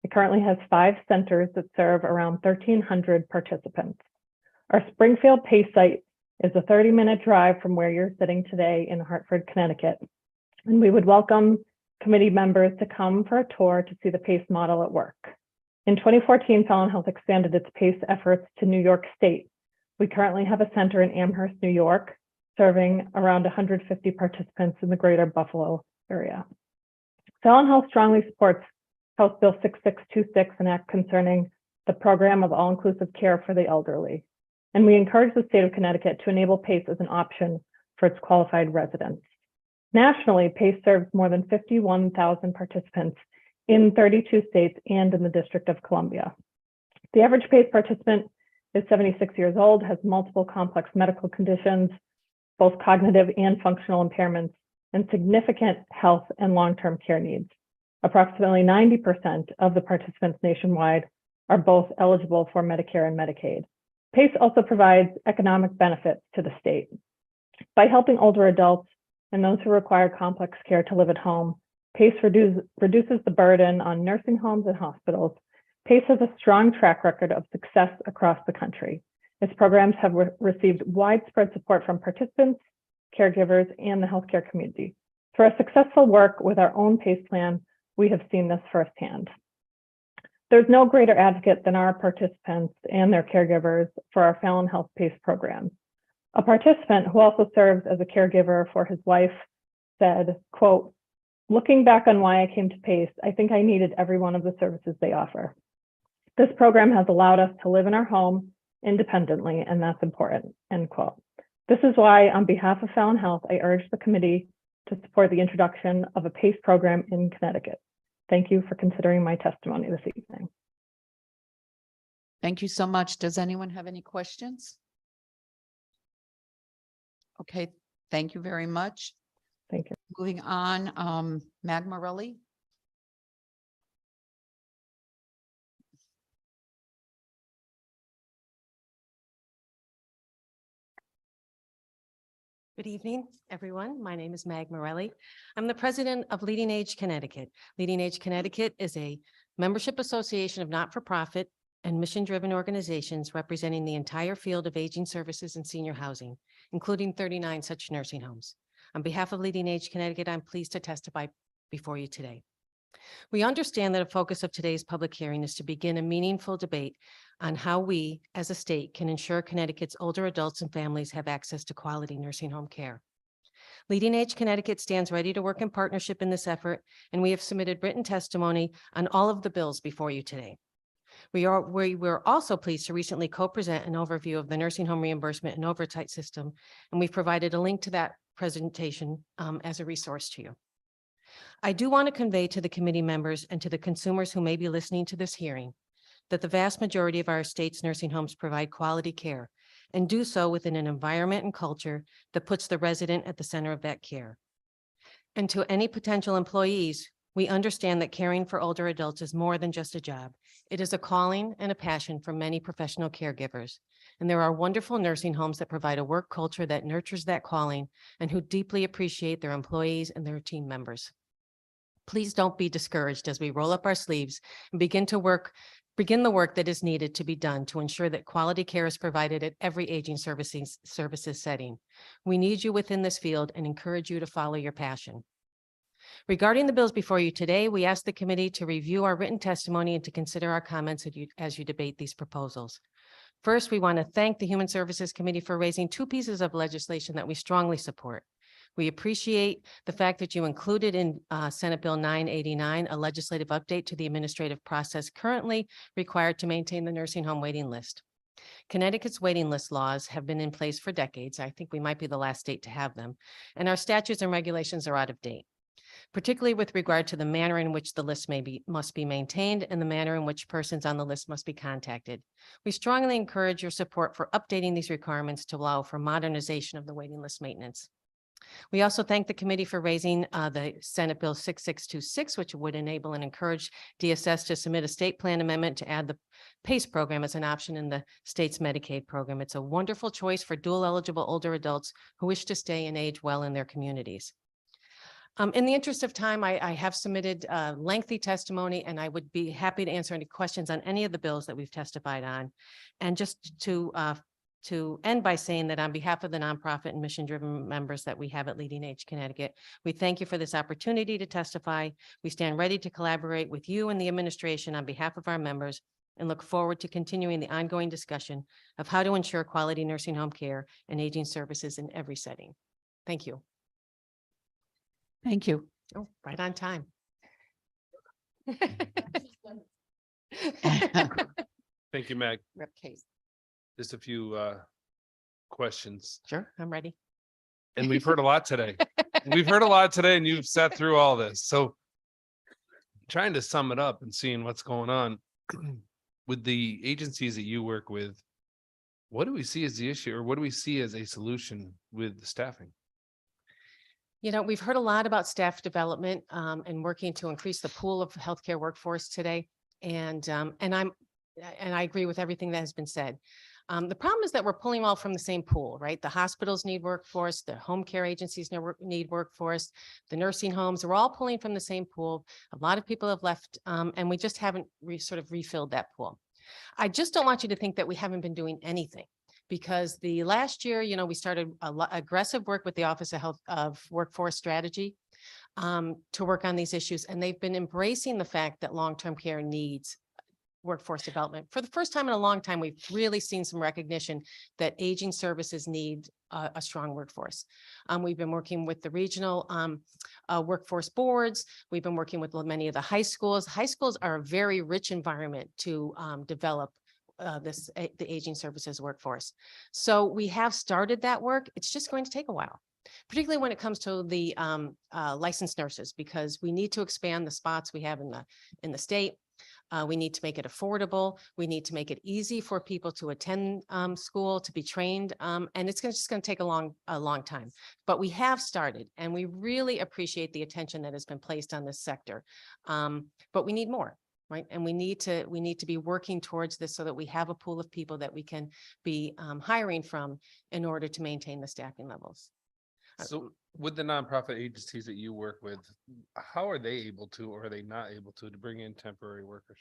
Speaker 14: It currently has 5 centers that serve around 1,300 participants. Our Springfield PACE site is a 30-minute drive from where you're sitting today in Hartford, Connecticut. And we would welcome committee members to come for a tour to see the PACE model at work. In 2014, Fallon Health expanded its PACE efforts to New York State. We currently have a center in Amherst, New York, serving around 150 participants in the greater Buffalo area. Fallon Health strongly supports House Bill 6626, an act concerning the program of all-inclusive care for the elderly. And we encourage the state of Connecticut to enable PACE as an option for its qualified residents. Nationally, PACE serves more than 51,000 participants in 32 states and in the District of Columbia. The average PACE participant is 76 years old, has multiple complex medical conditions, both cognitive and functional impairments, and significant health and long-term care needs. Approximately 90% of the participants nationwide are both eligible for Medicare and Medicaid. PACE also provides economic benefits to the state. By helping older adults and those who require complex care to live at home, PACE reduces the burden on nursing homes and hospitals. PACE has a strong track record of success across the country. Its programs have received widespread support from participants, caregivers, and the healthcare community. Through our successful work with our own PACE plan, we have seen this firsthand. There's no greater advocate than our participants and their caregivers for our Fallon Health PACE program. A participant who also serves as a caregiver for his wife said, quote, "Looking back on why I came to PACE, I think I needed every one of the services they offer. This program has allowed us to live in our home independently, and that's important," end quote. This is why, on behalf of Fallon Health, I urge the committee to support the introduction of a PACE program in Connecticut. Thank you for considering my testimony this evening.
Speaker 4: Thank you so much. Does anyone have any questions? Okay, thank you very much.
Speaker 14: Thank you.
Speaker 4: Moving on, Mag Morelli.
Speaker 15: Good evening, everyone. My name is Mag Morelli. I'm the president of Leading Age Connecticut. Leading Age Connecticut is a membership association of not-for-profit and mission-driven organizations representing the entire field of aging services and senior housing, including 39 such nursing homes. On behalf of Leading Age Connecticut, I'm pleased to testify before you today. We understand that a focus of today's public hearing is to begin a meaningful debate on how we, as a state, can ensure Connecticut's older adults and families have access to quality nursing home care. Leading Age Connecticut stands ready to work in partnership in this effort, and we have submitted written testimony on all of the bills before you today. We were also pleased to recently co-present an overview of the nursing home reimbursement and oversight system, and we've provided a link to that presentation as a resource to you. I do want to convey to the committee members and to the consumers who may be listening to this hearing that the vast majority of our state's nursing homes provide quality care and do so within an environment and culture that puts the resident at the center of that care. And to any potential employees, we understand that caring for older adults is more than just a job. It is a calling and a passion for many professional caregivers. And there are wonderful nursing homes that provide a work culture that nurtures that calling and who deeply appreciate their employees and their team members. Please don't be discouraged as we roll up our sleeves and begin the work that is needed to be done to ensure that quality care is provided at every aging services setting. We need you within this field and encourage you to follow your passion. Regarding the bills before you today, we ask the committee to review our written testimony and to consider our comments as you debate these proposals. First, we want to thank the Human Services Committee for raising two pieces of legislation that we strongly support. We appreciate the fact that you included in Senate Bill 989 a legislative update to the administrative process currently required to maintain the nursing home waiting list. Connecticut's waiting list laws have been in place for decades. I think we might be the last state to have them, and our statutes and regulations are out of date, particularly with regard to the manner in which the list must be maintained and the manner in which persons on the list must be contacted. We strongly encourage your support for updating these requirements to allow for modernization of the waiting list maintenance. We also thank the committee for raising the Senate Bill 6626, which would enable and encourage DSS to submit a state plan amendment to add the PACE program as an option in the state's Medicaid program. It's a wonderful choice for dual eligible older adults who wish to stay and age well in their communities. In the interest of time, I have submitted lengthy testimony, and I would be happy to answer any questions on any of the bills that we've testified on. And just to end by saying that on behalf of the nonprofit and mission-driven members that we have at Leading Age Connecticut, we thank you for this opportunity to testify. We stand ready to collaborate with you and the administration on behalf of our members and look forward to continuing the ongoing discussion of how to ensure quality nursing home care and aging services in every setting. Thank you.
Speaker 5: Thank you.
Speaker 15: Oh, right on time.
Speaker 7: Thank you, Meg.
Speaker 4: Rep case.
Speaker 7: Just a few questions.
Speaker 15: Sure, I'm ready.
Speaker 7: And we've heard a lot today. We've heard a lot today, and you've sat through all this. So trying to sum it up and seeing what's going on with the agencies that you work with, what do we see as the issue, or what do we see as a solution with the staffing?
Speaker 15: You know, we've heard a lot about staff development and working to increase the pool of healthcare workforce today. And I agree with everything that has been said. The problem is that we're pulling all from the same pool, right? The hospitals need workforce, the home care agencies need workforce, the nursing homes, we're all pulling from the same pool. A lot of people have left and we just haven't sort of refilled that pool. I just don't want you to think that we haven't been doing anything, because the last year, you know, we started aggressive work with the Office of Workforce Strategy to work on these issues. And they've been embracing the fact that long-term care needs workforce development. For the first time in a long time, we've really seen some recognition that aging services need a strong workforce. We've been working with the regional workforce boards. We've been working with many of the high schools. High schools are a very rich environment to develop the aging services workforce. So we have started that work. It's just going to take a while, particularly when it comes to the licensed nurses, because we need to expand the spots we have in the state. We need to make it affordable. We need to make it easy for people to attend school, to be trained. And it's just going to take a long time. But we have started, and we really appreciate the attention that has been placed on this sector. But we need more, right? And we need to be working towards this so that we have a pool of people that we can be hiring from in order to maintain the staffing levels.
Speaker 7: So with the nonprofit agencies that you work with, how are they able to, or are they not able to bring in temporary workers?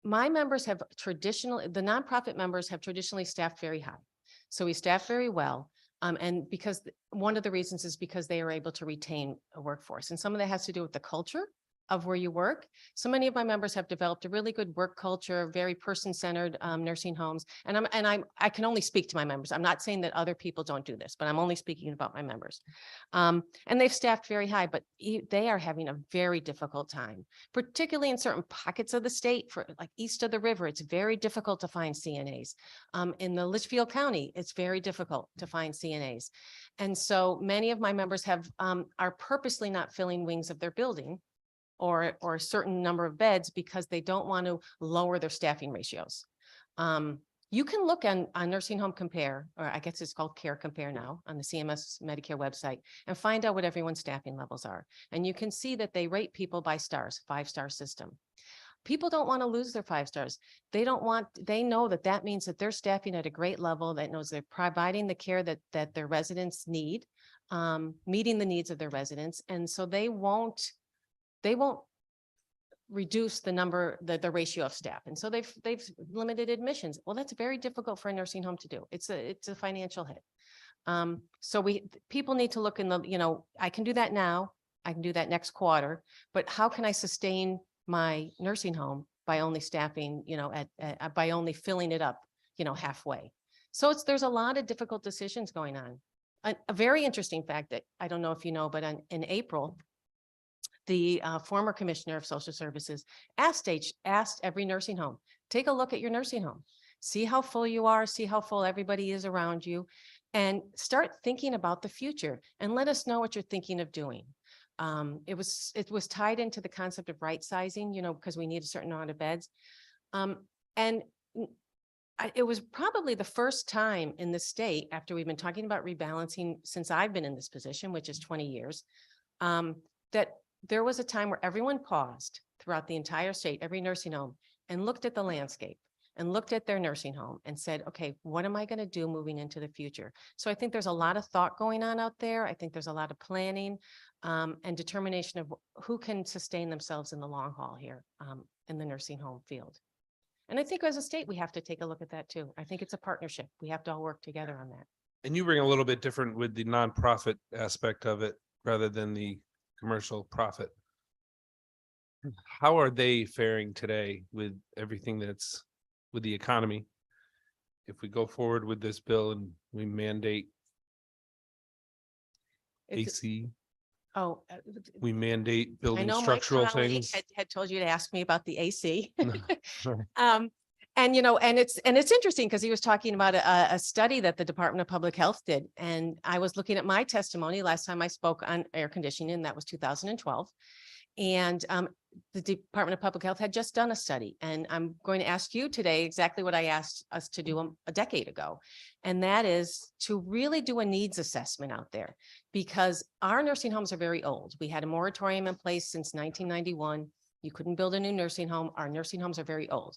Speaker 15: My members have the nonprofit members have traditionally staffed very high. So we staff very well. And because one of the reasons is because they are able to retain a workforce. And some of that has to do with the culture of where you work. So many of my members have developed a really good work culture, very person-centered nursing homes. And I can only speak to my members. I'm not saying that other people don't do this, but I'm only speaking about my members. And they've staffed very high, but they are having a very difficult time, particularly in certain pockets of the state. For like east of the river, it's very difficult to find CNAs. In the Litchfield County, it's very difficult to find CNAs. And so many of my members are purposely not filling wings of their building or a certain number of beds because they don't want to lower their staffing ratios. You can look on Nursing Home Compare, or I guess it's called Care Compare now, on the CMS Medicare website, and find out what everyone's staffing levels are. And you can see that they rate people by stars, 5-star system. People don't want to lose their 5 stars. They know that that means that they're staffing at a great level, that knows they're providing the care that their residents need, meeting the needs of their residents. And so they won't reduce the ratio of staff. And so they've limited admissions. Well, that's very difficult for a nursing home to do. It's a financial hit. So people need to look in I can do that now, I can do that next quarter, but how can I sustain my nursing home by only staffing, by only filling it up, halfway. So there's a lot of difficult decisions going on. A very interesting fact that I don't know if you know, but in April, the former commissioner of social services asked every nursing home, take a look at your nursing home, see how full you are, see how full everybody is around you, and start thinking about the future and let us know what you're thinking of doing. It was tied into the concept of right sizing, because we need a certain amount of beds. And it was probably the first time in the state, after we've been talking about rebalancing since I've been in this position, which is 20 years, that there was a time where everyone paused throughout the entire state, every nursing home, and looked at the landscape and looked at their nursing home and said, okay, what am I going to do moving into the future? So I think there's a lot of thought going on out there. I think there's a lot of planning and determination of who can sustain themselves in the long haul here in the nursing home field. And I think as a state, we have to take a look at that too. I think it's a partnership. We have to all work together on that.
Speaker 7: And you bring a little bit different with the nonprofit aspect of it rather than the commercial profit. How are they faring today with everything that's with the economy? If we go forward with this bill and we mandate AC, we mandate
Speaker 15: I
Speaker 7: building
Speaker 15: know
Speaker 7: structural
Speaker 15: Mike Connolly
Speaker 7: things.
Speaker 15: had told you to ask me about the AC.
Speaker 7: Sure.
Speaker 15: And it's interesting because he was talking about a study that the Department of Public Health did. And I was looking at my testimony last time I spoke on air conditioning, and that was 2012. And the Department of Public Health had just done a study. And I'm going to ask you today exactly what I asked us to do a decade ago. And that is to really do a needs assessment out there, because our nursing homes are very old. We had a moratorium in place since 1991. You couldn't build a new nursing home. Our nursing homes are very old.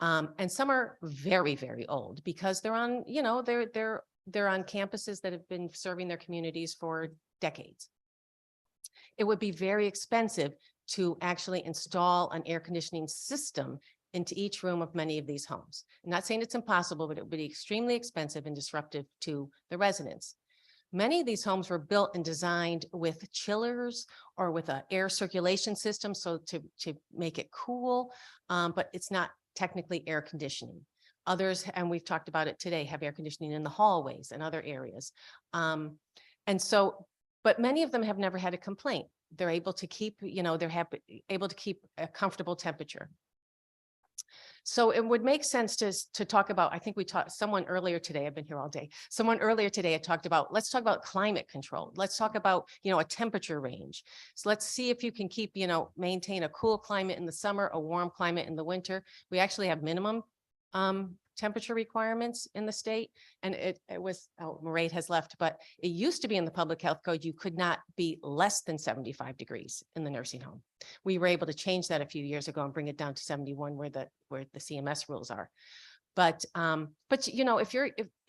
Speaker 15: And some are very, very old because they're on, they're on campuses that have been serving their communities for decades. It would be very expensive to actually install an air conditioning system into each room of many of these homes. I'm not saying it's impossible, but it would be extremely expensive and disruptive to the residents. Many of these homes were built and designed with chillers or with an air circulation system, so to make it cool, but it's not technically air conditioning. Others, and we've talked about it today, have air conditioning in the hallways and other areas. But many of them have never had a complaint. They're able to keep, able to keep a comfortable temperature. So it would make sense to talk about, I think someone earlier today, I've been here all day. Someone earlier today had talked about, let's talk about climate control. Let's talk about, a temperature range. So let's see if you can keep, maintain a cool climate in the summer, a warm climate in the winter. We actually have minimum temperature requirements in the state. And it was, Mairead has left, but it used to be in the public health code, you could not be less than 75 degrees in the nursing home. We were able to change that a few years ago and bring it down to 71 where the CMS rules are. But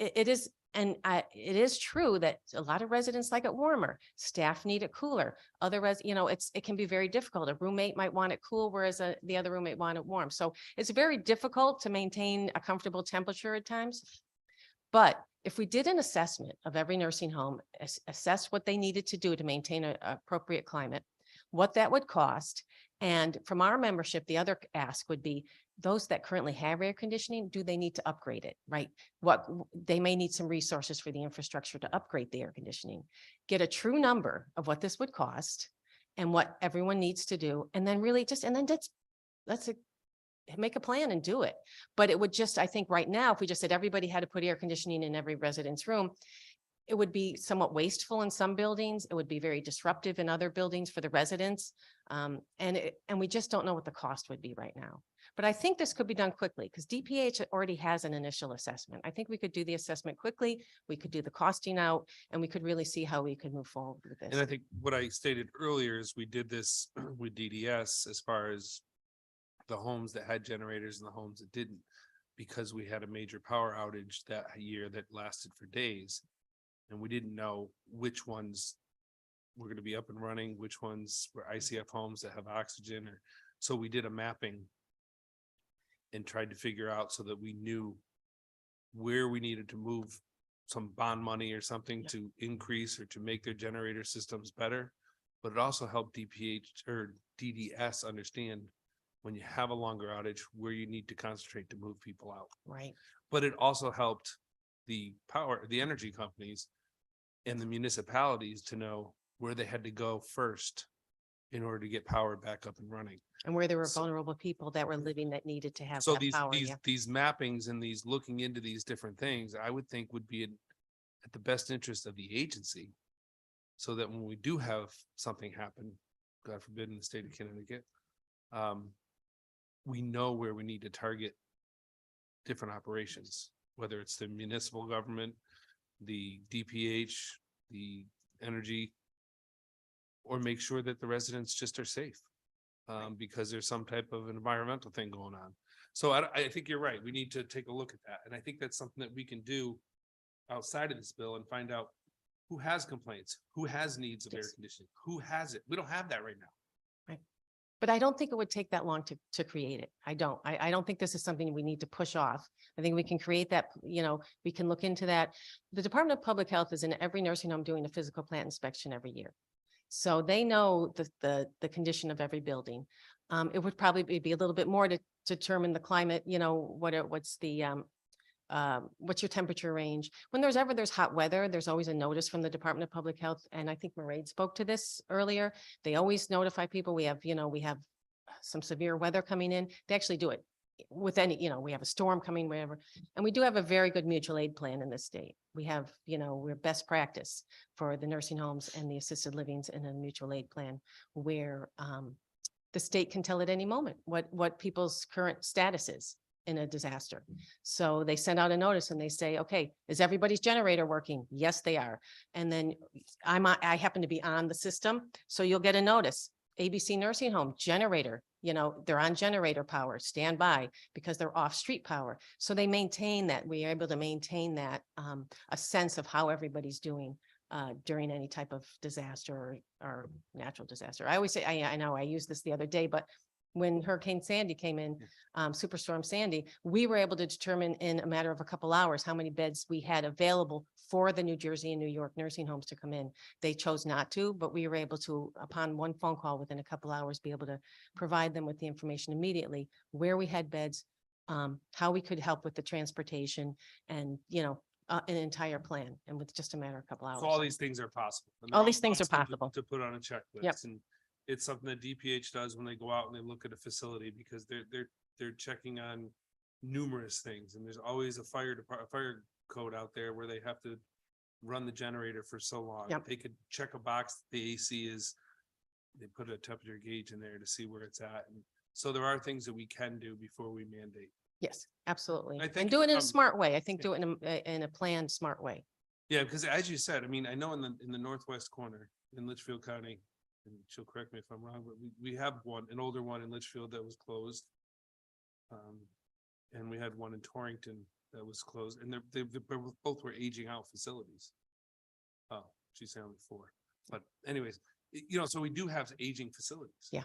Speaker 15: it is true that a lot of residents like it warmer, staff need it cooler. It can be very difficult. A roommate might want it cool, whereas the other roommate want it warm. So it's very difficult to maintain a comfortable temperature at times. But if we did an assessment of every nursing home, assess what they needed to do to maintain an appropriate climate, what that would cost. And from our membership, the other ask would be, those that currently have air conditioning, do they need to upgrade it, right? They may need some resources for the infrastructure to upgrade the air conditioning. Get a true number of what this would cost and what everyone needs to do. And then really let's make a plan and do it. But it would I think right now, if we just said everybody had to put air conditioning in every resident's room, it would be somewhat wasteful in some buildings. It would be very disruptive in other buildings for the residents. And we just don't know what the cost would be right now. But I think this could be done quickly because DPH already has an initial assessment. I think we could do the assessment quickly. We could do the costing out and we could really see how we could move forward with this.
Speaker 7: And I think what I stated earlier is we did this with DDS as far as the homes that had generators and the homes that didn't, because we had a major power outage that year that lasted for days. And we didn't know which ones were going to be up and running, which ones were ICF homes that have oxygen, or so we did a mapping and tried to figure out so that we knew where we needed to move some bond money or something to increase or to make their generator systems better. But it also helped DPH or DDS understand when you have a longer outage, where you need to concentrate to move people out.
Speaker 15: Right.
Speaker 7: But it also helped the energy companies and the municipalities to know where they had to go first in order to get power back up and running.
Speaker 15: And where there were vulnerable people that were living that needed to have
Speaker 7: So
Speaker 15: that power. Yeah.
Speaker 7: these mappings and these looking into these different things, I would think would be at the best interest of the agency. So that when we do have something happen, God forbid, in the state of Connecticut, we know where we need to target different operations, whether it's the municipal government, the DPH, the energy, or make sure that the residents just are safe. Because there's some type of environmental thing going on. So I think you're right. We need to take a look at that. And I think that's something that we can do outside of this bill and find out who has complaints, who has needs of air conditioning, who has it. We don't have that right now.
Speaker 15: But I don't think it would take that long to create it. I don't think this is something we need to push off. I think we can create that, we can look into that. The Department of Public Health is in every nursing home doing a physical plant inspection every year. So they know the condition of every building. It would probably be a little bit more to determine the climate, what's your temperature range? When there's hot weather, there's always a notice from the Department of Public Health. And I think Mairead spoke to this earlier. They always notify people. We have some severe weather coming in. They actually do it with any, we have a storm coming, wherever. And we do have a very good mutual aid plan in this state. We have, we're best practice for the nursing homes and the assisted livings in a mutual aid plan where the state can tell at any moment what people's current status is in a disaster. So they send out a notice and they say, okay, is everybody's generator working? Yes, they are. And then I happen to be on the system. So you'll get a notice. ABC nursing home generator, they're on generator power, stand by, because they're off street power. So they maintain that. We are able to maintain that, a sense of how everybody's doing during any type of disaster or natural disaster. I always say, I know I used this the other day, but when Hurricane Sandy came in, Superstorm Sandy, we were able to determine in a matter of a couple hours how many beds we had available for the New Jersey and New York nursing homes to come in. They chose not to, but we were able to, upon one phone call within a couple hours, be able to provide them with the information immediately, where we had beds, how we could help with the transportation and, an entire plan, and with just a matter of a couple hours.
Speaker 7: So all these things are possible. And
Speaker 15: All
Speaker 7: they're
Speaker 15: these things are
Speaker 7: possible to
Speaker 15: possible.
Speaker 7: put on a checklist.
Speaker 15: Yep.
Speaker 7: And it's something that DPH does when they go out and they look at a facility, because they're checking on numerous things. And there's always a fire code out there where they have to run the generator for so long.
Speaker 15: Yep.
Speaker 7: They could check a box, the AC is, they put a temperature gauge in there to see where it's at. And so there are things that we can do before we mandate.
Speaker 15: Yes, absolutely.
Speaker 7: I think,
Speaker 15: And do it in a smart way. I think do it in a planned, smart way.
Speaker 7: Yeah, because as you said, I mean, I know in the northwest corner in Litchfield County, and she'll correct me if I'm wrong, but we have an older one in Litchfield that was closed. And we had one in Torrington that was closed, and they both were aging out facilities. Oh, she's saying only 4, but anyways, so we do have aging facilities.
Speaker 15: Yeah,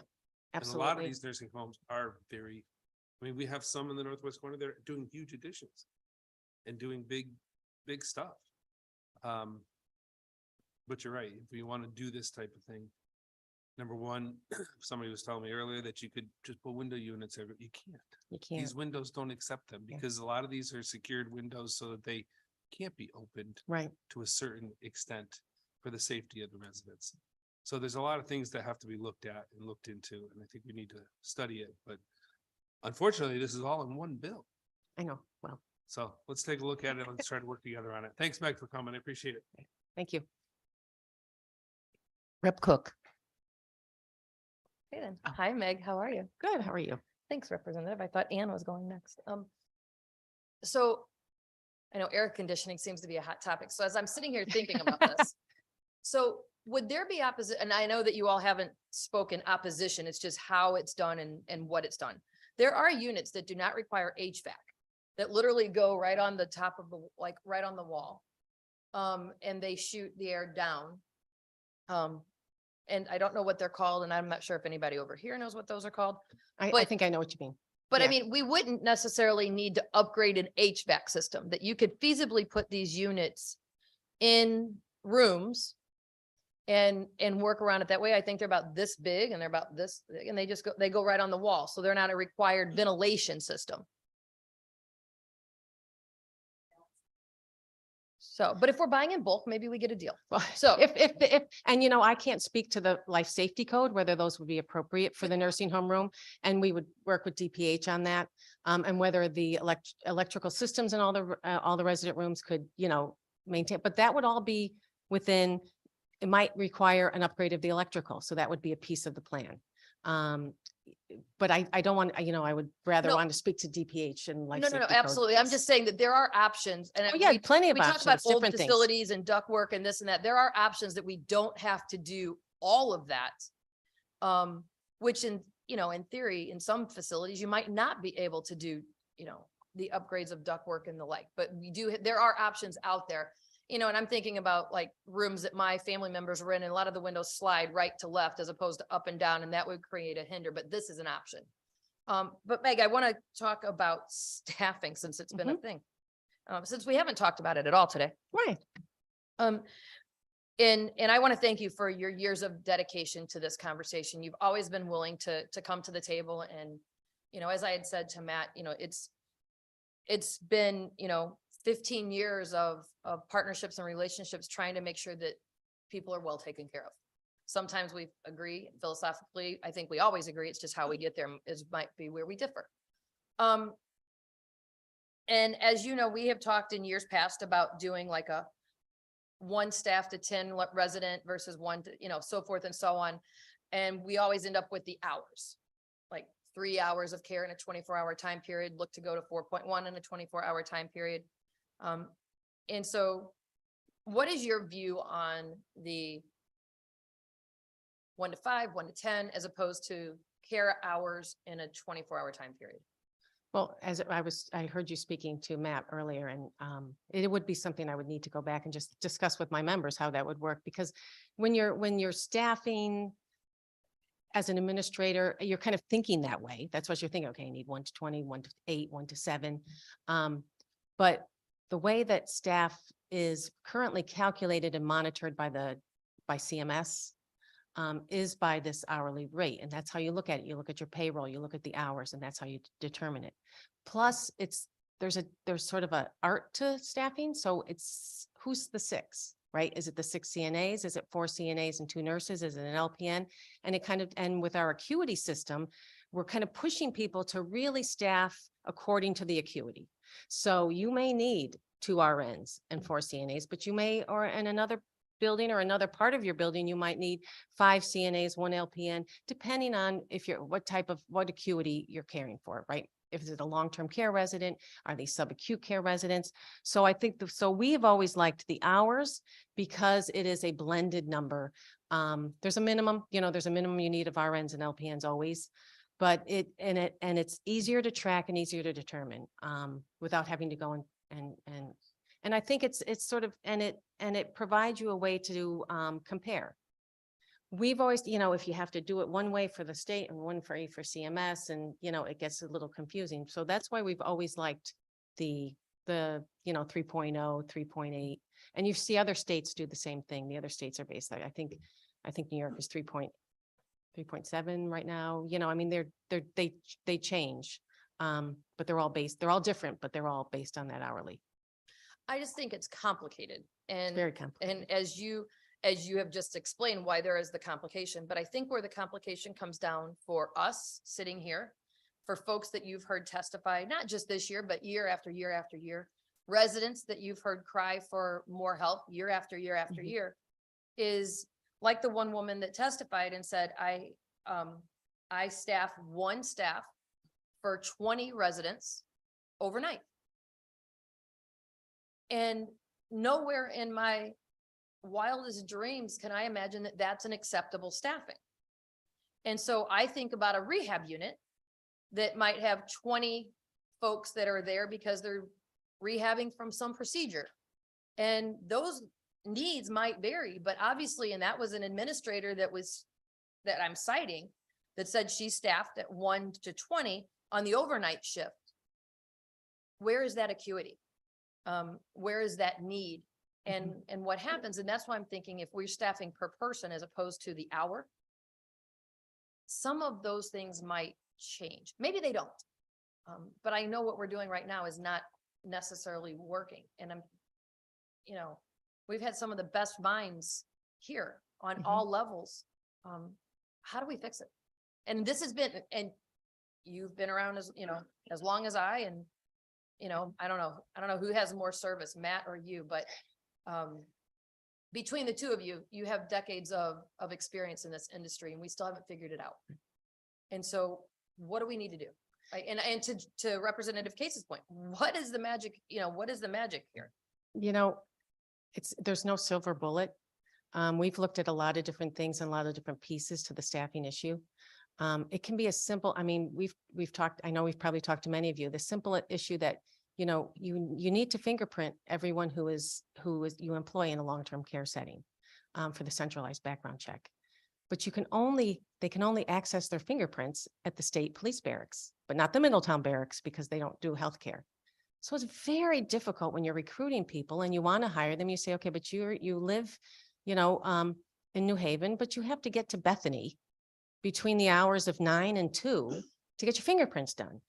Speaker 15: absolutely.
Speaker 7: And a lot of these nursing homes are we have some in the northwest corner that are doing huge additions and doing big stuff. But you're right, if we want to do this type of thing, number one, somebody was telling me earlier that you could just put window units everywhere. You can't.
Speaker 15: You can't.
Speaker 7: These windows don't accept them because a lot of these are secured windows so that they can't be opened
Speaker 15: right
Speaker 7: to a certain extent for the safety of the residents. So there's a lot of things that have to be looked at and looked into, and I think we need to study it. But unfortunately, this is all in one bill.
Speaker 15: I know. Well,
Speaker 7: so let's take a look at it. Let's try to work together on it. Thanks, Meg, for coming. I appreciate it.
Speaker 15: Thank you.
Speaker 18: Rep Cook.
Speaker 8: Hey then. Hi, Meg. How are you?
Speaker 15: Good. How are you?
Speaker 8: Thanks, Representative. I thought Ann was going next. So I know air conditioning seems to be a hot topic. So as I'm sitting here thinking about this, so would there be opposite, and I know that you all haven't spoken opposition, it's just how it's done and what it's done. There are units that do not require HVAC that literally go right on the top of the, like right on the wall. And they shoot the air down. And I don't know what they're called, and I'm not sure if anybody over here knows what those are called.
Speaker 15: I
Speaker 8: But-
Speaker 15: think I know what you mean.
Speaker 8: But I
Speaker 15: Yeah.
Speaker 8: mean, we wouldn't necessarily need to upgrade an HVAC system, that you could feasibly put these units in rooms and work around it that way. I think they're about this big and they're about this, and they go right on the wall. So they're not a required ventilation system. So, but if we're buying in bulk, maybe we get a deal. So
Speaker 15: If, and you know, I can't speak to the life safety code, whether those would be appropriate for the nursing home room. And we would work with DPH on that. And whether the electrical systems and all the resident rooms could, you know, maintain, but that would all be within, it might require an upgrade of the electrical. So that would be a piece of the plan. But I don't want, you know, I would rather
Speaker 8: No.
Speaker 15: want to speak to DPH and life
Speaker 8: No,
Speaker 15: safety
Speaker 8: no,
Speaker 15: code.
Speaker 8: absolutely. I'm just saying that there are options and.
Speaker 15: Oh, yeah,
Speaker 8: we-
Speaker 15: plenty of
Speaker 8: We talked about
Speaker 15: options,
Speaker 8: old
Speaker 15: different things.
Speaker 8: facilities and ductwork and this and that. There are options that we don't have to do all of that. Which in, you know, in theory, in some facilities, you might not be able to do, you know, the upgrades of ductwork and the like, but there are options out there. You know, and I'm thinking about like rooms that my family members were in, and a lot of the windows slide right to left as opposed to up and down, and that would create a hinder, but this is an option. But Meg, I want to talk about staffing since it's been a thing. Since we haven't talked about it at all today.
Speaker 15: Right.
Speaker 8: And I want to thank you for your years of dedication to this conversation. You've always been willing to come to the table, and, you know, as I had said to Matt, you know, it's been, you know, 15 years of partnerships and relationships trying to make sure that people are well taken care of. Sometimes we agree philosophically. I think we always agree. It's just how we get there might be where we differ. And as you know, we have talked in years past about doing like a 1 staff to 10 resident versus 1 to, you know, so forth and so on. And we always end up with the hours, like 3 hours of care in a 24-hour time period, look to go to 4.1 in a 24-hour time period. And so what is your view on the 1 to 5, 1 to 10, as opposed to care hours in a 24-hour time period?
Speaker 15: Well, as I heard you speaking to Matt earlier, and it would be something I would need to go back and just discuss with my members how that would work, because when you're staffing as an administrator, you're kind of thinking that way. That's what you're thinking. Okay, I need 1 to 20, 1 to 8, 1 to 7. But the way that staff is currently calculated and monitored by CMS is by this hourly rate. And that's how you look at it. You look at your payroll, you look at the hours, and that's how you determine it. Plus there's sort of a art to staffing. So it's who's the 6, right? Is it the 6 CNAs? Is it 4 CNAs and 2 nurses? Is it an LPN? And with our acuity system, we're kind of pushing people to really staff according to the acuity. So you may need 2 RNs and 4 CNAs, but you may, or in another building or another part of your building, you might need 5 CNAs, 1 LPN, depending on what acuity you're caring for, right? If it's a long-term care resident, are they subacute care residents? So I think, so we've always liked the hours because it is a blended number. There's a minimum, you know, there's a minimum you need of RNs and LPNs always, but it's easier to track and easier to determine without having to go and I think it's sort of, and it provides you a way to compare. We've always, you know, if you have to do it one way for the state and one for CMS, and, you know, it gets a little confusing. So that's why we've always liked the, you know, 3.0, 3.8, and you see other states do the same thing. The other states are based, I think New York is 3.7 right now. You know, I mean, they change, but they're all different, but they're all based on that hourly.
Speaker 8: I just think it's complicated, and
Speaker 15: Very complicated.
Speaker 8: And as you have just explained why there is the complication, but I think where the complication comes down for us sitting here, for folks that you've heard testify, not just this year, but year after year after year, residents that you've heard cry for more help year after year after year, is like the one woman that testified and said, I staff 1 staff for 20 residents overnight. And nowhere in my wildest dreams can I imagine that that's an acceptable staffing. And so I think about a rehab unit that might have 20 folks that are there because they're rehabbing from some procedure. And those needs might vary, but obviously, and that was an administrator that I'm citing, that said she staffed at 1 to 20 on the overnight shift. Where is that acuity? Where is that need? And what happens? And that's why I'm thinking if we're staffing per person as opposed to the hour, some of those things might change. Maybe they don't. But I know what we're doing right now is not necessarily working. And we've had some of the best minds here on all levels. How do we fix it? And this has been, and you've been around as long as I, and I don't know who has more service, Matt or you, but between the two of you, you have decades of experience in this industry, and we still haven't figured it out. And so what do we need to do? Right? And to Representative Case's point, what is the magic, what is the magic here?
Speaker 15: There's no silver bullet. We've looked at a lot of different things and a lot of different pieces to the staffing issue. It can be as simple, we've talked, I know we've probably talked to many of you, the simple issue that, you need to fingerprint everyone who is you employ in a long-term care setting for the centralized background check. But they can only access their fingerprints at the state police barracks, but not the Middletown barracks because they don't do healthcare. So it's very difficult when you're recruiting people and you want to hire them. You say, okay, but you live, in New Haven, but you have to get to Bethany between the hours of 9 and 2 to get your fingerprints done.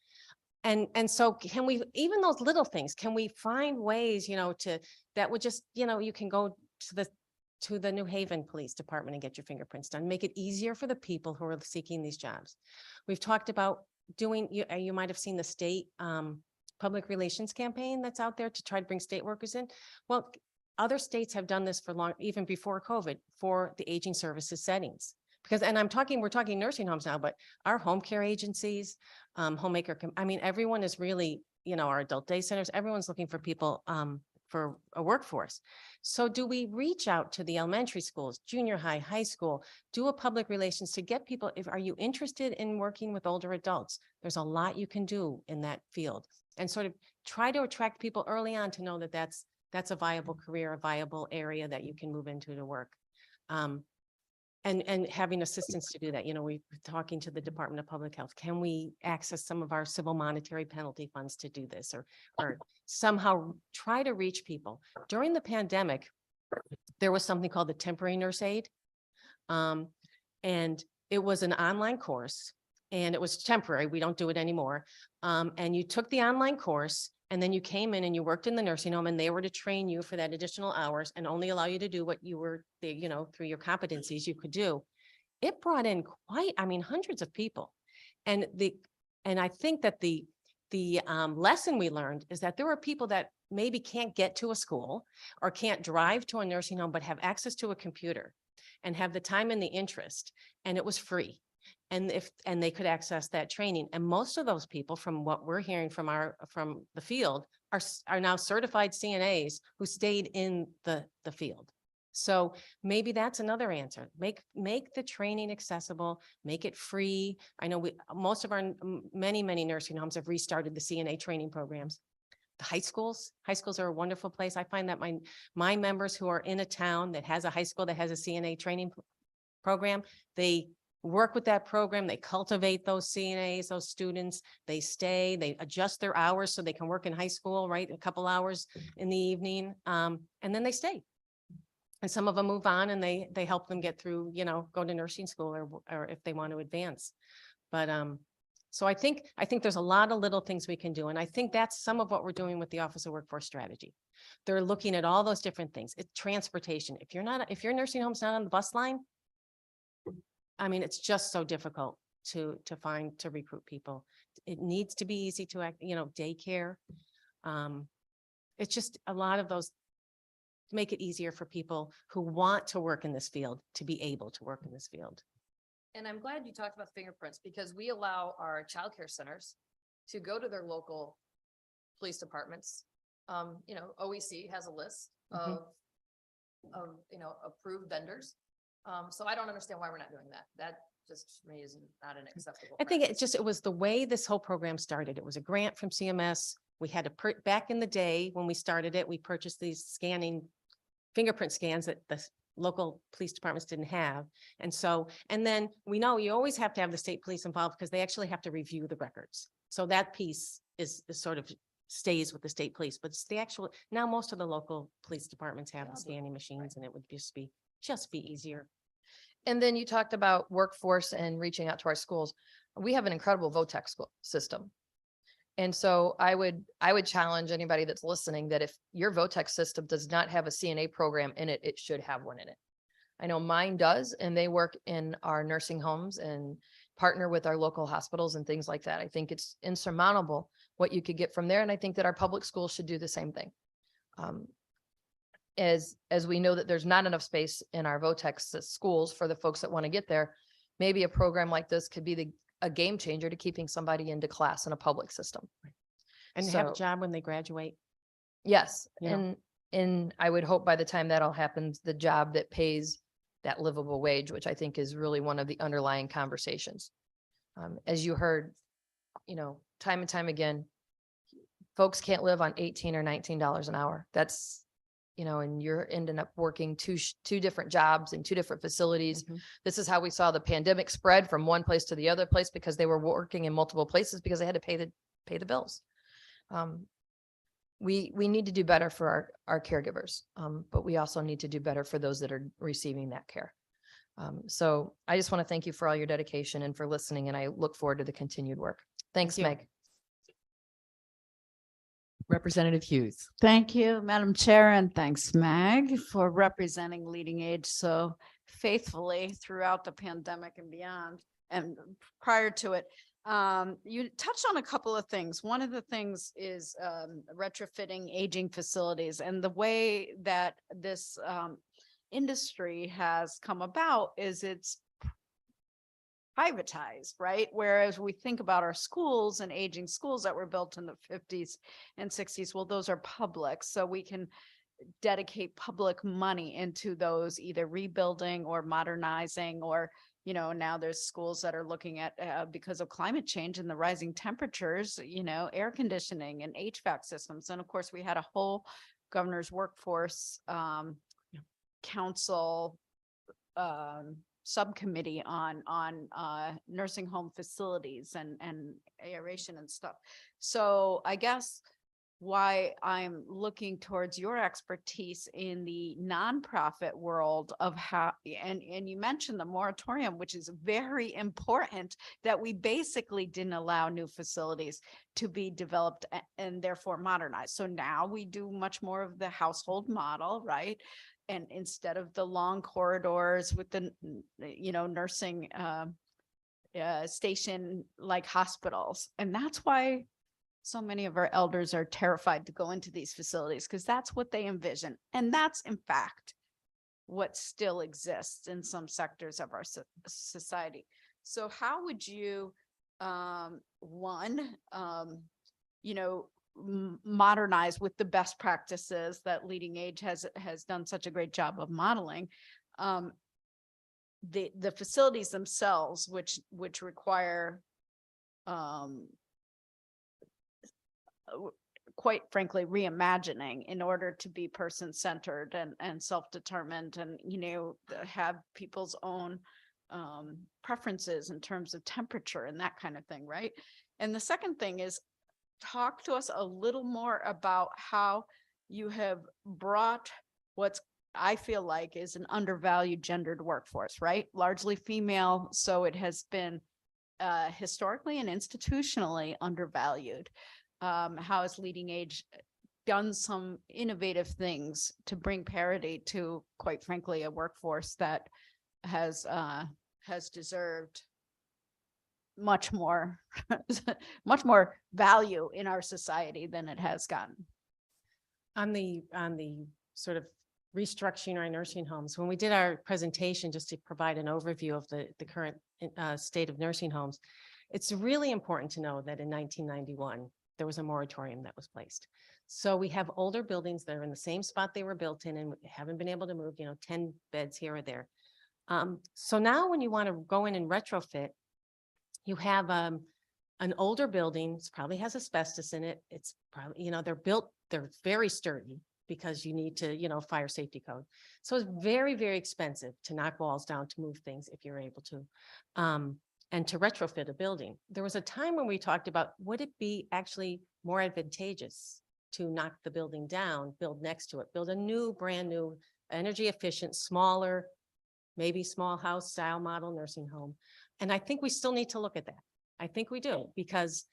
Speaker 15: And so can we, even those little things, can we find ways, that would just, you can go to the New Haven Police Department and get your fingerprints done, make it easier for the people who are seeking these jobs. We've talked about doing, you might have seen the state public relations campaign that's out there to try to bring state workers in. Well, other states have done this for long, even before COVID, for the aging services settings. Because, and we're talking nursing homes now, but our home care agencies, homemaker, everyone is really, our adult day centers, everyone's looking for people for a workforce. So do we reach out to the elementary schools, junior high, high school, do a public relations to get people, are you interested in working with older adults? There's a lot you can do in that field, and sort of try to attract people early on to know that that's a viable career, a viable area that you can move into to work. And having assistance to do that. We're talking to the Department of Public Health. Can we access some of our civil monetary penalty funds to do this, or somehow try to reach people? During the pandemic, there was something called the temporary nurse aid. And it was an online course, and it was temporary. We don't do it anymore. And you took the online course, and then you came in and you worked in the nursing home, and they were to train you for that additional hours and only allow you to do what you were, through your competencies you could do. It brought in hundreds of people. And I think that the lesson we learned is that there were people that maybe can't get to a school or can't drive to a nursing home, but have access to a computer and have the time and the interest, and it was free. And they could access that training. And most of those people, from what we're hearing from the field, are now certified CNAs who stayed in the field. So maybe that's another answer. Make the training accessible, make it free. I know most of our many nursing homes have restarted the CNA training programs. The high schools are a wonderful place. I find that my members who are in a town that has a high school that has a CNA training program, they work with that program, they cultivate those CNAs, those students, they stay, they adjust their hours so they can work in high school, right? A couple hours in the evening, and then they stay. And some of them move on, and they help them get through, go to nursing school or if they want to advance. But so I think there's a lot of little things we can do. And I think that's some of what we're doing with the Office of Workforce Strategy. They're looking at all those different things. It's transportation. If your nursing home's not on the bus line, it's just so difficult to recruit people. It needs to be easy to act, daycare. It's just a lot of those, make it easier for people who want to work in this field to be able to work in this field.
Speaker 8: And I'm glad you talked about fingerprints, because we allow our childcare centers to go to their local police departments. You know, OEC has a list of, you know, approved vendors. So I don't understand why we're not doing that. That just to me is not an acceptable.
Speaker 15: I think
Speaker 8: practice.
Speaker 15: it was the way this whole program started. It was a grant from CMS. We had to back in the day when we started it, we purchased these fingerprint scans that the local police departments didn't have. And so, and then we know you always have to have the state police involved because they actually have to review the records. So that piece is sort of stays with the state police, but it's the actual, now most of the local police departments have the scanning machines and it would just be easier.
Speaker 8: And then you talked about workforce and reaching out to our schools. We have an incredible VOTEC school system. And so I would challenge anybody that's listening that if your VOTEC system does not have a CNA program in it, it should have one in it. I know mine does, and they work in our nursing homes and partner with our local hospitals and things like that. I think it's insurmountable what you could get from there. And I think that our public schools should do the same thing. As we know that there's not enough space in our VOTEC schools for the folks that want to get there, maybe a program like this could be a game changer to keeping somebody into class in a public system.
Speaker 15: And have a job when they graduate.
Speaker 8: Yes,
Speaker 15: Yeah.
Speaker 8: and I would hope by the time that all happens, the job that pays that livable wage, which I think is really one of the underlying conversations. As you heard, you know, time and time again, folks can't live on $18 or $19 an hour. That's, you know, and you're ending up working two different jobs in two different facilities. This is how we saw the pandemic spread from one place to the other place because they were working in multiple places because they had to pay the bills. We need to do better for our caregivers, but we also need to do better for those that are receiving that care. So I just want to thank you for all your dedication and for listening, and I look forward to the continued work. Thanks,
Speaker 15: Thank you.
Speaker 8: Meg.
Speaker 18: Representative Hughes.
Speaker 5: Thank you, Madam Chair, and thanks, Mag, for representing Leading Age so faithfully throughout the pandemic and beyond and prior to it. You touched on a couple of things. One of the things is retrofitting aging facilities, and the way that this industry has come about is it's privatized, right? Whereas we think about our schools and aging schools that were built in the 50s and 60s, well, those are public. So we can dedicate public money into those, either rebuilding or modernizing, or, you know, now there's schools that are looking at, because of climate change and the rising temperatures, you know, air conditioning and HVAC systems. And of course, we had a whole governor's workforce council subcommittee on nursing home facilities and aeration and stuff. So I guess why I'm looking towards your expertise in the nonprofit world of how, and you mentioned the moratorium, which is very important, that we basically didn't allow new facilities to be developed and therefore modernized. So now we do much more of the household model, right? And instead of the long corridors with the, you know, nursing station like hospitals. And that's why so many of our elders are terrified to go into these facilities, because that's what they envision. And that's in fact what still exists in some sectors of our society. So how would you, you know, modernize with the best practices that Leading Age has done such a great job of modeling, the facilities themselves, which require quite frankly reimagining in order to be person-centered and self-determined, and, you know, have people's own preferences in terms of temperature and that kind of thing, right? And the second thing is, talk to us a little more about how you have brought what's, I feel like, is an undervalued gendered workforce, right? Largely female. So it has been historically and institutionally undervalued. How has Leading Age done some innovative things to bring parity to, quite frankly, a workforce that has deserved much more value in our society than it has gotten?
Speaker 15: On the sort of restructuring our nursing homes, when we did our presentation, just to provide an overview of the current state of nursing homes, It's really important to know that in 1991, there was a moratorium that was placed. So we have older buildings that are in the same spot they were built in and haven't been able to move, 10 beds here or there. So now when you want to go in and retrofit, you have an older building, it probably has asbestos in it. It's probably, they're very sturdy because you need to, fire safety code. So it's very, very expensive to knock walls down, to move things if you're able to, and to retrofit a building. There was a time when we talked about, would it be actually more advantageous to knock the building down, build next to it, build a new, brand new, energy efficient, smaller, maybe small house style model nursing home. And I think we still need to look at that. I think we do, because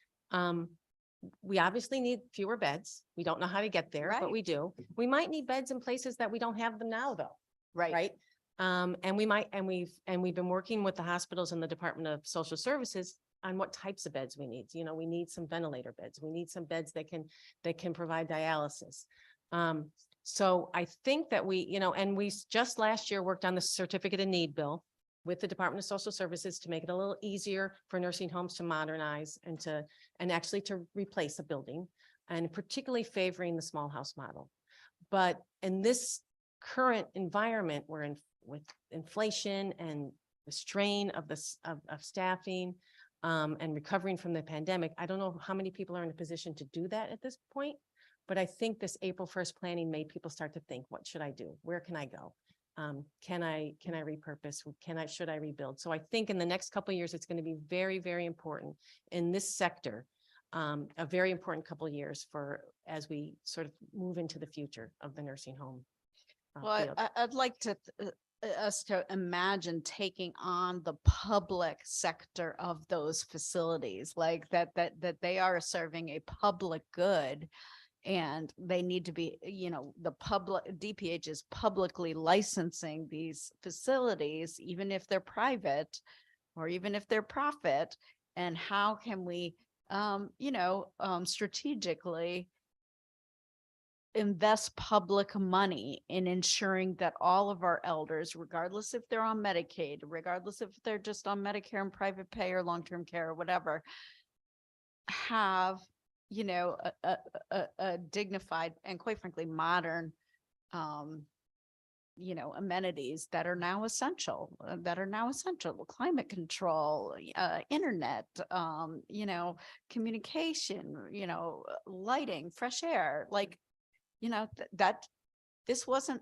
Speaker 15: we obviously need fewer beds. We don't know how to get there, but we do. We might need beds in places that we don't have them now, though. Right. And we've been working with the hospitals and the Department of Social Services on what types of beds we need. We need some ventilator beds. We need some beds that can provide dialysis. So I think that we just last year worked on the certificate of need bill with the Department of Social Services to make it a little easier for nursing homes to modernize and actually to replace a building, and particularly favoring the small house model. But in this current environment, we're in with inflation and the strain of staffing and recovering from the pandemic. I don't know how many people are in a position to do that at this point, but I think this April 1st planning made people start to think, what should I do? Where can I go? Can I repurpose? Should I rebuild? So I think in the next couple of years, it's going to be very, very important in this sector, a very important couple of years as we sort of move into the future of the nursing home.
Speaker 5: Well, I'd like us to imagine taking on the public sector of those facilities, like that they are serving a public good. And they need to be, the public, DPH is publicly licensing these facilities, even if they're private or even if they're profit. And how can we, strategically invest public money in ensuring that all of our elders, regardless if they're on Medicaid, regardless if they're just on Medicare and private pay or long-term care or whatever, have a dignified and quite frankly modern amenities that are now essential, climate control, internet, communication, lighting, fresh air, that this wasn't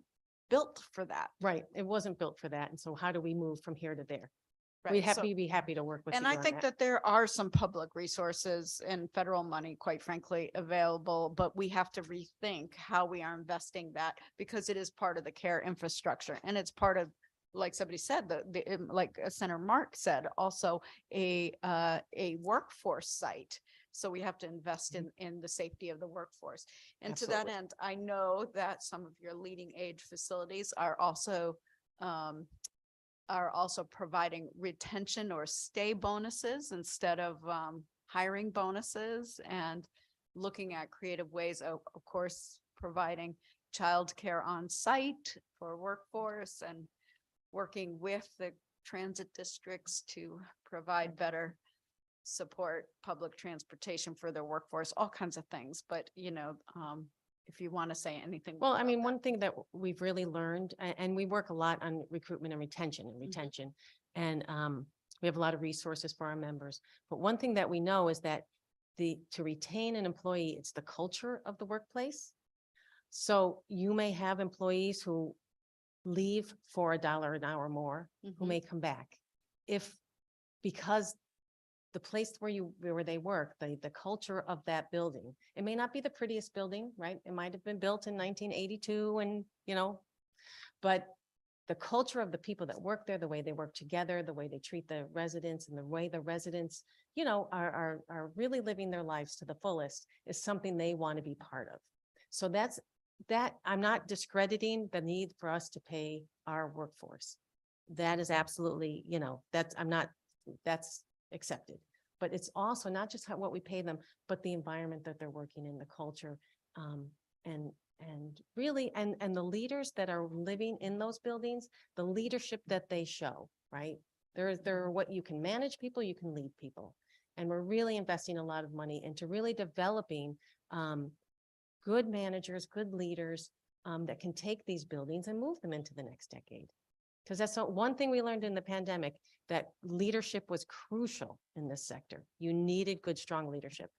Speaker 5: built for that.
Speaker 15: Right. It wasn't built for that. And so how do we move from here to there?
Speaker 5: Right,
Speaker 15: We'd be happy to work with you
Speaker 5: And I
Speaker 15: on
Speaker 5: think that there are some public resources and federal money, quite frankly, available, but we have to rethink how we are investing that, because it is part of the care infrastructure and it's part of, like somebody said, like Senator Mark said, also a workforce site. So we have to invest in the safety of the workforce. And to that end, I know that some of your leading age facilities are also providing retention or stay bonuses instead of hiring bonuses, and looking at creative ways of course, providing childcare on site for workforce and working with the transit districts to provide better support, public transportation for their workforce, all kinds of things. But, if you want to say anything.
Speaker 15: Well, I mean, one thing that we've really learned, and we work a lot on recruitment and retention, and we have a lot of resources for our members. But one thing that we know is that to retain an employee, it's the culture of the workplace. So you may have employees who leave for $1 an hour more, who may come back because the place where they work, the culture of that building, it may not be the prettiest building, right? It might have been built in 1982 and, but the culture of the people that work there, the way they work together, the way they treat the residents, and the way the residents, are really living their lives to the fullest is something they want to be part of. So that I'm not discrediting the need for us to pay our workforce. That is absolutely, that's accepted. But it's also not just what we pay them, but the environment that they're working in, the culture, and really, and the leaders that are living in those buildings, the leadership that they show, right? They're what you can manage people, you can lead people. And we're really investing a lot of money into really developing good managers, good leaders that can take these buildings and move them into the next decade. Because that's one thing we learned in the pandemic, that leadership was crucial in this sector. You needed good, strong leadership.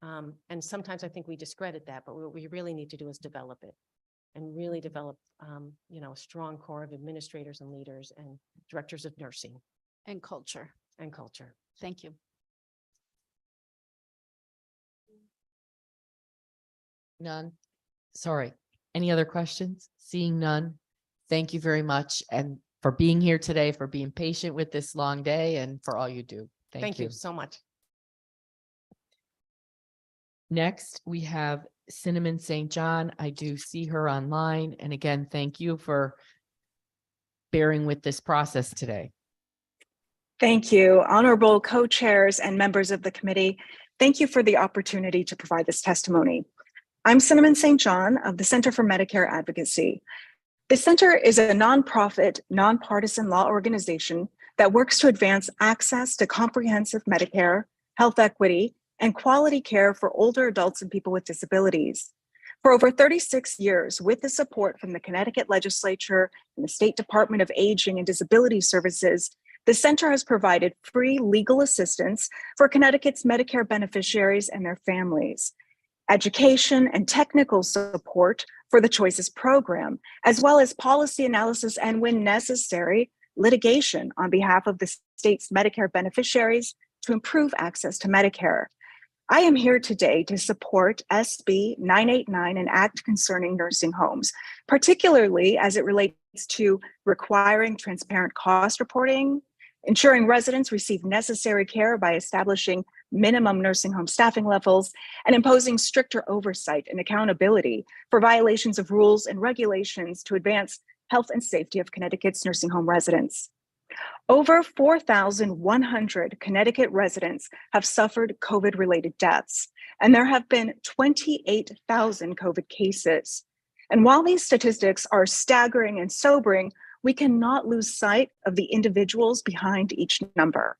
Speaker 15: And sometimes I think we discredit that, but what we really need to do is develop it and really develop, a strong core of administrators and leaders and directors of nursing
Speaker 1: And culture.
Speaker 15: and culture.
Speaker 1: Thank you.
Speaker 18: None. Sorry. Any other questions? Seeing none. Thank you very much. And for being here today, for being patient with this long day and for all you do.
Speaker 15: Thank you so much.
Speaker 18: Next, we have Cinnamon St. John. I do see her online. And again, thank you for bearing with this process today.
Speaker 6: Thank you, honorable co-chairs and members of the committee. Thank you for the opportunity to provide this testimony. I'm Cinnamon St. John of the Center for Medicare Advocacy. The center is a nonprofit, nonpartisan law organization that works to advance access to comprehensive Medicare, health equity, and quality care for older adults and people with disabilities. For over 36 years, with the support from the Connecticut Legislature and the State Department of Aging and Disability Services, the center has provided free legal assistance for Connecticut's Medicare beneficiaries and their families, education and technical support for the Choices program, as well as policy analysis and, when necessary, litigation on behalf of the state's Medicare beneficiaries to improve access to Medicare. I am here today to support SB 989, an act concerning nursing homes, particularly as it relates to requiring transparent cost reporting, ensuring residents receive necessary care by establishing minimum nursing home staffing levels, and imposing stricter oversight and accountability for violations of rules and regulations to advance health and safety of Connecticut's nursing home residents. Over 4,100 Connecticut residents have suffered COVID-related deaths, and there have been 28,000 COVID cases. And while these statistics are staggering and sobering, we cannot lose sight of the individuals behind each number.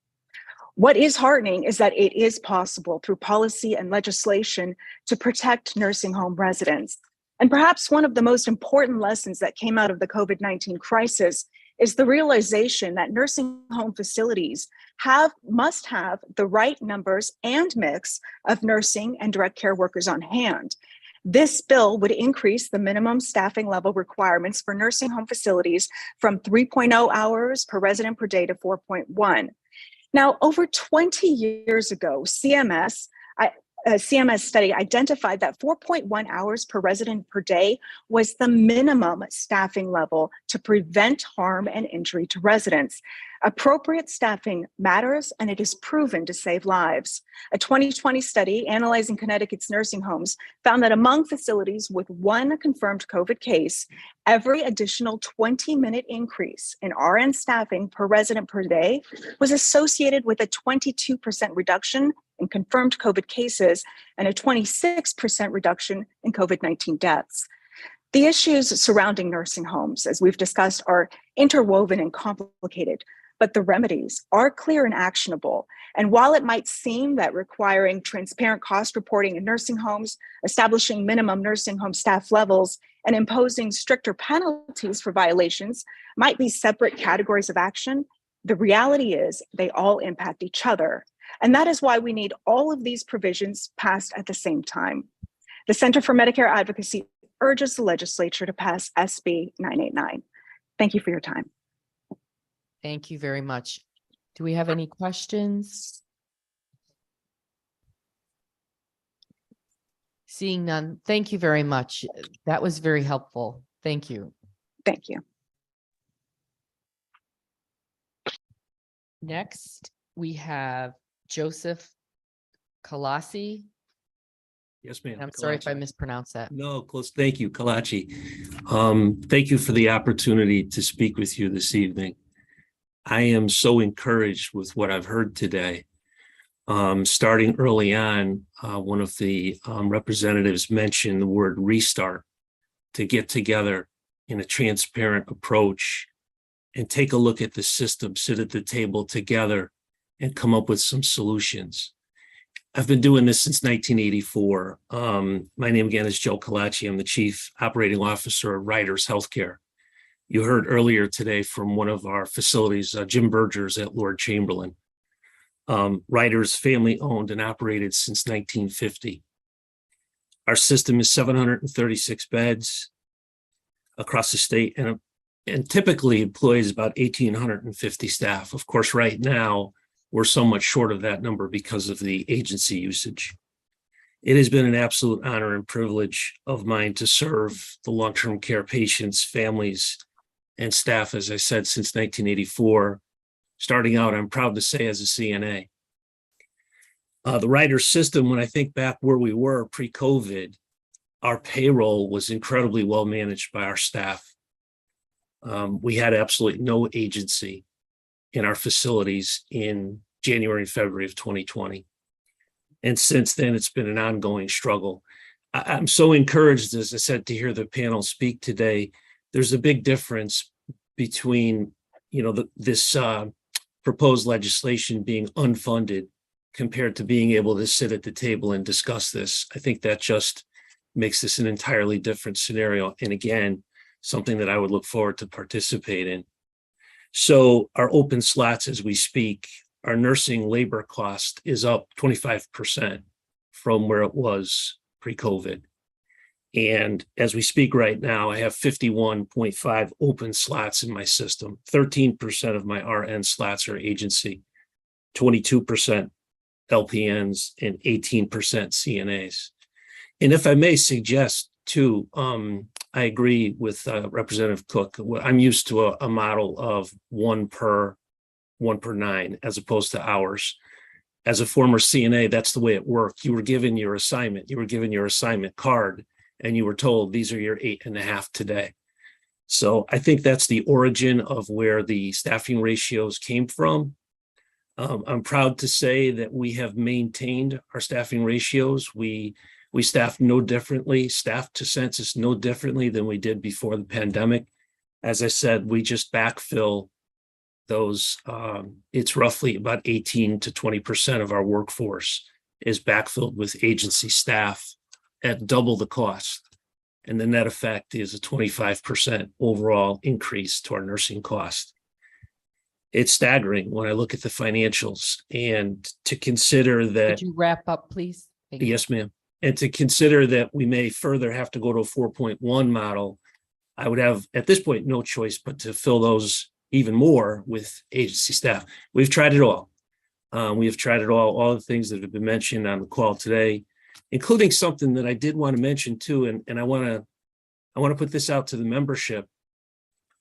Speaker 6: What is heartening is that it is possible through policy and legislation to protect nursing home residents. And perhaps one of the most important lessons that came out of the COVID-19 crisis is the realization that nursing home facilities must have the right numbers and mix of nursing and direct care workers on hand. This bill would increase the minimum staffing level requirements for nursing home facilities from 3.0 hours per resident per day to 4.1. Now, over 20 years ago, a CMS study identified that 4.1 hours per resident per day was the minimum staffing level to prevent harm and injury to residents. Appropriate staffing matters, and it is proven to save lives. A 2020 study analyzing Connecticut's nursing homes found that among facilities with one confirmed COVID case, every additional 20-minute increase in RN staffing per resident per day was associated with a 22% reduction in confirmed COVID cases and a 26% reduction in COVID-19 deaths. The issues surrounding nursing homes, as we've discussed, are interwoven and complicated, but the remedies are clear and actionable. And while it might seem that requiring transparent cost reporting in nursing homes, establishing minimum nursing home staff levels, and imposing stricter penalties for violations might be separate categories of action, the reality is they all impact each other. And that is why we need all of these provisions passed at the same time. The Center for Medicare Advocacy urges the legislature to pass SB 989. Thank you for your time.
Speaker 18: Thank you very much. Do we have any questions? Seeing none, thank you very much. That was very helpful. Thank you.
Speaker 6: Thank you.
Speaker 18: Next, we have Joseph Kalasi.
Speaker 17: Yes, ma'am.
Speaker 18: I'm sorry if I
Speaker 17: Kalachi.
Speaker 18: mispronounced that.
Speaker 17: No, close. Thank you, Kalachi. Thank you for the opportunity to speak with you this evening. I am so encouraged with what I've heard today. Starting early on, one of the representatives mentioned the word restart, to get together in a transparent approach and take a look at the system, sit at the table together and come up with some solutions. I've been doing this since 1984. My name again is Joe Colaci. I'm the Chief Operating Officer of Riders Healthcare. You heard earlier today from one of our facilities, Jim Bergers at Lord Chamberlain. Riders family owned and operated since 1950. Our system is 736 beds across the state and typically employs about 1,850 staff. Of course, right now, we're so much short of that number because of the agency usage. It has been an absolute honor and privilege of mine to serve the long-term care patients, families, and staff, as I said, since 1984. Starting out, I'm proud to say, as a CNA. The rider system, when I think back where we were pre-COVID, our payroll was incredibly well managed by our staff. We had absolutely no agency in our facilities in January and February of 2020. And since then, it's been an ongoing struggle. I'm so encouraged, as I said, to hear the panel speak today. There's a big difference between, this proposed legislation being unfunded compared to being able to sit at the table and discuss this. I think that just makes this an entirely different scenario. And again, something that I would look forward to participate in. So our open slots as we speak, our nursing labor cost is up 25% from where it was pre-COVID. And as we speak right now, I have 51.5 open slots in my system. 13% of my RN slots are agency, 22% LPNs, and 18% CNAs. And if I may suggest too, I agree with Representative Cook. I'm used to a model of one per 9 as opposed to hours. As a former CNA, that's the way it worked. You were given your assignment. You were given your assignment card and you were told these are your 8.5 today. So I think that's the origin of where the staffing ratios came from. I'm proud to say that we have maintained our staffing ratios. We staff no differently, staff to census no differently than we did before the pandemic. As I said, we just backfill those. It's roughly about 18 to 20% of our workforce is backfilled with agency staff at double the cost. And the net effect is a 25% overall increase to our nursing cost. It's staggering when I look at the financials, and to consider that.
Speaker 18: Could you wrap up, please? Thank you.
Speaker 17: Yes, ma'am. And to consider that we may further have to go to a 4.1 model, I would have at this point no choice but to fill those even more with agency staff. We've tried it all. We have tried it all the things that have been mentioned on the call today, including something that I did want to mention too, and I want to put this out to the membership.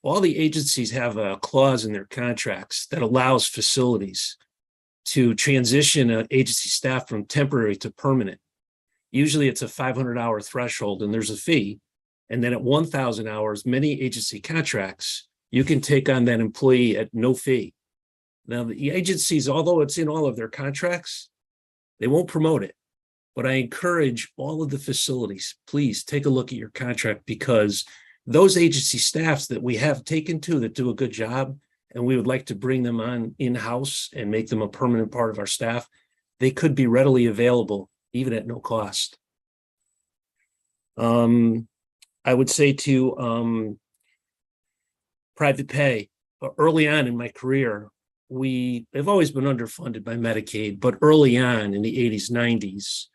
Speaker 17: All the agencies have a clause in their contracts that allows facilities to transition an agency staff from temporary to permanent. Usually it's a 500-hour threshold and there's a fee. And then at 1,000 hours, many agency contracts, you can take on that employee at no fee. Now, the agencies, although it's in all of their contracts, they won't promote it. But I encourage all of the facilities, please take a look at your contract, because those agency staffs that we have taken to that do a good job, and we would like to bring them on in-house and make them a permanent part of our staff, they could be readily available even at no cost. I would say to private pay, early on in my career, we have always been underfunded by Medicaid, but early on in the 80s, 90s,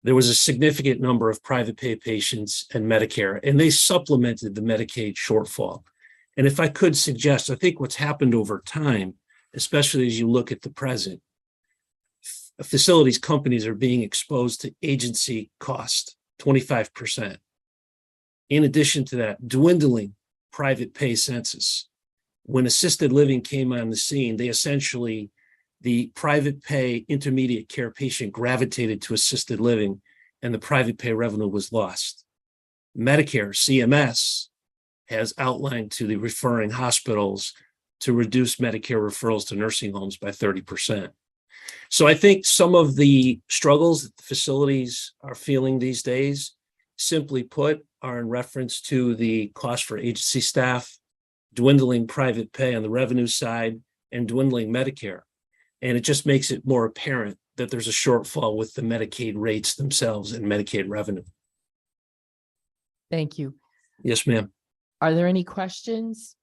Speaker 17: there was a significant number of private pay patients and Medicare, and they supplemented the Medicaid shortfall. And if I could suggest, I think what's happened over time, especially as you look at the present, facilities companies are being exposed to agency cost, 25%. In addition to that, dwindling private pay census. When assisted living came on the scene, the private pay intermediate care patient gravitated to assisted living, and the private pay revenue was lost. Medicare, CMS, has outlined to the referring hospitals to reduce Medicare referrals to nursing homes by 30%. So I think some of the struggles that the facilities are feeling these days, simply put, are in reference to the cost for agency staff, dwindling private pay on the revenue side, and dwindling Medicare. And it just makes it more apparent that there's a shortfall with the Medicaid rates themselves and Medicaid revenue.
Speaker 18: Thank you.
Speaker 17: Yes, ma'am.
Speaker 18: Are there any questions?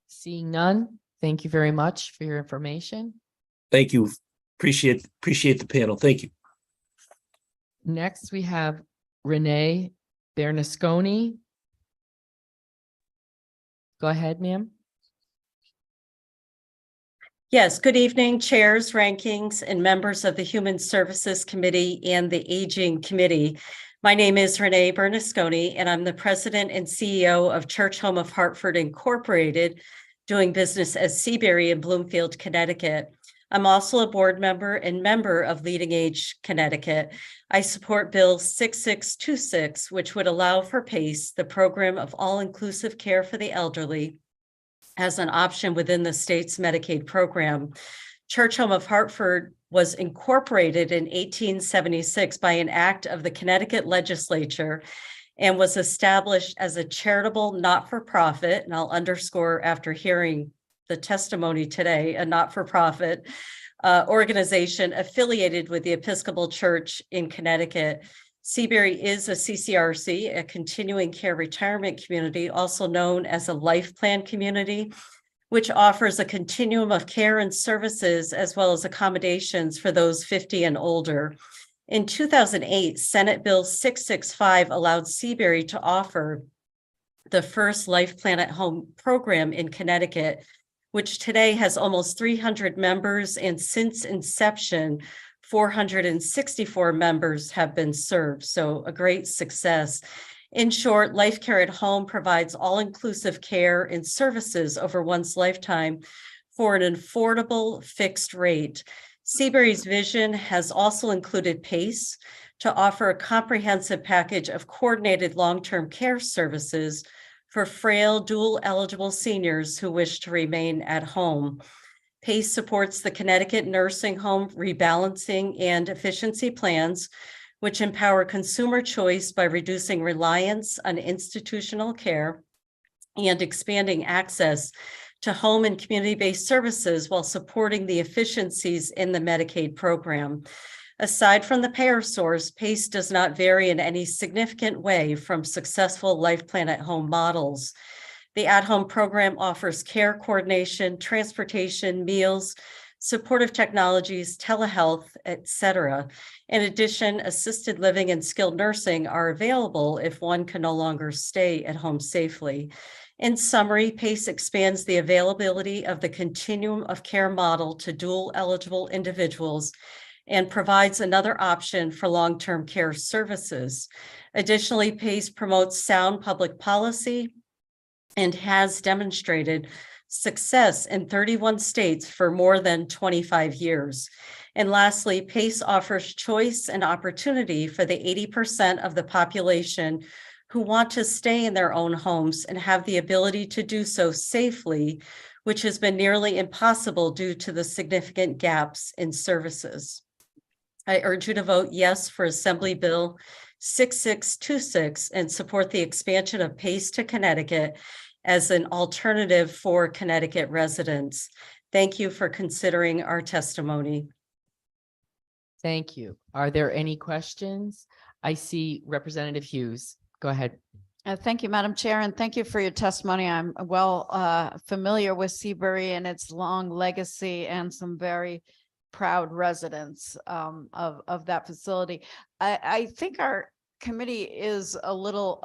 Speaker 18: Seeing none, thank you very much for your information.
Speaker 17: Thank you. Appreciate the panel. Thank you.
Speaker 18: Next, we have Renee Bernasconi. Go ahead, ma'am.
Speaker 3: Yes, good evening, chairs, rankings, and members of the Human Services Committee and the Aging Committee. My name is Renee Bernasconi, and I'm the president and CEO of Church Home of Hartford Incorporated, doing business as Seabury in Bloomfield, Connecticut. I'm also a board member and member of Leading Age Connecticut. I support Bill 6626, which would allow for PACE, the program of all-inclusive care for the elderly, as an option within the state's Medicaid program. Church Home of Hartford was incorporated in 1876 by an act of the Connecticut legislature and was established as a charitable not-for-profit, and I'll underscore after hearing the testimony today, a not-for-profit organization affiliated with the Episcopal Church in Connecticut. Seabury is a CCRC, a continuing care retirement community, also known as a life plan community, which offers a continuum of care and services as well as accommodations for those 50 and older. In 2008, Senate Bill 665 allowed Seabury to offer the first Life Plan at Home program in Connecticut, which today has almost 300 members, and since inception, 464 members have been served, so a great success. In short, Life Care at Home provides all-inclusive care and services over one's lifetime for an affordable fixed rate. Seabury's vision has also included PACE to offer a comprehensive package of coordinated long-term care services for frail, dual-eligible seniors who wish to remain at home. PACE supports the Connecticut Nursing Home Rebalancing and Efficiency Plans, which empower consumer choice by reducing reliance on institutional care and expanding access to home and community-based services while supporting the efficiencies in the Medicaid program. Aside from the payer source, PACE does not vary in any significant way from successful Life Plan at Home models. The at-home program offers care coordination, transportation, meals, supportive technologies, telehealth, etc. In addition, assisted living and skilled nursing are available if one can no longer stay at home safely. In summary, PACE expands the availability of the continuum of care model to dual eligible individuals and provides another option for long-term care services. Additionally, PACE promotes sound public policy and has demonstrated success in 31 states for more than 25 years. And lastly, PACE offers choice and opportunity for the 80% of the population who want to stay in their own homes and have the ability to do so safely, which has been nearly impossible due to the significant gaps in services. I urge you to vote yes for Assembly Bill 6626 and support the expansion of PACE to Connecticut as an alternative for Connecticut residents. Thank you for considering our testimony.
Speaker 18: Thank you. Are there any questions? I see Representative Hughes. Go ahead.
Speaker 5: Thank you, Madam Chair, and thank you for your testimony. I'm well familiar with Seabury and its long legacy and some very proud residents of that facility. I think our committee is a little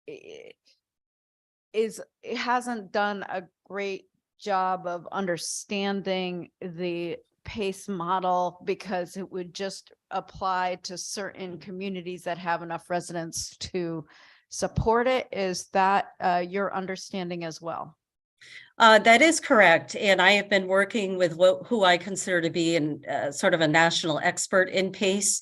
Speaker 5: it hasn't done a great job of understanding the PACE model because it would just apply to certain communities that have enough residents to support it. Is that your understanding as well?
Speaker 3: That is correct. And I have been working with who I consider to be sort of a national expert in PACE.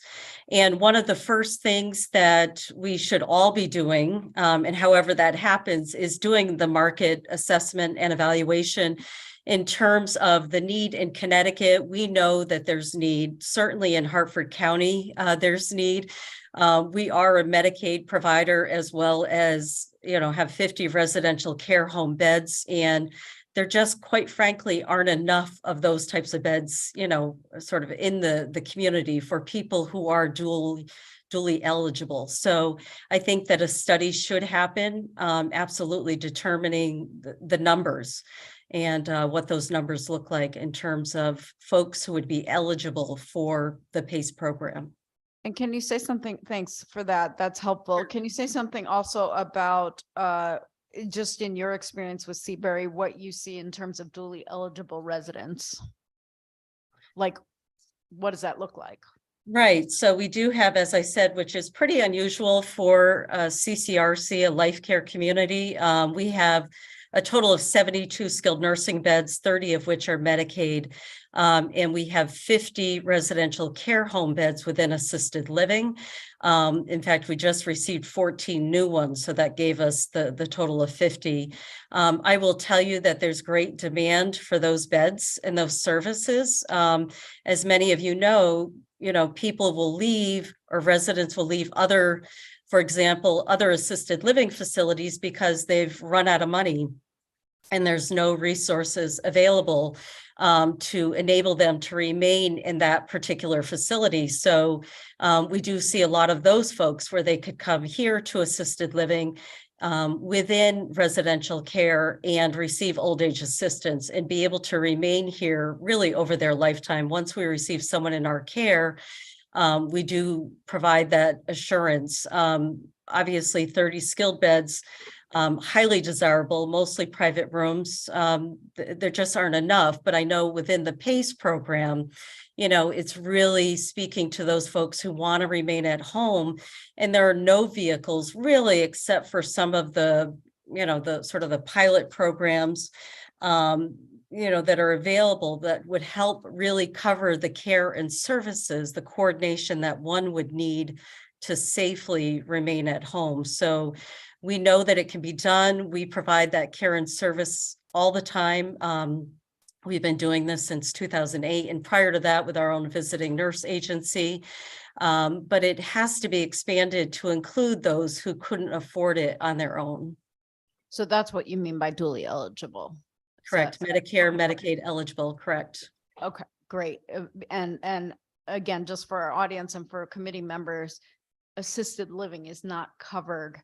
Speaker 3: And one of the first things that we should all be doing, and however that happens, is doing the market assessment and evaluation in terms of the need in Connecticut. We know that there's need, certainly in Hartford County, there's need. We are a Medicaid provider as well as have 50 residential care home beds, and there just quite frankly aren't enough of those types of beds, sort of in the community for people who are dually eligible. So I think that a study should happen, absolutely determining the numbers and what those numbers look like in terms of folks who would be eligible for the PACE program.
Speaker 5: And can you say something, thanks for that, that's helpful. Can you say something also about, just in your experience with Seabury, what you see in terms of dually eligible residents? Like, what does that look like?
Speaker 3: Right. So we do have, as I said, which is pretty unusual for CCRC, a life care community. We have a total of 72 skilled nursing beds, 30 of which are Medicaid. And we have 50 residential care home beds within assisted living. In fact, we just received 14 new ones, so that gave us the total of 50. I will tell you that there's great demand for those beds and those services. As many of you know, people will leave, or residents will leave for example, other assisted living facilities because they've run out of money and there's no resources available to enable them to remain in that particular facility. So we do see a lot of those folks where they could come here to assisted living within residential care and receive old age assistance and be able to remain here really over their lifetime. Once we receive someone in our care, we do provide that assurance. Obviously, 30 skilled beds, highly desirable, mostly private rooms. There just aren't enough, but I know within the PACE program, it's really speaking to those folks who want to remain at home. And there are no vehicles really, except for some of the sort of the pilot programs, that are available that would help really cover the care and services, the coordination that one would need to safely remain at home. So we know that it can be done. We provide that care and service all the time. We've been doing this since 2008, and prior to that with our own visiting nurse agency. But it has to be expanded to include those who couldn't afford it on their own.
Speaker 5: So that's what you mean by dually eligible.
Speaker 3: Correct. Medicare, Medicaid eligible, correct.
Speaker 5: Okay, great. And again, just for our audience and for committee members, assisted living is not covered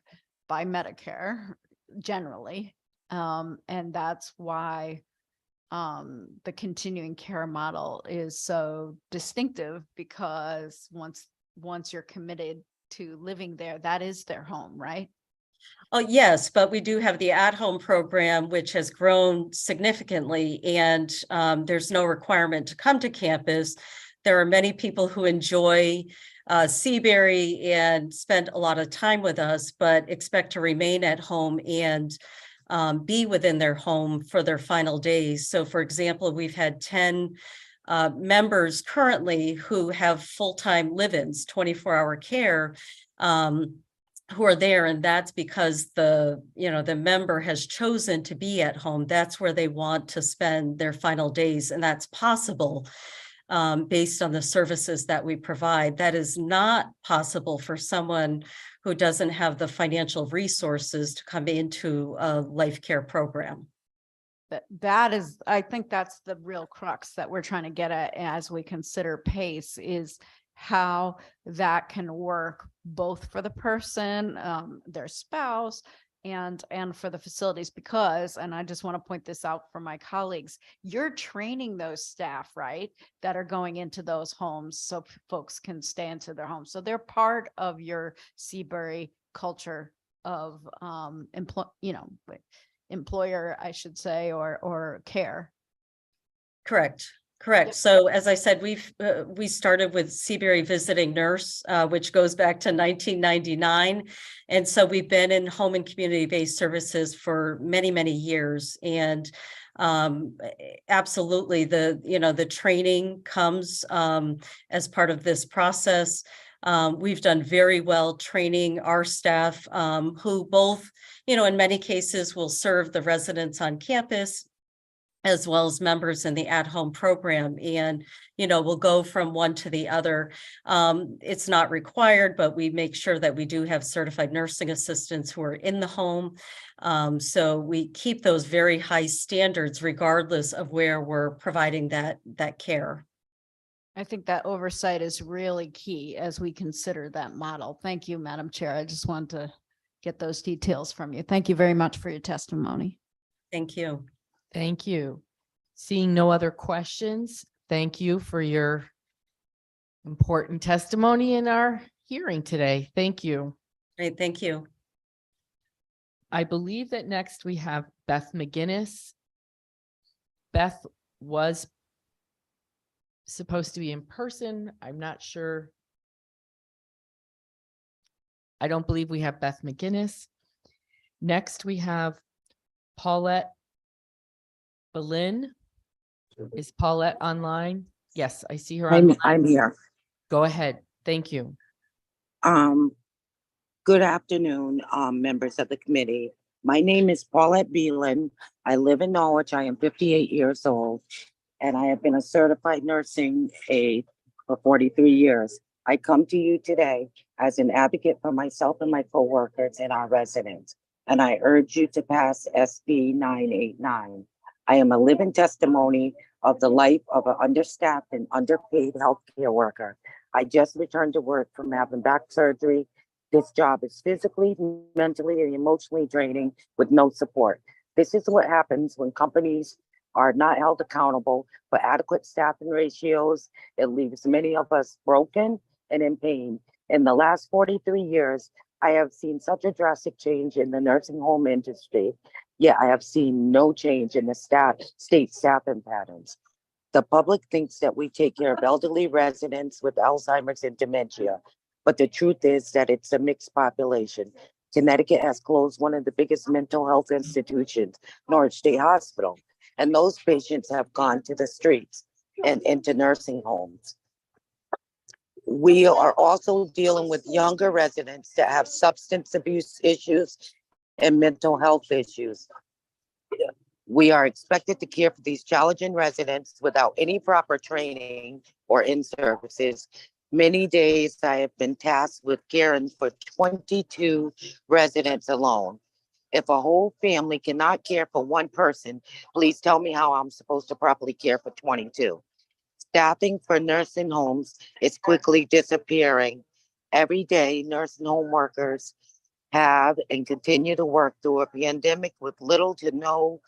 Speaker 5: by Medicare generally. And that's why the continuing care model is so distinctive, because once you're committed to living there, that is their home, right?
Speaker 3: Oh, yes, but we do have the at-home program, which has grown significantly, and there's no requirement to come to campus. There are many people who enjoy Seabury and spend a lot of time with us, but expect to remain at home and be within their home for their final days. So, for example, we've had 10 members currently who have full-time live-ins, 24-hour care, who are there, and that's because the member has chosen to be at home. That's where they want to spend their final days, and that's possible based on the services that we provide. That is not possible for someone who doesn't have the financial resources to come into a life care program.
Speaker 5: That is, I think that's the real crux that we're trying to get at as we consider PACE, is how that can work both for the person, their spouse, and for the facilities, because, and I just want to point this out for my colleagues, you're training those staff, right, that are going into those homes so folks can stay into their homes. So they're part of your Seabury culture of employer, I should say, or care.
Speaker 3: Correct. So as I said, we started with Seabury Visiting Nurse, which goes back to 1999. And so we've been in home and community-based services for many, many years. And absolutely, the training comes as part of this process. We've done very well training our staff who both, in many cases will serve the residents on campus, as well as members in the at-home program. And, we'll go from one to the other. It's not required, but we make sure that we do have certified nursing assistants who are in the home. So we keep those very high standards regardless of where we're providing that care.
Speaker 5: I think that oversight is really key as we consider that model. Thank you, Madam Chair. I just wanted to get those details from you. Thank you very much for your testimony.
Speaker 3: Thank you.
Speaker 18: Thank you. Seeing no other questions, thank you for your important testimony in our hearing today. Thank you.
Speaker 3: Great, thank you.
Speaker 18: I believe that next we have Beth McGinnis. Beth was supposed to be in person. I'm not sure. I don't believe we have Beth McGinnis. Next, we have Paulette Boleyn. Is Paulette online? Yes, I see her online.
Speaker 2: I'm here.
Speaker 18: Go ahead. Thank you.
Speaker 2: Good afternoon, members of the committee. My name is Paulette Beelan. I live in Norwich. I am 58 years old, and I have been a certified nursing aide for 43 years. I come to you today as an advocate for myself and my coworkers and our residents, and I urge you to pass SB 989. I am a living testimony of the life of an understaffed and underpaid healthcare worker. I just returned to work from having back surgery. This job is physically, mentally, and emotionally draining with no support. This is what happens when companies are not held accountable for adequate staffing ratios. It leaves many of us broken and in pain. In the last 43 years, I have seen such a drastic change in the nursing home industry, yet I have seen no change in the state staffing patterns. The public thinks that we take care of elderly residents with Alzheimer's and dementia, but the truth is that it's a mixed population. Connecticut has closed one of the biggest mental health institutions, Norwich State Hospital, and those patients have gone to the streets and into nursing homes. We are also dealing with younger residents that have substance abuse issues and mental health issues. We are expected to care for these challenging residents without any proper training or in-services. Many days I have been tasked with caring for 22 residents alone. If a whole family cannot care for one person, please tell me how I'm supposed to properly care for 22. Staffing for nursing homes is quickly disappearing. Every day, nursing home workers have and continue to work through a pandemic with little to no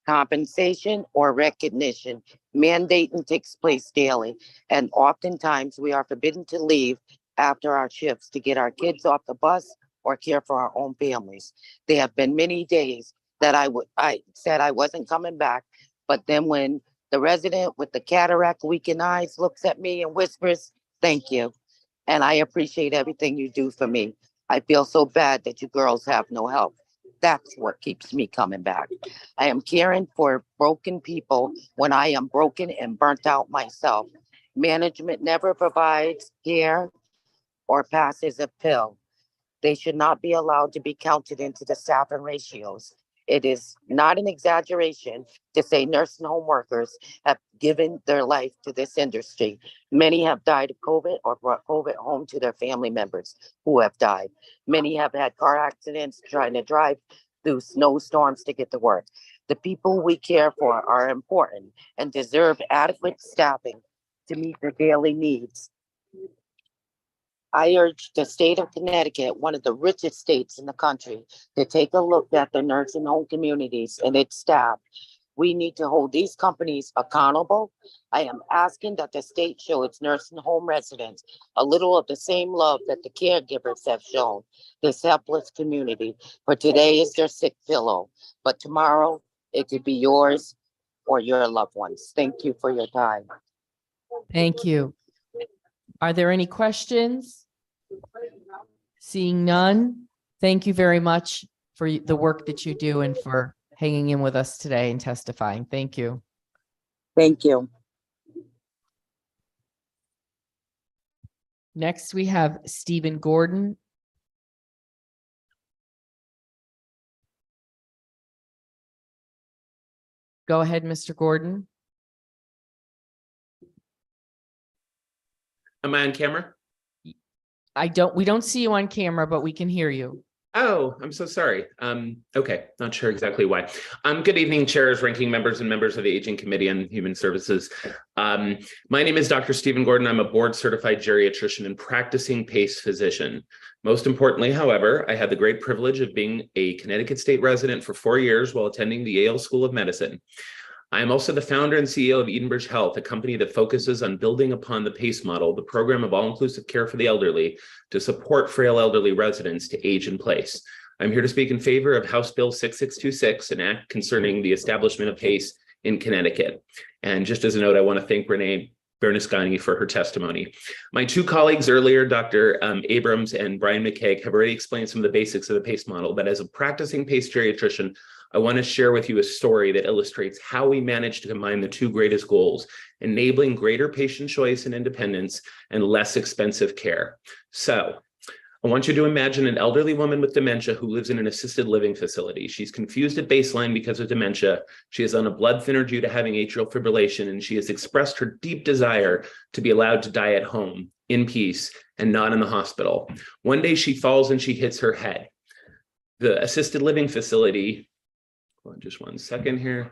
Speaker 2: compensation or recognition. Mandating takes place daily, and oftentimes we are forbidden to leave after our shifts to get our kids off the bus or care for our own families. There have been many days that I said I wasn't coming back, but then when the resident with the cataract weakened eyes looks at me and whispers, "Thank you. And I appreciate everything you do for me. I feel so bad that you girls have no help." That's what keeps me coming back. I am caring for broken people when I am broken and burnt out myself. Management never provides care or passes a pill. They should not be allowed to be counted into the staffing ratios. It is not an exaggeration to say nursing home workers have given their life to this industry. Many have died of COVID or brought COVID home to their family members who have died. Many have had car accidents trying to drive through snowstorms to get to work. The people we care for are important and deserve adequate staffing to meet their daily needs. I urge the state of Connecticut, one of the richest states in the country, to take a look at the nursing home communities and its staff. We need to hold these companies accountable. I am asking that the state show its nursing home residents a little of the same love that the caregivers have shown this helpless community. For today is their sick pillow, but tomorrow it could be yours or your loved ones. Thank you for your time.
Speaker 18: Thank you. Are there any questions? Seeing none, thank you very much for the work that you do and for hanging in with us today and testifying. Thank you.
Speaker 2: Thank you.
Speaker 18: Next, we have Stephen Gordon. Go ahead, Mr. Gordon.
Speaker 10: Am I on camera?
Speaker 18: We don't see you on camera, but we can hear you.
Speaker 10: Oh, I'm so sorry. Okay, not sure exactly why. Good evening, chairs, ranking members, and members of the Aging Committee on Human Services. My name is Dr. Stephen Gordon. I'm a board certified geriatrician and practicing PACE physician. Most importantly, however, I had the great privilege of being a Connecticut State resident for 4 years while attending the Yale School of Medicine. I am also the founder and CEO of Edenbridge Health, a company that focuses on building upon the PACE model, the program of all-inclusive care for the elderly, to support frail elderly residents to age in place. I'm here to speak in favor of House Bill 6626, an act concerning the establishment of PACE in Connecticut. And just as a note, I want to thank Renee Bernasconi for her testimony. My two colleagues earlier, Dr. Abrams and Brian McKeag, have already explained some of the basics of the PACE model, but as a practicing PACE geriatrician, I want to share with you a story that illustrates how we managed to combine the two greatest goals, enabling greater patient choice and independence and less expensive care. So I want you to imagine an elderly woman with dementia who lives in an assisted living facility. She's confused at baseline because of dementia. She is on a blood thinner due to having atrial fibrillation, and she has expressed her deep desire to be allowed to die at home in peace and not in the hospital. One day she falls and she hits her head. The assisted living facility, hold on just one second here.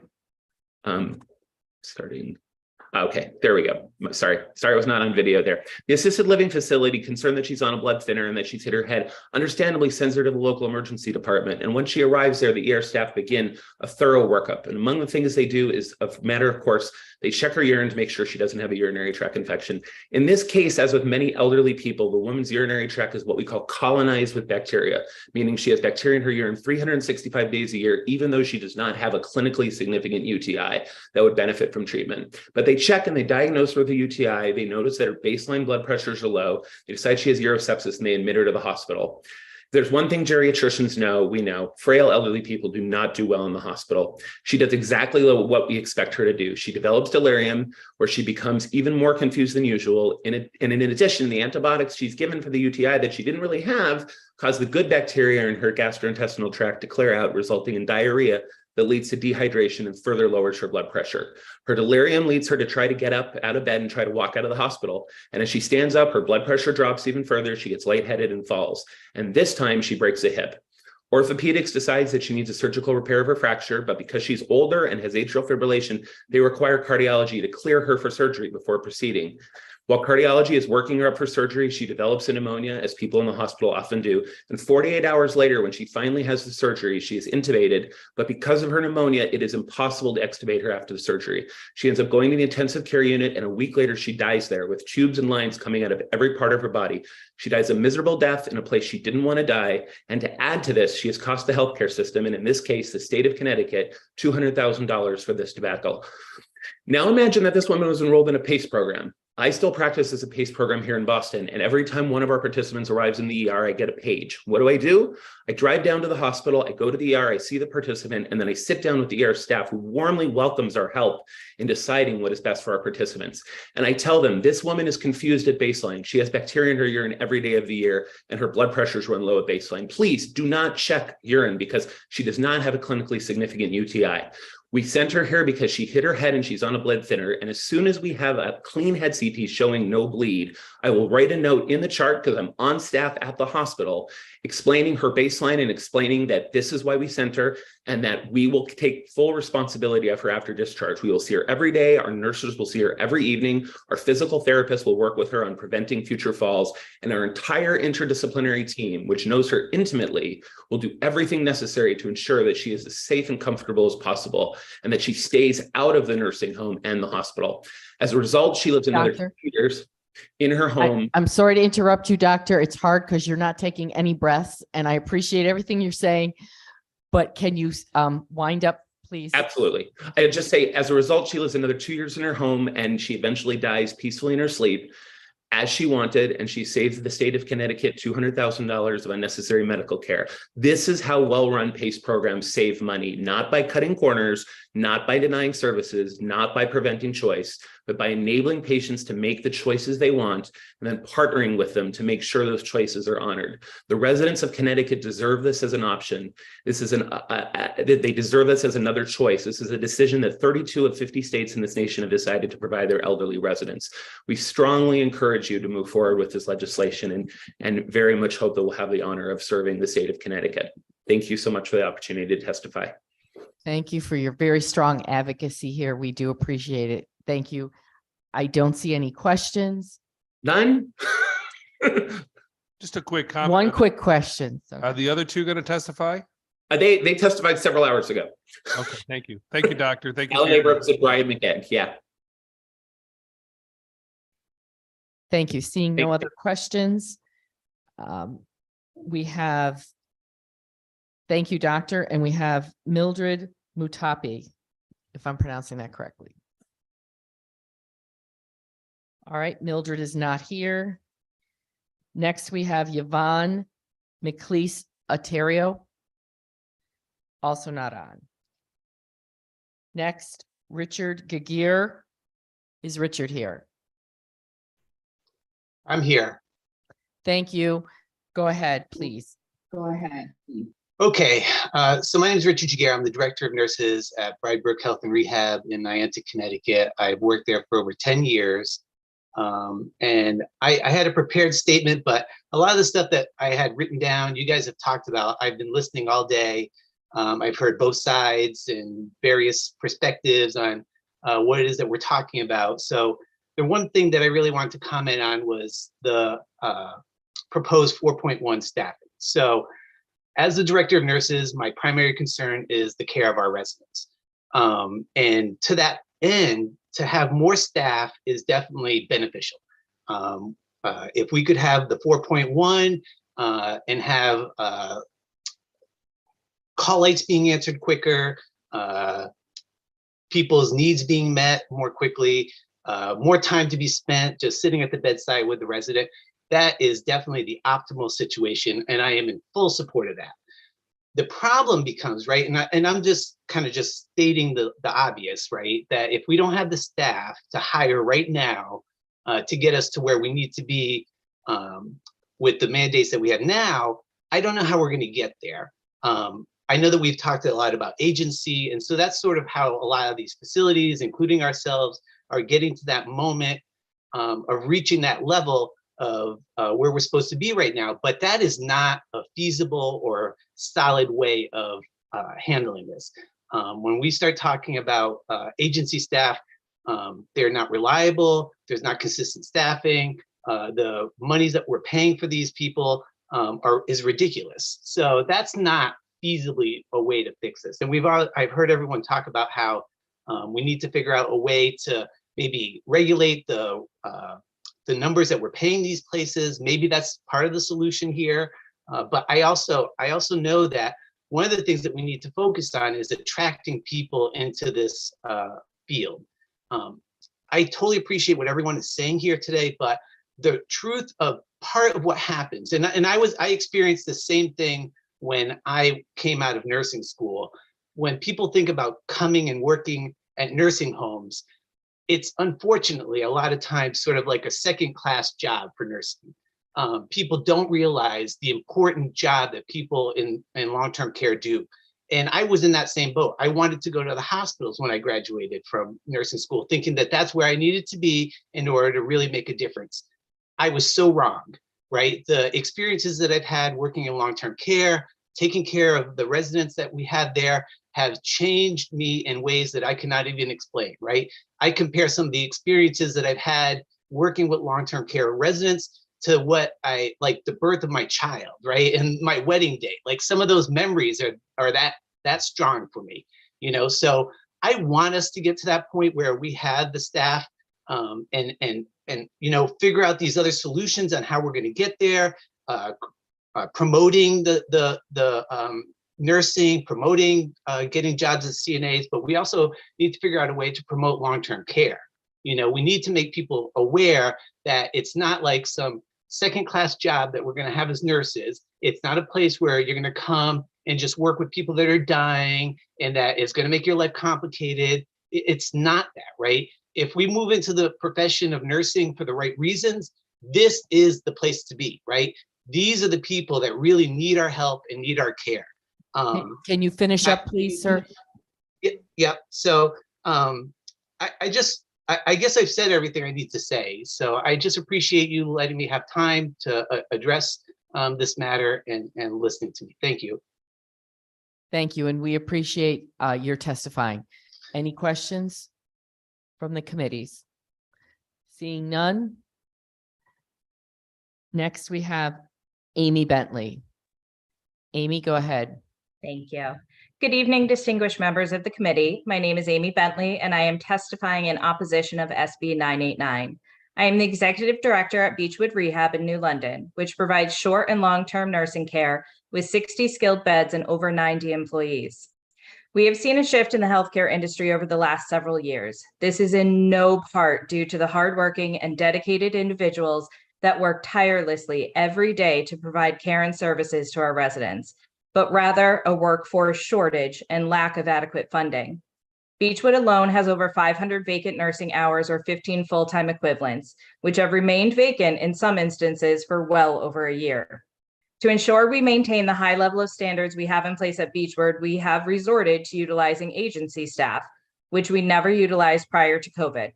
Speaker 10: Okay, there we go. Sorry, I was not on video there. The assisted living facility, concerned that she's on a blood thinner and that she's hit her head, understandably sends her to the local emergency department. And when she arrives there, the ER staff begin a thorough workup. And among the things they do is a matter of course, they check her urine to make sure she doesn't have a urinary tract infection. In this case, as with many elderly people, the woman's urinary tract is what we call colonized with bacteria, meaning she has bacteria in her urine 365 days a year, even though she does not have a clinically significant UTI that would benefit from treatment. But they check and they diagnose her with a UTI. They notice that her baseline blood pressures are low. They decide she has urosepsis and they admit her to the hospital. There's one thing geriatricians know, we know, frail elderly people do not do well in the hospital. She does exactly what we expect her to do. She develops delirium, where she becomes even more confused than usual. And in addition, the antibiotics she's given for the UTI that she didn't really have cause the good bacteria in her gastrointestinal tract to clear out, resulting in diarrhea that leads to dehydration and further lowers her blood pressure. Her delirium leads her to try to get up out of bed and try to walk out of the hospital. And as she stands up, her blood pressure drops even further. She gets lightheaded and falls. And this time she breaks a hip. Orthopedics decides that she needs a surgical repair of her fracture, but because she's older and has atrial fibrillation, they require cardiology to clear her for surgery before proceeding. While cardiology is working her up for surgery, she develops a pneumonia, as people in the hospital often do. And 48 hours later, when she finally has the surgery, she is intubated. But because of her pneumonia, it is impossible to extubate her after the surgery. She ends up going to the intensive care unit, and a week later, she dies there with tubes and lines coming out of every part of her body. She dies a miserable death in a place she didn't want to die. And to add to this, she has cost the healthcare system, and in this case, the state of Connecticut, $200,000 for this debacle. Now imagine that this woman was enrolled in a PACE program. I still practice as a PACE program here in Boston, and every time one of our participants arrives in the ER, I get a page. What do? I drive down to the hospital, I go to the ER, I see the participant, and then I sit down with the ER staff who warmly welcomes our help in deciding what is best for our participants. And I tell them, this woman is confused at baseline. She has bacteria in her urine every day of the year, and her blood pressures run low at baseline. Please do not check urine because she does not have a clinically significant UTI. We sent her here because she hit her head and she's on a blood thinner. And as soon as we have a clean head CT showing no bleed, I will write a note in the chart, because I'm on staff at the hospital, explaining her baseline and explaining that this is why we sent her and that we will take full responsibility of her after discharge. We will see her every day. Our nurses will see her every evening. Our physical therapist will work with her on preventing future falls. And our entire interdisciplinary team, which knows her intimately, will do everything necessary to ensure that she is as safe and comfortable as possible and that she stays out of the nursing home and the hospital. As a result, she lives another 2 years in her home.
Speaker 18: I'm sorry to interrupt you, doctor. It's hard because you're not taking any breaths, and I appreciate everything you're saying, but can you wind up, please?
Speaker 10: Absolutely. I would just say, as a result, she lives another 2 years in her home, and she eventually dies peacefully in her sleep, as she wanted, and she saved the state of Connecticut $200,000 of unnecessary medical care. This is how well-run PACE programs save money, not by cutting corners, not by denying services, not by preventing choice, but by enabling patients to make the choices they want and then partnering with them to make sure those choices are honored. The residents of Connecticut deserve this as an option. This is they deserve this as another choice. This is a decision that 32 of 50 states in this nation have decided to provide their elderly residents. We strongly encourage you to move forward with this legislation and very much hope that we'll have the honor of serving the state of Connecticut. Thank you so much for the opportunity to testify.
Speaker 18: Thank you for your very strong advocacy here. We do appreciate it. Thank you. I don't see any questions.
Speaker 10: None?
Speaker 7: Just a quick comment.
Speaker 18: One quick question.
Speaker 7: Are the other two going to testify?
Speaker 10: They testified several hours ago.
Speaker 7: Okay, thank you. Thank you, doctor. Thank you.
Speaker 10: Alan Abrams and Brian McGinn, yeah.
Speaker 18: Thank you. Seeing no other questions. We have, thank you, doctor. And we have Mildred Mutapi, if I'm pronouncing that correctly. All right, Mildred is not here. Next, we have Yvonne McLeese Aterio, also not on. Next, Richard Gagir. Is Richard here?
Speaker 19: I'm here.
Speaker 18: Thank you. Go ahead, please.
Speaker 19: Go ahead. Okay, so my name is Richard Gagir. I'm the Director of Nurses at Bride-Brook Health and Rehab in Niantic, Connecticut. I've worked there for over 10 years. And I had a prepared statement, but a lot of the stuff that I had written down, you guys have talked about. I've been listening all day. I've heard both sides and various perspectives on what it is that we're talking about. So the one thing that I really wanted to comment on was the proposed 4.1 staffing. So as the Director of Nurses, my primary concern is the care of our residents. And to that end, to have more staff is definitely beneficial. If we could have the 4.1 and have call lights being answered quicker, people's needs being met more quickly, more time to be spent just sitting at the bedside with the resident, that is definitely the optimal situation, and I am in full support of that. The problem becomes, right, and I'm just kind of just stating the obvious, right, that if we don't have the staff to hire right now to get us to where we need to be with the mandates that we have now, I don't know how we're going to get there. I know that we've talked a lot about agency, and so that's sort of how a lot of these facilities, including ourselves, are getting to that moment of reaching that level of where we're supposed to be right now, but that is not a feasible or solid way of handling this. When we start talking about agency staff, they're not reliable, there's not consistent staffing, the monies that we're paying for these people is ridiculous. So that's not feasibly a way to fix this. And I've heard everyone talk about how we need to figure out a way to maybe regulate the numbers that we're paying these places. Maybe that's part of the solution here. But I also know that one of the things that we need to focus on is attracting people into this field. I totally appreciate what everyone is saying here today, but the truth of part of what happens, and I experienced the same thing when I came out of nursing school. When people think about coming and working at nursing homes, it's unfortunately a lot of times sort of like a second-class job for nursing. People don't realize the important job that people in long-term care do. And I was in that same boat. I wanted to go to the hospitals when I graduated from nursing school, thinking that that's where I needed to be in order to really make a difference. I was so wrong, right? The experiences that I've had working in long-term care, taking care of the residents that we had there, have changed me in ways that I cannot even explain, right? I compare some of the experiences that I've had working with long-term care residents to what like the birth of my child, right? And my wedding day, like some of those memories are that strong for me, you know? So I want us to get to that point where we have the staff and you know, figure out these other solutions on how we're gonna get there, promoting the nursing, promoting getting jobs as CNAs, but we also need to figure out a way to promote long-term care. You know, we need to make people aware that it's not like some second-class job that we're going to have as nurses. It's not a place where you're going to come and just work with people that are dying and that is going to make your life complicated. It's not that, right? if we move into the profession of nursing for the right reasons, this is the place to be, right? These are the people that really need our help and need our care.
Speaker 18: Can you finish up, please, sir?
Speaker 19: Yeah. So I guess I've said everything I need to say. So I just appreciate you letting me have time to address this matter and listening to me. Thank you.
Speaker 18: Thank you, and we appreciate your testifying. Any questions from the committees? Seeing none. Next, we have Amy Bentley. Amy, go ahead.
Speaker 9: Thank you. Good evening, distinguished members of the committee. My name is Amy Bentley, and I am testifying in opposition of SB 989. I am the executive director at Beechwood Rehab in New London, which provides short and long-term nursing care with 60 skilled beds and over 90 employees. We have seen a shift in the healthcare industry over the last several years. This is in no part due to the hardworking and dedicated individuals that work tirelessly every day to provide care and services to our residents, but rather a workforce shortage and lack of adequate funding. Beechwood alone has over 500 vacant nursing hours or 15 full-time equivalents, which have remained vacant in some instances for well over a year. To ensure we maintain the high level of standards we have in place at Beechwood, we have resorted to utilizing agency staff, which we never utilized prior to COVID.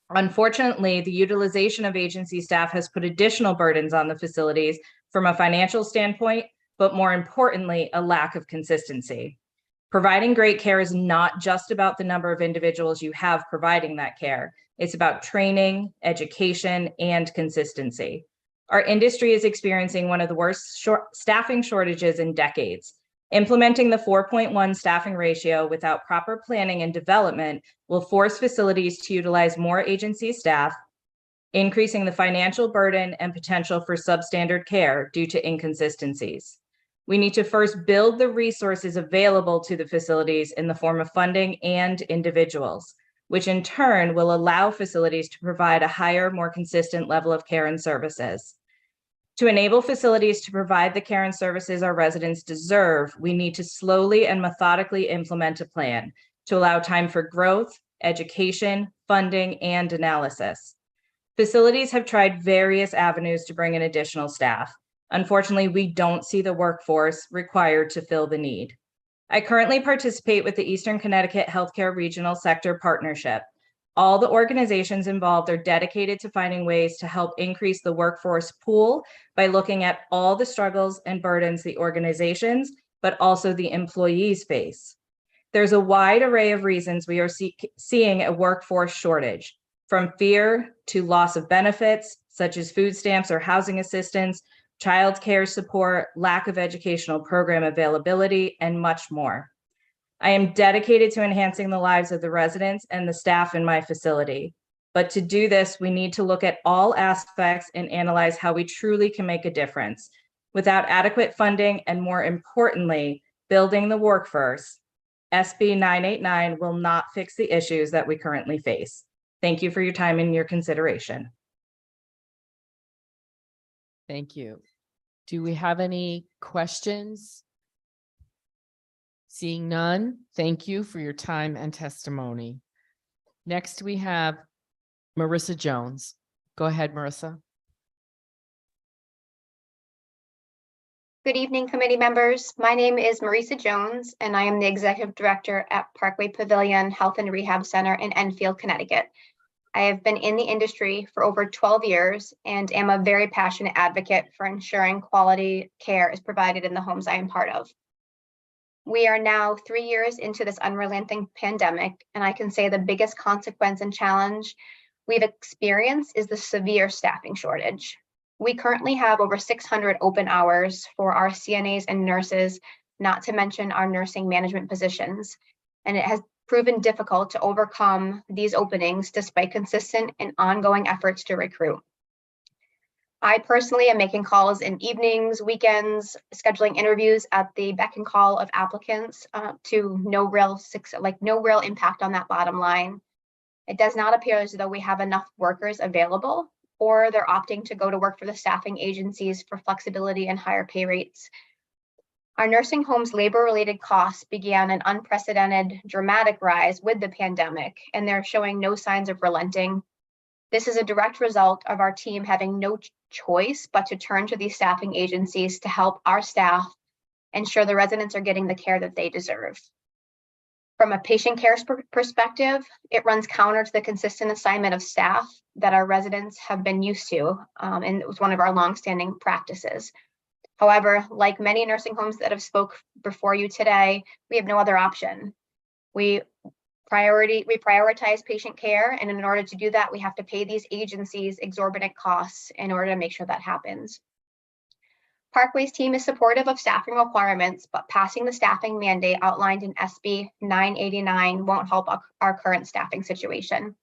Speaker 9: Unfortunately, the utilization of agency staff has put additional burdens on the facilities from a financial standpoint, but more importantly, a lack of consistency. Providing great care is not just about the number of individuals you have providing that care. It's about training, education, and consistency. Our industry is experiencing one of the worst staffing shortages in decades. Implementing the 4.1 staffing ratio without proper planning and development will force facilities to utilize more agency staff, increasing the financial burden and potential for substandard care due to inconsistencies. We need to first build the resources available to the facilities in the form of funding and individuals, which in turn will allow facilities to provide a higher, more consistent level of care and services. To enable facilities to provide the care and services our residents deserve, we need to slowly and methodically implement a plan to allow time for growth, education, funding, and analysis. Facilities have tried various avenues to bring in additional staff. Unfortunately, we don't see the workforce required to fill the need. I currently participate with the Eastern Connecticut Healthcare Regional Sector Partnership. All the organizations involved are dedicated to finding ways to help increase the workforce pool by looking at all the struggles and burdens the organizations, but also the employees face. There's a wide array of reasons we are seeing a workforce shortage, from fear to loss of benefits, such as food stamps or housing assistance, child care support, lack of educational program availability, and much more. I am dedicated to enhancing the lives of the residents and the staff in my facility. But to do this, we need to look at all aspects and analyze how we truly can make a difference. Without adequate funding and, more importantly, building the workforce, SB 989 will not fix the issues that we currently face. Thank you for your time and your consideration.
Speaker 18: Thank you. Do we have any questions? Seeing none, thank you for your time and testimony. Next, we have Marissa Jones. Go ahead, Marissa.
Speaker 20: Good evening, committee members. My name is Marissa Jones, and I am the executive director at Parkway Pavilion Health and Rehab Center in Enfield, Connecticut. I have been in the industry for over 12 years and am a very passionate advocate for ensuring quality care is provided in the homes I am part of. We are now 3 years into this unrelenting pandemic, and I can say the biggest consequence and challenge we've experienced is the severe staffing shortage. We currently have over 600 open hours for our CNAs and nurses, not to mention our nursing management positions, and it has proven difficult to overcome these openings despite consistent and ongoing efforts to recruit. I personally am making calls in evenings, weekends, scheduling interviews at the beck and call of applicants to no real impact on that bottom line. It does not appear as though we have enough workers available, or they're opting to go to work for the staffing agencies for flexibility and higher pay rates. Our nursing homes labor-related costs began an unprecedented dramatic rise with the pandemic, and they're showing no signs of relenting. This is a direct result of our team having no choice but to turn to these staffing agencies to help our staff ensure the residents are getting the care that they deserve. From a patient care perspective, it runs counter to the consistent assignment of staff that our residents have been used to, and it was one of our longstanding practices. However, like many nursing homes that have spoke before you today, we have no other option. We prioritize patient care, and in order to do that, we have to pay these agencies exorbitant costs in order to make sure that happens. Parkway's team is supportive of staffing requirements, but passing the staffing mandate outlined in SB 989 won't help our current staffing situation.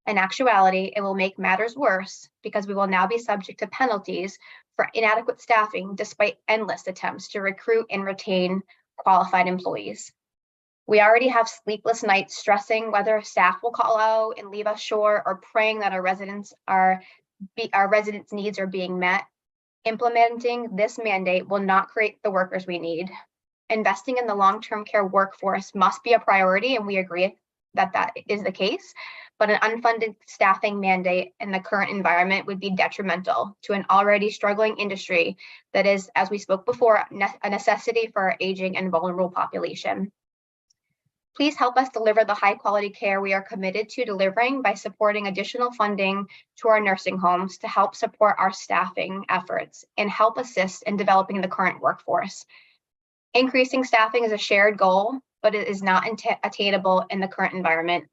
Speaker 20: In actuality, it will make matters worse because we will now be subject to penalties for inadequate staffing despite endless attempts to recruit and retain qualified employees. We already have sleepless nights stressing whether staff will call out and leave us short, or praying that our residents' needs are being met. Implementing this mandate will not create the workers we need. Investing in the long-term care workforce must be a priority, and we agree that that is the case. But an unfunded staffing mandate in the current environment would be detrimental to an already struggling industry that is, as we spoke before, a necessity for our aging and vulnerable population. Please help us deliver the high quality care we are committed to delivering by supporting additional funding to our nursing homes to help support our staffing efforts and help assist in developing the current workforce. Increasing staffing is a shared goal, but it is not attainable in the current environment.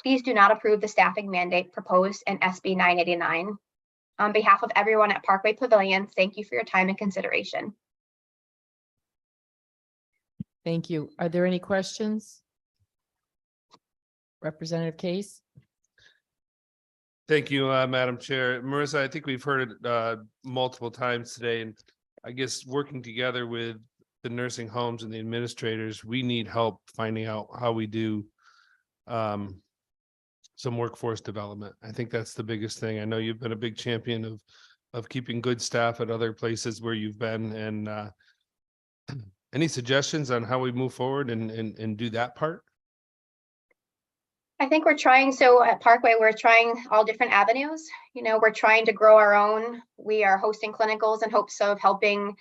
Speaker 20: Please do not approve the staffing mandate proposed in SB 989. On behalf of everyone at Parkway Pavilion, thank you for your time and consideration.
Speaker 18: Thank you. Are there any questions? Representative Case?
Speaker 7: Thank you, Madam Chair. Marissa, I think we've heard it multiple times today, and I guess working together with the nursing homes and the administrators, we need help finding out how we do some workforce development. I think that's the biggest thing. I know you've been a big champion of keeping good staff at other places where you've been, and any suggestions on how we move forward and do that part?
Speaker 20: I think we're trying, so at Parkway, we're trying all different avenues. You know, we're trying to grow our own. We are hosting clinicals in hopes of helping.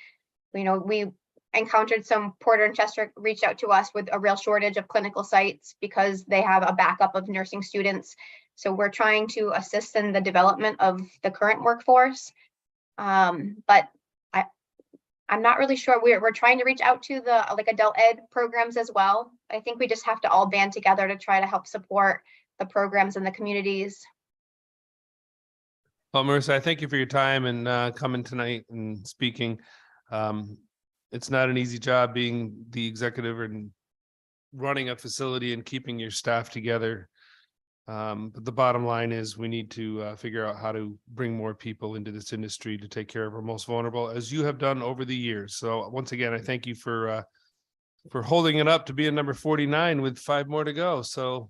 Speaker 20: You know, we encountered some Porter and Chester reached out to us with a real shortage of clinical sites because they have a backup of nursing students. So we're trying to assist in the development of the current workforce. But I'm not really sure. We're trying to reach out to the adult ed programs as well. I think we just have to all band together to try to help support the programs in the communities.
Speaker 7: Well, Marissa, I thank you for your time and coming tonight and speaking. It's not an easy job being the executive and running a facility and keeping your staff together. But the bottom line is we need to figure out how to bring more people into this industry to take care of our most vulnerable, as you have done over the years. So once again, I thank you for holding it up to being number 49 with 5 more to go. So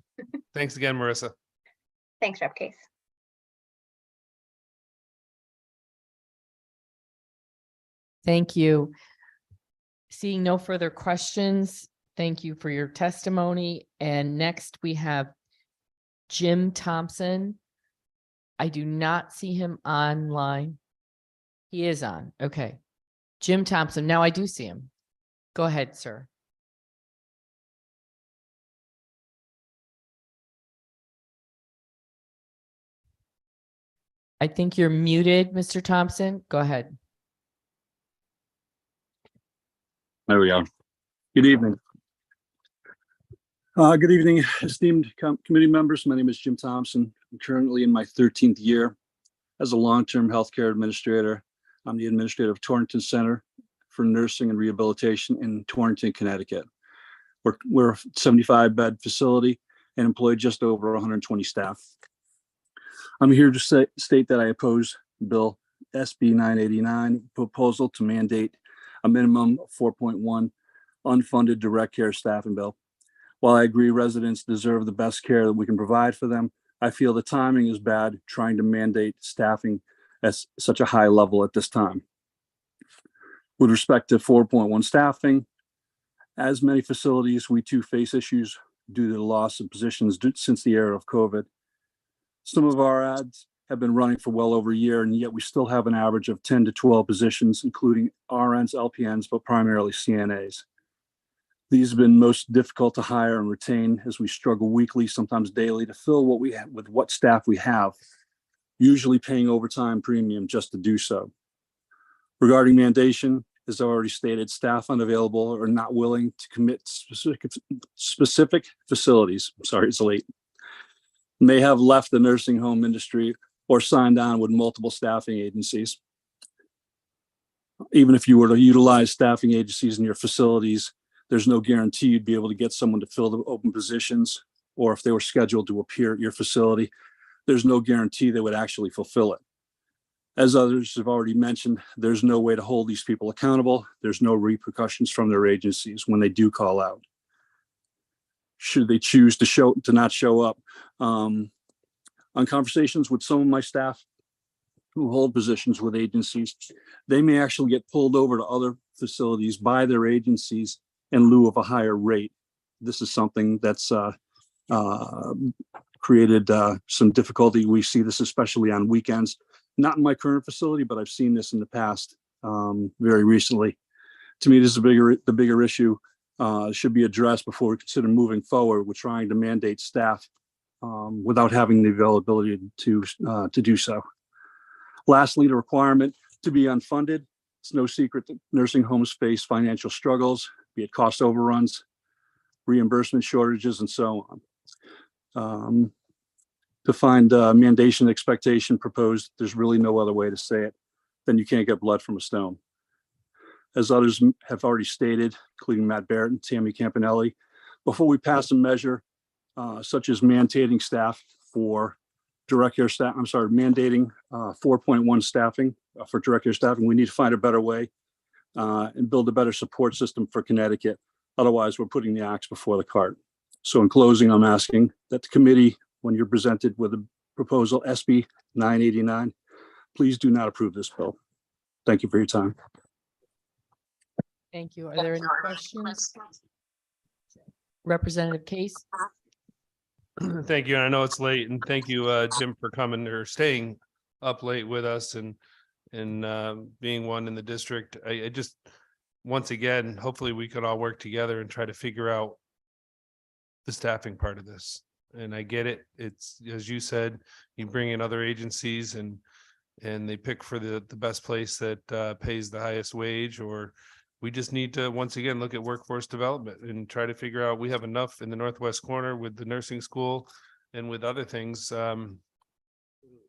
Speaker 7: thanks again, Marissa.
Speaker 20: Thanks, Rep Case.
Speaker 18: Thank you. Seeing no further questions, thank you for your testimony. And next we have Jim Thompson. I do not see him online. He is on. Okay. Jim Thompson. Now I do see him. Go ahead, sir. I think you're muted, Mr. Thompson. Go ahead.
Speaker 16: There we go. Good evening. Good evening, esteemed committee members. My name is Jim Thompson. I'm currently in my 13th year as a long-term healthcare administrator. I'm the administrator of Torrington Center for Nursing and Rehabilitation in Torrington, Connecticut. We're a 75-bed facility and employ just over 120 staff. I'm here to state that I oppose Bill SB 989 proposal to mandate a minimum of 4.1 unfunded direct care staffing bill. While I agree residents deserve the best care that we can provide for them, I feel the timing is bad trying to mandate staffing at such a high level at this time. With respect to 4.1 staffing, as many facilities, we too face issues due to the loss of positions since the era of COVID. Some of our ads have been running for well over a year, and yet we still have an average of 10 to 12 positions, including RNs, LPNs, but primarily CNAs. These have been most difficult to hire and retain as we struggle weekly, sometimes daily, to fill what we have with what staff we have, usually paying overtime premium just to do so. Regarding mandation, as I already stated, staff unavailable or not willing to commit specific facilities, sorry, it's late, may have left the nursing home industry or signed on with multiple staffing agencies. Even if you were to utilize staffing agencies in your facilities, there's no guarantee you'd be able to get someone to fill the open positions, or if they were scheduled to appear at your facility, there's no guarantee they would actually fulfill it. As others have already mentioned, there's no way to hold these people accountable. There's no repercussions from their agencies when they do call out. Should they choose to not show up. On conversations with some of my staff who hold positions with agencies, they may actually get pulled over to other facilities by their agencies in lieu of a higher rate. This is something that's created some difficulty. We see this especially on weekends. Not in my current facility, but I've seen this in the past very recently. To me, this is the bigger issue. Should be addressed before we consider moving forward with trying to mandate staff without having the availability to do so. Lastly, the requirement to be unfunded. It's no secret that nursing homes face financial struggles, be it cost overruns, reimbursement shortages, and so on. To find mandation expectation proposed, there's really no other way to say it than you can't get blood from a stone. As others have already stated, including Matt Barrett and Tammy Campanelli, before we pass a measure such as mandating staff for direct care staff, mandating 4.1 staffing for direct care staffing, we need to find a better way and build a better support system for Connecticut. Otherwise, we're putting the ox before the cart. So in closing, I'm asking that the committee, when you're presented with a proposal SB 989, please do not approve this bill. Thank you for your time.
Speaker 18: Thank you. Are there any questions? Representative Case?
Speaker 7: Thank you. And I know it's late, and thank you, Jim, for coming or staying up late with us and being one in the district. I just, once again, hopefully we can all work together and try to figure out the staffing part of this. And I get it. It's, as you said, you bring in other agencies and they pick for the best place that pays the highest wage, or we just need to, once again, look at workforce development and try to figure out, we have enough in the Northwest corner with the nursing school and with other things,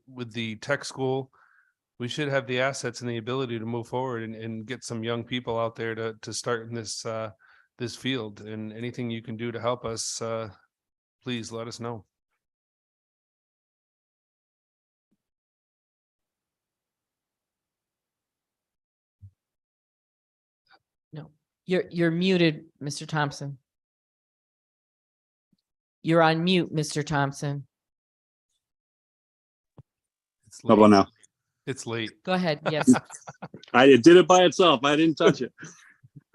Speaker 7: with the tech school. We should have the assets and the ability to move forward and get some young people out there to start in this this field. And anything you can do to help us, please let us know.
Speaker 18: No, you're muted, Mr. Thompson. You're on mute, Mr. Thompson.
Speaker 16: How about now?
Speaker 7: It's late.
Speaker 18: Go ahead. Yes.
Speaker 16: It did it by itself. I didn't touch it.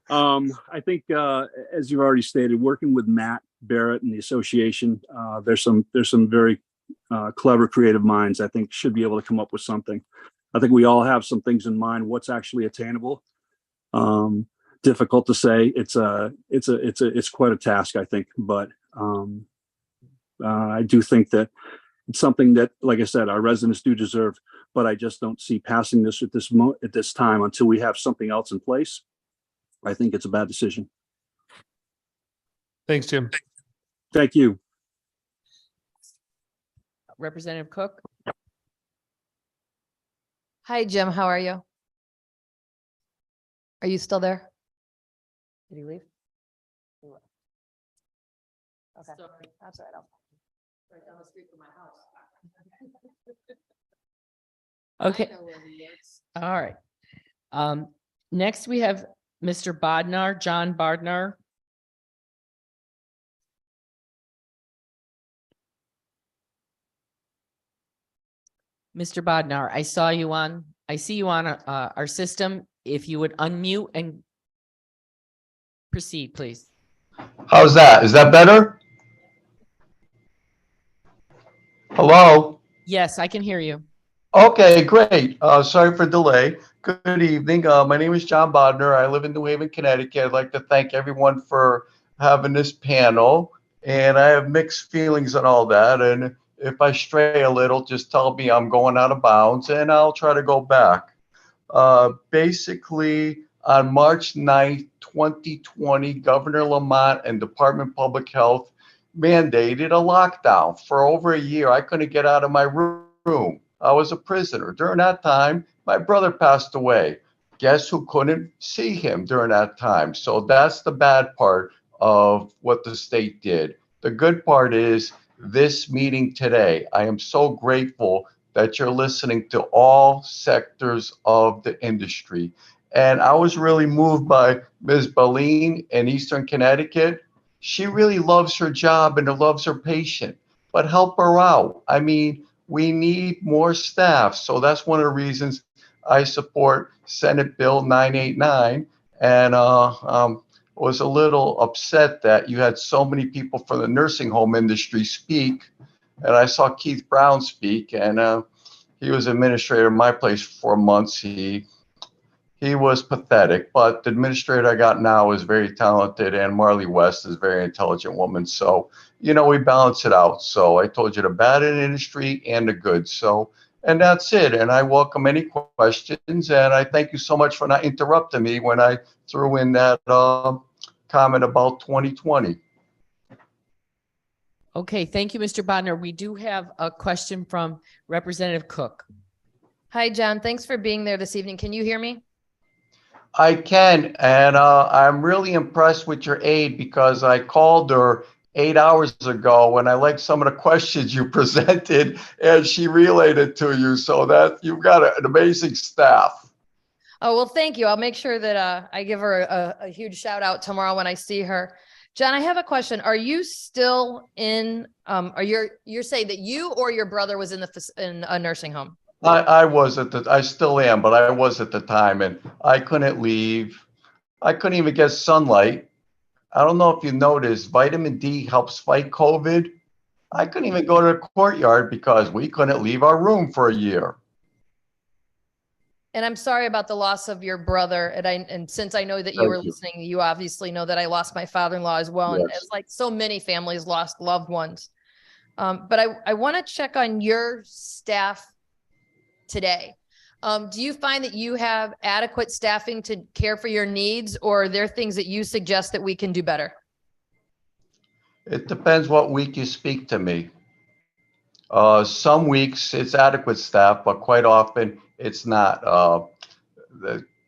Speaker 16: I think, as you've already stated, working with Matt Barrett and the association, there's some very clever, creative minds, I think, should be able to come up with something. I think we all have some things in mind, what's actually attainable. Difficult to say. It's quite a task, I think, but I do think that it's something that, like I said, our residents do deserve, but I just don't see passing this at this time until we have something else in place. I think it's a bad decision.
Speaker 7: Thanks, Jim.
Speaker 16: Thank you.
Speaker 18: Representative Cook?
Speaker 8: Hi, Jim. How are you? Are you still there? Did he leave? Okay. That's all right. Right down the street from my house.
Speaker 18: Okay. All right. Next we have Mr. Bodnar, John Bodnar. Mr. Bodnar, I saw you on I see you on our system. If you would unmute and proceed, please.
Speaker 12: How's that? Is that better? Hello?
Speaker 18: Yes, I can hear you.
Speaker 12: Okay, great. Sorry for delay. Good evening. My name is John Bodner. I live in New Haven, Connecticut. I'd like to thank everyone for having this panel. And I have mixed feelings on all that. And if I stray a little, just tell me I'm going out of bounds and I'll try to go back. Basically, on March 9th, 2020, Governor Lamont and Department of Public Health mandated a lockdown. For over a year, I couldn't get out of my room. I was a prisoner. During that time, my brother passed away. Guess who couldn't see him during that time? So that's the bad part of what the state did. The good part is this meeting today. I am so grateful that you're listening to all sectors of the industry. And I was really moved by Ms. Baleen in Eastern Connecticut. She really loves her job and loves her patient, but help her out. I mean, we need more staff. So that's one of the reasons I support Senate Bill 989. And was a little upset that you had so many people from the nursing home industry speak. And I saw Keith Brown speak, and he was administrator of my place for months. He was pathetic, but the administrator I got now is very talented, and Marley West is a very intelligent woman. So, you know, we balance it out. So I told you the bad in the industry and the good. So, and that's it. And I welcome any questions. And I thank you so much for not interrupting me when I threw in that comment about 2020.
Speaker 18: Okay, thank you, Mr. Bodner. We do have a question from Representative Cook.
Speaker 8: Hi, John. Thanks for being there this evening. Can you hear me?
Speaker 12: I can, and I'm really impressed with your aide because I called her 8 hours ago and I liked some of the questions you presented and she relayed it to you. So that you've got an amazing staff.
Speaker 8: Oh, well, thank you. I'll make sure that I give her a huge shout out tomorrow when I see her. John, I have a question. Are you still in, you're saying that you or your brother was in a nursing home?
Speaker 12: I was I still am, but I was at the time, and I couldn't leave. I couldn't even get sunlight. I don't know if you noticed, vitamin D helps fight COVID. I couldn't even go to the courtyard because we couldn't leave our room for a year.
Speaker 8: And I'm sorry about the loss of your brother. And since I know that you were listening, you obviously know that I lost my father-in-law as well. And it's like so many families lost loved ones. But I want to check on your staff today. Do you find that you have adequate staffing to care for your needs, or are there things that you suggest that we can do better?
Speaker 12: It depends what week you speak to me. Some weeks it's adequate staff, but quite often it's not.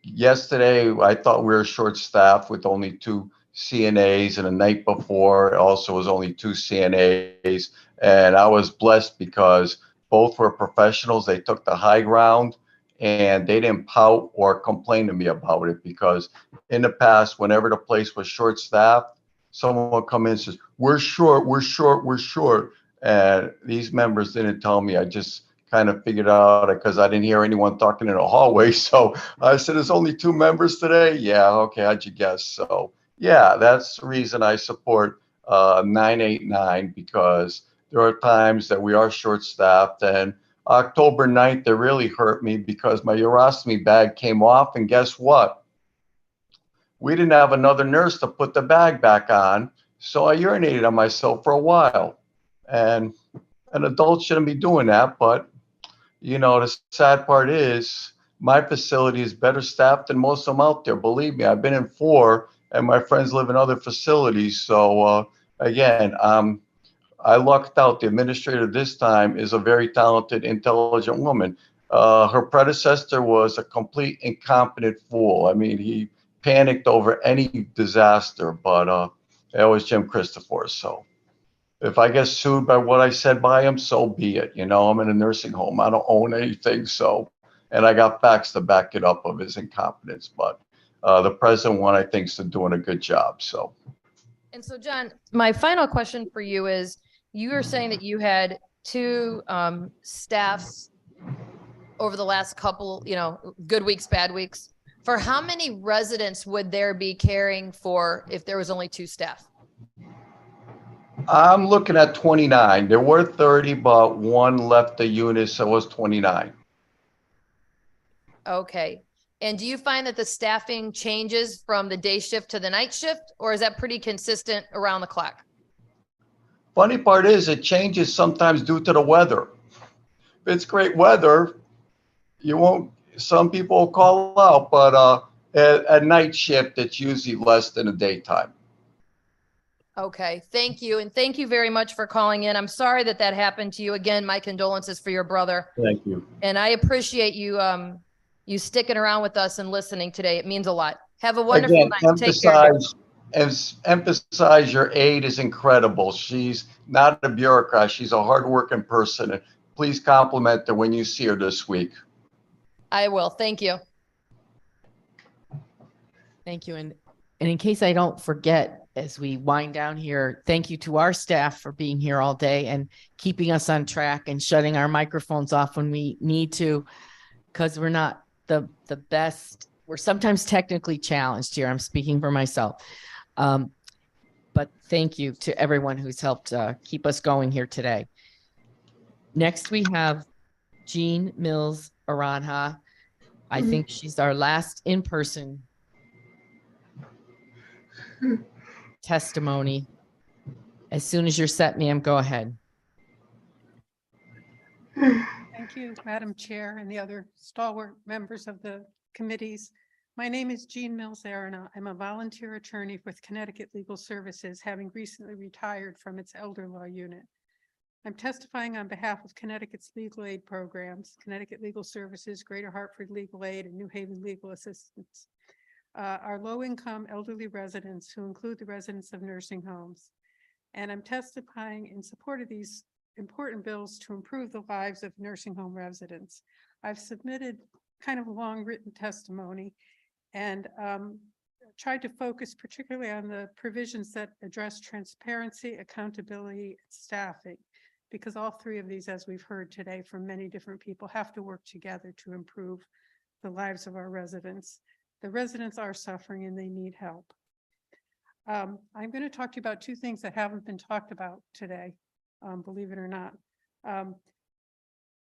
Speaker 12: Yesterday, I thought we were short-staffed with only 2 CNAs, and the night before it also was only 2 CNAs. And I was blessed because both were professionals. They took the high ground and they didn't pout or complain to me about it, because in the past, whenever the place was short-staffed, someone would come in and says, we're short, we're short, we're short. And these members didn't tell me. I just kind of figured out because I didn't hear anyone talking in the hallway. So I said, there's only 2 members today. Yeah, okay, how'd you guess? So yeah, that's the reason I support 989, because there are times that we are short-staffed. And October 9th, it really hurt me because my urostomy bag came off. And guess what? We didn't have another nurse to put the bag back on. So I urinated on myself for a while. And an adult shouldn't be doing that. But, you know, the sad part is my facility is better staffed than most of them out there. Believe me, I've been in 4 and my friends live in other facilities. So again, I lucked out. The administrator this time is a very talented, intelligent woman. Her predecessor was a complete incompetent fool. I mean, he panicked over any disaster, but that was Jim Christopher. So if I get sued by what I said by him, so be it. You know, I'm in a nursing home. I don't own anything. So, and I got facts to back it up of his incompetence. But the present one, I think, is doing a good job. So.
Speaker 8: And so, John, my final question for you is, you were saying that you had 2 staffs over the last couple, good weeks, bad weeks, for how many residents would there be caring for if there was only 2 staff?
Speaker 12: I'm looking at 29. There were 30, but one left the unit, so it was 29.
Speaker 8: Okay. And do you find that the staffing changes from the day shift to the night shift, or is that pretty consistent around the clock?
Speaker 12: Funny part is it changes sometimes due to the weather. If it's great weather, some people will call out, but at night shift, it's usually less than a daytime.
Speaker 8: Okay, thank you. And thank you very much for calling in. I'm sorry that happened to you. Again, my condolences for your brother.
Speaker 12: Thank you.
Speaker 8: And I appreciate you, you sticking around with us and listening today. It means a lot. Have a wonderful
Speaker 12: Again,
Speaker 8: night. Take care.
Speaker 12: emphasize your aide is incredible. She's not a bureaucrat. She's a hardworking person. And please compliment her when you see her this week.
Speaker 8: I will. Thank you.
Speaker 18: Thank you. And in case I don't forget, as we wind down here, thank you to our staff for being here all day and keeping us on track and shutting our microphones off when we need to, because we're not the best. We're sometimes technically challenged here. I'm speaking for myself. But thank you to everyone who's helped keep us going here today. Next, we have Jean Mills Aranha. I think she's our last in-person testimony. As soon as you're set, ma'am, go ahead.
Speaker 21: Thank you, Madam Chair, and the other stalwart members of the committees. My name is Jean Mills Arana. I'm a volunteer attorney with Connecticut Legal Services, having recently retired from its elder law unit. I'm testifying on behalf of Connecticut's legal aid programs, Connecticut Legal Services, Greater Hartford Legal Aid, and New Haven Legal Assistance. Our low-income elderly residents, who include the residents of nursing homes. And I'm testifying in support of these important bills to improve the lives of nursing home residents. I've submitted kind of a long written testimony and tried to focus particularly on the provisions that address transparency, accountability, and staffing, because all 3 of these, as we've heard today from many different people, have to work together to improve the lives of our residents. The residents are suffering and they need help. I'm going to talk to you about 2 things that haven't been talked about today, believe it or not.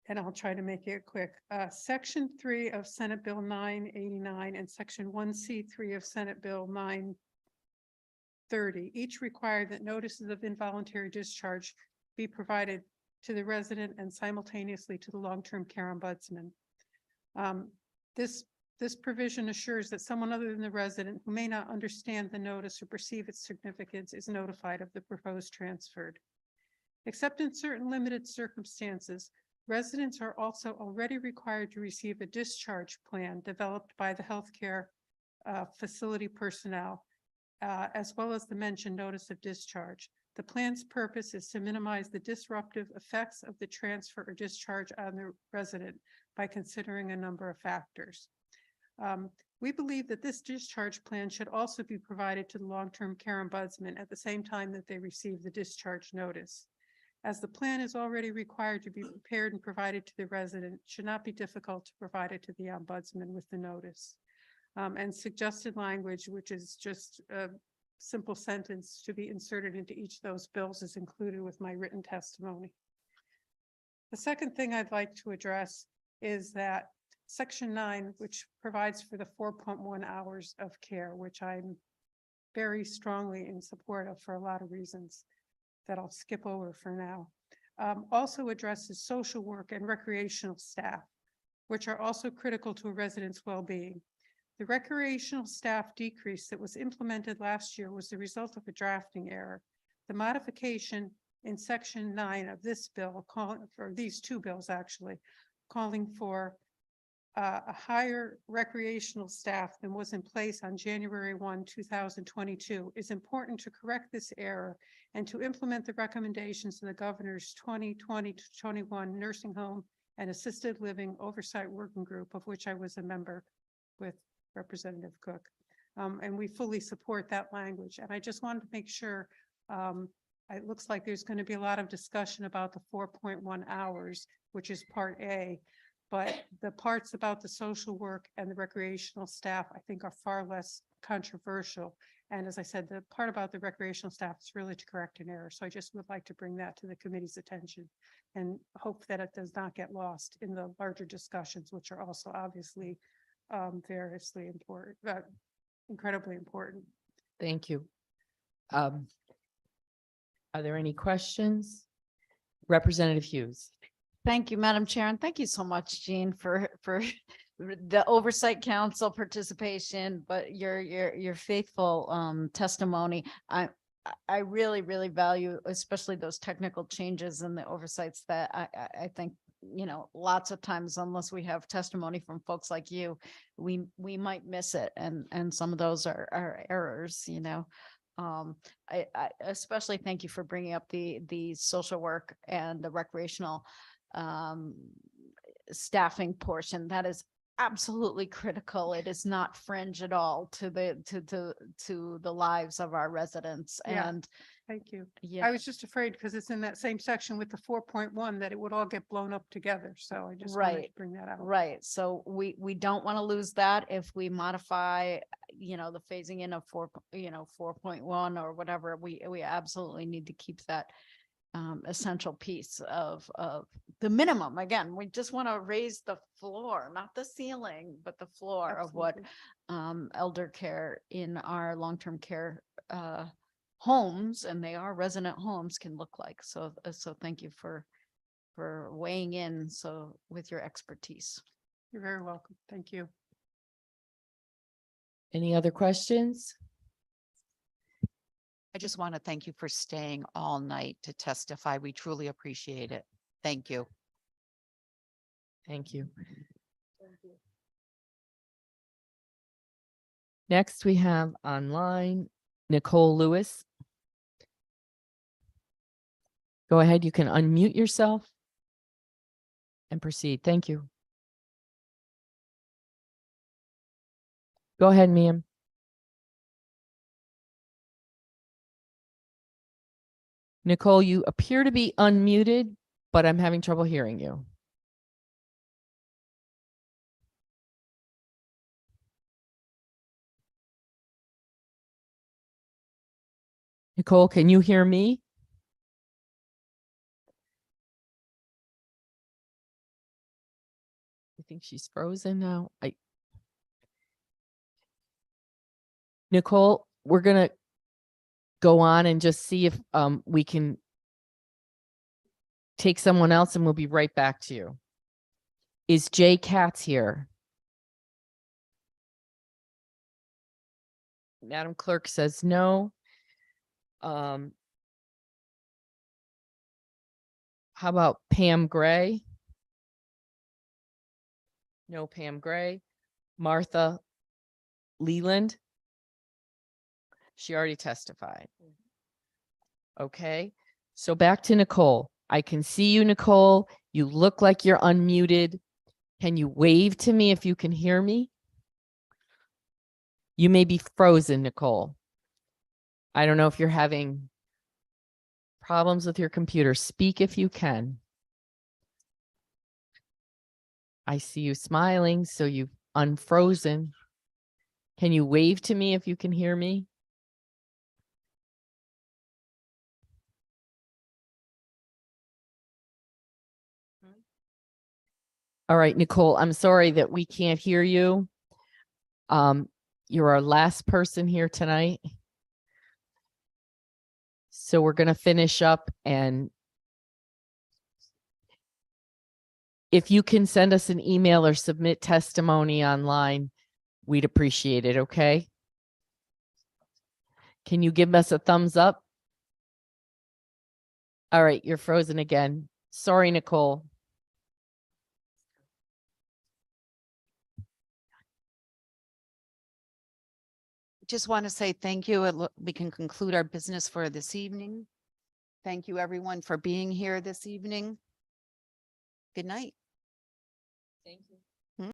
Speaker 21: And I'll try to make it quick. Section 3 of Senate Bill 989 and Section 1C3 of Senate Bill 930 each require that notices of involuntary discharge be provided to the resident and simultaneously to the long-term care ombudsman. This provision assures that someone other than the resident who may not understand the notice or perceive its significance is notified of the proposed transfer. Except in certain limited circumstances, residents are also already required to receive a discharge plan developed by the healthcare facility personnel, as well as the mentioned notice of discharge. The plan's purpose is to minimize the disruptive effects of the transfer or discharge on the resident by considering a number of factors. We believe that this discharge plan should also be provided to the long-term care ombudsman at the same time that they receive the discharge notice. As the plan is already required to be prepared and provided to the resident, it should not be difficult to provide it to the ombudsman with the notice. And suggested language, which is just a simple sentence to be inserted into each of those bills, is included with my written testimony. The second thing I'd like to address is that Section 9, which provides for the 4.1 hours of care, which I'm very strongly in support of for a lot of reasons that I'll skip over for now, also addresses social work and recreational staff, which are also critical to a resident's well-being. The recreational staff decrease that was implemented last year was the result of a drafting error. The modification in Section 9 of this bill, calling for these 2 bills actually, calling for a higher recreational staff than was in place on January 1, 2022 is important to correct this error and to implement the recommendations of the governor's 2020-21 nursing home and assisted living oversight working group, of which I was a member with Representative Cook. And we fully support that language. And I just wanted to make sure, it looks like there's going to be a lot of discussion about the 4.1 hours, which is Part A. But the parts about the social work and the recreational staff, I think, are far less controversial. And as I said, the part about the recreational staff is really to correct an error. So I just would like to bring that to the committee's attention and hope that it does not get lost in the larger discussions, which are also obviously variously important, incredibly important.
Speaker 18: Thank you. Are there any questions? Representative Hughes.
Speaker 5: Thank you, Madam Chair, and thank you so much, Jean, for the Oversight Council participation, but your faithful testimony. I really, really value, especially those technical changes and the oversights that I think, you know, lots of times, unless we have testimony from folks like you, we might miss it. And some of those are errors, you know. I especially thank you for bringing up the social work and the recreational staffing portion. That is absolutely critical. It is not fringe at all to the lives of our residents.
Speaker 21: Yeah.
Speaker 5: And
Speaker 21: Thank you.
Speaker 5: yeah,
Speaker 21: I was just afraid because it's in that same section with the 4.1 that it would all get blown up together. So I just wanted to
Speaker 5: right,
Speaker 21: bring that out.
Speaker 5: right. So we don't want to lose that if we modify, you know, the phasing in of 4.1 or whatever. We absolutely need to keep that essential piece of the minimum. Again, we just want to raise the floor, not the ceiling, but the floor of what elder care in our long-term care homes, and they are resident homes, can look like. So thank you for weighing in with your expertise.
Speaker 21: You're very welcome. Thank you.
Speaker 18: Any other questions?
Speaker 4: I just want to thank you for staying all night to testify. We truly appreciate it. Thank you.
Speaker 18: Thank you. Next, we have online Nicole Lewis. Go ahead, you can unmute yourself and proceed. Thank you. Go ahead, ma'am. Nicole, you appear to be unmuted, but I'm having trouble hearing you. Nicole, can you hear me? I think she's frozen now. Nicole, we're gonna go on and just see if we can take someone else, and we'll be right back to you. Is Jay Katz here? Madam Clerk says no. How about Pam Gray? No Pam Gray. Martha Leland? She already testified. Okay, so back to Nicole. I can see you, Nicole. You look like you're unmuted. Can you wave to me if you can hear me? You may be frozen, Nicole. I don't know if you're having problems with your computer. Speak if you can. I see you smiling, so you've unfrozen. Can you wave to me if you can hear me? All right, Nicole, I'm sorry that we can't hear you. You're our last person here tonight. So we're going to finish up, and if you can send us an email or submit testimony online, we'd appreciate it, okay? Can you give us a thumbs up? All right, you're frozen again. Sorry, Nicole.
Speaker 4: Just want to say thank you. We can conclude our business for this evening. Thank you, everyone, for being here this evening. Good night.